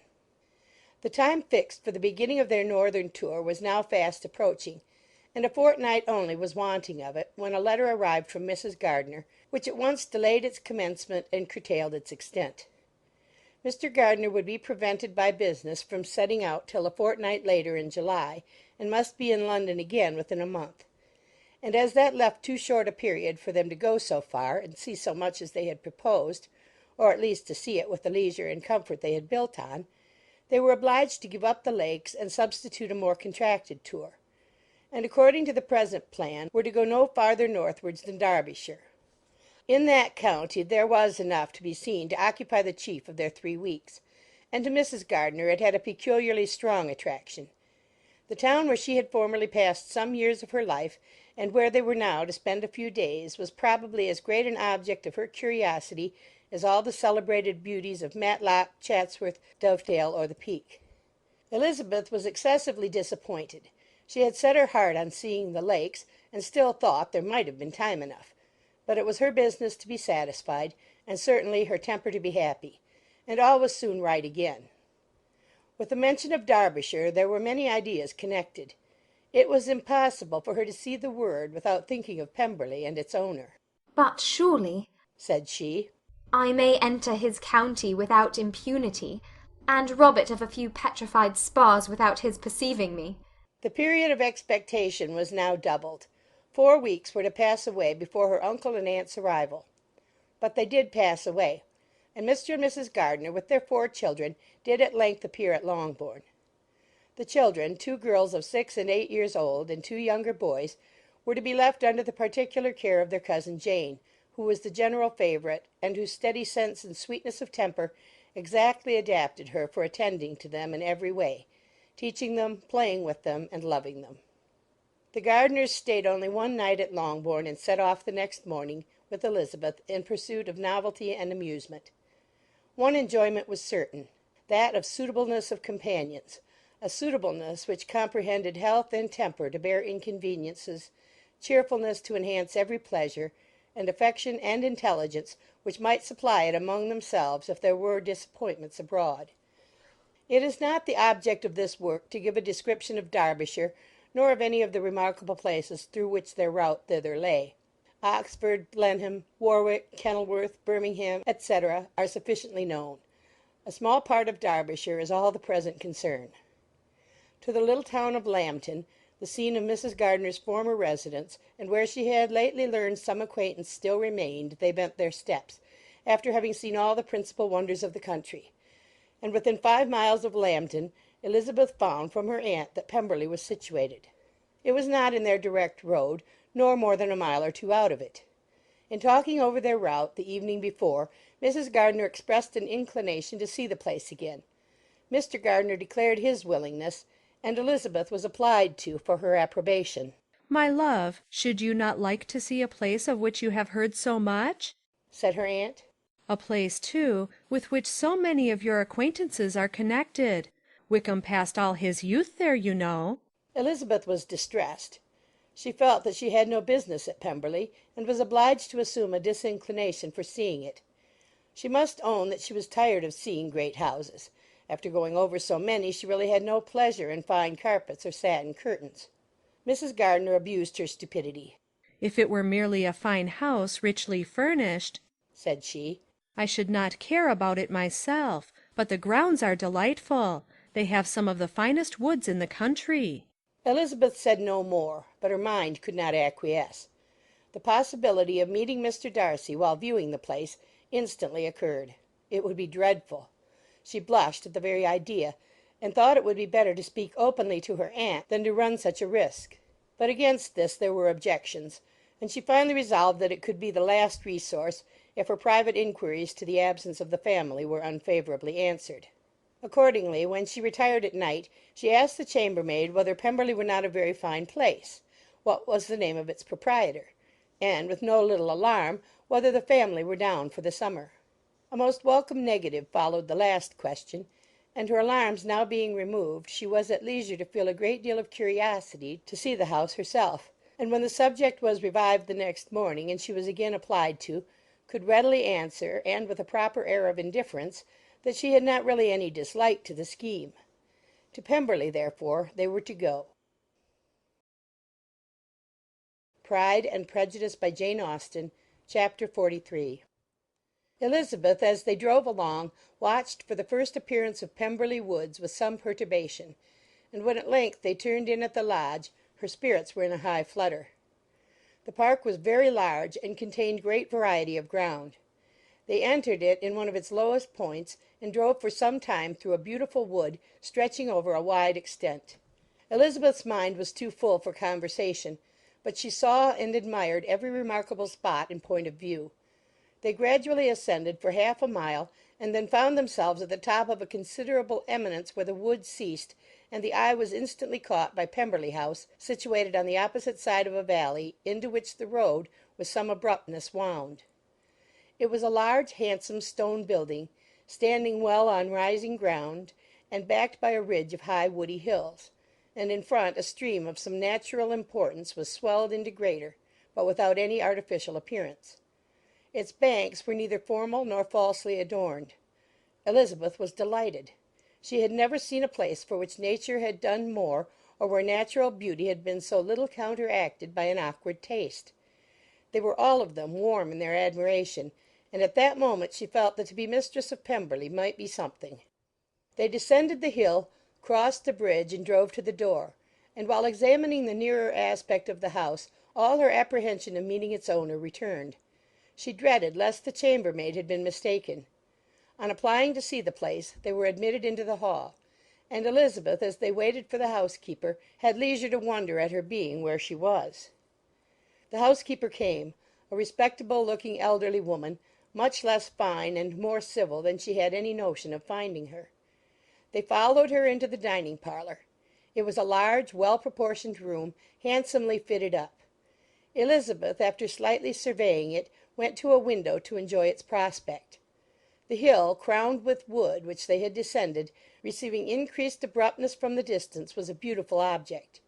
The time fixed for the beginning of their northern tour was now fast approaching, and a fortnight only was wanting of it, when a letter arrived from Mrs. Gardiner, which at once delayed its commencement and curtailed its extent. Mr. Gardiner would be prevented by business from setting out till a fortnight later in July, and must be in London again within a month; and as that left too short a period for them to go so far and see so much as they had proposed, or at least to see it with the leisure and comfort they had built on, they were obliged to give up the Lakes and substitute a more contracted tour, and according to the present plan were to go no farther northwards than Derbyshire. In that county there was enough to be seen to occupy the chief of their 3 weeks, and to Mrs. Gardiner it had a peculiarly strong attraction. The town where she had formerly passed some years of her life, and where they were now to spend a few days, was probably as great an object of her curiosity as all the celebrated beauties of Matlock, Chatsworth, Dovedale, or the Peak. Elizabeth was excessively disappointed. She had set her heart on seeing the Lakes, and still thought there might have been time enough; but it was her business to be satisfied, and certainly her temper to be happy, and all was soon right again. With the mention of Derbyshire there were many ideas connected. It was impossible for her to see the word without thinking of Pemberley and its owner. "But surely," said she, "I may enter his county without impunity, and rob it of a few petrified spars without his perceiving me." The period of expectation was now doubled. 4 weeks were to pass away before her uncle and aunt's arrival. But they did pass away, and Mr. and Mrs. Gardiner, with their 4 children, did at length appear at Longbourn. The children, 2 girls of 6 and 8 years old, and 2 younger boys, were to be left under the particular care of their cousin Jane, who was the general favourite, and whose steady sense and sweetness of temper exactly adapted her for attending to them in every way, teaching them, playing with them, and loving them. The Gardiners stayed only one night at Longbourn, and set off the next morning, with Elizabeth, in pursuit of novelty and amusement. One enjoyment was certain, that of suitableness of companions, a suitableness which comprehended health and temper to bear inconveniences, cheerfulness to enhance every pleasure, and affection and intelligence which might supply it among themselves if there were disappointments abroad. It is not the object of this work to give a description of Derbyshire, nor of any of the remarkable places through which their route thither lay. Oxford, Blenheim, Warwick, Kenilworth, Birmingham, etc., are sufficiently known. A small part of Derbyshire is all the present concern. To the little town of Lambton, the scene of Mrs. Gardiner's former residence, and where she had lately learned some acquaintance still remained, they bent their steps, after having seen all the principal wonders of the country. And within 5 miles of Lambton, Elizabeth found from her aunt that Pemberley was situated. It was not in their direct road, nor more than a mile or 2 out of it. In talking over their route the evening before, Mrs. Gardiner expressed an inclination to see the place again. Mr. Gardiner declared his willingness, and Elizabeth was applied to for her approbation. "My love, should you not like to see a place of which you have heard so much?" said her aunt. "A place, too, with which so many of your acquaintances are connected. Wickham passed all his youth there, you know." Elizabeth was distressed. She felt that she had no business at Pemberley, and was obliged to assume a disinclination for seeing it. She must own that she was tired of seeing great houses. After going over so many, she really had no pleasure in fine carpets or satin curtains. Mrs. Gardiner abused her stupidity. "If it were merely a fine house, richly furnished," said she, "I should not care about it myself, but the grounds are delightful. They have some of the finest woods in the country." Elizabeth said no more, but her mind could not acquiesce. The possibility of meeting Mr. Darcy while viewing the place instantly occurred. It would be dreadful. She blushed at the very idea, and thought it would be better to speak openly to her aunt than to run such a risk. But against this there were objections, and she finally resolved that it could be the last resource if her private inquiries to the absence of the family were unfavourably answered. Accordingly, when she retired at night, she asked the chambermaid whether Pemberley were not a very fine place, what was the name of its proprietor, and, with no little alarm, whether the family were down for the summer. A most welcome negative followed the last question, and her alarms now being removed, she was at leisure to feel a great deal of curiosity to see the house herself, and when the subject was revived the next morning, and she was again applied to, could readily answer, and with a proper air of indifference, that she had not really any dislike to the scheme. To Pemberley, therefore, they were to go. Pride and Prejudice by Jane Austen, Chapter 43. Elizabeth, as they drove along, watched for the first appearance of Pemberley Woods with some perturbation, and when at length they turned in at the lodge, her spirits were in a high flutter. The park was very large, and contained great variety of ground. They entered it in one of its lowest points, and drove for some time through a beautiful wood stretching over a wide extent. Elizabeth's mind was too full for conversation, but she saw and admired every remarkable spot in point of view. They gradually ascended for half a mile, and then found themselves at the top of a considerable eminence where the wood ceased, and the eye was instantly caught by Pemberley House, situated on the opposite side of a valley, into which the road, with some abruptness, wound. It was a large, handsome stone building, standing well on rising ground, and backed by a ridge of high woody hills, and in front a stream of some natural importance was swelled into greater, but without any artificial appearance. Its banks were neither formal nor falsely adorned. Elizabeth was delighted. She had never seen a place for which nature had done more, or where natural beauty had been so little counteracted by an awkward taste. They were all of them warm in their admiration, and at that moment she felt that to be mistress of Pemberley might be something. They descended the hill, crossed the bridge, and drove to the door, and while examining the nearer aspect of the house, all her apprehension of meeting its owner returned. She dreaded lest the chambermaid had been mistaken. On applying to see the place, they were admitted into the hall, and Elizabeth, as they waited for the housekeeper, had leisure to wonder at her being where she was. The housekeeper came, a respectable-looking elderly woman, much less fine and more civil than she had any notion of finding her. They followed her into the dining-parlour. It was a large, well-proportioned room, handsomely fitted up. Elizabeth, after slightly surveying it, went to a window to enjoy its prospect. The hill, crowned with wood, which they had descended, receiving increased abruptness from the distance, was a beautiful object.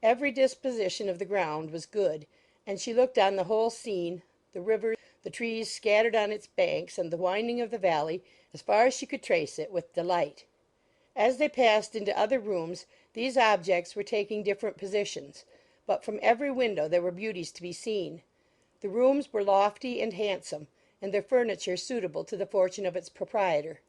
Every disposition of the ground was good, and she looked on the whole scene, the river, the trees scattered on its banks, and the winding of the valley, as far as she could trace it, with delight. As they passed into other rooms, these objects were taking different positions, but from every window there were beauties to be seen. The rooms were lofty and handsome, and their furniture suitable to the fortune of its proprietor.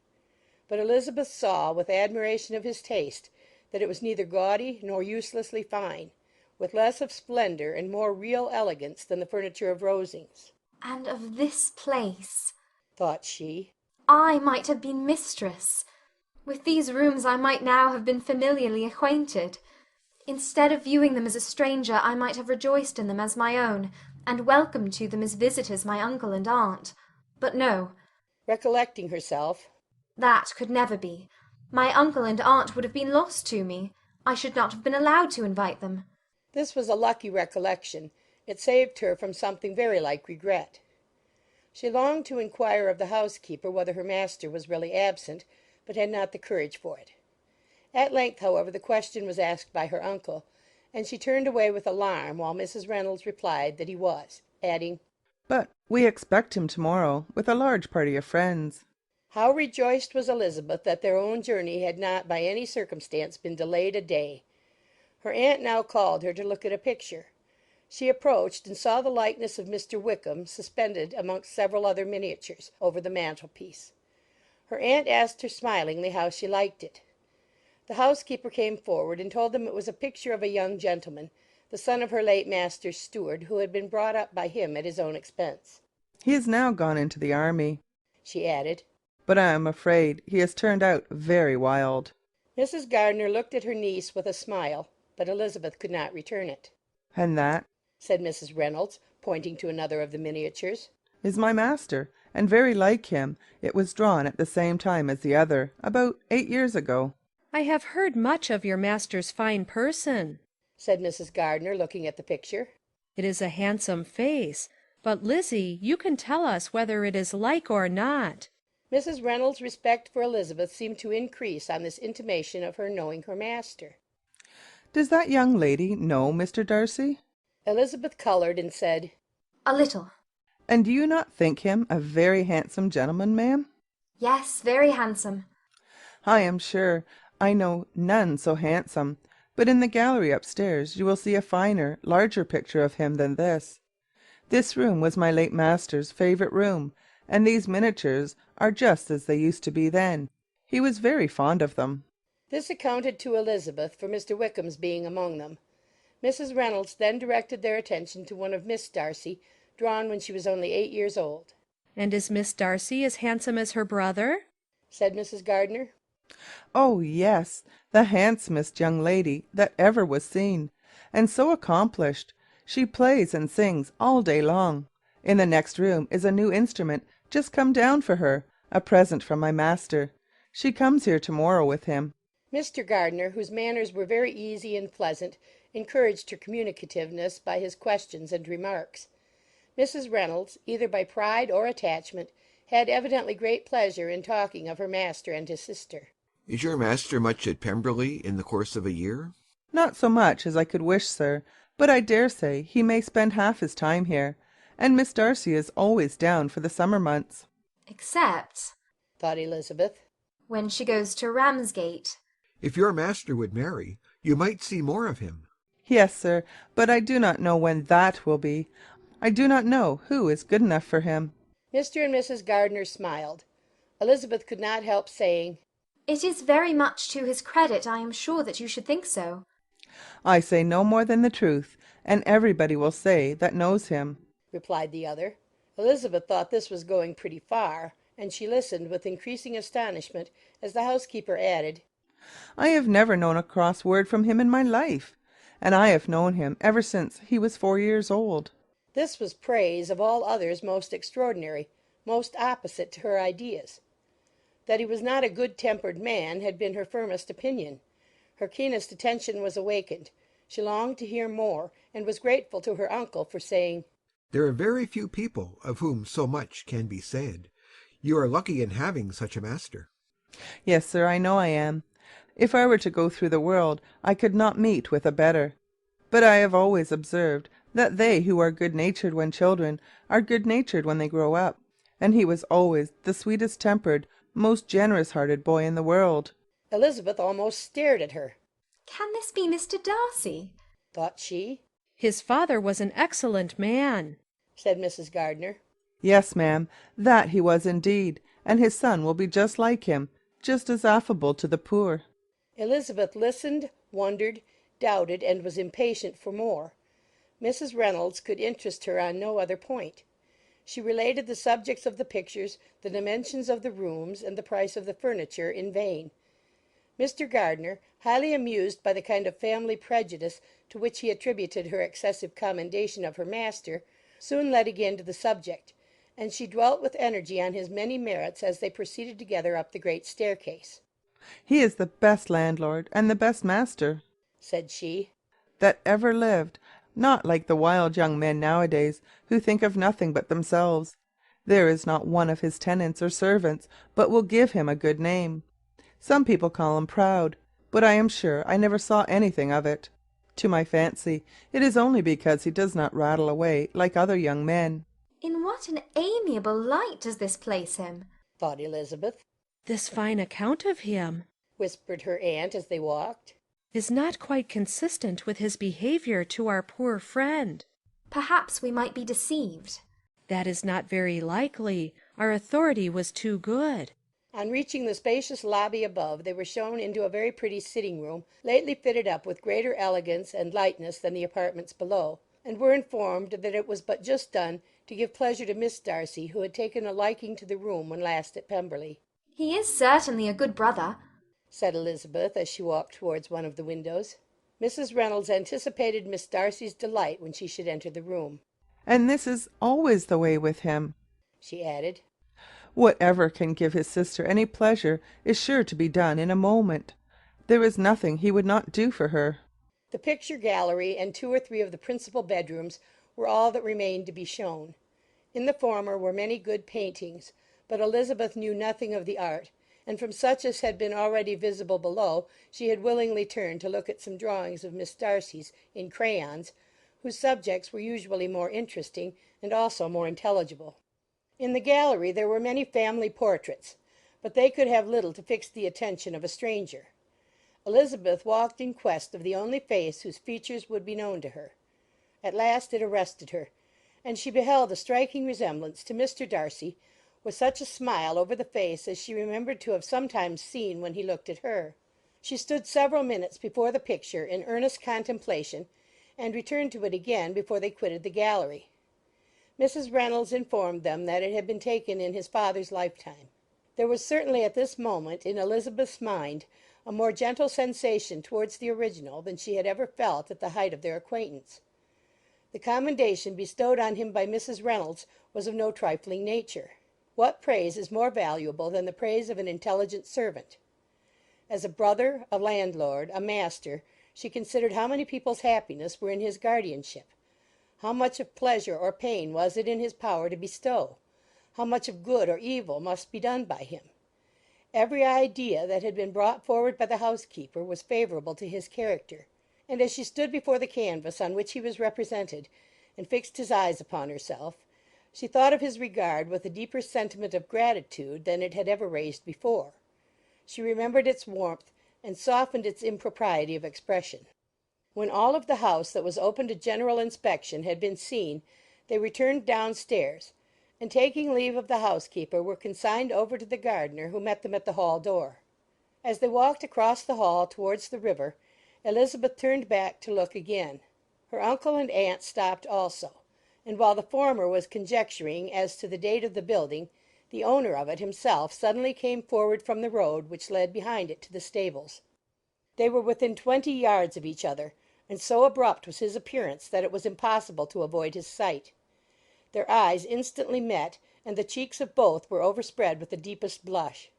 But Elizabeth saw, with admiration of his taste, that it was neither gaudy nor uselessly fine, with less of splendour and more real elegance than the furniture of Rosings. And of this place, thought she, I might have been mistress. With these rooms I might now have been familiarly acquainted. Instead of viewing them as a stranger, I might have rejoiced in them as my own, and welcomed to them as visitors my uncle and aunt. But no. Recollecting herself, that could never be. My uncle and aunt would have been lost to me. I should not have been allowed to invite them. This was a lucky recollection. It saved her from something very like regret. She longed to inquire of the housekeeper whether her master was really absent, but had not the courage for it. At length, however, the question was asked by her uncle, and she turned away with alarm, while Mrs. Reynolds replied that he was, adding, "But we expect him to-morrow, with a large party of friends." How rejoiced was Elizabeth that their own journey had not by any circumstance been delayed a day! Her aunt now called her to look at a picture. She approached, and saw the likeness of Mr. Wickham suspended amongst several other miniatures over the mantelpiece. Her aunt asked her smilingly how she liked it. The housekeeper came forward and told them it was a picture of a young gentleman, the son of her late master's steward, who had been brought up by him at his own expense. "He is now gone into the army," she added, "but I am afraid he has turned out very wild." Mrs. Gardiner looked at her niece with a smile, but Elizabeth could not return it. "And that," said Mrs. Reynolds, pointing to another of the miniatures, "is my master, and very like him. It was drawn at the same time as the other, about 8 years ago." "I have heard much of your master's fine person," said Mrs. Gardiner, looking at the picture. "It is a handsome face, but, Lizzie, you can tell us whether it is like or not." Mrs. Reynolds' respect for Elizabeth seemed to increase on this intimation of her knowing her master. "Does that young lady know Mr. Darcy?" Elizabeth coloured and said, "A little." "And do you not think him a very handsome gentleman, ma'am?" "Yes, very handsome." "I am sure I know none so handsome, but in the gallery upstairs you will see a finer, larger picture of him than this. This room was my late master's favourite room, and these miniatures are just as they used to be then. He was very fond of them." This accounted to Elizabeth for Mr. Wickham's being among them. Mrs. Reynolds then directed their attention to one of Miss Darcy, drawn when she was only 8 years old. "And is Miss Darcy as handsome as her brother?" said Mrs. Gardiner. "Oh, yes, the handsomest young lady that ever was seen, and so accomplished. She plays and sings all day long. In the next room is a new instrument just come down for her, a present from my master. She comes here to-morrow with him." Mr. Gardiner, whose manners were very easy and pleasant, encouraged her communicativeness by his questions and remarks. Mrs. Reynolds, either by pride or attachment, had evidently great pleasure in talking of her master and his sister. "Is your master much at Pemberley in the course of a year?" "Not so much as I could wish, sir, but I dare say he may spend half his time here, and Miss Darcy is always down for the summer months." "Except," thought Elizabeth, When she goes to Ramsgate. If your master would marry, you might see more of him. Yes, sir, but I do not know when that will be. I do not know who is good enough for him. Mr. and Mrs. Gardiner smiled. Elizabeth could not help saying, It is very much to his credit, I am sure, that you should think so. I say no more than the truth, and everybody will say that knows him, replied the other. Elizabeth thought this was going pretty far, and she listened with increasing astonishment as the housekeeper added, I have never known a cross word from him in my life, and I have known him ever since he was 4 years old. This was praise of all others most extraordinary, most opposite to her ideas. That he was not a good-tempered man had been her firmest opinion. Her keenest attention was awakened. She longed to hear more, and was grateful to her uncle for saying, There are very few people of whom so much can be said. You are lucky in having such a master. Yes, sir, I know I am. If I were to go through the world, I could not meet with a better. But I have always observed that they who are good-natured when children are good-natured when they grow up, and he was always the sweetest-tempered, most generous-hearted boy in the world. Elizabeth almost stared at her. Can this be Mr. Darcy? Thought she. His father was an excellent man, said Mrs. Gardiner. Yes, ma'am, that he was indeed, and his son will be just like him, just as affable to the poor. Elizabeth listened, wondered, doubted, and was impatient for more. Mrs. Reynolds could interest her on no other point. She related the subjects of the pictures, the dimensions of the rooms, and the price of the furniture in vain. Mr. Gardiner, highly amused by the kind of family prejudice to which he attributed her excessive commendation of her master, soon led again to the subject, and she dwelt with energy on his many merits as they proceeded together up the great staircase. He is the best landlord and the best master, said she, that ever lived, not like the wild young men nowadays, who think of nothing but themselves. There is not one of his tenants or servants but will give him a good name. Some people call him proud, but I am sure I never saw anything of it. To my fancy, it is only because he does not rattle away like other young men. In what an amiable light does this place him, thought Elizabeth. This fine account of him, whispered her aunt as they walked, is not quite consistent with his behaviour to our poor friend. Perhaps we might be deceived. That is not very likely. Our authority was too good. On reaching the spacious lobby above, they were shown into a very pretty sitting-room, lately fitted up with greater elegance and lightness than the apartments below, and were informed that it was but just done to give pleasure to Miss Darcy, who had taken a liking to the room when last at Pemberley. He is certainly a good brother, said Elizabeth as she walked towards one of the windows. Mrs. Reynolds anticipated Miss Darcy's delight when she should enter the room. And this is always the way with him, she added. Whatever can give his sister any pleasure is sure to be done in a moment. There is nothing he would not do for her. The picture gallery and 2 or 3 of the principal bedrooms were all that remained to be shown. In the former were many good paintings, but Elizabeth knew nothing of the art, and from such as had been already visible below she had willingly turned to look at some drawings of Miss Darcy's in crayons, whose subjects were usually more interesting and also more intelligible. In the gallery there were many family portraits, but they could have little to fix the attention of a stranger. Elizabeth walked in quest of the only face whose features would be known to her. At last it arrested her, and she beheld a striking resemblance to Mr. Darcy, with such a smile over the face as she remembered to have sometimes seen when he looked at her. She stood several minutes before the picture in earnest contemplation, and returned to it again before they quitted the gallery. Mrs. Reynolds informed them that it had been taken in his father's lifetime. There was certainly at this moment in Elizabeth's mind a more gentle sensation towards the original than she had ever felt at the height of their acquaintance. The commendation bestowed on him by Mrs. Reynolds was of no trifling nature. What praise is more valuable than the praise of an intelligent servant? As a brother, a landlord, a master, she considered how many people's happiness were in his guardianship. How much of pleasure or pain was it in his power to bestow? How much of good or evil must be done by him? Every idea that had been brought forward by the housekeeper was favourable to his character, and as she stood before the canvas on which he was represented, and fixed his eyes upon herself, she thought of his regard with a deeper sentiment of gratitude than it had ever raised before. She remembered its warmth, and softened its impropriety of expression. When all of the house that was open to general inspection had been seen, they returned downstairs, and taking leave of the housekeeper were consigned over to the gardener, who met them at the hall door. As they walked across the hall towards the river, Elizabeth turned back to look again. Her uncle and aunt stopped also, and while the former was conjecturing as to the date of the building, the owner of it himself suddenly came forward from the road which led behind it to the stables. They were within 20 yards of each other, and so abrupt was his appearance that it was impossible to avoid his sight. Their eyes instantly met, and the cheeks of both were overspread with the deepest blush.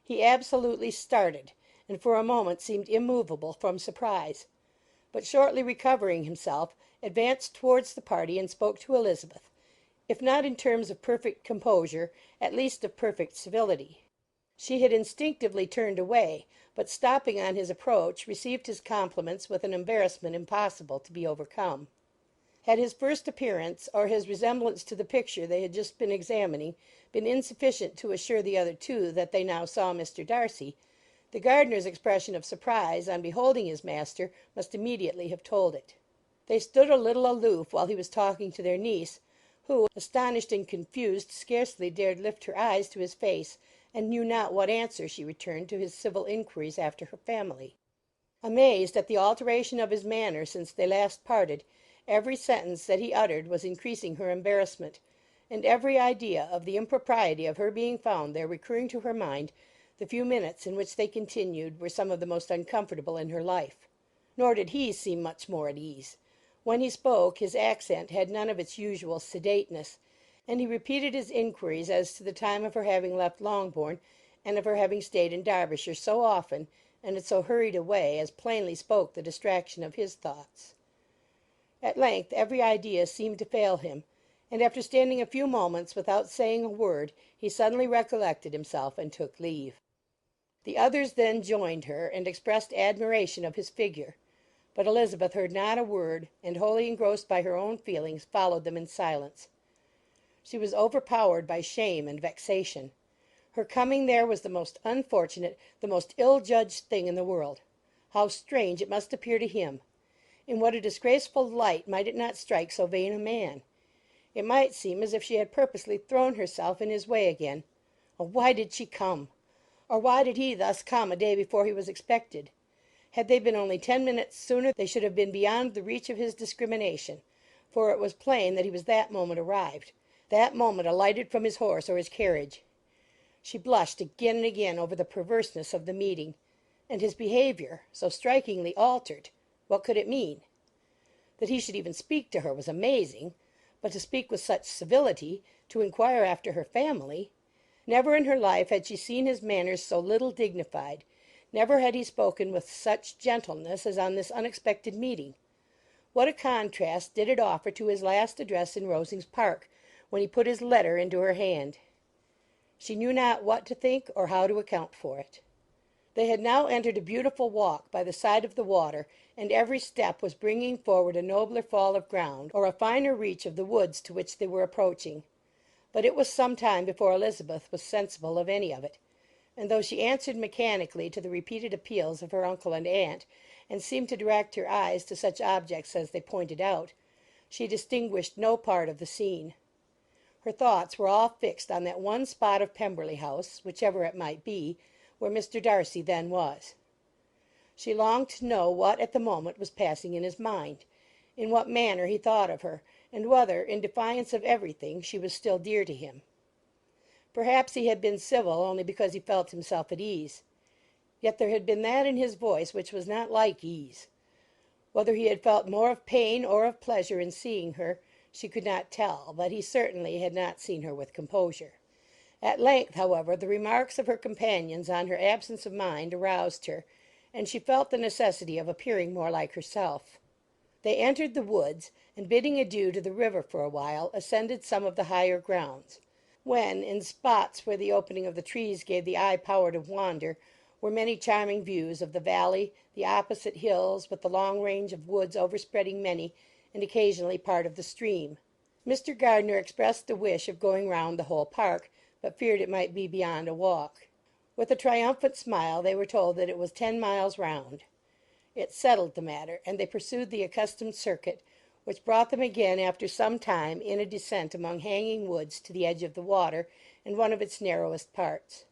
He absolutely started, and for a moment seemed immovable from surprise, but shortly recovering himself, advanced towards the party and spoke to Elizabeth, if not in terms of perfect composure, at least of perfect civility. She had instinctively turned away, but stopping on his approach, received his compliments with an embarrassment impossible to be overcome. Had his first appearance, or his resemblance to the picture they had just been examining, been insufficient to assure the other two that they now saw Mr. Darcy, the gardener's expression of surprise on beholding his master must immediately have told it. They stood a little aloof while he was talking to their niece, who, astonished and confused, scarcely dared lift her eyes to his face, and knew not what answer she returned to his civil inquiries after her family. Amazed at the alteration of his manner since they last parted, every sentence that he uttered was increasing her embarrassment, and every idea of the impropriety of her being found there recurring to her mind, the few minutes in which they continued were some of the most uncomfortable in her life. Nor did he seem much more at ease. When he spoke, his accent had none of its usual sedateness, and he repeated his inquiries as to the time of her having left Longbourn, and of her having stayed in Derbyshire so often, and in so hurried a way, as plainly spoke the distraction of his thoughts. At length every idea seemed to fail him, and after standing a few moments without saying a word, he suddenly recollected himself and took leave. The others then joined her, and expressed admiration of his figure, but Elizabeth heard not a word, and, wholly engrossed by her own feelings, followed them in silence. She was overpowered by shame and vexation. Her coming there was the most unfortunate, the most ill-judged thing in the world. How strange it must appear to him! In what a disgraceful light might it not strike so vain a man! It might seem as if she had purposely thrown herself in his way again. Oh, why did she come? Or why did he thus come a day before he was expected? Had they been only 10 minutes sooner, they should have been beyond the reach of his discrimination, for it was plain that he was that moment arrived, that moment alighted from his horse or his carriage. She blushed again and again over the perverseness of the meeting, and his behaviour, so strikingly altered. What could it mean? That he should even speak to her was amazing, but to speak with such civility, to inquire after her family! Never in her life had she seen his manners so little dignified. Never had he spoken with such gentleness as on this unexpected meeting. What a contrast did it offer to his last address in Rosings Park, when he put his letter into her hand! She knew not what to think or how to account for it. They had now entered a beautiful walk by the side of the water, and every step was bringing forward a nobler fall of ground, or a finer reach of the woods to which they were approaching. But it was some time before Elizabeth was sensible of any of it, and though she answered mechanically to the repeated appeals of her uncle and aunt, and seemed to direct her eyes to such objects as they pointed out, she distinguished no part of the scene. Her thoughts were all fixed on that one spot of Pemberley House, whichever it might be, where Mr. Darcy then was. She longed to know what at the moment was passing in his mind, in what manner he thought of her, and whether, in defiance of everything, she was still dear to him. Perhaps he had been civil only because he felt himself at ease. Yet there had been that in his voice which was not like ease. Whether he had felt more of pain or of pleasure in seeing her, she could not tell, but he certainly had not seen her with composure. At length, however, the remarks of her companions on her absence of mind aroused her, and she felt the necessity of appearing more like herself. They entered the woods, and bidding adieu to the river for a while, ascended some of the higher grounds, when, in spots where the opening of the trees gave the eye power to wander, were many charming views of the valley, the opposite hills, with the long range of woods overspreading many, and occasionally part of the stream. Mr. Gardiner expressed the wish of going round the whole park, but feared it might be beyond a walk. With a triumphant smile they were told that it was 10 miles round. It settled the matter, and they pursued the accustomed circuit, which brought them again after some time in a descent among hanging woods to the edge of the water and one of its narrowest parts.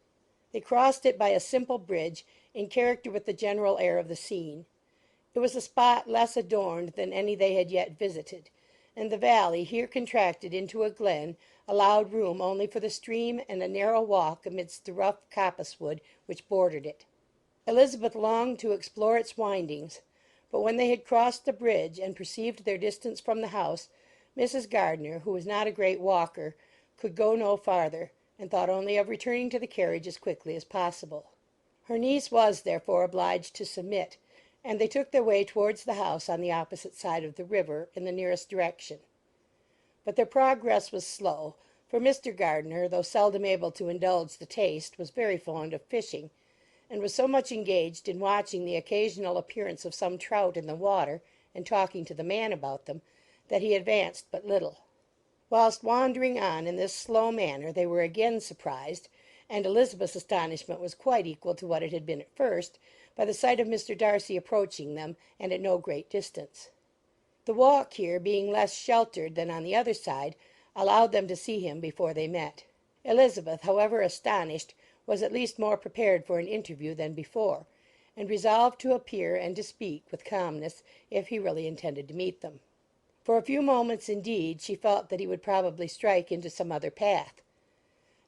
They crossed it by a simple bridge, in character with the general air of the scene. It was a spot less adorned than any they had yet visited, and the valley, here contracted into a glen, allowed room only for the stream and a narrow walk amidst the rough coppice-wood which bordered it. Elizabeth longed to explore its windings, but when they had crossed the bridge and perceived their distance from the house, Mrs. Gardiner, who was not a great walker, could go no farther, and thought only of returning to the carriage as quickly as possible. Her niece was, therefore, obliged to submit, and they took their way towards the house on the opposite side of the river, in the nearest direction. But their progress was slow, for Mr. Gardiner, though seldom able to indulge the taste, was very fond of fishing, and was so much engaged in watching the occasional appearance of some trout in the water, and talking to the man about them, that he advanced but little. Whilst wandering on in this slow manner they were again surprised, and Elizabeth's astonishment was quite equal to what it had been at first, by the sight of Mr. Darcy approaching them, and at no great distance. The walk here, being less sheltered than on the other side, allowed them to see him before they met. Elizabeth, however astonished, was at least more prepared for an interview than before, and resolved to appear and to speak with calmness if he really intended to meet them. For a few moments, indeed, she felt that he would probably strike into some other path.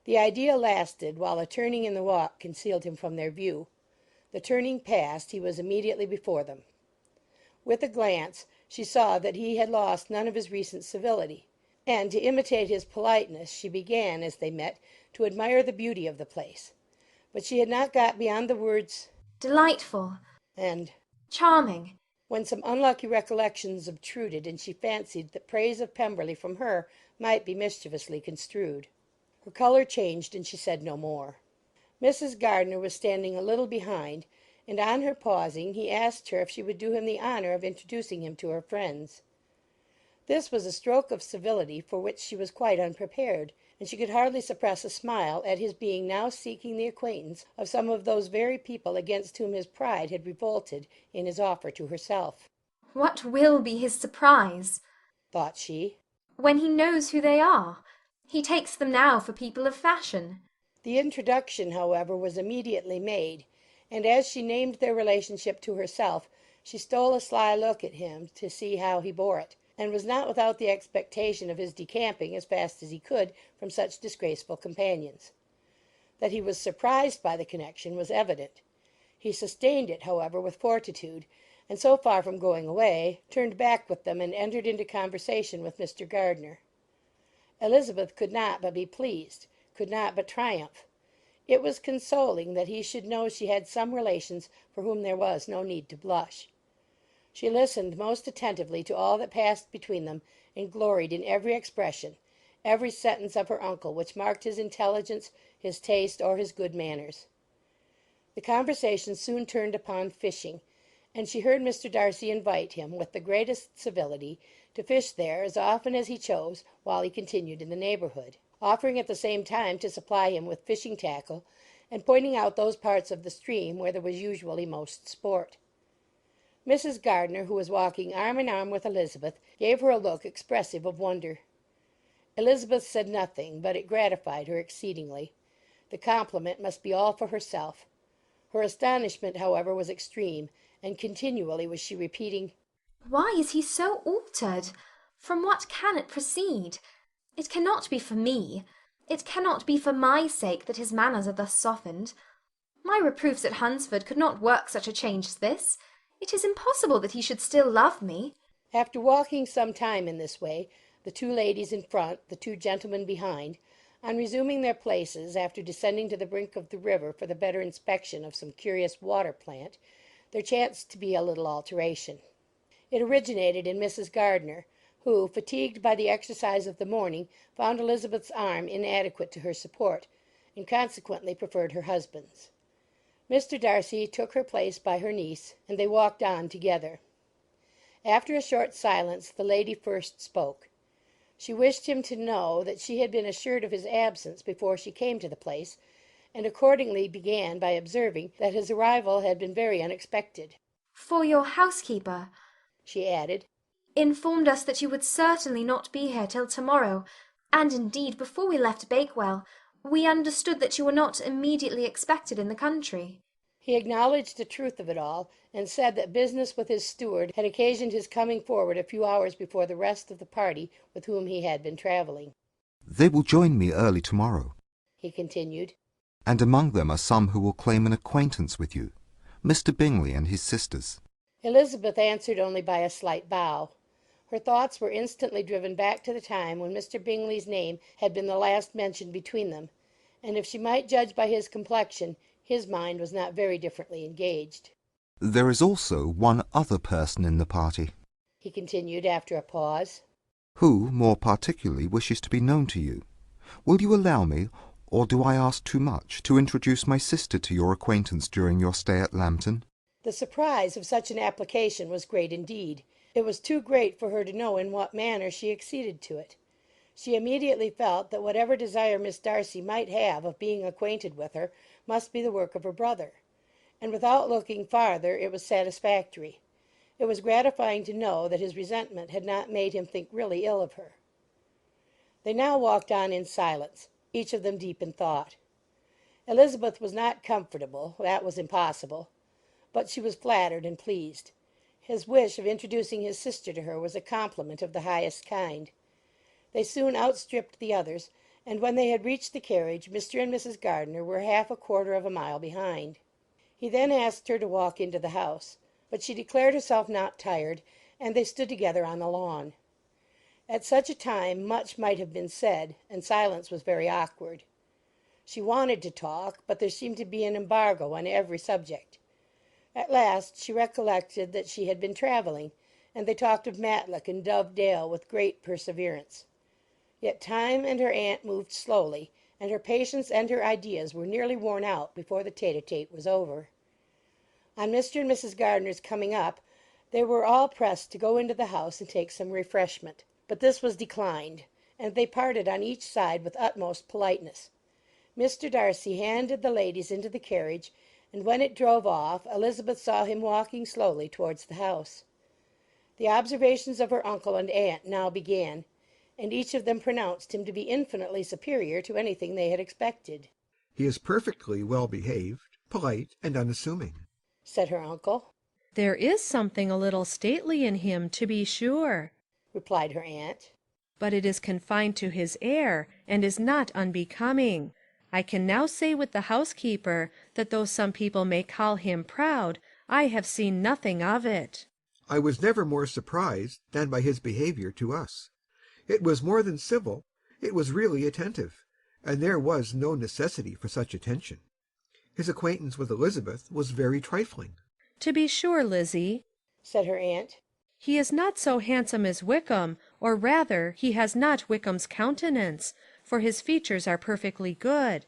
The idea lasted while a turning in the walk concealed him from their view. The turning past, he was immediately before them. With a glance she saw that he had lost none of his recent civility, and to imitate his politeness she began, as they met, to admire the beauty of the place. But she had not got beyond the words "Delightful" and "charming," when some unlucky recollections obtruded, and she fancied that praise of Pemberley from her might be mischievously construed. Her colour changed, and she said no more. Mrs. Gardiner was standing a little behind, and on her pausing he asked her if she would do him the honour of introducing him to her friends. This was a stroke of civility for which she was quite unprepared, and she could hardly suppress a smile at his being now seeking the acquaintance of some of those very people against whom his pride had revolted in his offer to herself. "What will be his surprise," thought she, "when he knows who they are? He takes them now for people of fashion." The introduction, however, was immediately made, and as she named their relationship to herself, she stole a sly look at him to see how he bore it, and was not without the expectation of his decamping as fast as he could from such disgraceful companions. That he was surprised by the connection was evident. He sustained it, however, with fortitude, and so far from going away, turned back with them and entered into conversation with Mr. Gardiner. Elizabeth could not but be pleased, could not but triumph. It was consoling that he should know she had some relations for whom there was no need to blush. She listened most attentively to all that passed between them, and gloried in every expression, every sentence of her uncle which marked his intelligence, his taste, or his good manners. The conversation soon turned upon fishing, and she heard Mr. Darcy invite him, with the greatest civility, to fish there as often as he chose while he continued in the neighbourhood, offering at the same time to supply him with fishing tackle, and pointing out those parts of the stream where there was usually most sport. Mrs. Gardiner, who was walking arm in arm with Elizabeth, gave her a look expressive of wonder. Elizabeth said nothing, but it gratified her exceedingly. The compliment must be all for herself. Her astonishment, however, was extreme, and continually was she repeating, "Why is he so altered? From what can it proceed? It cannot be for me. It cannot be for my sake that his manners are thus softened. My reproofs at Hunsford could not work such a change as this. It is impossible that he should still love me." After walking some time in this way, the two ladies in front, the two gentlemen behind, on resuming their places after descending to the brink of the river for the better inspection of some curious water plant, there chanced to be a little alteration. It originated in Mrs. Gardiner, who, fatigued by the exercise of the morning, found Elizabeth's arm inadequate to her support, and consequently preferred her husband's. Mr. Darcy took her place by her niece, and they walked on together. After a short silence the lady first spoke. She wished him to know that she had been assured of his absence before she came to the place, and accordingly began by observing that his arrival had been very unexpected. "For your housekeeper," she added, "informed us that you would certainly not be here till to-morrow, and indeed before we left Bakewell we understood that you were not immediately expected in the country." He acknowledged the truth of it all, and said that business with his steward had occasioned his coming forward a few hours before the rest of the party with whom he had been travelling. They will join me early tomorrow, he continued, and among them are some who will claim an acquaintance with you, Mr. Bingley and his sisters. Elizabeth answered only by a slight bow. Her thoughts were instantly driven back to the time when Mr. Bingley's name had been the last mentioned between them, and if she might judge by his complexion, his mind was not very differently engaged. There is also one other person in the party, he continued after a pause, who more particularly wishes to be known to you. Will you allow me, or do I ask too much, to introduce my sister to your acquaintance during your stay at Lambton? The surprise of such an application was great indeed. It was too great for her to know in what manner she acceded to it. She immediately felt that whatever desire Miss Darcy might have of being acquainted with her must be the work of her brother, and without looking farther it was satisfactory. It was gratifying to know that his resentment had not made him think really ill of her. They now walked on in silence, each of them deep in thought. Elizabeth was not comfortable, that was impossible, but she was flattered and pleased. His wish of introducing his sister to her was a compliment of the highest kind. They soon outstripped the others, and when they had reached the carriage, Mr. and Mrs. Gardiner were half a quarter of a mile behind. He then asked her to walk into the house, but she declared herself not tired, and they stood together on the lawn. At such a time much might have been said, and silence was very awkward. She wanted to talk, but there seemed to be an embargo on every subject. At last she recollected that she had been travelling, and they talked of Matlock and Dove Dale with great perseverance. Yet time and her aunt moved slowly, and her patience and her ideas were nearly worn out before the tete-a-tete was over. On Mr. and Mrs. Gardiner's coming up, they were all pressed to go into the house and take some refreshment, but this was declined, and they parted on each side with utmost politeness. Mr. Darcy handed the ladies into the carriage, and when it drove off, Elizabeth saw him walking slowly towards the house. The observations of her uncle and aunt now began, and each of them pronounced him to be infinitely superior to anything they had expected. "He is perfectly well behaved, polite, and unassuming," said her uncle. "There is something a little stately in him, to be sure," replied her aunt. "but it is confined to his air, and is not unbecoming. I can now say with the housekeeper that though some people may call him proud, I have seen nothing of it." "I was never more surprised than by his behaviour to us. It was more than civil, it was really attentive, and there was no necessity for such attention. His acquaintance with Elizabeth was very trifling." "To be sure, Lizzie," said her aunt, "he is not so handsome as Wickham, or rather he has not Wickham's countenance, for his features are perfectly good.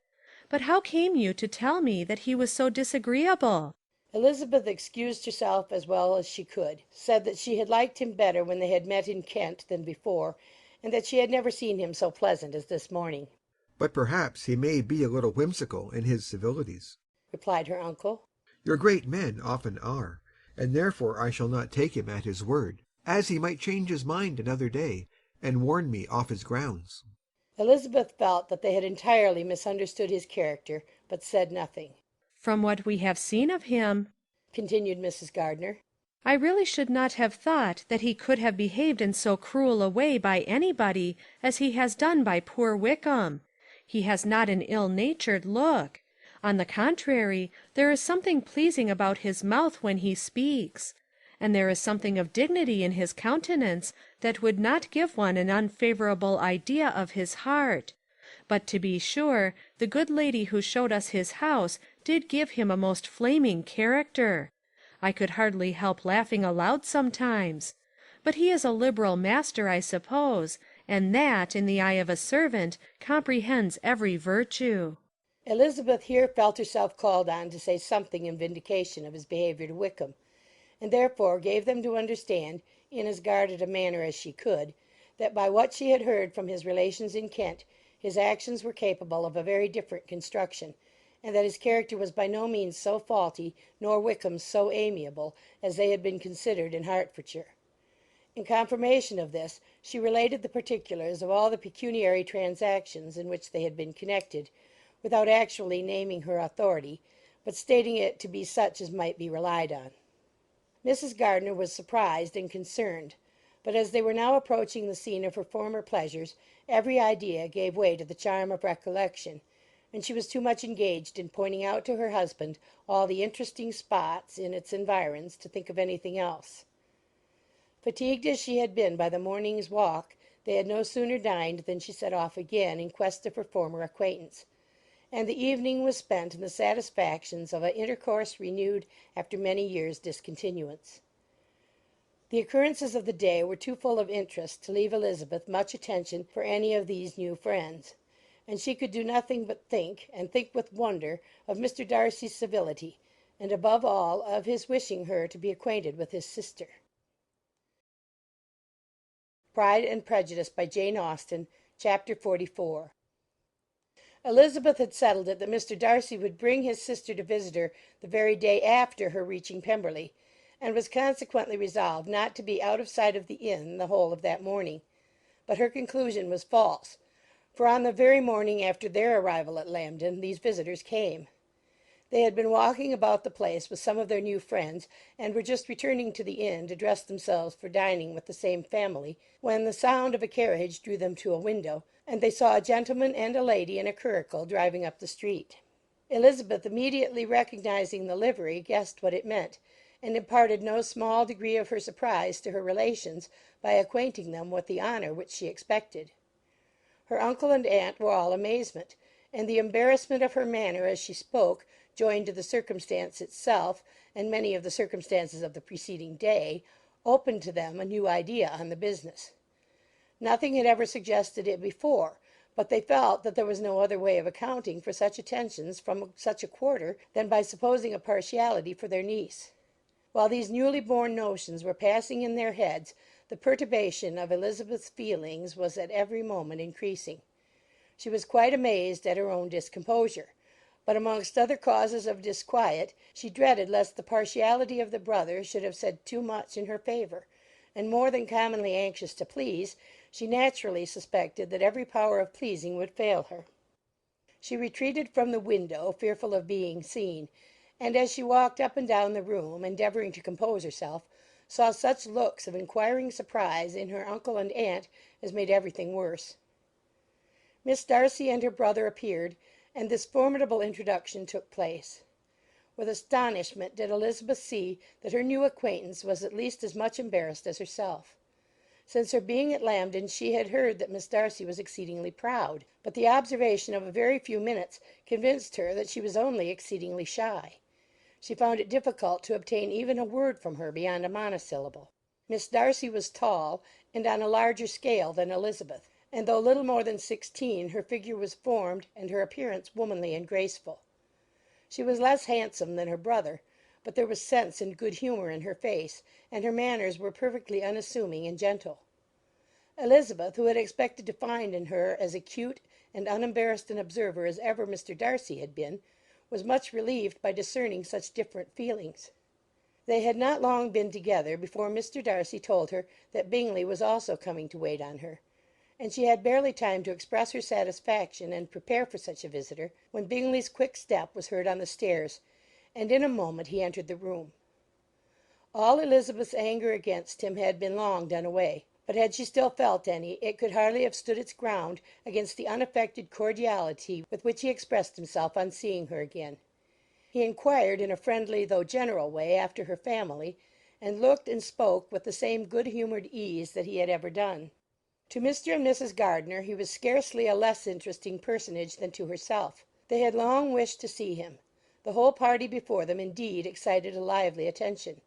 But how came you to tell me that he was so disagreeable?" Elizabeth excused herself as well as she could, said that she had liked him better when they had met in Kent than before, and that she had never seen him so pleasant as this morning. "But perhaps he may be a little whimsical in his civilities," replied her uncle. "Your great men often are, and therefore I shall not take him at his word, as he might change his mind another day, and warn me off his grounds." Elizabeth felt that they had entirely misunderstood his character, but said nothing. "From what we have seen of him," continued Mrs. Gardiner, "I really should not have thought that he could have behaved in so cruel a way by anybody as he has done by poor Wickham. He has not an ill-natured look. On the contrary, there is something pleasing about his mouth when he speaks, and there is something of dignity in his countenance that would not give one an unfavourable idea of his heart. But to be sure, the good lady who showed us his house did give him a most flaming character. I could hardly help laughing aloud sometimes. But he is a liberal master, I suppose, and that, in the eye of a servant, comprehends every virtue." Elizabeth here felt herself called on to say something in vindication of his behaviour to Wickham, and therefore gave them to understand, in as guarded a manner as she could, that by what she had heard from his relations in Kent, his actions were capable of a very different construction, and that his character was by no means so faulty, nor Wickham's so amiable, as they had been considered in Hertfordshire. In confirmation of this, she related the particulars of all the pecuniary transactions in which they had been connected, without actually naming her authority, but stating it to be such as might be relied on. Mrs. Gardiner was surprised and concerned, but as they were now approaching the scene of her former pleasures, every idea gave way to the charm of recollection, and she was too much engaged in pointing out to her husband all the interesting spots in its environs to think of anything else. Fatigued as she had been by the morning's walk, they had no sooner dined than she set off again in quest of her former acquaintance, and the evening was spent in the satisfactions of an intercourse renewed after many years' discontinuance. The occurrences of the day were too full of interest to leave Elizabeth much attention for any of these new friends, and she could do nothing but think, and think with wonder, of Mr. Darcy's civility, and above all of his wishing her to be acquainted with his sister. Pride and Prejudice, by Jane Austen, Chapter 44. Elizabeth had settled it that Mr. Darcy would bring his sister to visit her the very day after her reaching Pemberley, and was consequently resolved not to be out of sight of the inn the whole of that morning. But her conclusion was false, for on the very morning after their arrival at Lambton these visitors came. They had been walking about the place with some of their new friends, and were just returning to the inn to dress themselves for dining with the same family, when the sound of a carriage drew them to a window, and they saw a gentleman and a lady in a curricle driving up the street. Elizabeth, immediately recognizing the livery, guessed what it meant, and imparted no small degree of her surprise to her relations by acquainting them with the honour which she expected. Her uncle and aunt were all amazement, and the embarrassment of her manner as she spoke, joined to the circumstance itself, and many of the circumstances of the preceding day, opened to them a new idea on the business. Nothing had ever suggested it before, but they felt that there was no other way of accounting for such attentions from such a quarter than by supposing a partiality for their niece. While these newly born notions were passing in their heads, the perturbation of Elizabeth's feelings was at every moment increasing. She was quite amazed at her own discomposure, but amongst other causes of disquiet, she dreaded lest the partiality of the brother should have said too much in her favour, and more than commonly anxious to please, she naturally suspected that every power of pleasing would fail her. She retreated from the window, fearful of being seen, and as she walked up and down the room, endeavouring to compose herself, saw such looks of inquiring surprise in her uncle and aunt as made everything worse. Miss Darcy and her brother appeared, and this formidable introduction took place. With astonishment did Elizabeth see that her new acquaintance was at least as much embarrassed as herself. Since her being at Lambton she had heard that Miss Darcy was exceedingly proud, but the observation of a very few minutes convinced her that she was only exceedingly shy. She found it difficult to obtain even a word from her beyond a monosyllable. Miss Darcy was tall, and on a larger scale than Elizabeth, and though little more than 16, her figure was formed and her appearance womanly and graceful. She was less handsome than her brother, but there was sense and good humour in her face, and her manners were perfectly unassuming and gentle. Elizabeth, who had expected to find in her as acute and unembarrassed an observer as ever Mr. Darcy had been, was much relieved by discerning such different feelings. They had not long been together before Mr. Darcy told her that Bingley was also coming to wait on her, and she had barely time to express her satisfaction and prepare for such a visitor, when Bingley's quick step was heard on the stairs, and in a moment he entered the room. All Elizabeth's anger against him had been long done away, but had she still felt any, it could hardly have stood its ground against the unaffected cordiality with which he expressed himself on seeing her again. He inquired in a friendly though general way after her family, and looked and spoke with the same good-humoured ease that he had ever done. To Mr. and Mrs. Gardiner he was scarcely a less interesting personage than to herself. They had long wished to see him. The whole party before them, indeed, excited a lively attention.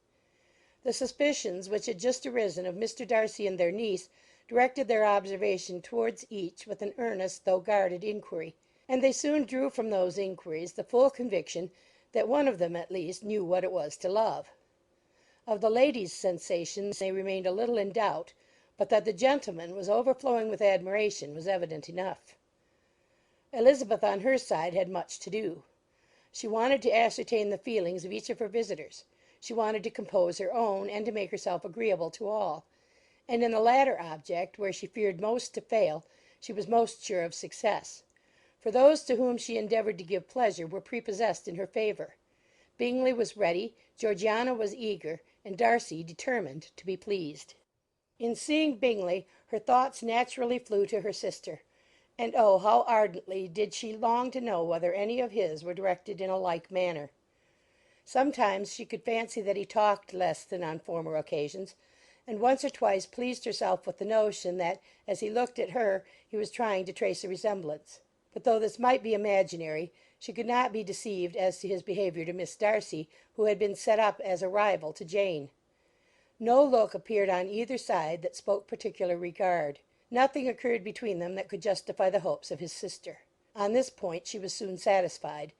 The suspicions which had just arisen of Mr. Darcy and their niece directed their observation towards each with an earnest though guarded inquiry, and they soon drew from those inquiries the full conviction that one of them at least knew what it was to love. Of the lady's sensations they remained a little in doubt, but that the gentleman was overflowing with admiration was evident enough. Elizabeth on her side had much to do. She wanted to ascertain the feelings of each of her visitors. She wanted to compose her own, and to make herself agreeable to all. And in the latter object, where she feared most to fail, she was most sure of success. For those to whom she endeavoured to give pleasure were prepossessed in her favour. Bingley was ready, Georgiana was eager, and Darcy determined to be pleased. In seeing Bingley, her thoughts naturally flew to her sister. And oh, how ardently did she long to know whether any of his were directed in a like manner. Sometimes she could fancy that he talked less than on former occasions, and once or twice pleased herself with the notion that, as he looked at her, he was trying to trace a resemblance. But though this might be imaginary, she could not be deceived as to his behaviour to Miss Darcy, who had been set up as a rival to Jane. No look appeared on either side that spoke particular regard. Nothing occurred between them that could justify the hopes of his sister. On this point she was soon satisfied,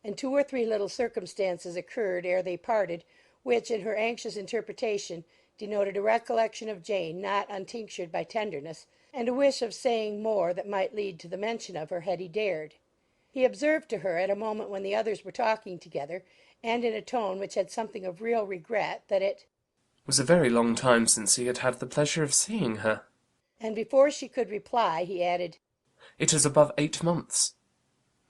and 2 or 3 little circumstances occurred ere they parted, which, in her anxious interpretation, denoted a recollection of Jane not untinctured by tenderness, and a wish of saying more that might lead to the mention of her had he dared. He observed to her at a moment when the others were talking together, and in a tone which had something of real regret, that it was a very long time since he had had the pleasure of seeing her. And before she could reply, he added, "It is above 8 months.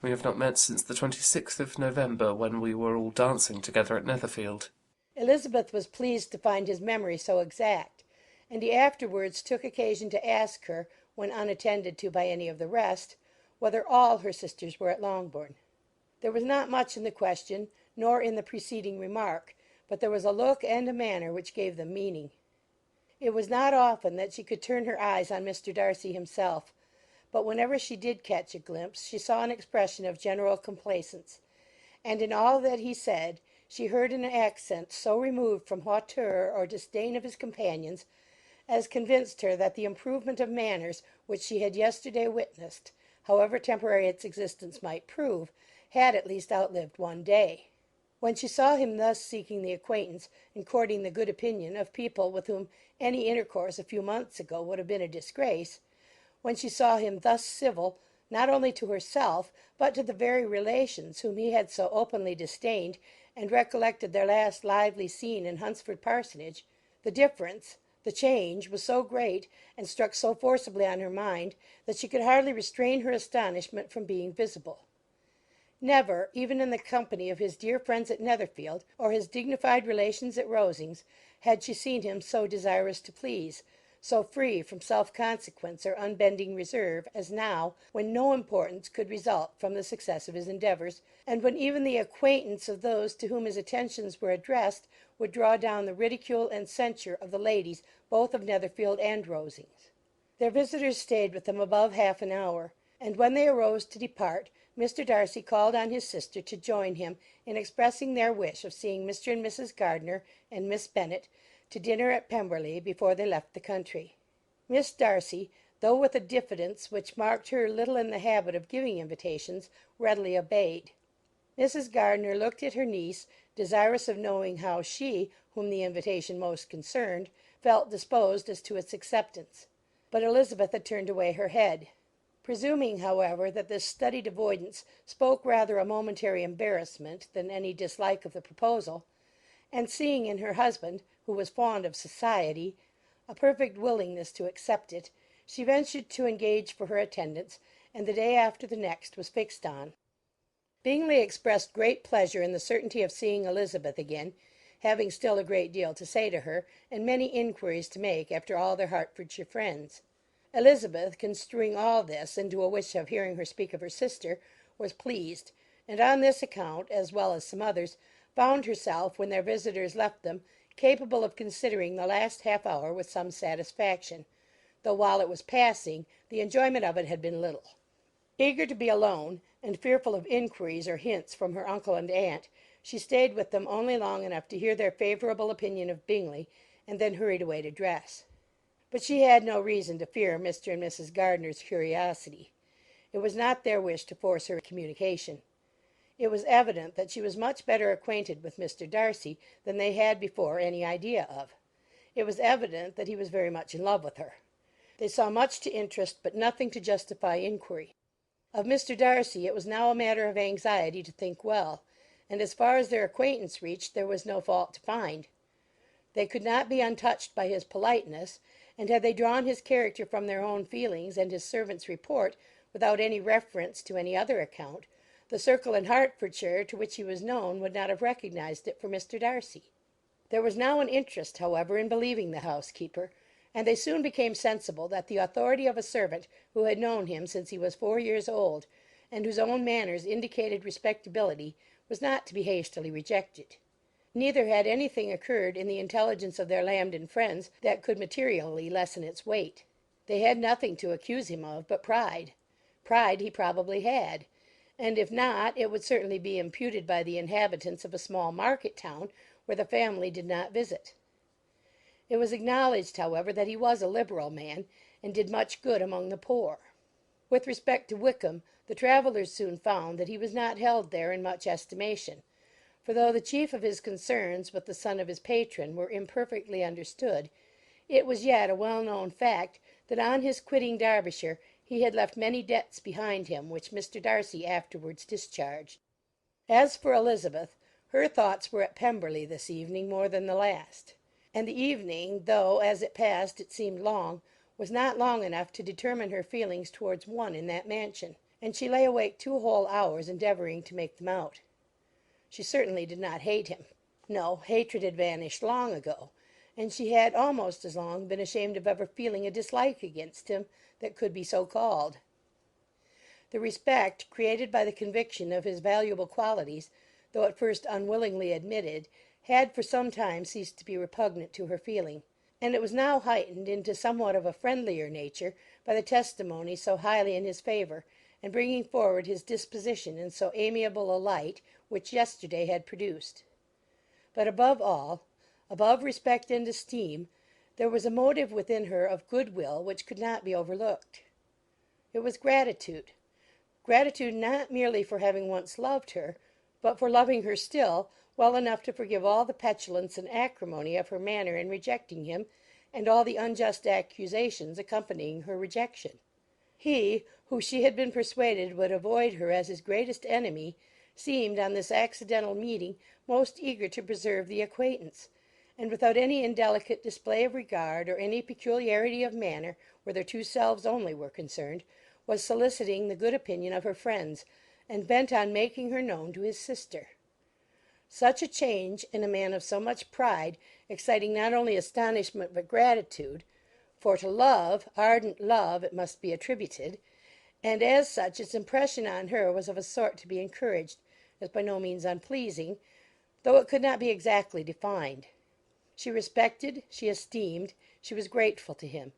We have not met since the 26th of November, when we were all dancing together at Netherfield." Elizabeth was pleased to find his memory so exact, and he afterwards took occasion to ask her, when unattended to by any of the rest, whether all her sisters were at Longbourn. There was not much in the question, nor in the preceding remark, but there was a look and a manner which gave them meaning. It was not often that she could turn her eyes on Mr. Darcy himself, but whenever she did catch a glimpse, she saw an expression of general complaisance, and in all that he said she heard an accent so removed from hauteur or disdain of his companions as convinced her that the improvement of manners which she had yesterday witnessed, however temporary its existence might prove, had at least outlived one day. When she saw him thus seeking the acquaintance and courting the good opinion of people with whom any intercourse a few months ago would have been a disgrace, when she saw him thus civil, not only to herself, but to the very relations whom he had so openly disdained, and recollected their last lively scene in Hunsford Parsonage, the difference, the change, was so great, and struck so forcibly on her mind, that she could hardly restrain her astonishment from being visible. Never, even in the company of his dear friends at Netherfield, or his dignified relations at Rosings, had she seen him so desirous to please, so free from self-consequence or unbending reserve, as now, when no importance could result from the success of his endeavours, and when even the acquaintance of those to whom his attentions were addressed would draw down the ridicule and censure of the ladies both of Netherfield and Rosings. Their visitors stayed with them above half an hour, and when they arose to depart, Mr. Darcy called on his sister to join him in expressing their wish of seeing Mr. and Mrs. Gardiner and Miss Bennet to dinner at Pemberley before they left the country. Miss Darcy, though with a diffidence which marked her little in the habit of giving invitations, readily obeyed. Mrs. Gardiner looked at her niece, desirous of knowing how she, whom the invitation most concerned, felt disposed as to its acceptance. But Elizabeth had turned away her head. Presuming, however, that this studied avoidance spoke rather a momentary embarrassment than any dislike of the proposal, and seeing in her husband, who was fond of society, a perfect willingness to accept it, she ventured to engage for her attendance, and the day after the next was fixed on. Bingley expressed great pleasure in the certainty of seeing Elizabeth again, having still a great deal to say to her, and many inquiries to make after all their Hertfordshire friends. Elizabeth, construing all this into a wish of hearing her speak of her sister, was pleased, and on this account, as well as some others, found herself, when their visitors left them, capable of considering the last half hour with some satisfaction, though while it was passing the enjoyment of it had been little. Eager to be alone, and fearful of inquiries or hints from her uncle and aunt, she stayed with them only long enough to hear their favourable opinion of Bingley, and then hurried away to dress. But she had no reason to fear Mr. and Mrs. Gardiner's curiosity. It was not their wish to force her communication. It was evident that she was much better acquainted with Mr. Darcy than they had before any idea of. It was evident that he was very much in love with her. They saw much to interest, but nothing to justify inquiry. Of Mr. Darcy it was now a matter of anxiety to think well, and as far as their acquaintance reached there was no fault to find. They could not be untouched by his politeness, and had they drawn his character from their own feelings and his servant's report, without any reference to any other account, the circle in Hertfordshire to which he was known would not have recognized it for Mr. Darcy. There was now an interest, however, in believing the housekeeper, and they soon became sensible that the authority of a servant who had known him since he was 4 years old, and whose own manners indicated respectability, was not to be hastily rejected. Neither had anything occurred in the intelligence of their Lambton friends that could materially lessen its weight. They had nothing to accuse him of but pride. Pride he probably had, and if not, it would certainly be imputed by the inhabitants of a small market town where the family did not visit. It was acknowledged, however, that he was a liberal man, and did much good among the poor. With respect to Wickham, the travellers soon found that he was not held there in much estimation, for though the chief of his concerns with the son of his patron were imperfectly understood, it was yet a well-known fact that on his quitting Derbyshire he had left many debts behind him which Mr. Darcy afterwards discharged. As for Elizabeth, her thoughts were at Pemberley this evening more than the last, and the evening, though as it passed it seemed long, was not long enough to determine her feelings towards one in that mansion, and she lay awake 2 whole hours endeavouring to make them out. She certainly did not hate him. No, hatred had vanished long ago, and she had almost as long been ashamed of ever feeling a dislike against him that could be so called. The respect created by the conviction of his valuable qualities, though at first unwillingly admitted, had for some time ceased to be repugnant to her feeling, and it was now heightened into somewhat of a friendlier nature by the testimony so highly in his favour, and bringing forward his disposition in so amiable a light, which yesterday had produced. But above all, above respect and esteem, there was a motive within her of goodwill which could not be overlooked. It was gratitude. Gratitude not merely for having once loved her, but for loving her still well enough to forgive all the petulance and acrimony of her manner in rejecting him, and all the unjust accusations accompanying her rejection. He, who she had been persuaded would avoid her as his greatest enemy, seemed on this accidental meeting most eager to preserve the acquaintance, and without any indelicate display of regard or any peculiarity of manner where their 2 selves only were concerned, was soliciting the good opinion of her friends, and bent on making her known to his sister. Such a change in a man of so much pride, exciting not only astonishment but gratitude, for to love, ardent love, it must be attributed, and as such its impression on her was of a sort to be encouraged, as by no means unpleasing, though it could not be exactly defined. She respected, she esteemed, she was grateful to him.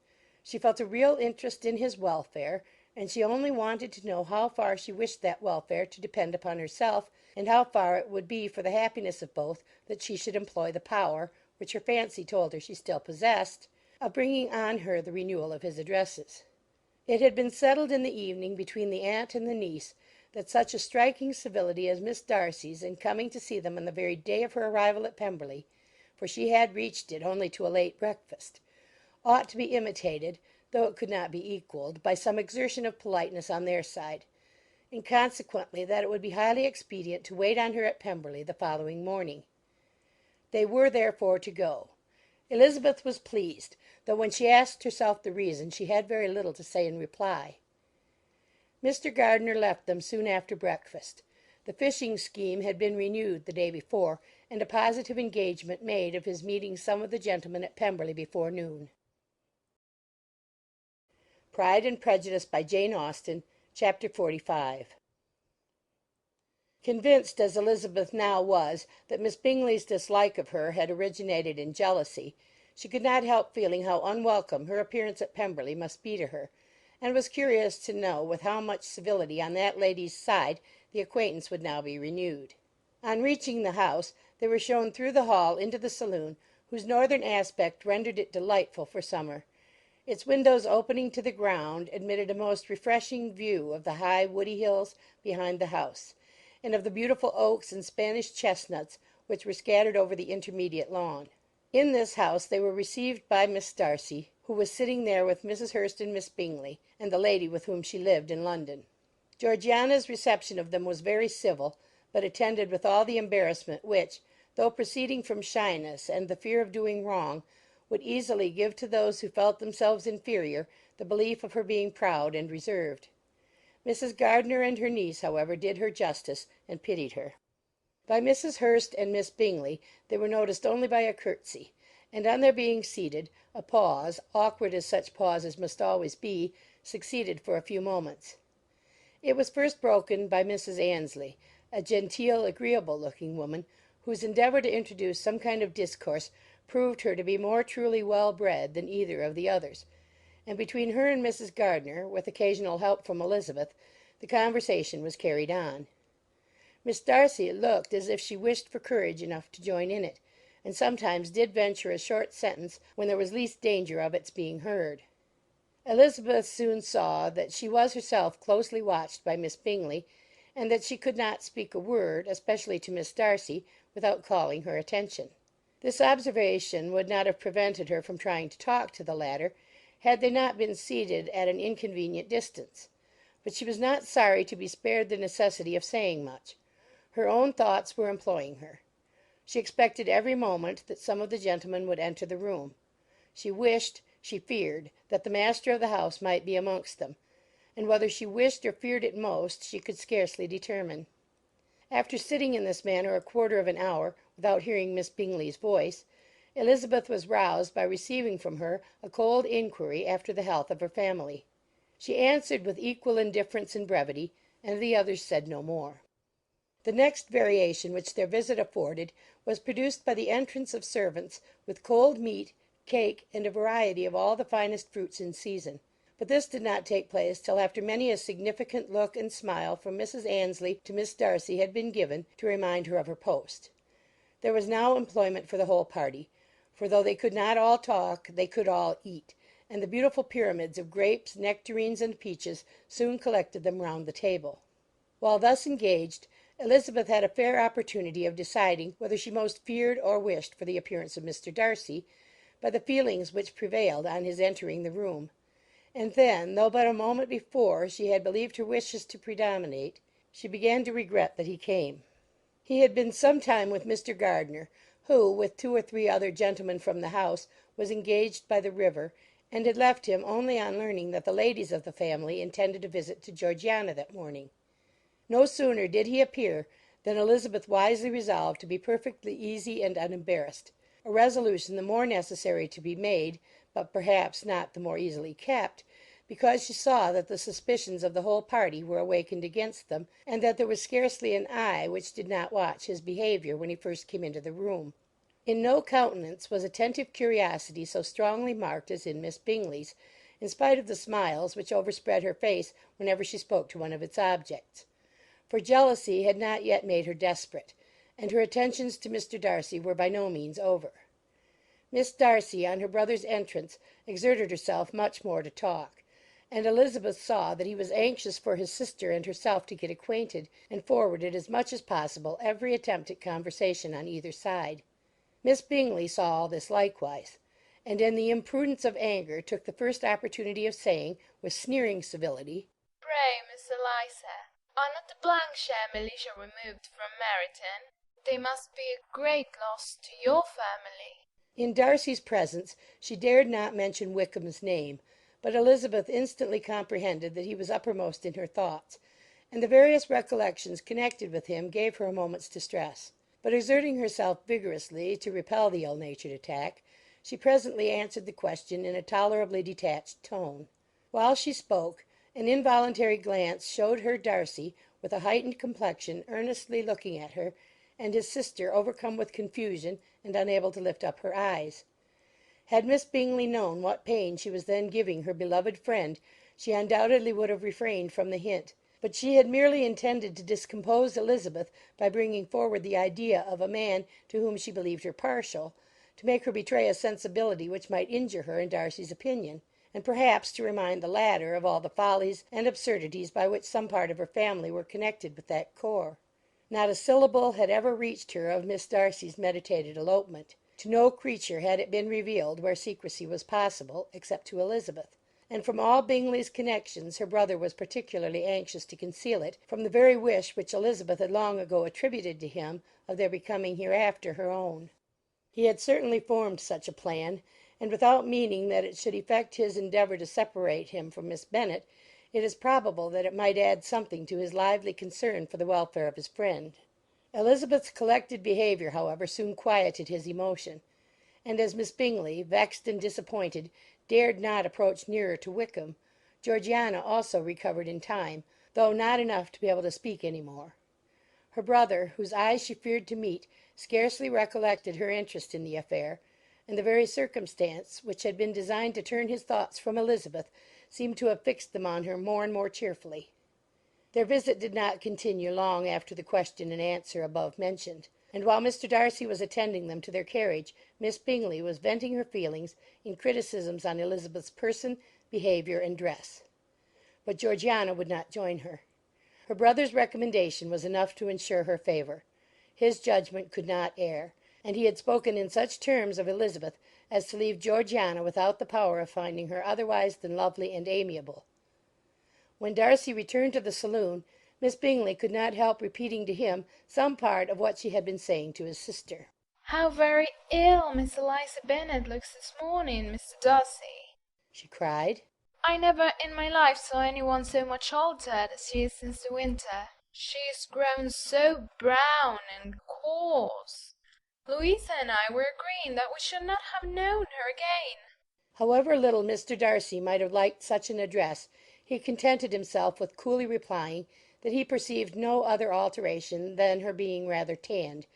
She felt a real interest in his welfare, and she only wanted to know how far she wished that welfare to depend upon herself, and how far it would be for the happiness of both that she should employ the power, which her fancy told her she still possessed, of bringing on her the renewal of his addresses. It had been settled in the evening between the aunt and the niece that such a striking civility as Miss Darcy's in coming to see them on the very day of her arrival at Pemberley, for she had reached it only to a late breakfast, ought to be imitated, though it could not be equalled, by some exertion of politeness on their side, and consequently that it would be highly expedient to wait on her at Pemberley the following morning. They were therefore to go. Elizabeth was pleased, though when she asked herself the reason she had very little to say in reply. Mr. Gardiner left them soon after breakfast. The fishing scheme had been renewed the day before, and a positive engagement made of his meeting some of the gentlemen at Pemberley before noon. Pride and Prejudice by Jane Austen, Chapter 45. Convinced as Elizabeth now was that Miss Bingley's dislike of her had originated in jealousy, she could not help feeling how unwelcome her appearance at Pemberley must be to her, and was curious to know with how much civility on that lady's side the acquaintance would now be renewed. On reaching the house, they were shown through the hall into the saloon, whose northern aspect rendered it delightful for summer. Its windows opening to the ground admitted a most refreshing view of the high woody hills behind the house, and of the beautiful oaks and Spanish chestnuts which were scattered over the intermediate lawn. In this house they were received by Miss Darcy, who was sitting there with Mrs. Hurst and Miss Bingley, and the lady with whom she lived in London. Georgiana's reception of them was very civil, but attended with all the embarrassment which, though proceeding from shyness and the fear of doing wrong, would easily give to those who felt themselves inferior the belief of her being proud and reserved. Mrs. Gardiner and her niece, however, did her justice, and pitied her. By Mrs. Hurst and Miss Bingley they were noticed only by a curtsy, and on their being seated, a pause, awkward as such pauses must always be, succeeded for a few moments. It was first broken by Mrs. Annesley, a genteel, agreeable-looking woman, whose endeavour to introduce some kind of discourse proved her to be more truly well-bred than either of the others, and between her and Mrs. Gardiner, with occasional help from Elizabeth, the conversation was carried on. Miss Darcy looked as if she wished for courage enough to join in it, and sometimes did venture a short sentence when there was least danger of its being heard. Elizabeth soon saw that she was herself closely watched by Miss Bingley, and that she could not speak a word, especially to Miss Darcy, without calling her attention. This observation would not have prevented her from trying to talk to the latter, had they not been seated at an inconvenient distance; but she was not sorry to be spared the necessity of saying much. Her own thoughts were employing her. She expected every moment that some of the gentlemen would enter the room. She wished, she feared, that the master of the house might be amongst them, and whether she wished or feared it most she could scarcely determine. After sitting in this manner a quarter of an hour without hearing Miss Bingley's voice, Elizabeth was roused by receiving from her a cold inquiry after the health of her family. She answered with equal indifference and brevity, and the others said no more. The next variation which their visit afforded was produced by the entrance of servants with cold meat, cake, and a variety of all the finest fruits in season; but this did not take place till after many a significant look and smile from Mrs. Annesley to Miss Darcy had been given to remind her of her post. There was now employment for the whole party, for though they could not all talk, they could all eat, and the beautiful pyramids of grapes, nectarines, and peaches soon collected them round the table. While thus engaged, Elizabeth had a fair opportunity of deciding whether she most feared or wished for the appearance of Mr. Darcy, by the feelings which prevailed on his entering the room; and then, though but a moment before she had believed her wishes to predominate, she began to regret that he came. He had been some time with Mr. Gardiner, who, with 2 or 3 other gentlemen from the house, was engaged by the river, and had left him only on learning that the ladies of the family intended a visit to Georgiana that morning. No sooner did he appear than Elizabeth wisely resolved to be perfectly easy and unembarrassed, a resolution the more necessary to be made, but perhaps not the more easily kept, because she saw that the suspicions of the whole party were awakened against them, and that there was scarcely an eye which did not watch his behaviour when he first came into the room. In no countenance was attentive curiosity so strongly marked as in Miss Bingley's, in spite of the smiles which overspread her face whenever she spoke to one of its objects; for jealousy had not yet made her desperate, and her attentions to Mr. Darcy were by no means over. Miss Darcy, on her brother's entrance, exerted herself much more to talk, and Elizabeth saw that he was anxious for his sister and herself to get acquainted, and forwarded as much as possible every attempt at conversation on either side. Miss Bingley saw all this likewise, and in the imprudence of anger took the first opportunity of saying, with sneering civility, "Pray, Miss Eliza, are not the share militia removed from Meryton? They must be a great loss to your family." In Darcy's presence she dared not mention Wickham's name, but Elizabeth instantly comprehended that he was uppermost in her thoughts, and the various recollections connected with him gave her a moment's distress. But exerting herself vigorously to repel the ill-natured attack, she presently answered the question in a tolerably detached tone. While she spoke, an involuntary glance showed her Darcy, with a heightened complexion, earnestly looking at her, and his sister overcome with confusion and unable to lift up her eyes. Had Miss Bingley known what pain she was then giving her beloved friend, she undoubtedly would have refrained from the hint; but she had merely intended to discompose Elizabeth by bringing forward the idea of a man to whom she believed her partial, to make her betray a sensibility which might injure her in Darcy's opinion, and perhaps to remind the latter of all the follies and absurdities by which some part of her family were connected with that corps. Not a syllable had ever reached her of Miss Darcy's meditated elopement. To no creature had it been revealed where secrecy was possible, except to Elizabeth; and from all Bingley's connections her brother was particularly anxious to conceal it, from the very wish which Elizabeth had long ago attributed to him of their becoming hereafter her own. He had certainly formed such a plan, and without meaning that it should effect his endeavour to separate him from Miss Bennet, it is probable that it might add something to his lively concern for the welfare of his friend. Elizabeth's collected behaviour, however, soon quieted his emotion, and as Miss Bingley, vexed and disappointed, dared not approach nearer to Wickham, Georgiana also recovered in time, though not enough to be able to speak any more. Her brother, whose eyes she feared to meet, scarcely recollected her interest in the affair, and the very circumstance which had been designed to turn his thoughts from Elizabeth seemed to have fixed them on her more and more cheerfully. Their visit did not continue long after the question and answer above mentioned, and while Mr. Darcy was attending them to their carriage, Miss Bingley was venting her feelings in criticisms on Elizabeth's person, behaviour, and dress. But Georgiana would not join her. Her brother's recommendation was enough to ensure her favour. His judgment could not err, and he had spoken in such terms of Elizabeth as to leave Georgiana without the power of finding her otherwise than lovely and amiable. When Darcy returned to the saloon, Miss Bingley could not help repeating to him some part of what she had been saying to his sister. "How very ill Miss Eliza Bennet looks this morning, Mr. Darcy!" she cried. "I never in my life saw anyone so much altered as she is since the winter. She is grown so brown and coarse. Louisa and I were agreeing that we should not have known her again." However little Mr. Darcy might have liked such an address, he contented himself with coolly replying that he perceived no other alteration than her being rather tanned,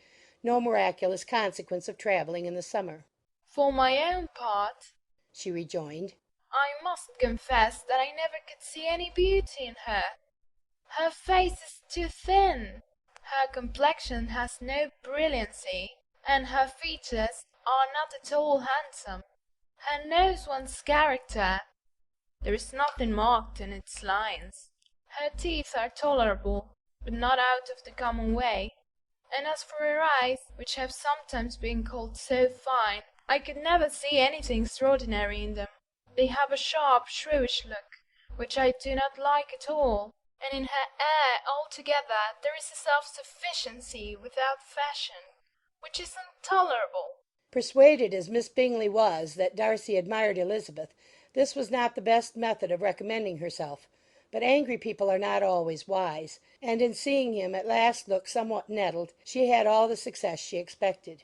no miraculous consequence of travelling in the summer. "For my own part," she rejoined, "I must confess that I never could see any beauty in her. Her face is too thin, her complexion has no brilliancy, and her features are not at all handsome. Her nose wants character. There is nothing marked in its lines. Her teeth are tolerable, but not out of the common way. And as for her eyes, which have sometimes been called so fine, I could never see anything extraordinary in them. They have a sharp, shrewish look, which I do not like at all, and in her air altogether there is a self-sufficiency without fashion, which is intolerable." Persuaded as Miss Bingley was that Darcy admired Elizabeth, this was not the best method of recommending herself, but angry people are not always wise, and in seeing him at last look somewhat nettled, she had all the success she expected.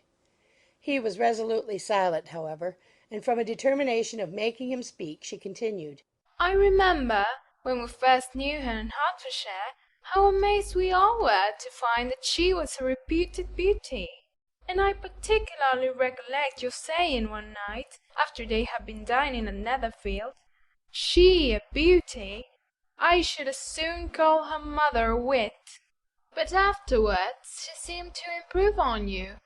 He was resolutely silent, however, and from a determination of making him speak, she continued, "I remember, when we first knew her in Hertfordshire, how amazed we all were to find that she was a reputed beauty. And I particularly recollect your saying one night, after they had been dining at Netherfield, 'She a beauty! I should as soon call her mother a wit.' But afterwards she seemed to improve on you,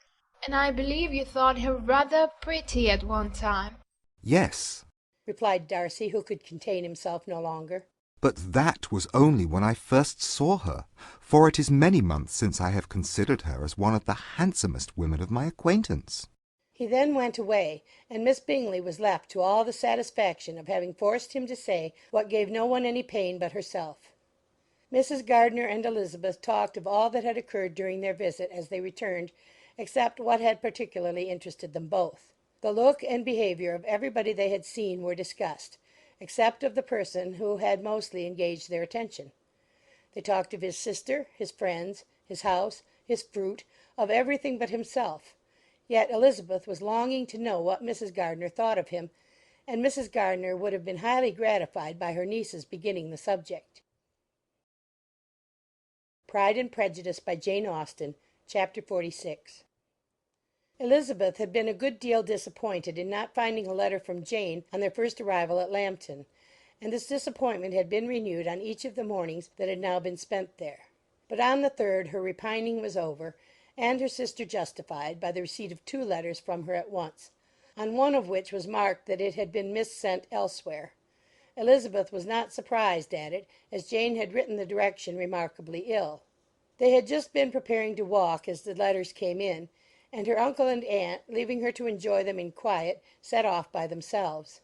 and I believe you thought her rather pretty at one time." Yes, replied Darcy, who could contain himself no longer. but that was only when I first saw her, for it is many months since I have considered her as one of the handsomest women of my acquaintance. He then went away, and Miss Bingley was left to all the satisfaction of having forced him to say what gave no one any pain but herself. Mrs. Gardiner and Elizabeth talked of all that had occurred during their visit as they returned, except what had particularly interested them both. The look and behaviour of everybody they had seen were discussed, except of the person who had mostly engaged their attention. They talked of his sister, his friends, his house, his fruit, of everything but himself. Yet Elizabeth was longing to know what Mrs. Gardiner thought of him, and Mrs. Gardiner would have been highly gratified by her niece's beginning the subject. Pride and Prejudice by Jane Austen, Chapter 46. Elizabeth had been a good deal disappointed in not finding a letter from Jane on their first arrival at Lambton, and this disappointment had been renewed on each of the mornings that had now been spent there. But on the third her repining was over, and her sister justified by the receipt of 2 letters from her at once, on one of which was marked that it had been missent elsewhere. Elizabeth was not surprised at it, as Jane had written the direction remarkably ill. They had just been preparing to walk as the letters came in, and her uncle and aunt, leaving her to enjoy them in quiet, set off by themselves.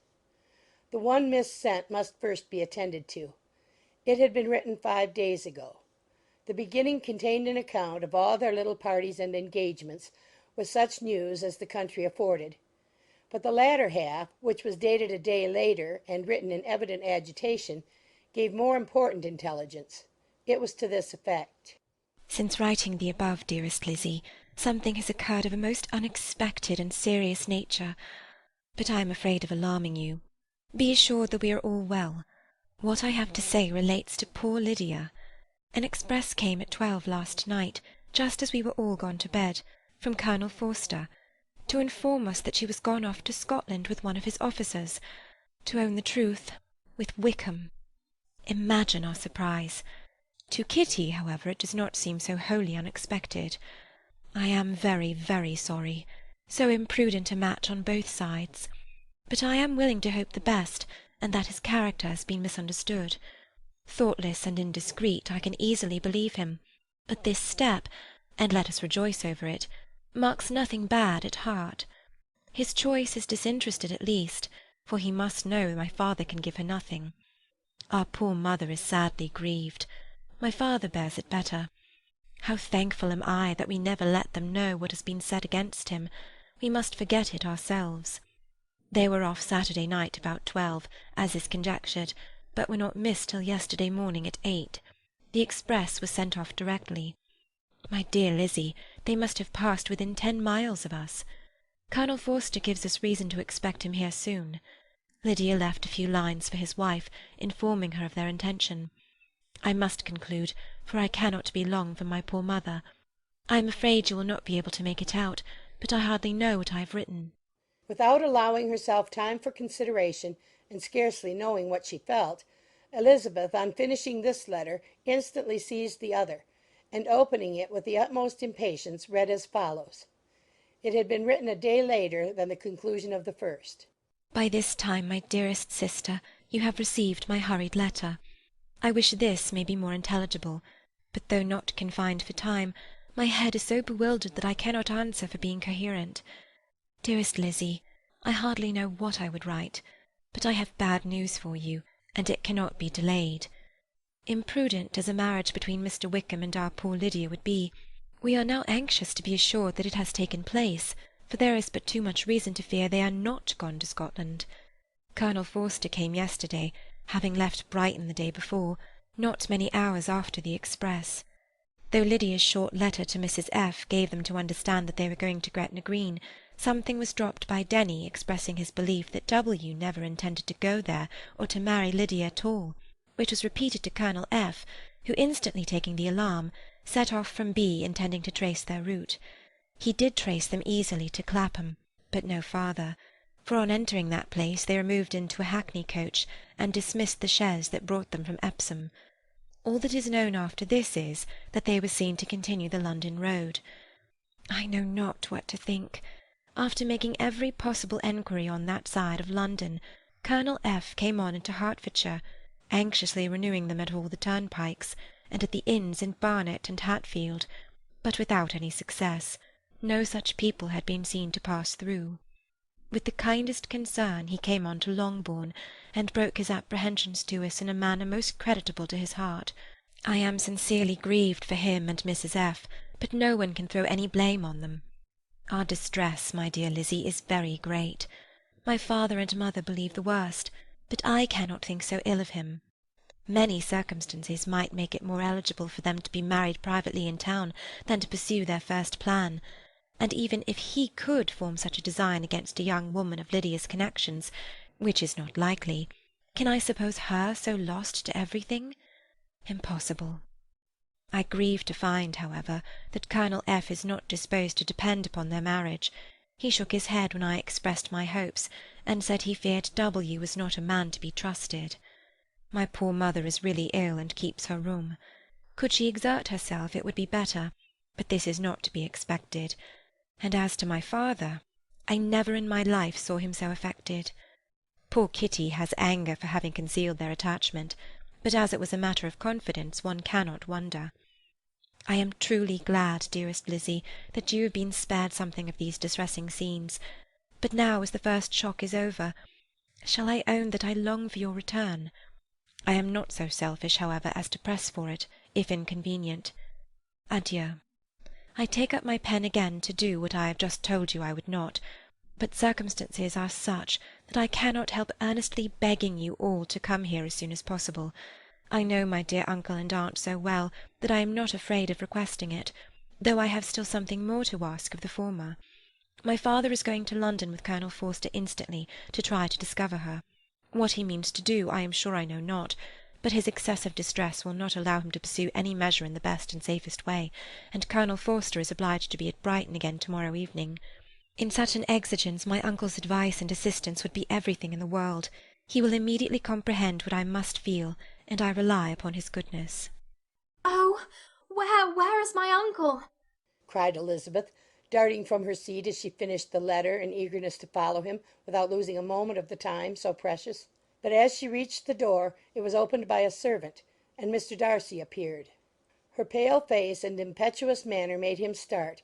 The one Miss sent must first be attended to. It had been written 5 days ago. The beginning contained an account of all their little parties and engagements, with such news as the country afforded. But the latter half, which was dated a day later, and written in evident agitation, gave more important intelligence. It was to this effect. Since writing the above, dearest Lizzie, something has occurred of a most unexpected and serious nature, but I am afraid of alarming you. Be assured that we are all well. What I have to say relates to poor Lydia. An express came at 12 last night, just as we were all gone to bed, from Colonel Forster, to inform us that she was gone off to Scotland with one of his officers, to own the truth, with Wickham. Imagine our surprise. To Kitty, however, it does not seem so wholly unexpected. I am very, very sorry. So imprudent a match on both sides. But I am willing to hope the best, and that his character has been misunderstood. Thoughtless and indiscreet, I can easily believe him. But this step, and let us rejoice over it, marks nothing bad at heart. His choice is disinterested at least, for he must know my father can give her nothing. Our poor mother is sadly grieved. My father bears it better. How thankful am I that we never let them know what has been said against him. We must forget it ourselves. They were off Saturday night about 12, as is conjectured, but were not missed till yesterday morning at 8. The express was sent off directly. My dear Lizzie, they must have passed within 10 miles of us. Colonel Forster gives us reason to expect him here soon. Lydia left a few lines for his wife, informing her of their intention. I must conclude, for I cannot be long from my poor mother. I am afraid you will not be able to make it out, but I hardly know what I have written. Without allowing herself time for consideration, and scarcely knowing what she felt, Elizabeth, on finishing this letter, instantly seized the other, and opening it with the utmost impatience, read as follows. It had been written a day later than the conclusion of the first. By this time, my dearest sister, you have received my hurried letter. I wish this may be more intelligible, but though not confined for time, my head is so bewildered that I cannot answer for being coherent. Dearest Lizzie, I hardly know what I would write, but I have bad news for you, and it cannot be delayed. Imprudent as a marriage between Mr. Wickham and our poor Lydia would be, we are now anxious to be assured that it has taken place, for there is but too much reason to fear they are not gone to Scotland. Colonel Forster came yesterday, having left Brighton the day before, not many hours after the express. Though Lydia's short letter to Mrs. F. gave them to understand that they were going to Gretna Green, something was dropped by Denny expressing his belief that W. never intended to go there or to marry Lydia at all, which was repeated to Colonel F., who, instantly taking the alarm, set off from B. intending to trace their route. He did trace them easily to Clapham, but no farther, for on entering that place they removed into a hackney coach and dismissed the chaise that brought them from Epsom. All that is known after this is that they were seen to continue the London road. I know not what to think. After making every possible enquiry on that side of London, Colonel F. came on into Hertfordshire, anxiously renewing them at all the turnpikes, and at the inns in Barnet and Hatfield, but without any success. No such people had been seen to pass through. With the kindest concern he came on to Longbourn, and broke his apprehensions to us in a manner most creditable to his heart. I am sincerely grieved for him and Mrs. F., but no one can throw any blame on them. Our distress, my dear Lizzie, is very great. My father and mother believe the worst, but I cannot think so ill of him. Many circumstances might make it more eligible for them to be married privately in town than to pursue their first plan, and even if he could form such a design against a young woman of Lydia's connections, which is not likely, can I suppose her so lost to everything? Impossible. I grieve to find, however, that Colonel F. is not disposed to depend upon their marriage. He shook his head when I expressed my hopes, and said he feared W. was not a man to be trusted. My poor mother is really ill and keeps her room. Could she exert herself, it would be better, but this is not to be expected. And as to my father, I never in my life saw him so affected. Poor Kitty has anger for having concealed their attachment, but as it was a matter of confidence, one cannot wonder. I am truly glad, dearest Lizzie, that you have been spared something of these distressing scenes, but now, as the first shock is over, Shall I own that I long for your return? I am not so selfish, however, as to press for it, if inconvenient. Adieu. I take up my pen again to do what I have just told you I would not, but circumstances are such that I cannot help earnestly begging you all to come here as soon as possible. I know my dear uncle and aunt so well that I am not afraid of requesting it, though I have still something more to ask of the former. My father is going to London with Colonel Forster instantly to try to discover her. What he means to do, I am sure I know not, but his excessive distress will not allow him to pursue any measure in the best and safest way, and Colonel Forster is obliged to be at Brighton again to-morrow evening. In such an exigence my uncle's advice and assistance would be everything in the world. He will immediately comprehend what I must feel, and I rely upon his goodness. Oh, where is my uncle? cried Elizabeth, darting from her seat as she finished the letter in eagerness to follow him without losing a moment of the time so precious. But as she reached the door it was opened by a servant, and Mr. Darcy appeared. Her pale face and impetuous manner made him start,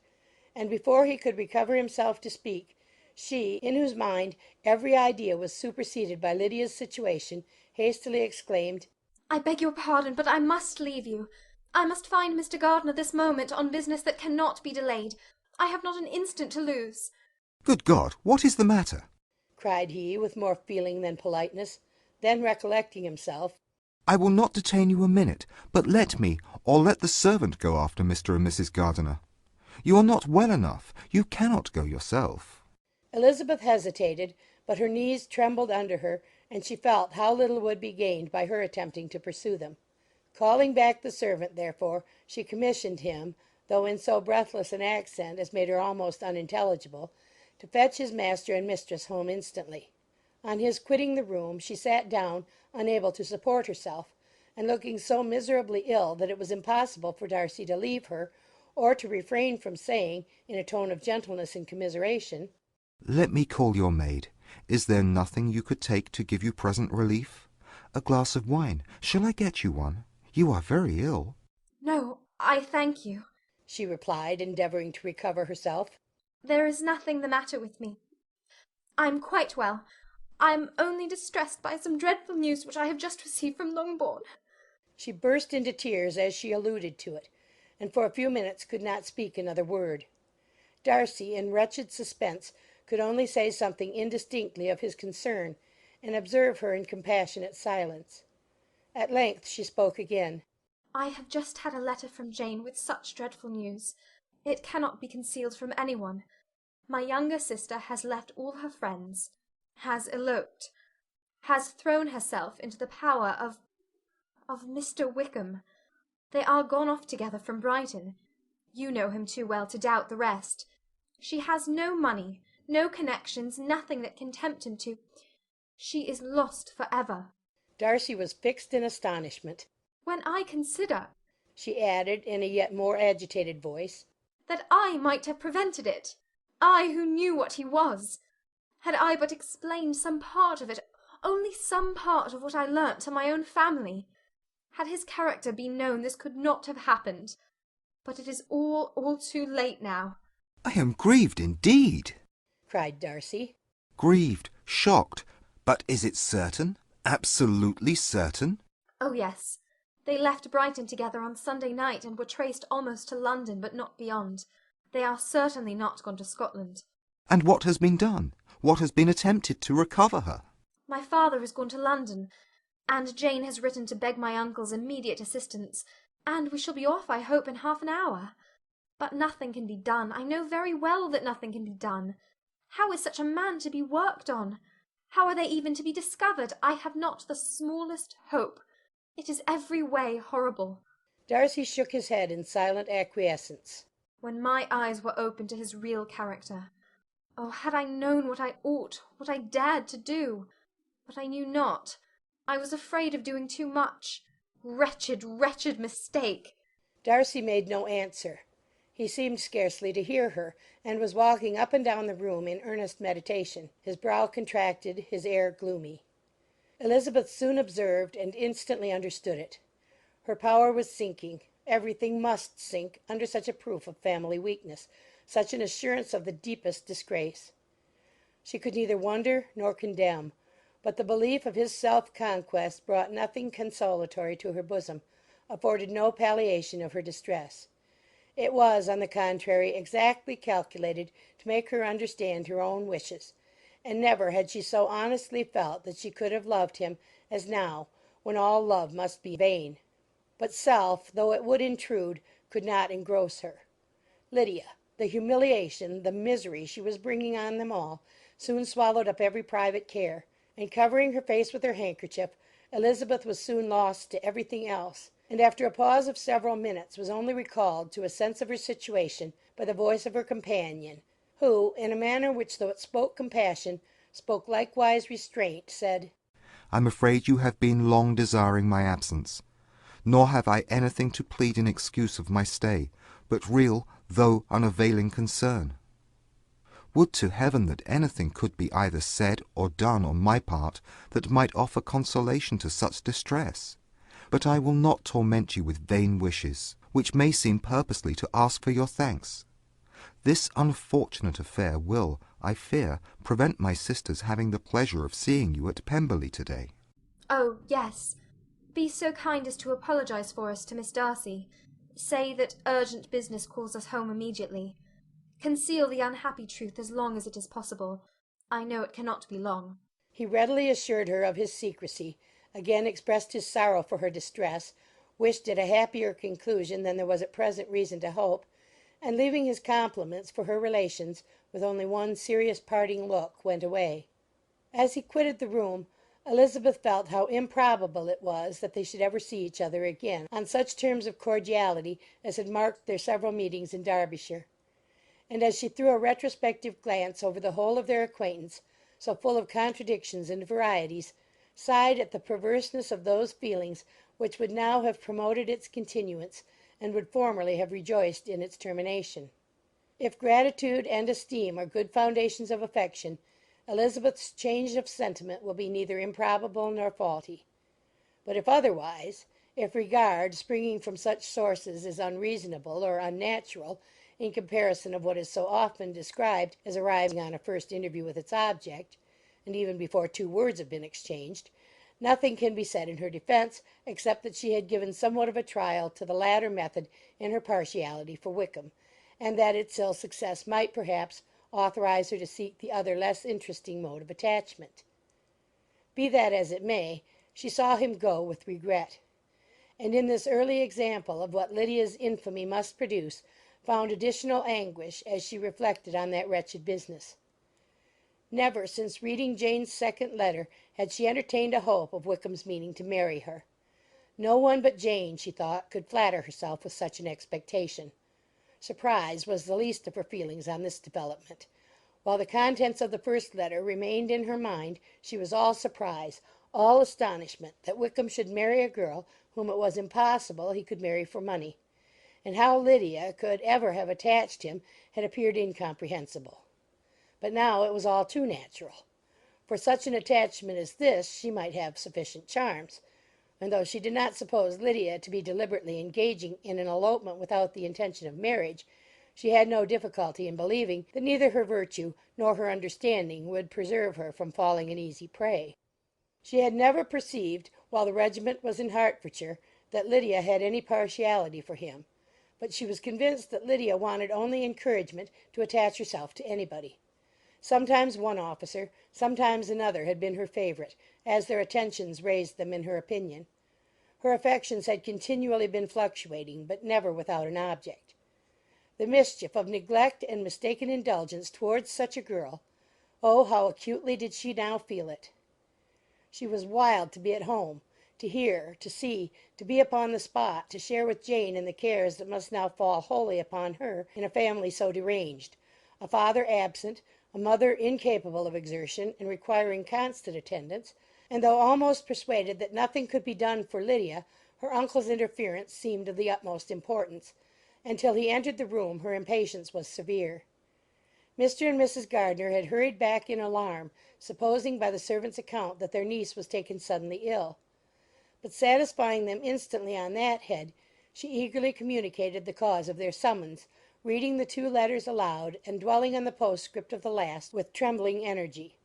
and before he could recover himself to speak, she, in whose mind every idea was superseded by Lydia's situation, hastily exclaimed, "I beg your pardon, but I must leave you. I must find Mr. Gardiner this moment on business that cannot be delayed. I have not an instant to lose." Good God, what is the matter? cried he, with more feeling than politeness. Then, recollecting himself, I will not detain you a minute, but let me, or let the servant go after Mr. and Mrs. Gardiner. You are not well enough. You cannot go yourself. Elizabeth hesitated, but her knees trembled under her, and she felt how little would be gained by her attempting to pursue them. Calling back the servant, therefore, she commissioned him, though in so breathless an accent as made her almost unintelligible, to fetch his master and mistress home instantly. On his quitting the room she sat down, unable to support herself, and looking so miserably ill that it was impossible for Darcy to leave her, or to refrain from saying, in a tone of gentleness and commiseration, Let me call your maid. Is there nothing you could take to give you present relief? A glass of wine. Shall I get you one? You are very ill. "No, I thank you," she replied, endeavouring to recover herself. "There is nothing the matter with me. I'm quite well. I'm only distressed by some dreadful news which I have just received from Longbourn." She burst into tears as she alluded to it, and for a few minutes could not speak another word. Darcy, in wretched suspense, could only say something indistinctly of his concern, and observe her in compassionate silence. At length she spoke again. "I have just had a letter from Jane with such dreadful news. It cannot be concealed from anyone. My younger sister has left all her friends, has eloped, has thrown herself into the power of Mr. Wickham. They are gone off together from Brighton. You know him too well to doubt the rest. She has no money, no connections, nothing that can tempt him to. She is lost for ever." Darcy was fixed in astonishment. "When I consider," she added, in a yet more agitated voice, "that I might have prevented it, I who knew what he was. Had I but explained some part of it, only some part of what I learnt to my own family. Had his character been known, this could not have happened. But it is all too late now." I am grieved indeed, cried Darcy. Grieved, shocked. But is it certain? Absolutely certain? "Oh, yes. They left Brighton together on Sunday night and were traced almost to London, but not beyond. They are certainly not gone to Scotland." And what has been done? What has been attempted to recover her? "My father has gone to London, and Jane has written to beg my uncle's immediate assistance, and we shall be off, I hope, in half an hour. But nothing can be done. I know very well that nothing can be done. How is such a man to be worked on? How are they even to be discovered? I have not the smallest hope. It is every way horrible." Darcy shook his head in silent acquiescence. When my eyes were opened to his real character, oh, had I known what I ought, what I dared to do! But I knew not. I was afraid of doing too much. Wretched, wretched mistake! Darcy made no answer. He seemed scarcely to hear her, and was walking up and down the room in earnest meditation, his brow contracted, his air gloomy. Elizabeth soon observed and instantly understood it. Her power was sinking. Everything must sink under such a proof of family weakness, such an assurance of the deepest disgrace. She could neither wonder nor condemn. but the belief of his self-conquest brought nothing consolatory to her bosom, afforded no palliation of her distress. It was, on the contrary, exactly calculated to make her understand her own wishes, and never had she so honestly felt that she could have loved him as now, when all love must be vain. But self, though it would intrude, could not engross her. Lydia, the humiliation, the misery she was bringing on them all, soon swallowed up every private care, and covering her face with her handkerchief, Elizabeth was soon lost to everything else, and after a pause of several minutes was only recalled to a sense of her situation by the voice of her companion, who, in a manner which, though it spoke compassion, spoke likewise restraint, said, "I'm afraid you have been long desiring my absence, nor have I anything to plead in excuse of my stay, but real, though unavailing concern. Would to heaven that anything could be either said or done on my part that might offer consolation to such distress. But I will not torment you with vain wishes, which may seem purposely to ask for your thanks. This unfortunate affair will, I fear, prevent my sister's having the pleasure of seeing you at Pemberley to-day." Oh, yes. Be so kind as to apologize for us to Miss Darcy. Say that urgent business calls us home immediately. Conceal the unhappy truth as long as it is possible. I know it cannot be long. He readily assured her of his secrecy, again expressed his sorrow for her distress, wished it a happier conclusion than there was at present reason to hope, and leaving his compliments for her relations, with only one serious parting look, went away. As he quitted the room, Elizabeth felt how improbable it was that they should ever see each other again on such terms of cordiality as had marked their several meetings in Derbyshire. And as she threw a retrospective glance over the whole of their acquaintance, so full of contradictions and varieties, sighed at the perverseness of those feelings which would now have promoted its continuance, and would formerly have rejoiced in its termination. If gratitude and esteem are good foundations of affection, Elizabeth's change of sentiment will be neither improbable nor faulty. But if otherwise, if regard, springing from such sources, is unreasonable or unnatural, in comparison of what is so often described as arising on a first interview with its object, and even before 2 words have been exchanged, nothing can be said in her defence, except that she had given somewhat of a trial to the latter method in her partiality for Wickham, and that its ill success might, perhaps, authorize her to seek the other less interesting mode of attachment. Be that as it may, she saw him go with regret, and in this early example of what Lydia's infamy must produce, found additional anguish as she reflected on that wretched business. Never since reading Jane's second letter had she entertained a hope of Wickham's meaning to marry her. No one but Jane, she thought, could flatter herself with such an expectation. Surprise was the least of her feelings on this development. While the contents of the first letter remained in her mind, she was all surprise, all astonishment that Wickham should marry a girl whom it was impossible he could marry for money, and how Lydia could ever have attached him had appeared incomprehensible. But now it was all too natural. For such an attachment as this she might have sufficient charms, and though she did not suppose Lydia to be deliberately engaging in an elopement without the intention of marriage, she had no difficulty in believing that neither her virtue nor her understanding would preserve her from falling an easy prey. She had never perceived, while the regiment was in Hertfordshire, that Lydia had any partiality for him, but she was convinced that Lydia wanted only encouragement to attach herself to anybody. Sometimes one officer, sometimes another had been her favourite, as their attentions raised them in her opinion. Her affections had continually been fluctuating, but never without an object. The mischief of neglect and mistaken indulgence towards such a girl, oh, how acutely did she now feel it! She was wild to be at home, to hear, to see, to be upon the spot, to share with Jane in the cares that must now fall wholly upon her in a family so deranged, a father absent, a mother incapable of exertion and requiring constant attendance, and though almost persuaded that nothing could be done for Lydia, her uncle's interference seemed of the utmost importance, and till he entered the room her impatience was severe. Mr. and Mrs. Gardiner had hurried back in alarm, supposing by the servant's account that their niece was taken suddenly ill. But satisfying them instantly on that head, she eagerly communicated the cause of their summons, reading the 2 letters aloud, and dwelling on the postscript of the last with trembling energy.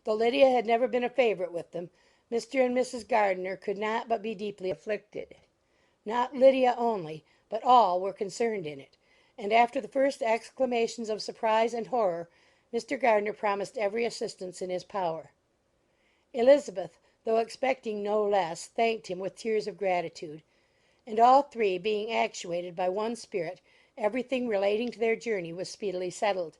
Though Lydia had never been a favourite with them, Mr. and Mrs. Gardiner could not but be deeply afflicted. Not Lydia only, but all were concerned in it, and after the first exclamations of surprise and horror, Mr. Gardiner promised every assistance in his power. Elizabeth, though expecting no less, thanked him with tears of gratitude, and all three being actuated by one spirit, everything relating to their journey was speedily settled.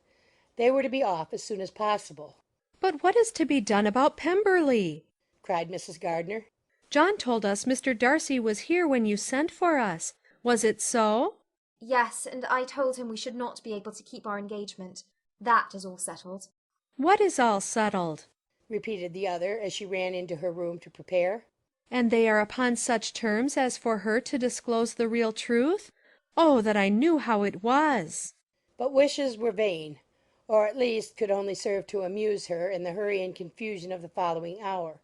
They were to be off as soon as possible. But what is to be done about Pemberley? Cried Mrs. Gardiner. John told us Mr. Darcy was here when you sent for us. Was it so? Yes, and I told him we should not be able to keep our engagement. That is all settled. What is all settled? Repeated the other, as she ran into her room to prepare. And they are upon such terms as for her to disclose the real truth? Oh, that I knew how it was! But wishes were vain, or at least could only serve to amuse her in the hurry and confusion of the following hour.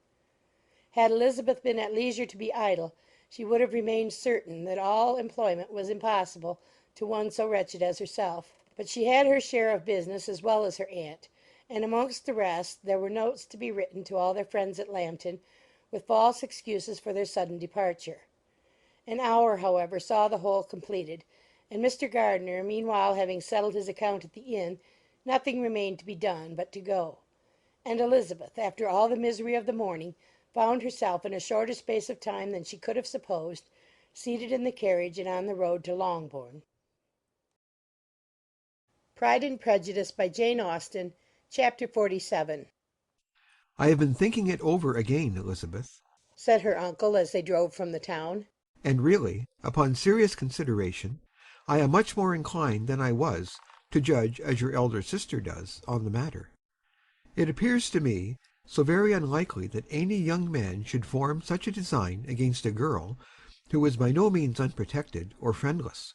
Had Elizabeth been at leisure to be idle, she would have remained certain that all employment was impossible to one so wretched as herself. But she had her share of business as well as her aunt, and amongst the rest there were notes to be written to all their friends at Lambton, with false excuses for their sudden departure. An hour, however, saw the whole completed, and Mr. Gardiner, meanwhile having settled his account at the inn, nothing remained to be done but to go. And Elizabeth, after all the misery of the morning, found herself in a shorter space of time than she could have supposed, seated in the carriage and on the road to Longbourn. Pride and Prejudice by Jane Austen, Chapter 47. I have been thinking it over again, Elizabeth, said her uncle as they drove from the town. And really, upon serious consideration, I am much more inclined than I was to judge as your elder sister does on the matter. It appears to me so very unlikely that any young man should form such a design against a girl who was by no means unprotected or friendless,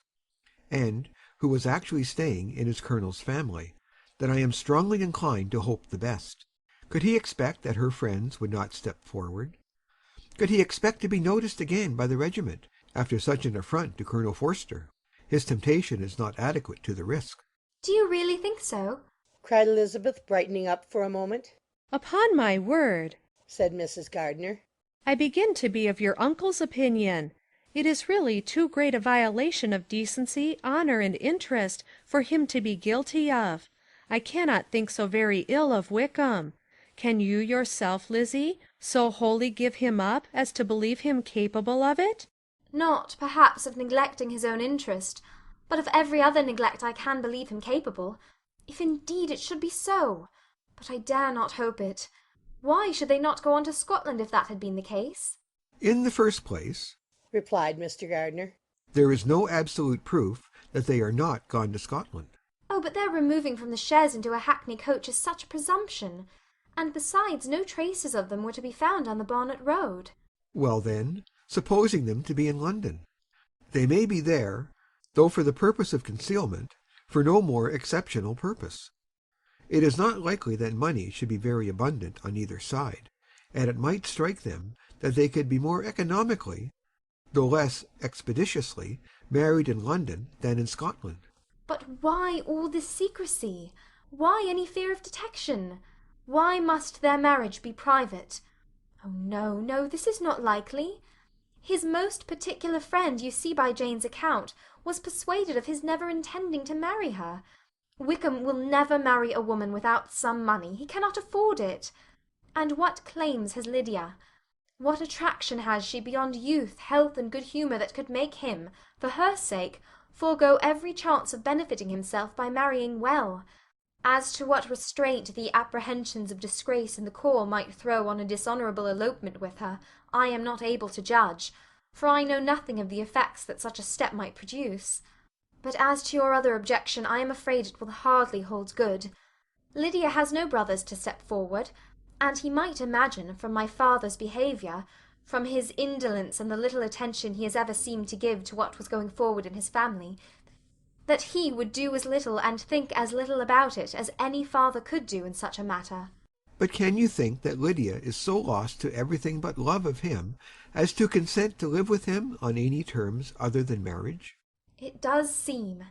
and who was actually staying in his colonel's family, that I am strongly inclined to hope the best. Could he expect that her friends would not step forward? Could he expect to be noticed again by the regiment after such an affront to Colonel Forster? His temptation is not adequate to the risk. Do you really think so? Cried Elizabeth, brightening up for a moment. Upon my word, said Mrs. Gardiner, I begin to be of your uncle's opinion. It is really too great a violation of decency, honour, and interest for him to be guilty of. I cannot think so very ill of Wickham. Can you yourself, Lizzie, so wholly give him up as to believe him capable of it? Not, perhaps, of neglecting his own interest, but of every other neglect I can believe him capable, if indeed it should be so. But I dare not hope it. Why should they not go on to Scotland if that had been the case? In the first place, replied Mr. Gardiner, there is no absolute proof that they are not gone to Scotland. Oh, but their removing from the chaise into a hackney coach is such a presumption. And besides, no traces of them were to be found on the Bonnet Road. Well then, supposing them to be in London, they may be there, though for the purpose of concealment, for no more exceptional purpose. It is not likely that money should be very abundant on either side, and it might strike them that they could be more economically, though less expeditiously, married in London than in Scotland. But why all this secrecy? Why any fear of detection? Why must their marriage be private? Oh, no, no, this is not likely. His most particular friend, you see by Jane's account, was persuaded of his never intending to marry her. Wickham will never marry a woman without some money. He cannot afford it. And what claims has Lydia? What attraction has she beyond youth, health, and good humour that could make him, for her sake, forego every chance of benefiting himself by marrying well? As to what restraint the apprehensions of disgrace in the corps might throw on a dishonourable elopement with her, I am not able to judge, for I know nothing of the effects that such a step might produce. But as to your other objection, I am afraid it will hardly hold good. Lydia has no brothers to step forward, and he might imagine, from my father's behaviour, from his indolence and the little attention he has ever seemed to give to what was going forward in his family, that he would do as little and think as little about it as any father could do in such a matter. But can you think that Lydia is so lost to everything but love of him as to consent to live with him on any terms other than marriage? It does seem,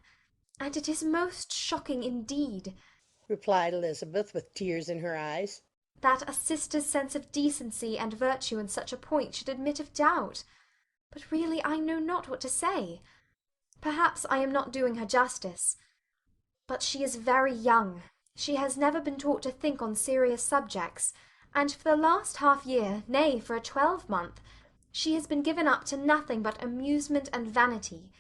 and it is most shocking indeed, replied Elizabeth with tears in her eyes. that a sister's sense of decency and virtue in such a point should admit of doubt. But really I know not what to say. Perhaps I am not doing her justice. But she is very young. She has never been taught to think on serious subjects, and for the last half-year, nay, for a 12-month, she has been given up to nothing but amusement and vanity.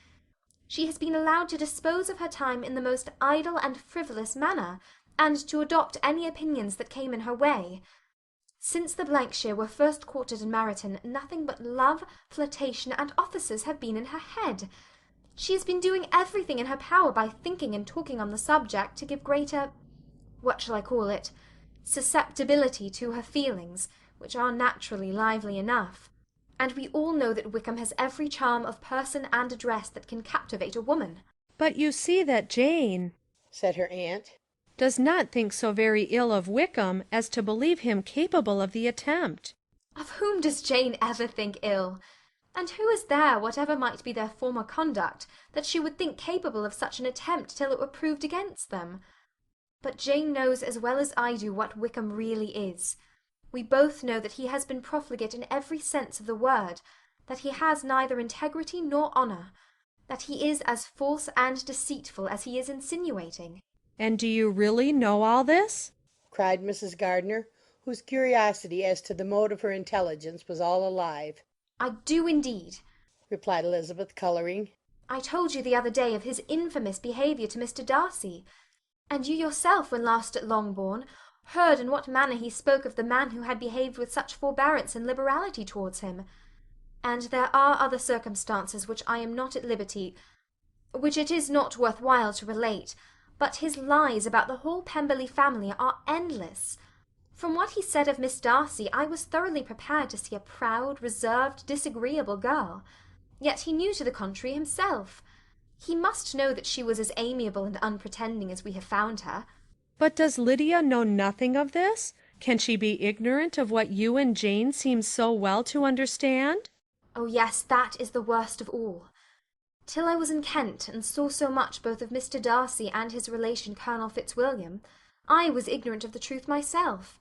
She has been allowed to dispose of her time in the most idle and frivolous manner, and to adopt any opinions that came in her way. Since the Blankshire were first quartered in Meryton, nothing but love, flirtation, and offices have been in her head. She has been doing everything in her power by thinking and talking on the subject to give greater, what shall I call it, susceptibility to her feelings, which are naturally lively enough. And we all know that Wickham has every charm of person and address that can captivate a woman. But you see that Jane, said her aunt, does not think so very ill of Wickham as to believe him capable of the attempt. Of whom does Jane ever think ill? And who is there, whatever might be their former conduct, that she would think capable of such an attempt till it were proved against them? But Jane knows as well as I do what Wickham really is. We both know that he has been profligate in every sense of the word, that he has neither integrity nor honour, that he is as false and deceitful as he is insinuating. And do you really know all this? cried Mrs. Gardiner, whose curiosity as to the mode of her intelligence was all alive. I do indeed, replied Elizabeth, colouring. I told you the other day of his infamous behaviour to Mr. Darcy, and you yourself, when last at Longbourn, heard in what manner he spoke of the man who had behaved with such forbearance and liberality towards him. And there are other circumstances which I am not at liberty, which it is not worth while to relate, but his lies about the whole Pemberley family are endless. From what he said of Miss Darcy, I was thoroughly prepared to see a proud, reserved, disagreeable girl. Yet he knew to the contrary himself. He must know that she was as amiable and unpretending as we have found her. But does Lydia know nothing of this? Can she be ignorant of what you and Jane seem so well to understand? Oh yes, that is the worst of all. Till I was in Kent, and saw so much both of Mr. Darcy and his relation Colonel Fitzwilliam, I was ignorant of the truth myself.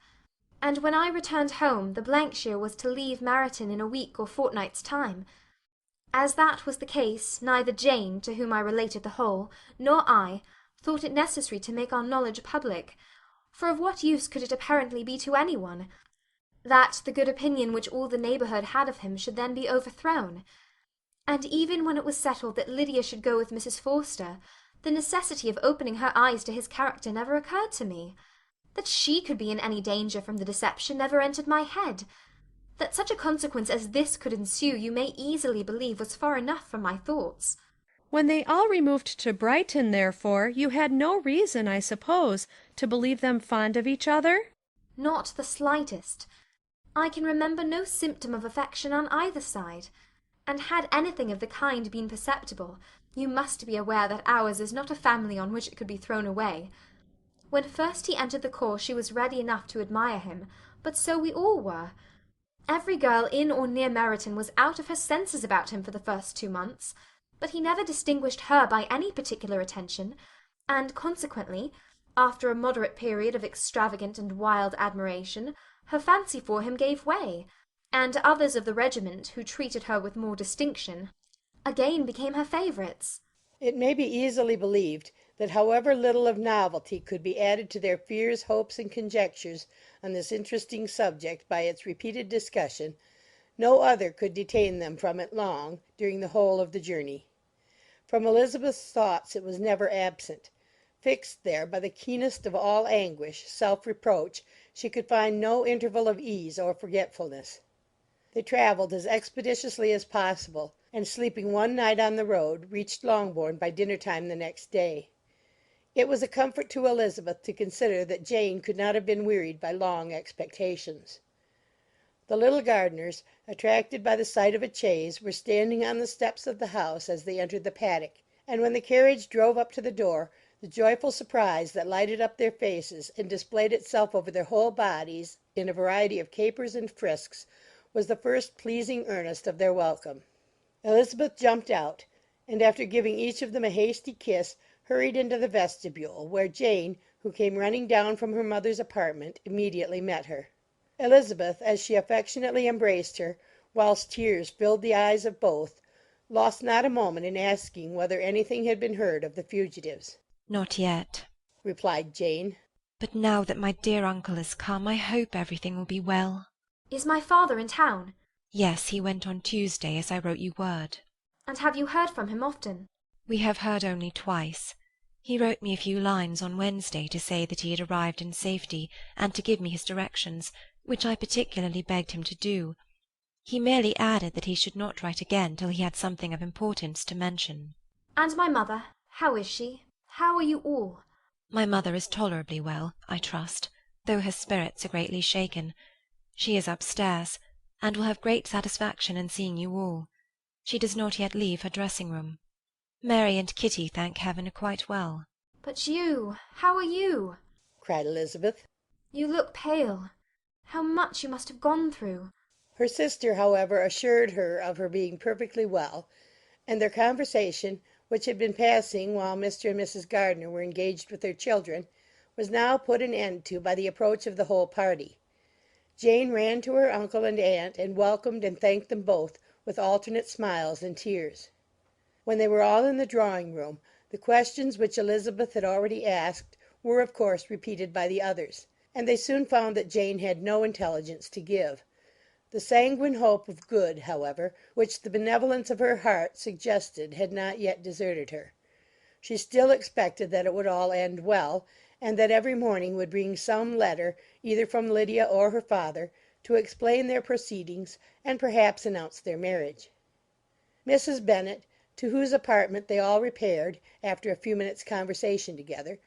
And when I returned home, the Blankshire was to leave Meryton in a week or fortnight's time. As that was the case, neither Jane, to whom I related the whole, nor I, thought it necessary to make our knowledge public, for of what use could it apparently be to any one, that the good opinion which all the neighbourhood had of him should then be overthrown? And even when it was settled that Lydia should go with Mrs. Forster, the necessity of opening her eyes to his character never occurred to me. That she could be in any danger from the deception never entered my head. That such a consequence as this could ensue, you may easily believe was far enough from my thoughts. When they all removed to Brighton, therefore, you had no reason, I suppose, to believe them fond of each other? Not the slightest. I can remember no symptom of affection on either side. And had anything of the kind been perceptible, you must be aware that ours is not a family on which it could be thrown away. When first he entered the corps she was ready enough to admire him, but so we all were. Every girl in or near Meryton was out of her senses about him for the first 2 months, but he never distinguished her by any particular attention, and consequently, after a moderate period of extravagant and wild admiration, her fancy for him gave way, and others of the regiment, who treated her with more distinction, again became her favourites. It may be easily believed that however little of novelty could be added to their fears, hopes, and conjectures on this interesting subject by its repeated discussion, no other could detain them from it long during the whole of the journey. From Elizabeth's thoughts it was never absent. Fixed there by the keenest of all anguish, self-reproach, she could find no interval of ease or forgetfulness. They travelled as expeditiously as possible, and sleeping one night on the road, reached Longbourn by dinner-time the next day. It was a comfort to Elizabeth to consider that Jane could not have been wearied by long expectations. The little Gardiners, attracted by the sight of a chaise, were standing on the steps of the house as they entered the paddock, and when the carriage drove up to the door, the joyful surprise that lighted up their faces and displayed itself over their whole bodies in a variety of capers and frisks was the first pleasing earnest of their welcome. Elizabeth jumped out, and after giving each of them a hasty kiss, hurried into the vestibule, where Jane, who came running down from her mother's apartment, immediately met her. Elizabeth, as she affectionately embraced her, whilst tears filled the eyes of both, lost not a moment in asking whether anything had been heard of the fugitives. "Not yet," replied Jane. "but now that my dear uncle has come, I hope everything will be well." Is my father in town? "Yes, he went on Tuesday, as I wrote you word." And have you heard from him often? "We have heard only twice. He wrote me a few lines on Wednesday to say that he had arrived in safety, and to give me his directions, which I particularly begged him to do. He merely added that he should not write again till he had something of importance to mention." And my mother, how is she? How are you all? "My mother is tolerably well, I trust, though her spirits are greatly shaken. She is upstairs, and will have great satisfaction in seeing you all. She does not yet leave her dressing-room. Mary and Kitty, thank heaven, are quite well." But you, how are you? cried Elizabeth. You look pale. How much you must have gone through. Her sister, however, assured her of her being perfectly well, and their conversation, which had been passing while Mr. and Mrs. Gardiner were engaged with their children, was now put an end to by the approach of the whole party. Jane ran to her uncle and aunt, and welcomed and thanked them both with alternate smiles and tears. When they were all in the drawing-room, the questions which Elizabeth had already asked were of course repeated by the others, and they soon found that Jane had no intelligence to give. The sanguine hope of good, however, which the benevolence of her heart suggested had not yet deserted her. She still expected that it would all end well, and that every morning would bring some letter, either from Lydia or her father, to explain their proceedings and perhaps announce their marriage. Mrs. Bennet, to whose apartment they all repaired, after a few minutes' conversation together,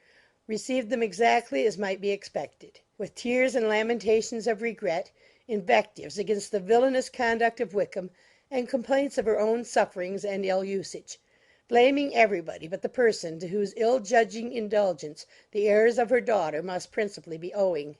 received them exactly as might be expected, with tears and lamentations of regret, invectives against the villainous conduct of Wickham, and complaints of her own sufferings and ill-usage, blaming everybody but the person to whose ill-judging indulgence the errors of her daughter must principally be owing.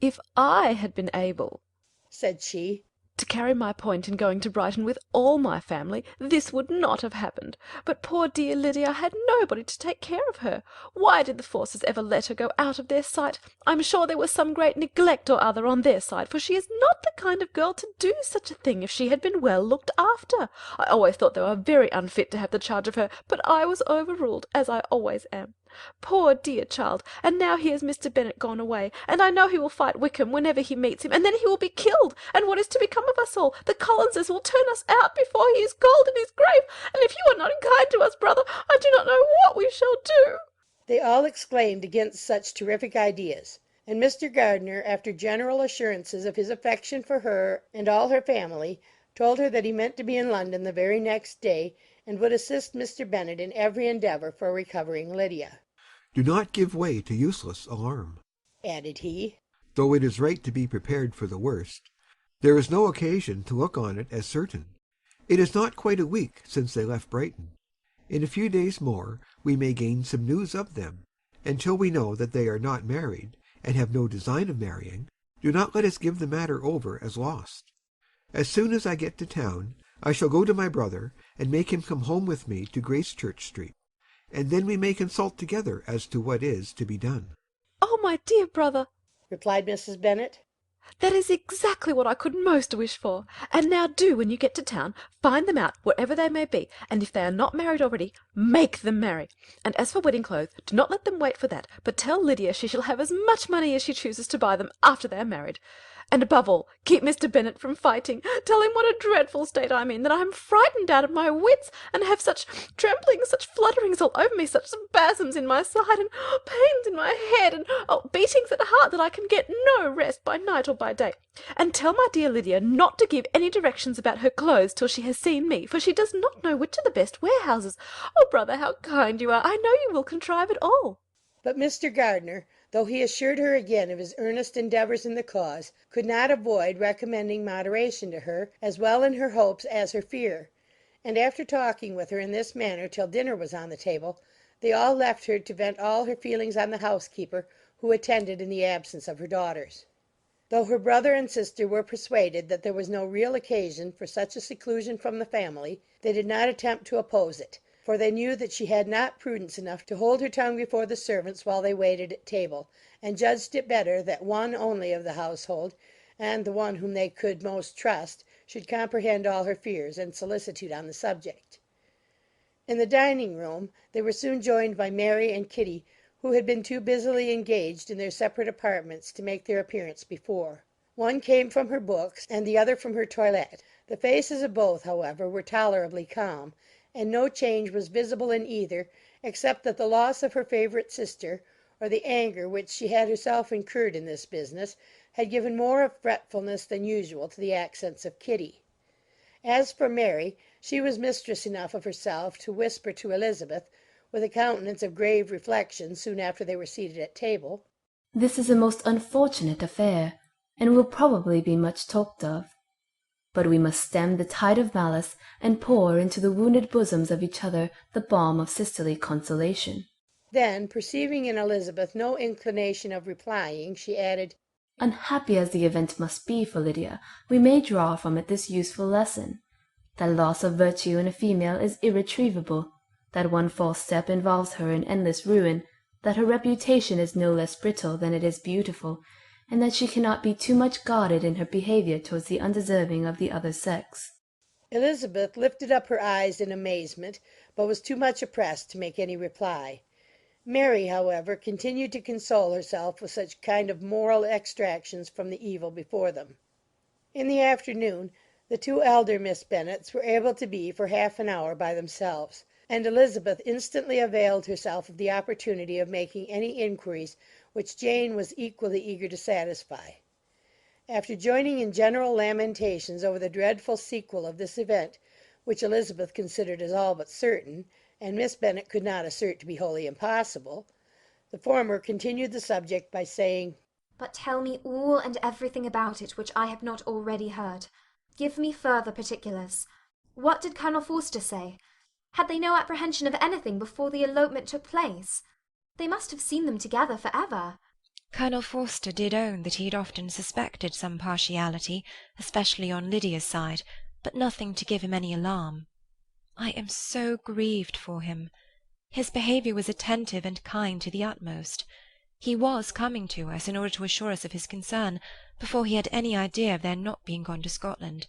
"If I had been able," said she, "to carry my point in going to Brighton with all my family, this would not have happened. But poor dear Lydia had nobody to take care of her. Why did the Forces ever let her go out of their sight? I'm sure there was some great neglect or other on their side, for she is not the kind of girl to do such a thing if she had been well looked after. I always thought they were very unfit to have the charge of her, but I was overruled, as I always am. Poor dear child, and now here's Mr. Bennet gone away, and I know he will fight Wickham whenever he meets him, and then he will be killed, and what is to become of us all? The Collinses will turn us out before he is cold in his grave, and if you are not kind to us, brother, I do not know what we shall do." They all exclaimed against such terrific ideas, and Mr. Gardiner, after general assurances of his affection for her and all her family, told her that he meant to be in London the very next day, and would assist Mr. Bennet in every endeavour for recovering Lydia. Do not give way to useless alarm, added he. Though it is right to be prepared for the worst, there is no occasion to look on it as certain. It is not quite a week since they left Brighton. In a few days more we may gain some news of them, and till we know that they are not married, and have no design of marrying, do not let us give the matter over as lost. As soon as I get to town, I shall go to my brother, and make him come home with me to Gracechurch Street, and then we may consult together as to what is to be done. "Oh, my dear brother," replied Mrs. Bennet, "that is exactly what I could most wish for. And now do, when you get to town, find them out, wherever they may be, and if they are not married already, make them marry. And as for wedding clothes, do not let them wait for that, but tell Lydia she shall have as much money as she chooses to buy them after they are married. And above all, keep Mr. Bennet from fighting. Tell him what a dreadful state I'm in, that I am frightened out of my wits, and have such tremblings, such flutterings all over me, such spasms in my side, and pains in my head, and beatings at heart, that I can get no rest by night or by day. And tell my dear Lydia not to give any directions about her clothes till she has seen me, for she does not know which are the best warehouses. Oh, brother, how kind you are! I know you will contrive it all." But Mr. Gardiner, though he assured her again of his earnest endeavours in the cause, could not avoid recommending moderation to her, as well in her hopes as her fear; and after talking with her in this manner till dinner was on the table, they all left her to vent all her feelings on the housekeeper, who attended in the absence of her daughters. Though her brother and sister were persuaded that there was no real occasion for such a seclusion from the family, they did not attempt to oppose it, for they knew that she had not prudence enough to hold her tongue before the servants while they waited at table, and judged it better that one only of the household, and the one whom they could most trust, should comprehend all her fears and solicitude on the subject. In the dining-room they were soon joined by Mary and Kitty, who had been too busily engaged in their separate apartments to make their appearance before. One came from her books, and the other from her toilette. The faces of both, however, were tolerably calm, and no change was visible in either, except that the loss of her favourite sister, or the anger which she had herself incurred in this business, had given more of fretfulness than usual to the accents of Kitty. As for Mary, she was mistress enough of herself to whisper to Elizabeth, with a countenance of grave reflection, soon after they were seated at table, "This is a most unfortunate affair, and will probably be much talked of. But we must stem the tide of malice, and pour into the wounded bosoms of each other the balm of sisterly consolation." Then, perceiving in Elizabeth no inclination of replying, she added, "Unhappy as the event must be for Lydia, we may draw from it this useful lesson, that loss of virtue in a female is irretrievable, that one false step involves her in endless ruin, that her reputation is no less brittle than it is beautiful, and that she cannot be too much guarded in her behaviour towards the undeserving of the other sex." Elizabeth lifted up her eyes in amazement, but was too much oppressed to make any reply. Mary, however, continued to console herself with such kind of moral extractions from the evil before them. In the afternoon the two elder Miss Bennets were able to be for half an hour by themselves, and Elizabeth instantly availed herself of the opportunity of making any inquiries which Jane was equally eager to satisfy. After joining in general lamentations over the dreadful sequel of this event, which Elizabeth considered as all but certain, and Miss Bennet could not assert to be wholly impossible, the former continued the subject by saying, "But tell me all and everything about it which I have not already heard. Give me further particulars. What did Colonel Forster say? Had they no apprehension of anything before the elopement took place? They must have seen them together for ever." Colonel Forster did own that he had often suspected some partiality, especially on Lydia's side, but nothing to give him any alarm. I am so grieved for him. His behaviour was attentive and kind to the utmost. He was coming to us in order to assure us of his concern, before he had any idea of their not being gone to Scotland.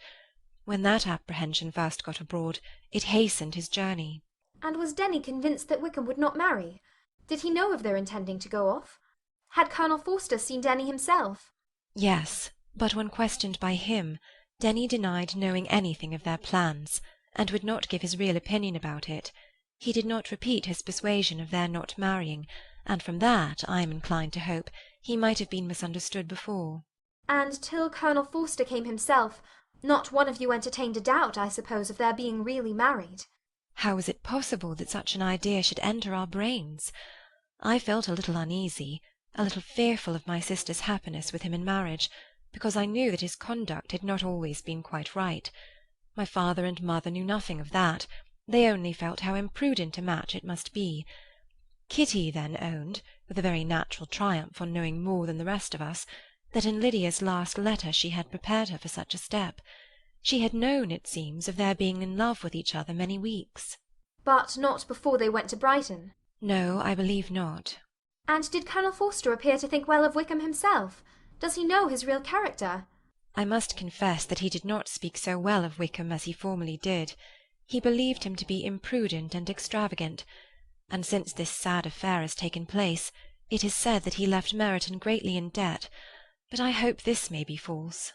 When that apprehension first got abroad, it hastened his journey. And was Denny convinced that Wickham would not marry? Did he know of their intending to go off? Had Colonel Forster seen Denny himself? Yes, but when questioned by him, Denny denied knowing anything of their plans, and would not give his real opinion about it. He did not repeat his persuasion of their not marrying, and from that, I am inclined to hope, he might have been misunderstood before. And till Colonel Forster came himself, not one of you entertained a doubt, I suppose, of their being really married? How was it possible that such an idea should enter our brains? I felt a little uneasy, a little fearful of my sister's happiness with him in marriage, because I knew that his conduct had not always been quite right. My father and mother knew nothing of that. They only felt how imprudent a match it must be. Kitty then owned, with a very natural triumph on knowing more than the rest of us, that in Lydia's last letter she had prepared her for such a step. She had known, it seems, of their being in love with each other many weeks. But not before they went to Brighton? No, I believe not. And did Colonel Forster appear to think well of Wickham himself? Does he know his real character? I must confess that he did not speak so well of Wickham as he formerly did. He believed him to be imprudent and extravagant, and since this sad affair has taken place, it is said that he left Meryton greatly in debt, but I hope this may be false.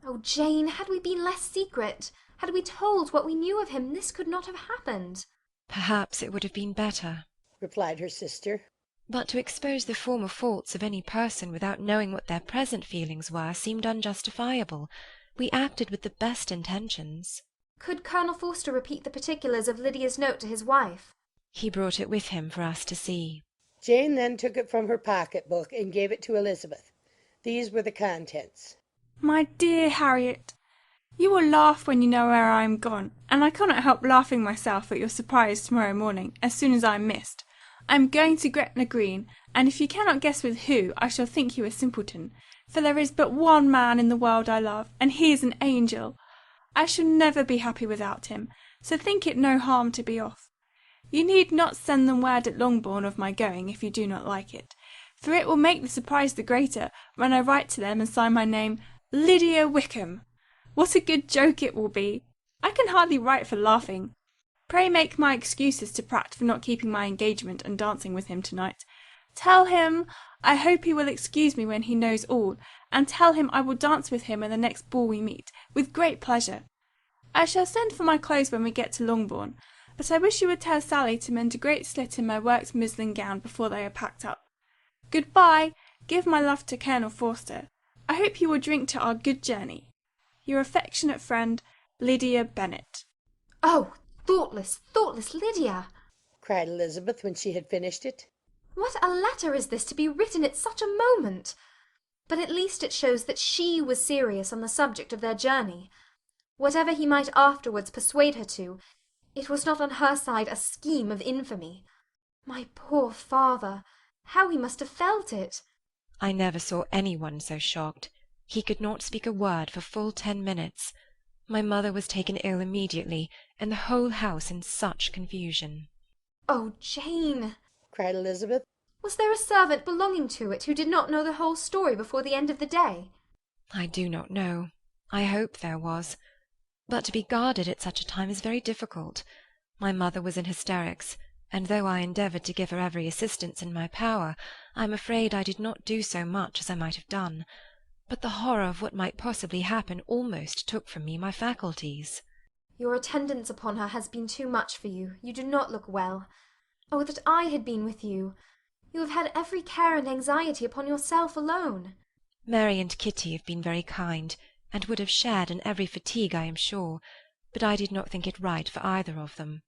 Oh, Jane, had we been less secret, had we told what we knew of him, this could not have happened. Perhaps it would have been better, replied her sister. But to expose the former faults of any person without knowing what their present feelings were seemed unjustifiable. We acted with the best intentions. Could Colonel Forster repeat the particulars of Lydia's note to his wife? He brought it with him for us to see. Jane then took it from her pocket-book and gave it to Elizabeth. These were the contents. My dear Harriet, you will laugh when you know where I am gone, and I cannot help laughing myself at your surprise tomorrow morning, as soon as I am missed. I am going to Gretna Green, and if you cannot guess with who, I shall think you a simpleton, for there is but one man in the world I love, and he is an angel. I shall never be happy without him, so think it no harm to be off. You need not send them word at Longbourn of my going, if you do not like it, for it will make the surprise the greater when I write to them and sign my name Lydia Wickham. What a good joke it will be! I can hardly write for laughing. Pray make my excuses to Pratt for not keeping my engagement and dancing with him to-night. Tell him I hope he will excuse me when he knows all, and tell him I will dance with him in the next ball we meet, with great pleasure. I shall send for my clothes when we get to Longbourn, but I wish you would tell Sally to mend a great slit in my worked muslin gown before they are packed up. Good-bye. Give my love to Colonel Forster. I hope you will drink to our good journey. Your affectionate friend, Lydia Bennet. Oh, thoughtless, thoughtless Lydia! cried Elizabeth when she had finished it. What a letter is this to be written at such a moment! But at least it shows that she was serious on the subject of their journey. Whatever he might afterwards persuade her to, it was not on her side a scheme of infamy. My poor father! How he must have felt it! I never saw any one so shocked. He could not speak a word for full 10 minutes. My mother was taken ill immediately, and the whole house in such confusion. Oh, Jane! cried Elizabeth. Was there a servant belonging to it who did not know the whole story before the end of the day? I do not know. I hope there was. But to be guarded at such a time is very difficult. My mother was in hysterics, and though I endeavoured to give her every assistance in my power, I am afraid I did not do so much as I might have done. But the horror of what might possibly happen almost took from me my faculties. Your attendance upon her has been too much for you. You do not look well. Oh, that I had been with you! You have had every care and anxiety upon yourself alone. Mary and Kitty have been very kind, and would have shared in every fatigue, I am sure, but I did not think it right for either of them.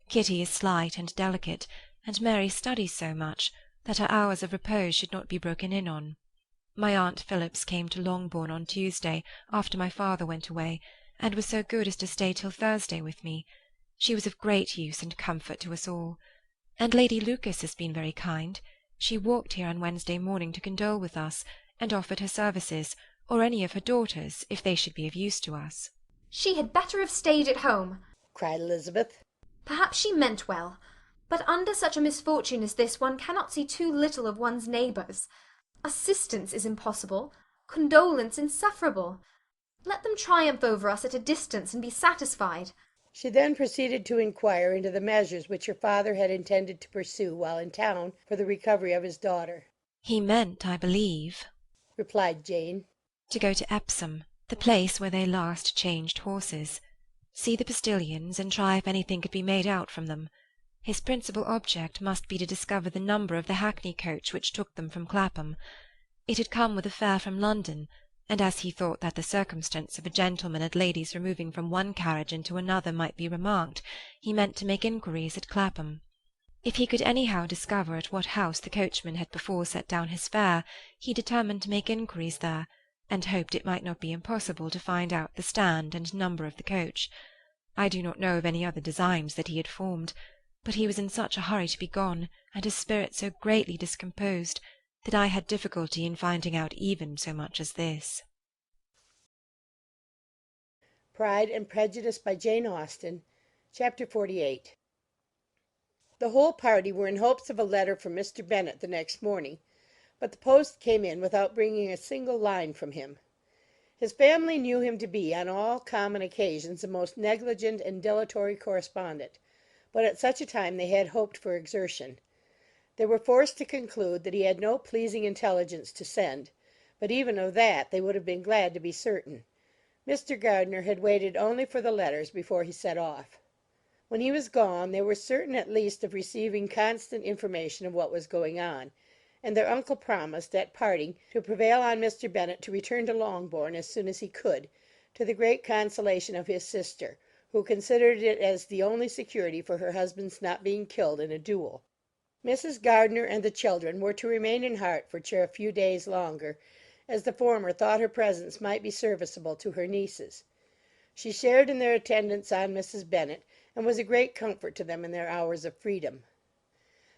Kitty is slight and delicate, and Mary studies so much that her hours of repose should not be broken in on. My Aunt Phillips came to Longbourn on Tuesday, after my father went away, and was so good as to stay till Thursday with me. She was of great use and comfort to us all. And Lady Lucas has been very kind. She walked here on Wednesday morning to condole with us, and offered her services, or any of her daughters, if they should be of use to us. She had better have stayed at home, cried Elizabeth. Perhaps she meant well, but under such a misfortune as this one cannot see too little of one's neighbours. Assistance is impossible, condolence insufferable. Let them triumph over us at a distance and be satisfied. She then proceeded to inquire into the measures which her father had intended to pursue while in town for the recovery of his daughter. He meant, I believe, replied Jane, to go to Epsom, the place where they last changed horses, see the postilions, and try if anything could be made out from them. His principal object must be to discover the number of the hackney coach which took them from Clapham. It had come with a fare from London, and as he thought that the circumstance of a gentleman and ladies removing from one carriage into another might be remarked, he meant to make inquiries at Clapham. If he could anyhow discover at what house the coachman had before set down his fare, he determined to make inquiries there, and hoped it might not be impossible to find out the stand and number of the coach. I do not know of any other designs that he had formed, but he was in such a hurry to be gone, and his spirits so greatly discomposed, that I had difficulty in finding out even so much as this. Pride and Prejudice by Jane Austen, Chapter 48. The whole party were in hopes of a letter from Mr. Bennet the next morning, but the post came in without bringing a single line from him. His family knew him to be, on all common occasions, a most negligent and dilatory correspondent, but at such a time they had hoped for exertion. They were forced to conclude that he had no pleasing intelligence to send, but even of that they would have been glad to be certain. Mr. Gardiner had waited only for the letters before he set off. When he was gone, they were certain at least of receiving constant information of what was going on, and their uncle promised, at parting, to prevail on Mr. Bennet to return to Longbourn as soon as he could, to the great consolation of his sister, who considered it as the only security for her husband's not being killed in a duel. Mrs. Gardiner and the children were to remain in Hertfordshire a few days longer, as the former thought her presence might be serviceable to her nieces. She shared in their attendance on Mrs. Bennet, and was a great comfort to them in their hours of freedom.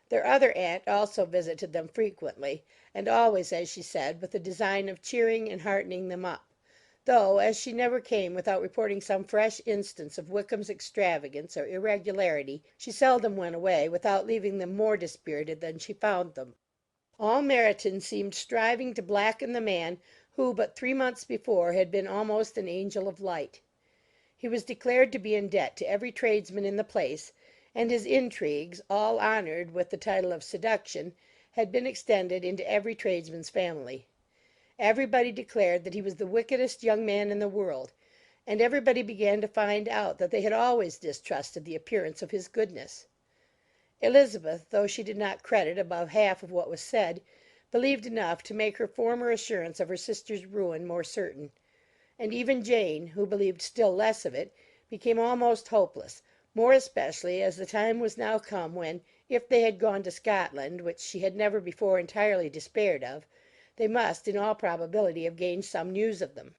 Their other aunt also visited them frequently, and always, as she said, with the design of cheering and heartening them up, though, as she never came without reporting some fresh instance of Wickham's extravagance or irregularity, she seldom went away without leaving them more dispirited than she found them. All Meryton seemed striving to blacken the man who but 3 months before had been almost an angel of light. He was declared to be in debt to every tradesman in the place, and his intrigues, all honoured with the title of seduction, had been extended into every tradesman's family. Everybody declared that he was the wickedest young man in the world, and everybody began to find out that they had always distrusted the appearance of his goodness. Elizabeth, though she did not credit above half of what was said, believed enough to make her former assurance of her sister's ruin more certain; and even Jane, who believed still less of it, became almost hopeless, more especially as the time was now come when, if they had gone to Scotland, which she had never before entirely despaired of, they must in all probability have gained some news of them.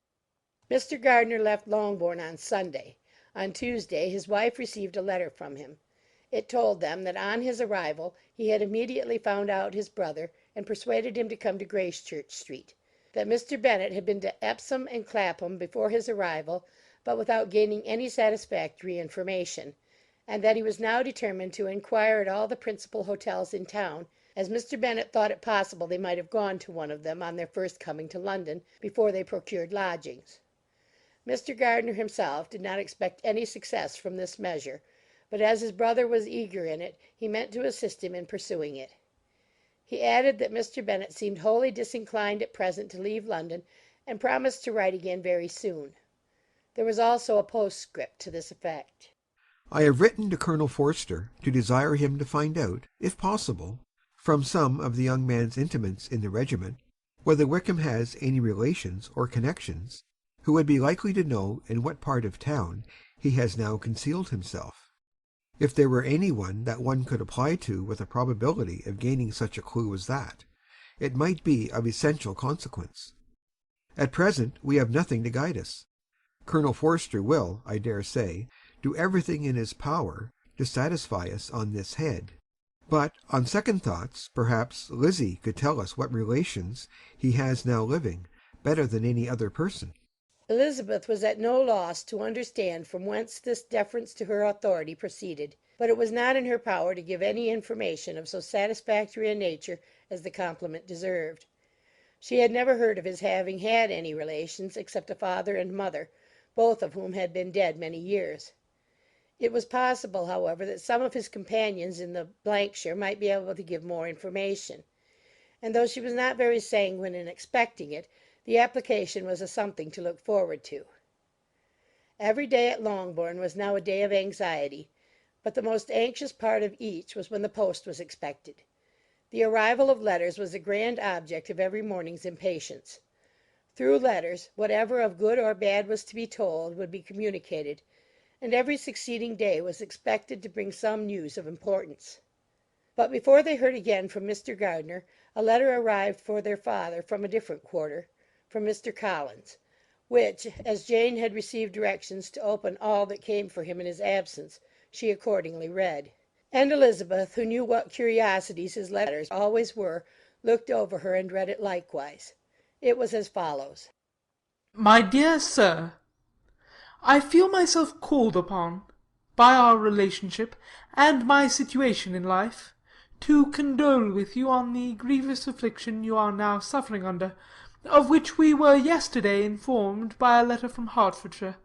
Mr. Gardiner left Longbourn on Sunday. On Tuesday his wife received a letter from him. It told them that on his arrival he had immediately found out his brother, and persuaded him to come to Gracechurch Street; that Mr. Bennet had been to Epsom and Clapham before his arrival, but without gaining any satisfactory information; and that he was now determined to inquire at all the principal hotels in town, as Mr. Bennet thought it possible they might have gone to one of them on their first coming to London, before they procured lodgings. Mr. Gardiner himself did not expect any success from this measure, but as his brother was eager in it, he meant to assist him in pursuing it. He added that Mr. Bennet seemed wholly disinclined at present to leave London, and promised to write again very soon. There was also a postscript to this effect: I have written to Colonel Forster to desire him to find out, if possible, from some of the young man's intimates in the regiment, whether Wickham has any relations or connections who would be likely to know in what part of town he has now concealed himself. If there were any one that one could apply to with a probability of gaining such a clue as that, it might be of essential consequence. At present we have nothing to guide us. Colonel Forster will, I dare say, do everything in his power to satisfy us on this head; but, on second thoughts, perhaps Lizzie could tell us what relations he has now living, better than any other person. Elizabeth was at no loss to understand from whence this deference to her authority proceeded, but it was not in her power to give any information of so satisfactory a nature as the compliment deserved. She had never heard of his having had any relations except a father and mother, both of whom had been dead many years. It was possible, however, that some of his companions in the shire might be able to give more information; and though she was not very sanguine in expecting it, the application was a something to look forward to. Every day at Longbourn was now a day of anxiety, but the most anxious part of each was when the post was expected. The arrival of letters was the grand object of every morning's impatience. Through letters, whatever of good or bad was to be told would be communicated, and every succeeding day was expected to bring some news of importance. But before they heard again from Mr. Gardiner, a letter arrived for their father from a different quarter, from Mr. Collins, which, as Jane had received directions to open all that came for him in his absence, she accordingly read; and Elizabeth, who knew what curiosities his letters always were, looked over her and read it likewise. It was as follows: My dear Sir, I feel myself called upon, by our relationship, and my situation in life, to condole with you on the grievous affliction you are now suffering under, of which we were yesterday informed by a letter from Hertfordshire.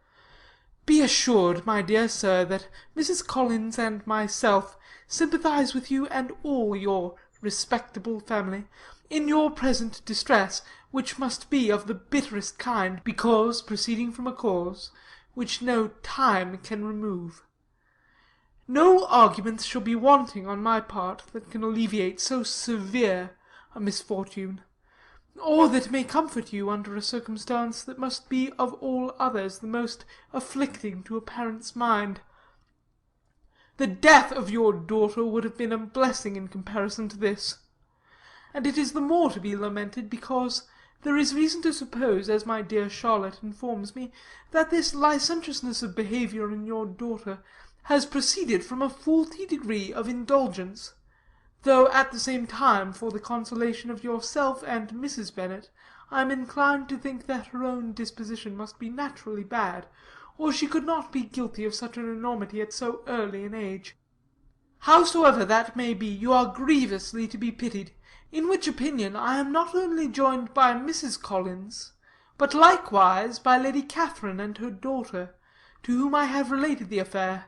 Be assured, my dear Sir, that Mrs. Collins and myself sympathize with you and all your respectable family in your present distress, which must be of the bitterest kind, because proceeding from a cause which no time can remove. No arguments shall be wanting on my part that can alleviate so severe a misfortune, or that may comfort you under a circumstance that must be of all others the most afflicting to a parent's mind. The death of your daughter would have been a blessing in comparison to this; and it is the more to be lamented, because there is reason to suppose, as my dear Charlotte informs me, that this licentiousness of behaviour in your daughter has proceeded from a faulty degree of indulgence, though at the same time, for the consolation of yourself and Mrs. Bennet, I am inclined to think that her own disposition must be naturally bad, or she could not be guilty of such an enormity at so early an age. Howsoever that may be, you are grievously to be pitied, in which opinion I am not only joined by Mrs. Collins, but likewise by Lady Catherine and her daughter, to whom I have related the affair.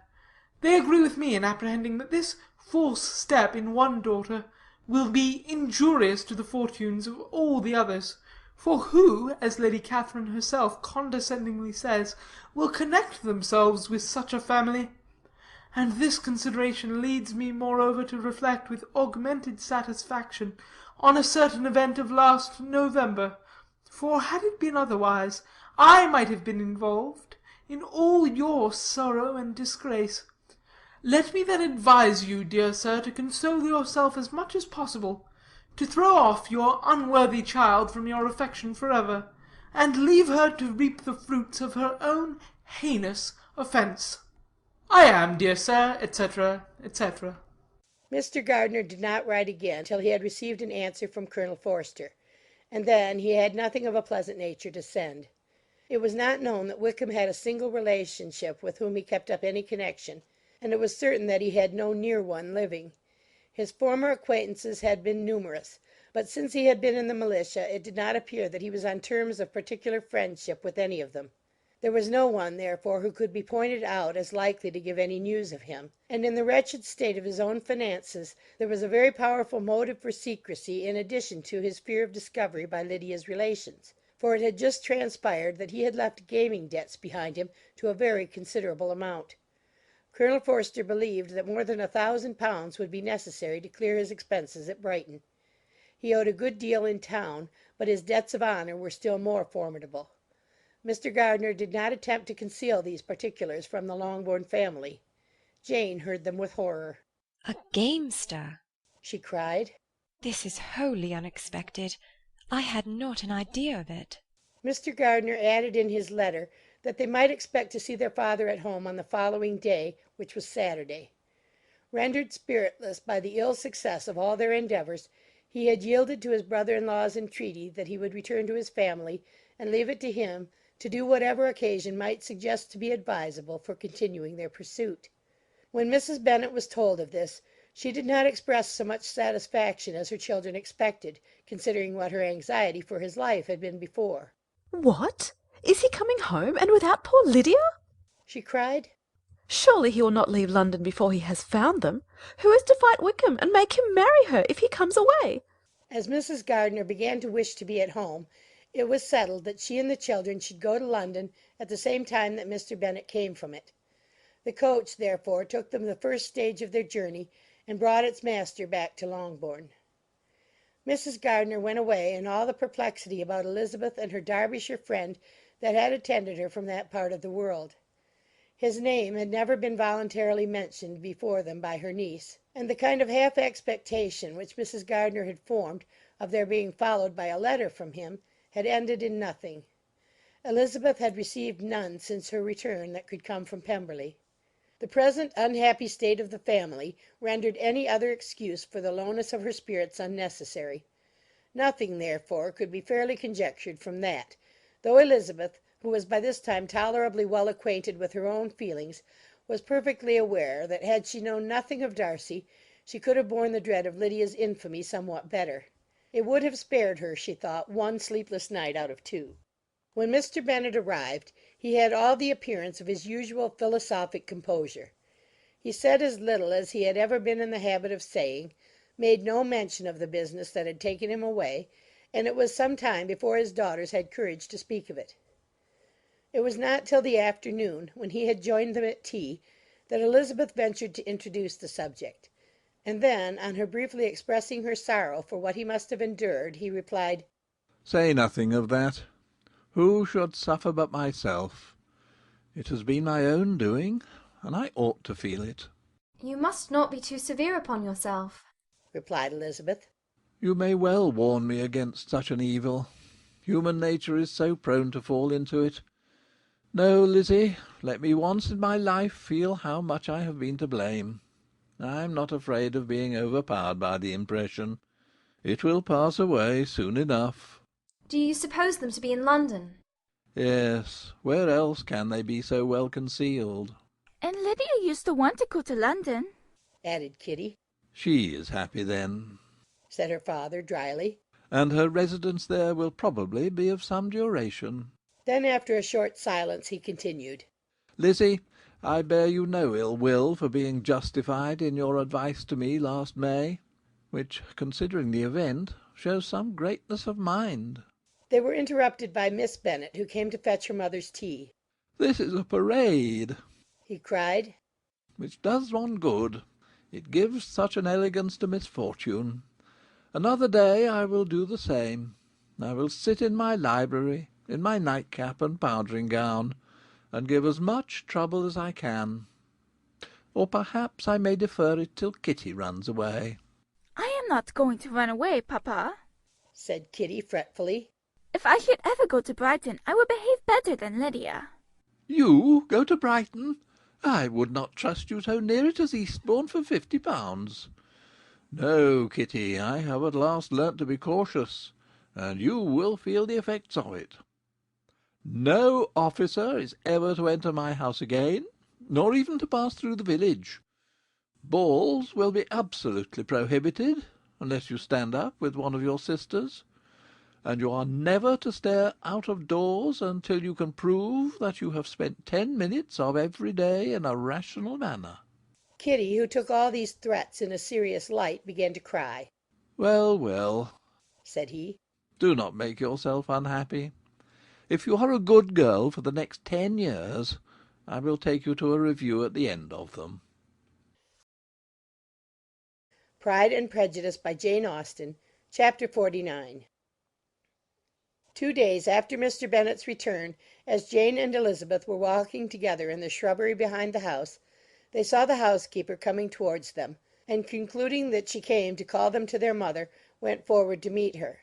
They agree with me in apprehending that this false step in one daughter will be injurious to the fortunes of all the others, for who, as Lady Catherine herself condescendingly says, will connect themselves with such a family? And this consideration leads me moreover to reflect with augmented satisfaction on a certain event of last November, for had it been otherwise, I might have been involved in all your sorrow and disgrace. Let me then advise you, dear sir, to console yourself as much as possible, to throw off your unworthy child from your affection forever, and leave her to reap the fruits of her own heinous offence. I am, dear sir, etc., etc. Mr. Gardiner did not write again till he had received an answer from Colonel Forster, and then he had nothing of a pleasant nature to send. It was not known that Wickham had a single relationship with whom he kept up any connection, and it was certain that he had no near one living. His former acquaintances had been numerous, but since he had been in the militia it did not appear that he was on terms of particular friendship with any of them. There was no one, therefore, who could be pointed out as likely to give any news of him, and in the wretched state of his own finances there was a very powerful motive for secrecy in addition to his fear of discovery by Lydia's relations, for it had just transpired that he had left gaming debts behind him to a very considerable amount. Colonel Forster believed that more than £1,000 would be necessary to clear his expenses at Brighton. He owed a good deal in town, but his debts of honour were still more formidable. Mr. Gardiner did not attempt to conceal these particulars from the Longbourn family. Jane heard them with horror. "A gamester!" she cried. "This is wholly unexpected. I had not an idea of it." Mr. Gardiner added in his letter that they might expect to see their father at home on the following day, which was Saturday. Rendered spiritless by the ill success of all their endeavours, he had yielded to his brother-in-law's entreaty that he would return to his family, and leave it to him to do whatever occasion might suggest to be advisable for continuing their pursuit. When Mrs. Bennet was told of this, she did not express so much satisfaction as her children expected, considering what her anxiety for his life had been before. "What! Is he coming home, and without poor Lydia?" she cried. "Surely he will not leave London before he has found them. Who is to fight Wickham, and make him marry her, if he comes away?" As Mrs. Gardiner began to wish to be at home, it was settled that she and the children should go to London at the same time that Mr. Bennet came from it. The coach, therefore, took them the first stage of their journey, and brought its master back to Longbourn. Mrs. Gardiner went away in all the perplexity about Elizabeth and her Derbyshire friend that had attended her from that part of the world. His name had never been voluntarily mentioned before them by her niece, and the kind of half expectation which Mrs. Gardiner had formed of their being followed by a letter from him had ended in nothing. Elizabeth had received none since her return that could come from Pemberley. The present unhappy state of the family rendered any other excuse for the lowness of her spirits unnecessary. Nothing, therefore, could be fairly conjectured from that, though Elizabeth, who was by this time tolerably well acquainted with her own feelings, was perfectly aware that had she known nothing of Darcy, she could have borne the dread of Lydia's infamy somewhat better. It would have spared her, she thought, one sleepless night out of two. When Mr. Bennet arrived, he had all the appearance of his usual philosophic composure. He said as little as he had ever been in the habit of saying, made no mention of the business that had taken him away, and it was some time before his daughters had courage to speak of it. It was not till the afternoon, when he had joined them at tea, that Elizabeth ventured to introduce the subject, and then, on her briefly expressing her sorrow for what he must have endured, he replied, "Say nothing of that. Who should suffer but myself? It has been my own doing, and I ought to feel it." "You must not be too severe upon yourself," replied Elizabeth. "You may well warn me against such an evil. Human nature is so prone to fall into it. No, Lizzie, let me once in my life feel how much I have been to blame. I am not afraid of being overpowered by the impression. It will pass away soon enough." Do you suppose them to be in London? Yes, where else can they be so well concealed? And Lydia used to want to go to London, added Kitty. She is happy then, said her father dryly. And her residence there will probably be of some duration. Then, after a short silence, he continued. Lizzie, I bear you no ill will for being justified in your advice to me last May, which, considering the event, shows some greatness of mind. They were interrupted by Miss Bennet, who came to fetch her mother's tea. This is a parade, he cried, which does one good. It gives such an elegance to misfortune. Another day I will do the same. I will sit in my library, in my nightcap and powdering gown, and give as much trouble as I can. Or perhaps I may defer it till Kitty runs away. I am not going to run away, papa, said Kitty fretfully. If I should ever go to Brighton, I would behave better than Lydia. You go to Brighton? I would not trust you so near it as Eastbourne for £50. No, Kitty, I have at last learnt to be cautious, and you will feel the effects of it. No officer is ever to enter my house again, nor even to pass through the village. Balls will be absolutely prohibited, unless you stand up with one of your sisters, and you are never to stare out of doors until you can prove that you have spent 10 minutes of every day in a rational manner. Kitty, who took all these threats in a serious light, began to cry. Well, well, said he, do not make yourself unhappy. If you are a good girl for the next 10 years, I will take you to a review at the end of them. Pride and Prejudice by Jane Austen, Chapter 49. 2 days after Mr. Bennet's return, as Jane and Elizabeth were walking together in the shrubbery behind the house, they saw the housekeeper coming towards them, and concluding that she came to call them to their mother, went forward to meet her.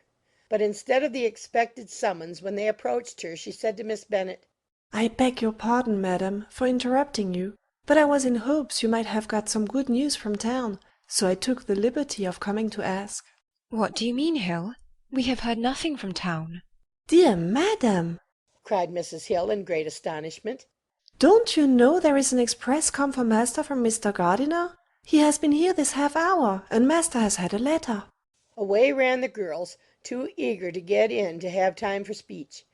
But instead of the expected summons, when they approached her, she said to Miss Bennet, "I beg your pardon, madam, for interrupting you, but I was in hopes you might have got some good news from town, so I took the liberty of coming to ask." What do you mean, Hill? We have heard nothing from town. "Dear madam!" cried Mrs. Hill in great astonishment. "Don't you know there is an express come for master from Mr. Gardiner? He has been here this half hour, and master has had a letter." Away ran the girls, too eager to get in to have time for speech.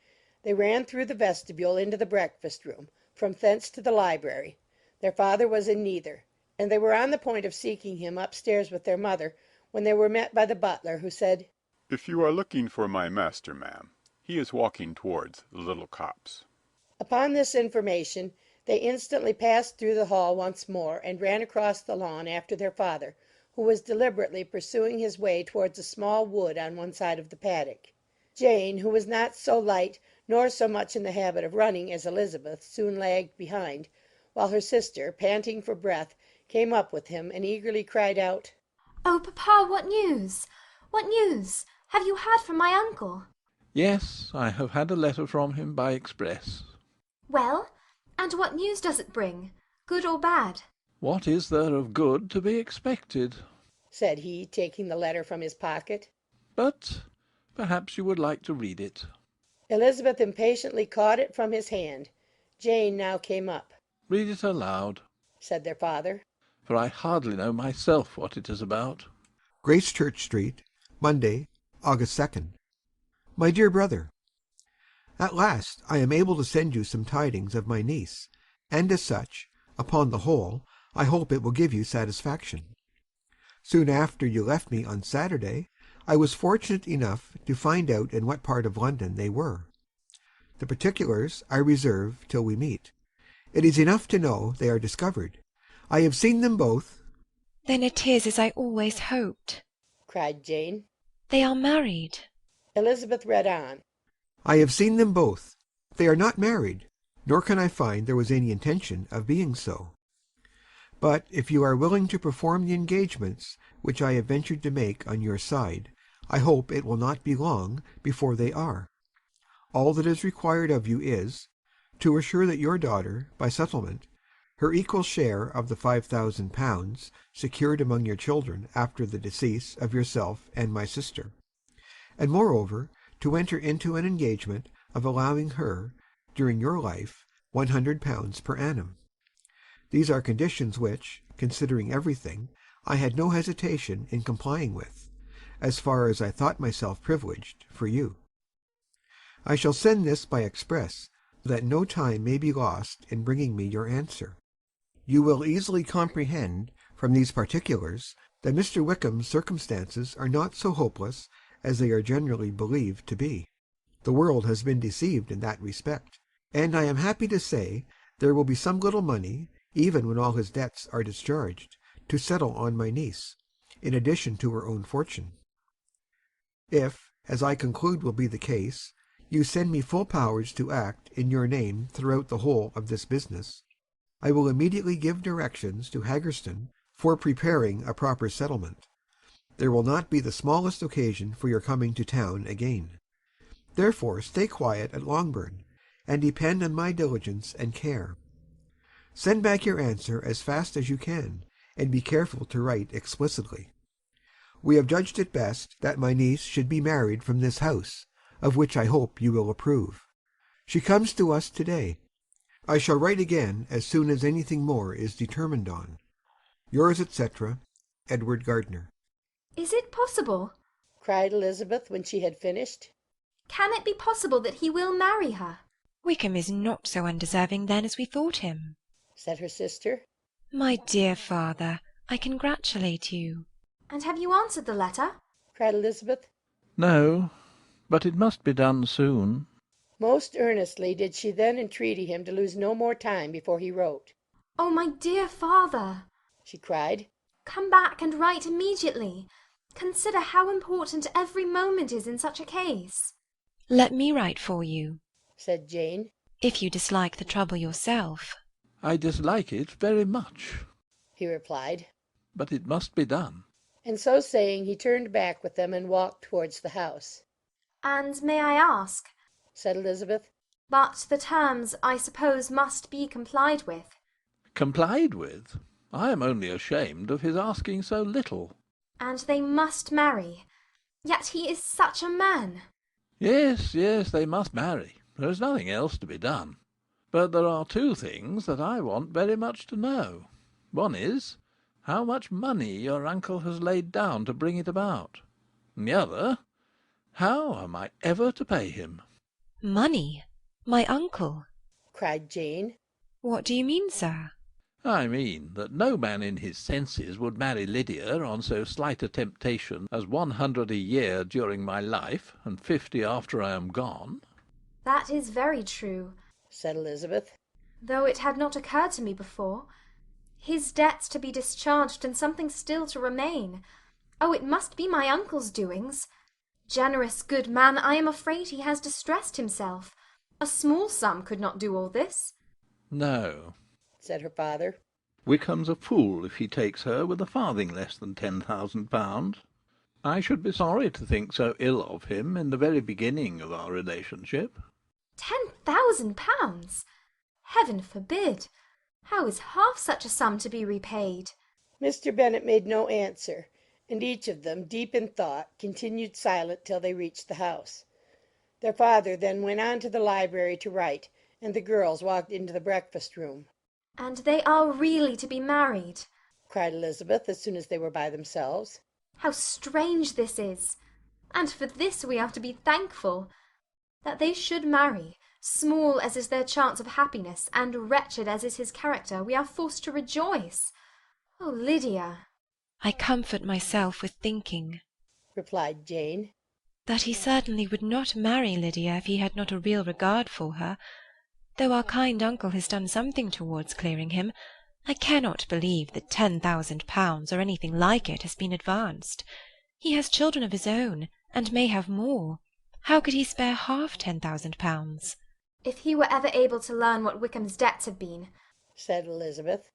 They ran through the vestibule into the breakfast-room, from thence to the library. Their father was in neither, and they were on the point of seeking him upstairs with their mother, when they were met by the butler, who said, "If you are looking for my master, ma'am, he is walking towards the little copse." Upon this information, they instantly passed through the hall once more, and ran across the lawn after their father, who was deliberately pursuing his way towards a small wood on one side of the paddock. Jane, who was not so light nor so much in the habit of running as Elizabeth, soon lagged behind, while her sister, panting for breath, came up with him, and eagerly cried out, "Oh, papa, what news? What news? Have you heard from my uncle?" Yes, I have had a letter from him by express. Well, and what news does it bring? Good or bad? What is there of good to be expected? said he, taking the letter from his pocket. But perhaps you would like to read it. Elizabeth impatiently caught it from his hand. Jane now came up. Read it aloud, said their father, for I hardly know myself what it is about. Gracechurch Street, Monday, August 2nd. My dear brother, at last I am able to send you some tidings of my niece, and as such, upon the whole, I hope it will give you satisfaction. Soon after you left me on Saturday, I was fortunate enough to find out in what part of London they were. The particulars I reserve till we meet. It is enough to know they are discovered. I have seen them both. Then it is as I always hoped, cried Jane. They are married. Elizabeth read on. I have seen them both. They are not married, nor can I find there was any intention of being so. But if you are willing to perform the engagements which I have ventured to make on your side, I hope it will not be long before they are. All that is required of you is, to assure that your daughter, by settlement, her equal share of the £5,000 secured among your children after the decease of yourself and my sister, and moreover to enter into an engagement of allowing her, during your life, £100 per annum. These are conditions which, considering everything, I had no hesitation in complying with, as far as I thought myself privileged, for you. I shall send this by express, so that no time may be lost in bringing me your answer. You will easily comprehend from these particulars that Mr. Wickham's circumstances are not so hopeless as they are generally believed to be. The world has been deceived in that respect, and I am happy to say there will be some little money, even when all his debts are discharged, to settle on my niece, in addition to her own fortune. If, as I conclude will be the case, you send me full powers to act in your name throughout the whole of this business, I will immediately give directions to Haggerston for preparing a proper settlement. There will not be the smallest occasion for your coming to town again. Therefore stay quiet at Longbourn, and depend on my diligence and care. Send back your answer as fast as you can, and be careful to write explicitly. We have judged it best that my niece should be married from this house, of which I hope you will approve. She comes to us to-day. I shall write again as soon as anything more is determined on. Yours, etc., Edward Gardner. Is it possible? cried Elizabeth when she had finished. Can it be possible that he will marry her? Wickham is not so undeserving then as we thought him, said her sister. My dear father, I congratulate you. And have you answered the letter? cried Elizabeth. No, but it must be done soon. Most earnestly did she then entreat him to lose no more time before he wrote. Oh, my dear father, she cried, come back and write immediately. Consider how important every moment is in such a case. Let me write for you, said Jane, if you dislike the trouble yourself. I dislike it very much, he replied, but it must be done. And so saying, he turned back with them and walked towards the house. And may I ask, said Elizabeth, but the terms, I suppose, must be complied with. Complied with? I am only ashamed of his asking so little. And they must marry. Yet he is such a man. Yes, they must marry. There is nothing else to be done. But there are two things that I want very much to know. One is, how much money your uncle has laid down to bring it about. And the other, how am I ever to pay him? Money? My uncle? cried Jane. What do you mean, sir? I mean that no man in his senses would marry Lydia on so slight a temptation as 100 a year during my life, and 50 after I am gone. That is very true, said Elizabeth, though it had not occurred to me before. His debts to be discharged, and something still to remain. Oh, it must be my uncle's doings. Generous, good man, I am afraid he has distressed himself. A small sum could not do all this. No, said her father. Wickham's a fool if he takes her with a farthing less than £10,000. I should be sorry to think so ill of him in the very beginning of our relationship. £10,000! Heaven forbid! How is half such a sum to be repaid? Mr. Bennet made no answer, and each of them, deep in thought, continued silent till they reached the house. Their father then went on to the library to write, and the girls walked into the breakfast-room. And they are really to be married? cried Elizabeth, as soon as they were by themselves. How strange this is! And for this we are to be thankful. That they should marry, small as is their chance of happiness, and wretched as is his character, we are forced to rejoice. Oh, Lydia! I comfort myself with thinking, replied Jane, that he certainly would not marry Lydia if he had not a real regard for her. Though our kind uncle has done something towards clearing him, I cannot believe that £10,000 or anything like it has been advanced. He has children of his own, and may have more. How could he spare half £10,000? If he were ever able to learn what Wickham's debts have been, said Elizabeth,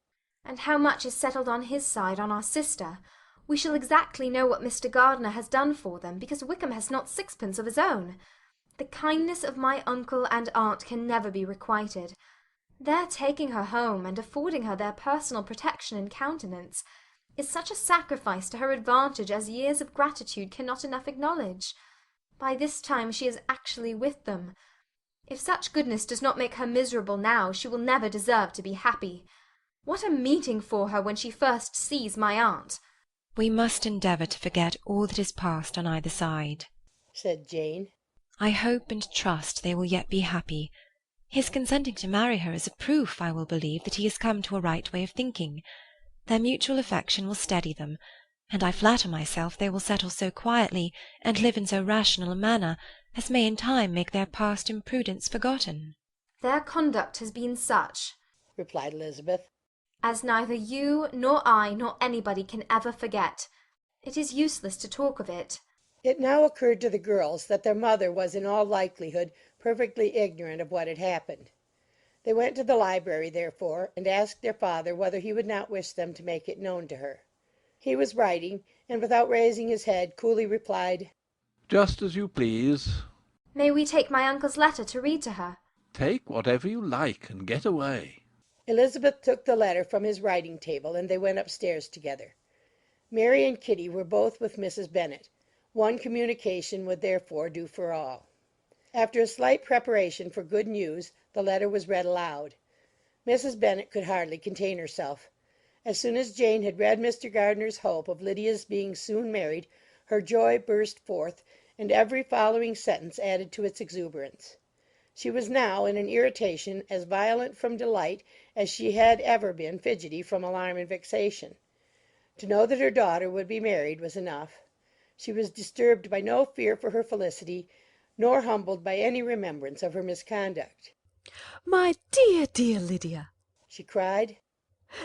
and how much is settled on his side on our sister, we shall exactly know what Mr. Gardiner has done for them, because Wickham has not sixpence of his own. The kindness of my uncle and aunt can never be requited. Their taking her home, and affording her their personal protection and countenance, is such a sacrifice to her advantage as years of gratitude cannot enough acknowledge. By this time she is actually with them. If such goodness does not make her miserable now, she will never deserve to be happy. What a meeting for her when she first sees my aunt!" We must endeavour to forget all that is past on either side, said Jane. I hope and trust they will yet be happy. His consenting to marry her is a proof, I will believe, that he has come to a right way of thinking. Their mutual affection will steady them, and I flatter myself they will settle so quietly, and live in so rational a manner, as may in time make their past imprudence forgotten. "Their conduct has been such," replied Elizabeth, "as neither you nor I nor anybody can ever forget. It is useless to talk of it." It now occurred to the girls that their mother was in all likelihood perfectly ignorant of what had happened. They went to the library, therefore, and asked their father whether he would not wish them to make it known to her. He was writing, and without raising his head, coolly replied, "Just as you please. "May we take my uncle's letter to read to her?" Take whatever you like and get away." Elizabeth took the letter from his writing table, and they went upstairs together. Mary and Kitty were both with Mrs. Bennet. One communication would therefore do for all. After a slight preparation for good news, the letter was read aloud. Mrs. Bennet could hardly contain herself. As soon as Jane had read Mr. Gardiner's hope of Lydia's being soon married, her joy burst forth, and every following sentence added to its exuberance. She was now in an irritation as violent from delight as she had ever been fidgety from alarm and vexation. To know that her daughter would be married was enough. She was disturbed by no fear for her felicity, nor humbled by any remembrance of her misconduct. "My dear, dear Lydia!" she cried.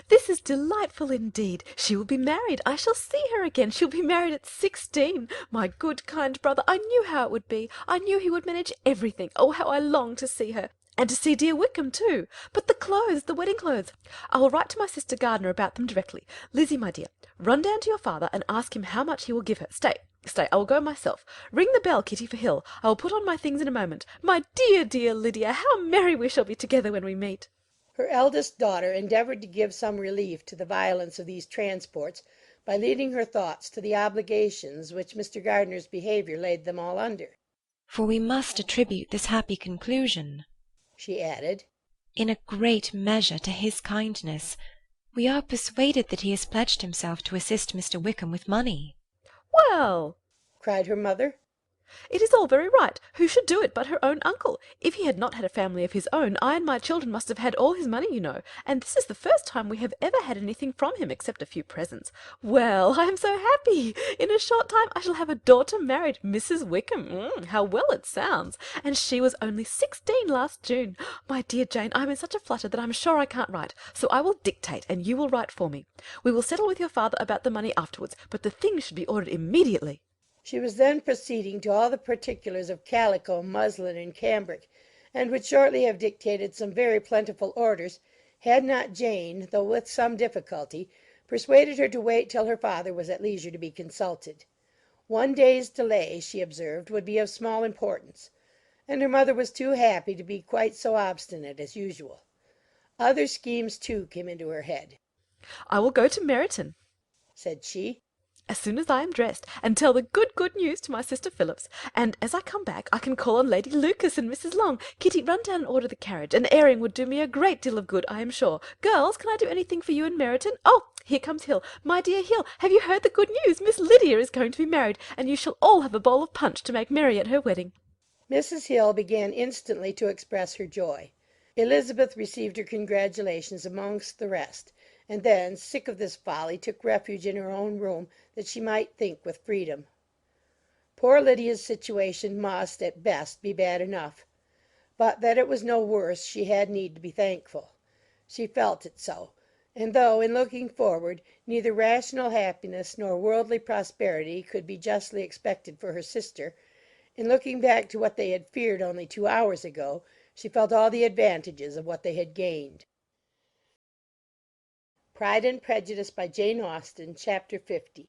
"This is delightful indeed. She will be married. I shall see her again. She'll be married at 16. My good, kind brother, I knew how it would be. I knew he would manage everything. Oh, how I long to see her! And to see dear Wickham too. But the clothes, the wedding clothes. I will write to my sister Gardiner about them directly. Lizzie, my dear, run down to your father and ask him how much he will give her. Stay, I will go myself. Ring the bell, Kitty, for Hill. I will put on my things in a moment. My dear, dear Lydia, how merry we shall be together when we meet." Her eldest daughter endeavoured to give some relief to the violence of these transports by leading her thoughts to the obligations which Mr. Gardiner's behaviour laid them all under. "For we must attribute this happy conclusion," she added, "in a great measure to his kindness. We are persuaded that he has pledged himself to assist Mr. Wickham with money." "Well," cried her mother, "it is all very right. Who should do it but her own uncle? If he had not had a family of his own, I and my children must have had all his money, you know, and this is the first time we have ever had anything from him except a few presents. Well, I am so happy! In a short time I shall have a daughter married, Mrs. Wickham. How well it sounds! And she was only 16 last June. My dear Jane, I am in such a flutter that I am sure I can't write, so I will dictate and you will write for me. We will settle with your father about the money afterwards, but the things should be ordered immediately." She was then proceeding to all the particulars of calico, muslin, and cambric, and would shortly have dictated some very plentiful orders, had not Jane, though with some difficulty, persuaded her to wait till her father was at leisure to be consulted. One day's delay, she observed, would be of small importance, and her mother was too happy to be quite so obstinate as usual. Other schemes, too, came into her head. "I will go to Meryton," said she, "as soon as I am dressed, and tell the good news to my sister Phillips, and as I come back I can call on Lady Lucas and Mrs. Long. Kitty, run down and order the carriage. An airing would do me a great deal of good, I am sure. Girls, can I do anything for you in Meryton? Oh, here comes Hill. My dear Hill, have you heard the good news? Miss Lydia is going to be married, and you shall all have a bowl of punch to make merry at her wedding." Mrs. Hill began instantly to express her joy. Elizabeth received her congratulations amongst the rest, and then, sick of this folly, took refuge in her own room, that she might think with freedom. Poor Lydia's situation must, at best, be bad enough, but that it was no worse she had need to be thankful. She felt it so, and though, in looking forward, neither rational happiness nor worldly prosperity could be justly expected for her sister, in looking back to what they had feared only 2 hours ago, she felt all the advantages of what they had gained. Pride and Prejudice by Jane Austen, Chapter 50.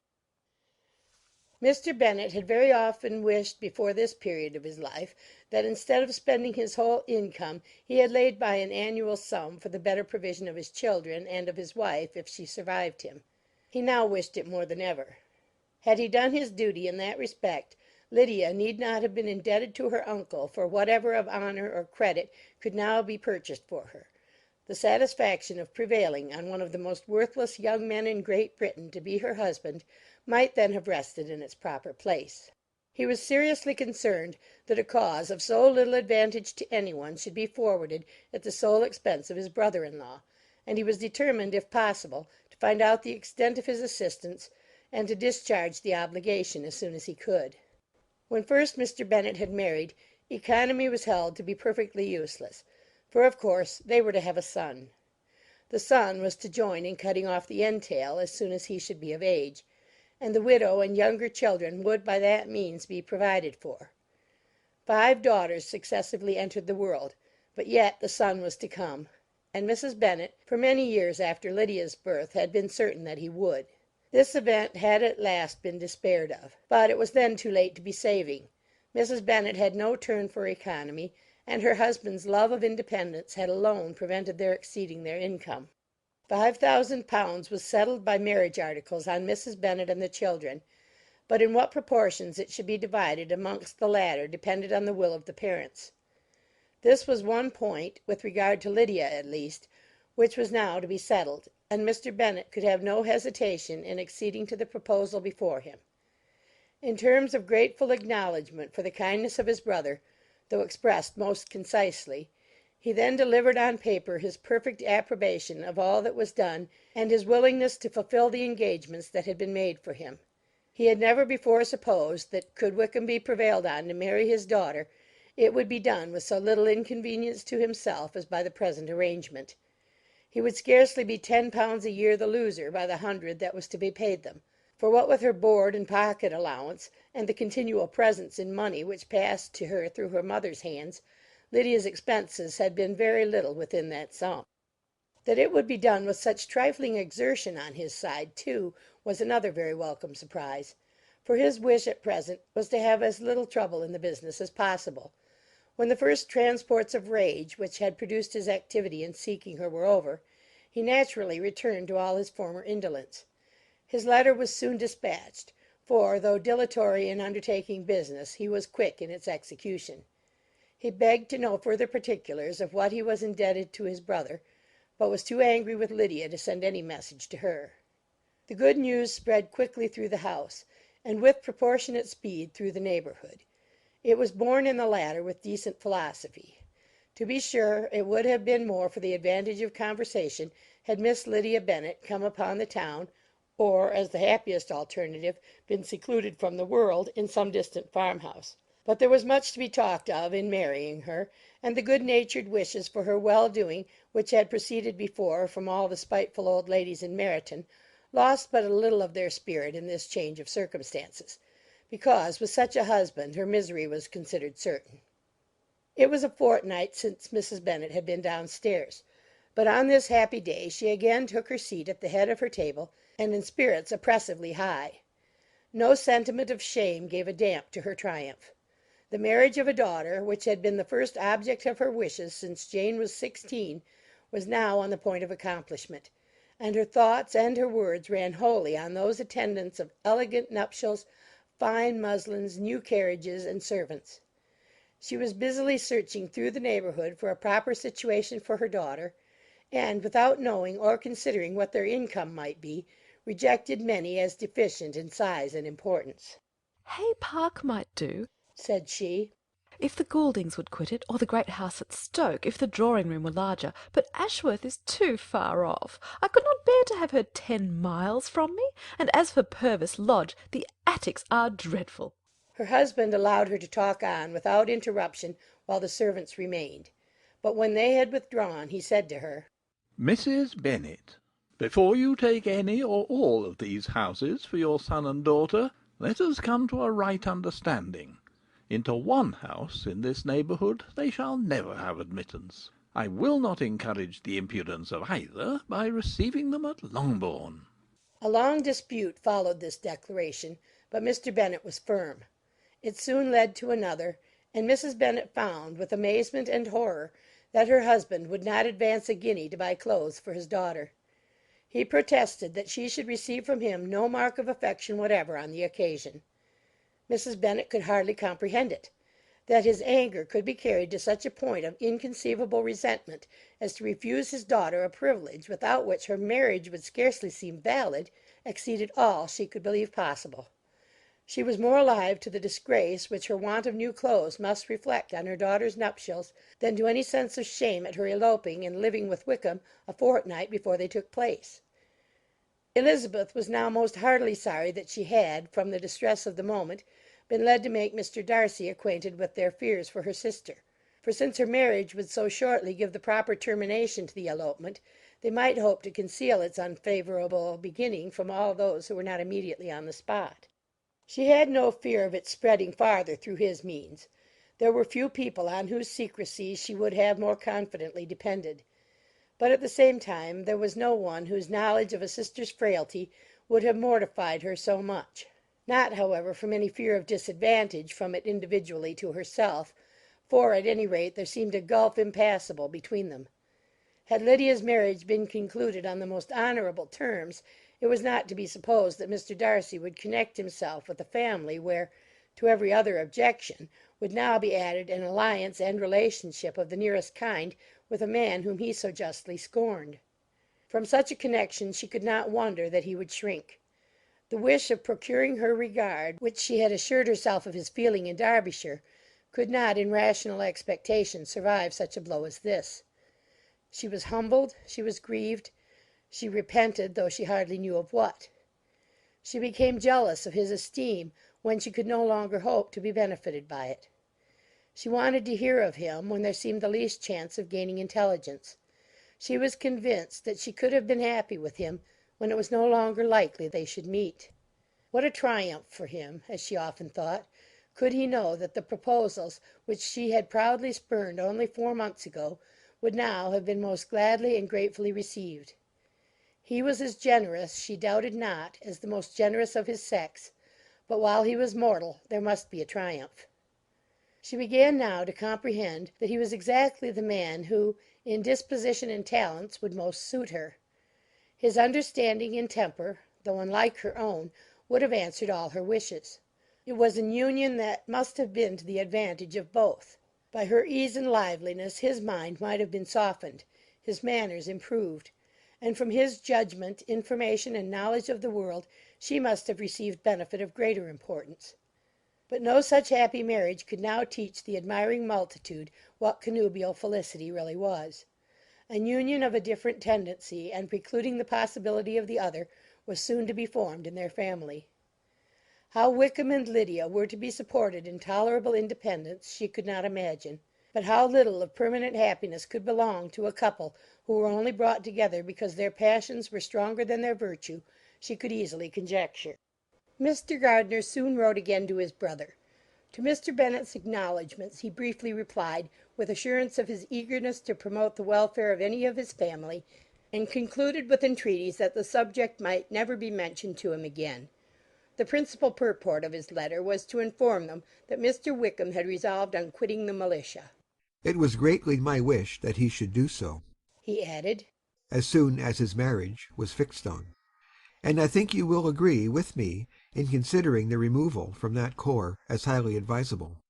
Mr. Bennet had very often wished before this period of his life that instead of spending his whole income he had laid by an annual sum for the better provision of his children and of his wife if she survived him. He now wished it more than ever. Had he done his duty in that respect, Lydia need not have been indebted to her uncle for whatever of honour or credit could now be purchased for her. The satisfaction of prevailing on one of the most worthless young men in Great Britain to be her husband might then have rested in its proper place. He was seriously concerned that a cause of so little advantage to any one should be forwarded at the sole expense of his brother-in-law, and he was determined, if possible, to find out the extent of his assistance, and to discharge the obligation as soon as he could. When first Mr. Bennet had married, economy was held to be perfectly useless, for of course they were to have a son. The son was to join in cutting off the entail as soon as he should be of age, and the widow and younger children would by that means be provided for. 5 daughters successively entered the world, but yet the son was to come, and Mrs. Bennet for many years after Lydia's birth had been certain that he would. This event had at last been despaired of, but it was then too late to be saving. Mrs. Bennet had no turn for economy, and her husband's love of independence had alone prevented their exceeding their income. £5,000 was settled by marriage articles on Mrs. Bennet and the children, but in what proportions it should be divided amongst the latter depended on the will of the parents. This was one point, with regard to Lydia at least, which was now to be settled, and Mr. Bennet could have no hesitation in acceding to the proposal before him. In terms of grateful acknowledgment for the kindness of his brother, though expressed most concisely, he then delivered on paper his perfect approbation of all that was done, and his willingness to fulfil the engagements that had been made for him. He had never before supposed that, could Wickham be prevailed on to marry his daughter, it would be done with so little inconvenience to himself as by the present arrangement. He would scarcely be £10 a year the loser by the hundred that was to be paid them; for what with her board and pocket allowance, and the continual presents in money which passed to her through her mother's hands, Lydia's expenses had been very little within that sum. That it would be done with such trifling exertion on his side, too, was another very welcome surprise, for his wish at present was to have as little trouble in the business as possible. When the first transports of rage which had produced his activity in seeking her were over, he naturally returned to all his former indolence. His letter was soon dispatched, for, though dilatory in undertaking business, he was quick in its execution. He begged to know further particulars of what he was indebted to his brother, but was too angry with Lydia to send any message to her. The good news spread quickly through the house, and with proportionate speed through the neighbourhood. It was borne in the latter with decent philosophy. To be sure, it would have been more for the advantage of conversation had Miss Lydia Bennet come upon the town, or, as the happiest alternative, been secluded from the world in some distant farmhouse. But there was much to be talked of in marrying her, and the good-natured wishes for her well-doing which had proceeded before from all the spiteful old ladies in Meryton lost but a little of their spirit in this change of circumstances, because with such a husband her misery was considered certain. It was a fortnight since Mrs. Bennet had been downstairs, but on this happy day she again took her seat at the head of her table, and in spirits oppressively high. No sentiment of shame gave a damp to her triumph. The marriage of a daughter, which had been the first object of her wishes since Jane was 16, was now on the point of accomplishment, and her thoughts and her words ran wholly on those attendants of elegant nuptials, fine muslins, new carriages, and servants. She was busily searching through the neighbourhood for a proper situation for her daughter, and, without knowing or considering what their income might be, rejected many as deficient in size and importance. Hay Park might do, said she, if the Gouldings would quit it, or the great house at Stoke, if the drawing-room were larger, but Ashworth is too far off. I could not bear to have her 10 miles from me, and as for Purvis Lodge, the attics are dreadful. Her husband allowed her to talk on without interruption while the servants remained, but when they had withdrawn he said to her, Mrs. Bennet, before you take any or all of these houses for your son and daughter, let us come to a right understanding. Into one house in this neighbourhood they shall never have admittance. I will not encourage the impudence of either by receiving them at Longbourn. A long dispute followed this declaration, but Mr. Bennet was firm. It soon led to another, and Mrs. Bennet found, with amazement and horror, that her husband would not advance a guinea to buy clothes for his daughter. He protested that she should receive from him no mark of affection whatever on the occasion. Mrs. Bennet could hardly comprehend it. That his anger could be carried to such a point of inconceivable resentment as to refuse his daughter a privilege without which her marriage would scarcely seem valid, exceeded all she could believe possible. She was more alive to the disgrace which her want of new clothes must reflect on her daughter's nuptials than to any sense of shame at her eloping and living with Wickham a fortnight before they took place. Elizabeth was now most heartily sorry that she had, from the distress of the moment, been led to make Mr. Darcy acquainted with their fears for her sister; for since her marriage would so shortly give the proper termination to the elopement, they might hope to conceal its unfavourable beginning from all those who were not immediately on the spot. She had no fear of its spreading farther through his means. There were few people on whose secrecy she would have more confidently depended. But at the same time there was no one whose knowledge of a sister's frailty would have mortified her so much. Not, however, from any fear of disadvantage from it individually to herself, for, at any rate, there seemed a gulf impassable between them. Had Lydia's marriage been concluded on the most honourable terms, it was not to be supposed that Mr. Darcy would connect himself with a family where, to every other objection, would now be added an alliance and relationship of the nearest kind with a man whom he so justly scorned. From such a connection she could not wonder that he would shrink. The wish of procuring her regard, which she had assured herself of his feeling in Derbyshire, could not in rational expectation survive such a blow as this. She was humbled, she was grieved, she repented, though she hardly knew of what. She became jealous of his esteem when she could no longer hope to be benefited by it. She wanted to hear of him when there seemed the least chance of gaining intelligence. She was convinced that she could have been happy with him when it was no longer likely they should meet. What a triumph for him, as she often thought, could he know that the proposals which she had proudly spurned only 4 months ago would now have been most gladly and gratefully received. He was as generous, she doubted not, as the most generous of his sex, but while he was mortal there must be a triumph. She began now to comprehend that he was exactly the man who, in disposition and talents, would most suit her. His understanding and temper, though unlike her own, would have answered all her wishes. It was an union that must have been to the advantage of both. By her ease and liveliness his mind might have been softened, his manners improved, and from his judgment, information, and knowledge of the world she must have received benefit of greater importance. But no such happy marriage could now teach the admiring multitude what connubial felicity really was. An union of a different tendency, and precluding the possibility of the other, was soon to be formed in their family. How Wickham and Lydia were to be supported in tolerable independence she could not imagine, but how little of permanent happiness could belong to a couple who were only brought together because their passions were stronger than their virtue, she could easily conjecture. Mr. Gardiner soon wrote again to his brother. To Mr. Bennet's acknowledgments he briefly replied, with assurance of his eagerness to promote the welfare of any of his family, and concluded with entreaties that the subject might never be mentioned to him again. The principal purport of his letter was to inform them that Mr. Wickham had resolved on quitting the militia. It was greatly my wish that he should do so, he added, as soon as his marriage was fixed on, and I think you will agree with me in considering the removal from that corps as highly advisable,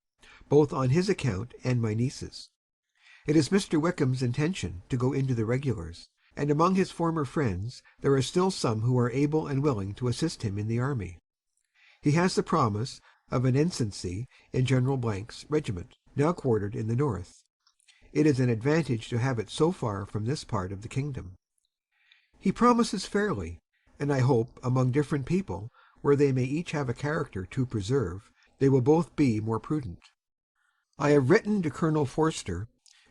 both on his account and my niece's. It is Mr. Wickham's intention to go into the regulars, and among his former friends there are still some who are able and willing to assist him in the army. He has the promise of an ensigncy in General 's regiment, now quartered in the north. It is an advantage to have it so far from this part of the kingdom. He promises fairly, and I hope among different people, where they may each have a character to preserve, they will both be more prudent. I have written to Colonel Forster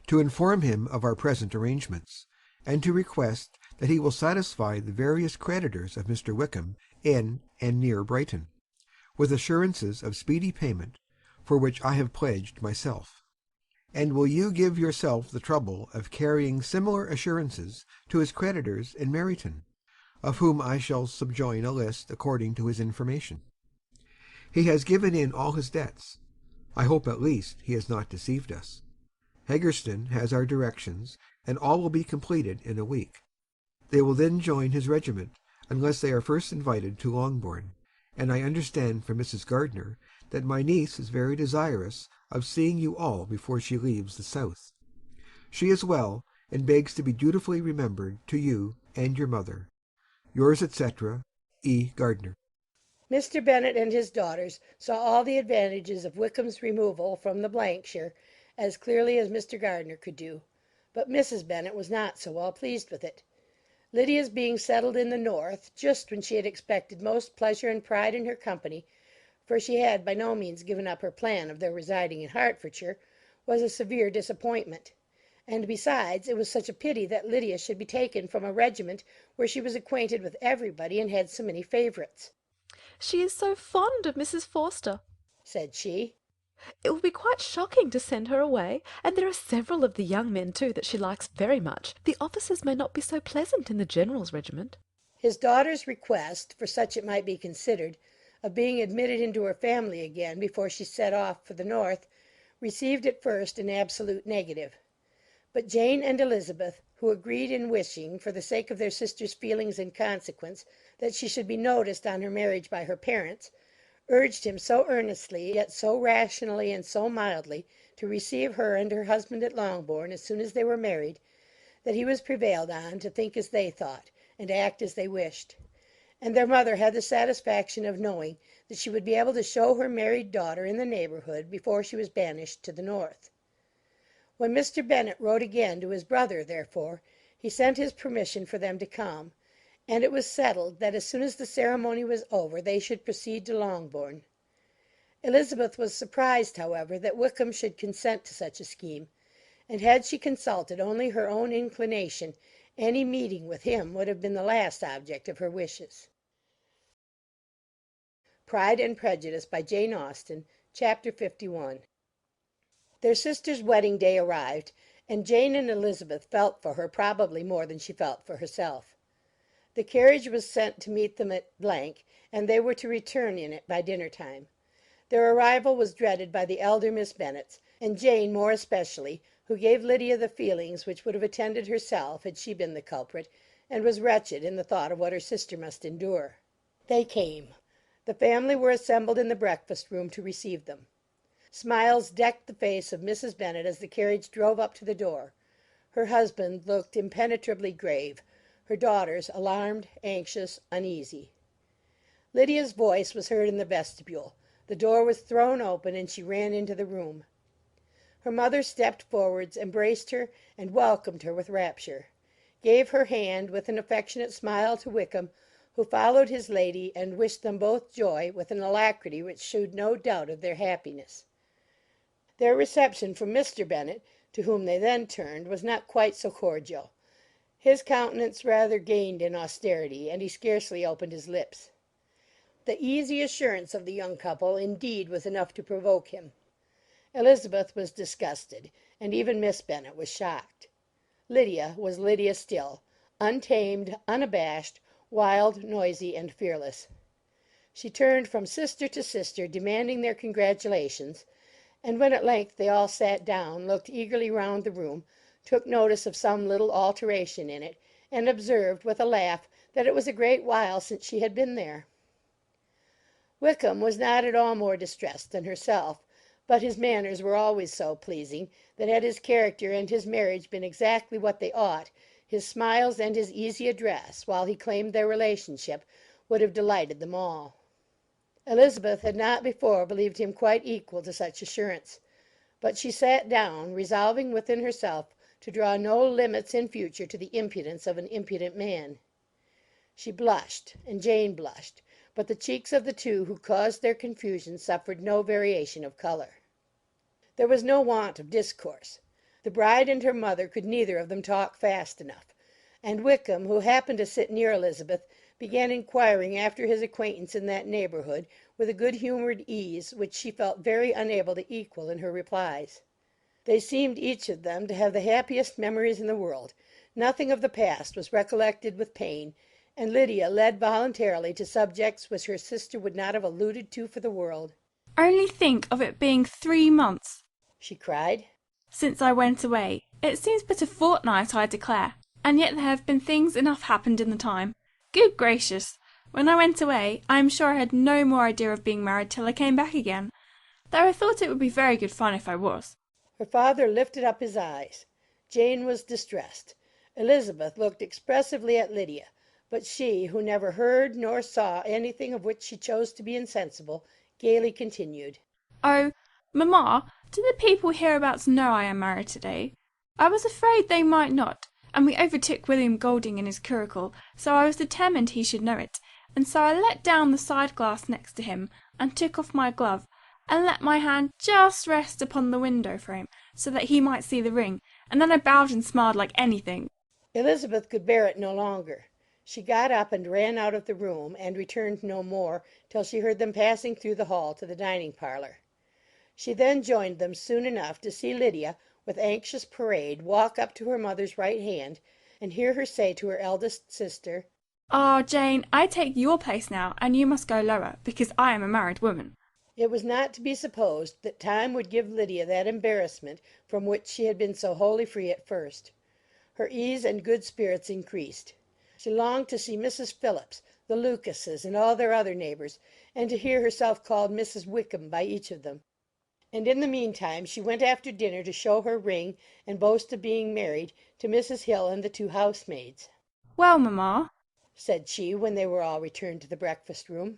to inform him of our present arrangements, and to request that he will satisfy the various creditors of Mr. Wickham in and near Brighton, with assurances of speedy payment, for which I have pledged myself. And will you give yourself the trouble of carrying similar assurances to his creditors in Meryton, of whom I shall subjoin a list according to his information. He has given in all his debts. I hope at least he has not deceived us. Haggerston has our directions, and all will be completed in a week. They will then join his regiment, unless they are first invited to Longbourn, and I understand from Mrs. Gardiner that my niece is very desirous of seeing you all before she leaves the south. She is well, and begs to be dutifully remembered to you and your mother. Yours, etc., E. Gardiner. Mr. Bennet and his daughters saw all the advantages of Wickham's removal from the shire as clearly as Mr. Gardiner could do, but Mrs. Bennet was not so well pleased with it. Lydia's being settled in the north, just when she had expected most pleasure and pride in her company, for she had by no means given up her plan of their residing in Hertfordshire, was a severe disappointment. And besides, it was such a pity that Lydia should be taken from a regiment where she was acquainted with everybody and had so many favourites. "She is so fond of Mrs. Forster," said she. "It will be quite shocking to send her away, and there are several of the young men, too, that she likes very much. The officers may not be so pleasant in the general's regiment." His daughter's request, for such it might be considered, of being admitted into her family again before she set off for the north, received at first an absolute negative. But Jane and Elizabeth, who agreed in wishing, for the sake of their sister's feelings and consequence, that she should be noticed on her marriage by her parents, urged him so earnestly, yet so rationally and so mildly, to receive her and her husband at Longbourn as soon as they were married, that he was prevailed on to think as they thought, and act as they wished. And their mother had the satisfaction of knowing that she would be able to show her married daughter in the neighbourhood before she was banished to the north. When Mr. Bennet wrote again to his brother, therefore, he sent his permission for them to come, and it was settled that as soon as the ceremony was over they should proceed to Longbourn. Elizabeth was surprised, however, that Wickham should consent to such a scheme, and had she consulted only her own inclination, any meeting with him would have been the last object of her wishes. Pride and Prejudice by Jane Austen, Chapter 51. Their sister's wedding day arrived, and Jane and Elizabeth felt for her probably more than she felt for herself. The carriage was sent to meet them at , and they were to return in it by dinner time. Their arrival was dreaded by the elder Miss Bennets, and Jane more especially, who gave Lydia the feelings which would have attended herself had she been the culprit, and was wretched in the thought of what her sister must endure. They came. The family were assembled in the breakfast-room to receive them. Smiles decked the face of Mrs. Bennet as the carriage drove up to the door. Her husband looked impenetrably grave, her daughters alarmed, anxious, uneasy. Lydia's voice was heard in the vestibule. The door was thrown open, and she ran into the room. Her mother stepped forwards, embraced her, and welcomed her with rapture, gave her hand with an affectionate smile to Wickham, who followed his lady, and wished them both joy with an alacrity which shewed no doubt of their happiness. Their reception from Mr. Bennet, to whom they then turned, was not quite so cordial. His countenance rather gained in austerity, and he scarcely opened his lips. The easy assurance of the young couple, indeed, was enough to provoke him. Elizabeth was disgusted, and even Miss Bennet was shocked. Lydia was Lydia still, untamed, unabashed, wild, noisy, and fearless. She turned from sister to sister, demanding their congratulations, and when at length they all sat down, looked eagerly round the room, took notice of some little alteration in it, and observed, with a laugh, that it was a great while since she had been there. Wickham was not at all more distressed than herself, but his manners were always so pleasing, that had his character and his marriage been exactly what they ought, his smiles and his easy address, while he claimed their relationship, would have delighted them all. Elizabeth had not before believed him quite equal to such assurance, but she sat down, resolving within herself to draw no limits in future to the impudence of an impudent man. She blushed, and Jane blushed, but the cheeks of the two who caused their confusion suffered no variation of colour. There was no want of discourse. The bride and her mother could neither of them talk fast enough, and Wickham, who happened to sit near Elizabeth, began inquiring after his acquaintance in that neighbourhood with a good-humoured ease which she felt very unable to equal in her replies. They seemed each of them to have the happiest memories in the world. Nothing of the past was recollected with pain, and Lydia led voluntarily to subjects which her sister would not have alluded to for the world. "Only think of it being 3 months," she cried, "since I went away. It seems but a fortnight, I declare, and yet there have been things enough happened in the time. Good gracious! When I went away, I am sure I had no more idea of being married till I came back again, though I thought it would be very good fun if I was." Her father lifted up his eyes. Jane was distressed. Elizabeth looked expressively at Lydia, but she, who never heard nor saw anything of which she chose to be insensible, gaily continued. "Oh, mamma, do the people hereabouts know I am married to-day? I was afraid they might not, and we overtook William Golding in his curricle, so I was determined he should know it, and so I let down the side glass next to him, and took off my glove, and let my hand just rest upon the window frame, so that he might see the ring, and then I bowed and smiled like anything." Elizabeth could bear it no longer. She got up and ran out of the room, and returned no more till she heard them passing through the hall to the dining parlour. She then joined them soon enough to see Lydia, with anxious parade, walk up to her mother's right hand, and hear her say to her eldest sister, "Ah, Jane, I take your place now, and you must go lower, because I am a married woman." It was not to be supposed that time would give Lydia that embarrassment from which she had been so wholly free at first. Her ease and good spirits increased. She longed to see Mrs. Phillips, the Lucases, and all their other neighbours, and to hear herself called Mrs. Wickham by each of them. And in the meantime she went after dinner to show her ring and boast of being married to Mrs. Hill and the 2 housemaids. "Well, mamma," said she, when they were all returned to the breakfast room,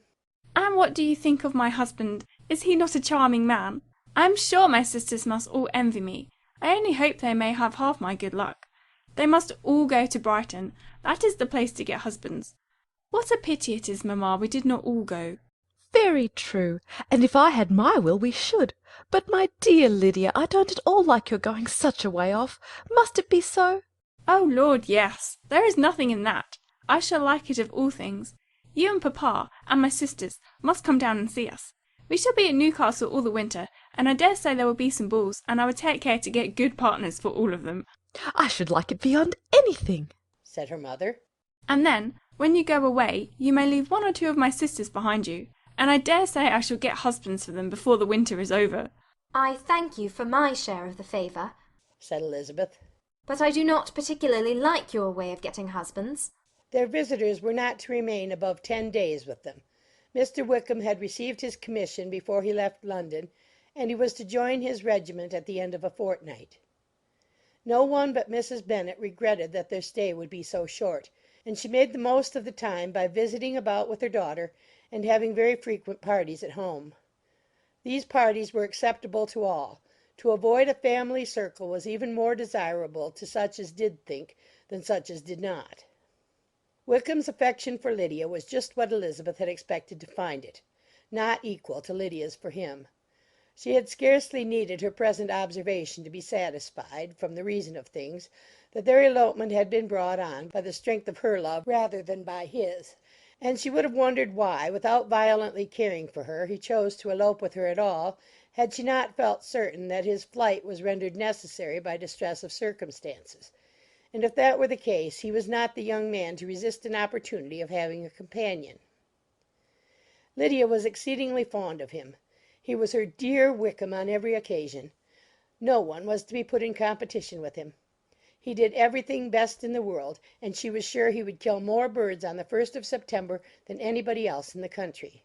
"and what do you think of my husband? Is he not a charming man? I am sure my sisters must all envy me. I only hope they may have half my good luck. They must all go to Brighton. That is the place to get husbands. What a pity it is, mamma, we did not all go." Very true, and if I had my will we should. But, my dear Lydia, I don't at all like your going such a way off. Must it be so? "Oh, Lord, yes. There is nothing in that. I shall like it of all things. You and papa, and my sisters, must come down and see us. We shall be at Newcastle all the winter, and I dare say there will be some balls, and I will take care to get good partners for all of them." I should like it beyond anything, said her mother. "And then, when you go away, you may leave 1 or 2 of my sisters behind you, and I dare say I shall get husbands for them before the winter is over." "I thank you for my share of the favour," said Elizabeth, "but I do not particularly like your way of getting husbands." Their visitors were not to remain above 10 days with them. Mr. Wickham had received his commission before he left London, and he was to join his regiment at the end of a fortnight. No one but Mrs. Bennet regretted that their stay would be so short, and she made the most of the time by visiting about with her daughter, and having very frequent parties at home. These parties were acceptable to all. To avoid a family circle was even more desirable to such as did think than such as did not. Wickham's affection for Lydia was just what Elizabeth had expected to find it, not equal to Lydia's for him. She had scarcely needed her present observation to be satisfied, from the reason of things, that their elopement had been brought on by the strength of her love rather than by his, and she would have wondered why, without violently caring for her, he chose to elope with her at all, had she not felt certain that his flight was rendered necessary by distress of circumstances. And if that were the case, he was not the young man to resist an opportunity of having a companion. Lydia was exceedingly fond of him. He was her dear Wickham on every occasion. No one was to be put in competition with him. He did everything best in the world, and she was sure he would kill more birds on the 1st of September than anybody else in the country.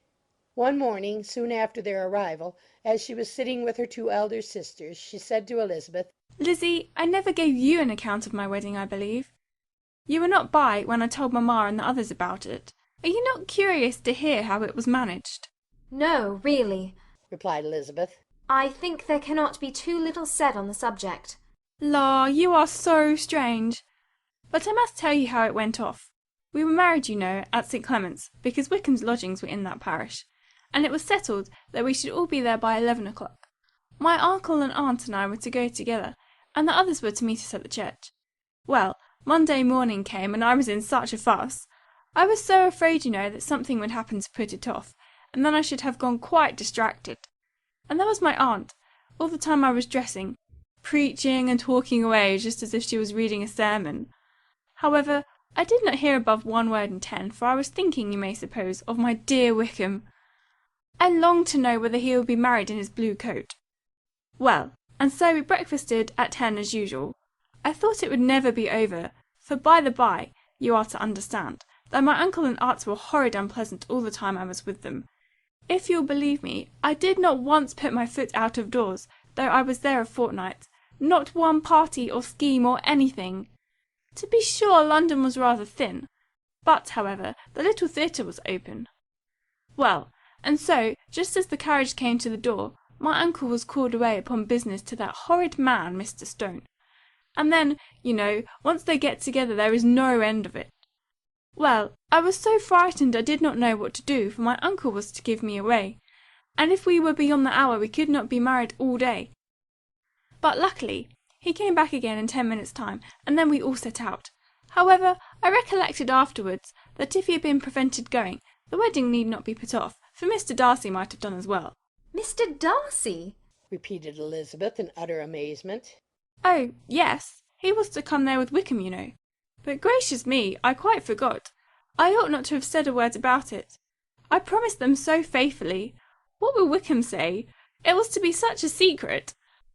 One morning, soon after their arrival, as she was sitting with her 2 elder sisters, she said to Elizabeth, "Lizzie, I never gave you an account of my wedding, I believe. You were not by when I told mamma and the others about it. Are you not curious to hear how it was managed?" "No, really," replied Elizabeth. "I think there cannot be too little said on the subject." "La, you are so strange. But I must tell you how it went off. We were married, you know, at St. Clement's, because Wickham's lodgings were in that parish, and it was settled that we should all be there by 11 o'clock. My uncle and aunt and I were to go together, and the others were to meet us at the church. Well, Monday morning came, and I was in such a fuss. I was so afraid, you know, that something would happen to put it off, and then I should have gone quite distracted. And there was my aunt, all the time I was dressing, preaching and talking away just as if she was reading a sermon. However, I did not hear above 1 word in 10, for I was thinking, you may suppose, of my dear Wickham. I longed to know whether he would be married in his blue coat. Well, and so we breakfasted at 10 as usual. I thought it would never be over, for by the by, you are to understand, that my uncle and aunt were horrid unpleasant all the time I was with them. If you'll believe me, I did not once put my foot out of doors, though I was there a fortnight. Not one party or scheme or anything. To be sure, London was rather thin, but, however, the little theatre was open. Well, and so, just as the carriage came to the door, my uncle was called away upon business to that horrid man, Mr. Stone. And then, you know, once they get together there is no end of it. Well, I was so frightened I did not know what to do, for my uncle was to give me away, and if we were beyond the hour we could not be married all day. But luckily he came back again in 10 minutes' time, and then we all set out. However, I recollected afterwards that if he had been prevented going, the wedding need not be put off, for Mr. Darcy might have done as well. Mr. Darcy? repeated Elizabeth in utter amazement. Oh, yes, he was to come there with Wickham, you know. But gracious me, I quite forgot. I ought not to have said a word about it. I promised them so faithfully. What will Wickham say? It was to be such a secret.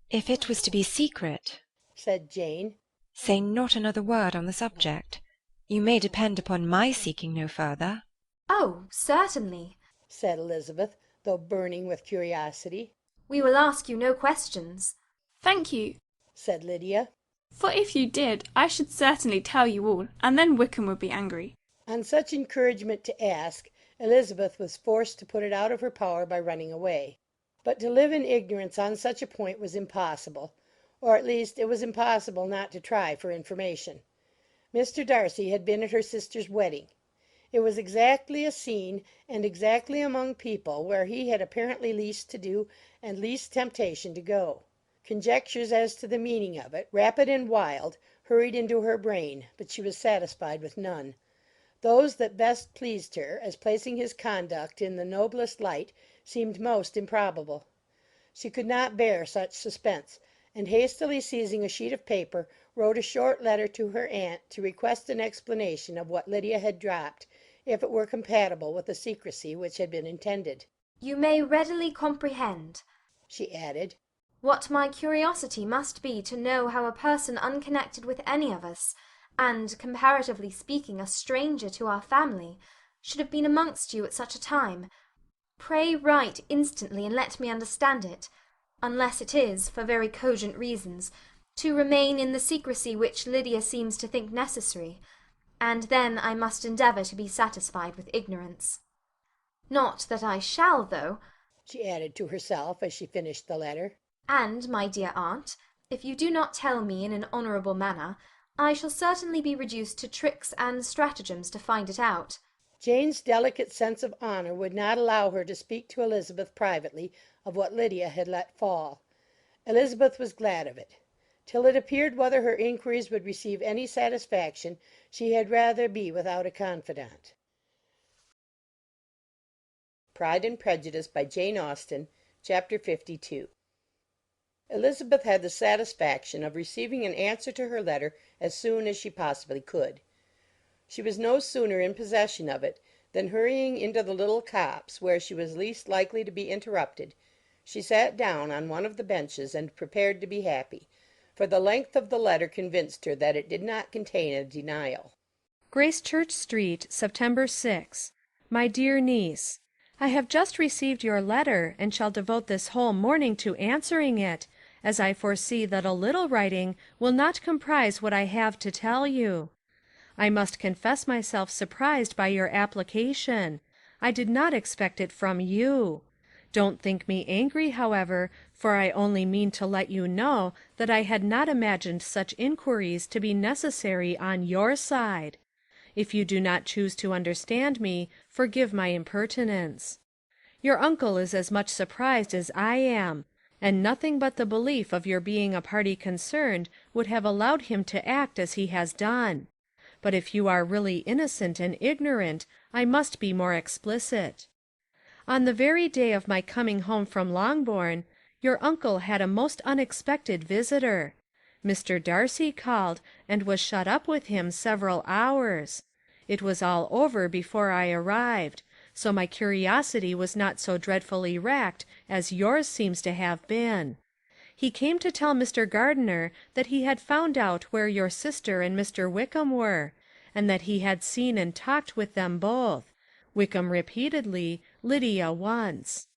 If it was to be secret, said Jane, say not another word on the subject. You may depend upon my seeking no further. Oh, certainly, said Elizabeth, though burning with curiosity. We will ask you no questions. Thank you, said Lydia. For if you did, I should certainly tell you all, and then Wickham would be angry. On such encouragement to ask, Elizabeth was forced to put it out of her power by running away. But to live in ignorance on such a point was impossible, or at least it was impossible not to try for information. Mr. Darcy had been at her sister's wedding. It was exactly a scene, and exactly among people where he had apparently least to do and least temptation to go. Conjectures as to the meaning of it, rapid and wild, hurried into her brain, but she was satisfied with none. Those that best pleased her, as placing his conduct in the noblest light, seemed most improbable. She could not bear such suspense, and hastily seizing a sheet of paper, wrote a short letter to her aunt to request an explanation of what Lydia had dropped, if it were compatible with the secrecy which had been intended. You may readily comprehend, she added, what my curiosity must be to know how a person unconnected with any of us, and, comparatively speaking, a stranger to our family, should have been amongst you at such a time. Pray write instantly and let me understand it, unless it is, for very cogent reasons, to remain in the secrecy which Lydia seems to think necessary, and then I must endeavour to be satisfied with ignorance. Not that I shall, though, she added to herself as she finished the letter. And, my dear aunt, if you do not tell me in an honourable manner, I shall certainly be reduced to tricks and stratagems to find it out. Jane's delicate sense of honour would not allow her to speak to Elizabeth privately of what Lydia had let fall. Elizabeth was glad of it. Till it appeared whether her inquiries would receive any satisfaction, she had rather be without a confidant. Pride and Prejudice by Jane Austen, Chapter 52. Elizabeth had the satisfaction of receiving an answer to her letter as soon as she possibly could. She was no sooner in possession of it than, hurrying into the little copse where she was least likely to be interrupted, she sat down on one of the benches and prepared to be happy, for the length of the letter convinced her that it did not contain a denial. Gracechurch Street, September 6. My dear niece, I have just received your letter, and shall devote this whole morning to answering it, as I foresee that a little writing will not comprise what I have to tell you. I must confess myself surprised by your application. I did not expect it from you. Don't think me angry, however, for I only mean to let you know that I had not imagined such inquiries to be necessary on your side. If you do not choose to understand me, forgive my impertinence. Your uncle is as much surprised as I am, and nothing but the belief of your being a party concerned would have allowed him to act as he has done. But if you are really innocent and ignorant, I must be more explicit. On the very day of my coming home from Longbourn, your uncle had a most unexpected visitor. Mr. Darcy called, and was shut up with him several hours. It was all over before I arrived, so my curiosity was not so dreadfully racked as yours seems to have been. He came to tell Mr. Gardiner that he had found out where your sister and Mr. Wickham were, and that he had seen and talked with them both, Wickham repeatedly, Lydia once.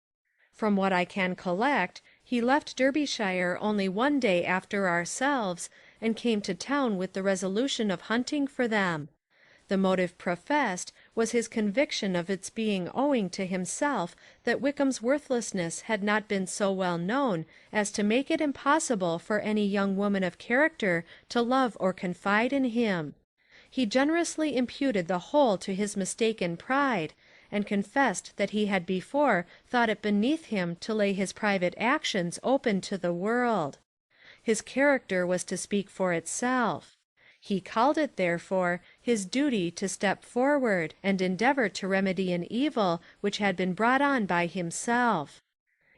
From what I can collect, he left Derbyshire only one day after ourselves, and came to town with the resolution of hunting for them. The motive professed was his conviction of its being owing to himself that Wickham's worthlessness had not been so well known as to make it impossible for any young woman of character to love or confide in him. He generously imputed the whole to his mistaken pride, and confessed that he had before thought it beneath him to lay his private actions open to the world. His character was to speak for itself. He called it, therefore, his duty to step forward and endeavour to remedy an evil which had been brought on by himself.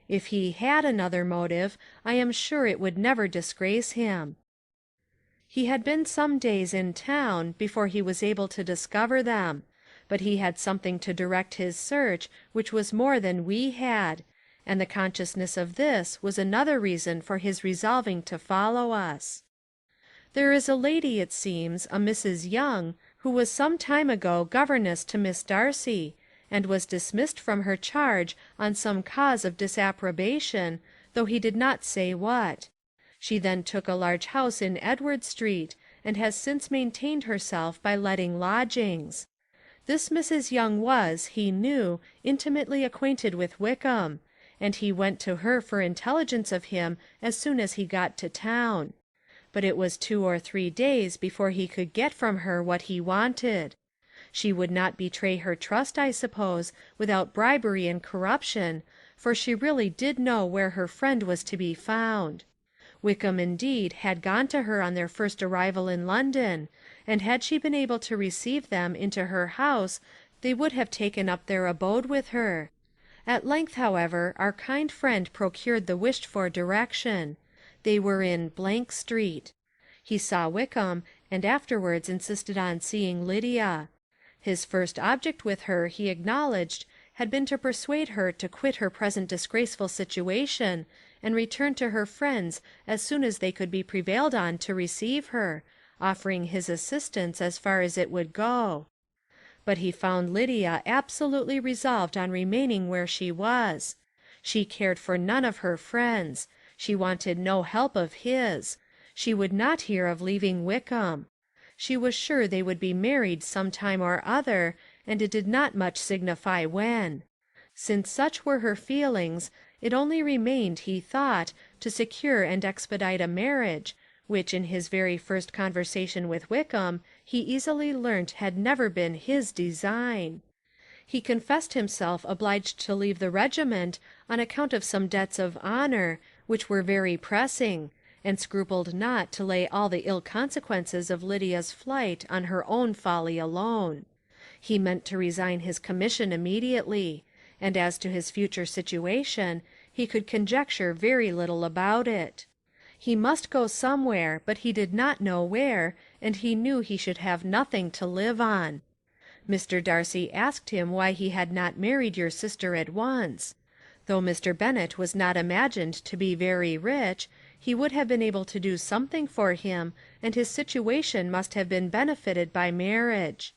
If he had another motive, I am sure it would never disgrace him. He had been some days in town before he was able to discover them, but he had something to direct his search which was more than we had, and the consciousness of this was another reason for his resolving to follow us. There is a lady, it seems, a Mrs. Young, who was some time ago governess to Miss Darcy, and was dismissed from her charge on some cause of disapprobation, though he did not say what. She then took a large house in Edward Street, and has since maintained herself by letting lodgings. This Mrs. Young was, he knew, intimately acquainted with Wickham, and he went to her for intelligence of him as soon as he got to town. But it was 2 or 3 days before he could get from her what he wanted. She would not betray her trust, I suppose, without bribery and corruption, for she really did know where her friend was to be found. Wickham, indeed, had gone to her on their first arrival in London, and had she been able to receive them into her house, they would have taken up their abode with her. At length, however, our kind friend procured the wished-for direction. They were in Street. He saw Wickham, and afterwards insisted on seeing Lydia. His first object with her, he acknowledged, had been to persuade her to quit her present disgraceful situation, and return to her friends as soon as they could be prevailed on to receive her, offering his assistance as far as it would go. But he found Lydia absolutely resolved on remaining where she was. She cared for none of her friends. She wanted no help of his. She would not hear of leaving Wickham. She was sure they would be married some time or other, and it did not much signify when. Since such were her feelings, it only remained, he thought, to secure and expedite a marriage, which in his very first conversation with Wickham he easily learnt had never been his design. He confessed himself obliged to leave the regiment on account of some debts of honour, which were very pressing, and scrupled not to lay all the ill consequences of Lydia's flight on her own folly alone. He meant to resign his commission immediately, and as to his future situation, he could conjecture very little about it. He must go somewhere, but he did not know where, and he knew he should have nothing to live on. Mr. Darcy asked him why he had not married your sister at once. Though Mr. Bennet was not imagined to be very rich, he would have been able to do something for him, and his situation must have been benefited by marriage.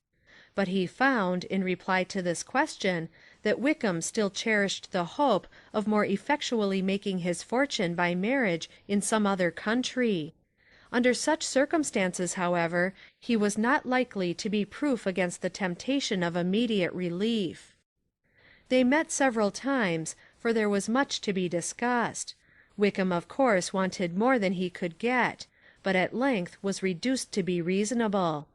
But he found, in reply to this question, that Wickham still cherished the hope of more effectually making his fortune by marriage in some other country. Under such circumstances, however, he was not likely to be proof against the temptation of immediate relief. They met several times, for there was much to be discussed. Wickham, of course, wanted more than he could get, but at length was reduced to be reasonable.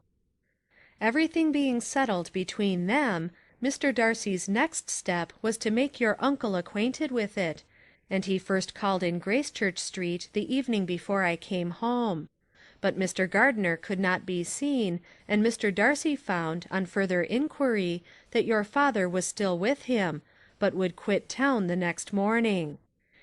Everything being settled between them, Mr. Darcy's next step was to make your uncle acquainted with it, and he first called in Gracechurch Street the evening before I came home. But Mr. Gardiner could not be seen, and Mr. Darcy found, on further inquiry, that your father was still with him, but would quit town the next morning.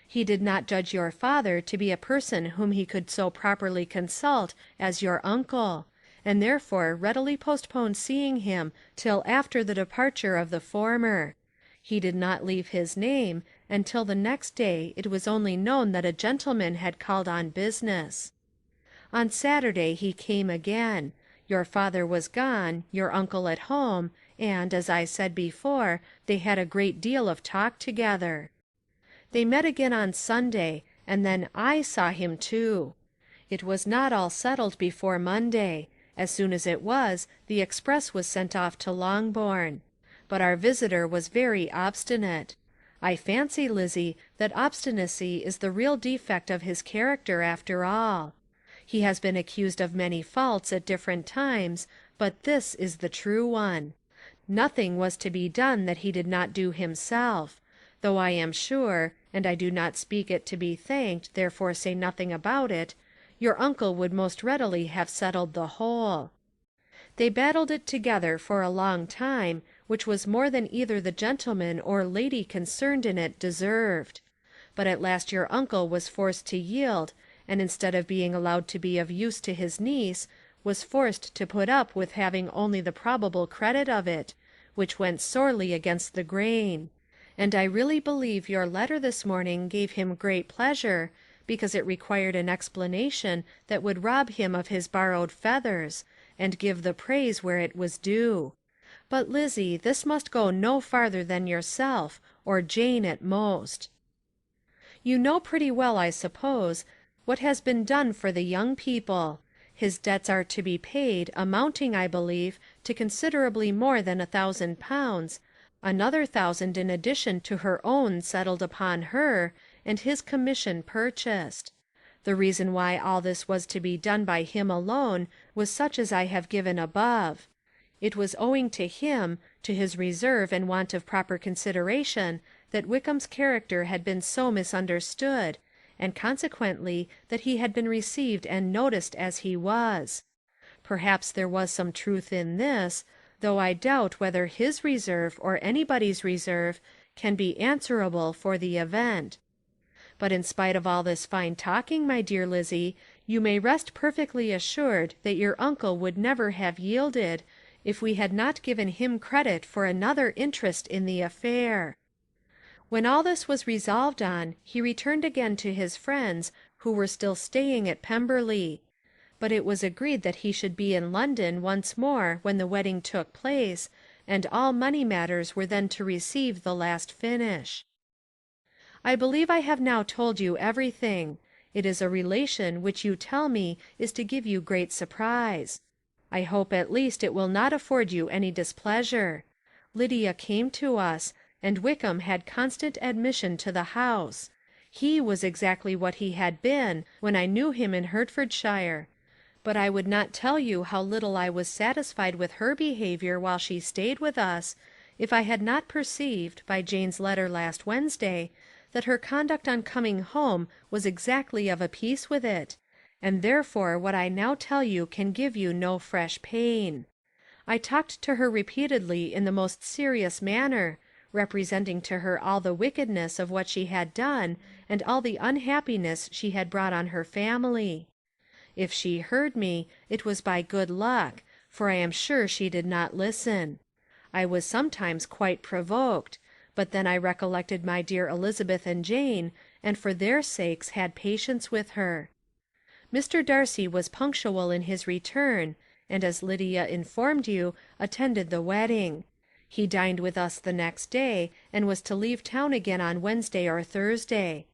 He did not judge your father to be a person whom he could so properly consult as your uncle, and therefore readily postponed seeing him till after the departure of the former. He did not leave his name, and till the next day it was only known that a gentleman had called on business. On Saturday he came again. Your father was gone, your uncle at home, and, as I said before, they had a great deal of talk together. They met again on Sunday, and then I saw him too. It was not all settled before Monday. As soon as it was, the express was sent off to Longbourn. But our visitor was very obstinate. I fancy, Lizzie, that obstinacy is the real defect of his character after all. He has been accused of many faults at different times, but this is the true one. Nothing was to be done that he did not do himself, though I am sure, and I do not speak it to be thanked, therefore say nothing about it, your uncle would most readily have settled the whole. They battled it together for a long time, which was more than either the gentleman or lady concerned in it deserved. But at last your uncle was forced to yield, and instead of being allowed to be of use to his niece, was forced to put up with having only the probable credit of it, which went sorely against the grain. And I really believe your letter this morning gave him great pleasure, because it required an explanation that would rob him of his borrowed feathers, and give the praise where it was due. But, Lizzie, this must go no farther than yourself, or Jane at most. You know pretty well, I suppose, what has been done for the young people. His debts are to be paid, amounting, I believe, to considerably more than £1,000, another 1,000 in addition to her own settled upon her, and his commission purchased. The reason why all this was to be done by him alone was such as I have given above. It was owing to him, to his reserve and want of proper consideration, that Wickham's character had been so misunderstood, and consequently that he had been received and noticed as he was. Perhaps there was some truth in this, though I doubt whether his reserve or anybody's reserve can be answerable for the event. But in spite of all this fine talking, my dear Lizzie, you may rest perfectly assured that your uncle would never have yielded if we had not given him credit for another interest in the affair. When all this was resolved on, he returned again to his friends, who were still staying at Pemberley. But it was agreed that he should be in London once more when the wedding took place, and all money matters were then to receive the last finish. I believe I have now told you everything. It is a relation which you tell me is to give you great surprise. I hope at least it will not afford you any displeasure. Lydia came to us, and Wickham had constant admission to the house. He was exactly what he had been when I knew him in Hertfordshire. But I would not tell you how little I was satisfied with her behaviour while she stayed with us, if I had not perceived, by Jane's letter last Wednesday, that her conduct on coming home was exactly of a piece with it, and therefore what I now tell you can give you no fresh pain. I talked to her repeatedly in the most serious manner, representing to her all the wickedness of what she had done, and all the unhappiness she had brought on her family. If she heard me, it was by good luck, for I am sure she did not listen. I was sometimes quite provoked, but then I recollected my dear Elizabeth and Jane, and for their sakes had patience with her. Mr. Darcy was punctual in his return, and as Lydia informed you, attended the wedding. He dined with us the next day, and was to leave town again on Wednesday or Thursday.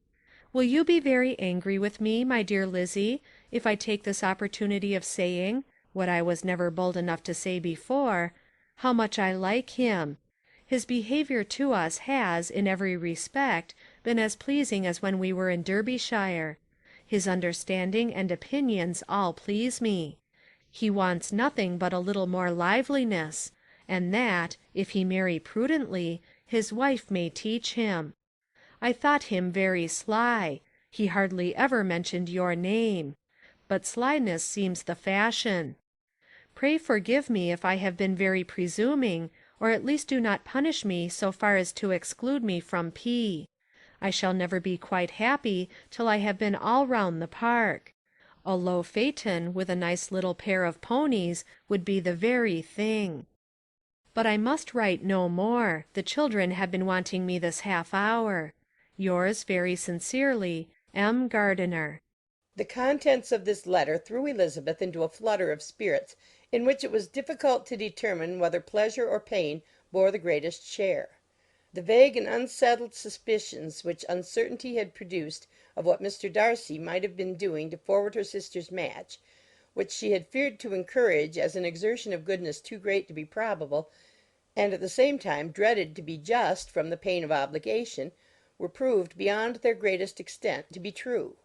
Will you be very angry with me, my dear Lizzie, if I take this opportunity of saying, what I was never bold enough to say before, how much I like him? His behaviour to us has, in every respect, been as pleasing as when we were in Derbyshire. His understanding and opinions all please me. He wants nothing but a little more liveliness, and that, if he marry prudently, his wife may teach him. I thought him very sly. He hardly ever mentioned your name. But slyness seems the fashion. Pray forgive me if I have been very presuming, or at least do not punish me so far as to exclude me from P. I shall never be quite happy till I have been all round the park. A low phaeton with a nice little pair of ponies would be the very thing. But I must write no more. The children have been wanting me this half hour. Yours very sincerely, M. Gardiner. The contents of this letter threw Elizabeth into a flutter of spirits in which it was difficult to determine whether pleasure or pain bore the greatest share. The vague and unsettled suspicions which uncertainty had produced of what Mr. Darcy might have been doing to forward her sister's match, which she had feared to encourage as an exertion of goodness too great to be probable, and at the same time dreaded to be just from the pain of obligation, were proved beyond their greatest extent to be true.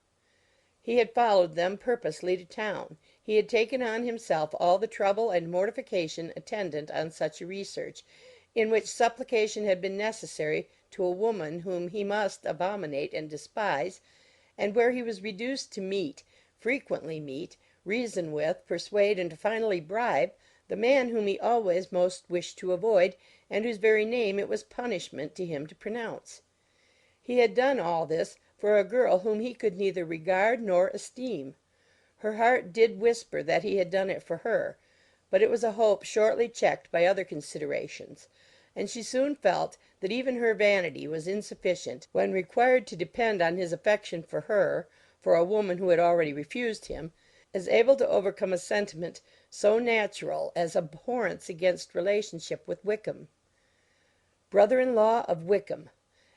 He had followed them purposely to town. He had taken on himself all the trouble and mortification attendant on such a research, in which supplication had been necessary to a woman whom he must abominate and despise, and where he was reduced to meet, frequently meet, reason with, persuade, and finally bribe, the man whom he always most wished to avoid, and whose very name it was punishment to him to pronounce. He had done all this for a girl whom he could neither regard nor esteem. Her heart did whisper that he had done it for her, but it was a hope shortly checked by other considerations, and she soon felt that even her vanity was insufficient when required to depend on his affection for her, for a woman who had already refused him, as able to overcome a sentiment so natural as abhorrence against relationship with Wickham. Brother-in-law of Wickham!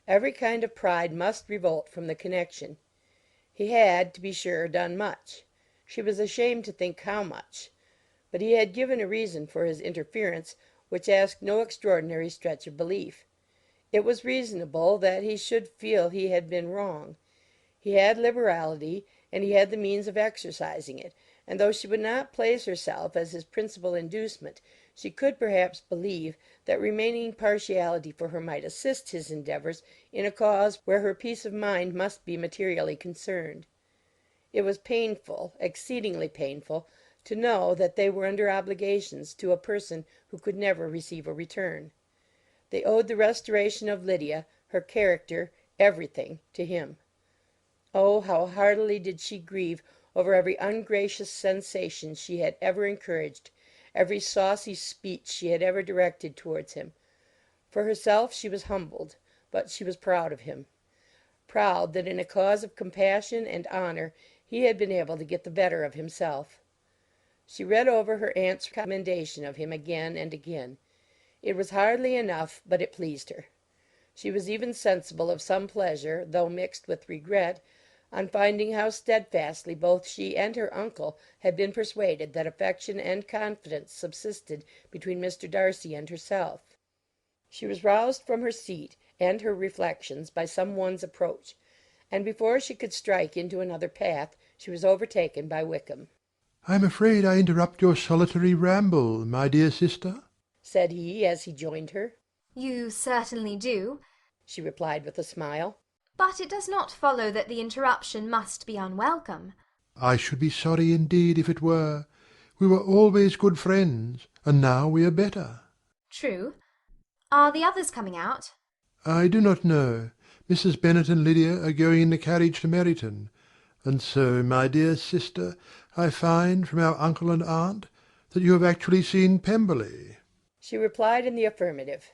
Every kind of pride must revolt from the connection. He had, to be sure, done much. She was ashamed to think how much. But he had given a reason for his interference which asked no extraordinary stretch of belief. It was reasonable that he should feel he had been wrong. He had liberality, and he had the means of exercising it, and though she would not place herself as his principal inducement, she could perhaps believe that remaining partiality for her might assist his endeavours in a cause where her peace of mind must be materially concerned. It was painful, exceedingly painful, to know that they were under obligations to a person who could never receive a return. They owed the restoration of Lydia, her character, everything, to him. Oh, how heartily did she grieve over every ungracious sensation she had ever encouraged, every saucy speech she had ever directed towards him. For herself she was humbled, but she was proud of him. Proud that in a cause of compassion and honour he had been able to get the better of himself. She read over her aunt's commendation of him again and again. It was hardly enough, but it pleased her. She was even sensible of some pleasure, though mixed with regret, on finding how steadfastly both she and her uncle had been persuaded that affection and confidence subsisted between Mr. Darcy and herself. She was roused from her seat and her reflections by some one's approach, and before she could strike into another path she was overtaken by Wickham. "I am afraid I interrupt your solitary ramble, my dear sister," said he as he joined her. You certainly do, she replied with a smile. but it does not follow that the interruption must be unwelcome. "I should be sorry indeed if it were. We were always good friends, and now we are better." True. Are the others coming out? "I do not know. Mrs. Bennet and Lydia are going in the carriage to Meryton. And so, my dear sister, I find from our uncle and aunt that you have actually seen Pemberley." She replied in the affirmative.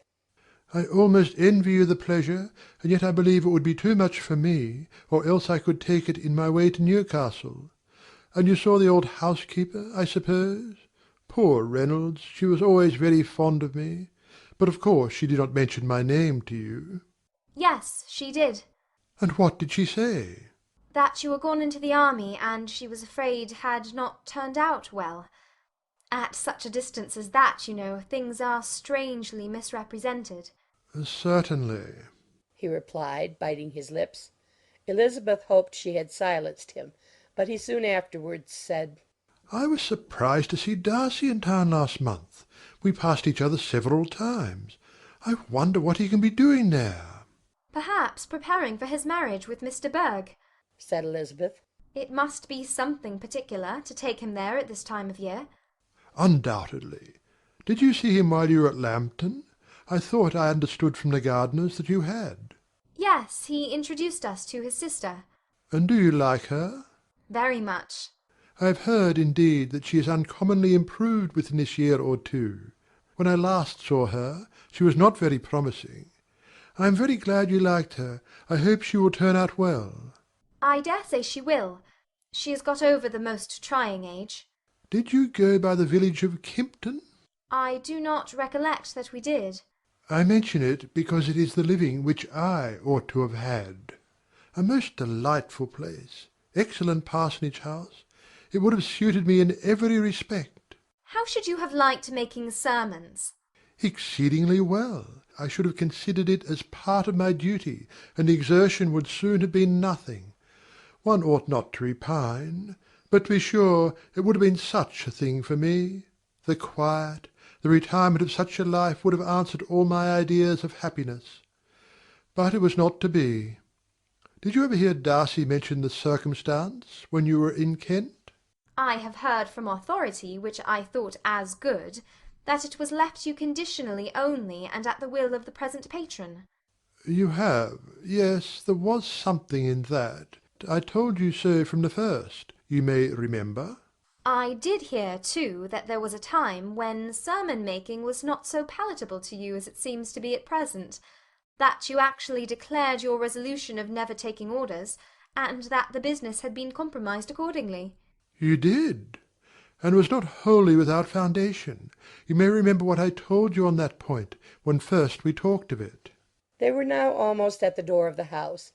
"I almost envy you the pleasure, and yet I believe it would be too much for me, or else I could take it in my way to Newcastle. And you saw the old housekeeper, I suppose? Poor Reynolds, she was always very fond of me. But of course she did not mention my name to you." Yes, she did. "And what did she say?" That you were gone into the army, and she was afraid had not turned out well. At such a distance as that, you know, things are strangely misrepresented. "Certainly," he replied, biting his lips. Elizabeth hoped she had silenced him, but he soon afterwards said, "I was surprised to see Darcy in town last month. We passed each other several times. I wonder what he can be doing there." Perhaps preparing for his marriage with Mr. Berg, said Elizabeth. It must be something particular to take him there at this time of year. "Undoubtedly. Did you see him while you were at Lambton? I thought I understood from the gardeners that you had." Yes, he introduced us to his sister. "And do you like her?" Very much. "I have heard, indeed, that she is uncommonly improved within this year or two. When I last saw her, she was not very promising. I am very glad you liked her. I hope she will turn out well." I dare say she will. She has got over the most trying age. Did you go by the village of Kympton? I do not recollect that we did. I mention it because it is the living which I ought to have had. A most delightful place. Excellent parsonage house. It would have suited me in every respect. How should you have liked making sermons? Exceedingly well. I should have considered it as part of my duty, and the exertion would soon have been nothing. One ought not to repine, but to be sure it would have been such a thing for me. The quiet, the retirement of such a life would have answered all my ideas of happiness. But it was not to be. Did you ever hear Darcy mention the circumstance when you were in Kent? I have heard from authority, which I thought as good, that it was left you conditionally only, and at the will of the present patron. You have. Yes, there was something in that. I told you so from the first, you may remember. I did hear, too, that there was a time when sermon-making was not so palatable to you as it seems to be at present, that you actually declared your resolution of never taking orders, and that the business had been compromised accordingly. You did, and was not wholly without foundation. You may remember what I told you on that point, when first we talked of it. They were now almost at the door of the house,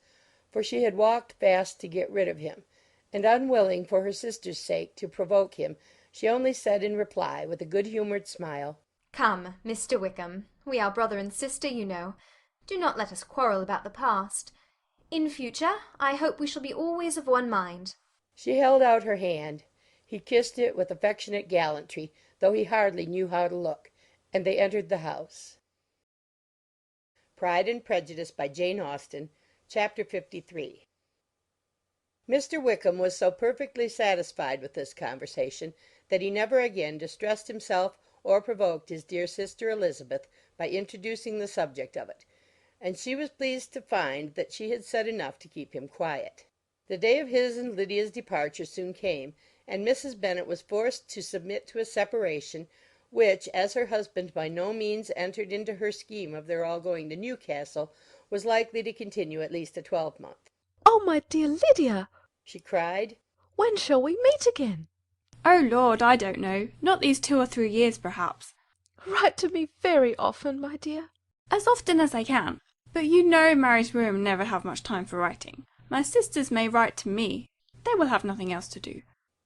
for she had walked fast to get rid of him, and unwilling, for her sister's sake, to provoke him, she only said in reply, with a good-humoured smile, "Come, Mr. Wickham, we are brother and sister, you know. Do not let us quarrel about the past. In future, I hope we shall be always of one mind." She held out her hand. He kissed it with affectionate gallantry, though he hardly knew how to look, and they entered the house. Pride and Prejudice by Jane Austen, Chapter 53. Mr. Wickham was so perfectly satisfied with this conversation that he never again distressed himself or provoked his dear sister Elizabeth by introducing the subject of it, and she was pleased to find that she had said enough to keep him quiet. The day of his and Lydia's departure soon came, and Mrs. Bennet was forced to submit to a separation, which, as her husband by no means entered into her scheme of their all going to Newcastle, was likely to continue at least a twelvemonth. "Oh, my dear Lydia!" she cried. "When shall we meet again?" "Oh, Lord, I don't know. Not these 2 or 3 years, perhaps." "Write to me very often, my dear." "As often as I can. But you know Mary's women never have much time for writing. My sisters may write to me. They will have nothing else to do."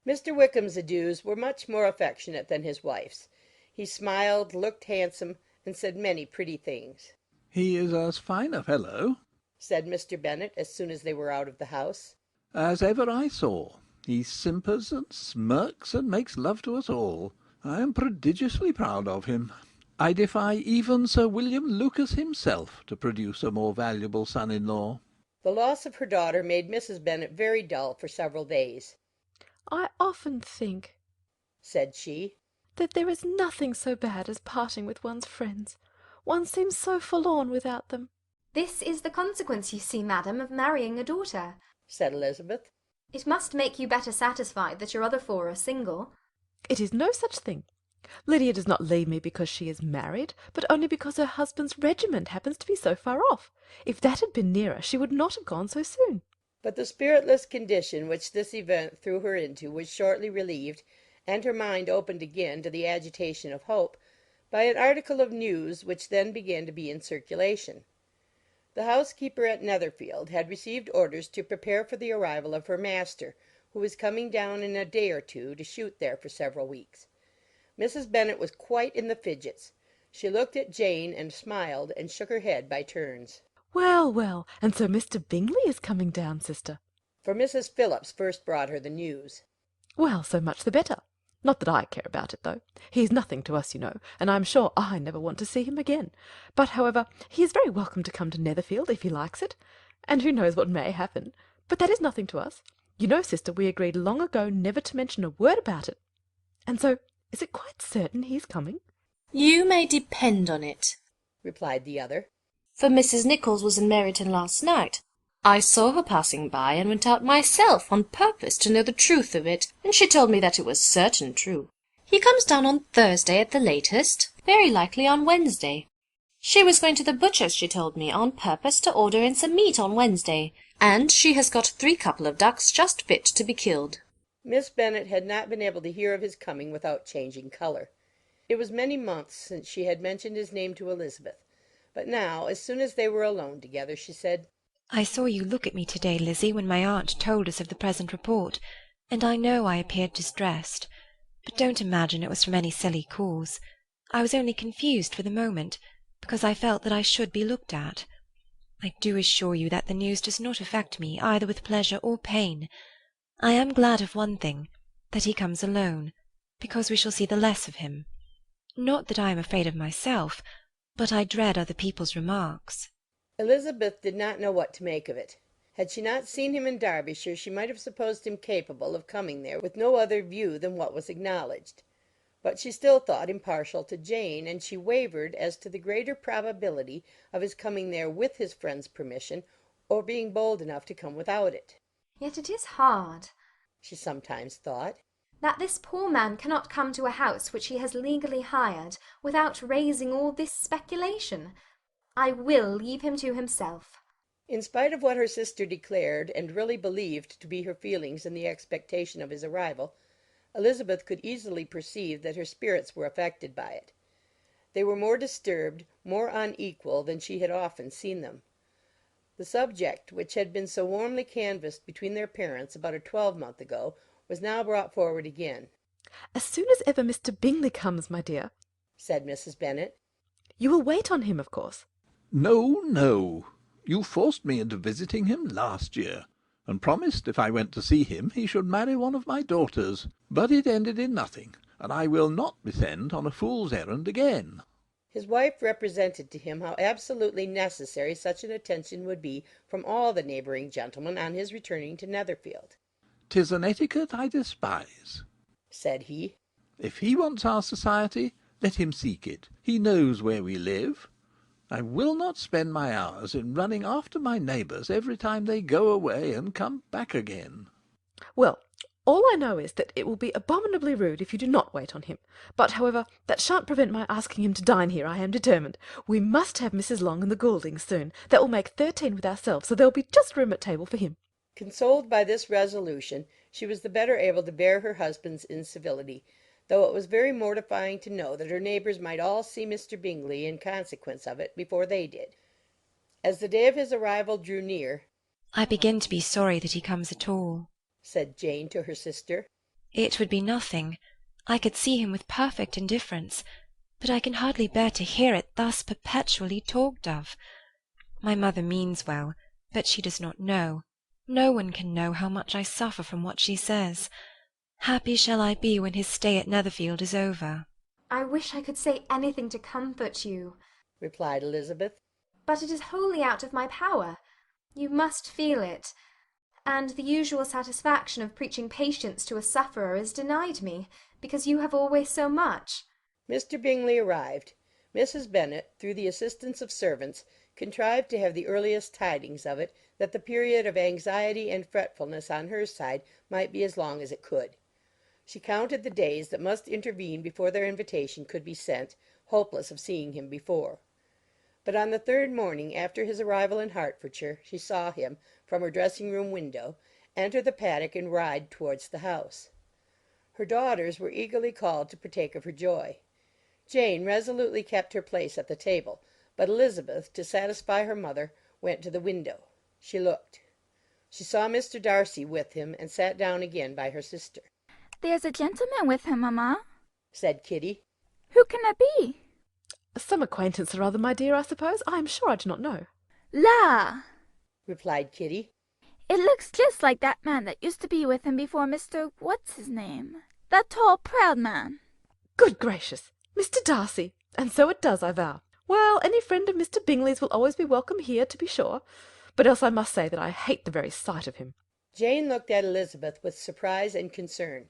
Mr. Wickham's adieus were much more affectionate than his wife's. He smiled, looked handsome, and said many pretty things. "He is as fine a fellow," said Mr. Bennet, as soon as they were out of the house, "as ever I saw. He simpers and smirks and makes love to us all. I am prodigiously proud of him. I defy even Sir William Lucas himself to produce a more valuable son-in-law." The loss of her daughter made Mrs. Bennet very dull for several days. "I often think," said she, "that there is nothing so bad as parting with one's friends. One seems so forlorn without them." "This is the consequence, you see, madam, of marrying a daughter," said Elizabeth. "It must make you better satisfied that your other 4 are single." "It is no such thing. Lydia does not leave me because she is married, but only because her husband's regiment happens to be so far off. If that had been nearer, she would not have gone so soon." But the spiritless condition which this event threw her into was shortly relieved, and her mind opened again to the agitation of hope, by an article of news which then began to be in circulation. The housekeeper at Netherfield had received orders to prepare for the arrival of her master, who was coming down in a day or two to shoot there for several weeks. Mrs. Bennet was quite in the fidgets. She looked at Jane and smiled and shook her head by turns. "Well, well, and so Mr. Bingley is coming down, sister?" For Mrs. Phillips first brought her the news. "Well, so much the better. Not that I care about it, though. He is nothing to us, you know, and I am sure I never want to see him again. But, however, he is very welcome to come to Netherfield if he likes it, and who knows what may happen. But that is nothing to us. You know, sister, we agreed long ago never to mention a word about it. And so, is it quite certain he's coming?" "You may depend on it," replied the other, "for Mrs. Nichols was in Meryton last night. I saw her passing by, and went out myself on purpose to know the truth of it, and she told me that it was certain true. He comes down on Thursday at the latest, very likely on Wednesday. She was going to the butcher's, she told me, on purpose to order in some meat on Wednesday, and she has got 3 couple of ducks just fit to be killed." Miss Bennet had not been able to hear of his coming without changing colour. It was many months since she had mentioned his name to Elizabeth, but now, as soon as they were alone together, she said, "I saw you look at me to-day, Lizzie, when my aunt told us of the present report, and I know I appeared distressed. But don't imagine it was from any silly cause. I was only confused for the moment, because I felt that I should be looked at. I do assure you that the news does not affect me either with pleasure or pain. I am glad of one thing, that he comes alone, because we shall see the less of him. Not that I am afraid of myself, but I dread other people's remarks." Elizabeth did not know what to make of it. Had she not seen him in Derbyshire, she might have supposed him capable of coming there with no other view than what was acknowledged. But she still thought him partial to Jane, and she wavered as to the greater probability of his coming there with his friend's permission, or being bold enough to come without it. Yet it is hard, she sometimes thought, that this poor man cannot come to a house which he has legally hired without raising all this speculation. I will leave him to himself. In spite of what her sister declared and really believed to be her feelings in the expectation of his arrival, Elizabeth could easily perceive that her spirits were affected by it. They were more disturbed, more unequal than she had often seen them. The subject which had been so warmly canvassed between their parents about a twelvemonth ago was now brought forward again. "As soon as ever Mr. Bingley comes, my dear," said Mrs. Bennet. "You will wait on him, of course." No, no. You forced me into visiting him last year, and promised if I went to see him he should marry one of my daughters. But it ended in nothing, and I will not be sent on a fool's errand again." His wife represented to him how absolutely necessary such an attention would be from all the neighbouring gentlemen on his returning to Netherfield. "'Tis an etiquette I despise," said he. "If he wants our society, let him seek it. He knows where we live. I will not spend my hours in running after my neighbours every time they go away and come back again." "Well, all I know is that it will be abominably rude if you do not wait on him. But, however, that shan't prevent my asking him to dine here, I am determined. We must have Mrs. Long and the Gouldings soon. That will make 13 with ourselves, so there will be just room at table for him." Consoled by this resolution, she was the better able to bear her husband's incivility, though it was very mortifying to know that her neighbours might all see Mr. Bingley in consequence of it before they did. As the day of his arrival drew near, "I begin to be sorry that he comes at all," said Jane to her sister. "It would be nothing. I could see him with perfect indifference, but I can hardly bear to hear it thus perpetually talked of. My mother means well, but she does not know. No one can know how much I suffer from what she says. Happy shall I be when his stay at Netherfield is over." I wish I could say anything to comfort you, replied Elizabeth. but it is wholly out of my power. You must feel it, and the usual satisfaction of preaching patience to a sufferer is denied me, because you have always so much. Mr. Bingley arrived. Mrs. Bennet, through the assistance of servants, contrived to have the earliest tidings of it, that the period of anxiety and fretfulness on her side might be as long as it could. She counted the days that must intervene before their invitation could be sent, hopeless of seeing him before. But on the third morning after his arrival in Hertfordshire she saw him, from her dressing-room window, enter the paddock and ride towards the house. Her daughters were eagerly called to partake of her joy. Jane resolutely kept her place at the table, but Elizabeth, to satisfy her mother, went to the window. She looked. She saw Mr. Darcy with him, and sat down again by her sister. "There's a gentleman with him, mamma," said Kitty. "Who can it be?" "Some acquaintance or other, my dear, I suppose. I am sure I do not know." "La!" replied Kitty. "It looks just like that man that used to be with him before Mr. What's his name? That tall, proud man." "Good gracious! Mr. Darcy! And so it does, I vow. Well, any friend of Mr. Bingley's will always be welcome here, to be sure. But else I must say that I hate the very sight of him." Jane looked at Elizabeth with surprise and concern.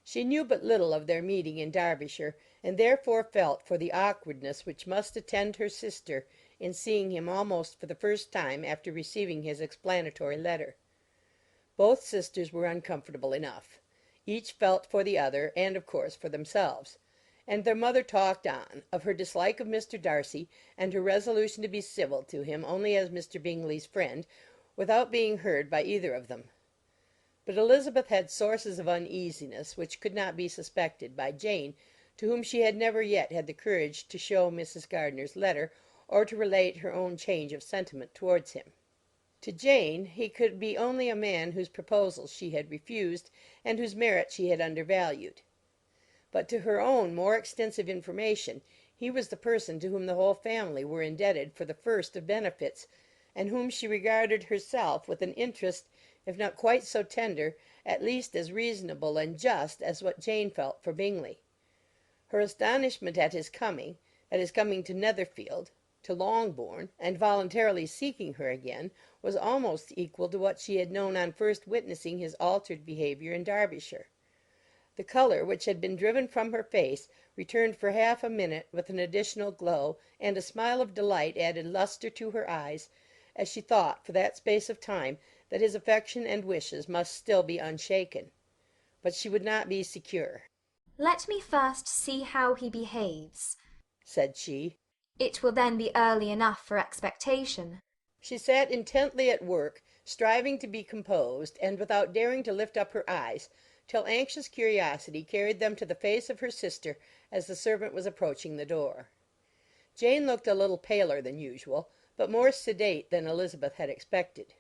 She knew but little of their meeting in Derbyshire, and therefore felt for the awkwardness which must attend her sister in seeing him almost for the first time after receiving his explanatory letter. Both sisters were uncomfortable enough. Each felt for the other, and of course for themselves. And their mother talked on, of her dislike of Mr. Darcy, and her resolution to be civil to him only as Mr. Bingley's friend, without being heard by either of them. But Elizabeth had sources of uneasiness which could not be suspected by Jane, to whom she had never yet had the courage to show Mrs. Gardiner's letter, or to relate her own change of sentiment towards him. To Jane he could be only a man whose proposals she had refused, and whose merit she had undervalued. But to her own more extensive information he was the person to whom the whole family were indebted for the first of benefits, and whom she regarded herself with an interest, if not quite so tender, at least as reasonable and just as what Jane felt for Bingley. Her astonishment at his coming to Netherfield, to Longbourn, and voluntarily seeking her again, was almost equal to what she had known on first witnessing his altered behaviour in Derbyshire. The colour which had been driven from her face returned for half a minute with an additional glow, and a smile of delight added lustre to her eyes, as she thought for that space of time that his affection and wishes must still be unshaken. But she would not be secure. "Let me first see how he behaves," said she. "It will then be early enough for expectation." She sat intently at work, striving to be composed, and without daring to lift up her eyes, till anxious curiosity carried them to the face of her sister as the servant was approaching the door. Jane looked a little paler than usual, but more sedate than Elizabeth had expected.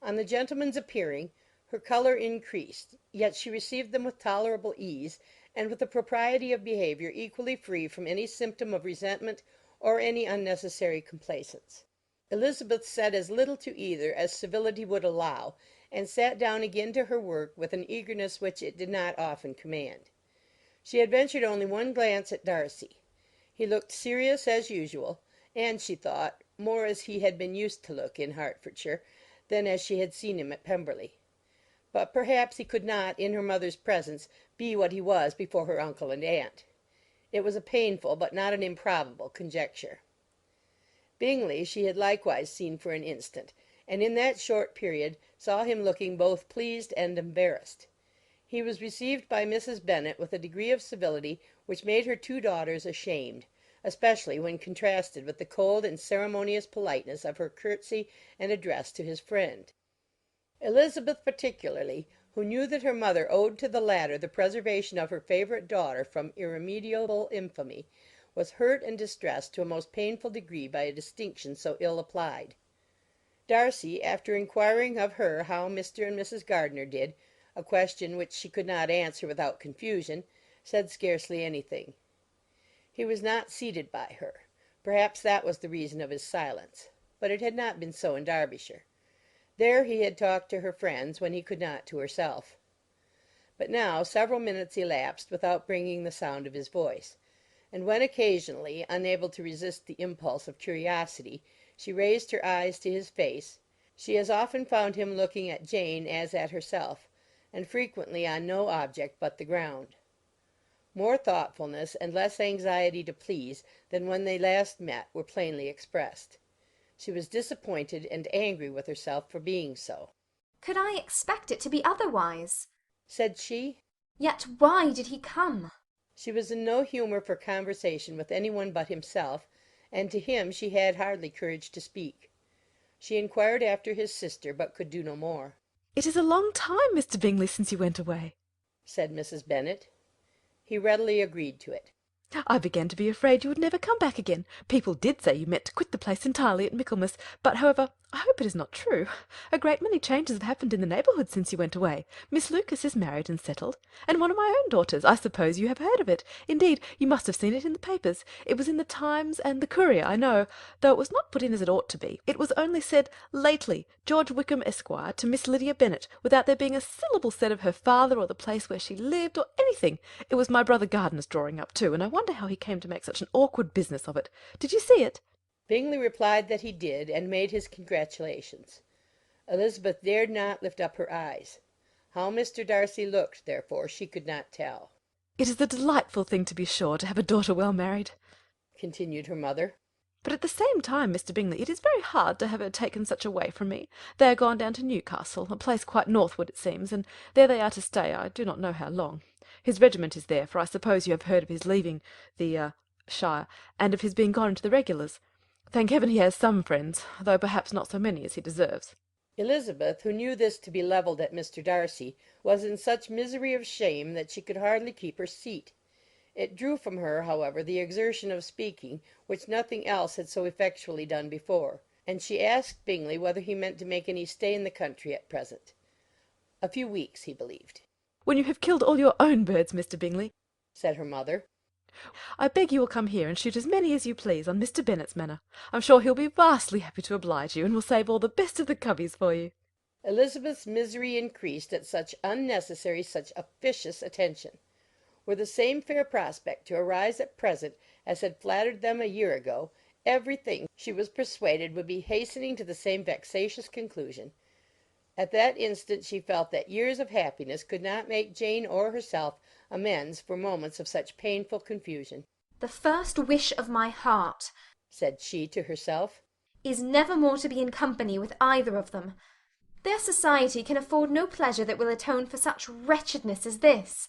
On the gentlemen's appearing, her colour increased, yet she received them with tolerable ease, and with a propriety of behaviour equally free from any symptom of resentment or any unnecessary complaisance. Elizabeth said as little to either as civility would allow, and sat down again to her work with an eagerness which it did not often command. She had ventured only one glance at Darcy. He looked serious as usual, and, she thought, more as he had been used to look in Hertfordshire than as she had seen him at Pemberley. But perhaps he could not, in her mother's presence, be what he was before her uncle and aunt. It was a painful but not an improbable conjecture. Bingley she had likewise seen for an instant, and in that short period saw him looking both pleased and embarrassed. He was received by Mrs. Bennet with a degree of civility which made her two daughters ashamed, especially when contrasted with the cold and ceremonious politeness of her curtsy and address to his friend. Elizabeth particularly, who knew that her mother owed to the latter the preservation of her favourite daughter from irremediable infamy, was hurt and distressed to a most painful degree by a distinction so ill applied. Darcy, after inquiring of her how Mr. and Mrs. Gardiner did, a question which she could not answer without confusion, said scarcely anything. He was not seated by her. Perhaps that was the reason of his silence. But it had not been so in Derbyshire. There he had talked to her friends when he could not to herself. But now several minutes elapsed without bringing the sound of his voice, and when occasionally, unable to resist the impulse of curiosity, she raised her eyes to his face, she as often found him looking at Jane as at herself, and frequently on no object but the ground. More thoughtfulness and less anxiety to please than when they last met were plainly expressed. She was disappointed and angry with herself for being so. "Could I expect it to be otherwise?" said she. "Yet why did he come?" She was in no humour for conversation with any one but himself, and to him she had hardly courage to speak. She inquired after his sister, but could do no more. "It is a long time, Mr. Bingley, since you went away," said Mrs. Bennet. He readily agreed to it. "I began to be afraid you would never come back again. People did say you meant to quit the place entirely at Michaelmas, but, however, I hope it is not true. A great many changes have happened in the neighbourhood since you went away. Miss Lucas is married and settled, and one of my own daughters. I suppose you have heard of it. Indeed, you must have seen it in the papers. It was in the Times and the Courier, I know, though it was not put in as it ought to be. It was only said, 'Lately, George Wickham, Esquire, to Miss Lydia Bennet,' without there being a syllable said of her father or the place where she lived, or anything. It was my brother Gardiner's drawing up, too, and I wonder how he came to make such an awkward business of it. Did you see it?" Bingley replied that he did, and made his congratulations. Elizabeth dared not lift up her eyes. How Mr. Darcy looked, therefore, she could not tell. "It is a delightful thing, to be sure, to have a daughter well married," continued her mother. "but at the same time, Mr. Bingley, it is very hard to have her taken such away from me. They are gone down to Newcastle, a place quite northward, it seems, and there they are to stay, I do not know how long. His regiment is there, for I suppose you have heard of his leaving the shire, and of his being gone into the regulars. Thank heaven he has some friends, though perhaps not so many as he deserves." Elizabeth, who knew this to be levelled at Mr. Darcy, was in such misery of shame that she could hardly keep her seat. It drew from her, however, the exertion of speaking, which nothing else had so effectually done before, and she asked Bingley whether he meant to make any stay in the country at present. A few weeks, he believed. "When you have killed all your own birds, Mr. Bingley," said her mother. "I beg you will come here and shoot as many as you please on Mr. Bennet's manor. I'm sure he'll be vastly happy to oblige you, and will save all the best of the coveys for you." Elizabeth's misery increased at such unnecessary, such officious attention. Were the same fair prospect to arise at present as had flattered them a year ago, everything, she was persuaded, would be hastening to the same vexatious conclusion. At that instant she felt that years of happiness could not make Jane or herself amends for moments of such painful confusion. "The first wish of my heart," said she to herself, "is never more to be in company with either of them. Their society can afford no pleasure that will atone for such wretchedness as this.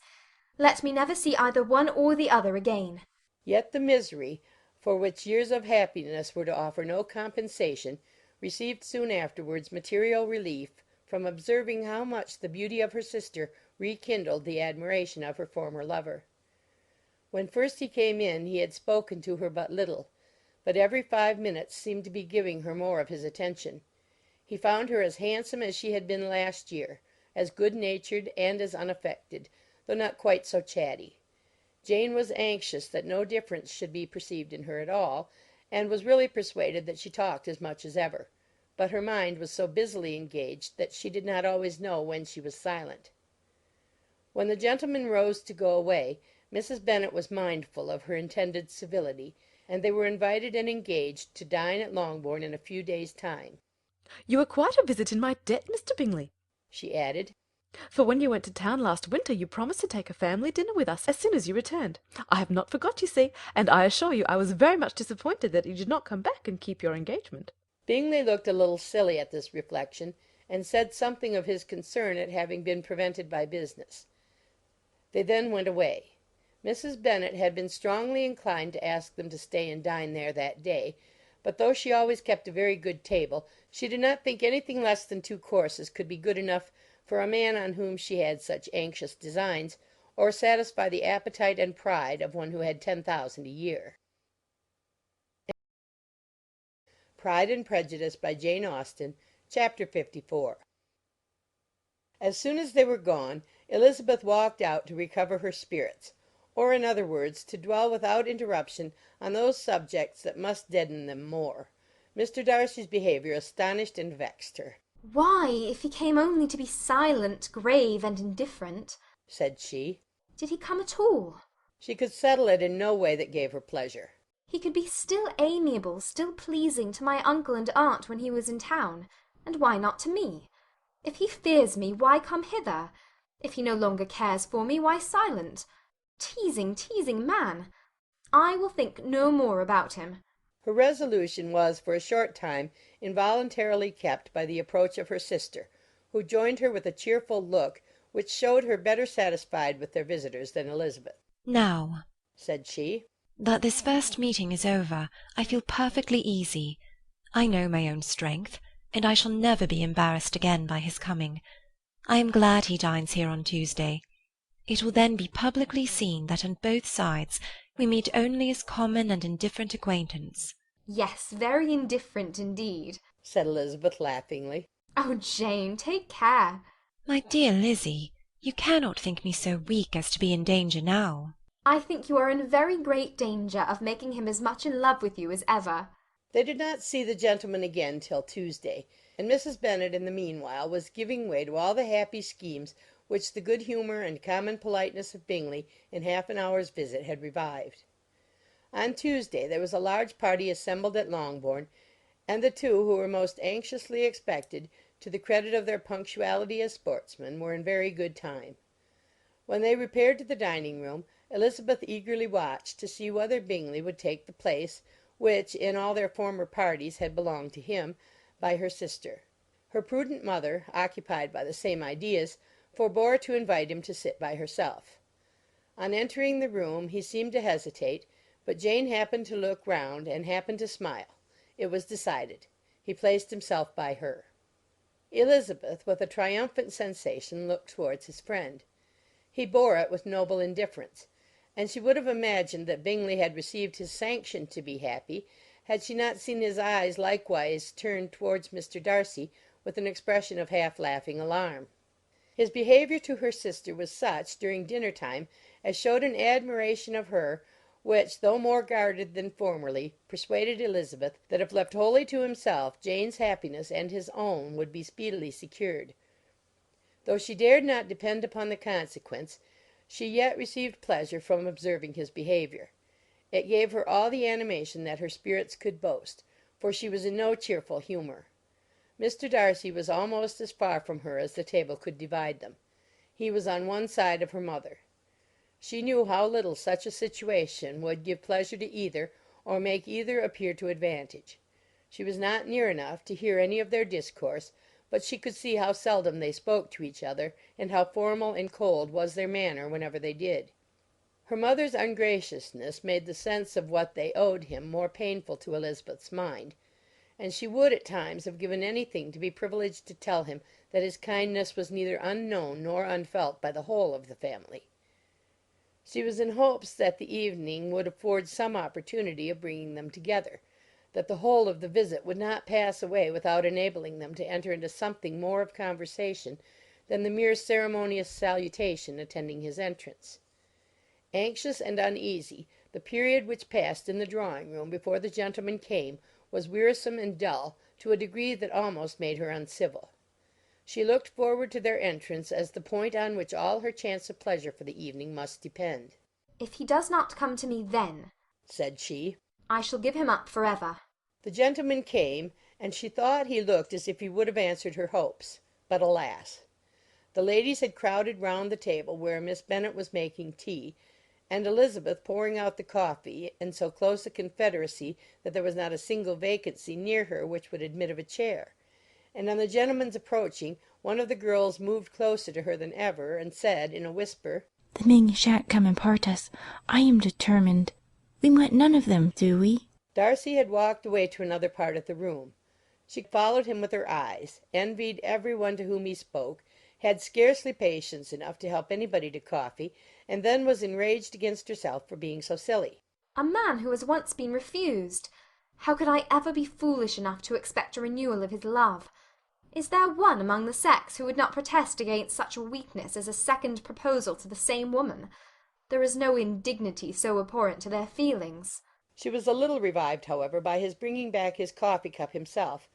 Let me never see either one or the other again." Yet the misery, for which years of happiness were to offer no compensation, received soon afterwards material relief from observing how much the beauty of her sister rekindled the admiration of her former lover. When first he came in he had spoken to her but little, but every 5 minutes seemed to be giving her more of his attention. He found her as handsome as she had been last year, as good-natured and as unaffected, though not quite so chatty. Jane was anxious that no difference should be perceived in her at all, and was really persuaded that she talked as much as ever, but her mind was so busily engaged that she did not always know when she was silent. When the gentlemen rose to go away, Mrs. Bennet was mindful of her intended civility, and they were invited and engaged to dine at Longbourn in a few days' time. "You are quite a visit in my debt, Mr. Bingley," she added, "for when you went to town last winter you promised to take a family dinner with us as soon as you returned. I have not forgot, you see, and I assure you I was very much disappointed that you did not come back and keep your engagement." Bingley looked a little silly at this reflection, and said something of his concern at having been prevented by business. They then went away. Mrs. Bennet had been strongly inclined to ask them to stay and dine there that day, but though she always kept a very good table, she did not think anything less than 2 courses could be good enough for a man on whom she had such anxious designs, or satisfy the appetite and pride of one who had 10,000 a year. Pride and Prejudice by Jane Austen, Chapter 54. As soon as they were gone, Elizabeth walked out to recover her spirits, or, in other words, to dwell without interruption on those subjects that must deaden them more. Mr. Darcy's behaviour astonished and vexed her. "Why, if he came only to be silent, grave, and indifferent," said she, "did he come at all?" She could settle it in no way that gave her pleasure. He could be still amiable, still pleasing to my uncle and aunt when he was in town, and why not to me? If he fears me, why come hither? If he no longer cares for me, why silent? Teasing, teasing man! I will think no more about him." Her resolution was for a short time involuntarily kept by the approach of her sister, who joined her with a cheerful look which showed her better satisfied with their visitors than Elizabeth. "Now," said she, "that this first meeting is over, I feel perfectly easy. I know my own strength, and I shall never be embarrassed again by his coming. I am glad he dines here on Tuesday. It will then be publicly seen that on both sides we meet only as common and indifferent acquaintance." "Yes, very indifferent indeed," said Elizabeth laughingly. "Oh, Jane, take care." "My dear Lizzie, you cannot think me so weak as to be in danger now." "I think you are in very great danger of making him as much in love with you as ever." They did not see the gentleman again till Tuesday, and Mrs. Bennet in the meanwhile was giving way to all the happy schemes which the good humour and common politeness of Bingley in half an hour's visit had revived. On Tuesday there was a large party assembled at Longbourn, and the two who were most anxiously expected, to the credit of their punctuality as sportsmen, were in very good time. When they repaired to the dining-room, Elizabeth eagerly watched to see whether Bingley would take the place which in all their former parties had belonged to him, by her sister. Her prudent mother, occupied by the same ideas, forbore to invite him to sit by herself. On entering the room he seemed to hesitate, but Jane happened to look round and happened to smile. It was decided. He placed himself by her. Elizabeth, with a triumphant sensation, looked towards his friend. He bore it with noble indifference, and she would have imagined that Bingley had received his sanction to be happy, had she not seen his eyes likewise turned towards Mr. Darcy with an expression of half-laughing alarm. His behaviour to her sister was such, during dinner-time, as showed an admiration of her, which, though more guarded than formerly, persuaded Elizabeth that if left wholly to himself, Jane's happiness and his own would be speedily secured. Though she dared not depend upon the consequence, she yet received pleasure from observing his behaviour. It gave her all the animation that her spirits could boast, for she was in no cheerful humour. Mr. Darcy was almost as far from her as the table could divide them. He was on one side of her mother. She knew how little such a situation would give pleasure to either, or make either appear to advantage. She was not near enough to hear any of their discourse, but she could see how seldom they spoke to each other, and how formal and cold was their manner whenever they did. Her mother's ungraciousness made the sense of what they owed him more painful to Elizabeth's mind, and she would at times have given anything to be privileged to tell him that his kindness was neither unknown nor unfelt by the whole of the family. She was in hopes that the evening would afford some opportunity of bringing them together, that the whole of the visit would not pass away without enabling them to enter into something more of conversation than the mere ceremonious salutation attending his entrance. Anxious and uneasy, the period which passed in the drawing-room before the gentlemen came was wearisome and dull to a degree that almost made her uncivil. She looked forward to their entrance as the point on which all her chance of pleasure for the evening must depend. "If he does not come to me then," said she, "I shall give him up for ever." The gentleman came, and she thought he looked as if he would have answered her hopes. But alas! The ladies had crowded round the table where Miss Bennet was making tea, and Elizabeth pouring out the coffee, in so close a confederacy that there was not a single vacancy near her which would admit of a chair. And on the gentleman's approaching, one of the girls moved closer to her than ever, and said, in a whisper, "The men shan't come and part us. I am determined. We want none of them, do we?" Darcy had walked away to another part of the room. She followed him with her eyes, envied every one to whom he spoke, had scarcely patience enough to help anybody to coffee, and then was enraged against herself for being so silly. A man who has once been refused! How could I ever be foolish enough to expect a renewal of his love? Is there one among the sex who would not protest against such a weakness as a second proposal to the same woman? There is no indignity so abhorrent to their feelings. She was a little revived, however, by his bringing back his coffee-cup himself,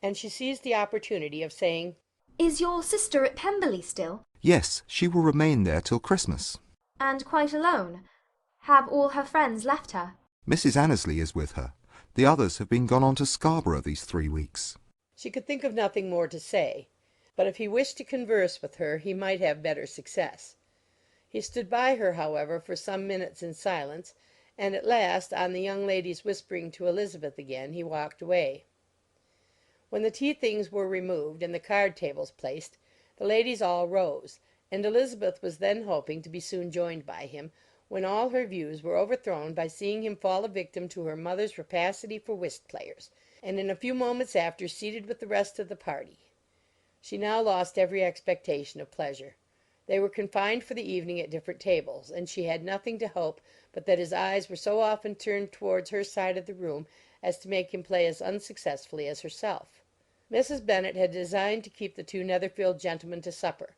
and she seized the opportunity of saying, "Is your sister at Pemberley still? Yes, she will remain there till Christmas. And quite alone? Have all her friends left her?" Mrs. Annesley is with her. The others have been gone on to Scarborough these 3 weeks. She could think of nothing more to say, but if he wished to converse with her he might have better success. He stood by her, however, for some minutes in silence, and at last, on the young lady's whispering to Elizabeth again, he walked away. When the tea things were removed and the card tables placed, the ladies all rose, and Elizabeth was then hoping to be soon joined by him, when all her views were overthrown by seeing him fall a victim to her mother's rapacity for whist-players, and in a few moments after seated with the rest of the party. She now lost every expectation of pleasure. They were confined for the evening at different tables, and she had nothing to hope but that his eyes were so often turned towards her side of the room as to make him play as unsuccessfully as herself. Mrs. Bennet had designed to keep the 2 Netherfield gentlemen to supper,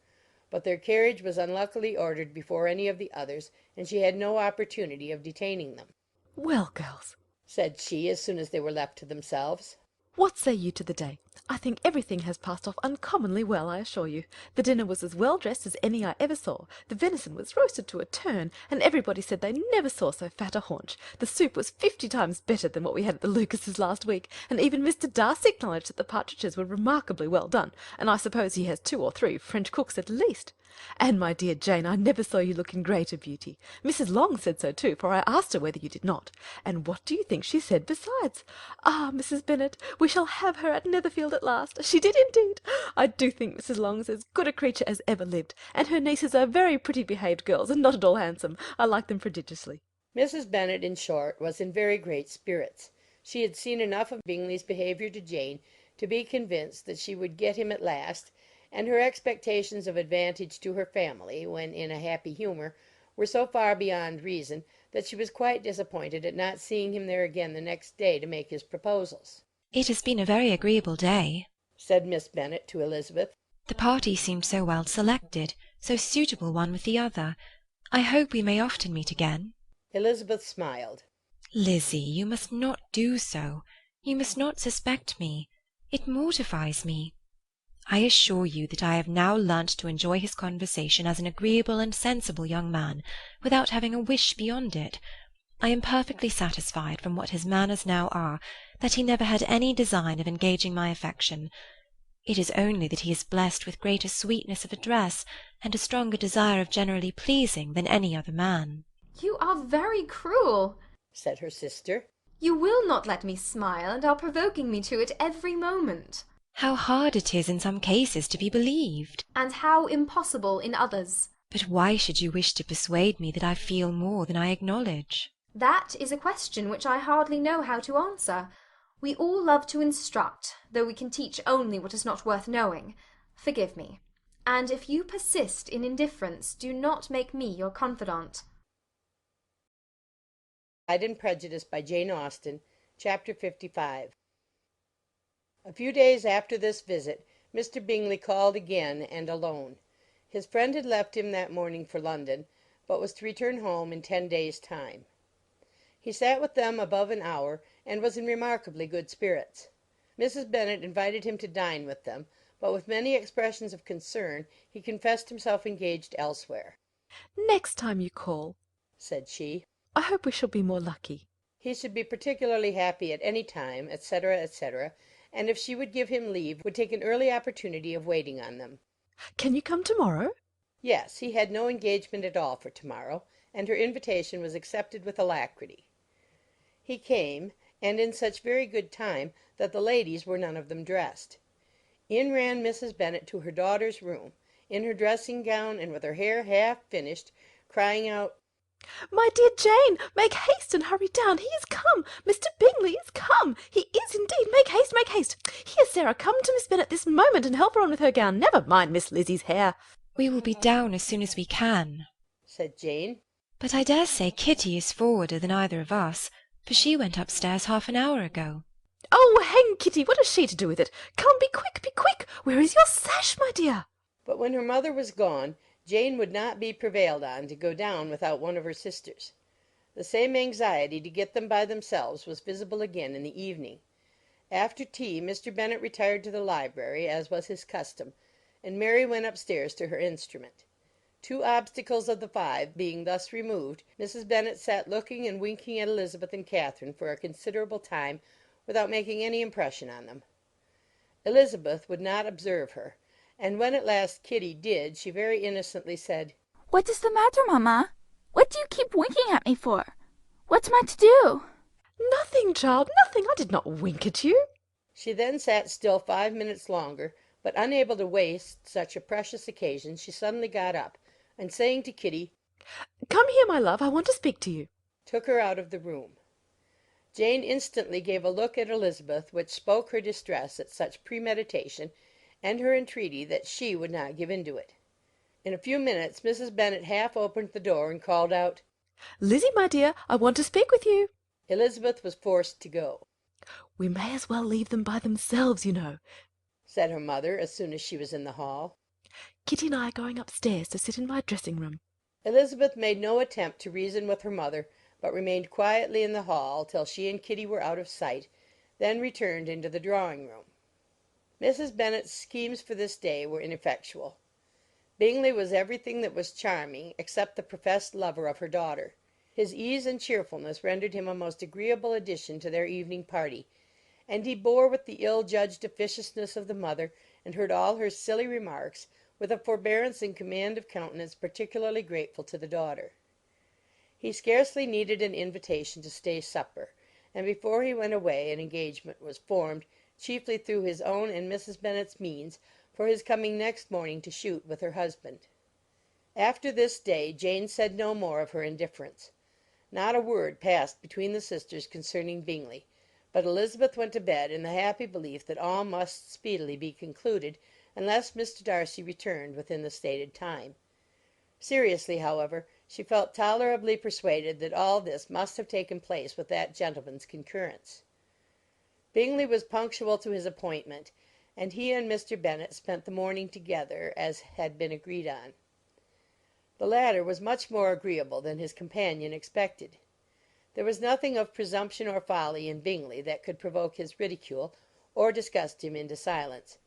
but their carriage was unluckily ordered before any of the others, and she had no opportunity of detaining them. "Well, girls," said she, as soon as they were left to themselves, "what say you to the day? I think everything has passed off uncommonly well, I assure you. The dinner was as well dressed as any I ever saw. The venison was roasted to a turn, and everybody said they never saw so fat a haunch. The soup was 50 times better than what we had at the Lucases last week, and even Mr. Darcy acknowledged that the partridges were remarkably well done, and I suppose he has 2 or 3 French cooks at least. And, my dear Jane, I never saw you look in greater beauty. Mrs. Long said so too, for I asked her whether you did not. And what do you think she said besides? Ah, Mrs. Bennet, we shall have her at Netherfield at last. She did indeed. I do think Mrs. Long's as good a creature as ever lived, and her nieces are very pretty behaved girls, and not at all handsome. I like them prodigiously." Mrs. Bennet, in short, was in very great spirits. She had seen enough of Bingley's behaviour to Jane to be convinced that she would get him at last, and her expectations of advantage to her family, when in a happy humour, were so far beyond reason that she was quite disappointed at not seeing him there again the next day to make his proposals. "It has been a very agreeable day," said Miss Bennet to Elizabeth. "the party seemed so well selected, so suitable one with the other. I hope we may often meet again." Elizabeth smiled. "Lizzie, you must not do so. You must not suspect me. It mortifies me. I assure you that I have now learnt to enjoy his conversation as an agreeable and sensible young man, without having a wish beyond it. I am perfectly satisfied, from what his manners now are, that he never had any design of engaging my affection. It is only that he is blessed with greater sweetness of address, and a stronger desire of generally pleasing, than any other man." You are very cruel, said her sister. You will not let me smile, and are provoking me to it every moment. "How hard it is in some cases to be believed." And how impossible in others. "But why should you wish to persuade me that I feel more than I acknowledge?" That is a question which I hardly know how to answer. We all love to instruct, though we can teach only what is not worth knowing. Forgive me. And if you persist in indifference, do not make me your confidant. Pride and Prejudice by Jane Austen, Chapter 55. A few days after this visit, Mr. Bingley called again, and alone. His friend had left him that morning for London, but was to return home in 10 days' time. He sat with them above an hour, and was in remarkably good spirits. Mrs. Bennet invited him to dine with them, but with many expressions of concern he confessed himself engaged elsewhere. "Next time you call," said she, "I hope we shall be more lucky." he should be particularly happy at any time, etc., etc., and if she would give him leave, would take an early opportunity of waiting on them. "Can you come tomorrow?" Yes, he had no engagement at all for tomorrow, and her invitation was accepted with alacrity. He came, and in such very good time that the ladies were none of them dressed. In ran Mrs. Bennet to her daughter's room, in her dressing gown and with her hair half finished, crying out, "My dear Jane, make haste and hurry down. He is come. Mr. Bingley is come. He is indeed. Make haste, make haste. Here, Sarah, come to Miss Bennet this moment and help her on with her gown. Never mind Miss Lizzie's hair." "We will be down as soon as we can," said Jane. "But I dare say Kitty is forwarder than either of us, for she went upstairs half an hour ago." "Oh, hang Kitty! What has she to do with it? Come, be quick, be quick! Where is your sash, my dear?" But when her mother was gone, Jane would not be prevailed on to go down without one of her sisters. The same anxiety to get them by themselves was visible again in the evening. After tea Mr. Bennet retired to the library, as was his custom, and Mary went upstairs to her instrument. 2 obstacles of the 5 being thus removed, Mrs. Bennet sat looking and winking at Elizabeth and Catherine for a considerable time without making any impression on them. Elizabeth would not observe her, and when at last Kitty did, she very innocently said, "What is the matter, mamma? What do you keep winking at me for? What's am I to do?" "Nothing, child, nothing. I did not wink at you." She then sat still 5 minutes longer, but unable to waste such a precious occasion, she suddenly got up, and saying to Kitty, "Come here, my love, I want to speak to you," took her out of the room. Jane instantly gave a look at Elizabeth which spoke her distress at such premeditation, and her entreaty that she would not give in to it. In a few minutes Mrs. Bennet half opened the door and called out, "Lizzie, my dear, I want to speak with you." Elizabeth was forced to go. "We may as well leave them by themselves, you know," said her mother as soon as she was in the hall. "Kitty and I are going upstairs to sit in my dressing-room." Elizabeth made no attempt to reason with her mother, but remained quietly in the hall till she and Kitty were out of sight, then returned into the drawing-room. Mrs. Bennet's schemes for this day were ineffectual. Bingley was everything that was charming, except the professed lover of her daughter. His ease and cheerfulness rendered him a most agreeable addition to their evening party, and he bore with the ill-judged officiousness of the mother, and heard all her silly remarks, with a forbearance and command of countenance particularly grateful to the daughter. He scarcely needed an invitation to stay supper, and before he went away an engagement was formed, chiefly through his own and Mrs. Bennet's means, for his coming next morning to shoot with her husband. After this day Jane said no more of her indifference. Not a word passed between the sisters concerning Bingley, But Elizabeth went to bed in the happy belief that all must speedily be concluded, unless Mr. Darcy returned within the stated time. Seriously, however, she felt tolerably persuaded that all this must have taken place with that gentleman's concurrence. Bingley was punctual to his appointment, and he and Mr. Bennet spent the morning together, as had been agreed on. The latter was much more agreeable than his companion expected. There was nothing of presumption or folly in Bingley that could provoke his ridicule or disgust him into silence,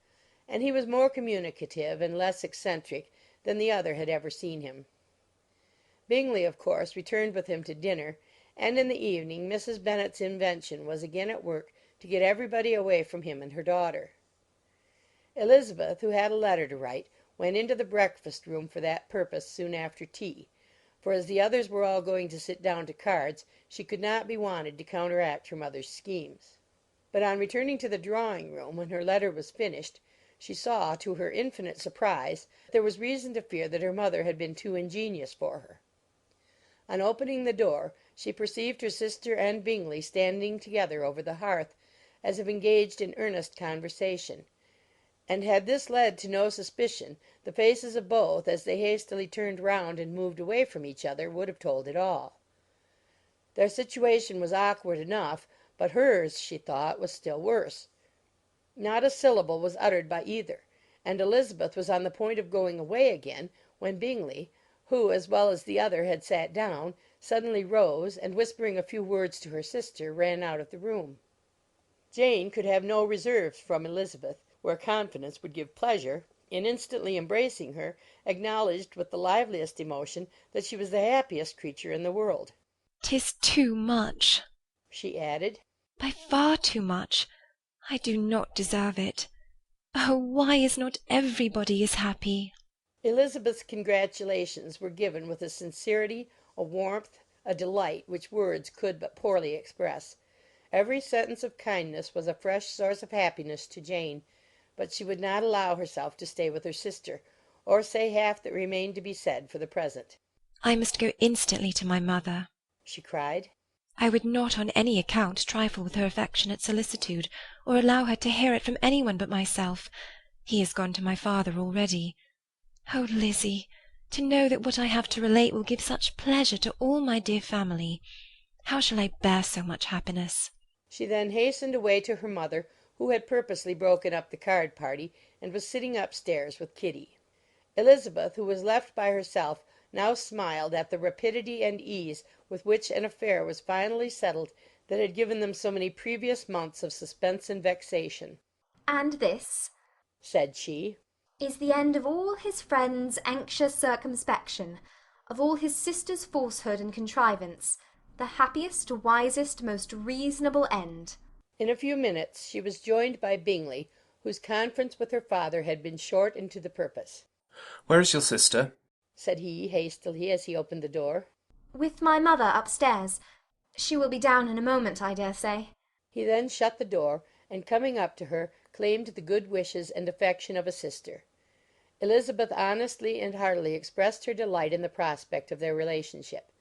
and he was more communicative and less eccentric than the other had ever seen him. Bingley, of course, returned with him to dinner, and in the evening Mrs. Bennet's invention was again at work to get everybody away from him and her daughter. Elizabeth, who had a letter to write, went into the breakfast room for that purpose soon after tea, for as the others were all going to sit down to cards, she could not be wanted to counteract her mother's schemes. But on returning to the drawing-room, when her letter was finished, she saw, to her infinite surprise, that there was reason to fear that her mother had been too ingenious for her. On opening the door, she perceived her sister and Bingley standing together over the hearth, as if engaged in earnest conversation, and had this led to no suspicion, the faces of both, as they hastily turned round and moved away from each other, would have told it all. Their situation was awkward enough, but hers, she thought, was still worse. Not a syllable was uttered by either, and Elizabeth was on the point of going away again, when Bingley, who, as well as the other, had sat down, suddenly rose, and whispering a few words to her sister, ran out of the room. Jane could have no reserves from Elizabeth, where confidence would give pleasure, and instantly embracing her, acknowledged with the liveliest emotion that she was the happiest creature in the world. "'Tis too much," she added. "by far too much. I do not deserve it. Oh, why is not everybody as happy?" Elizabeth's congratulations were given with a sincerity, a warmth, a delight which words could but poorly express. Every sentence of kindness was a fresh source of happiness to Jane, but she would not allow herself to stay with her sister, or say half that remained to be said for the present. "I must go instantly to my mother," she cried. "I would not on any account trifle with her affectionate solicitude, or allow her to hear it from any one but myself. He has gone to my father already. Oh, Lizzie, to know that what I have to relate will give such pleasure to all my dear family! How shall I bear so much happiness?" She then hastened away to her mother, who had purposely broken up the card party, and was sitting upstairs with Kitty. Elizabeth, who was left by herself, now smiled at the rapidity and ease with which an affair was finally settled that had given them so many previous months of suspense and vexation. "And this," said she, "is the end of all his friends' anxious circumspection, of all his sister's falsehood and contrivance, the happiest, wisest, most reasonable end." In a few minutes she was joined by Bingley, whose conference with her father had been short and to the purpose. "Where is your sister?" said he, hastily, as he opened the door. "With my mother upstairs. She will be down in a moment, I dare say." He then shut the door, and coming up to her, claimed the good wishes and affection of a sister. Elizabeth honestly and heartily expressed her delight in the prospect of their relationship.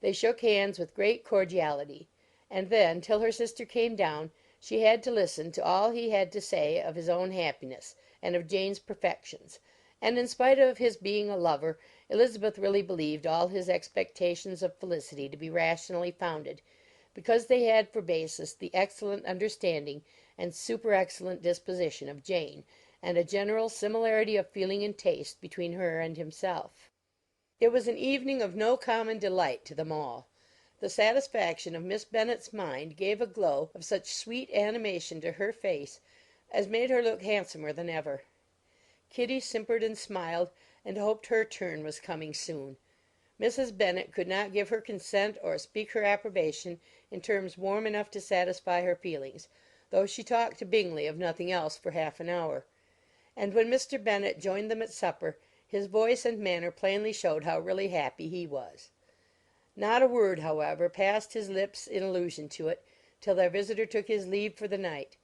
They shook hands with great cordiality, and then, till her sister came down, she had to listen to all he had to say of his own happiness, and of Jane's perfections, and in spite of his being a lover, Elizabeth really believed all his expectations of felicity to be rationally founded, because they had for basis the excellent understanding and super-excellent disposition of Jane, and a general similarity of feeling and taste between her and himself. It was an evening of no common delight to them all. The satisfaction of Miss Bennet's mind gave a glow of such sweet animation to her face as made her look handsomer than ever. Kitty simpered and smiled, and hoped her turn was coming soon. Mrs. Bennet could not give her consent or speak her approbation in terms warm enough to satisfy her feelings, though she talked to Bingley of nothing else for half an hour; and when Mr. Bennet joined them at supper, his voice and manner plainly showed how really happy he was. Not a word, however, passed his lips in allusion to it, till their visitor took his leave for the night;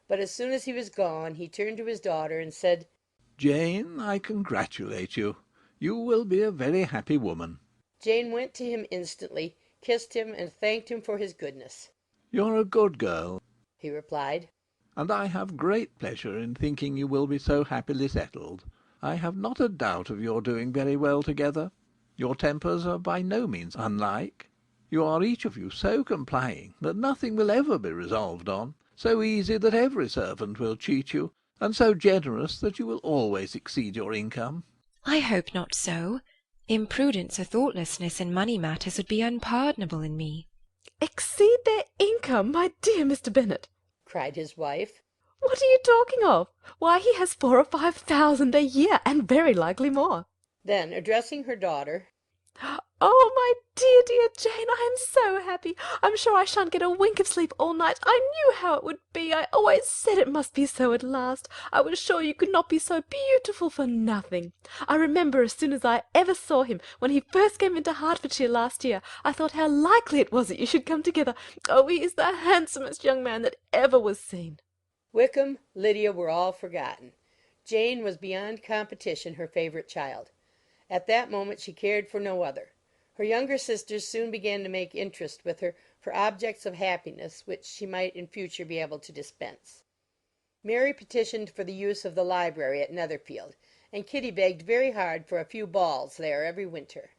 but as soon as he was gone, he turned to his daughter and said, "Jane, I congratulate you. You will be a very happy woman." Jane went to him instantly, kissed him, and thanked him for his goodness. "You're a good girl," he replied. "And I have great pleasure in thinking you will be so happily settled. I have not a doubt of your doing very well together. Your tempers are by no means unlike. You are each of you so complying that nothing will ever be resolved on, so easy that every servant will cheat you, and so generous that you will always exceed your income." I hope not so. Imprudence or thoughtlessness in money matters would be unpardonable in me. Exceed their income, my dear Mr. Bennet! cried his wife. What are you talking of? Why, he has 4,000 or 5,000 a year, and very likely more. Then, addressing her daughter, Oh, my dear, dear Jane, I am so happy. I'm sure I shan't get a wink of sleep all night. I knew how it would be. I always said it must be so at last. I was sure you could not be so beautiful for nothing. I remember as soon as I ever saw him, when he first came into Hertfordshire last year, I thought how likely it was that you should come together. Oh, he is the handsomest young man that ever was seen. Wickham, Lydia were all forgotten. Jane was beyond competition her favourite child. At that moment she cared for no other. Her younger sisters soon began to make interest with her for objects of happiness which she might in future be able to dispense. Mary petitioned for the use of the library at Netherfield, and Kitty begged very hard for a few balls there every winter.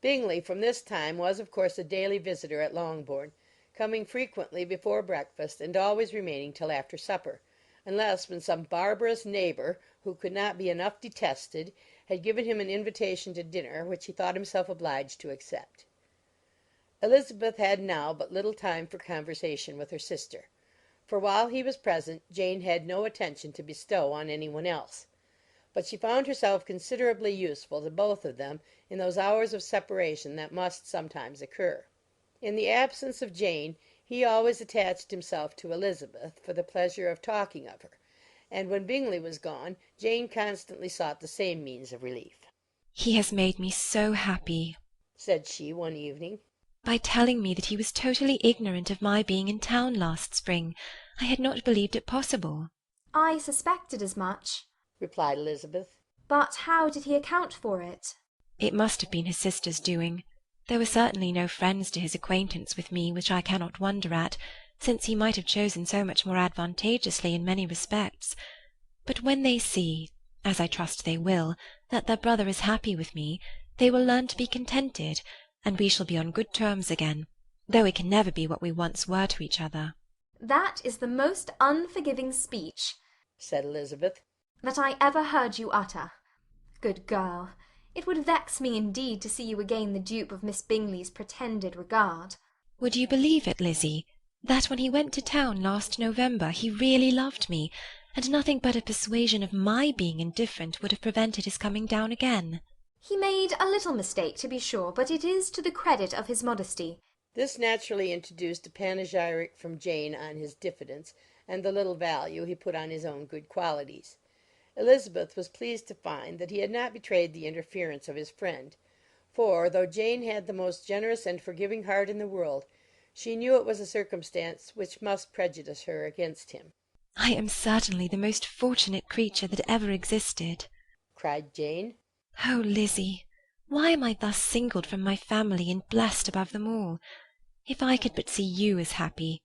Bingley from this time was of course a daily visitor at Longbourn, coming frequently before breakfast and always remaining till after supper, unless when some barbarous neighbour, who could not be enough detested, had given him an invitation to dinner which he thought himself obliged to accept. Elizabeth had now but little time for conversation with her sister, for while he was present Jane had no attention to bestow on any one else; but she found herself considerably useful to both of them in those hours of separation that must sometimes occur. In the absence of Jane he always attached himself to Elizabeth for the pleasure of talking of her, and when Bingley was gone, Jane constantly sought the same means of relief. He has made me so happy, said she one evening, by telling me that he was totally ignorant of my being in town last spring. I had not believed it possible. I suspected as much, replied Elizabeth. But how did he account for it? It must have been his sister's doing. There were certainly no friends to his acquaintance with me, which I cannot wonder at, since he might have chosen so much more advantageously in many respects. But when they see, as I trust they will, that their brother is happy with me, they will learn to be contented, and we shall be on good terms again, though we can never be what we once were to each other. That is the most unforgiving speech, said Elizabeth, that I ever heard you utter. Good girl, it would vex me indeed to see you again the dupe of Miss Bingley's pretended regard. Would you believe it, Lizzie, that when he went to town last November he really loved me, and nothing but a persuasion of my being indifferent would have prevented his coming down again? He made a little mistake, to be sure, but it is to the credit of his modesty. This naturally introduced a panegyric from Jane on his diffidence, and the little value he put on his own good qualities. Elizabeth was pleased to find that he had not betrayed the interference of his friend, for, though Jane had the most generous and forgiving heart in the world, she knew it was a circumstance which must prejudice her against him. I am certainly the most fortunate creature that ever existed, cried Jane. Oh, Lizzie, why am I thus singled from my family and blessed above them all? If I could but see you as happy,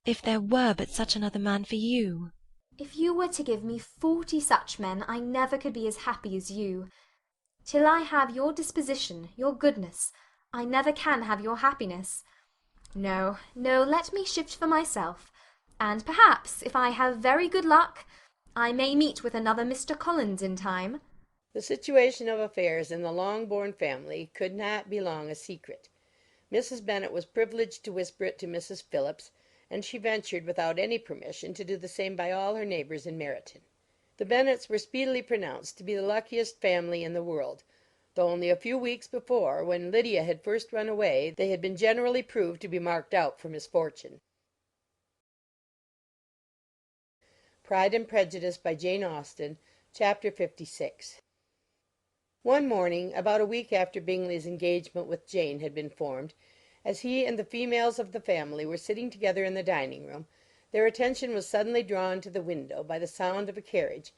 if there were but such another man for you. If you were to give me 40 such men, I never could be as happy as you. Till I have your disposition, your goodness, I never can have your happiness. No, no, let me shift for myself, and perhaps, if I have very good luck, I may meet with another Mr. Collins in time. The situation of affairs in the Longbourn family could not be long a secret. Mrs. Bennet was privileged to whisper it to Mrs. Phillips, and she ventured, without any permission, to do the same by all her neighbours in Meryton. The Bennets were speedily pronounced to be the luckiest family in the world, though only a few weeks before, when Lydia had first run away, they had been generally proved to be marked out for misfortune. Pride and Prejudice by Jane Austen, Chapter 56. One morning, about a week after Bingley's engagement with Jane had been formed, as he and the females of the family were sitting together in the dining-room, their attention was suddenly drawn to the window by the sound of a carriage,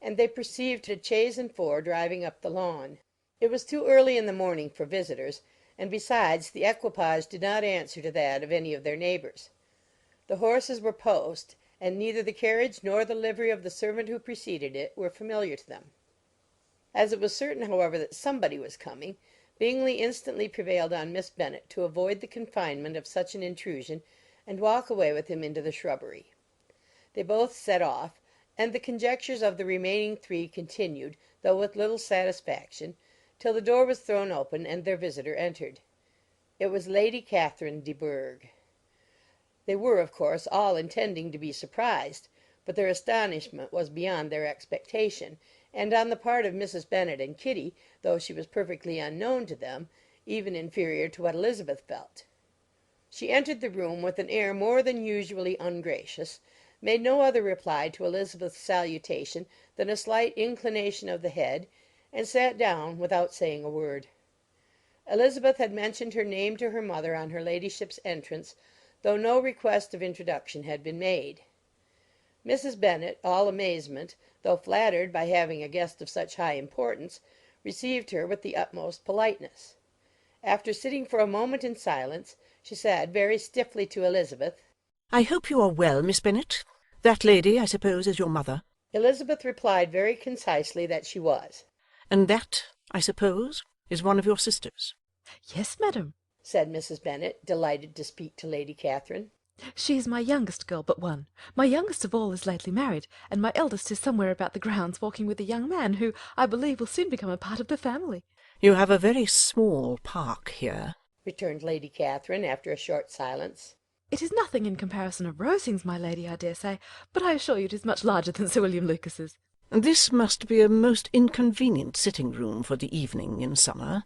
and they perceived a chaise and four driving up the lawn. It was too early in the morning for visitors, and besides, the equipage did not answer to that of any of their neighbours. The horses were post, and neither the carriage nor the livery of the servant who preceded it were familiar to them. As it was certain, however, that somebody was coming, Bingley instantly prevailed on Miss Bennet to avoid the confinement of such an intrusion, and walk away with him into the shrubbery. They both set off, and the conjectures of the remaining three continued, though with little satisfaction, till the door was thrown open and their visitor entered. It was Lady Catherine de Bourgh. They were, of course, all intending to be surprised, but their astonishment was beyond their expectation, and on the part of Mrs. Bennet and Kitty, though she was perfectly unknown to them, even inferior to what Elizabeth felt. She entered the room with an air more than usually ungracious, made no other reply to Elizabeth's salutation than a slight inclination of the head, and sat down without saying a word. Elizabeth had mentioned her name to her mother on her ladyship's entrance, though no request of introduction had been made. Mrs. Bennet, all amazement, though flattered by having a guest of such high importance, received her with the utmost politeness. After sitting for a moment in silence, she said very stiffly to Elizabeth, "I hope you are well, Miss Bennet. That lady, I suppose, is your mother?" Elizabeth replied very concisely that she was. "And that, I suppose, is one of your sisters?" "Yes, madam," said Mrs. Bennet, delighted to speak to Lady Catherine. "She is my youngest girl but one. My youngest of all is lately married, and my eldest is somewhere about the grounds walking with a young man who, I believe, will soon become a part of the family." "You have a very small park here," returned Lady Catherine, after a short silence. "It is nothing in comparison of Rosings, my lady, I dare say, but I assure you it is much larger than Sir William Lucas's." "This must be a most inconvenient sitting-room for the evening in summer.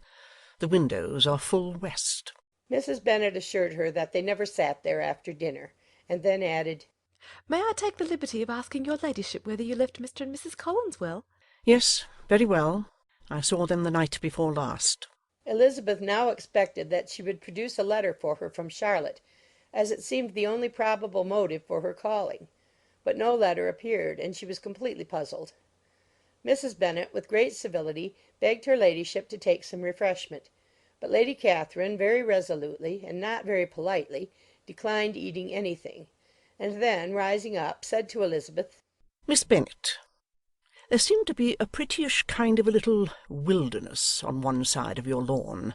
The windows are full west." Mrs. Bennet assured her that they never sat there after dinner, and then added, "May I take the liberty of asking your ladyship whether you left Mr. and Mrs. Collins well?" "Yes, very well. I saw them the night before last." Elizabeth now expected that she would produce a letter for her from Charlotte, as it seemed the only probable motive for her calling. But no letter appeared, and she was completely puzzled. Mrs. Bennet, with great civility, begged her ladyship to take some refreshment, but Lady Catherine, very resolutely, and not very politely, declined eating anything, and then, rising up, said to Elizabeth, "Miss Bennet, there seemed to be a prettyish kind of a little wilderness on one side of your lawn.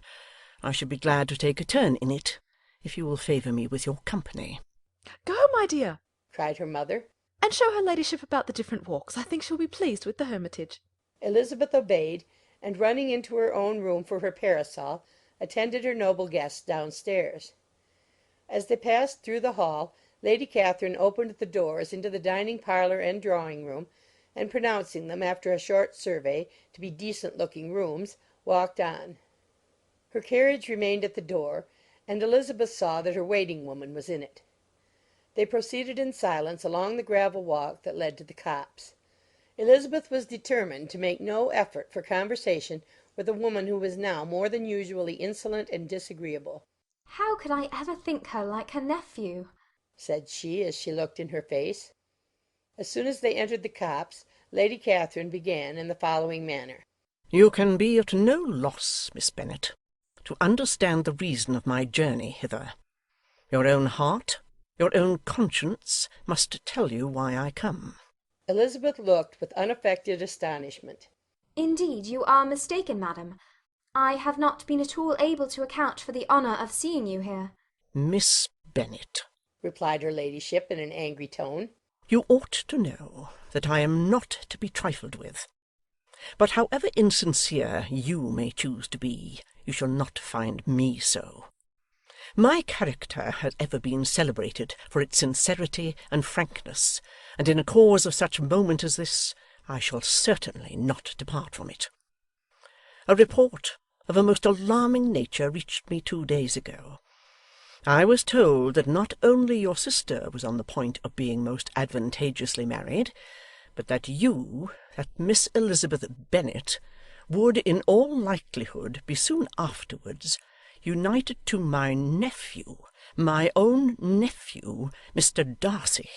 I should be glad to take a turn in it, if you will favour me with your company." "Go, my dear," cried her mother, "and show her ladyship about the different walks. I think she'll be pleased with the hermitage." Elizabeth obeyed, and running into her own room for her parasol, attended her noble guests downstairs. As they passed through the hall, Lady Catherine opened the doors into the dining parlour and drawing room, and pronouncing them, after a short survey, to be decent-looking rooms, walked on. Her carriage remained at the door, and Elizabeth saw that her waiting-woman was in it. They proceeded in silence along the gravel walk that led to the copse. Elizabeth was determined to make no effort for conversation with a woman who was now more than usually insolent and disagreeable. "How could I ever think her like her nephew?" said she, as she looked in her face. As soon as they entered the copse, Lady Catherine began in the following manner. "You can be at no loss, Miss Bennet, to understand the reason of my journey hither. Your own heart, your own conscience, must tell you why I come." Elizabeth looked with unaffected astonishment. "Indeed, you are mistaken, madam. I have not been at all able to account for the honour of seeing you here." "Miss Bennet," replied her ladyship in an angry tone, "you ought to know that I am not to be trifled with. But however insincere you may choose to be, you shall not find me so. My character has ever been celebrated for its sincerity and frankness, and in a cause of such moment as this, I shall certainly not depart from it. A report of a most alarming nature reached me 2 days ago. I was told that not only your sister was on the point of being most advantageously married, but that you, that Miss Elizabeth Bennet, would in all likelihood be soon afterwards united to my nephew, my own nephew, Mr. Darcy.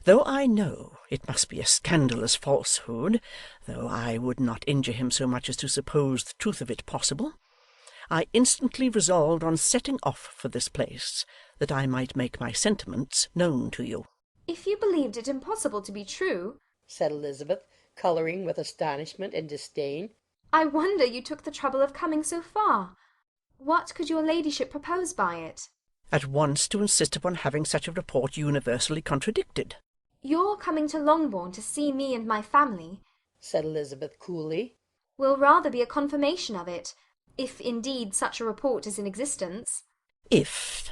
Though I know it must be a scandalous falsehood, though I would not injure him so much as to suppose the truth of it possible, I instantly resolved on setting off for this place, that I might make my sentiments known to you. If you believed it impossible to be true, said Elizabeth, colouring with astonishment and disdain, I wonder you took the trouble of coming so far. What could your ladyship propose by it? At once to insist upon having such a report universally contradicted. Your coming to Longbourn to see me and my family, said Elizabeth coolly, will rather be a confirmation of it, if indeed such a report is in existence. If?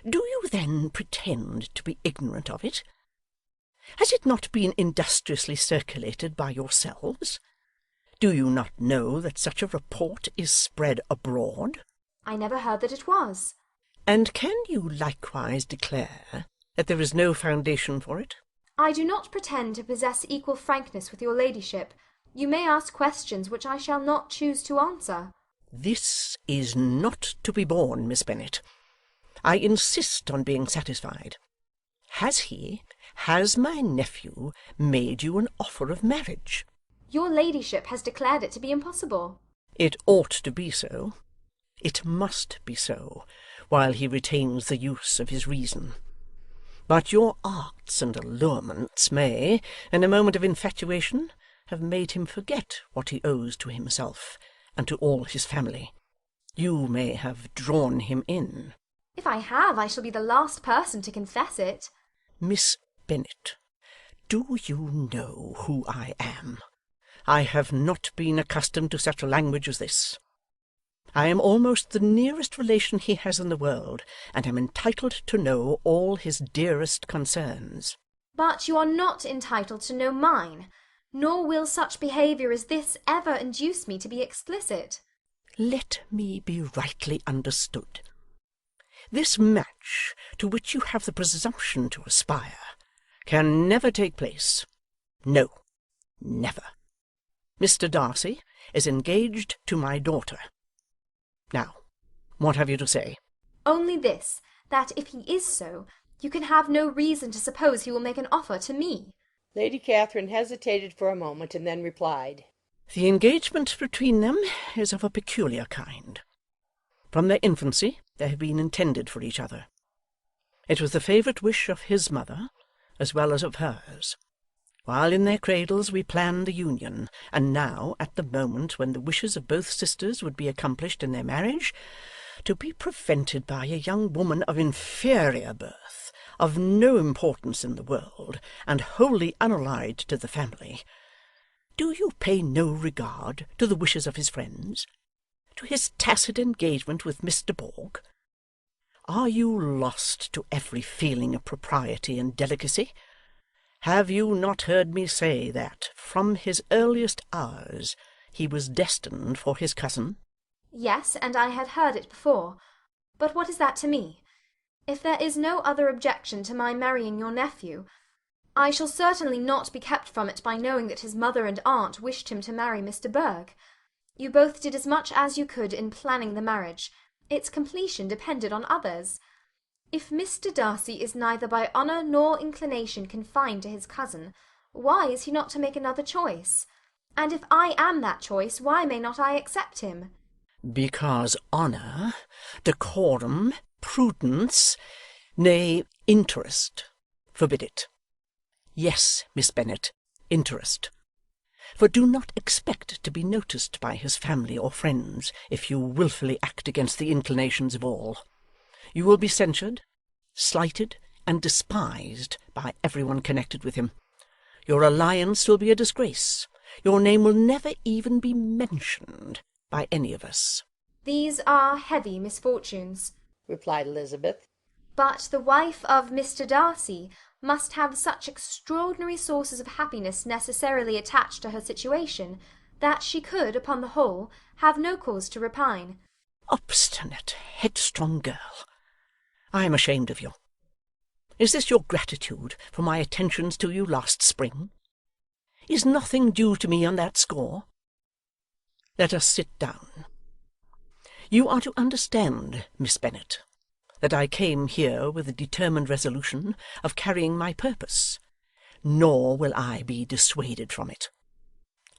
Do you then pretend to be ignorant of it? Has it not been industriously circulated by yourselves? Do you not know that such a report is spread abroad? I never heard that it was. And can you likewise declare that there is no foundation for it? I do not pretend to possess equal frankness with your ladyship. You may ask questions which I shall not choose to answer. This is not to be borne, Miss Bennet. I insist on being satisfied. Has my nephew made you an offer of marriage? Your ladyship has declared it to be impossible. It ought to be so. It must be so, while he retains the use of his reason. But your arts and allurements may, in a moment of infatuation, have made him forget what he owes to himself and to all his family. You may have drawn him in. If I have, I shall be the last person to confess it. Miss Bennet, do you know who I am? I have not been accustomed to such language as this. I am almost the nearest relation he has in the world, and am entitled to know all his dearest concerns. But you are not entitled to know mine, nor will such behaviour as this ever induce me to be explicit. Let me be rightly understood. This match, to which you have the presumption to aspire, can never take place. No, never. Mr. Darcy is engaged to my daughter. Now, what have you to say? Only this, that if he is so, you can have no reason to suppose he will make an offer to me. Lady Catherine hesitated for a moment, and then replied, The engagement between them is of a peculiar kind. From their infancy they have been intended for each other. It was the favourite wish of his mother, as well as of hers. While in their cradles we planned the union, and now, at the moment when the wishes of both sisters would be accomplished in their marriage, to be prevented by a young woman of inferior birth, of no importance in the world, and wholly unallied to the family. Do you pay no regard to the wishes of his friends, to his tacit engagement with Mr. Borg? Are you lost to every feeling of propriety and delicacy? Have you not heard me say that, from his earliest hours, he was destined for his cousin? Yes, and I had heard it before. But what is that to me? If there is no other objection to my marrying your nephew, I shall certainly not be kept from it by knowing that his mother and aunt wished him to marry Mr. Berg. You both did as much as you could in planning the marriage. Its completion depended on others. If Mr. Darcy is neither by honour nor inclination confined to his cousin, why is he not to make another choice? And if I am that choice, why may not I accept him? Because honour, decorum, prudence, nay, interest, forbid it. Yes, Miss Bennet, interest. For do not expect to be noticed by his family or friends if you wilfully act against the inclinations of all. You will be censured, slighted, and despised by everyone connected with him. Your alliance will be a disgrace. Your name will never even be mentioned by any of us. These are heavy misfortunes, replied Elizabeth. But the wife of Mr. Darcy must have such extraordinary sources of happiness necessarily attached to her situation, that she could, upon the whole, have no cause to repine. Obstinate, headstrong girl! I am ashamed of you. Is this your gratitude for my attentions to you last spring? Is nothing due to me on that score? Let us sit down. You are to understand, Miss Bennet, that I came here with a determined resolution of carrying my purpose, nor will I be dissuaded from it.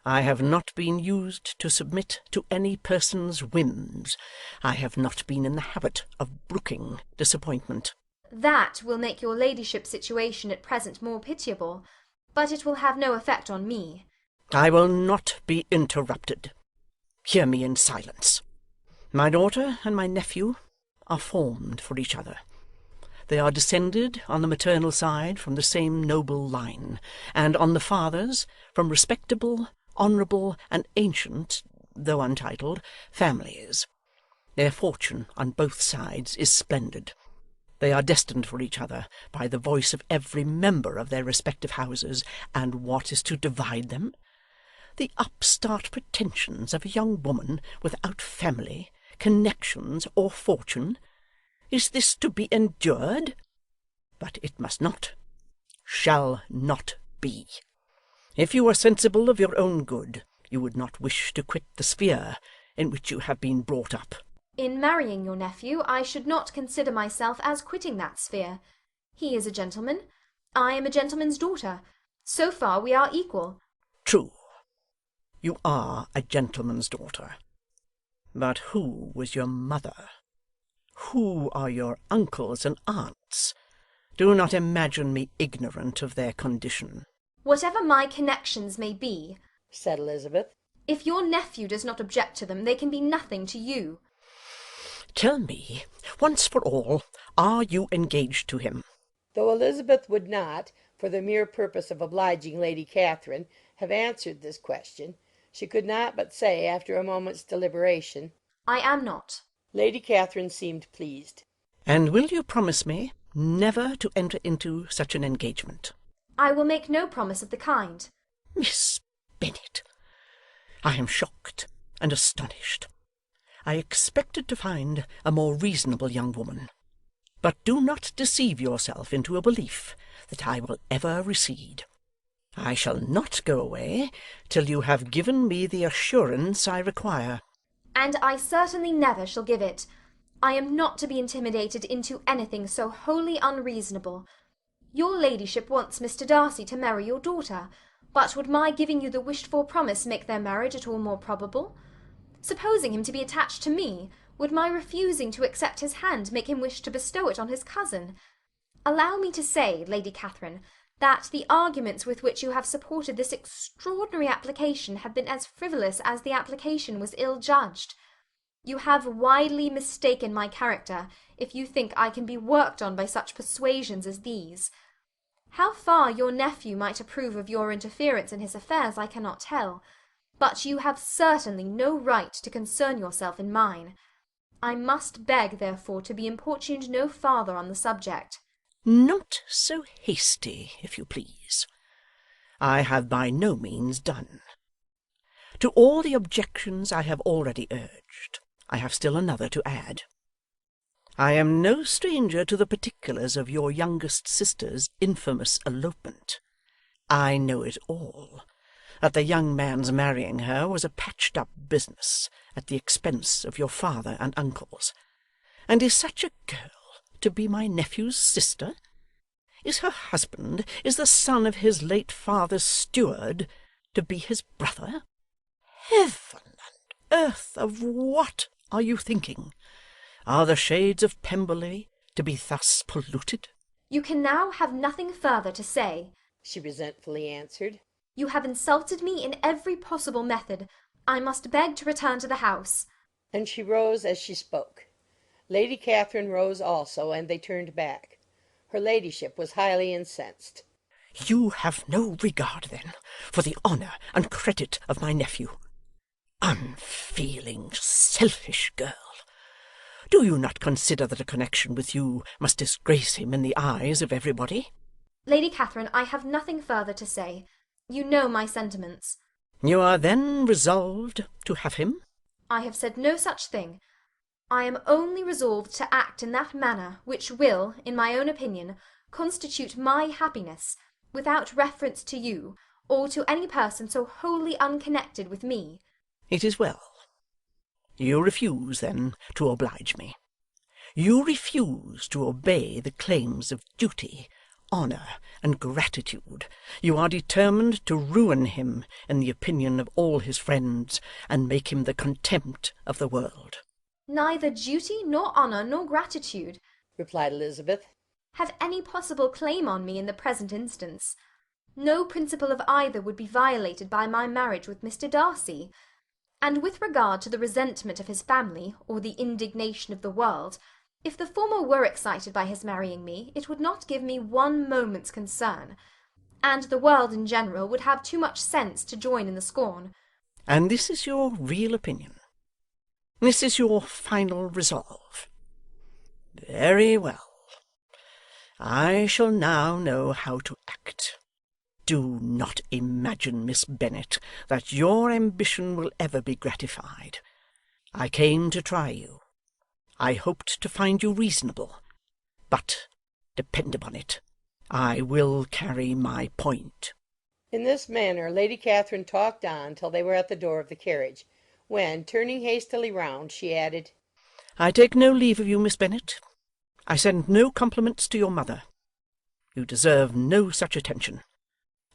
I have not been used to submit to any person's whims. I have not been in the habit of brooking disappointment. That will make your ladyship's situation at present more pitiable, but it will have no effect on me. I will not be interrupted. Hear me in silence. My daughter and my nephew are formed for each other. They are descended on the maternal side from the same noble line, and on the father's from respectable, honourable, and ancient, though untitled, families. Their fortune on both sides is splendid. They are destined for each other by the voice of every member of their respective houses, and what is to divide them? The upstart pretensions of a young woman without family, connections, or fortune. Is this to be endured? But it must not, shall not be. If you are sensible of your own good, you would not wish to quit the sphere in which you have been brought up. In marrying your nephew, I should not consider myself as quitting that sphere. He is a gentleman. I am a gentleman's daughter. So far we are equal. True. You are a gentleman's daughter. But who was your mother? Who are your uncles and aunts? Do not imagine me ignorant of their condition. Whatever my connections may be, said Elizabeth, if your nephew does not object to them, they can be nothing to you. Tell me, once for all, are you engaged to him? Though Elizabeth would not, for the mere purpose of obliging Lady Catherine, have answered this question, she could not but say, after a moment's deliberation, I am not. Lady Catherine seemed pleased. And will you promise me never to enter into such an engagement? I will make no promise of the kind. Miss Bennet, I am shocked and astonished. I expected to find a more reasonable young woman. But do not deceive yourself into a belief that I will ever recede. I shall not go away till you have given me the assurance I require. And I certainly never shall give it. I am not to be intimidated into anything so wholly unreasonable. Your ladyship wants Mr. Darcy to marry your daughter, but would my giving you the wished-for promise make their marriage at all more probable? Supposing him to be attached to me, would my refusing to accept his hand make him wish to bestow it on his cousin? Allow me to say, Lady Catherine, that the arguments with which you have supported this extraordinary application have been as frivolous as the application was ill-judged. You have widely mistaken my character, if you think I can be worked on by such persuasions as these. How far your nephew might approve of your interference in his affairs I cannot tell, but you have certainly no right to concern yourself in mine. I must beg, therefore, to be importuned no farther on the subject. Not so hasty, if you please. I have by no means done. To all the objections I have already urged, I have still another to add. I am no stranger to the particulars of your youngest sister's infamous elopement. I know it all, that the young man's marrying her was a patched-up business at the expense of your father and uncles. And is such a girl to be my nephew's sister? Is her husband, is the son of his late father's steward, to be his brother? Heaven and earth, of what are you thinking? Are the shades of Pemberley to be thus polluted? You can now have nothing further to say, she resentfully answered. You have insulted me in every possible method. I must beg to return to the house. And she rose as she spoke. Lady Catherine rose also, and they turned back. Her ladyship was highly incensed. You have no regard, then, for the honour and credit of my nephew. Unfeeling, selfish girl! Do you not consider that a connection with you must disgrace him in the eyes of everybody? Lady Catherine, I have nothing further to say. You know my sentiments. You are then resolved to have him? I have said no such thing. I am only resolved to act in that manner which will, in my own opinion, constitute my happiness, without reference to you, or to any person so wholly unconnected with me. It is well. You refuse, then, to oblige me. You refuse to obey the claims of duty, honour and gratitude. You are determined to ruin him in the opinion of all his friends, and make him the contempt of the world. Neither duty, nor honour, nor gratitude, replied Elizabeth, have any possible claim on me in the present instance. No principle of either would be violated by my marriage with Mr. Darcy. And with regard to the resentment of his family, or the indignation of the world, if the former were excited by his marrying me, it would not give me one moment's concern, and the world in general would have too much sense to join in the scorn. And this is your real opinion? This is your final resolve? Very well. I shall now know how to act. Do not imagine, Miss Bennet, that your ambition will ever be gratified. I came to try you. I hoped to find you reasonable. But, depend upon it, I will carry my point. In this manner Lady Catherine talked on till they were at the door of the carriage, when, turning hastily round, she added, I take no leave of you, Miss Bennet. I send no compliments to your mother. You deserve no such attention.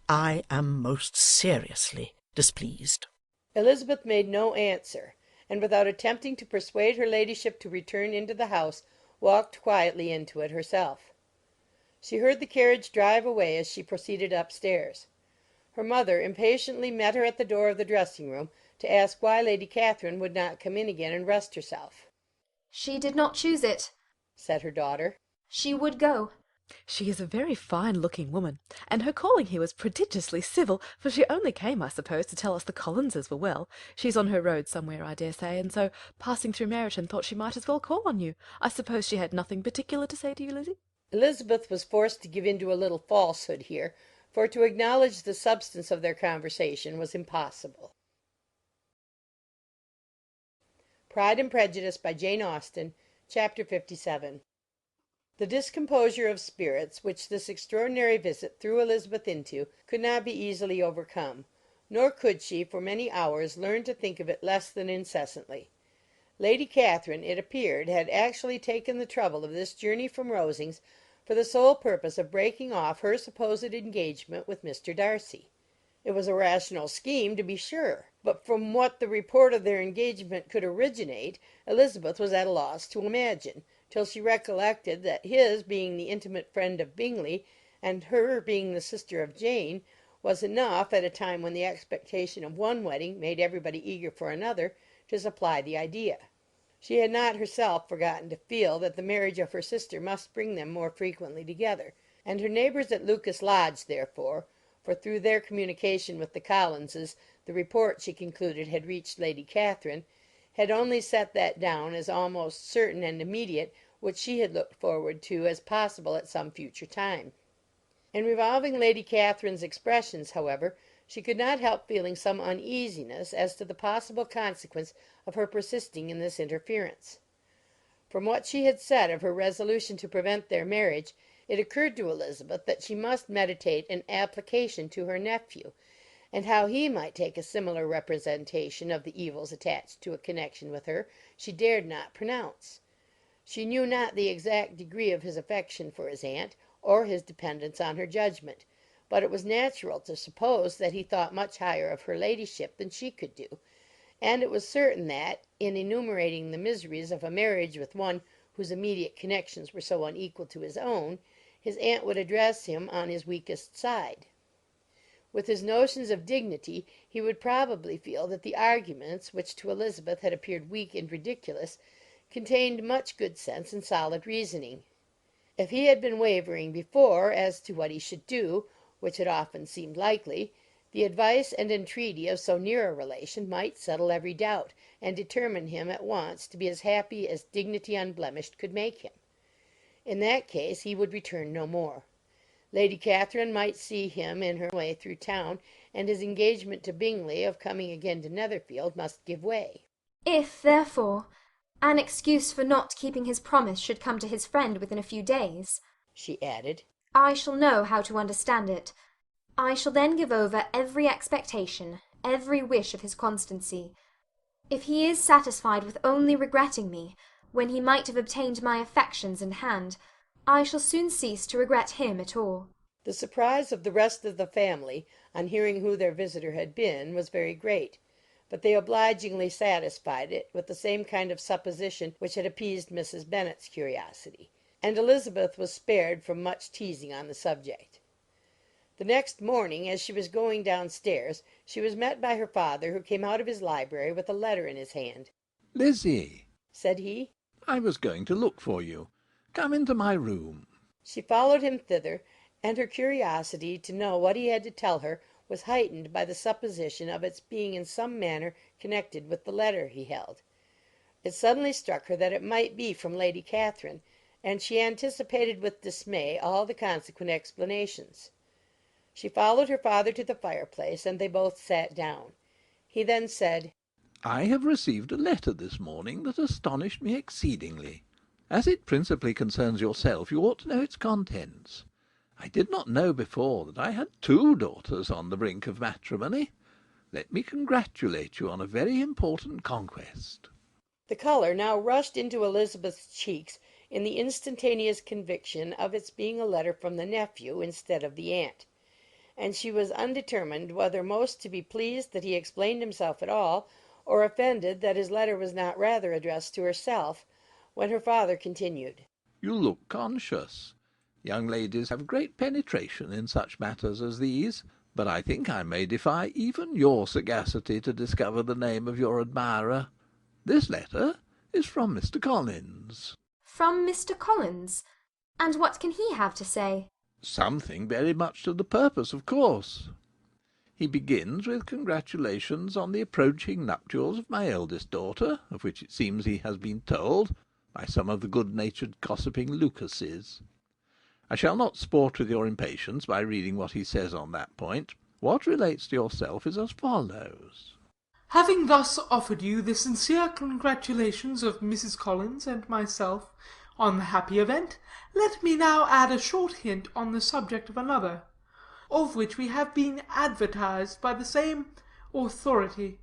I am most seriously displeased. Elizabeth made no answer, and without attempting to persuade her ladyship to return into the house, walked quietly into it herself. She heard the carriage drive away as she proceeded upstairs. Her mother impatiently met her at the door of the dressing-room to ask why Lady Catherine would not come in again and rest herself. She did not choose it, said her daughter. She would go. She is a very fine-looking woman, and her calling here was prodigiously civil, for she only came, I suppose, to tell us the Collinses were well. She's on her road somewhere, I dare say, and so, passing through Meryton, thought she might as well call on you. I suppose she had nothing particular to say to you, Lizzie? Elizabeth was forced to give in to a little falsehood here, for to acknowledge the substance of their conversation was impossible. Pride and Prejudice by Jane Austen, Chapter 57. The discomposure of spirits which this extraordinary visit threw Elizabeth into could not be easily overcome, nor could she for many hours learn to think of it less than incessantly. Lady Catherine, it appeared, had actually taken the trouble of this journey from Rosings for the sole purpose of breaking off her supposed engagement with Mr. Darcy. It was a rational scheme, to be sure, but from what the report of their engagement could originate, Elizabeth was at a loss to imagine, till she recollected that his being the intimate friend of Bingley, and her being the sister of Jane, was enough, at a time when the expectation of one wedding made everybody eager for another, to supply the idea. She had not herself forgotten to feel that the marriage of her sister must bring them more frequently together, and her neighbours at Lucas Lodge, therefore, for through their communication with the Collinses the report, she concluded, had reached Lady Catherine, had only set that down as almost certain and immediate which she had looked forward to as possible at some future time. In revolving Lady Catherine's expressions, however, she could not help feeling some uneasiness as to the possible consequence of her persisting in this interference. From what she had said of her resolution to prevent their marriage, it occurred to Elizabeth that she must meditate an application to her nephew, and how he might take a similar representation of the evils attached to a connection with her she dared not pronounce. She knew not the exact degree of his affection for his aunt, or his dependence on her judgment, but it was natural to suppose that he thought much higher of her ladyship than she could do, and it was certain that, in enumerating the miseries of a marriage with one whose immediate connections were so unequal to his own, his aunt would address him on his weakest side. With his notions of dignity, he would probably feel that the arguments, which to Elizabeth had appeared weak and ridiculous, contained much good sense and solid reasoning. If he had been wavering before as to what he should do, which had often seemed likely, the advice and entreaty of so near a relation might settle every doubt, and determine him at once to be as happy as dignity unblemished could make him. In that case he would return no more. Lady Catherine might see him in her way through town, and his engagement to Bingley of coming again to Netherfield must give way. If, therefore, an excuse for not keeping his promise should come to his friend within a few days, she added, I shall know how to understand it. I shall then give over every expectation, every wish of his constancy. If he is satisfied with only regretting me, when he might have obtained my affections in hand, I shall soon cease to regret him at all. The surprise of the rest of the family, on hearing who their visitor had been, was very great, but they obligingly satisfied it with the same kind of supposition which had appeased Mrs. Bennet's curiosity, and Elizabeth was spared from much teasing on the subject. The next morning, as she was going downstairs, she was met by her father, who came out of his library with a letter in his hand. "Lizzie," said he, "I was going to look for you. Come into my room." She followed him thither, and her curiosity to know what he had to tell her was heightened by the supposition of its being in some manner connected with the letter he held. It suddenly struck her that it might be from Lady Catherine, and she anticipated with dismay all the consequent explanations. She followed her father to the fireplace, and they both sat down. He then said, "I have received a letter this morning that astonished me exceedingly. As it principally concerns yourself, you ought to know its contents. I did not know before that I had 2 daughters on the brink of matrimony. Let me congratulate you on a very important conquest." The colour now rushed into Elizabeth's cheeks in the instantaneous conviction of its being a letter from the nephew instead of the aunt, and she was undetermined whether most to be pleased that he explained himself at all, or offended that his letter was not rather addressed to herself, when her father continued, "You look conscious. Young ladies have great penetration in such matters as these, but I think I may defy even your sagacity to discover the name of your admirer. This letter is from Mr. Collins." From Mr. Collins? And what can he have to say? "Something very much to the purpose, of course. He begins with congratulations on the approaching nuptials of my eldest daughter, of which it seems he has been told by some of the good-natured gossiping Lucases. I shall not sport with your impatience by reading what he says on that point. What relates to yourself is as follows: "Having thus offered you the sincere congratulations of Mrs. Collins and myself on the happy event, let me now add a short hint on the subject of another, of which we have been advertised by the same authority.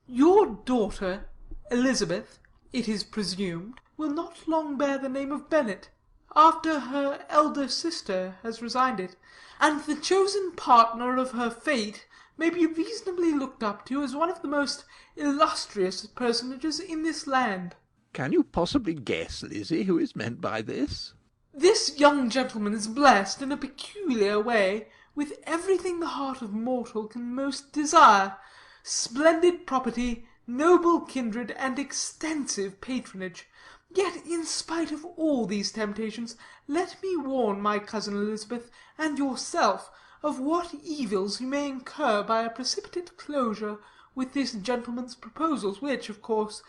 Your daughter, Elizabeth, it is presumed, will not long bear the name of Bennet, after her elder sister has resigned it, and the chosen partner of her fate may be reasonably looked up to as one of the most illustrious personages in this land." "Can you possibly guess, Lizzie, who is meant by this?" "This young gentleman is blessed, in a peculiar way, with everything the heart of mortal can most desire: splendid property, noble kindred, and extensive patronage. Yet, in spite of all these temptations, let me warn my cousin Elizabeth, and yourself, of what evils you may incur by a precipitate closure with this gentleman's proposals, which, of course,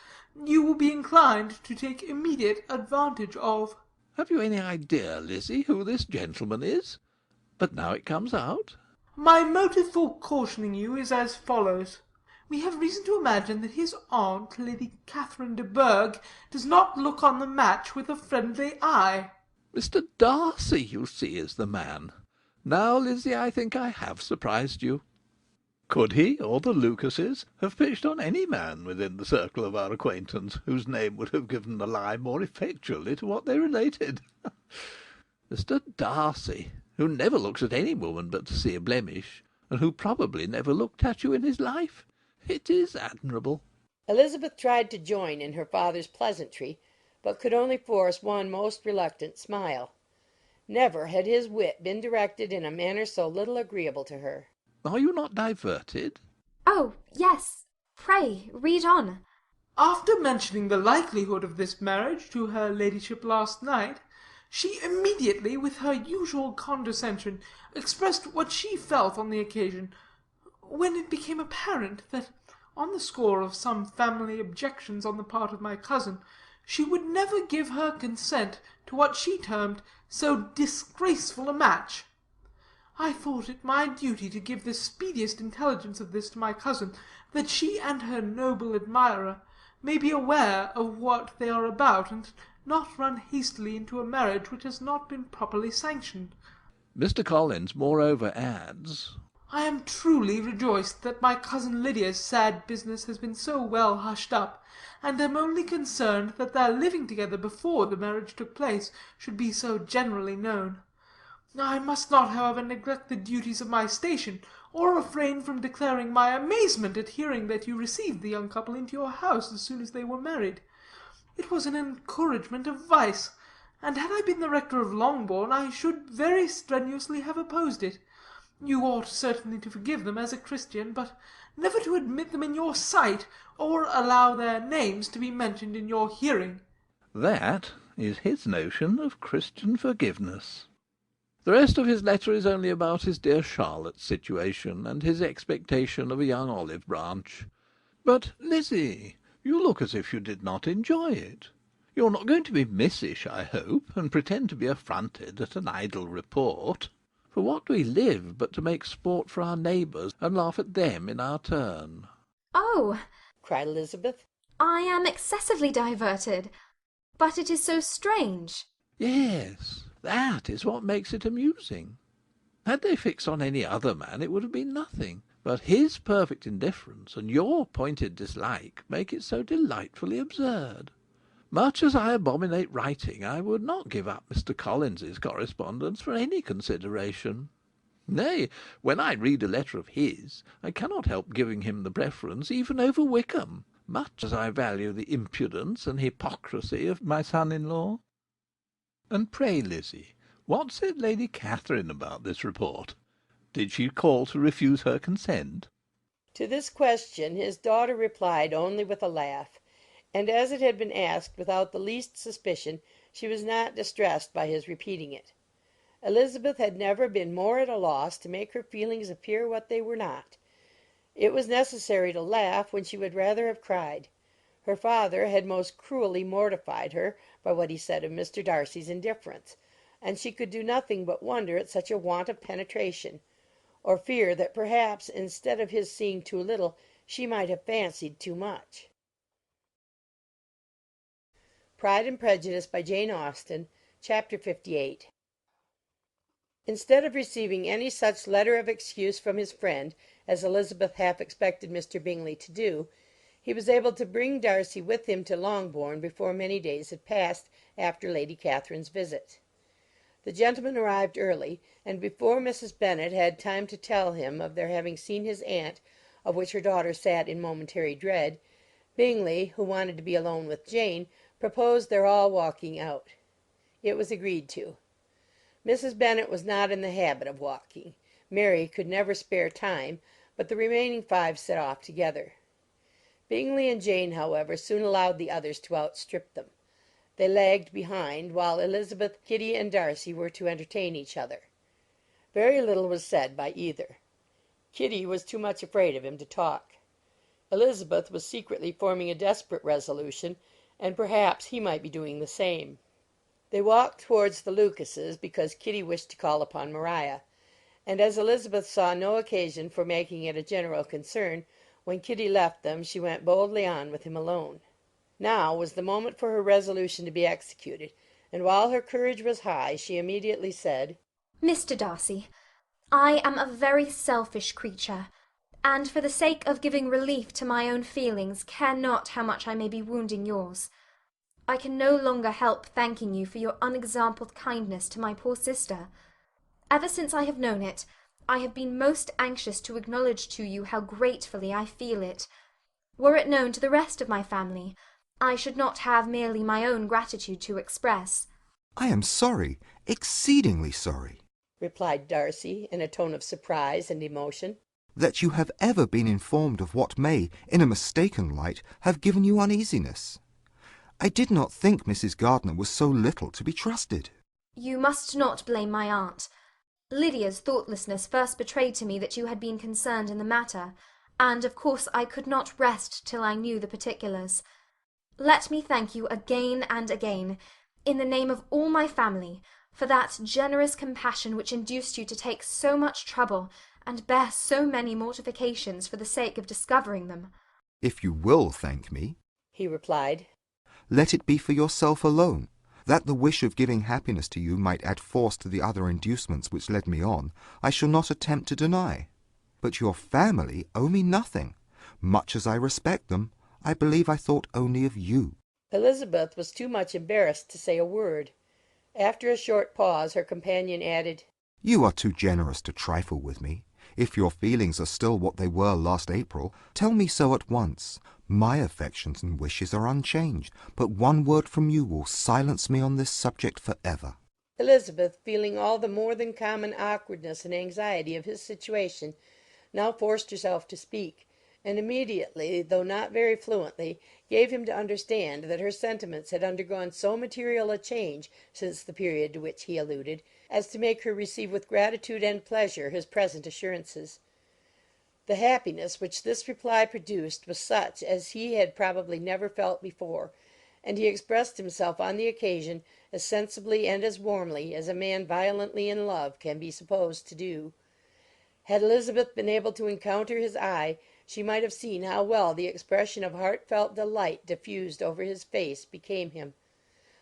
you will be inclined to take immediate advantage of." "Have you any idea, Lizzie, who this gentleman is? But now it comes out." "My motive for cautioning you is as follows. We have reason to imagine that his aunt, Lady Catherine de Bourgh, does not look on the match with a friendly eye." "Mr. Darcy, you see, is the man. Now, Lizzie, I think I have surprised you. Could he, or the Lucases, have pitched on any man within the circle of our acquaintance, whose name would have given the lie more effectually to what they related? Mr. Darcy, who never looks at any woman but to see a blemish, and who probably never looked at you in his life. It is admirable." Elizabeth tried to join in her father's pleasantry, but could only force one most reluctant smile. Never had his wit been directed in a manner so little agreeable to her. "Are you not diverted?" Oh, yes. Pray, read on." "After mentioning the likelihood of this marriage to her ladyship last night, she immediately, with her usual condescension, expressed what she felt on the occasion, when it became apparent that, on the score of some family objections on the part of my cousin, she would never give her consent to what she termed so disgraceful a match. I thought it my duty to give the speediest intelligence of this to my cousin, that she and her noble admirer may be aware of what they are about, and not run hastily into a marriage which has not been properly sanctioned." Mr. Collins moreover adds, I am truly rejoiced that my cousin Lydia's sad business has been so well hushed up, and am only concerned that their living together before the marriage took place should be so generally known. I must not, however, neglect the duties of my station, or refrain from declaring my amazement at hearing that you received the young couple into your house as soon as they were married. It was an encouragement of vice, and had I been the rector of Longbourn, I should very strenuously have opposed it. You ought certainly to forgive them as a Christian, but never to admit them in your sight, or allow their names to be mentioned in your hearing." That is his notion of Christian forgiveness. The rest of his letter is only about his dear Charlotte's situation, and his expectation of a young olive branch. But, Lizzie, you look as if you did not enjoy it. You're not going to be missish, I hope, and pretend to be affronted at an idle report. For what do we live but to make sport for our neighbours, and laugh at them in our turn? "Oh," cried Elizabeth, "I am excessively diverted. But it is so strange." Yes, that is what makes it amusing. Had they fixed on any other man, it would have been nothing. But his perfect indifference and your pointed dislike make it so delightfully absurd. Much as I abominate writing, I would not give up Mr. Collins's correspondence for any consideration. Nay, when I read a letter of his, I cannot help giving him the preference even over Wickham, much as I value the impudence and hypocrisy of my son-in-law. And pray, Lizzie, what said Lady Catherine about this report? Did she call to refuse her consent? To this question his daughter replied only with a laugh, and as it had been asked without the least suspicion, she was not distressed by his repeating it. Elizabeth had never been more at a loss to make her feelings appear what they were not. It was necessary to laugh when she would rather have cried. Her father had most cruelly mortified her by what he said of Mr. Darcy's indifference, and she could do nothing but wonder at such a want of penetration, or fear that perhaps instead of his seeing too little, she might have fancied too much. Pride and Prejudice by Jane Austen, Chapter 58. Instead of receiving any such letter of excuse from his friend as Elizabeth half expected Mr. Bingley to do, he was able to bring Darcy with him to Longbourn before many days had passed after Lady Catherine's visit. The gentlemen arrived early, and before Mrs. Bennet had time to tell him of their having seen his aunt, of which her daughter sat in momentary dread, Bingley, who wanted to be alone with Jane, proposed their all walking out. It was agreed to. Mrs. Bennet was not in the habit of walking. Mary could never spare time, but the remaining five set off together. Bingley and Jane, however, soon allowed the others to outstrip them. They lagged behind, while Elizabeth, Kitty, and Darcy were to entertain each other. Very little was said by either. Kitty was too much afraid of him to talk. Elizabeth was secretly forming a desperate resolution, and perhaps he might be doing the same. They walked towards the Lucases because Kitty wished to call upon Maria, and as Elizabeth saw no occasion for making it a general concern, when Kitty left them she went boldly on with him alone. Now was the moment for her resolution to be executed, and while her courage was high, she immediately said, "Mr. Darcy, I am a very selfish creature, and for the sake of giving relief to my own feelings, care not how much I may be wounding yours. I can no longer help thanking you for your unexampled kindness to my poor sister. Ever since I have known it, I have been most anxious to acknowledge to you how gratefully I feel it. Were it known to the rest of my family, I should not have merely my own gratitude to express." "I am sorry, exceedingly sorry," replied Darcy, in a tone of surprise and emotion, "that you have ever been informed of what may, in a mistaken light, have given you uneasiness. I did not think Mrs. Gardiner was so little to be trusted." "You must not blame my aunt. Lydia's thoughtlessness first betrayed to me that you had been concerned in the matter, and of course I could not rest till I knew the particulars. Let me thank you again and again, in the name of all my family, for that generous compassion which induced you to take so much trouble and bear so many mortifications for the sake of discovering them." "If you will thank me," he replied, "let it be for yourself alone. That the wish of giving happiness to you might add force to the other inducements which led me on, I shall not attempt to deny. But your family owe me nothing. Much as I respect them, I believe I thought only of you. Elizabeth was too much embarrassed to say a word. After a short pause, her companion added, You are too generous to trifle with me. If your feelings are still what they were last April, tell me so at once. My affections and wishes are unchanged, but one word from you will silence me on this subject for ever. Elizabeth, feeling all the more than common awkwardness and anxiety of his situation, now forced herself to speak, and immediately, though not very fluently, gave him to understand that her sentiments had undergone so material a change since the period to which he alluded, as to make her receive with gratitude and pleasure his present assurances. The happiness which this reply produced was such as he had probably never felt before, and he expressed himself on the occasion as sensibly and as warmly as a man violently in love can be supposed to do. Had Elizabeth been able to encounter his eye, she might have seen how well the expression of heartfelt delight diffused over his face became him.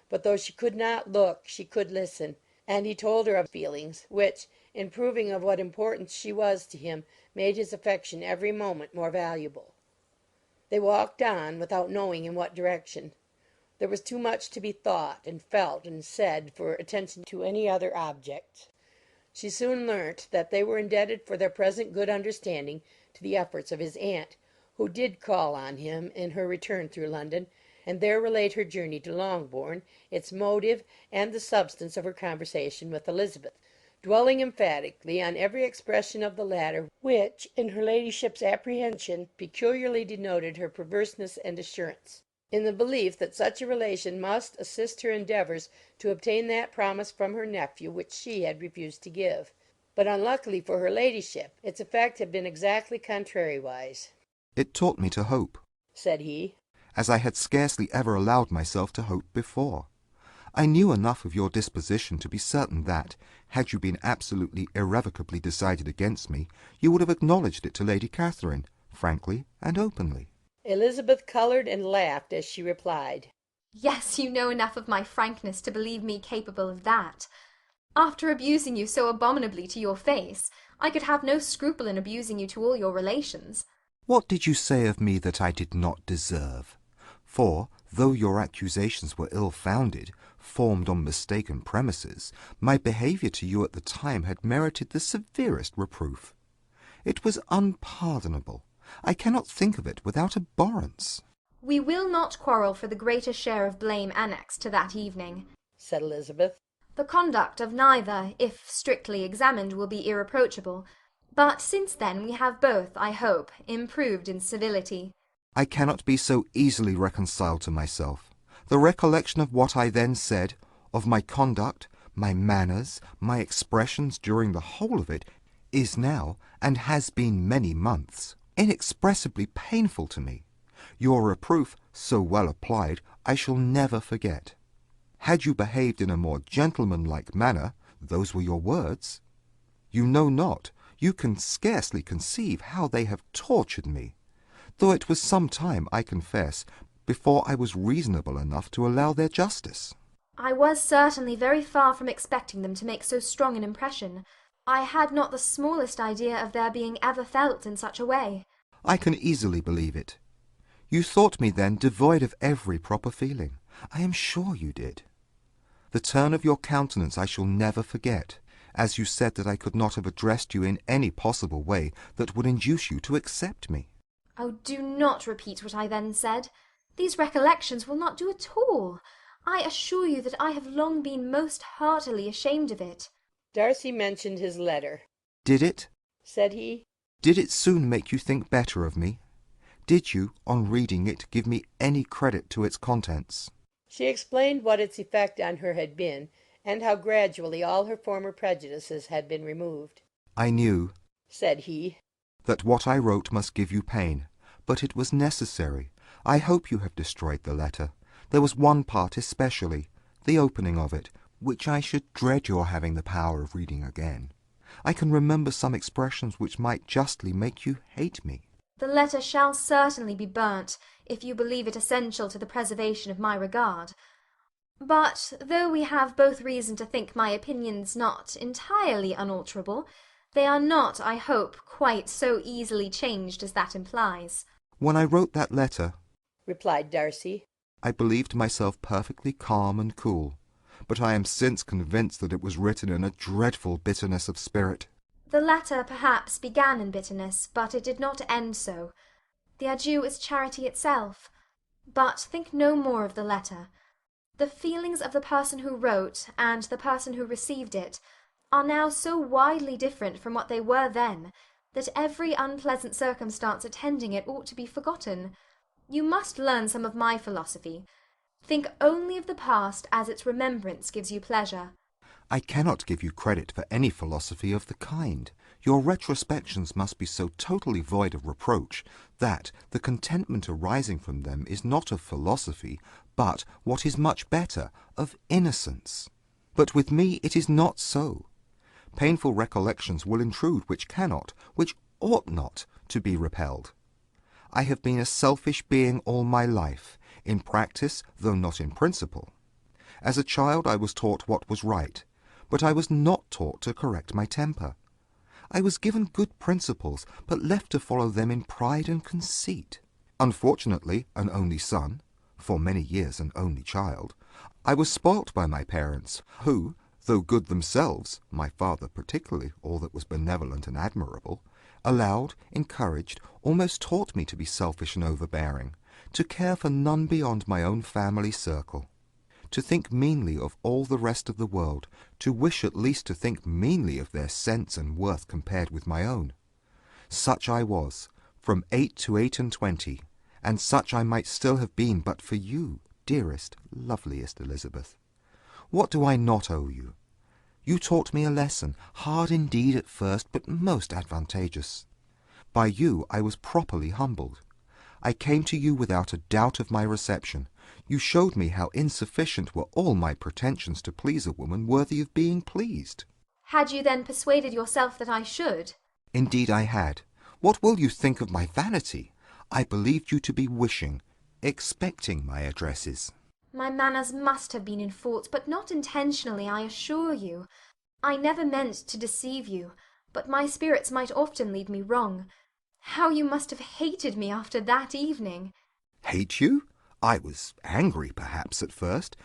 But though she could not look, she could listen, and he told her of feelings, which, in proving of what importance she was to him, made his affection every moment more valuable. They walked on, without knowing in what direction. There was too much to be thought, and felt, and said, for attention to any other object. She soon learnt that they were indebted for their present good understanding to the efforts of his aunt, who did call on him in her return through London, and there relate her journey to Longbourn, its motive, and the substance of her conversation with Elizabeth, dwelling emphatically on every expression of the latter which, in her ladyship's apprehension, peculiarly denoted her perverseness and assurance, in the belief that such a relation must assist her endeavours to obtain that promise from her nephew which she had refused to give. But unluckily for her ladyship, its effect had been exactly contrariwise. It taught me to hope, said he, as I had scarcely ever allowed myself to hope before. I knew enough of your disposition to be certain that, had you been absolutely irrevocably decided against me, you would have acknowledged it to Lady Catherine, frankly and openly. Elizabeth coloured and laughed as she replied, Yes, you know enough of my frankness to believe me capable of that. After abusing you so abominably to your face, I could have no scruple in abusing you to all your relations. What did you say of me that I did not deserve? For, though your accusations were ill-founded, formed on mistaken premises, my behaviour to you at the time had merited the severest reproof. It was unpardonable. I cannot think of it without abhorrence. We will not quarrel for the greater share of blame annexed to that evening, said Elizabeth. The conduct of neither, if strictly examined, will be irreproachable. But since then we have both, I hope, improved in civility. I cannot be so easily reconciled to myself. The recollection of what I then said, of my conduct, my manners, my expressions during the whole of it, is now, and has been many months, inexpressibly painful to me. Your reproof, so well applied, I shall never forget. Had you behaved in a more gentlemanlike manner, those were your words. You know not, you can scarcely conceive how they have tortured me, though it was some time, I confess, before I was reasonable enough to allow their justice. I was certainly very far from expecting them to make so strong an impression. I had not the smallest idea of their being ever felt in such a way. I can easily believe it. You thought me then devoid of every proper feeling. I am sure you did. The turn of your countenance I shall never forget, as you said that I could not have addressed you in any possible way that would induce you to accept me. Oh, do not repeat what I then said. These recollections will not do at all. I assure you that I have long been most heartily ashamed of it. Darcy mentioned his letter. Did it? Said he. Did it soon make you think better of me? Did you, on reading it, give me any credit to its contents? She explained what its effect on her had been, and how gradually all her former prejudices had been removed. I knew, said he, that what I wrote must give you pain, but it was necessary. I hope you have destroyed the letter. There was one part especially, the opening of it, which I should dread your having the power of reading again. I can remember some expressions which might justly make you hate me. The letter shall certainly be burnt, if you believe it essential to the preservation of my regard. But, though we have both reason to think my opinions not entirely unalterable, They are not, I hope, quite so easily changed as that implies. When I wrote that letter, replied Darcy, I believed myself perfectly calm and cool, but I am since convinced that it was written in a dreadful bitterness of spirit. The letter perhaps began in bitterness, but it did not end so. The adieu is charity itself. But think no more of the letter. The feelings of the person who wrote, and the person who received it, are now so widely different from what they were then, that every unpleasant circumstance attending it ought to be forgotten. You must learn some of my philosophy. Think only of the past as its remembrance gives you pleasure. I cannot give you credit for any philosophy of the kind. Your retrospections must be so totally void of reproach that the contentment arising from them is not of philosophy, but, what is much better, of innocence. But with me it is not so. Painful recollections will intrude which cannot, which ought not, to be repelled. I have been a selfish being all my life, in practice, though not in principle. As a child I was taught what was right, but I was not taught to correct my temper. I was given good principles, but left to follow them in pride and conceit. Unfortunately, an only son, for many years an only child, I was spoilt by my parents, who, though good themselves, my father particularly, all that was benevolent and admirable, allowed, encouraged, almost taught me to be selfish and overbearing, to care for none beyond my own family circle, to think meanly of all the rest of the world, to wish at least to think meanly of their sense and worth compared with my own. Such I was, from 8 to 28, and such I might still have been but for you, dearest, loveliest Elizabeth. What do I not owe you? You taught me a lesson, hard indeed at first, but most advantageous. By you I was properly humbled. I came to you without a doubt of my reception. You showed me how insufficient were all my pretensions to please a woman worthy of being pleased. Had you then persuaded yourself that I should? Indeed I had. What will you think of my vanity? I believed you to be wishing, expecting my addresses. My manners must have been in fault, but not intentionally, I assure you. I never meant to deceive you, but my spirits might often lead me wrong. How you must have hated me after that evening! Hate you? I was angry, perhaps, at first,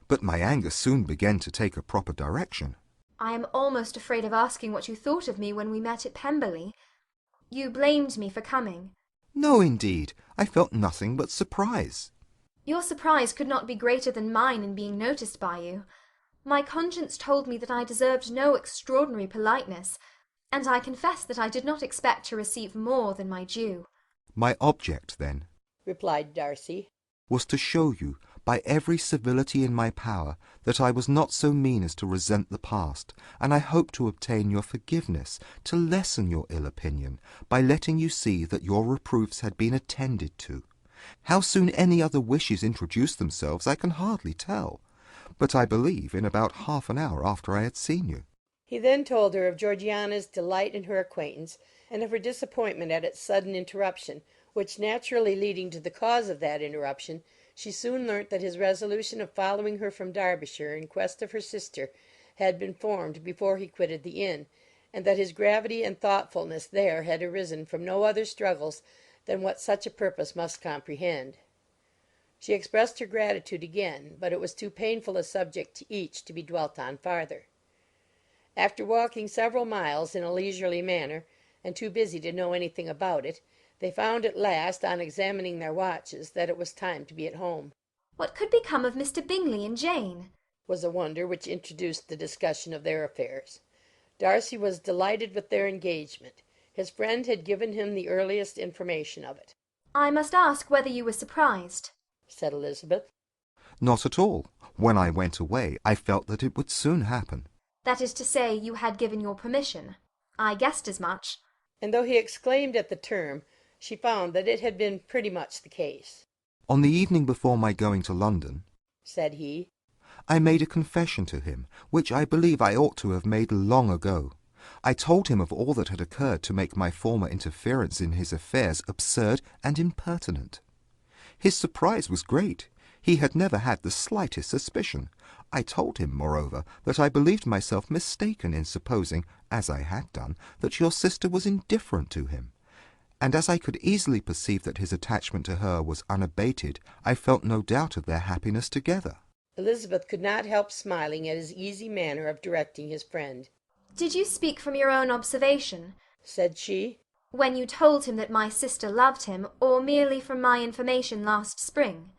but my anger soon began to take a proper direction. I am almost afraid of asking what you thought of me when we met at Pemberley. You blamed me for coming. No, indeed. I felt nothing but surprise. Your surprise could not be greater than mine in being noticed by you. My conscience told me that I deserved no extraordinary politeness, and I confess that I did not expect to receive more than my due. My object, then, replied Darcy, was to show you, by every civility in my power, that I was not so mean as to resent the past, and I hope to obtain your forgiveness, to lessen your ill opinion, by letting you see that your reproofs had been attended to. How soon any other wishes introduced themselves I can hardly tell, but I believe in about half an hour after I had seen you. He then told her of Georgiana's delight in her acquaintance, and of her disappointment at its sudden interruption, which, naturally leading to the cause of that interruption, she soon learnt that his resolution of following her from Derbyshire in quest of her sister had been formed before he quitted the inn, and that his gravity and thoughtfulness there had arisen from no other struggles than what such a purpose must comprehend. She expressed her gratitude again, but it was too painful a subject to each to be dwelt on farther. After walking several miles in a leisurely manner, and too busy to know anything about it, they found at last, on examining their watches, that it was time to be at home. What could become of Mr. Bingley and Jane? Was a wonder which introduced the discussion of their affairs. Darcy was delighted with their engagement. His friend had given him the earliest information of it. I must ask whether you were surprised, said Elizabeth. Not at all. When I went away, I felt that it would soon happen. That is to say, you had given your permission. I guessed as much. And though he exclaimed at the term, she found that it had been pretty much the case. On the evening before my going to London, said he, I made a confession to him, which I believe I ought to have made long ago. I told him of all that had occurred to make my former interference in his affairs absurd and impertinent. His surprise was great. He had never had the slightest suspicion. I told him, moreover, that I believed myself mistaken in supposing, as I had done, that your sister was indifferent to him. And as I could easily perceive that his attachment to her was unabated, I felt no doubt of their happiness together. Elizabeth could not help smiling at his easy manner of directing his friend. "Did you speak from your own observation," said she, "when you told him that my sister loved him, or merely from my information last spring?"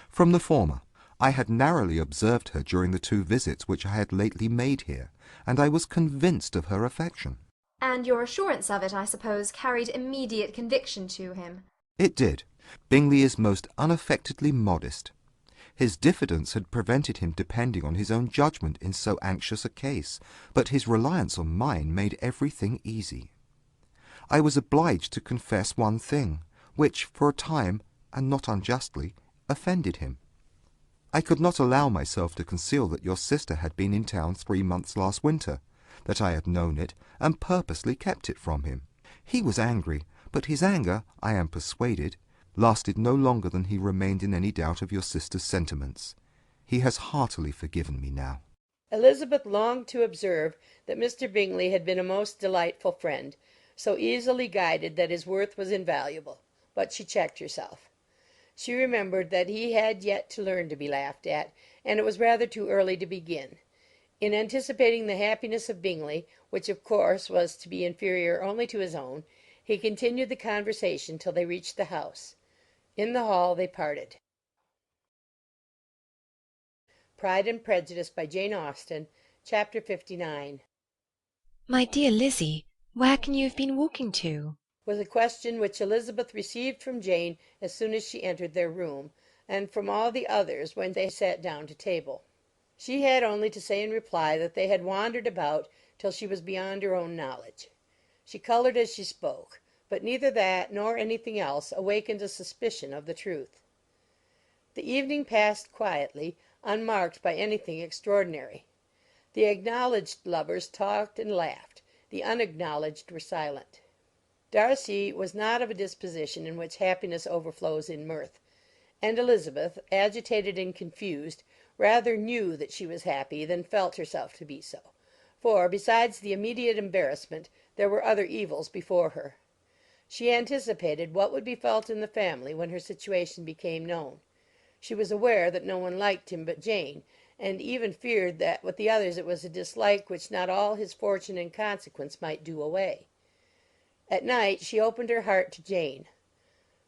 From the former. I had narrowly observed her during the 2 visits which I had lately made here, and I was convinced of her affection. "And your assurance of it, I suppose, carried immediate conviction to him?" It did. Bingley is most unaffectedly modest. His diffidence had prevented him depending on his own judgment in so anxious a case, but his reliance on mine made everything easy. I was obliged to confess one thing, which, for a time, and not unjustly, offended him. I could not allow myself to conceal that your sister had been in town 3 months last winter, that I had known it, and purposely kept it from him. He was angry, but his anger, I am persuaded, lasted no longer than he remained in any doubt of your sister's sentiments. He has heartily forgiven me now. Elizabeth longed to observe that Mr. Bingley had been a most delightful friend, so easily guided that his worth was invaluable, but she checked herself. She remembered that he had yet to learn to be laughed at, and it was rather too early to begin. In anticipating the happiness of Bingley, which of course was to be inferior only to his own, he continued the conversation till they reached the house. In the hall they parted. Pride and Prejudice by Jane Austen, Chapter 59. My dear Lizzie, where can you have been walking to? Was a question which Elizabeth received from Jane as soon as she entered their room, and from all the others when they sat down to table. She had only to say in reply that they had wandered about till she was beyond her own knowledge. She coloured as she spoke, but neither that nor anything else awakened a suspicion of the truth. The evening passed quietly, unmarked by anything extraordinary. The acknowledged lovers talked and laughed, the unacknowledged were silent. Darcy was not of a disposition in which happiness overflows in mirth, and Elizabeth, agitated and confused, rather knew that she was happy than felt herself to be so, for, besides the immediate embarrassment, there were other evils before her. She anticipated what would be felt in the family when her situation became known. She was aware that no one liked him but Jane, and even feared that with the others it was a dislike which not all his fortune and consequence might do away. At night she opened her heart to Jane.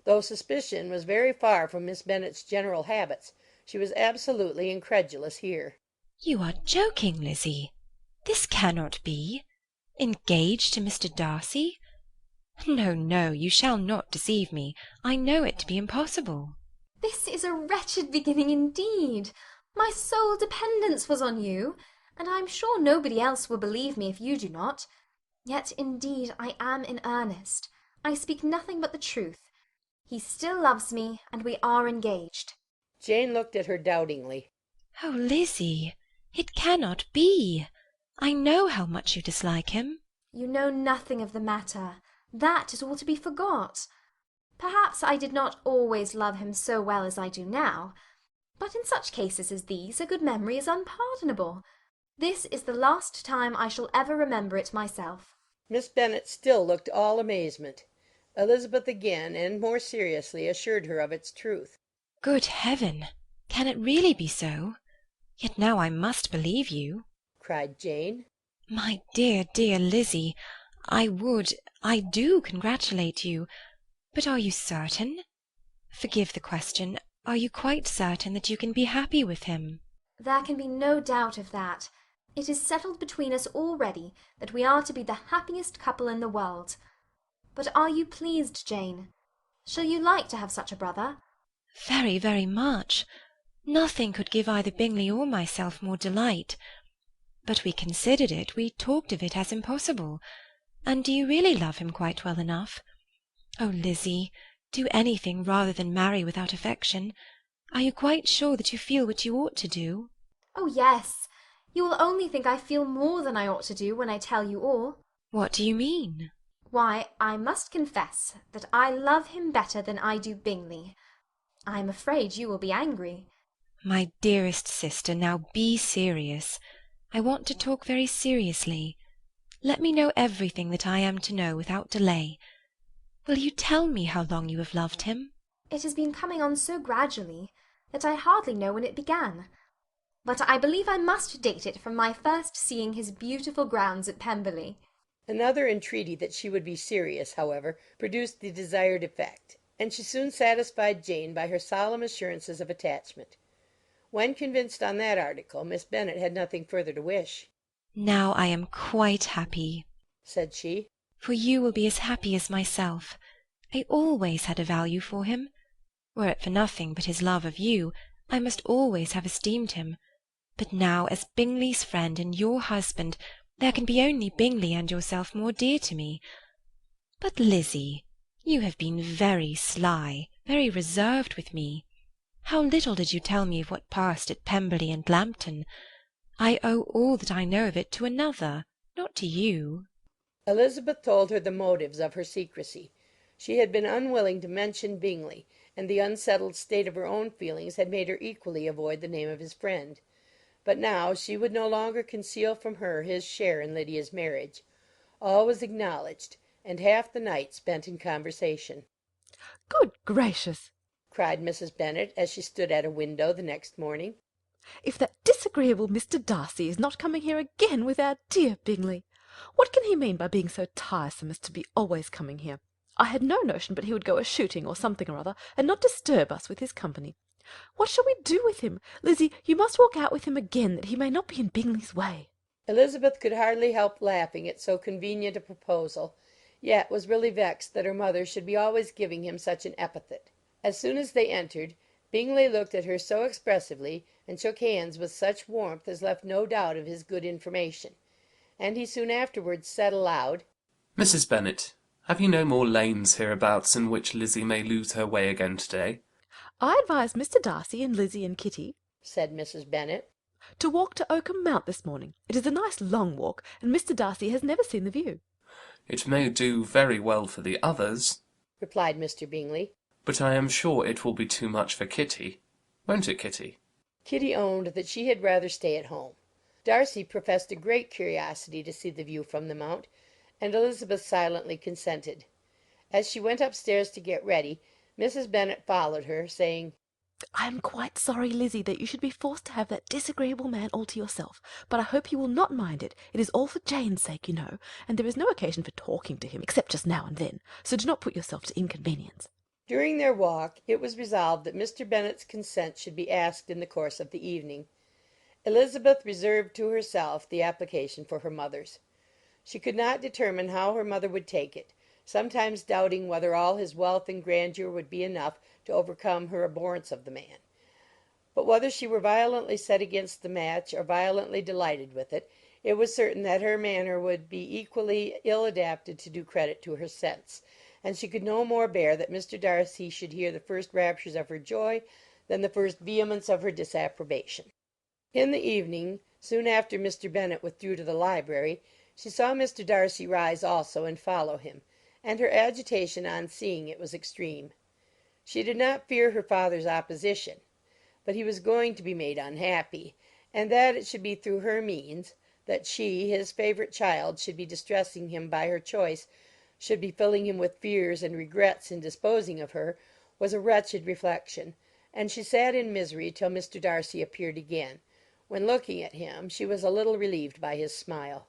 Though suspicion was very far from Miss Bennet's general habits, she was absolutely incredulous here. You are joking, Lizzie. This cannot be. Engaged to Mr. Darcy? No, no, you shall not deceive me. I know it to be impossible. "This is a wretched beginning indeed. My sole dependence was on you, and I am sure nobody else will believe me if you do not. Yet, indeed, I am in earnest. I speak nothing but the truth. He still loves me, and we are engaged." Jane looked at her doubtingly. Oh, Lizzie, it cannot be. I know how much you dislike him. You know nothing of the matter. That is all to be forgot. Perhaps I did not always love him so well as I do now, but in such cases as these a good memory is unpardonable. This is the last time I shall ever remember it myself. Miss Bennet still looked all amazement. Elizabeth again, and more seriously, assured her of its truth. Good heaven! Can it really be so? Yet now I must believe you, cried Jane. My dear, dear Lizzie, I do congratulate you. But are you certain? Forgive the question. Are you quite certain that you can be happy with him? There can be no doubt of that. It is settled between us already that we are to be the happiest couple in the world. But are you pleased, Jane? Shall you like to have such a brother? Very, very much. Nothing could give either Bingley or myself more delight. But we considered it, we talked of it as impossible. And do you really love him quite well enough? Oh, Lizzie, do anything rather than marry without affection. Are you quite sure that you feel what you ought to do? Oh, yes. You will only think I feel more than I ought to do when I tell you all. What do you mean? Why, I must confess that I love him better than I do Bingley. I am afraid you will be angry. My dearest sister, now be serious. I want to talk very seriously. Let me know everything that I am to know without delay. Will you tell me how long you have loved him? It has been coming on so gradually that I hardly know when it began. But I believe I must date it from my first seeing his beautiful grounds at Pemberley. Another entreaty that she would be serious, however, produced the desired effect, and she soon satisfied Jane by her solemn assurances of attachment. When convinced on that article, Miss Bennet had nothing further to wish. Now I am quite happy, said she, for you will be as happy as myself. I always had a value for him. Were it for nothing but his love of you, I must always have esteemed him. But now, as Bingley's friend and your husband, there can be only Bingley and yourself more dear to me. But, Lizzie, you have been very sly, very reserved with me. How little did you tell me of what passed at Pemberley and Lambton! I owe all that I know of it to another, not to you. Elizabeth told her the motives of her secrecy. She had been unwilling to mention Bingley, and the unsettled state of her own feelings had made her equally avoid the name of his friend. But now she would no longer conceal from her his share in Lydia's marriage. All was acknowledged, and half the night spent in conversation. Good gracious! cried Mrs. Bennet, as she stood at a window the next morning. If that disagreeable Mr. Darcy is not coming here again with our dear Bingley! What can he mean by being so tiresome as to be always coming here? I had no notion but he would go a-shooting or something or other, and not disturb us with his company. What shall we do with him? Lizzie, you must walk out with him again, that he may not be in Bingley's way. Elizabeth could hardly help laughing at so convenient a proposal, yet was really vexed that her mother should be always giving him such an epithet. As soon as they entered, Bingley looked at her so expressively, and shook hands with such warmth as left no doubt of his good information, and he soon afterwards said aloud, "Mrs. Bennet, have you no more lanes hereabouts in which Lizzie may lose her way again to-day?" I advise Mr. Darcy and Lizzie and Kitty, said Mrs. Bennet, to walk to Oakham Mount this morning. It is a nice long walk, and Mr. Darcy has never seen the view. "It may do very well for the others," replied Mr. Bingley, "but I am sure it will be too much for Kitty. Won't it, Kitty?" Kitty owned that she had rather stay at home. Darcy professed a great curiosity to see the view from the Mount, and Elizabeth silently consented. As she went upstairs to get ready, Mrs. Bennet followed her, saying, I am quite sorry, Lizzie, that you should be forced to have that disagreeable man all to yourself, but I hope you will not mind it. It is all for Jane's sake, you know, and there is no occasion for talking to him, except just now and then, so do not put yourself to inconvenience. During their walk it was resolved that Mr. Bennet's consent should be asked in the course of the evening. Elizabeth reserved to herself the application for her mother's. She could not determine how her mother would take it, sometimes doubting whether all his wealth and grandeur would be enough to overcome her abhorrence of the man. But whether she were violently set against the match or violently delighted with it, it was certain that her manner would be equally ill adapted to do credit to her sense, and she could no more bear that Mr. Darcy should hear the first raptures of her joy than the first vehemence of her disapprobation. In the evening, soon after Mr. Bennet withdrew to the library, she saw Mr. Darcy rise also and follow him, and her agitation on seeing it was extreme. She did not fear her father's opposition, but he was going to be made unhappy, and that it should be through her means, that she, his favourite child, should be distressing him by her choice, should be filling him with fears and regrets in disposing of her, was a wretched reflection, and she sat in misery till Mr. Darcy appeared again, when, looking at him, she was a little relieved by his smile.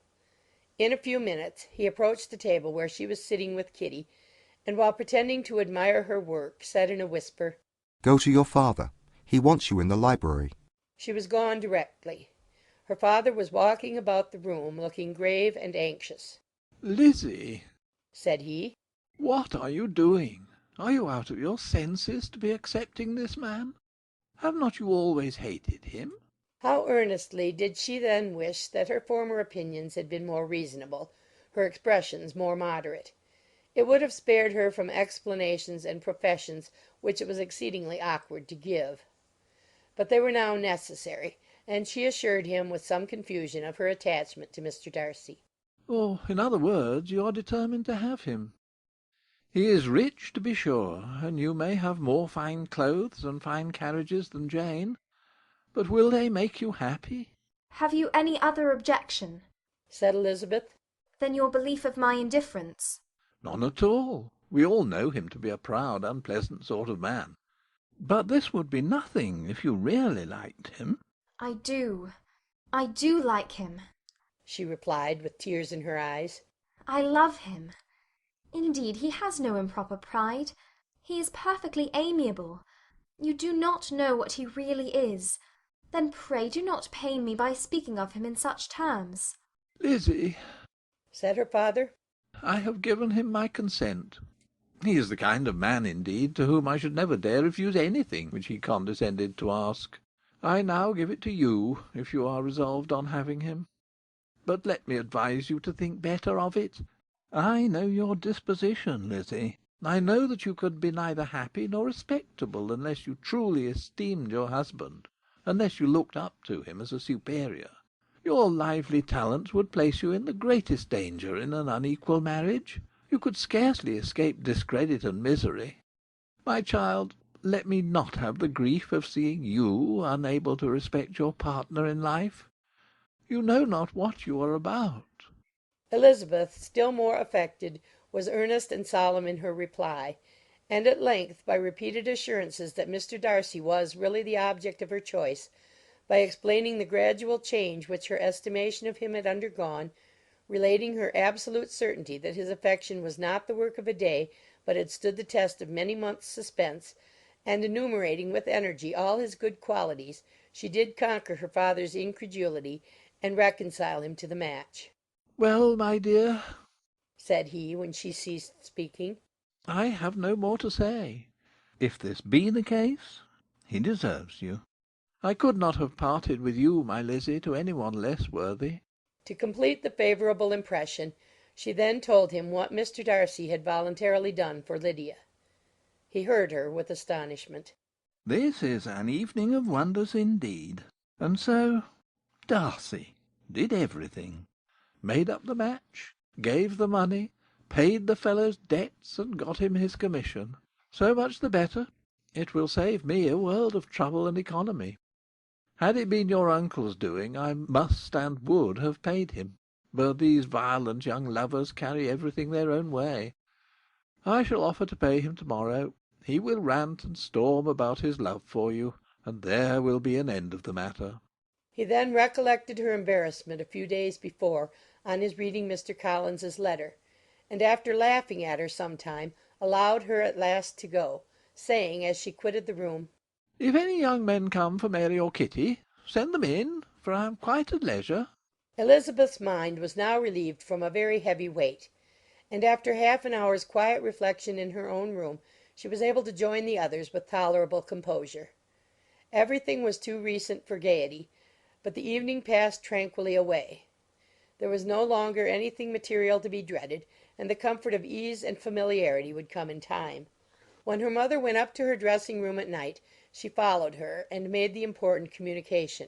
In a few minutes he approached the table where she was sitting with Kitty, and while pretending to admire her work, said in a whisper, Go to your father. He wants you in the library. She was gone directly. Her father was walking about the room, looking grave and anxious. Lizzie, said he, what are you doing? Are you out of your senses to be accepting this man? Have not you always hated him? How earnestly did she then wish that her former opinions had been more reasonable, her expressions more moderate. It would have spared her from explanations and professions which it was exceedingly awkward to give. But they were now necessary, and she assured him with some confusion of her attachment to Mr. Darcy. Oh, in other words, you are determined to have him. He is rich, to be sure, and you may have more fine clothes and fine carriages than Jane, But will they make you happy? Have you any other objection? Said Elizabeth. Than your belief of my indifference? None at all. We all know him to be a proud, unpleasant sort of man. But this would be nothing if you really liked him. I do like him, she replied, with tears in her eyes. I love him. Indeed, he has no improper pride. He is perfectly amiable. You do not know what he really is. Then pray do not pain me by speaking of him in such terms. Lizzie, said her father, I have given him my consent. He is the kind of man, indeed, to whom I should never dare refuse anything which he condescended to ask. I now give it to you, if you are resolved on having him. But let me advise you to think better of it. I know your disposition, Lizzie. I know that you could be neither happy nor respectable unless you truly esteemed your husband, unless you looked up to him as a superior. Your lively talents would place you in the greatest danger in an unequal marriage. You could scarcely escape discredit and misery. My child, let me not have the grief of seeing you unable to respect your partner in life. You know not what you are about. Elizabeth, still more affected, was earnest and solemn in her reply, and at length, by repeated assurances that Mr. Darcy was really the object of her choice, by explaining the gradual change which her estimation of him had undergone, relating her absolute certainty that his affection was not the work of a day, but had stood the test of many months' suspense, and enumerating with energy all his good qualities, she did conquer her father's incredulity, and reconcile him to the match. Well, my dear, said he, when she ceased speaking, I have no more to say. If this be the case, he deserves you. I could not have parted with you, my Lizzie, to any one less worthy. To complete the favourable impression, she then told him what Mr. Darcy had voluntarily done for Lydia. He heard her with astonishment. This is an evening of wonders indeed. And so Darcy did everything. Made up the match, gave the money, paid the fellow's debts, and got him his commission. So much the better. It will save me a world of trouble and economy. Had it been your uncle's doing, I must and would have paid him. But these violent young lovers carry everything their own way. I shall offer to pay him to-morrow. He will rant and storm about his love for you, and there will be an end of the matter. He then recollected her embarrassment a few days before on his reading Mr. Collins's letter, and after laughing at her some time, allowed her at last to go, saying, as she quitted the room, If any young men come for Mary or Kitty, send them in, for I am quite at leisure. Elizabeth's mind was now relieved from a very heavy weight, and after half an hour's quiet reflection in her own room, she was able to join the others with tolerable composure. Everything was too recent for gaiety, but the evening passed tranquilly away. There was no longer anything material to be dreaded, and the comfort of ease and familiarity would come in time. When her mother went up to her dressing-room at night, she followed her, and made the important communication.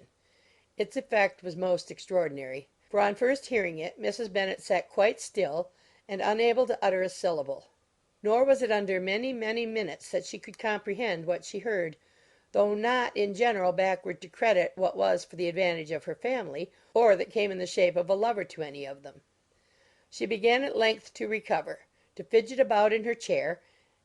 Its effect was most extraordinary, for on first hearing it, Mrs. Bennet sat quite still, and unable to utter a syllable. Nor was it under many, many minutes that she could comprehend what she heard, though not in general backward to credit what was for the advantage of her family, or that came in the shape of a lover to any of them. She began at length to recover, to fidget about in her chair,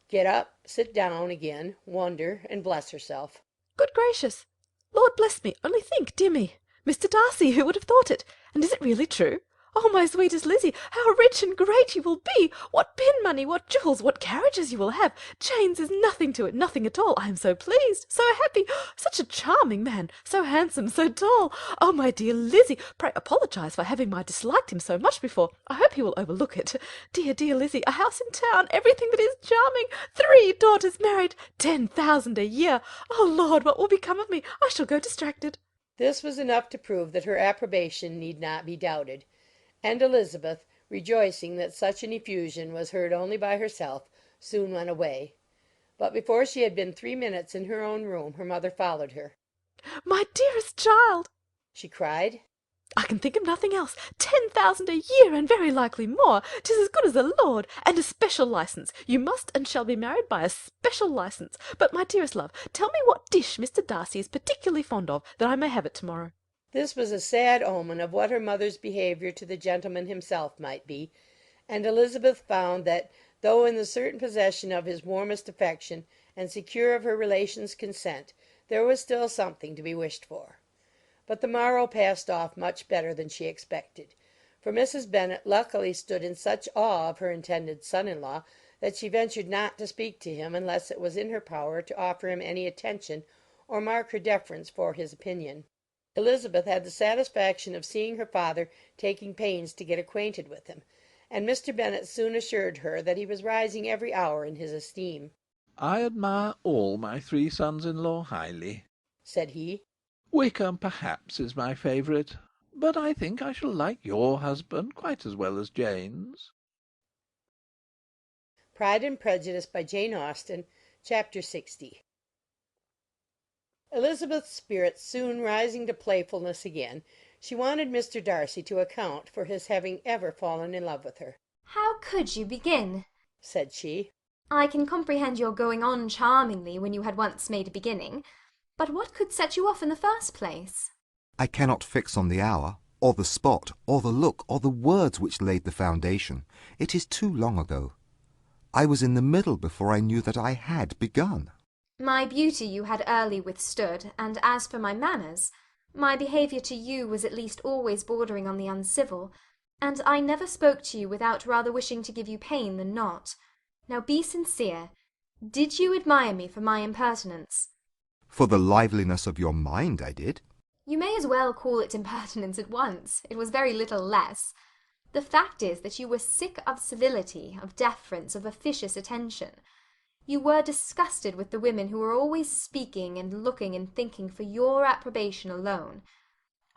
get up, sit down again, wonder, and bless herself. Good gracious! Lord bless me! Only think, dear me! Mr. Darcy, who would have thought it? And is it really true? Oh, my sweetest Lizzie, how rich and great you will be! What pin money, what jewels, what carriages you will have! Jane's is nothing to it, nothing at all. I am so pleased, so happy, such a charming man, so handsome, so tall. Oh, my dear Lizzie, pray apologise for having my disliked him so much before. I hope he will overlook it. Dear, dear Lizzie, a house in town, everything that is charming, 3 daughters married, 10,000 a year. Oh, Lord, what will become of me? I shall go distracted. This was enough to prove that her approbation need not be doubted, and Elizabeth, rejoicing that such an effusion was heard only by herself, soon went away. But before she had been 3 minutes in her own room, her mother followed her. My dearest child, she cried. I can think of nothing else. 10,000 a year, and very likely more. 'Tis as good as a lord, and a special licence. You must and shall be married by a special licence. But, my dearest love, tell me what dish Mr. Darcy is particularly fond of, that I may have it to-morrow. This was a sad omen of what her mother's behaviour to the gentleman himself might be, and Elizabeth found that, though in the certain possession of his warmest affection, and secure of her relations' consent, there was still something to be wished for. But the morrow passed off much better than she expected, for Mrs. Bennet luckily stood in such awe of her intended son-in-law that she ventured not to speak to him unless it was in her power to offer him any attention or mark her deference for his opinion. Elizabeth had the satisfaction of seeing her father taking pains to get acquainted with him, and Mr. Bennet soon assured her that he was rising every hour in his esteem. "I admire all my three sons-in-law highly," said he. "Wickham, perhaps, is my favourite, but I think I shall like your husband quite as well as Jane's." Pride and Prejudice, by Jane Austen, Chapter 60. Elizabeth's spirits soon rising to playfulness again, she wanted Mr. Darcy to account for his having ever fallen in love with her. "How could you begin?" said she. "I can comprehend your going on charmingly when you had once made a beginning. But what could set you off in the first place?" I cannot fix on the hour, or the spot, or the look, or the words which laid the foundation. It is too long ago. I was in the middle before I knew that I had begun. My beauty you had early withstood, and as for my manners, my behaviour to you was at least always bordering on the uncivil, and I never spoke to you without rather wishing to give you pain than not. Now be sincere. Did you admire me for my impertinence?" For the liveliness of your mind, I did. "You may as well call it impertinence at once. It was very little less. The fact is that you were sick of civility, of deference, of officious attention. You were disgusted with the women who were always speaking and looking and thinking for your approbation alone.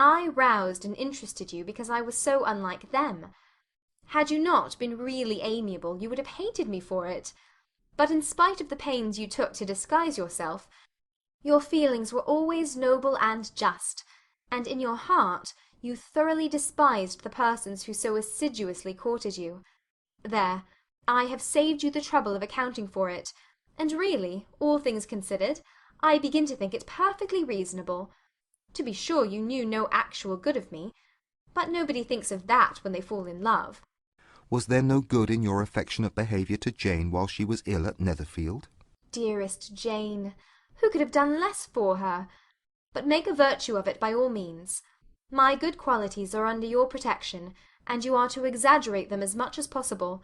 I roused and interested you because I was so unlike them. Had you not been really amiable, you would have hated me for it. But in spite of the pains you took to disguise yourself, your feelings were always noble and just, and in your heart you thoroughly despised the persons who so assiduously courted you. There, I have saved you the trouble of accounting for it, and really, all things considered, I begin to think it perfectly reasonable. To be sure, you knew no actual good of me, but nobody thinks of that when they fall in love." Was there no good in your affectionate behaviour to Jane while she was ill at Netherfield? "Dearest Jane! Who could have done less for her? But make a virtue of it by all means. My good qualities are under your protection, and you are to exaggerate them as much as possible.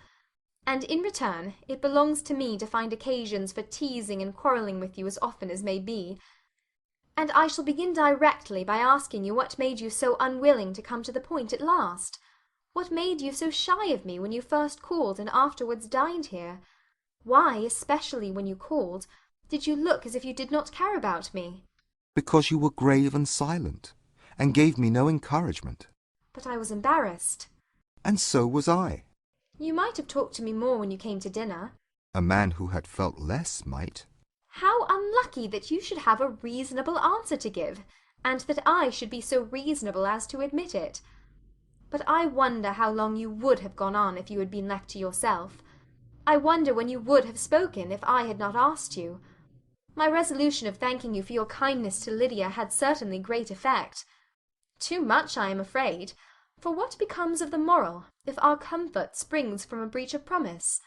And in return, it belongs to me to find occasions for teasing and quarrelling with you as often as may be. And I shall begin directly by asking you what made you so unwilling to come to the point at last? What made you so shy of me when you first called and afterwards dined here? Why, especially when you called, did you look as if you did not care about me?" Because you were grave and silent, and gave me no encouragement. "But I was embarrassed." And so was I. "You might have talked to me more when you came to dinner." A man who had felt less might. "How unlucky that you should have a reasonable answer to give, and that I should be so reasonable as to admit it. But I wonder how long you would have gone on if you had been left to yourself. I wonder when you would have spoken if I had not asked you. My resolution of thanking you for your kindness to Lydia had certainly great effect. Too much, I am afraid, for what becomes of the moral if our comfort springs from a breach of promise?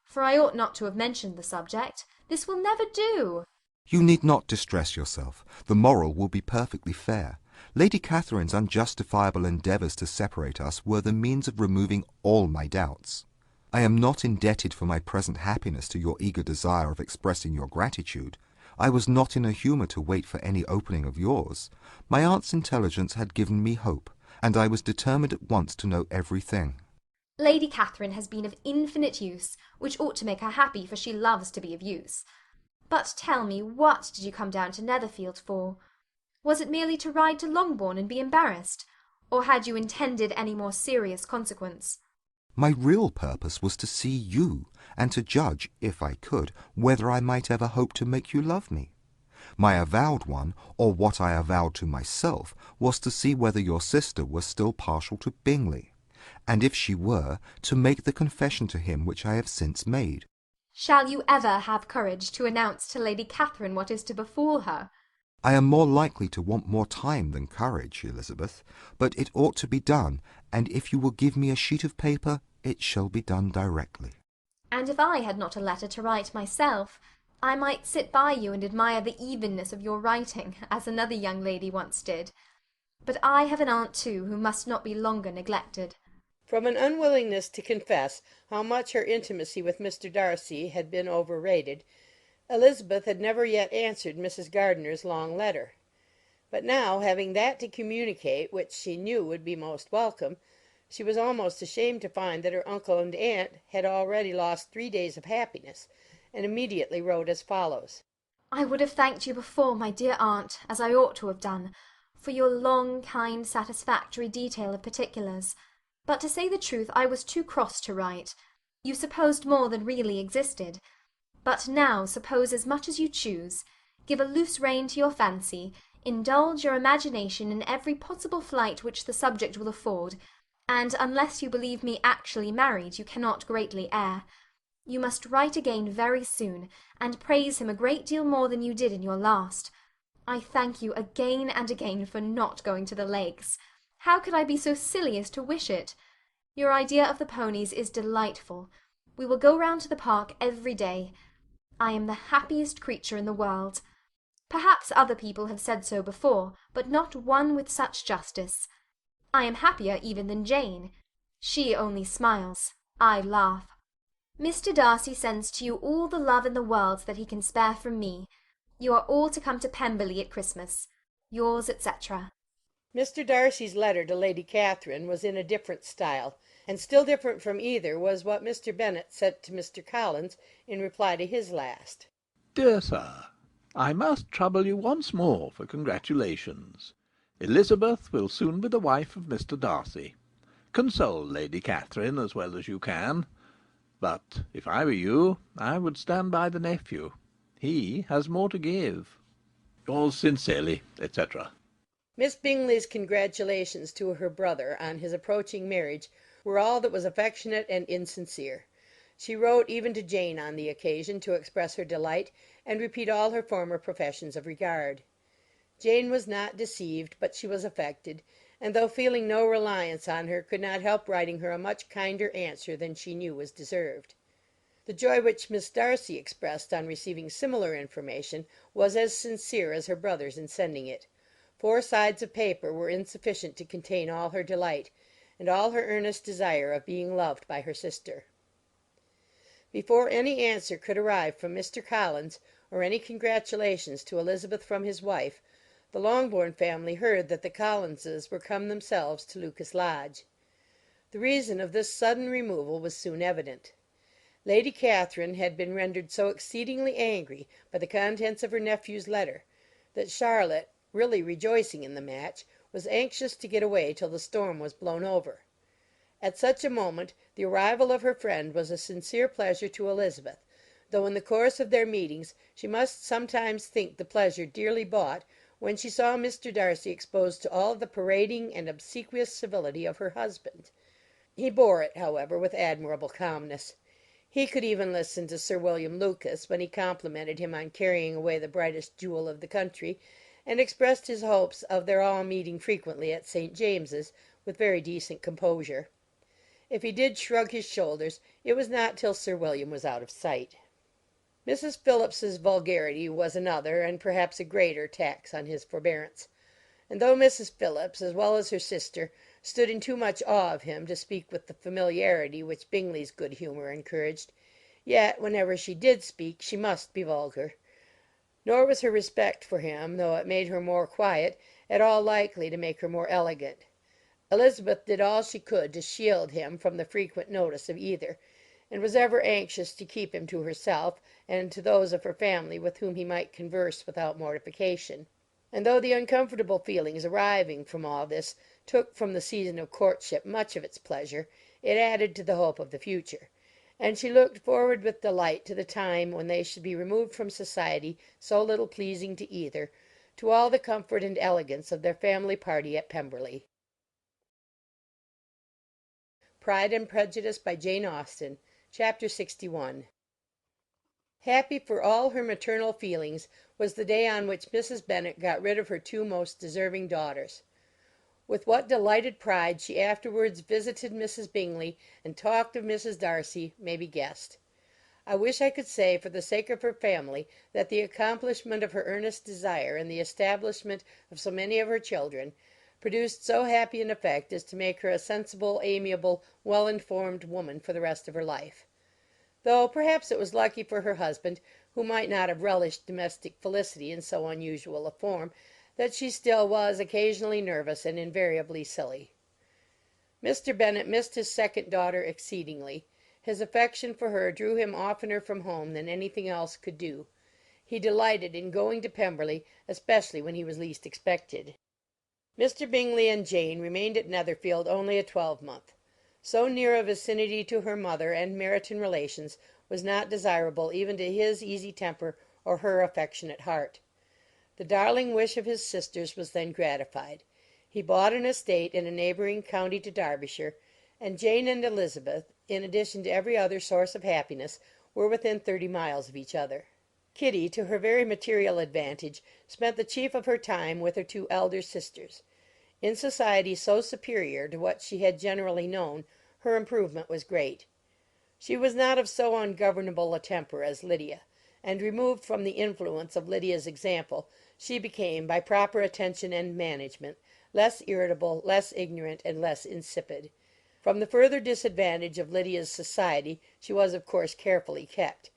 For I ought not to have mentioned the subject. This will never do." You need not distress yourself. The moral will be perfectly fair. Lady Catherine's unjustifiable endeavours to separate us were the means of removing all my doubts. I am not indebted for my present happiness to your eager desire of expressing your gratitude. I was not in a humour to wait for any opening of yours. My aunt's intelligence had given me hope, and I was determined at once to know everything. Lady Catherine has been of infinite use, which ought to make her happy, for she loves to be of use. But tell me, what did you come down to Netherfield for? Was it merely to ride to Longbourn and be embarrassed, or had you intended any more serious consequence? My real purpose was to see you, and to judge, if I could, whether I might ever hope to make you love me. My avowed one, or what I avowed to myself, was to see whether your sister was still partial to Bingley, and if she were, to make the confession to him which I have since made. Shall you ever have courage to announce to Lady Catherine what is to befall her? I am more likely to want more time than courage, Elizabeth, but it ought to be done, and if you will give me a sheet of paper, it shall be done directly. And if I had not a letter to write myself, I might sit by you and admire the evenness of your writing, as another young lady once did. But I have an aunt too, who must not be longer neglected. From an unwillingness to confess how much her intimacy with Mr. Darcy had been overrated, Elizabeth had never yet answered Mrs. Gardiner's long letter. But now, having that to communicate which she knew would be most welcome, she was almost ashamed to find that her uncle and aunt had already lost 3 days of happiness, and immediately wrote as follows. I would have thanked you before, my dear aunt, as I ought to have done, for your long, kind, satisfactory detail of particulars. But to say the truth, I was too cross to write. You supposed more than really existed. But now suppose as much as you choose. Give a loose rein to your fancy. Indulge your imagination in every possible flight which the subject will afford, and unless you believe me actually married, you cannot greatly err. You must write again very soon, and praise him a great deal more than you did in your last. I thank you again and again for not going to the Lakes. How could I be so silly as to wish it? Your idea of the ponies is delightful. We will go round to the park every day. I am the happiest creature in the world. Perhaps other people have said so before, but not one with such justice. I am happier even than Jane. She only smiles. I laugh. Mr. Darcy sends to you all the love in the world that he can spare from me. You are all to come to Pemberley at Christmas. Yours, etc. Mr. Darcy's letter to Lady Catherine was in a different style, and still different from either was what Mr. Bennet said to Mr. Collins in reply to his last. Dear Sir, I must trouble you once more for congratulations. Elizabeth will soon be the wife of Mr. Darcy. Console Lady Catherine as well as you can. But if I were you, I would stand by the nephew. He has more to give. Yours sincerely, etc. Miss Bingley's congratulations to her brother on his approaching marriage were all that was affectionate and insincere. She wrote even to Jane on the occasion to express her delight and repeat all her former professions of regard. Jane was not deceived, but she was affected, and though feeling no reliance on her, could not help writing her a much kinder answer than she knew was deserved. The joy which Miss Darcy expressed on receiving similar information was as sincere as her brother's in sending it. 4 sides of paper were insufficient to contain all her delight, and all her earnest desire of being loved by her sister. Before any answer could arrive from Mr. Collins, or any congratulations to Elizabeth from his wife, the Longbourn family heard that the Collinses were come themselves to Lucas Lodge. The reason of this sudden removal was soon evident. Lady Catherine had been rendered so exceedingly angry by the contents of her nephew's letter, that Charlotte, really rejoicing in the match, was anxious to get away till the storm was blown over. At such a moment the arrival of her friend was a sincere pleasure to Elizabeth, though in the course of their meetings she must sometimes think the pleasure dearly bought when she saw Mr. Darcy exposed to all the parading and obsequious civility of her husband. He bore it, however, with admirable calmness. He could even listen to Sir William Lucas when he complimented him on carrying away the brightest jewel of the country, and expressed his hopes of their all meeting frequently at St. James's, with very decent composure. If he did shrug his shoulders, it was not till Sir William was out of sight. Mrs. Phillips's vulgarity was another, and perhaps a greater, tax on his forbearance; and though Mrs. Phillips, as well as her sister, stood in too much awe of him to speak with the familiarity which Bingley's good humour encouraged, yet, whenever she did speak, she must be vulgar. Nor was her respect for him, though it made her more quiet, at all likely to make her more elegant. Elizabeth did all she could to shield him from the frequent notice of either, and was ever anxious to keep him to herself and to those of her family with whom he might converse without mortification. And though the uncomfortable feelings arising from all this took from the season of courtship much of its pleasure, it added to the hope of the future, and she looked forward with delight to the time when they should be removed from society so little pleasing to either, to all the comfort and elegance of their family party at Pemberley. Pride and Prejudice by Jane Austen. Chapter 61. Happy for all her maternal feelings was the day on which Mrs. Bennet got rid of her two most deserving daughters. With what delighted pride she afterwards visited Mrs. Bingley and talked of Mrs. Darcy may be guessed. I wish I could say, for the sake of her family, that the accomplishment of her earnest desire and the establishment of so many of her children produced so happy an effect as to make her a sensible, amiable, well-informed woman for the rest of her life. Though perhaps it was lucky for her husband, who might not have relished domestic felicity in so unusual a form, that she still was occasionally nervous and invariably silly. Mr. Bennet missed his second daughter exceedingly. His affection for her drew him oftener from home than anything else could do. He delighted in going to Pemberley, especially when he was least expected. Mr. Bingley and Jane remained at Netherfield only a twelvemonth. So near a vicinity to her mother and Meryton relations was not desirable even to his easy temper or her affectionate heart. The darling wish of his sisters was then gratified. He bought an estate in a neighbouring county to Derbyshire, and Jane and Elizabeth, in addition to every other source of happiness, were within 30 miles of each other. Kitty, to her very material advantage, spent the chief of her time with her two elder sisters. In society so superior to what she had generally known, her improvement was great. She was not of so ungovernable a temper as Lydia, and removed from the influence of Lydia's example, she became, by proper attention and management, less irritable, less ignorant, and less insipid. From the further disadvantage of Lydia's society she was of course carefully kept,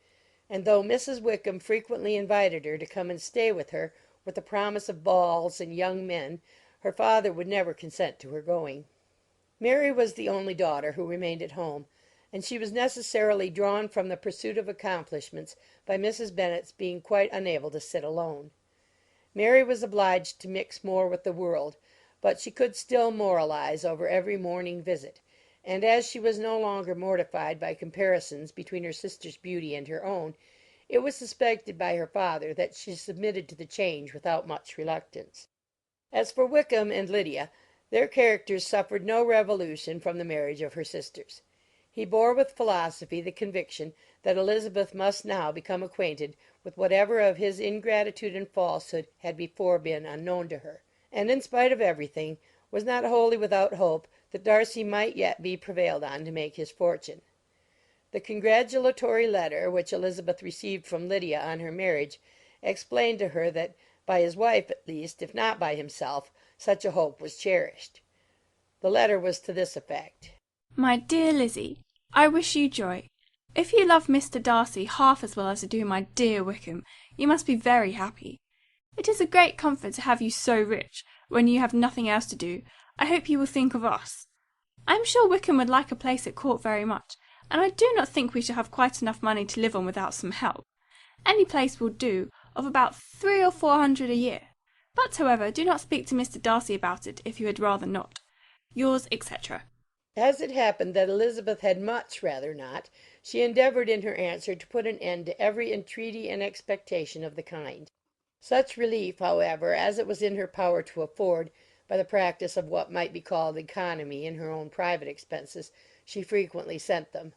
and though Mrs. Wickham frequently invited her to come and stay with her, with the promise of balls and young men, her father would never consent to her going. Mary was the only daughter who remained at home, and she was necessarily drawn from the pursuit of accomplishments by Mrs. Bennet's being quite unable to sit alone. Mary was obliged to mix more with the world, but she could still moralize over every morning visit, and as she was no longer mortified by comparisons between her sister's beauty and her own, it was suspected by her father that she submitted to the change without much reluctance. As for Wickham and Lydia, their characters suffered no revolution from the marriage of her sisters. He bore with philosophy the conviction that Elizabeth must now become acquainted with whatever of his ingratitude and falsehood had before been unknown to her, and in spite of everything, was not wholly without hope that Darcy might yet be prevailed on to make his fortune. The congratulatory letter which Elizabeth received from Lydia on her marriage explained to her that, by his wife at least, if not by himself, such a hope was cherished. The letter was to this effect: My dear Lizzie, I wish you joy. If you love Mr. Darcy half as well as you do my dear Wickham, you must be very happy. It is a great comfort to have you so rich, when you have nothing else to do. I hope you will think of us. I am sure Wickham would like a place at court very much, and I do not think we shall have quite enough money to live on without some help. Any place will do, of about 300 or 400 a year. But, however, do not speak to Mr. Darcy about it, if you had rather not. Yours, etc. As it happened that Elizabeth had much rather not, she endeavoured in her answer to put an end to every entreaty and expectation of the kind. Such relief, however, as it was in her power to afford, by the practice of what might be called economy in her own private expenses, she frequently sent them.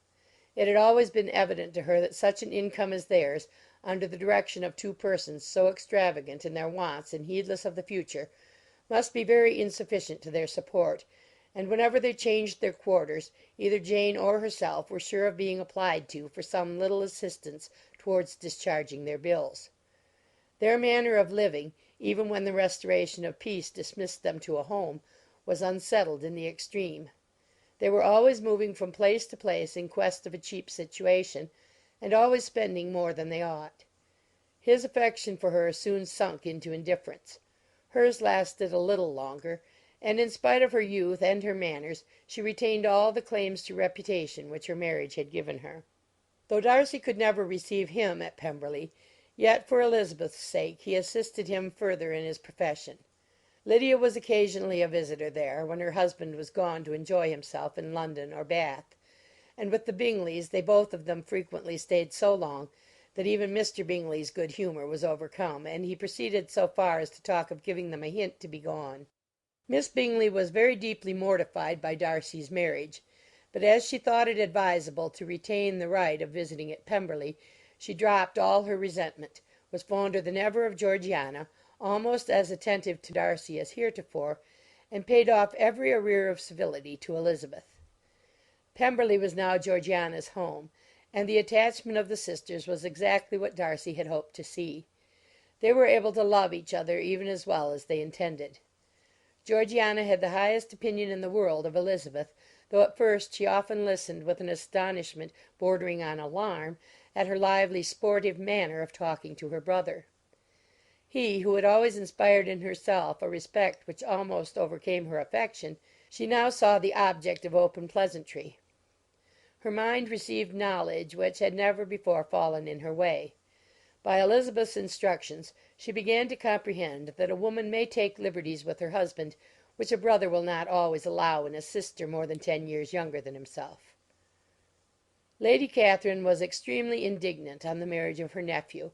It had always been evident to her that such an income as theirs, under the direction of two persons so extravagant in their wants and heedless of the future, must be very insufficient to their support, and whenever they changed their quarters, either Jane or herself were sure of being applied to for some little assistance towards discharging their bills. Their manner of living, even when the restoration of peace dismissed them to a home, was unsettled in the extreme. They were always moving from place to place in quest of a cheap situation, and always spending more than they ought. His affection for her soon sunk into indifference. Hers lasted a little longer, and in spite of her youth and her manners, she retained all the claims to reputation which her marriage had given her. Though Darcy could never receive him at Pemberley, yet for Elizabeth's sake he assisted him further in his profession. Lydia was occasionally a visitor there, when her husband was gone to enjoy himself in London or Bath, and with the Bingleys they both of them frequently stayed so long that even Mr. Bingley's good humour was overcome, and he proceeded so far as to talk of giving them a hint to be gone. Miss Bingley was very deeply mortified by Darcy's marriage, but as she thought it advisable to retain the right of visiting at Pemberley, she dropped all her resentment, was fonder than ever of Georgiana, almost as attentive to Darcy as heretofore, and paid off every arrear of civility to Elizabeth. Pemberley was now Georgiana's home, and the attachment of the sisters was exactly what Darcy had hoped to see. They were able to love each other even as well as they intended. Georgiana had the highest opinion in the world of Elizabeth, though at first she often listened with an astonishment bordering on alarm at her lively, sportive manner of talking to her brother. He, who had always inspired in herself a respect which almost overcame her affection, she now saw the object of open pleasantry. Her mind received knowledge which had never before fallen in her way. By Elizabeth's instructions she began to comprehend that a woman may take liberties with her husband which a brother will not always allow in a sister more than 10 years younger than himself. Lady Catherine was extremely indignant on the marriage of her nephew,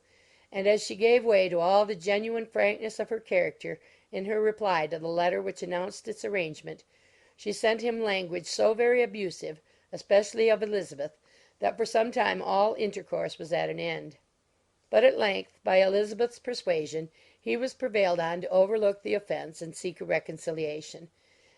and as she gave way to all the genuine frankness of her character in her reply to the letter which announced its arrangement, she sent him language so very abusive, especially of Elizabeth, that for some time all intercourse was at an end. But at length, by Elizabeth's persuasion, he was prevailed on to overlook the offence and seek a reconciliation;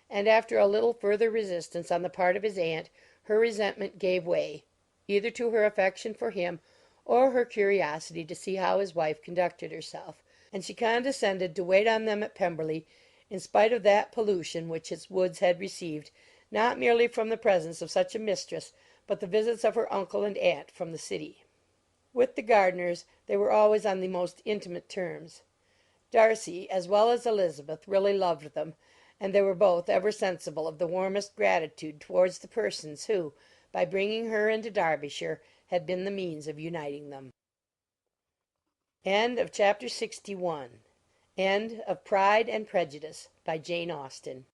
and after a little further resistance on the part of his aunt, her resentment gave way, either to her affection for him or her curiosity to see how his wife conducted herself, and she condescended to wait on them at Pemberley, in spite of that pollution which its woods had received, not merely from the presence of such a mistress, but the visits of her uncle and aunt from the city. With the Gardiners they were always on the most intimate terms. Darcy, as well as Elizabeth, really loved them, and they were both ever sensible of the warmest gratitude towards the persons who, by bringing her into Derbyshire, had been the means of uniting them. End of Chapter 61. End of Pride and Prejudice, by Jane Austen.